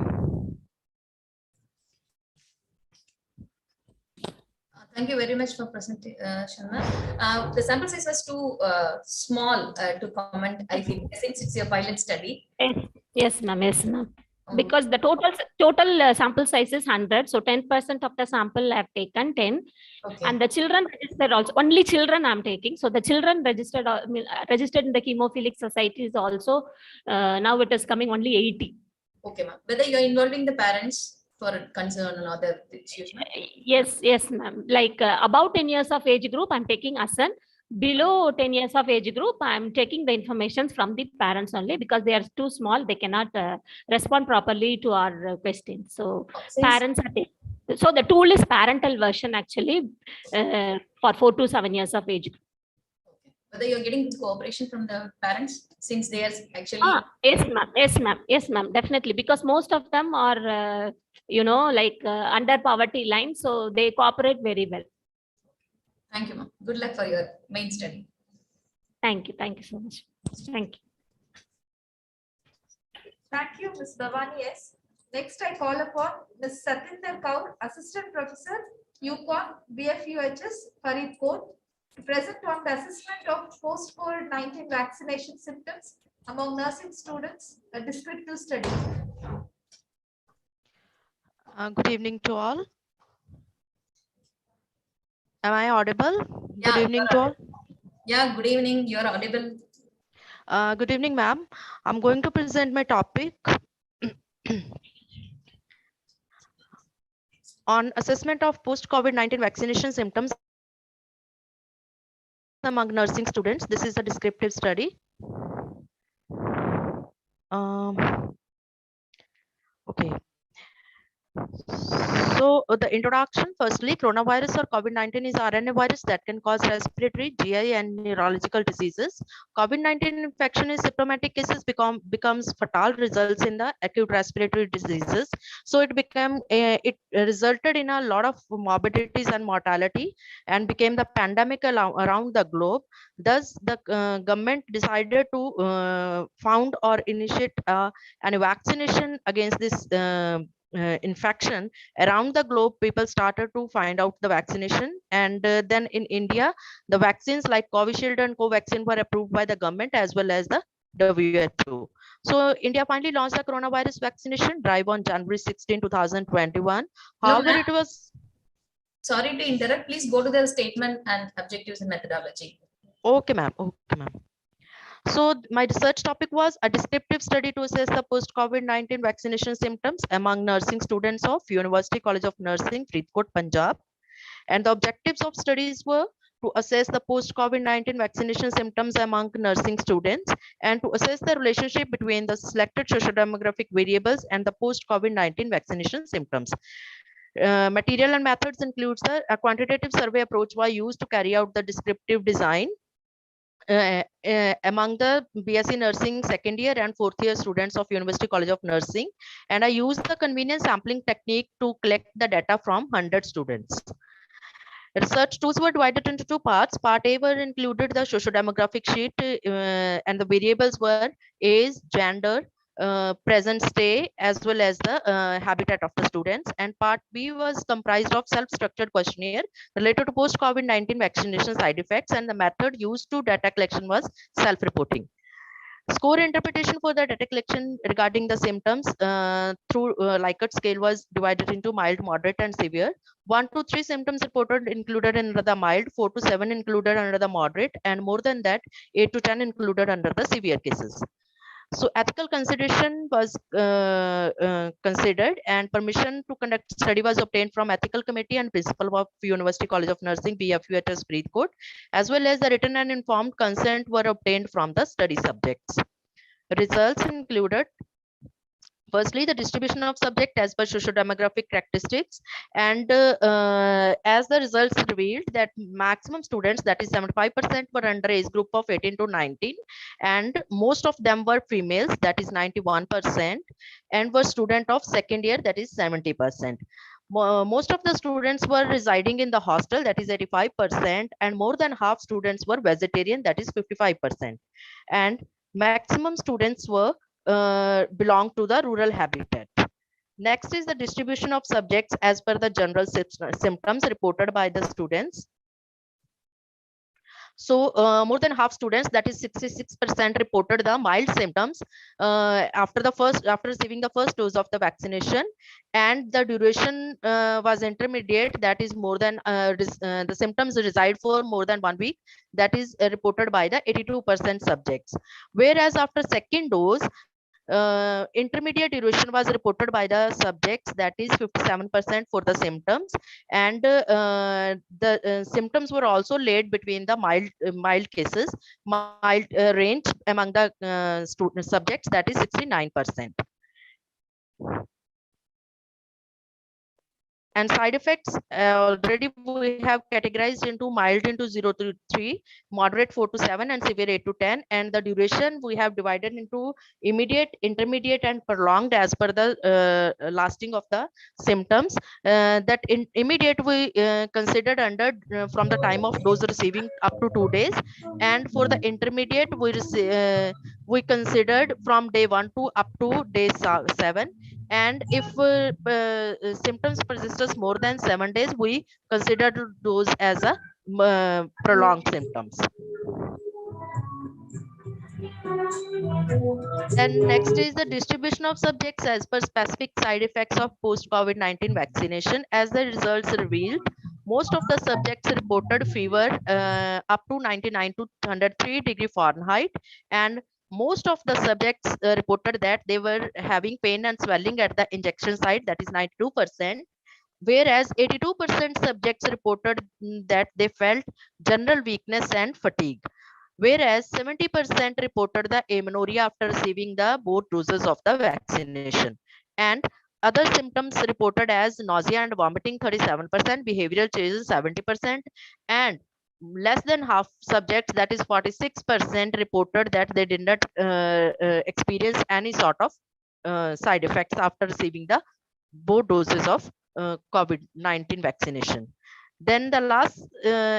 Thank you very much for presentation, ma'am. The sample size was too small to comment, I think, since it's a pilot study. Yes, ma'am. Yes, ma'am. Because the total sample size is 100, so 10% of the sample I have taken 10, and the children registered also. Only children I am taking, so the children registered in the Hemophilic Society is also now it is coming only 80. Okay, ma'am. Whether you are involving the parents for concern and other issues? Yes, ma'am. Like about 10 years of age group, I'm taking ASAN. below 10 years of age group, I'm taking the information from the parents only because they are too small. They cannot respond properly to our questions. So parents are taking. So the tool is parental version actually for 4 to 7 years of age group. Whether you're getting cooperation from the parents since they are actually. Yes, ma'am. Yes, ma'am. Yes, ma'am. Definitely, because most of them are, under poverty line, so they cooperate very well. Thank you, ma'am. Good luck for your main study. Thank you. Thank you so much. Thank you. Thank you, Ms. Bhavani S. Next, I call upon Ms. Satinder Kaur, Assistant Professor, UConn, BFUHS, Faridkot, to present on the assessment of post-COVID-19 vaccination symptoms among nursing students, a descriptive study. Good evening to all. Am I audible? Yeah, good evening to all. Yeah, good evening. You're audible. Good evening, ma'am. I'm going to present my topic on assessment of post-COVID-19 vaccination symptoms among nursing students. This is a descriptive study. Okay. So the introduction, firstly, coronavirus or COVID-19 is RNA virus that can cause respiratory, GI, and neurological diseases. COVID-19 infection in symptomatic cases becomes fatal, results in the acute respiratory diseases. So it resulted in a lot of morbidities and mortality and became the pandemic around the globe. Thus, the government decided to found or initiate a vaccination against this infection around the globe. People started to find out the vaccination, and then in India the vaccines like Covishield and Covaxin were approved by the government as well as the WHO. So India finally launched the coronavirus vaccination drive on January 16, 2021. However, it was. Sorry to interrupt. Please go to the statement and objectives and methodology. Okay, ma'am. Okay, ma'am. So my research topic was a descriptive study to assess the post-COVID-19 vaccination symptoms among nursing students of University College of Nursing, Faridkot, Punjab. And the objectives of studies were to assess the post-COVID-19 vaccination symptoms among nursing students and to assess the relationship between the selected socio-demographic variables and the post-COVID-19 vaccination symptoms. Material and methods includes a quantitative survey approach was used to carry out the descriptive design among the BSc Nursing second year and fourth year students of University College of Nursing, and I used the convenient sampling technique to collect the data from 100 students. Research tools were divided into two parts. Part A were included the socio-demographic sheet, and the variables were age, gender, present stay, as well as the habitat of the students. And part B was comprised of self-structured questionnaire related to post-COVID-19 vaccination side effects, and the method used to data collection was self-reporting. Score interpretation for the data collection regarding the symptoms through Likert scale was divided into mild, moderate, and severe. 1 to 3 symptoms reported included under the mild, 4 to 7 included under the moderate, and more than that, 8 to 10 included under the severe cases. So ethical consideration was considered, and permission to conduct study was obtained from ethical committee and principal of University College of Nursing, BFUHS, Faridkot, as well as the written and informed consent were obtained from the study subjects. Results included, firstly, the distribution of subject as per socio-demographic characteristics, and as the results revealed that maximum students, that is 75%, were under age group of 18 to 19, and most of them were females, that is 91%, and were student of second year, that is 70%. Most of the students were residing in the hostel, that is 85%, and more than half students were vegetarian, that is 55%, and maximum students were belong to the rural habitat. Next is the distribution of subjects as per the general symptoms reported by the students. So more than half students, that is 66%, reported the mild symptoms after receiving the first dose of the vaccination, and the duration was intermediate, that is more than the symptoms reside for more than 1 week, that is reported by the 82% subjects. Whereas after second dose, intermediate duration was reported by the subjects, that is 57% for the symptoms, and the symptoms were also laid between the mild cases, mild range among the student subjects, that is 69%. And side effects, already we have categorized into mild into 0 to 3, moderate 4 to 7, and severe 8 to 10. And the duration we have divided into immediate, intermediate, and prolonged as per the lasting of the symptoms. That in immediate we considered under from the time of dose receiving up to 2 days, and for the intermediate we considered from day 1 to up to day 7. And if symptoms persist more than 7 days, we consider those as a prolonged symptoms. Then next is the distribution of subjects as per specific side effects of post-COVID-19 vaccination. As the results revealed, most of the subjects reported fever up to 99 to 103 degree Fahrenheit, and most of the subjects reported that they were having pain and swelling at the injection site, that is 92%, whereas 82% subjects reported that they felt general weakness and fatigue, whereas 70% reported the amenorrhea after receiving the both doses of the vaccination. And other symptoms reported as nausea and vomiting 37%, behavioral changes 70%, and less than half subjects, that is 46%, reported that they did not experience any sort of side effects after receiving the both doses of COVID-19 vaccination. Then the last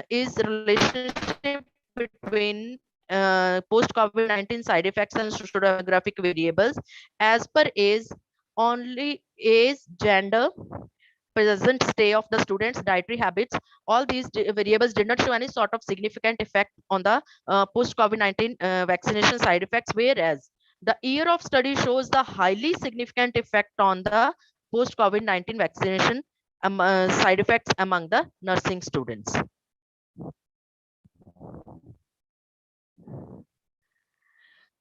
is relationship between post-COVID-19 side effects and socio-demographic variables. As per age, only age, gender, present stay of the students, dietary habits, all these variables did not show any sort of significant effect on the post-COVID-19 vaccination side effects, whereas the year of study shows the highly significant effect on the post-COVID-19 vaccination side effects among the nursing students.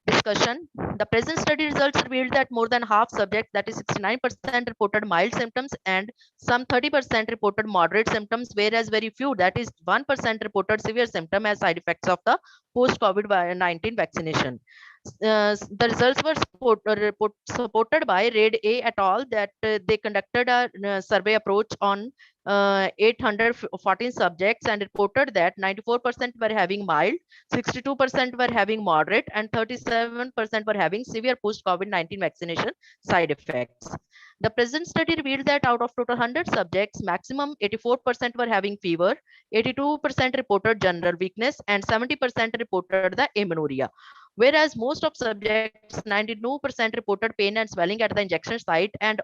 Discussion. The present study results revealed that more than half subjects, that is 69%, reported mild symptoms and some 30% reported moderate symptoms, whereas very few, that is 1%, reported severe symptoms as side effects of the post-COVID-19 vaccination. The results were supported by Raid A et al. That they conducted a survey approach on 814 subjects and reported that 94% were having mild, 62% were having moderate, and 37% were having severe post-COVID-19 vaccination side effects. The present study revealed that out of total 100 subjects, maximum 84% were having fever, 82% reported general weakness, and 70% reported the amenorrhea. Whereas most of subjects, 92% reported pain and swelling at the injection site, and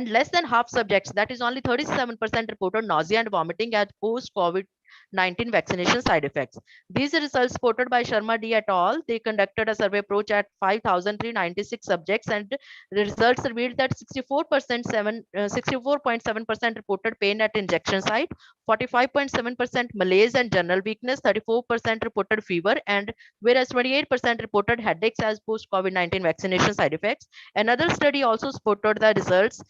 less than half subjects, that is only 37%, reported nausea and vomiting at post-COVID-19 vaccination side effects. These results supported by Sharma D et al. They conducted a survey approach at 5,396 subjects, and the results revealed that 64.7% reported pain at injection site, 45.7% malaise and general weakness, 34% reported fever, and whereas 28% reported headaches as post-COVID-19 vaccination side effects. Another study also supported the results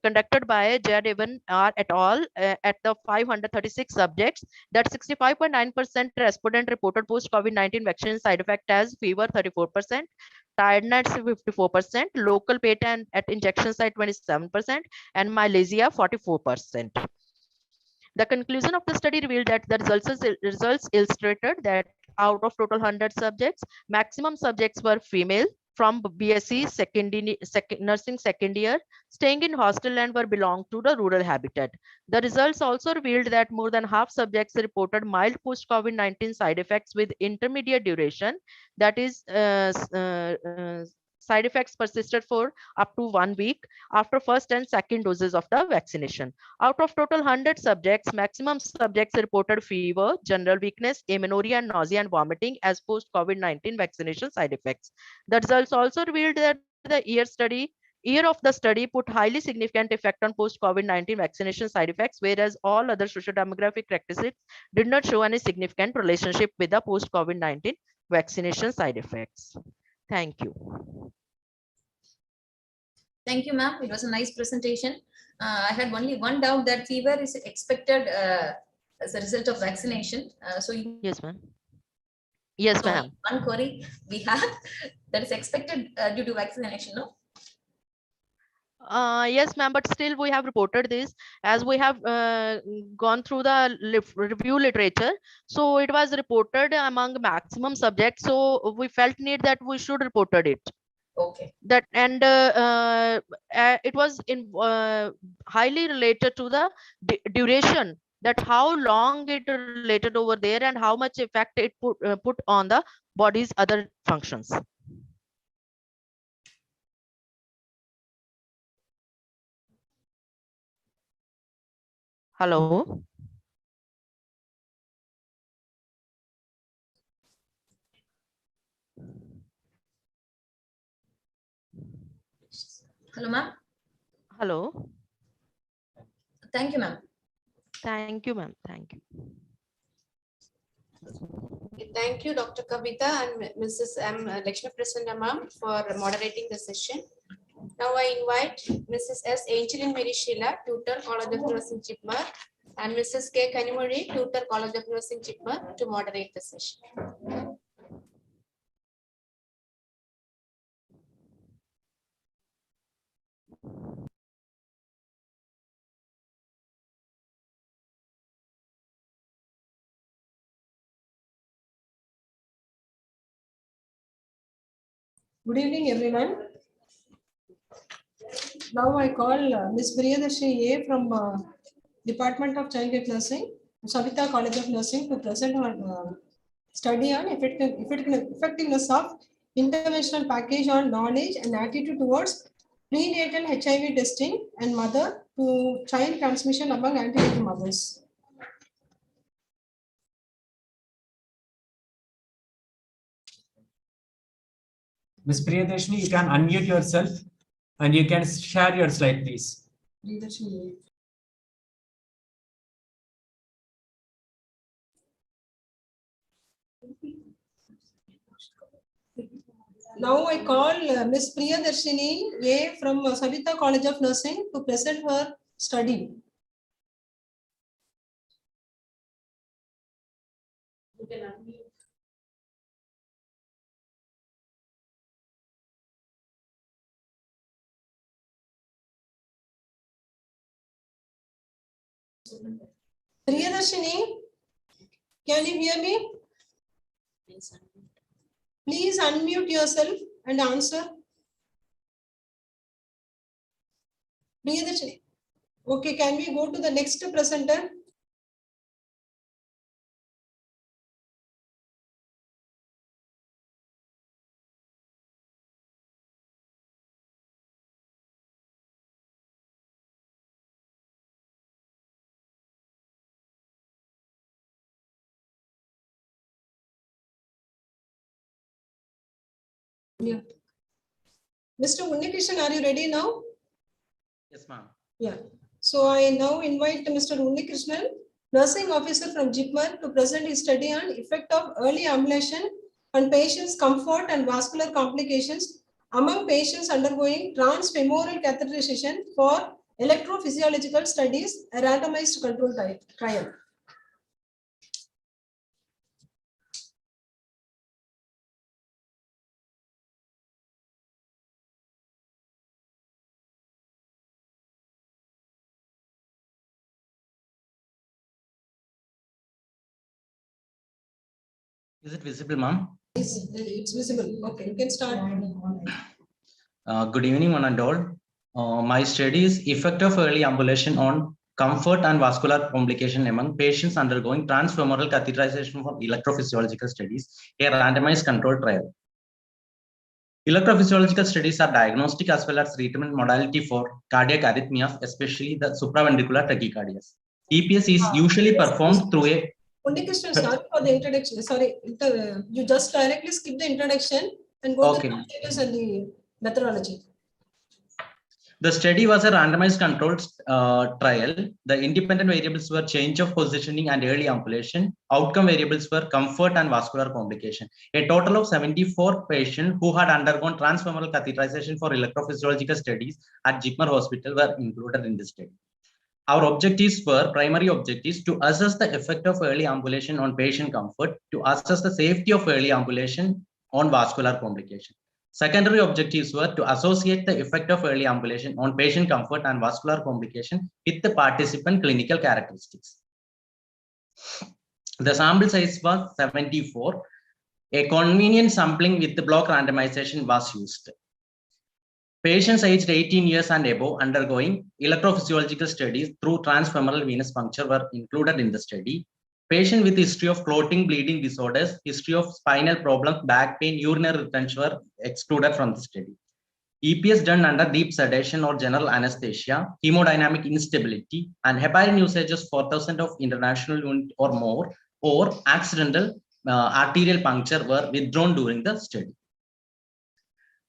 conducted by Jaydevan et al. At the 536 subjects, that 65.9% respondent reported post-COVID-19 vaccine side effect as fever 34%, tiredness 54%, local pain at injection site 27%, and myalgia 44%. The conclusion of the study revealed that the results illustrated that out of total 100 subjects, maximum subjects were female from BSc nursing second year, staying in hostel, and were belonged to the rural habitat. The results also revealed that more than half subjects reported mild post-COVID-19 side effects with intermediate duration, that is side effects persisted for up to 1 week after first and second doses of the vaccination. Out of total 100 subjects, maximum subjects reported fever, general weakness, amenorrhea, and nausea and vomiting as post-COVID-19 vaccination side effects. The results also revealed that the year of the study put highly significant effect on post-COVID-19 vaccination side effects, whereas all other socio-demographic characteristics did not show any significant relationship with the post-COVID-19 vaccination side effects. Thank you. Thank you, ma'am. It was a nice presentation. I had only one doubt that fever is expected as a result of vaccination. Yes, ma'am. Yes, ma'am. One query we have that is expected due to vaccination, no? Yes, ma'am, but still we have reported this as we have gone through the review literature. So it was reported among maximum subjects. So we felt need that we should reported it. Okay. That and it was highly related to the duration, that how long it related over there and how much effect it put on the body's other functions. Hello. Hello, ma'am. Hello. Thank you, ma'am. Thank you, ma'am. Thank you. Thank you, Dr. Kavita and Mrs. M. Lakshmi Prasanna ma'am for moderating the session. Now I invite Mrs. S. Angeline Mary Sheila, Tutor, College of Nursing, JIPMER, and Mrs. K. Kanimuri, Tutor, College of Nursing, JIPMER, to moderate the session. Good evening, everyone. Now I call Ms. Priyadarshini A from Department of Childcare Nursing, Savita College of Nursing, to present her study on effectiveness of interventional package on knowledge and attitude towards prenatal HIV testing and mother to child transmission among antenatal mothers. Ms. Priyadarshini, you can unmute yourself and you can share your slide, please. Now I call Ms. Priyadarshini A from Savita College of Nursing to present her study. Priyadarshini, can you hear me? Please unmute yourself and answer. Priyadarshini. Okay, can we go to the next presenter? Yeah. Mr. Unnikrishnan, are you ready now? Yes, ma'am. Yeah. So I now invite Mr. Unnikrishnan, nursing officer from JIPMER, to present his study on effect of early ambulation on patients' comfort and vascular complications among patients undergoing transfemoral catheterization for electrophysiological studies, a randomized control trial. Is it visible, ma'am? It's visible. Okay, you can start. Good evening, one and all. My study is effect of early ambulation on comfort and vascular complication among patients undergoing transfemoral catheterization for electrophysiological studies, a randomized control trial. Electrophysiological studies are diagnostic as well as treatment modality for cardiac arrhythmias, especially the supraventricular tachycardias. EPS is usually performed through a Unnikrishnan, sorry for the introduction. Sorry, you just directly skip the introduction and go to the status and the methodology. The study was a randomized controlled trial. The independent variables were change of positioning and early ambulation. Outcome variables were comfort and vascular complication. A total of 74 patients who had undergone transfemoral catheterization for electrophysiological studies at JIPMER hospital were included in the study. Our objectives were primary objectives to assess the effect of early ambulation on patient comfort, to assess the safety of early ambulation on vascular complication. Secondary objectives were to associate the effect of early ambulation on patient comfort and vascular complication with the participant clinical characteristics. The sample size was 74. A convenient sampling with the block randomization was used. Patients aged 18 years and above undergoing electrophysiological studies through transfemoral venous puncture were included in the study. Patient with history of clotting, bleeding disorders, history of spinal problems, back pain, urinary retention were excluded from the study. EPS done under deep sedation or general anesthesia, hemodynamic instability, and heparin usages 4,000 of international unit or more, or accidental arterial puncture were withdrawn during the study.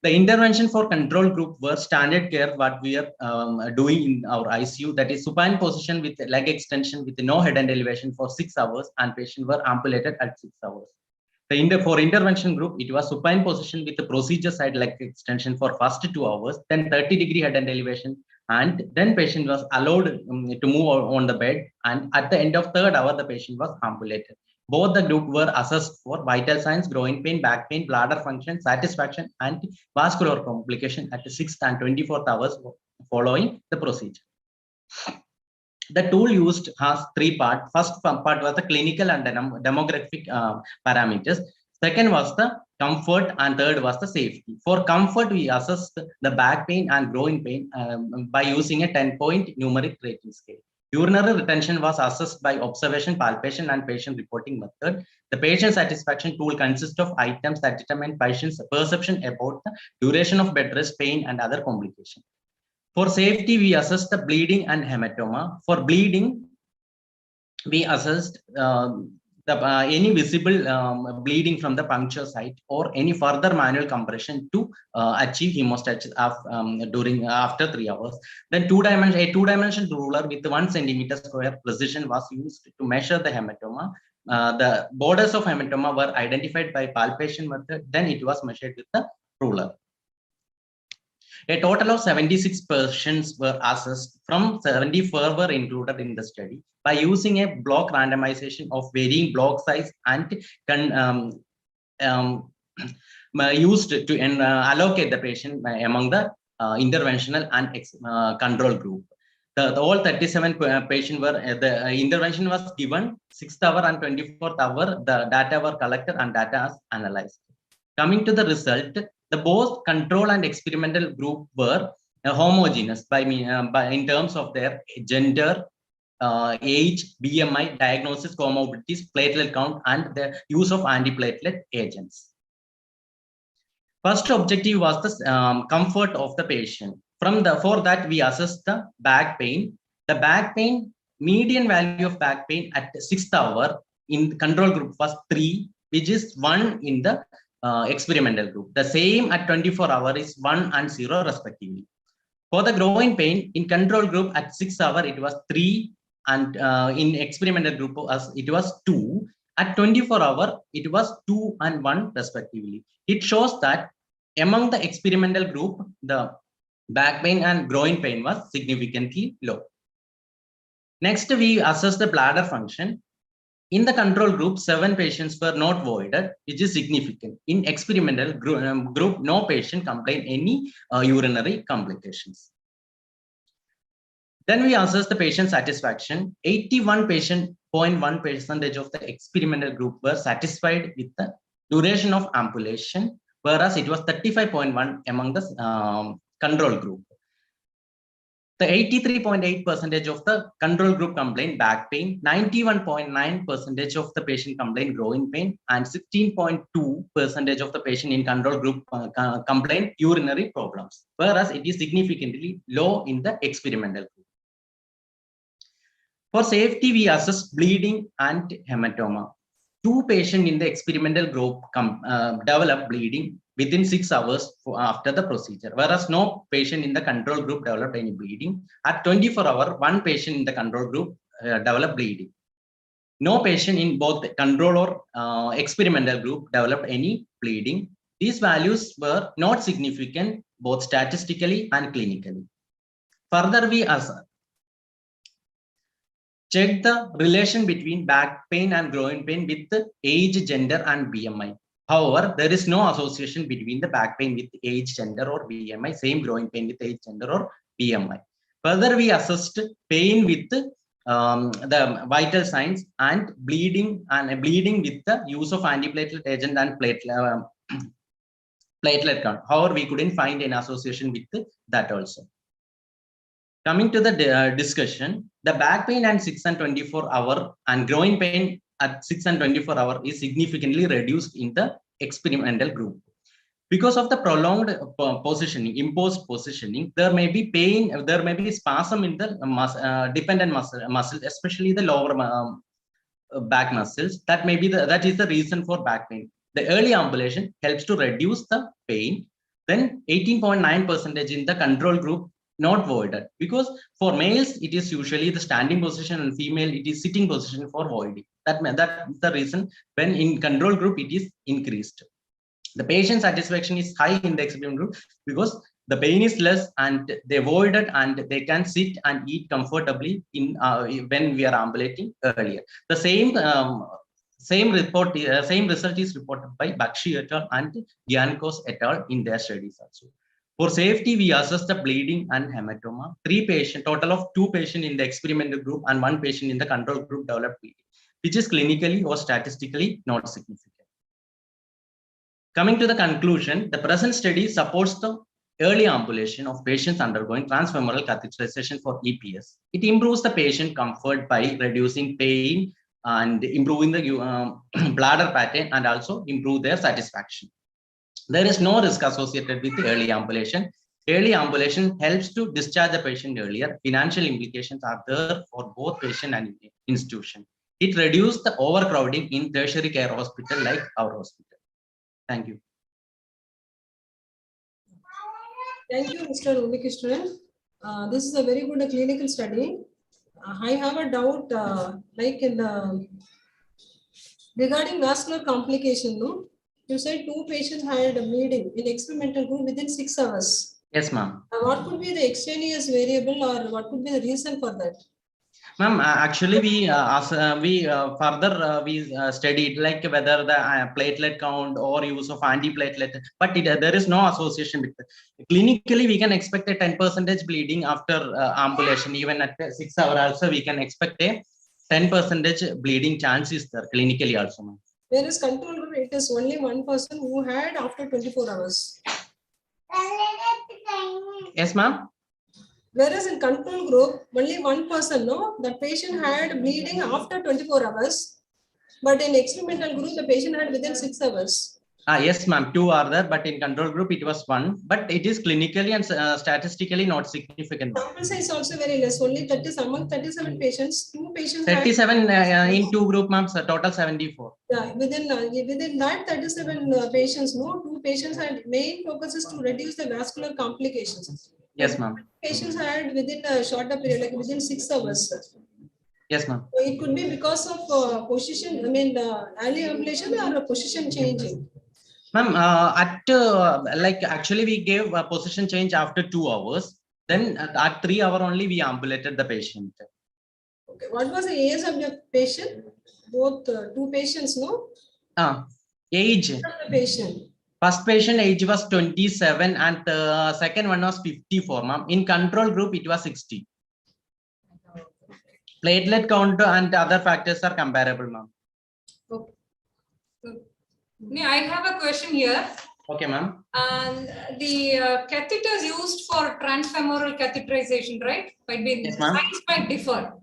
The intervention for control group were standard care what we are doing in our ICU, that is supine position with leg extension with no head and elevation for 6 hours, and patients were ampulated at 6 hours. For intervention group, it was supine position with the procedure side leg extension for first 2 hours, then 30-degree head and elevation, and then patient was allowed to move on the bed, and at the end of 3rd hour, the patient was ampulated. Both the group were assessed for vital signs, groin pain, back pain, bladder function, satisfaction, and vascular complication at the 6th and 24th hours following the procedure. The tool used has 3 parts. First part was the clinical and demographic parameters. Second was the comfort, and third was the safety. For comfort, we assessed the back pain and groin pain by using a 10-point numeric rating scale. Urinary retention was assessed by observation, palpation, and patient reporting method. The patient satisfaction tool consists of items that determine patient's perception about the duration of bed rest, pain, and other complications. For safety, we assessed the bleeding and hematoma. For bleeding, we assessed any visible bleeding from the puncture site or any further manual compression to achieve hemostasis after 3 hours. Then a two-dimensional ruler with 1 centimeter square precision was used to measure the hematoma. The borders of hematoma were identified by palpation method. Then it was measured with the ruler. A total of 76 patients were assessed. From 74 were included in the study by using a block randomization of varying block size and used to allocate the patient among the interventional and control group. All 37 patients were, the intervention was given 6th hour and 24th hour. The data were collected and data was analyzed. Coming to the result, the both control and experimental group were homogeneous in terms of their gender, age, BMI, diagnosis, comorbidities, platelet count, and the use of antiplatelet agents. First objective was the comfort of the patient. For that, we assessed the back pain. The back pain, median value of back pain at the 6th hour in the control group was 3, which is 1 in the experimental group. The same at 24 hours is 1 and 0 respectively. For the groin pain in control group at 6 hours, it was 3, and in experimental group it was 2. At 24 hours, it was 2 and 1 respectively. It shows that among the experimental group, the back pain and groin pain was significantly low. Next, we assess the bladder function. In the control group, 7 patients were not voided, which is significant. In experimental group, no patient complained any urinary complications. Then we assess the patient satisfaction. 81.1% of the experimental group were satisfied with the duration of ambulation, whereas it was 35.1% among the control group. The 83.8% of the control group complained back pain, 91.9% of the patient complained groin pain, and 16.2% of the patient in control group complained urinary problems, whereas it is significantly low in the experimental group. For safety, we assessed bleeding and hematoma. 2 patients in the experimental group developed bleeding. within 6 hours after the procedure, whereas no patient in the control group developed any bleeding. At 24 hours, one patient in the control group developed bleeding. No patient in both the control or experimental group developed any bleeding. These values were not significant both statistically and clinically. Further, we check the relation between back pain and groin pain with age, gender, and BMI. However, there is no association between the back pain with age, gender, or BMI, same groin pain with age, gender, or BMI. Further, we assessed pain with the vital signs and bleeding with the use of antiplatelet agent and platelet count. However, we couldn't find an association with that also. Coming to the discussion, the back pain at 6 and 24 hour and groin pain at 6 and 24 hour is significantly reduced in the experimental group. Because of the prolonged positioning, imposed positioning, there may be pain, there may be spasm in the dependent muscle, especially the lower back muscles. That is the reason for back pain. The early ambulation helps to reduce the pain. Then 18.9% in the control group not voided, because for males it is usually the standing position and female it is sitting position for voiding. That's the reason when in control group it is increased. The patient satisfaction is high in the experiment group because the pain is less and they voided and they can sit and eat comfortably in when we are ambulating earlier. The same result is reported by Bakshi et al. And Giancos et al. In their studies also. For safety, we assess the bleeding and hematoma. Total of 2 patients in the experimental group and 1 patient in the control group developed bleeding, which is clinically or statistically not significant. Coming to the conclusion, the present study supports the early ambulation of patients undergoing transfemoral catheterization for EPS. It improves the patient comfort by reducing pain and improving the bladder pattern and also improve their satisfaction. There is no risk associated with early ambulation. Early ambulation helps to discharge the patient earlier. Financial implications are there for both patient and institution. It reduces the overcrowding in tertiary care hospital like our hospital. Thank you. Thank you, Mr. Unikishran. This is a very good clinical study. I have a doubt, like in the regarding vascular complication, no? You said 2 patients had a bleeding in experimental group within 6 hours. Yes, ma'am. What could be the extraneous variable or what could be the reason for that? Ma'am, actually, we studied like whether the platelet count or use of antiplatelet, but there is no association with it. Clinically, we can expect a 10% bleeding after ambulation. Even at 6 hours also, we can expect a 10% bleeding chances there clinically also, ma'am. Whereas control group, it is only 1 person who had after 24 hours. Yes, ma'am. Whereas in control group, only 1 person, no, the patient had bleeding after 24 hours. But in experimental group, the patient had within 6 hours. Yes, ma'am. 2 are there, but in control group it was 1. But it is clinically and statistically not significant. Sample size also very less. Only 30 among 37 patients. 2 patients. 37 in 2 group, ma'am. So total 74. Yeah, within that 37 patients, no, 2 patients had main focus is to reduce the vascular complications. Yes, ma'am. Patients had within a shorter period, like within 6 hours. Yes, ma'am. So it could be because of position. I mean, early ambulation or position changing. Ma'am, like actually we gave a position change after 2 hours. Then at 3 hours only we ambulated the patient. Okay. What was the age of the patient? Both 2 patients, no? Age. Of the patient. First patient age was 27 and second one was 54, ma'am. In control group it was 60. Platelet count and other factors are comparable, ma'am. Okay. I have a question here. Okay, ma'am. And the catheters used for transfemoral catheterization, right? Yes, ma'am. Size might differ.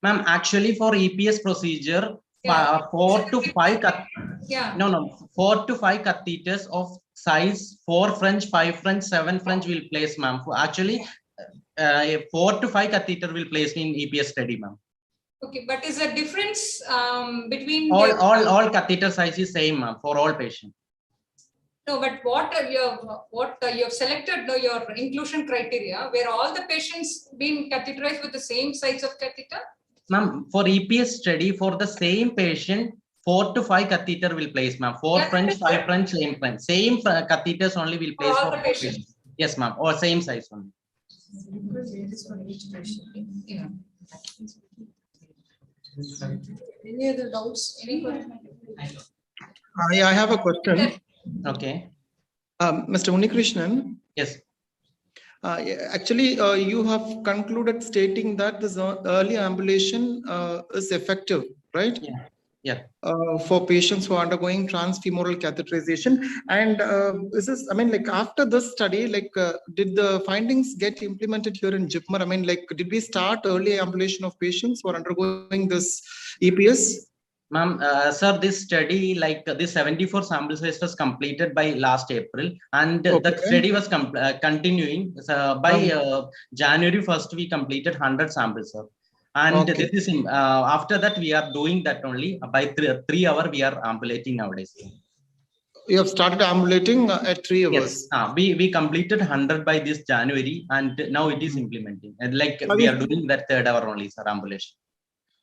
Ma'am, actually for EPS procedure, 4 to 5 catheters of size 4 French, 5 French, 7 French will place, ma'am. Actually, 4 to 5 catheter will place in EPS study, ma'am. Okay, but is there difference between all catheter size is same, ma'am, for all patients. No, but what you have selected your inclusion criteria where all the patients being catheterized with the same size of catheter? Ma'am, for EPS study, for the same patient, 4 to 5 catheter will place, ma'am. 4 French, 5 French, same French. Same catheters only will place all for the patients. Yes, ma'am. Or same size only. Any other doubts? I have a question. Okay. Mr. Unikrishnan. Yes. Actually, you have concluded stating that this early ambulation is effective, right? Yeah. Yeah. For patients who are undergoing transfemoral catheterization. And is this, I mean, like after this study, like did the findings get implemented here in JIPMER? I mean, like did we start early ambulation of patients who are undergoing this EPS? Ma'am, sir, this study, like this 74 sample size was completed by last April, and the study was continuing. So by January 1st, we completed 100 samples, sir. And this is after that we are doing that only by 3 hours we are ambulating nowadays. You have started ambulating at 3 hours. Yes, we completed 100 by this January, and now it is implementing. And like we are doing that 3rd hour only, sir, ambulation.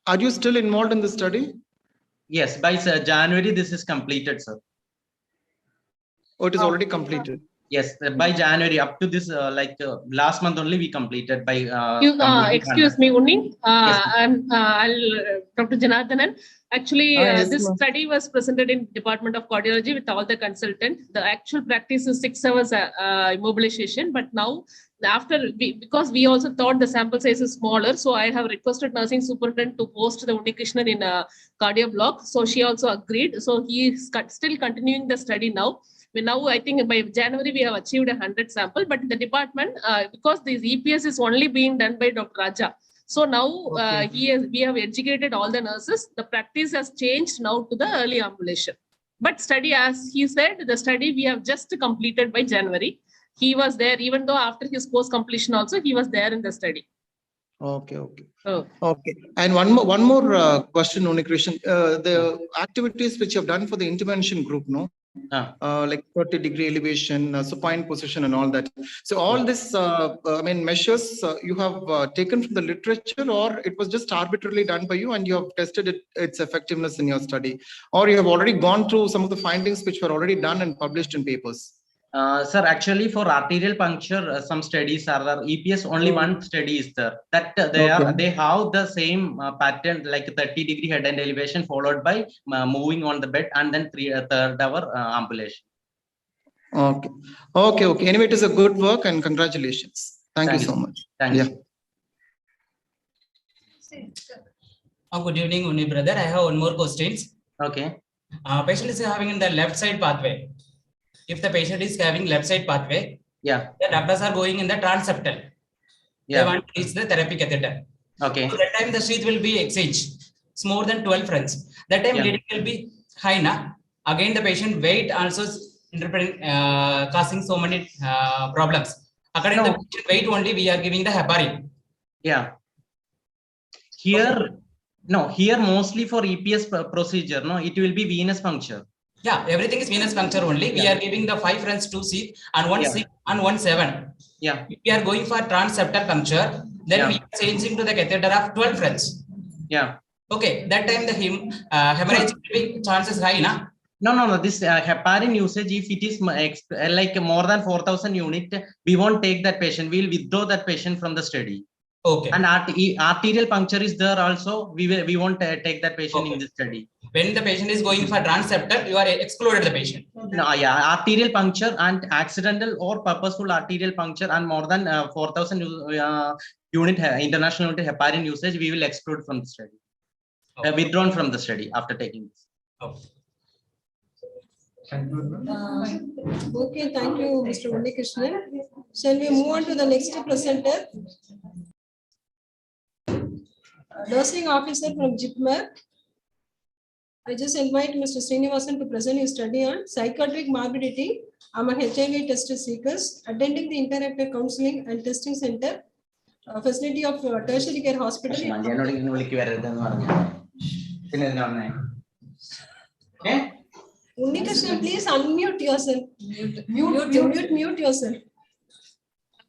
Are you still involved in the study? Yes, by January this is completed, sir. Oh, it is already completed. Yes, by January up to this last month only we completed by. Excuse me, Unni. Yes. I'm Dr. Janardhanan. Actually, Yes, this study was presented in Department of Cardiology with all the consultants. The actual practice is 6 hours immobilization, but now because we also thought the sample size is smaller, so I have requested nursing superintendent to post the Unikrishnan in a cardio block. So she also agreed. So he is still continuing the study now. Now, I think by January, we have achieved 100 sample, but the department, because this EPS is only being done by Dr. Raja. So now we have educated all the nurses. The practice has changed now to the early ambulation. But study, as he said, the study we have just completed by January. He was there, even though after his course completion also, he was there in the study. Okay. Oh. Okay. And one more question, Unikrishnan. The activities which you have done for the intervention group, no? Like 30-degree elevation, supine position, and all that. So all this, I mean, measures you have taken from the literature, or it was just arbitrarily done by you, and you have tested its effectiveness in your study, or you have already gone through some of the findings which were already done and published in papers. Sir, actually for arterial puncture, some studies are there. EPS only one study is there. That they have the same pattern, like 30-degree head and elevation followed by moving on the bed and then 3rd hour ambulation. Okay. Anyway, it is a good work and congratulations. Thank you so much. Thank you. Good evening, Uni brother. I have one more questions. Okay. Patient is having in the left side pathway. If the patient is having left side pathway, the doctors are going in the transeptal. They want to reach the therapy catheter. Okay. So that time the sheath will be exchanged. It's more than 12 French. That time bleeding will be high na. Again the patient weight also causing so many problems. According to the patient weight only we are giving the heparin. Yeah. Here mostly for EPS procedure, no, it will be venous puncture. Yeah, everything is venous puncture only. We are giving the 5 French 2 sheath and 1 6 and 1 7. Yeah. If we are going for transeptal puncture, then we are changing to the catheter of 12 French. Yeah. Okay, that time the hemorrhage chances high, na? No. This heparin usage, if it is like more than 4,000 unit, we won't take that patient. We will withdraw that patient from the study. Okay. And arterial puncture is there also. We won't take that patient in the study. When the patient is going for transeptal, you are excluded the patient. No, arterial puncture and accidental or purposeful arterial puncture and more than 4,000 unit international unit heparin usage, we will exclude from the study. Withdrawn from the study after taking this. Okay, thank you, Mr. Unikrishnan. Shall we move on to the next presenter? Nursing officer from JIPMER. I just invite Mr. Srinivasan to present his study on psychiatric morbidity among HIV test seekers attending the interactive counseling and testing center facility of tertiary care hospital. Unnikrishna, please unmute yourself. Mute yourself.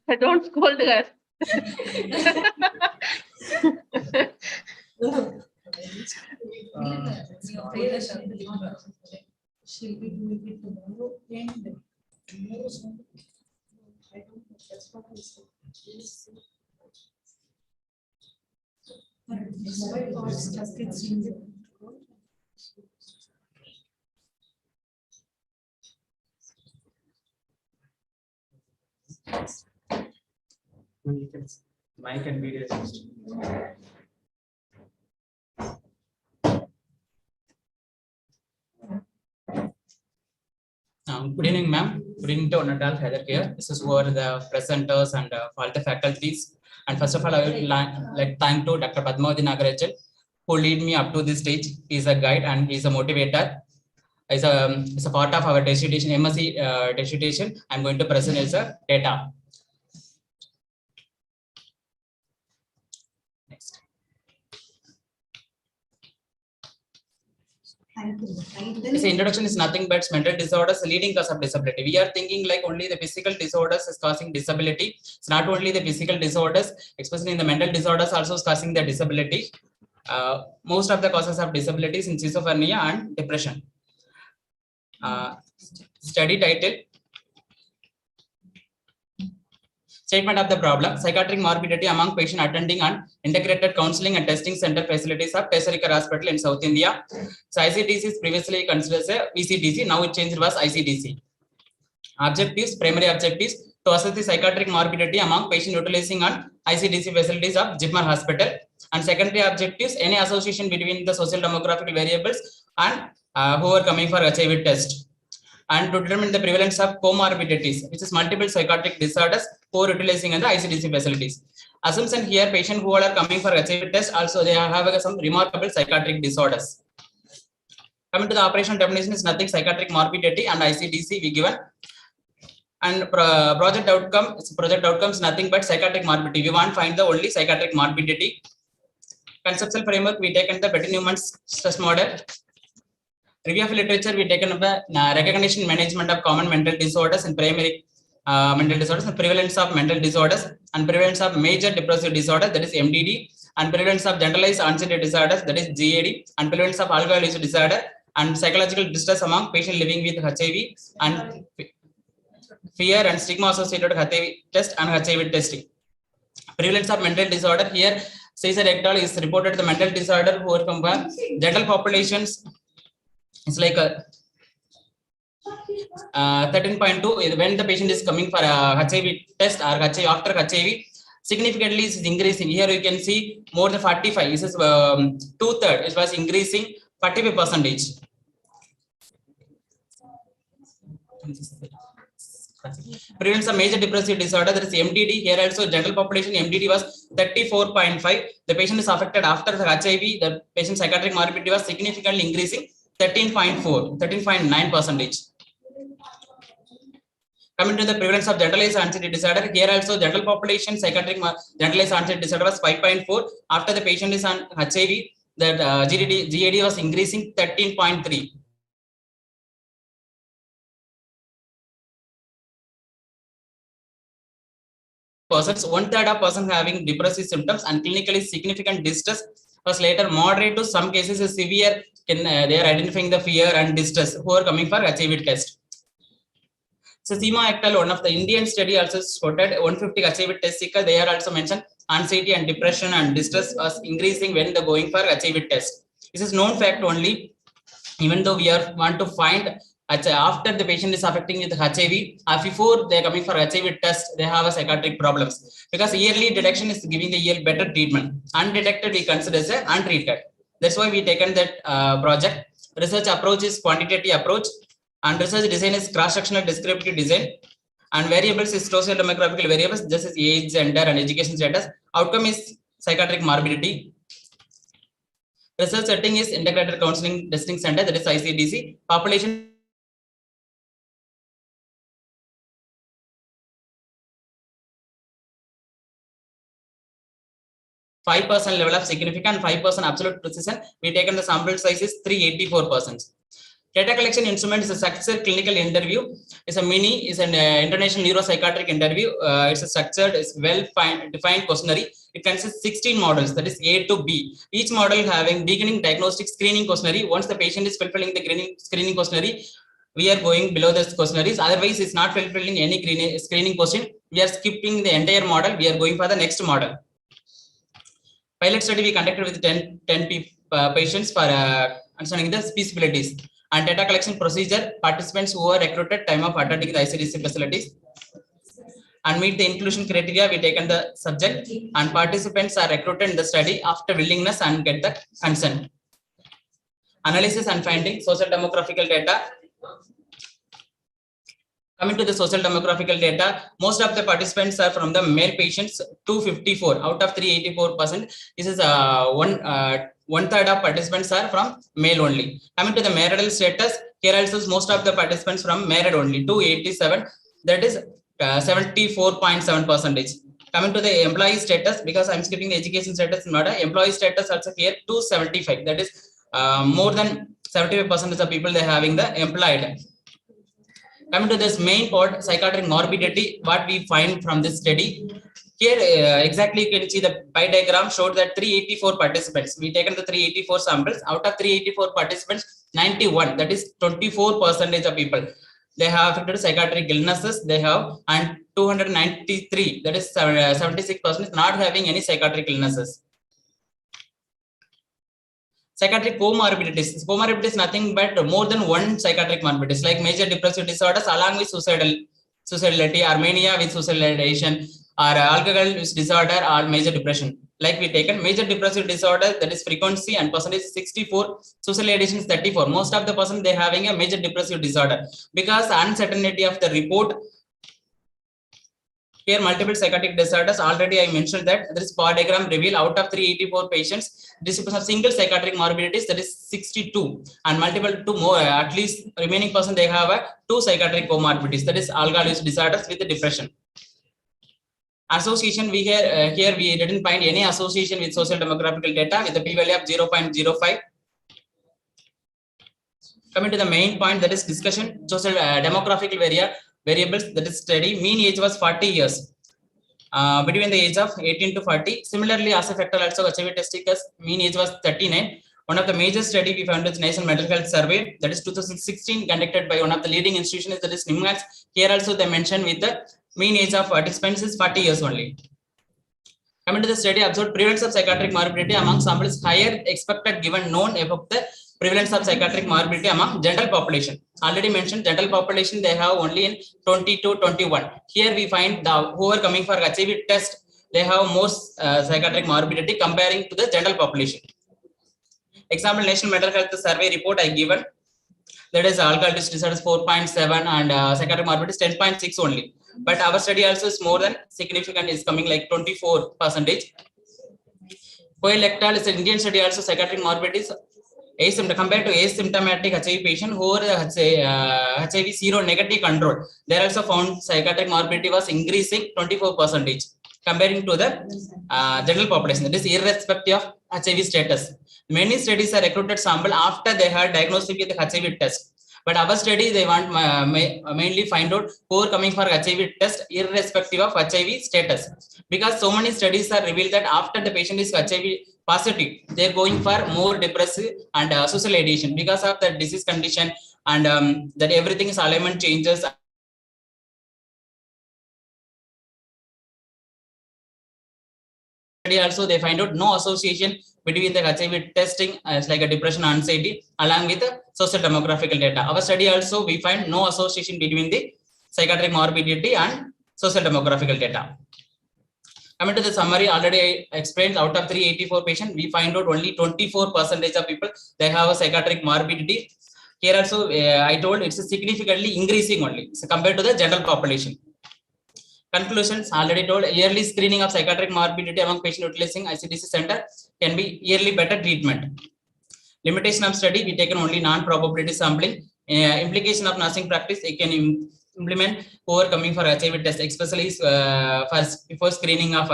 I don't scold her. She'll be doing it tomorrow and tomorrow. I don't know. That's what I said. Mobile phones just gets used. Mic and video system. Good evening, ma'am. Good evening to Honorable Heather here. This is for the presenters and all the faculties. And first of all, I would like thank to Dr. Padmavati Nagarajan, who lead me up to this stage. He is a guide and he is a motivator. It's a part of our dissertation, MSc dissertation. I'm going to present as a data. Next. This introduction is nothing but mental disorders, leading cause of disability. We are thinking like only the physical disorders is causing disability. It's not only the physical disorders, especially in the mental disorders also is causing the disability. Most of the causes of disability is in schizophrenia and depression. Study title. Statement of the problem: psychiatric morbidity among patients attending on integrated counseling and testing center facilities of Tertiary Care Hospital in South India. So ICDC is previously considered as a VCDC, now it changed was ICDC. Objectives: primary objectives to assess the psychiatric morbidity among patients utilizing on ICDC facilities of JIPMER Hospital, and secondary objectives: any association between the social demographic variables and who are coming for HIV test, and to determine the prevalence of comorbidities, which is multiple psychiatric disorders who are utilizing in the ICDC facilities. Assumption here: patient who are coming for HIV test also they have some remarkable psychiatric disorders. Coming to the operational definition is nothing psychiatric morbidity and ICDC we given. And project outcomes nothing but psychiatric morbidity. We want to find the only psychiatric morbidity. Conceptual framework we taken the Betty-Newman's stress model. Review of literature we taken up the recognition management of common mental disorders and primary mental disorders, and prevalence of mental disorders, and prevalence of major depressive disorder, that is MDD, and prevalence of generalized anxiety disorders, that is GAD, and prevalence of alcohol use disorder, and psychological distress among patients living with HIV, and fear and stigma associated with HIV test and HIV testing. Prevalence of mental disorder here, Caesar et al. Is reported the mental disorder who are from general populations. It's like a 13.2 when the patient is coming for a HIV test or HIV after HIV, significantly is increasing. Here you can see more than 45. This is 2/3. It was increasing 45%. Prevalence of major depressive disorder, that is MDD. Here also general population MDD was 34.5. The patient is affected after the HIV. The patient psychiatric morbidity was significantly increasing 13.9%. Coming to the prevalence of generalized anxiety disorder, here also general population psychiatric generalized anxiety disorder was 5.4. After the patient is on HIV, that GAD was increasing 13.3. Persons, 1/3 of persons having depressive symptoms and clinically significant distress was later moderate to some cases is severe. They are identifying the fear and distress who are coming for HIV test. So Seema et al., one of the Indian study also spotted 150 HIV test seeker. They are also mentioned anxiety and depression and distress was increasing when they going for HIV test. This is known fact only. Even though we want to find after the patient is affecting with HIV, before they are coming for HIV test, they have a psychiatric problems, because yearly detection is giving the better treatment. Undetected we consider as untreated. That's why we taken that project. Research approach is quantitative approach, and research design is cross-sectional descriptive design, and variables is social demographical variables, this is age, gender, and education status. Outcome is psychiatric morbidity. Research setting is integrated counseling testing center, that is ICDC. Population 5% level of significant, 5% absolute precision. We taken the sample size is 384%. Data collection instrument is a structured clinical interview. It's a mini, is an international neuropsychiatric interview. It's a structured, it's defined questionnaire. It consists 16 models, that is A to B. Each model having beginning diagnostic screening questionnaire. Once the patient is fulfilling the screening questionnaire, we are going below the questionnaires. Otherwise, it's not fulfilling any screening question. We are skipping the entire model. We are going for the next model. Pilot study we conducted with 10 patients for understanding the feasibilities. And data collection procedure, participants who are recruited time of attending the ICDC facilities and meet the inclusion criteria, we taken the subject, and participants are recruited in the study after willingness and get the consent. Analysis and finding social demographical data. Coming to the social demographical data, most of the participants are from the male patients, 254 out of 384%. This is one third of participants are from male only. Coming to the marital status, here also most of the participants from married only, 287, that is 74.7%. Coming to the employee status, because I'm skipping the education status, employee status also here 275, that is more than 75% of people they having the employed. Coming to this main part, psychiatric morbidity, what we find from this study. Here, exactly you can see the pie diagram showed that 384 participants. We taken the 384 samples. Out of 384 participants, 91, that is 24% of people, they have affected psychiatric illnesses. They have, and 293, that is 76% not having any psychiatric illnesses. Psychiatric comorbidities. Comorbidity is nothing but more than one psychiatric morbidities, like major depressive disorders along with suicidality, or mania with suicidalization, or alcohol use disorder or major depression. Like we taken major depressive disorder, that is frequency and percentage 64, suicidalization is 34. Most of the person they having a major depressive disorder, because uncertainty of the report. Here multiple psychotic disorders, already I mentioned that this bar diagram reveal out of 384 patients, distribution of single psychiatric morbidities, that is 62, and multiple to more, at least remaining person they have two psychiatric comorbidities, that is alcohol use disorders with the depression. Association, we here we didn't find any association with social demographical data with a p-value of 0.05. Coming to the main point, that is discussion, social demographical variables, that is study, mean age was 40 years. Between the age of 18 to 40. Similarly, as a factor also HIV testicles, mean age was 39. One of the major study we found is National Mental Health Survey, that is 2016, conducted by one of the leading institutions, that is NIMHANS. Here also they mentioned with the mean age of participants is 40 years only. Coming to the study, observed prevalence of psychiatric morbidity among samples higher expected given known about the prevalence of psychiatric morbidity among general population. Already mentioned general population, they have only in 20 to 21. Here we find the who are coming for HIV test, they have most psychiatric morbidity comparing to the general population. Example, National Mental Health Survey report I given, that is alcohol use disorders 4.7 and psychiatric morbidity is 10.6 only. But our study also is more than significant, is coming like 24%. Coelectal is an Indian study also, psychiatric morbidities compared to asymptomatic HIV patient who are HIV seronegative control. They also found psychiatric morbidity was increasing 24% comparing to the general population. That is irrespective of HIV status. Many studies are recruited sample after they had diagnosed with the HIV test. But our study, they want mainly find out who are coming for HIV test irrespective of HIV status. Because so many studies are revealed that after the patient is HIV positive, they're going for more depressive and suicidal ideation because of the disease condition, and that everything is alignment changes. Also, they find out no association between the HIV testing as like a depression, anxiety, along with the social demographical data. Our study also, we find no association between the psychiatric morbidity and social demographical data. Coming to the summary, already I explained, out of 384 patients, we find out only 24% of people, they have a psychiatric morbidity. Here also, I told it's significantly increasing only compared to the general population. Conclusions, already told, yearly screening of psychiatric morbidity among patients utilizing ICDC center can be yearly better treatment. Limitation of study, we taken only non-probability sampling. Implication of nursing practice, it can implement who are coming for HIV test, especially before screening of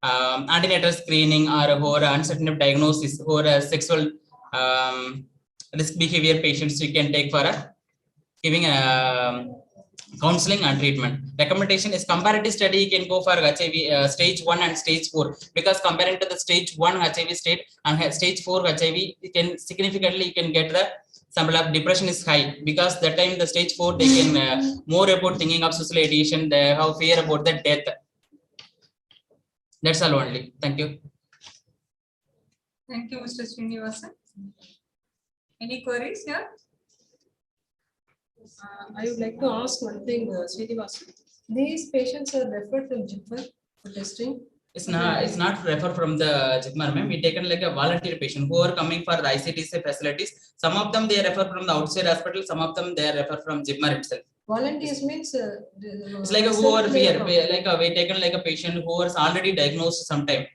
antenatal screening or who are uncertain of diagnosis, who are sexual risk behavior patients you can take for giving counseling and treatment. Recommendation is comparative study. You can go for HIV stage 1 and stage 4, because comparing to the stage 1 HIV state and stage 4 HIV, you can significantly you can get the sample of depression is high, because that time the stage 4 they can more about thinking of suicidal ideation, they have fear about the death. That's all only. Thank you. Thank you, Mr. Srinivasan. Any queries here? I would like to ask one thing, Srinivasan. These patients are referred to JIPMER for testing. It's not referred from the JIPMER, ma'am. We taken like a volunteer patient who are coming for the ICTC facilities. Some of them they are referred from the outside hospital. Some of them they are referred from JIPMER itself. Volunteers means It's like a who are we taken like a patient who was already diagnosed sometime.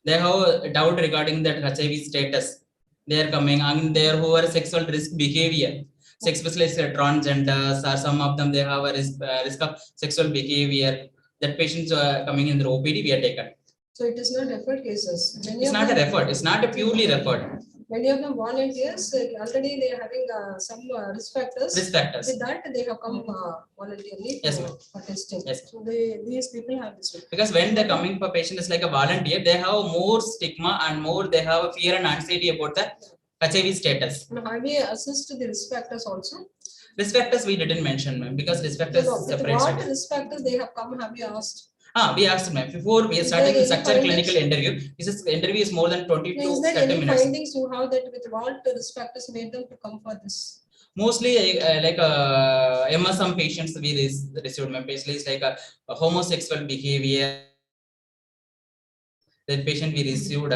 They have a doubt regarding that HIV status. They are coming and they are who are sexual risk behavior. Sex specialists are transgenders, or some of them they have a risk of sexual behavior. That patients are coming in the OPD, we are taken. So it is not referred cases. It's not a referred. It's not a purely referred. Many of them volunteers, already they are having some risk factors. Risk factors. With that, they have come voluntarily Yes, for testing. Yes. So these people have this. Because when they're coming for patient is like a volunteer, they have more stigma and more they have a fear and anxiety about the HIV status. Now, have we assessed the risk factors also? Risk factors we didn't mention, ma'am, because risk factors No, separate. what risk factors they have come, have you asked? We asked, ma'am, before we are starting the structure clinical interview. This interview is more than 20 to 30 minutes. Is there any findings you have that with what risk factors made them to come for this? Mostly like MSM patients we received, ma'am. Basically, it's like a homosexual behavior. That patient we received.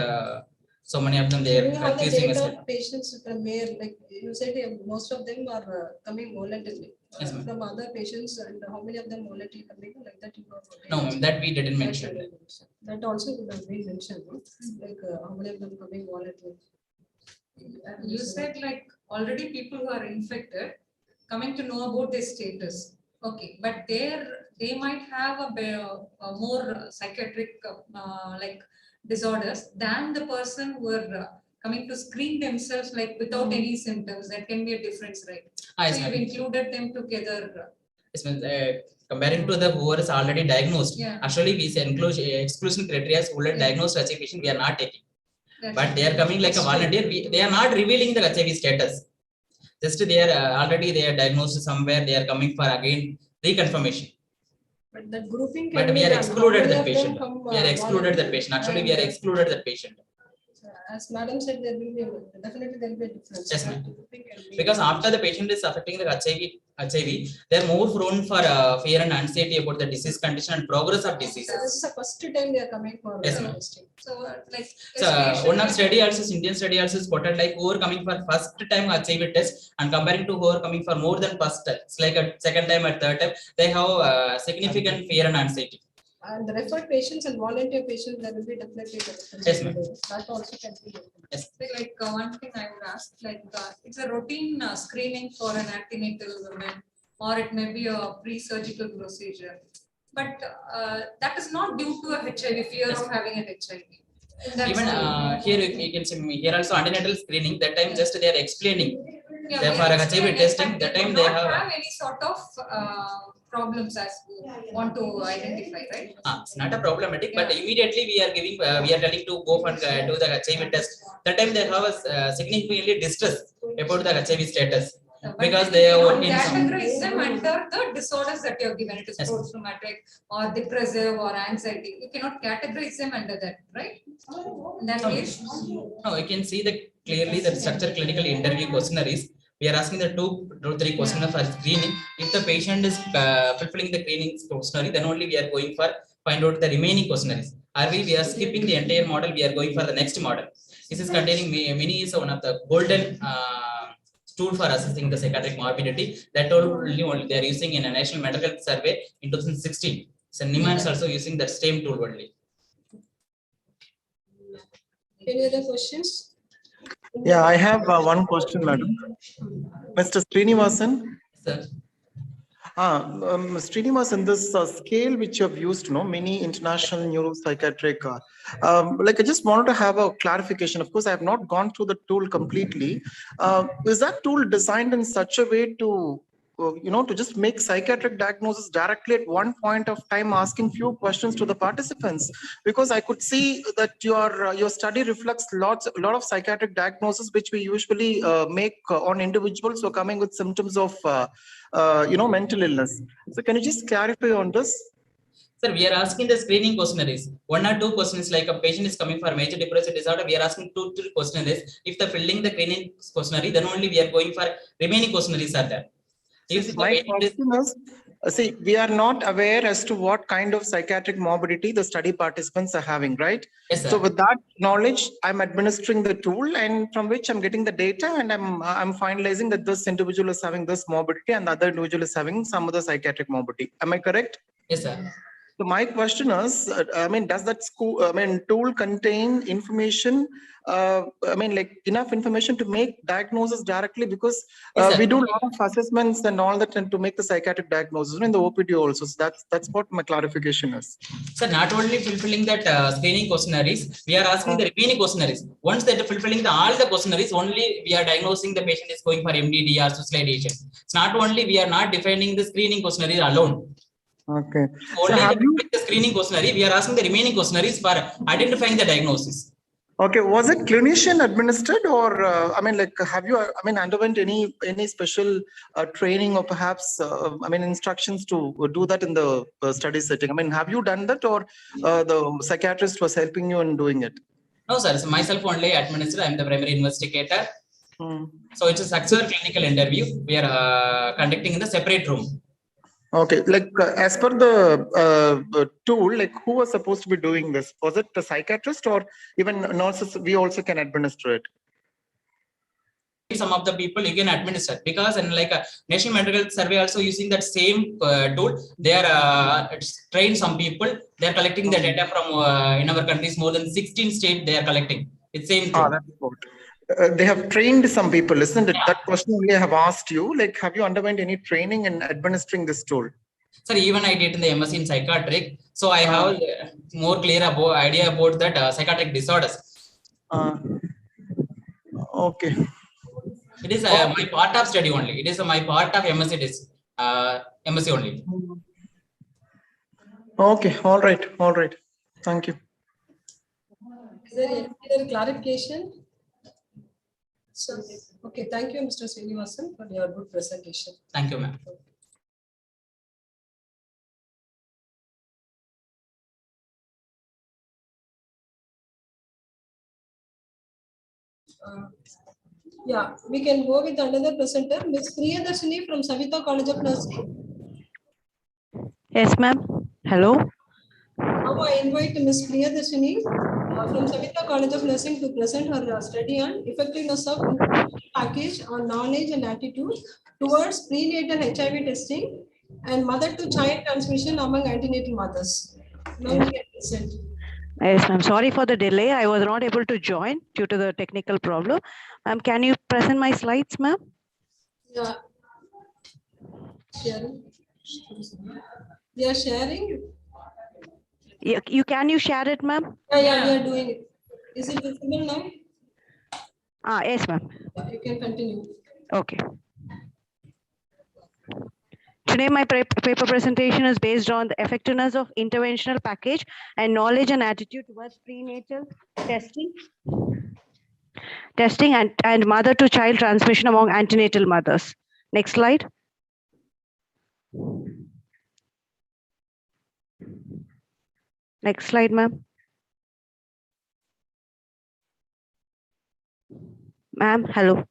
So many of them they are accusing us. Patients from where, like you said, most of them are coming voluntarily. Yes, from other patients, and how many of them voluntarily coming like that? You know, no, ma'am, that we didn't mention. That also would have been mentioned, no? Like how many of them coming voluntarily? You said like already people who are infected coming to know about their status. Okay, but they might have a more psychiatric like disorders than the person who are coming to screen themselves like without any symptoms. That can be a difference, right? Yes, so you've included them together. Yes, comparing to the who is already diagnosed. Yeah. Actually, we say exclusion criteria who are diagnosed HIV patient we are not taking. That's but they are coming like a volunteer. They are not revealing the HIV status. Just they are already they are diagnosed somewhere. They are coming for again reconfirmation. But that grouping. But we are excluded that patient. We are excluded that patient. Actually, we are excluded that patient. As madam said, there will be definitely there will be a difference. Yes, ma'am. Because after the patient is affecting the HIV, they are more prone for fear and anxiety about the disease condition and progress of disease. So this is the first time they are coming for testing. So like one of study also Indian study also is quoted like who are coming for first time HIV test and comparing to who are coming for more than first time. It's like a second time or third time they have significant fear and anxiety. And the referred patients and volunteer patients, there will be definitely a difference. Yes, ma'am. That also can be. Yes. Like one thing I would ask, like it's a routine screening for an antenatal woman, or it may be a pre-surgical procedure, but that is not due to a HIV fear of having an HIV. Even here you can see here also antenatal screening. That time just they are explaining. Yeah, for HIV testing, that time they have any sort of problems as we want to identify, right? It's not a problematic, but immediately we are giving, we are telling to go for do the HIV test. That time they have a significantly distress about the HIV status because they are working. Categorize them under the disorders that you have given. It is post-traumatic or depressive or anxiety. You cannot categorize them under that, right? In that case, no, you can see that clearly the structure clinical interview questionnaires. We are asking the two to three questionnaires for screening. If the patient is fulfilling the screening questionnaire, then only we are going for find out the remaining questionnaires. We are skipping the entire model. We are going for the next model. This is containing many is one of the golden tool for assessing the psychiatric morbidity. That only they are using in a national mental health survey in 2016. So NIMA is also using that same tool only. Any other questions? Yeah, I have one question, madam. Mr. Srinivasan. Sir. Srinivas, in this scale which you have used, many international neuropsychiatric, like I just wanted to have a clarification. Of course, I have not gone through the tool completely. Is that tool designed in such a way to, to just make psychiatric diagnosis directly at one point of time, asking few questions to the participants? Because I could see that your study reflects a lot of psychiatric diagnosis which we usually make on individuals who are coming with symptoms of mental illness. So can you just clarify on this? Sir, we are asking the screening questionnaires. 1 or 2 questions, like a patient is coming for major depressive disorder, we are asking 2 to 3 questionnaires. If they're filling the screening questionnaire, then only we are going for remaining questionnaires are there. If My question is, see, we are not aware as to what kind of psychiatric morbidity the study participants are having, right? Yes, sir. So with that knowledge, I'm administering the tool, and from which I'm getting the data, and I'm finalizing that this individual is having this morbidity and the other individual is having some other psychiatric morbidity. Am I correct? Yes, sir. So my question is, does that tool contain information? Like enough information to make diagnosis directly, because Yes, we do a lot of assessments and all that, and to make the psychiatric diagnosis in the OPD also. So that's what my clarification is. Sir, not only fulfilling that screening questionnaires, we are asking the remaining questionnaires. Once that fulfilling all the questionnaires, only we are diagnosing the patient is going for MDD or suicidation. It's not only we are not defining the screening questionnaire alone. Okay. Only the screening questionnaire, we are asking the remaining questionnaires for identifying the diagnosis. Okay, was it clinician administered, or have you underwent any special training, or perhaps instructions to do that in the study setting? Have you done that, or the psychiatrist was helping you in doing it? No, sir. So myself only administered. I am the primary investigator. So it's a successful clinical interview. We are conducting in the separate room. Okay, as per the tool, who was supposed to be doing this? Was it the psychiatrist, or even nurses? We also can administer it. Some of the people you can administer, because in a National Mental Health Survey also using that same tool. They are trained some people. They are collecting the data from in our countries, more than 16 states they are collecting. It's same tool. That's good. They have trained some people, isn't it? That question only I have asked you. Have you underwent any training in administering this tool? Sir, even I did in the MSc in psychiatric, so I have more clear idea about that psychiatric disorders. Okay. It is my part of study only. It is my part of MSc. It is MSc only. Okay. All right. Thank you. Is there any other clarification? Okay, thank you, Mr. Srinivasan, for your good presentation. Thank you, ma'am. Yeah, we can go with another presenter, Ms. Priyadarshini from Savita College of Nursing. Yes, ma'am. Hello. Now I invite Ms. Priyadarshini from Savita College of Nursing to present her study on effectiveness of package on knowledge and attitude towards prenatal HIV testing and mother-to-child transmission among antenatal mothers. Now we can present. Yes, ma'am. Sorry for the delay. I was not able to join due to the technical problem. Can you present my slides, ma'am? Yeah. Sharing. We are sharing. Yeah, can you share it, ma'am? Yeah, we are doing it. Is it visible now? Yes, ma'am. You can continue. Okay. Today, my paper presentation is based on the effectiveness of interventional package and knowledge and attitude towards prenatal testing and mother-to-child transmission among antenatal mothers. Next slide. Next slide, ma'am. Ma'am, hello.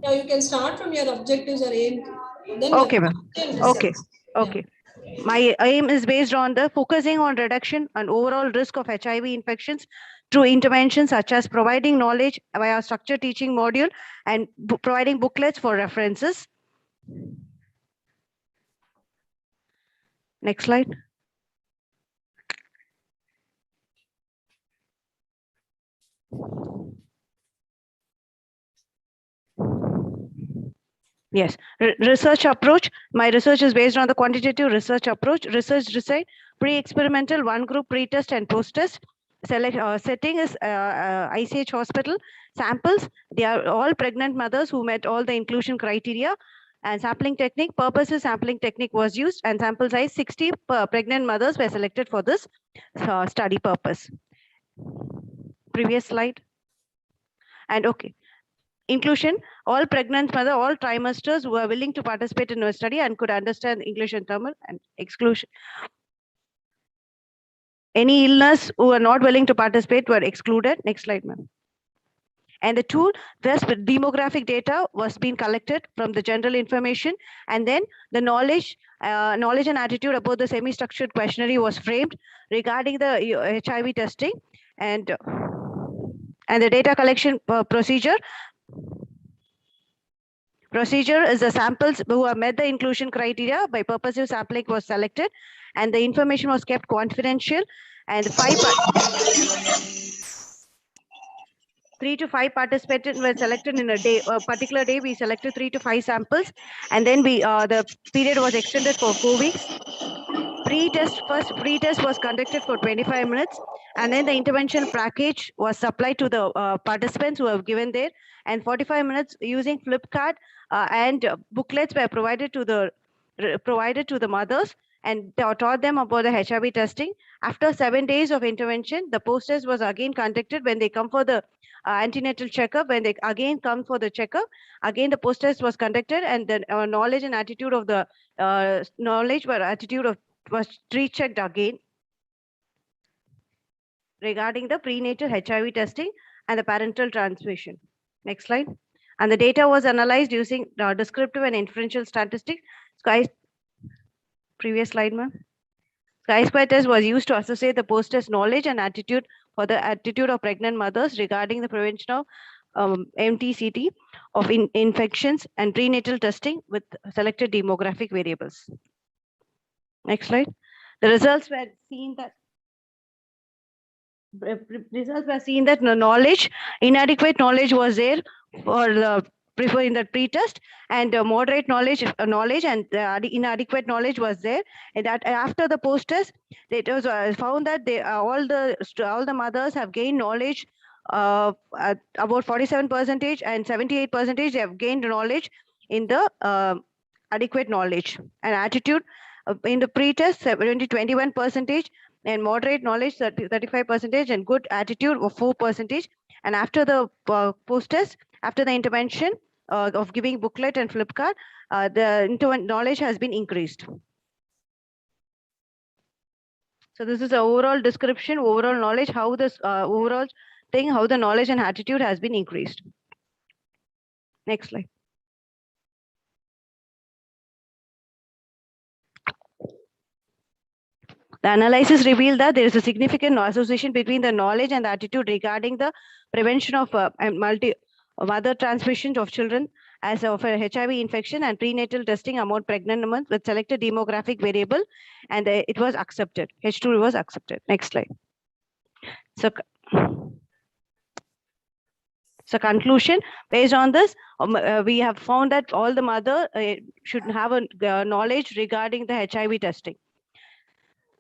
Yeah, you can start from your objectives or aim. Then Okay, ma'am. Okay. My aim is based on the focusing on reduction and overall risk of HIV infections through interventions such as providing knowledge via structured teaching module and providing booklets for references. Next slide. Yes, research approach. My research is based on the quantitative research approach. Research design, pre-experimental, one group, pre-test and post-test. Setting is ICH hospital. Samples, they are all pregnant mothers who met all the inclusion criteria. And sampling technique, purposes sampling technique was used, and sample size 60 pregnant mothers were selected for this study purpose. Previous slide. And okay. Inclusion, all pregnant mother, all trimesters who are willing to participate in a study and could understand English and Tamil. And exclusion. Any illness who are not willing to participate were excluded. Next slide, ma'am. And the tool, this demographic data was being collected from the general information, and then the knowledge and attitude about the semi-structured questionnaire was framed regarding the HIV testing, and the data collection procedure. Procedure is the samples who have met the inclusion criteria by purposive sampling was selected, and the information was kept confidential, and 3 to 5 participants were selected in a day. A particular day, we selected 3 to 5 samples, and then the period was extended for 4 weeks. First pre-test was conducted for 25 minutes, and then the intervention package was supplied to the participants who have given there, and 45 minutes using Flipkart and booklets were provided to the mothers and taught them about the HIV testing. After 7 days of intervention, the post-test was again conducted when they come for the antenatal checkup. When they again come for the checkup, again the post-test was conducted, and the knowledge and attitude of the was rechecked again regarding the prenatal HIV testing and the parental transmission. Next slide. And the data was analyzed using descriptive and inferential statistics. Previous slide, ma'am. Chi-square test was used to associate the post-test knowledge and attitude for the attitude of pregnant mothers regarding the prevention of MTCT of infections and prenatal testing with selected demographic variables. Next slide. The results were seen that inadequate knowledge was there for the in the pre-test, and moderate knowledge and inadequate knowledge was there. And that after the post-test, it was found that all the mothers have gained knowledge about 47% and 78% they have gained knowledge in the adequate knowledge, and attitude in the pre-test 21%, and moderate knowledge 35%, and good attitude of 4%. And after the post-test, after the intervention of giving booklet and Flipkart, the knowledge has been increased. So this is the overall description, overall knowledge, how this overall thing, how the knowledge and attitude has been increased. Next slide. The analysis revealed that there is a significant association between the knowledge and the attitude regarding the prevention of mother transmission of children as of a HIV infection and prenatal testing among pregnant women with selected demographic variable, and it was accepted. H2 was accepted. Next slide. So conclusion, based on this, we have found that all the mother should have a knowledge regarding the HIV testing.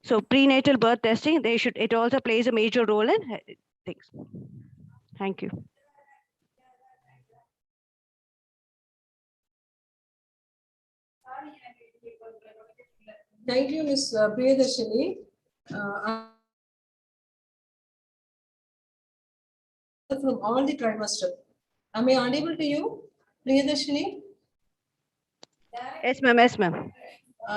So prenatal birth testing, it also plays a major role in things. Thank you. Thank you, Ms. Priyadarshini. From all the trimester. Am I audible to you, Priyadarshini? Yes, ma'am. Yes, ma'am.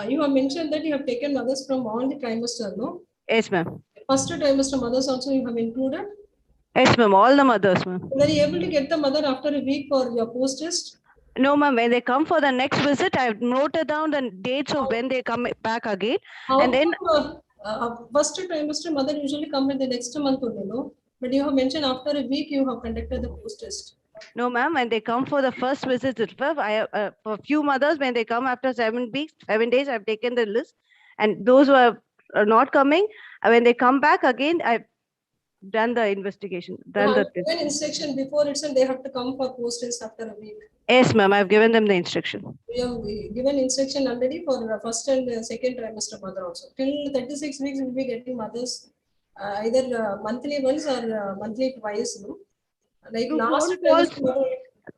You have mentioned that you have taken mothers from all the trimester, no? Yes, ma'am. First trimester mothers also you have included? Yes, ma'am. All the mothers, ma'am. Were you able to get the mother after a week for your post-test? No, ma'am. When they come for the next visit, I've noted down the dates of when they come back again. And then first trimester mother usually come in the next month only, no? But you have mentioned after a week you have conducted the post-test. No, ma'am. When they come for the first visit itself, I have for a few mothers, when they come after 7 days, I've taken the list. And those who are not coming, when they come back again, I've done the investigation. Given instruction before itself, they have to come for post-test after a week. Yes, ma'am. I've given them the instruction. We have given instruction already for the first and second trimester mother also. Till 36 weeks, we'll be getting mothers either monthly once or monthly twice. No? Like Through last phone calls, trimester,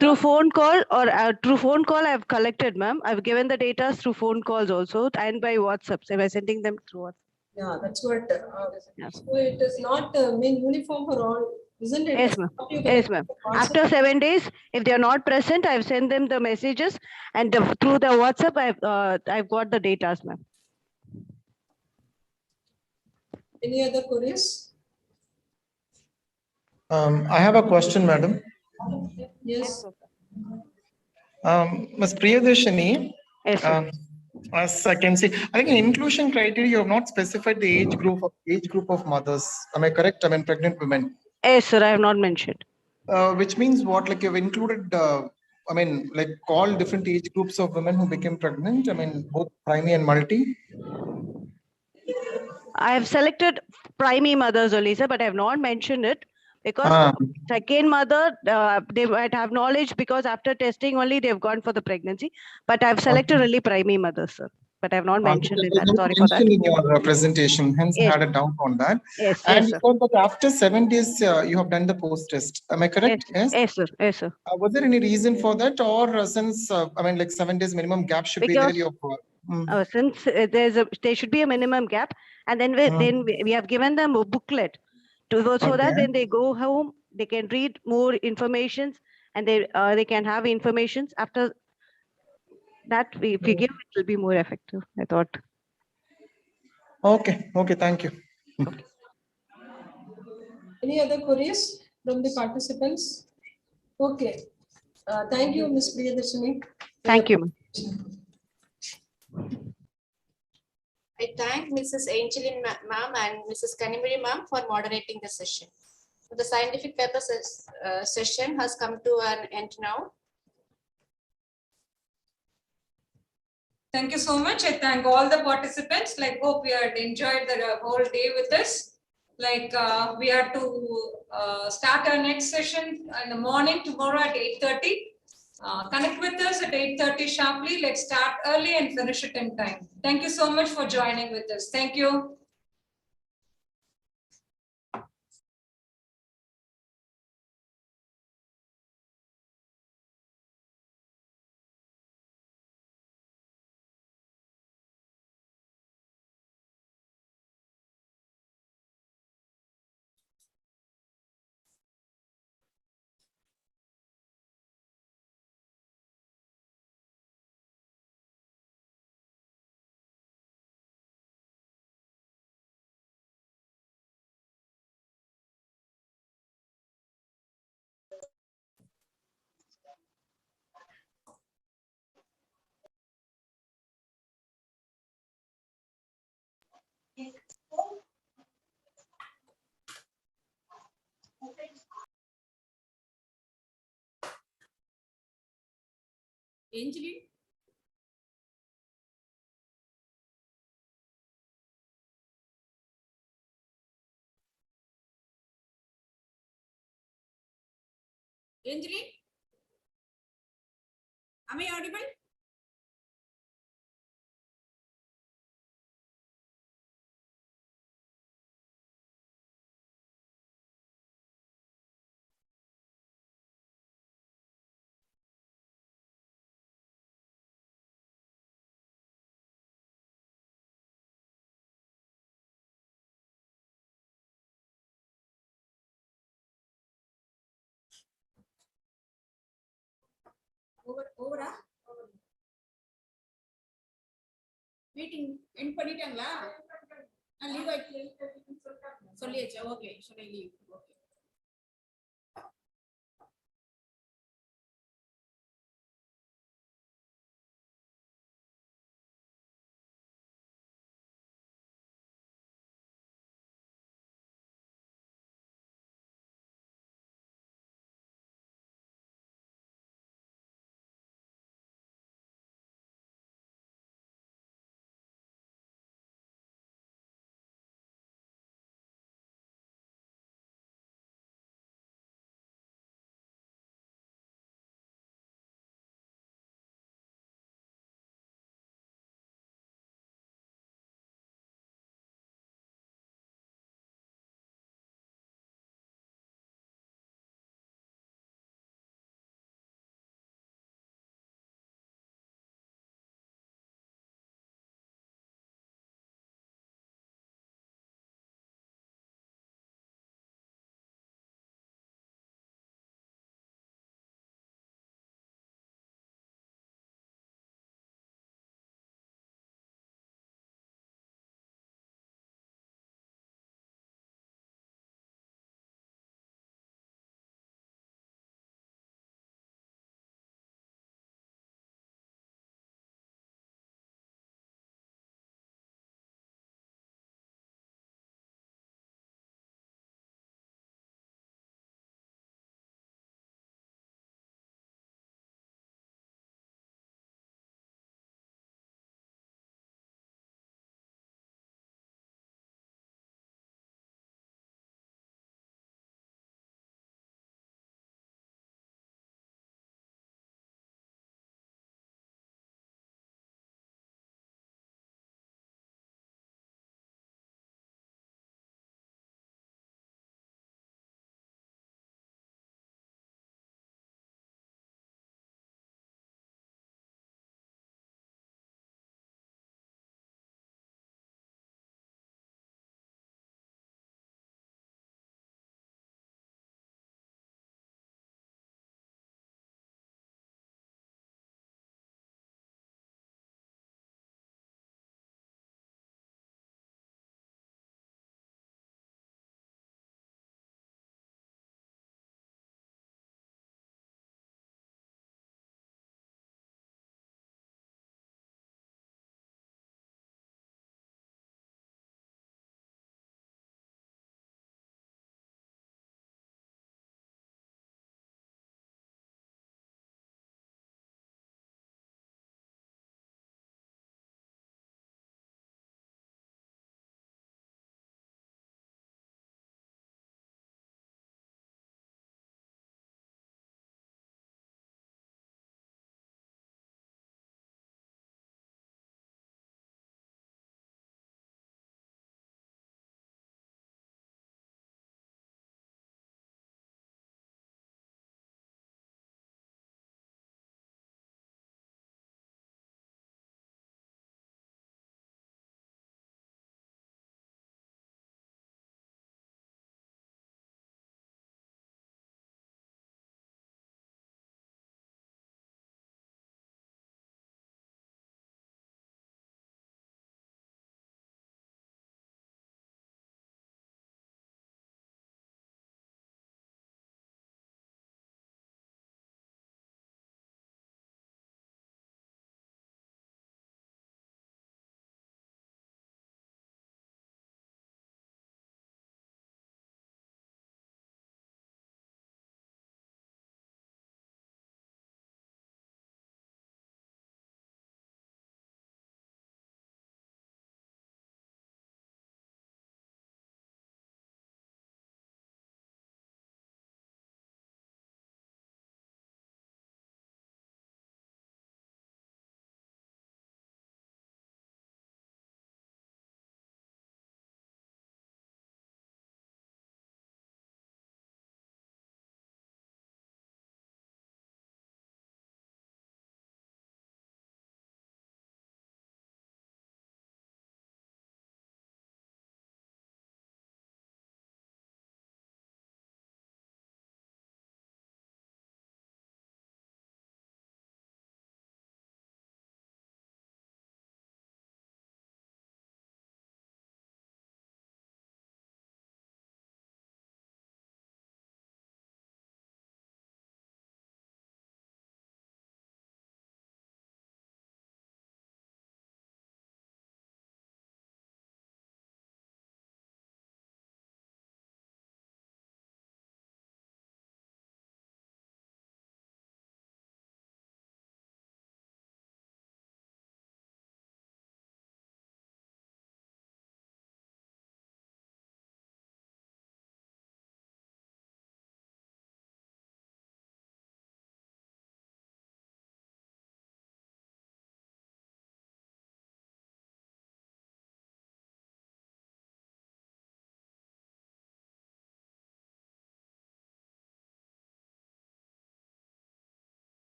through phone call or through phone call, I've collected, ma'am. I've given the data through phone calls also and by WhatsApp. So by sending them through WhatsApp. yeah, that's what. So it is not mean uniform for all, isn't it? Yes, ma'am. What you Yes, get ma'am. WhatsApp. After 7 days, if they are not present, I've sent them the messages, and through the WhatsApp, I've got the data, ma'am. Any other queries? I have a question, madam. Yes. Ms. Priyadarshini, yes, sir. As I can see, I think in inclusion criteria, you have not specified the age group of mothers. Am I correct? I mean, pregnant women. Yes, sir. I have not mentioned. Which means what? Like you've included, I mean, like all different age groups of women who became pregnant. I mean, both primary and multi. I have selected primary mothers only, sir, but I have not mentioned it because second mother, they might have knowledge because after testing only they've gone for the pregnancy. But I've selected only primary mothers, sir. But I have not mentioned it. I'm sorry for that. In your presentation, hence Yes. I had a doubt on that. Yes, And yes, you sir. said that after 7 days, you have done the post test. Am I correct? Yes, yes, sir. Yes, sir. Was there any reason for that, or since I mean, like 7 days minimum gap should be there? Because since there should be a minimum gap, and then we have given them a booklet so that when they go home they can read more informations and they can have informations after that. If we give, it will be more effective, I thought. Okay. Okay. Thank you. Any other queries from the participants? Okay. Thank you, Ms. Priyadarshini. Thank you, ma'am. I thank Mrs. Angeline ma'am and Mrs. Kanimuri ma'am for moderating the session. The scientific paper session has come to an end now. Thank you so much. I thank all the participants. Like, hope you had enjoyed the whole day with us. Like, we are to start our next session in the morning tomorrow at 8:30. Connect with us at 8:30 sharply. Let's start early and finish it in time. Thank you so much for joining with us. Thank you. Angeline? Angeline? Am I audible? Over. Meeting end பண்ணிட்டாங்களா? Leave ஆயிடுச்சு சொல்லியாச்சா? Okay, should I leave? Okay.